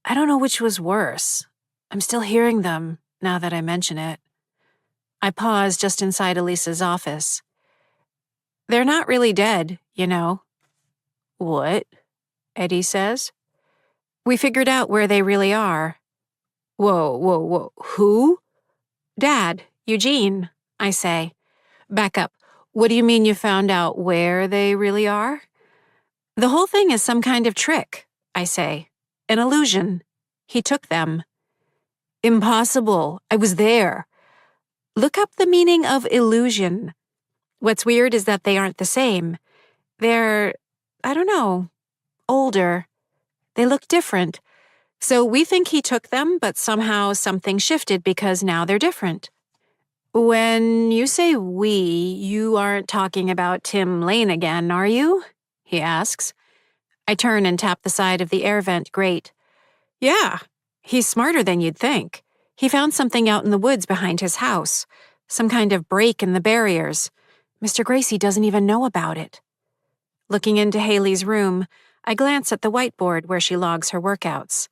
I don't know which was worse. I'm still hearing them, now that I mention it. I pause just inside Elisa's office. They're not really dead, you know. What? Eddie says. We figured out where they really are. Whoa. Who? Dad, Eugene, I say. Back up. What do you mean you found out where they really are? The whole thing is some kind of trick, I say. An illusion. He took them. Impossible. I was there. Look up the meaning of illusion. What's weird is that they aren't the same. They're, I don't know, older. They look different. So we think he took them, but somehow something shifted because now they're different. When you say we, you aren't talking about Tim Lane again, are you? He asks. I turn and tap the side of the air vent grate. Yeah, he's smarter than you'd think. He found something out in the woods behind his house, some kind of break in the barriers. Mr. Gracie doesn't even know about it. Looking into Haley's room, I glance at the whiteboard where she logs her workouts.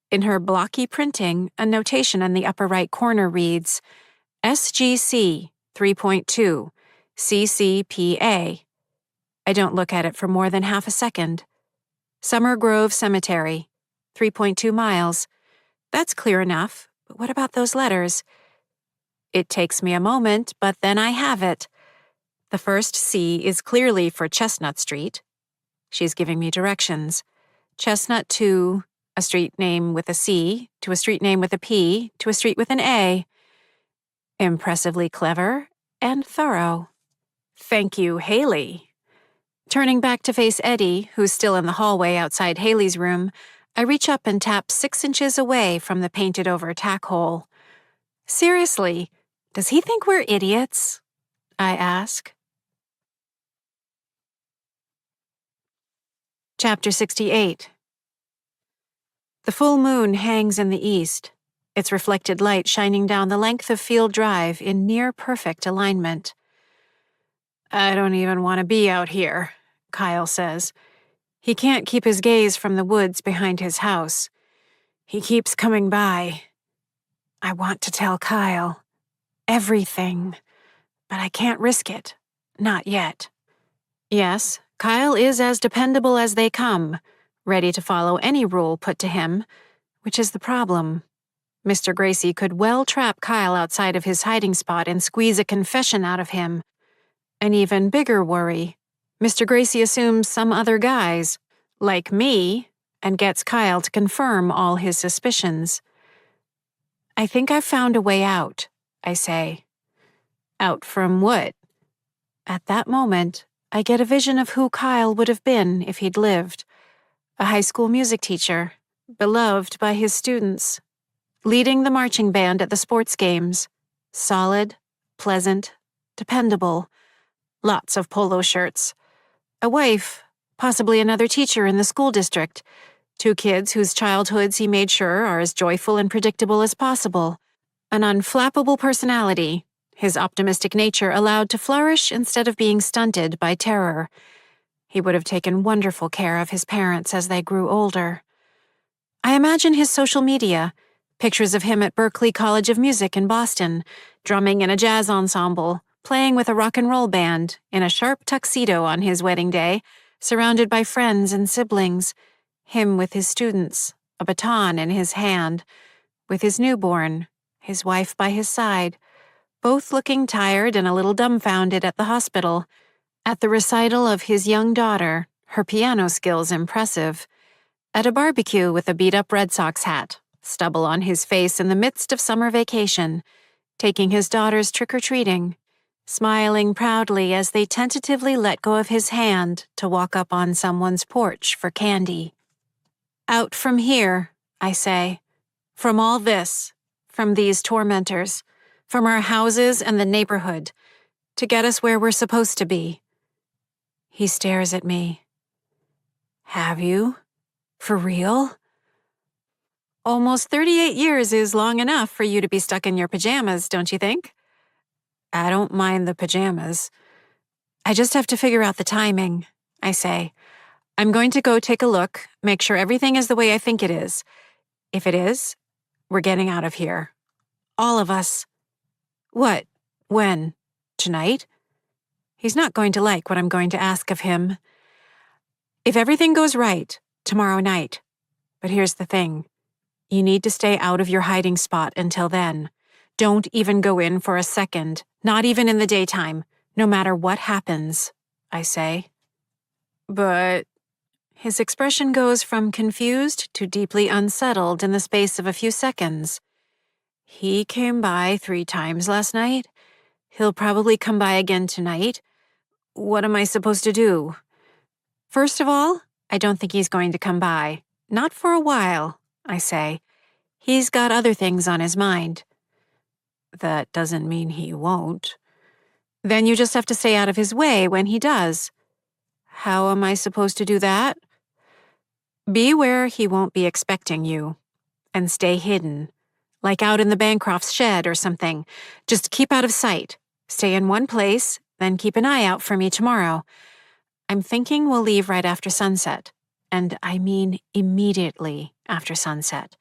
In her blocky printing, a notation in the upper right corner reads, SGC 3.2, CCPA. I don't look at it for more than half a second. Summer Grove Cemetery, 3.2 miles. That's clear enough, but what about those letters? It takes me a moment, but then I have it. The first C is clearly for Chestnut Street. She's giving me directions. Chestnut to a street name with a C, to a street name with a P, to a street with an A. Impressively clever and thorough. Thank you, Haley. Turning back to face Eddie, who's still in the hallway outside Haley's room, I reach up and tap 6 inches away from the painted-over tack hole. Seriously, does he think we're idiots? I ask. Chapter 68. The full moon hangs in the east, its reflected light shining down the length of Field Drive in near-perfect alignment. I don't even want to be out here, Kyle says. He can't keep his gaze from the woods behind his house. He keeps coming by. I want to tell Kyle everything, but I can't risk it. Not yet. Yes, Kyle is as dependable as they come, ready to follow any rule put to him, which is the problem. Mr. Gracie could well trap Kyle outside of his hiding spot and squeeze a confession out of him. An even bigger worry. Mr. Gracie assumes some other guys, like me, and gets Kyle to confirm all his suspicions. I think I've found a way out, I say. Out from what? At that moment, I get a vision of who Kyle would have been if he'd lived. A high school music teacher, beloved by his students, leading the marching band at the sports games. Solid, pleasant, dependable. Lots of polo shirts. A wife, possibly another teacher in the school district. 2 kids whose childhoods he made sure are as joyful and predictable as possible. An unflappable personality, his optimistic nature allowed to flourish instead of being stunted by terror. He would have taken wonderful care of his parents as they grew older. I imagine his social media, pictures of him at Berklee College of Music in Boston, drumming in a jazz ensemble, playing with a rock and roll band, in a sharp tuxedo on his wedding day, surrounded by friends and siblings, him with his students, a baton in his hand, with his newborn, his wife by his side, both looking tired and a little dumbfounded at the hospital. At the recital of his young daughter, her piano skills impressive. At a barbecue with a beat-up Red Sox hat, stubble on his face in the midst of summer vacation, taking his daughters trick-or-treating, smiling proudly as they tentatively let go of his hand to walk up on someone's porch for candy. Out from here, I say. From all this, from these tormentors, from our houses and the neighborhood, to get us where we're supposed to be. He stares at me. Have you? For real? Almost 38 years is long enough for you to be stuck in your pajamas, don't you think? I don't mind the pajamas. I just have to figure out the timing, I say. I'm going to go take a look, make sure everything is the way I think it is. If it is, we're getting out of here. All of us. What? When? Tonight? He's not going to like what I'm going to ask of him. If everything goes right, tomorrow night. But here's the thing. You need to stay out of your hiding spot until then. Don't even go in for a second, not even in the daytime, no matter what happens, I say. But his expression goes from confused to deeply unsettled in the space of a few seconds. He came by 3 times last night. He'll probably come by again tonight. What am I supposed to do? First of all, I don't think he's going to come by. Not for a while, I say. He's got other things on his mind. That doesn't mean he won't. Then you just have to stay out of his way when he does. How am I supposed to do that? Be where he won't be expecting you. And stay hidden. like out in the Bancroft's shed or something. Just keep out of sight. Stay in one place, then keep an eye out for me tomorrow. I'm thinking we'll leave right after sunset. And I mean immediately after sunset,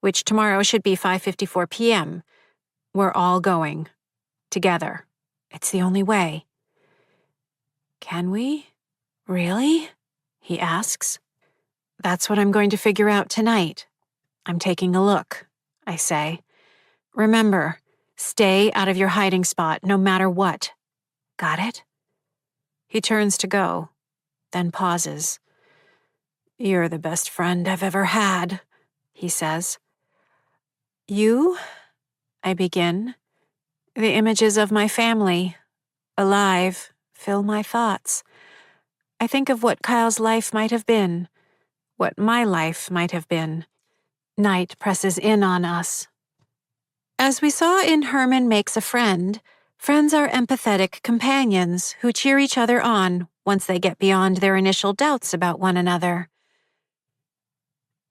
which tomorrow should be 5:54 p.m. We're all going. Together. It's the only way. Can we? Really? He asks. That's what I'm going to figure out tonight. I'm taking a look, I say. Remember, stay out of your hiding spot no matter what. Got it? He turns to go, then pauses. You're the best friend I've ever had, he says. You? I begin. The images of my family, alive, fill my thoughts. I think of what Kyle's life might have been, what my life might have been. Night presses in on us. As we saw in Herman Makes a Friend, friends are empathetic companions who cheer each other on once they get beyond their initial doubts about one another.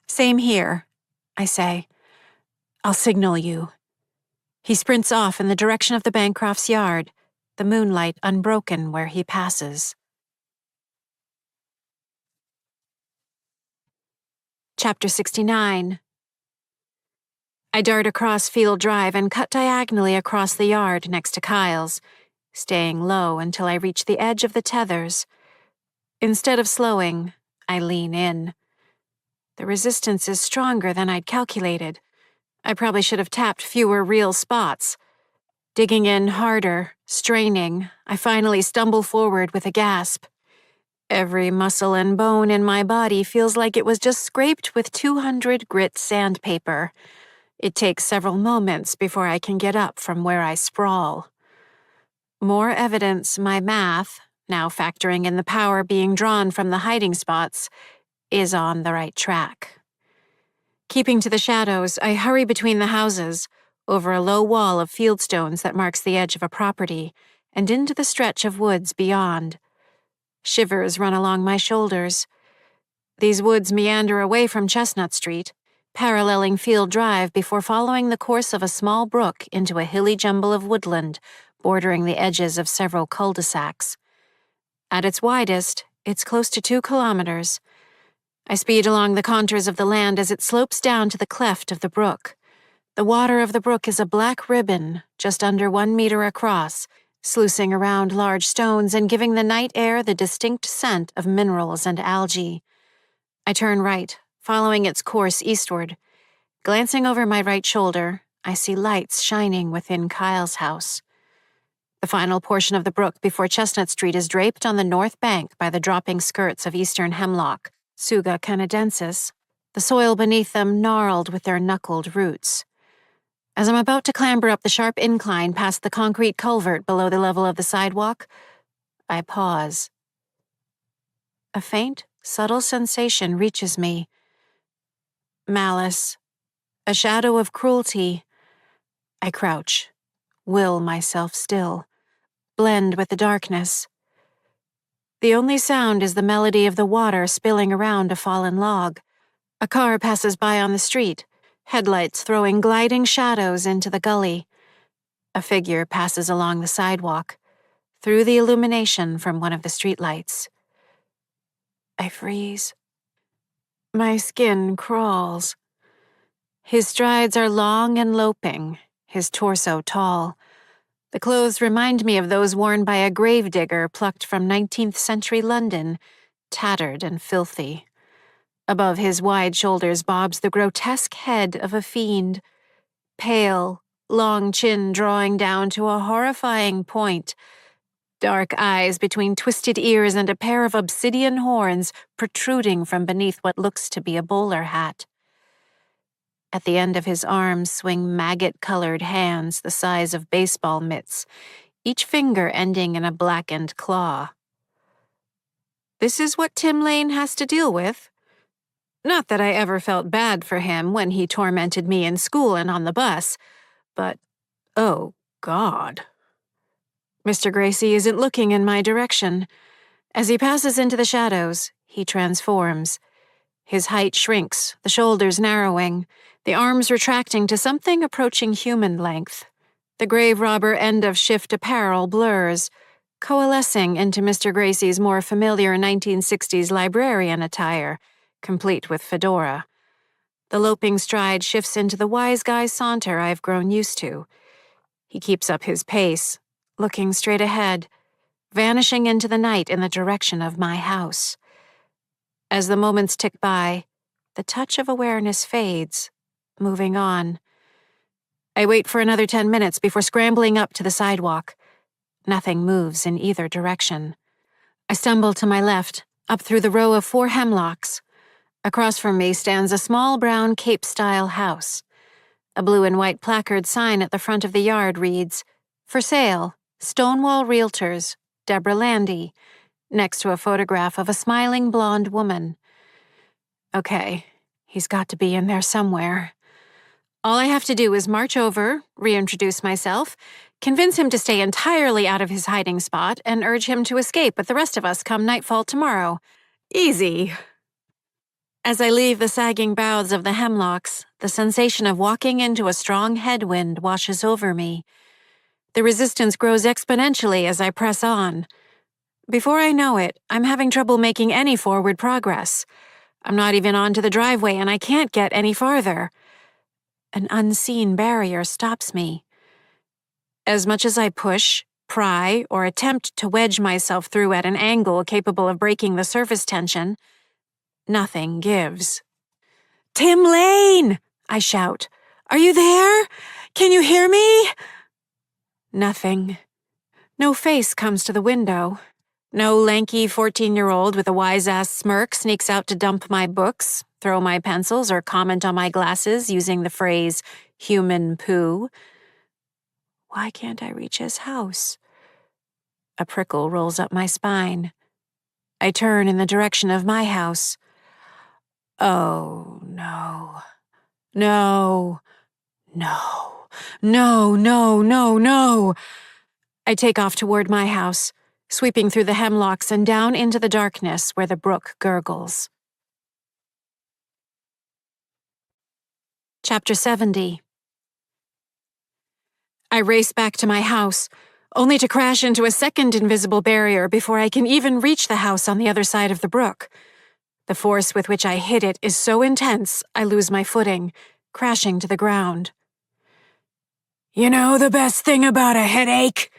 Same here, I say. I'll signal you. He sprints off in the direction of the Bancroft's yard, the moonlight unbroken where he passes. Chapter 69. I dart across Field Drive and cut diagonally across the yard next to Kyle's, staying low until I reach the edge of the tethers. Instead of slowing, I lean in. The resistance is stronger than I'd calculated. I probably should have tapped fewer real spots. Digging in harder, straining, I finally stumble forward with a gasp. Every muscle and bone in my body feels like it was just scraped with 200 grit sandpaper. It takes several moments before I can get up from where I sprawl. More evidence my math, now factoring in the power being drawn from the hiding spots, is on the right track. Keeping to the shadows, I hurry between the houses, over a low wall of fieldstones that marks the edge of a property, and into the stretch of woods beyond. Shivers run along my shoulders. These woods meander away from Chestnut Street, paralleling Field Drive before following the course of a small brook into a hilly jumble of woodland, bordering the edges of several cul-de-sacs. At its widest, it's close to 2 kilometers. I speed along the contours of the land as it slopes down to the cleft of the brook. The water of the brook is a black ribbon, just under 1 meter across, sluicing around large stones and giving the night air the distinct scent of minerals and algae. I turn right, following its course eastward. Glancing over my right shoulder, I see lights shining within Kyle's house. The final portion of the brook before Chestnut Street is draped on the north bank by the dropping skirts of eastern hemlock, Tsuga canadensis, the soil beneath them gnarled with their knuckled roots. As I'm about to clamber up the sharp incline past the concrete culvert below the level of the sidewalk, I pause. A faint, subtle sensation reaches me. Malice. A shadow of cruelty. I crouch, will myself still, blend with the darkness. The only sound is the melody of the water spilling around a fallen log. A car passes by on the street, headlights throwing gliding shadows into the gully. A figure passes along the sidewalk, through the illumination from one of the streetlights. I freeze. My skin crawls. His strides are long and loping, his torso tall. The clothes remind me of those worn by a gravedigger plucked from 19th century London, tattered and filthy. Above his wide shoulders bobs the grotesque head of a fiend, pale, long chin drawing down to a horrifying point, dark eyes between twisted ears and a pair of obsidian horns protruding from beneath what looks to be a bowler hat. At the end of his arms swing maggot-colored hands the size of baseball mitts, each finger ending in a blackened claw. This is what Tim Lane has to deal with. Not that I ever felt bad for him when he tormented me in school and on the bus, but, oh, God. Mr. Gracie isn't looking in my direction. As he passes into the shadows, he transforms. His height shrinks, the shoulders narrowing, the arms retracting to something approaching human length. The grave robber end of shift apparel blurs, coalescing into Mr. Gracie's more familiar 1960s librarian attire, complete with fedora. The loping stride shifts into the wise guy saunter I've grown used to. He keeps up his pace, looking straight ahead, vanishing into the night in the direction of my house. As the moments tick by, the touch of awareness fades, moving on. I wait for another 10 minutes before scrambling up to the sidewalk. Nothing moves in either direction. I stumble to my left, up through the row of 4 hemlocks. Across from me stands a small brown Cape-style house. A blue and white placard sign at the front of the yard reads, "For sale, Stonewall Realtors, Deborah Landy," next to a photograph of a smiling blonde woman. Okay, he's got to be in there somewhere. All I have to do is march over, reintroduce myself, convince him to stay entirely out of his hiding spot, and urge him to escape with the rest of us come nightfall tomorrow. Easy. As I leave the sagging boughs of the hemlocks, the sensation of walking into a strong headwind washes over me. The resistance grows exponentially as I press on. Before I know it, I'm having trouble making any forward progress. I'm not even onto the driveway and I can't get any farther. An unseen barrier stops me. As much as I push, pry, or attempt to wedge myself through at an angle capable of breaking the surface tension, nothing gives. "Tim Lane!" I shout. "Are you there? Can you hear me?" Nothing. No face comes to the window. No lanky 14-year-old with a wise-ass smirk sneaks out to dump my books, throw my pencils, or comment on my glasses using the phrase, "human poo." Why can't I reach his house? A prickle rolls up my spine. I turn in the direction of my house. Oh, no. No. No. No, no, no, no. I take off toward my house, sweeping through the hemlocks and down into the darkness where the brook gurgles. Chapter 70. I race back to my house, only to crash into a second invisible barrier before I can even reach the house on the other side of the brook. The force with which I hit it is so intense, I lose my footing, crashing to the ground. "You know the best thing about a headache?"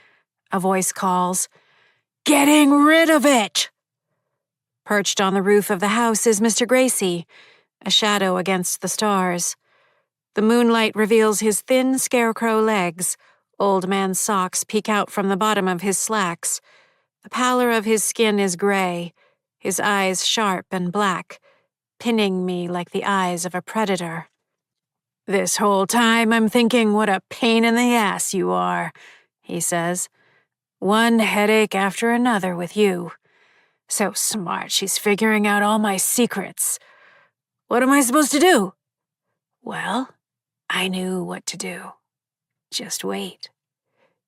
a voice calls. "Getting rid of it!" Perched on the roof of the house is Mr. Gracie, a shadow against the stars. The moonlight reveals his thin scarecrow legs. Old man's socks peek out from the bottom of his slacks. The pallor of his skin is gray, his eyes sharp and black, pinning me like the eyes of a predator. "This whole time I'm thinking what a pain in the ass you are," he says. "One headache after another with you. So smart she's figuring out all my secrets. What am I supposed to do?" Well, I knew what to do. Just wait.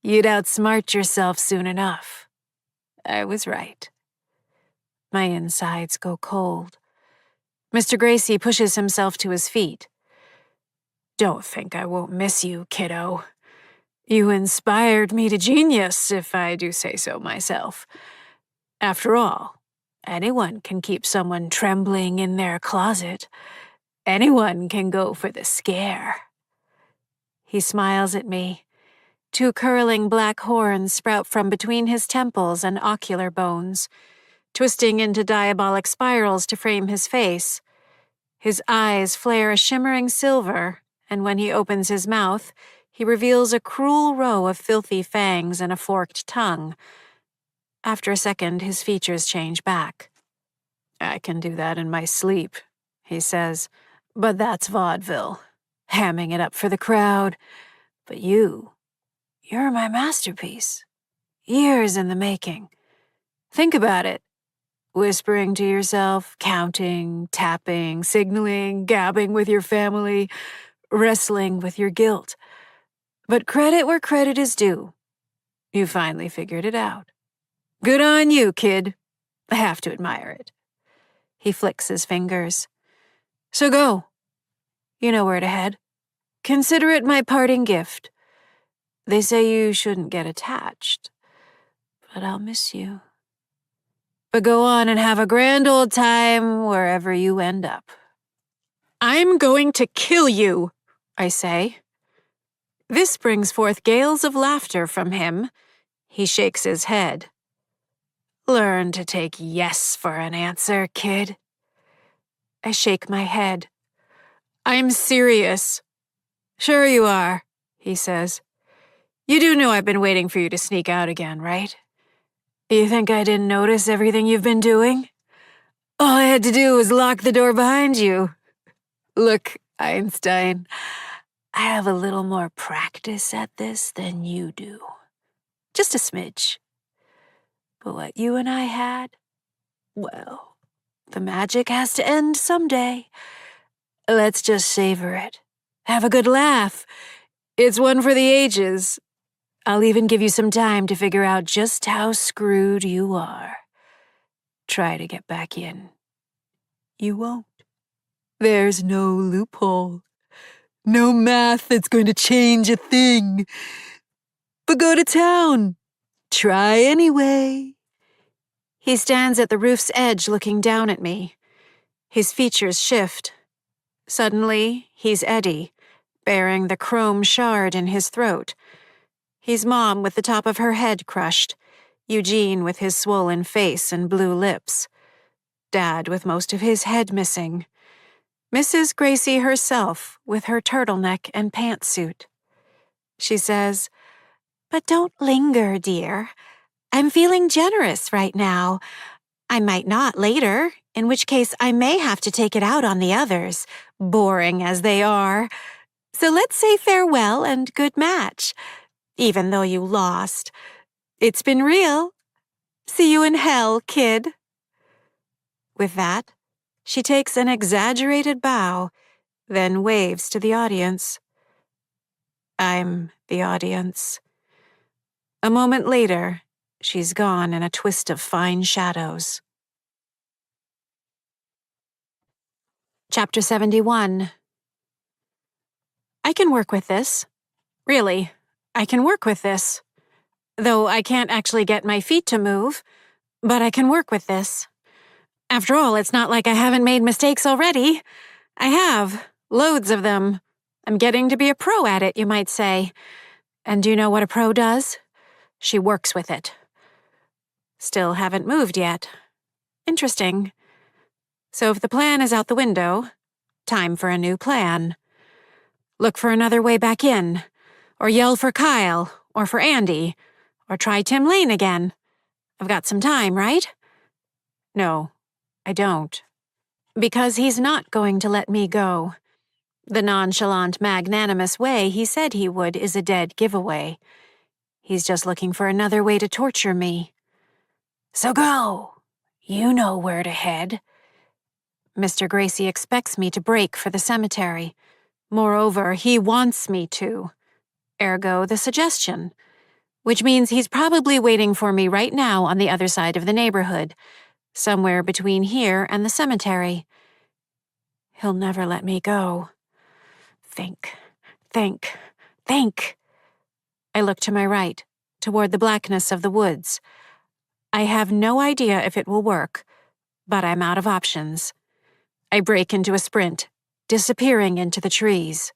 You'd outsmart yourself soon enough. I was right. My insides go cold. Mr. Gracie pushes himself to his feet. "Don't think I won't miss you, kiddo. You inspired me to genius, if I do say so myself. After all, anyone can keep someone trembling in their closet. Anyone can go for the scare." He smiles at me. 2 curling black horns sprout from between his temples and ocular bones, twisting into diabolic spirals to frame his face. His eyes flare a shimmering silver, and when he opens his mouth, he reveals a cruel row of filthy fangs and a forked tongue. After a second, his features change back. "I can do that in my sleep," he says, "but that's vaudeville, hamming it up for the crowd. But you're my masterpiece. Years in the making. Think about it. Whispering to yourself, counting, tapping, signaling, gabbing with your family, wrestling with your guilt. But credit where credit is due. You finally figured it out. Good on you, kid. I have to admire it." He flicks his fingers. "So go. You know where to head. Consider it my parting gift. They say you shouldn't get attached, but I'll miss you. But go on and have a grand old time wherever you end up. I'm going to kill you, I say. This brings forth gales of laughter from him. He shakes his head. Learn to take yes for an answer, kid. I shake my head. I'm serious. Sure you are, he says. You do know I've been waiting for you to sneak out again, right? You think I didn't notice everything you've been doing? All I had to do was lock the door behind you. Look, Einstein, I have a little more practice at this than you do. Just a smidge. But what you and I had, well, the magic has to end someday. Let's just savor it. Have a good laugh. It's one for the ages. I'll even give you some time to figure out just how screwed you are. Try to get back in. You won't. There's no loophole. No math that's going to change a thing. But go to town. Try anyway. He stands at the roof's edge looking down at me. His features shift. Suddenly, he's Eddie, bearing the chrome shard in his throat. He's Mom with the top of her head crushed, Eugene with his swollen face and blue lips, Dad with most of his head missing, Mrs. Gracie herself with her turtleneck and pantsuit. She says, "But don't linger, dear. I'm feeling generous right now. I might not later, in which case I may have to take it out on the others, boring as they are. So let's say farewell and good match, even though you lost. It's been real. See you in hell, kid." With that, she takes an exaggerated bow, then waves to the audience. I'm the audience. A moment later, she's gone in a twist of fine shadows. Chapter 71. I can work with this. Really, I can work with this. Though I can't actually get my feet to move, but I can work with this. After all, it's not like I haven't made mistakes already. I have, loads of them. I'm getting to be a pro at it, you might say. And do you know what a pro does? She works with it. Still haven't moved yet. Interesting. So if the plan is out the window, time for a new plan. Look for another way back in, or yell for Kyle, or for Andy, or try Tim Lane again. I've got some time, right? No, I don't. Because he's not going to let me go. The nonchalant, magnanimous way he said he would is a dead giveaway. He's just looking for another way to torture me. So go. You know where to head. Mr. Gracie expects me to break for the cemetery. Moreover, he wants me to. Ergo the suggestion. Which means he's probably waiting for me right now on the other side of the neighborhood, somewhere between here and the cemetery. He'll never let me go. Think. I look to my right, toward the blackness of the woods. I have no idea if it will work, but I'm out of options. I break into a sprint, disappearing into the trees.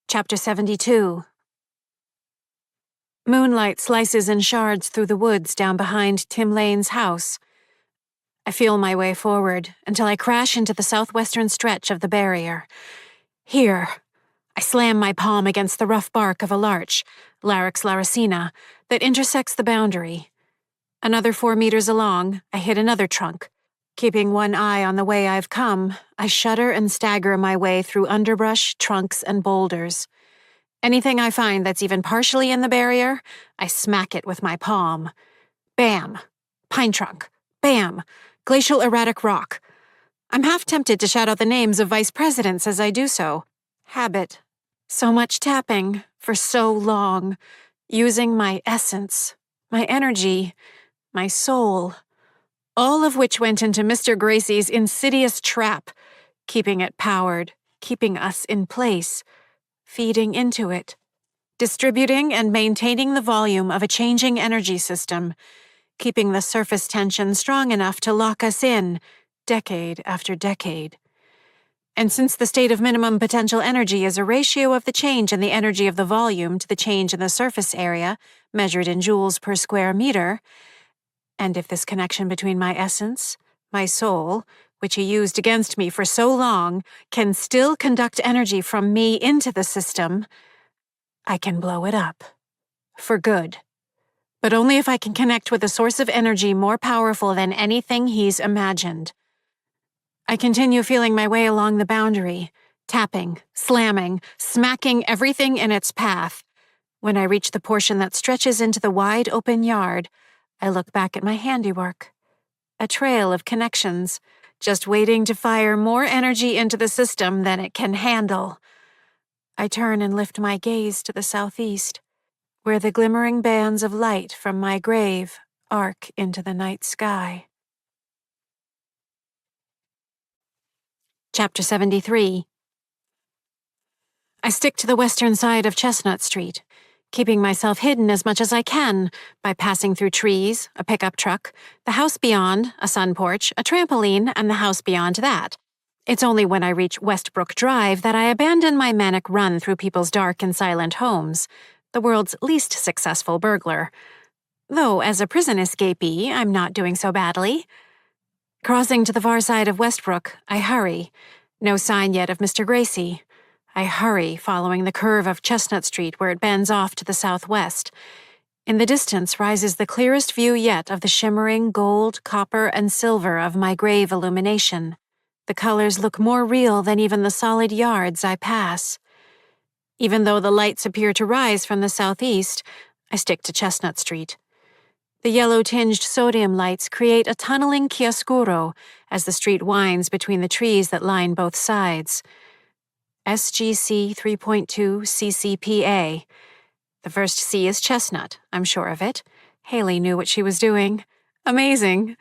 Chapter 72. Moonlight slices in shards through the woods down behind Tim Lane's house. I feel my way forward until I crash into the southwestern stretch of the barrier. Here, I slam my palm against the rough bark of a larch, Larix laricina, that intersects the boundary. Another 4 meters along, I hit another trunk. Keeping one eye on the way I've come, I shudder and stagger my way through underbrush, trunks, and boulders. Anything I find that's even partially in the barrier, I smack it with my palm. Bam! Pine trunk. Bam! Glacial erratic rock. I'm half tempted to shout out the names of vice presidents as I do so. Habit. So much tapping, for so long. Using my essence, my energy, my soul. all of which went into Mr. Gracie's insidious trap, keeping it powered, keeping us in place, feeding into it, distributing and maintaining the volume of a changing energy system, keeping the surface tension strong enough to lock us in, decade after decade. And since the state of minimum potential energy is a ratio of the change in the energy of the volume to the change in the surface area, measured in joules per square meter, and if this connection between my essence, my soul, which he used against me for so long, can still conduct energy from me into the system, I can blow it up. For good. But only if I can connect with a source of energy more powerful than anything he's imagined. I continue feeling my way along the boundary, tapping, slamming, smacking everything in its path. When I reach the portion that stretches into the wide open yard, I look back at my handiwork. A trail of connections, just waiting to fire more energy into the system than it can handle. I turn and lift my gaze to the southeast, where the glimmering bands of light from my grave arc into the night sky. Chapter 73. I stick to the western side of Chestnut Street, keeping myself hidden as much as I can by passing through trees, a pickup truck, the house beyond, a sun porch, a trampoline, and the house beyond that. It's only when I reach Westbrook Drive that I abandon my manic run through people's dark and silent homes, the world's least successful burglar. Though, as a prison escapee, I'm not doing so badly. Crossing to the far side of Westbrook, I hurry. No sign yet of Mr. Gracie. I hurry, following the curve of Chestnut Street where it bends off to the southwest. In the distance rises the clearest view yet of the shimmering gold, copper, and silver of my grave illumination. The colors look more real than even the solid yards I pass. Even though the lights appear to rise from the southeast, I stick to Chestnut Street. The yellow-tinged sodium lights create a tunneling chiaroscuro as the street winds between the trees that line both sides. SGC 3.2 CCPA. The first C is chestnut, I'm sure of it. Haley knew what she was doing. Amazing.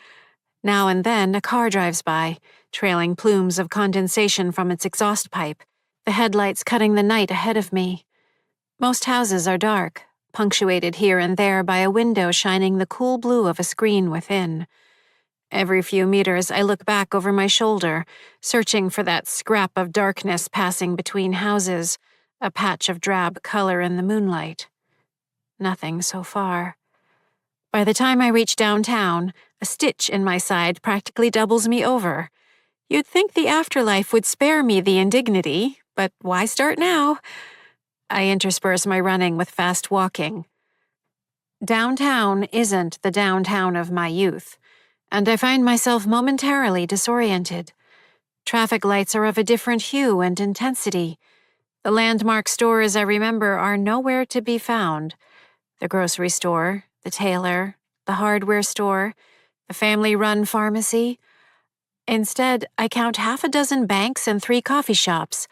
Now and then, a car drives by, trailing plumes of condensation from its exhaust pipe, the headlights cutting the night ahead of me. Most houses are dark, punctuated here and there by a window shining the cool blue of a screen within. Every few meters, I look back over my shoulder, searching for that scrap of darkness passing between houses, a patch of drab color in the moonlight. Nothing so far. By the time I reach downtown, a stitch in my side practically doubles me over. You'd think the afterlife would spare me the indignity, but why start now? I intersperse my running with fast walking. Downtown isn't the downtown of my youth, and I find myself momentarily disoriented. Traffic lights are of a different hue and intensity. The landmark stores I remember are nowhere to be found. The grocery store, the tailor, the hardware store, the family-run pharmacy. Instead, I count half a dozen banks and 3 coffee shops.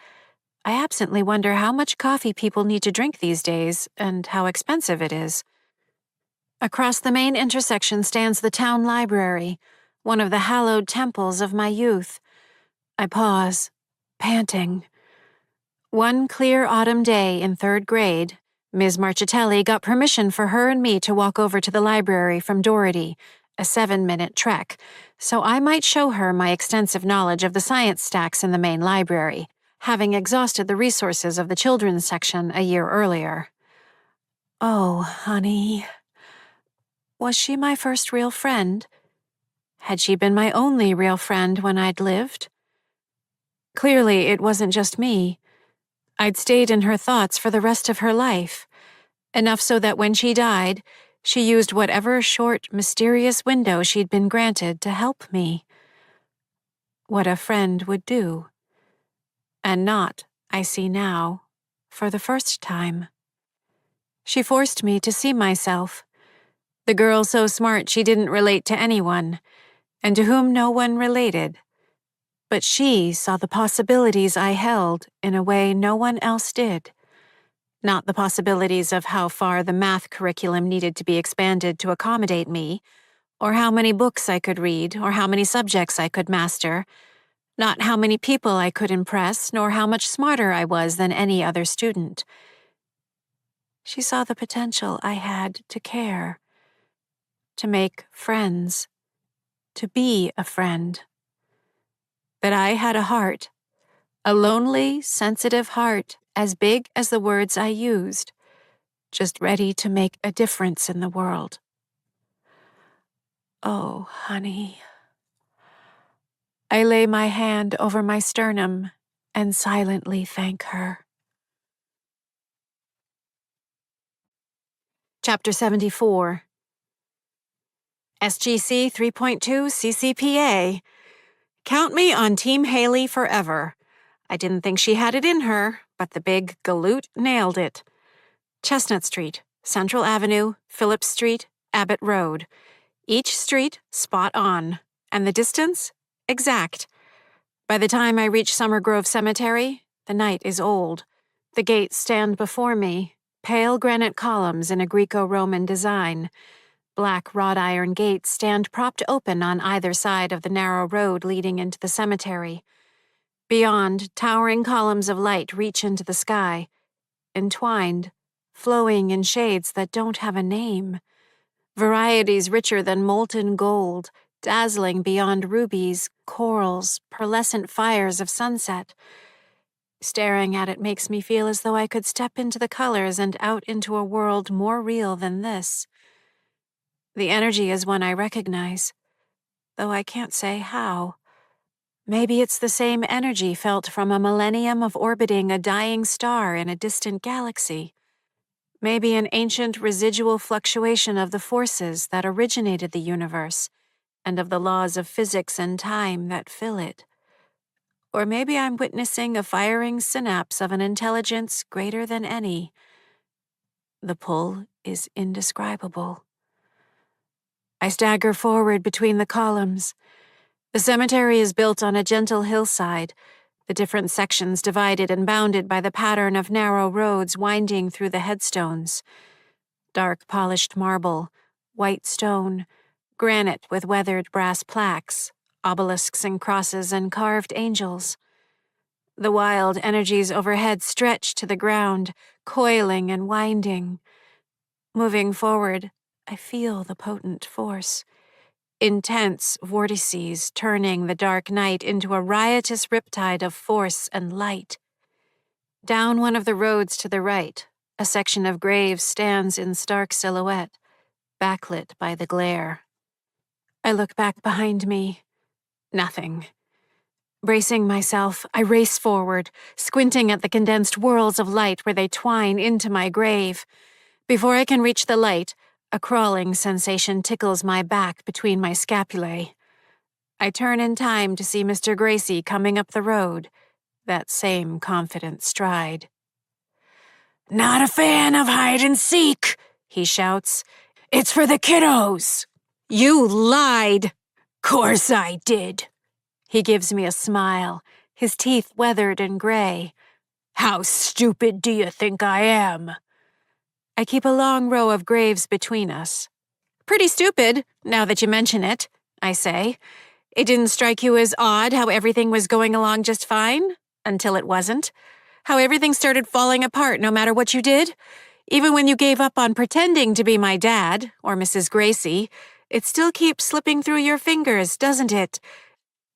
I absently wonder how much coffee people need to drink these days and how expensive it is. Across the main intersection stands the town library, one of the hallowed temples of my youth. I pause, panting. One clear autumn day in 3rd grade, Ms. Marchitelli got permission for her and me to walk over to the library from Doherty, a 7-minute trek, so I might show her my extensive knowledge of the science stacks in the main library, having exhausted the resources of the children's section a year earlier. Oh, honey. Was she my first real friend? Had she been my only real friend when I'd lived? Clearly, it wasn't just me. I'd stayed in her thoughts for the rest of her life, enough so that when she died, she used whatever short, mysterious window she'd been granted to help me. What a friend would do. And not, I see now, for the first time. She forced me to see myself, the girl so smart she didn't relate to anyone, and to whom no one related. But she saw the possibilities I held in a way no one else did. Not the possibilities of how far the math curriculum needed to be expanded to accommodate me, or how many books I could read, or how many subjects I could master, not how many people I could impress, nor how much smarter I was than any other student. She saw the potential I had to care, to make friends, to be a friend. That I had a heart, a lonely, sensitive heart as big as the words I used, just ready to make a difference in the world. Oh, honey. I lay my hand over my sternum and silently thank her. Chapter 74. SGC 3.2 CCPA. Count me on Team Haley forever. I didn't think she had it in her, but the big galoot nailed it. Chestnut Street, Central Avenue, Phillips Street, Abbott Road. Each street spot on, and the distance exact. By the time I reach Summer Grove Cemetery, the night is old. The gates stand before me, pale granite columns in a Greco-Roman design. Black wrought iron gates stand propped open on either side of the narrow road leading into the cemetery. Beyond, towering columns of light reach into the sky, entwined, flowing in shades that don't have a name. Varieties richer than molten gold, dazzling beyond rubies, corals, pearlescent fires of sunset. Staring at it makes me feel as though I could step into the colors and out into a world more real than this. The energy is one I recognize, though I can't say how. Maybe it's the same energy felt from a millennium of orbiting a dying star in a distant galaxy. Maybe an ancient residual fluctuation of the forces that originated the universe and of the laws of physics and time that fill it. Or maybe I'm witnessing a firing synapse of an intelligence greater than any. The pull is indescribable. I stagger forward between the columns. The cemetery is built on a gentle hillside, the different sections divided and bounded by the pattern of narrow roads winding through the headstones. Dark polished marble, white stone, granite with weathered brass plaques, obelisks and crosses and carved angels. The wild energies overhead stretch to the ground, coiling and winding. Moving forward, I feel the potent force. Intense vortices turning the dark night into a riotous riptide of force and light. Down one of the roads to the right, a section of graves stands in stark silhouette, backlit by the glare. I look back behind me. Nothing. Bracing myself, I race forward, squinting at the condensed whirls of light where they twine into my grave. Before I can reach the light, a crawling sensation tickles my back between my scapulae. I turn in time to see Mr. Gracie coming up the road, that same confident stride. "Not a fan of hide and seek," he shouts. "It's for the kiddos." "You lied." "Course I did." He gives me a smile, his teeth weathered and gray. "How stupid do you think I am?" I keep a long row of graves between us. "Pretty stupid, now that you mention it," I say. "It didn't strike you as odd how everything was going along just fine? Until it wasn't? How everything started falling apart no matter what you did? Even when you gave up on pretending to be my dad, or Mrs. Gracie, it still keeps slipping through your fingers, doesn't it?"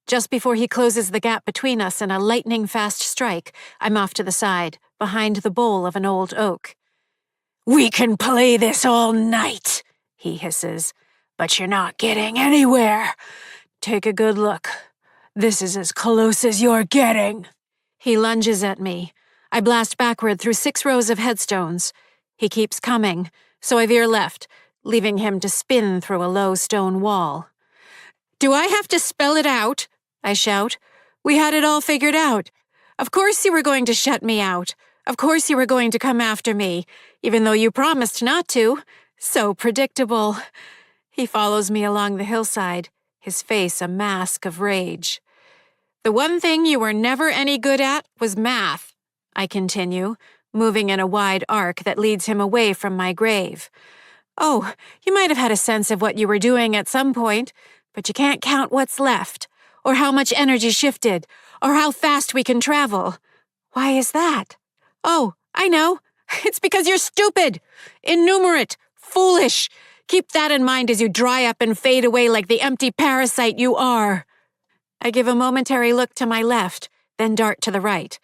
Just before he closes the gap between us in a lightning-fast strike, I'm off to the side, behind the bole of an old oak. "We can play this all night," he hisses, "but you're not getting anywhere. Take a good look. This is as close as you're getting." He lunges at me. I blast backward through 6 rows of headstones. He keeps coming, so I veer left, leaving him to spin through a low stone wall. "Do I have to spell it out?" I shout. "We had it all figured out. Of course you were going to shut me out. Of course you were going to come after me, even though you promised not to. So predictable." He follows me along the hillside, his face a mask of rage. "The one thing you were never any good at was math," I continue, moving in a wide arc that leads him away from my grave. Oh, you might have had a sense of what you were doing at some point, but you can't count what's left, or how much energy shifted, or how fast we can travel. Why is that? Oh, I know. It's because you're stupid, innumerate, foolish. Keep that in mind as you dry up and fade away like the empty parasite you are. I give a momentary look to my left, then dart to the right.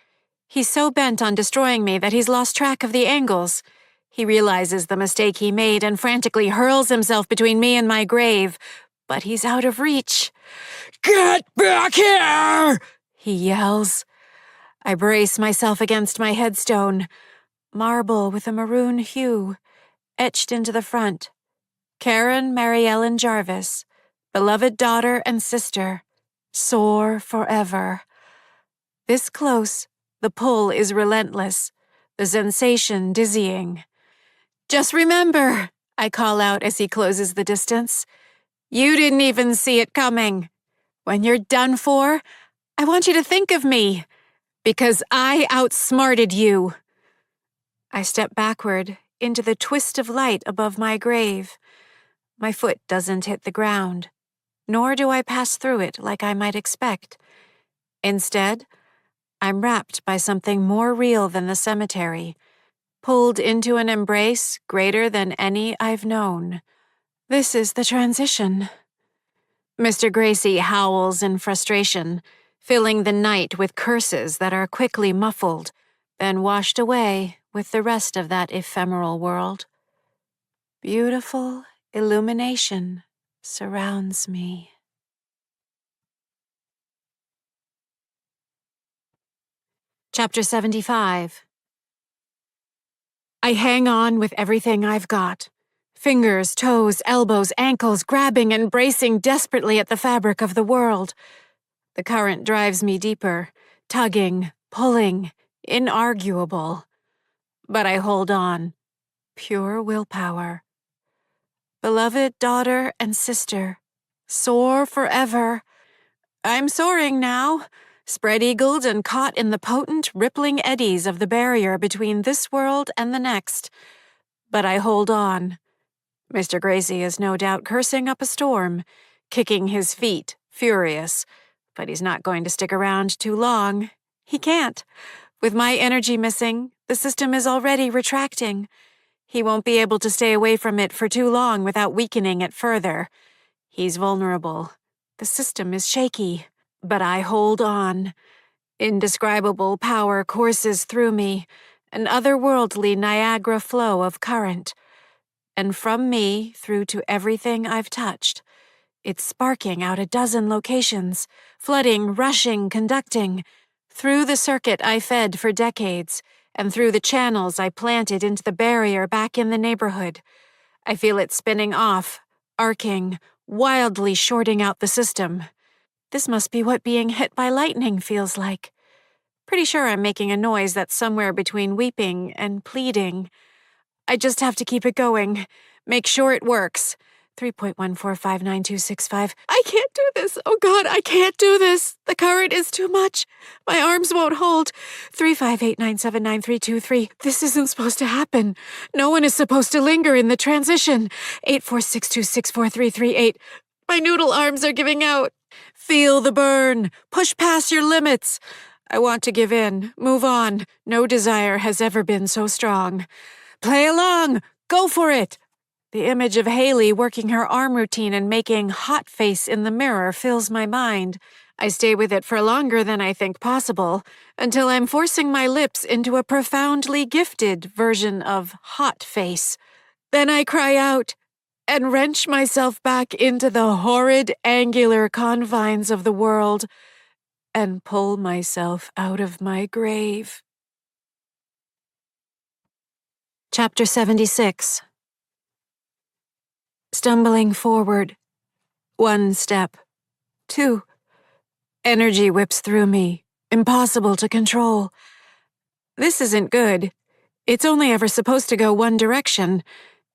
He's so bent on destroying me that he's lost track of the angles. He realizes the mistake he made and frantically hurls himself between me and my grave, but he's out of reach. "Get back here!" he yells. I brace myself against my headstone. Marble with a maroon hue, etched into the front. Karen Mary Ellen Jarvis, beloved daughter and sister, soar forever. This close, the pull is relentless, the sensation dizzying. "Just remember," I call out as he closes the distance, "you didn't even see it coming. When you're done for, I want you to think of me, because I outsmarted you." I step backward into the twist of light above my grave. My foot doesn't hit the ground, nor do I pass through it like I might expect. Instead, I'm wrapped by something more real than the cemetery, pulled into an embrace greater than any I've known. This is the transition. Mr. Gracie howls in frustration, filling the night with curses that are quickly muffled, then washed away with the rest of that ephemeral world. Beautiful illumination surrounds me. Chapter 75. I hang on with everything I've got. Fingers, toes, elbows, ankles, grabbing and bracing desperately at the fabric of the world. The current drives me deeper, tugging, pulling, inarguable. But I hold on. Pure willpower. Beloved daughter and sister, soar forever. I'm soaring now, spread-eagled and caught in the potent, rippling eddies of the barrier between this world and the next. But I hold on. Mr. Gracie is no doubt cursing up a storm, kicking his feet, furious. But he's not going to stick around too long. He can't. With my energy missing, the system is already retracting. He won't be able to stay away from it for too long without weakening it further. He's vulnerable. The system is shaky. But I hold on. Indescribable power courses through me, an otherworldly Niagara flow of current. And from me through to everything I've touched. It's sparking out a dozen locations, flooding, rushing, conducting. Through the circuit I fed for decades, and through the channels I planted into the barrier back in the neighborhood. I feel it spinning off, arcing, wildly shorting out the system. This must be what being hit by lightning feels like. Pretty sure I'm making a noise that's somewhere between weeping and pleading. I just have to keep it going. Make sure it works. 3.145925. I can't do this. Oh God, I can't do this. The current is too much. My arms won't hold. 358979323. This isn't supposed to happen. No one is supposed to linger in the transition. 846264338. My noodle arms are giving out. Feel the burn. Push past your limits. I want to give in, move on. No desire has ever been so strong. Play along. Go for it. The image of Haley working her arm routine and making hot face in the mirror fills my mind. I stay with it for longer than I think possible, until I'm forcing my lips into a profoundly gifted version of hot face. Then I cry out and wrench myself back into the horrid angular confines of the world and pull myself out of my grave. Chapter 76. Stumbling forward. 1 step. 2. Energy whips through me, impossible to control. This isn't good. It's only ever supposed to go one direction,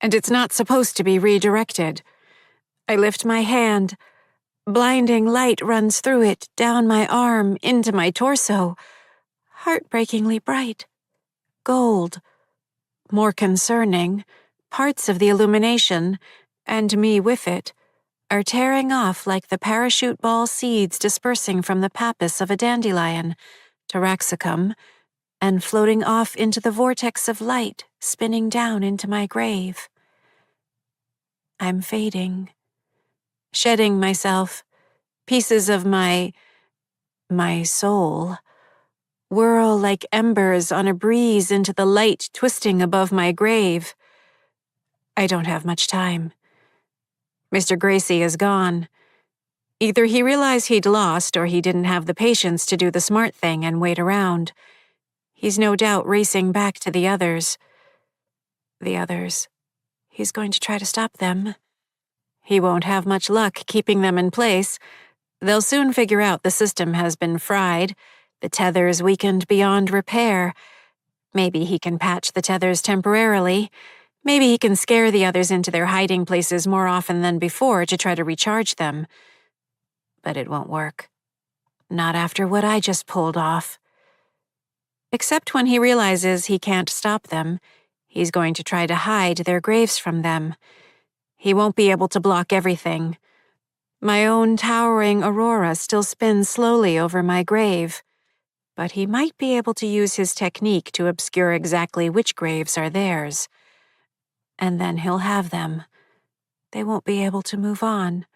and it's not supposed to be redirected. I lift my hand. Blinding light runs through it, down my arm, into my torso. Heartbreakingly bright. Gold. More concerning, Parts of the illumination, and me with it, are tearing off like the parachute ball seeds dispersing from the pappus of a dandelion, taraxacum, and floating off into the vortex of light, spinning down into my grave. I'm fading, shedding myself, pieces of my soul, whirl like embers on a breeze into the light twisting above my grave. I don't have much time. Mr. Gracie is gone. Either he realized he'd lost or he didn't have the patience to do the smart thing and wait around. He's no doubt racing back to the others. The others. He's going to try to stop them. He won't have much luck keeping them in place. They'll soon figure out the system has been fried, the tethers weakened beyond repair. Maybe he can patch the tethers temporarily. Maybe he can scare the others into their hiding places more often than before to try to recharge them. But it won't work. Not after what I just pulled off. Except when he realizes he can't stop them, he's going to try to hide their graves from them. He won't be able to block everything. My own towering aurora still spins slowly over my grave, but he might be able to use his technique to obscure exactly which graves are theirs. And then he'll have them. They won't be able to move on.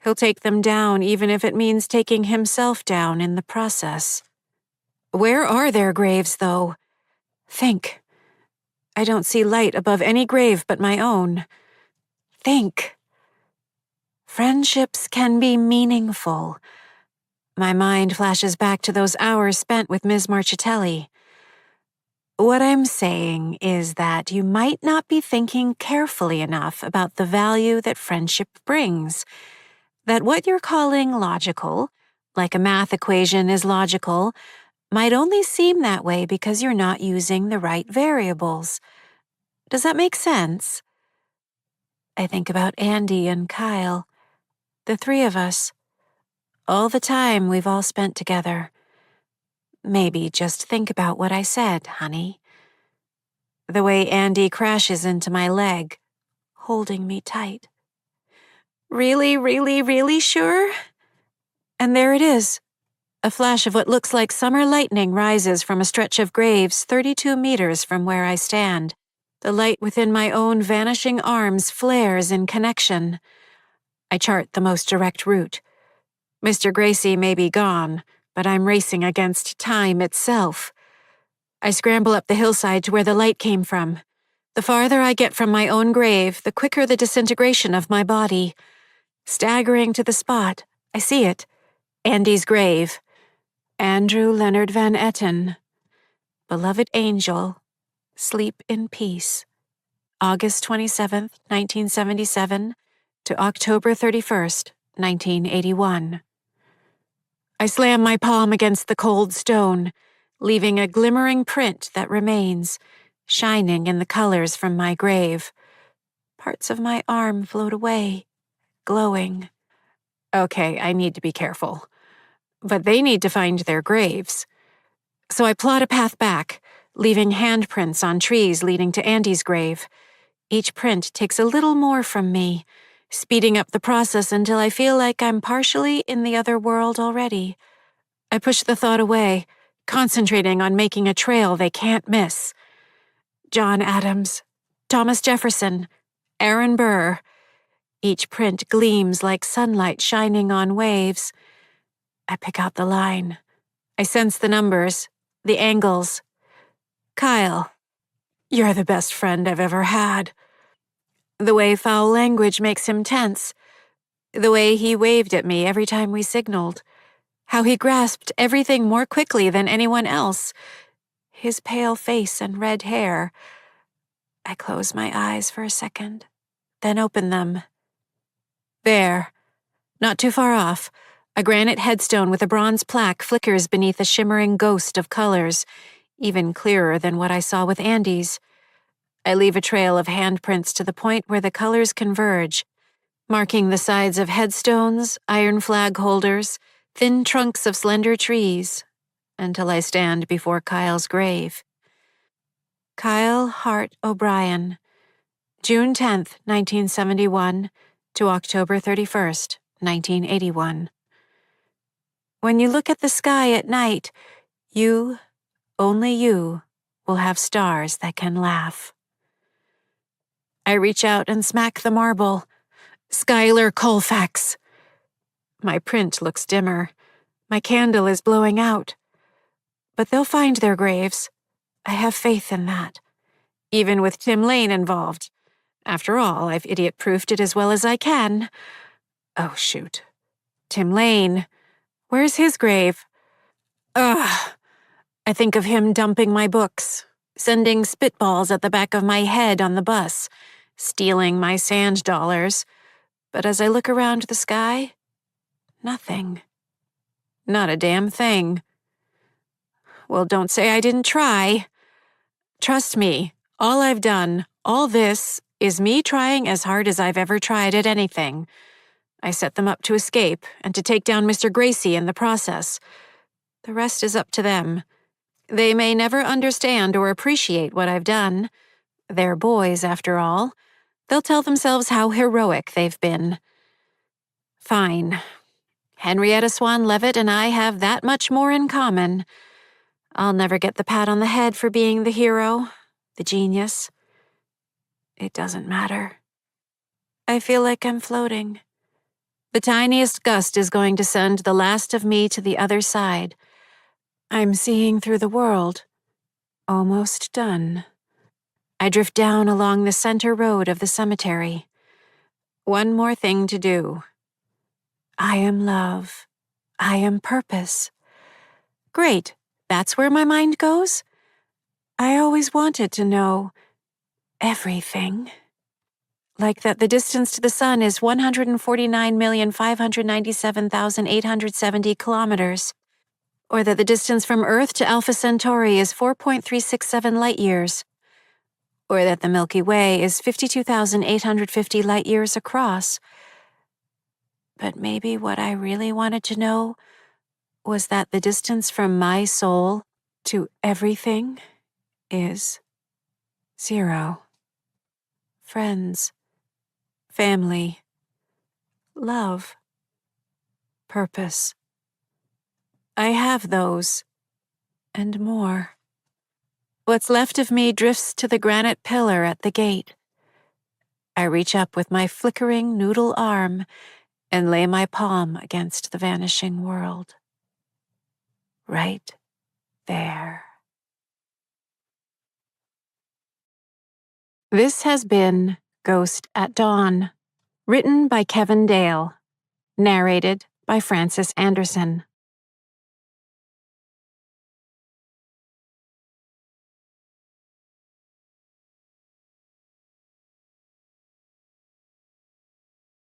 He'll take them down even if it means taking himself down in the process. Where are their graves, though? Think. I don't see light above any grave but my own. Think. Friendships can be meaningful. My mind flashes back to those hours spent with Ms. Marchitelli. What I'm saying is that you might not be thinking carefully enough about the value that friendship brings. That what you're calling logical, like a math equation is logical, might only seem that way because you're not using the right variables. Does that make sense? I think about Andy and Kyle, the three of us, all the time we've all spent together. Maybe just think about what I said, honey. The way Andy crashes into my leg, holding me tight. Really, really, really sure? And there it is. A flash of what looks like summer lightning rises from a stretch of graves 32 meters from where I stand. The light within my own vanishing arms flares in connection. I chart the most direct route. Mr. Gracie may be gone, but I'm racing against time itself. I scramble up the hillside to where the light came from. The farther I get from my own grave, the quicker the disintegration of my body. Staggering to the spot, I see it. Andy's grave. Andrew Leonard Van Etten. Beloved angel, sleep in peace. August 27th, 1977 to October 31st, 1981. I slam my palm against the cold stone, leaving a glimmering print that remains, shining in the colors from my grave. Parts of my arm float away, glowing. Okay, I need to be careful. But they need to find their graves. So I plot a path back, leaving handprints on trees leading to Andy's grave. Each print takes a little more from me, speeding up the process until I feel like I'm partially in the other world already. I push the thought away, concentrating on making a trail they can't miss. John Adams, Thomas Jefferson, Aaron Burr. Each print gleams like sunlight shining on waves. I pick out the line. I sense the numbers, the angles. Kyle, you're the best friend I've ever had. The way foul language makes him tense. The way he waved at me every time we signaled. How he grasped everything more quickly than anyone else. His pale face and red hair. I close my eyes for a second, then open them. There, not too far off, a granite headstone with a bronze plaque flickers beneath a shimmering ghost of colors, even clearer than what I saw with Andy's. I leave a trail of handprints to the point where the colors converge, marking the sides of headstones, iron flag holders, thin trunks of slender trees, until I stand before Kyle's grave. Kyle Hart O'Brien, June 10th, 1971 to October 31st, 1981. When you look at the sky at night, you, only you, will have stars that can laugh. I reach out and smack the marble. Skylar Colfax. My print looks dimmer. My candle is blowing out. But they'll find their graves. I have faith in that. Even with Tim Lane involved. After all, I've idiot-proofed it as well as I can. Oh, shoot. Tim Lane. Where's his grave? Ugh. I think of him dumping my books, sending spitballs at the back of my head on the bus, stealing my sand dollars. But as I look around the sky, nothing. Not a damn thing. Well, don't say I didn't try. Trust me, all I've done, all this, is me trying as hard as I've ever tried at anything. I set them up to escape and to take down Mr. Gracie in the process. The rest is up to them. They may never understand or appreciate what I've done. They're boys, after all. They'll tell themselves how heroic they've been. Fine. Henrietta Swan Leavitt and I have that much more in common. I'll never get the pat on the head for being the hero, the genius. It doesn't matter. I feel like I'm floating. The tiniest gust is going to send the last of me to the other side. I'm seeing through the world. Almost done. I drift down along the center road of the cemetery. One more thing to do. I am love. I am purpose. Great, that's where my mind goes? I always wanted to know everything. Like that the distance to the sun is 149,597,870 kilometers. Or that the distance from Earth to Alpha Centauri is 4.367 light-years. Or that the Milky Way is 52,850 light-years across. But maybe what I really wanted to know was that the distance from my soul to everything is 0. Friends, family, love, purpose. I have those, and more. What's left of me drifts to the granite pillar at the gate. I reach up with my flickering noodle arm and lay my palm against the vanishing world. Right there. This has been Ghost at Dawn, written by Kevan Dale, narrated by Francis Anderson.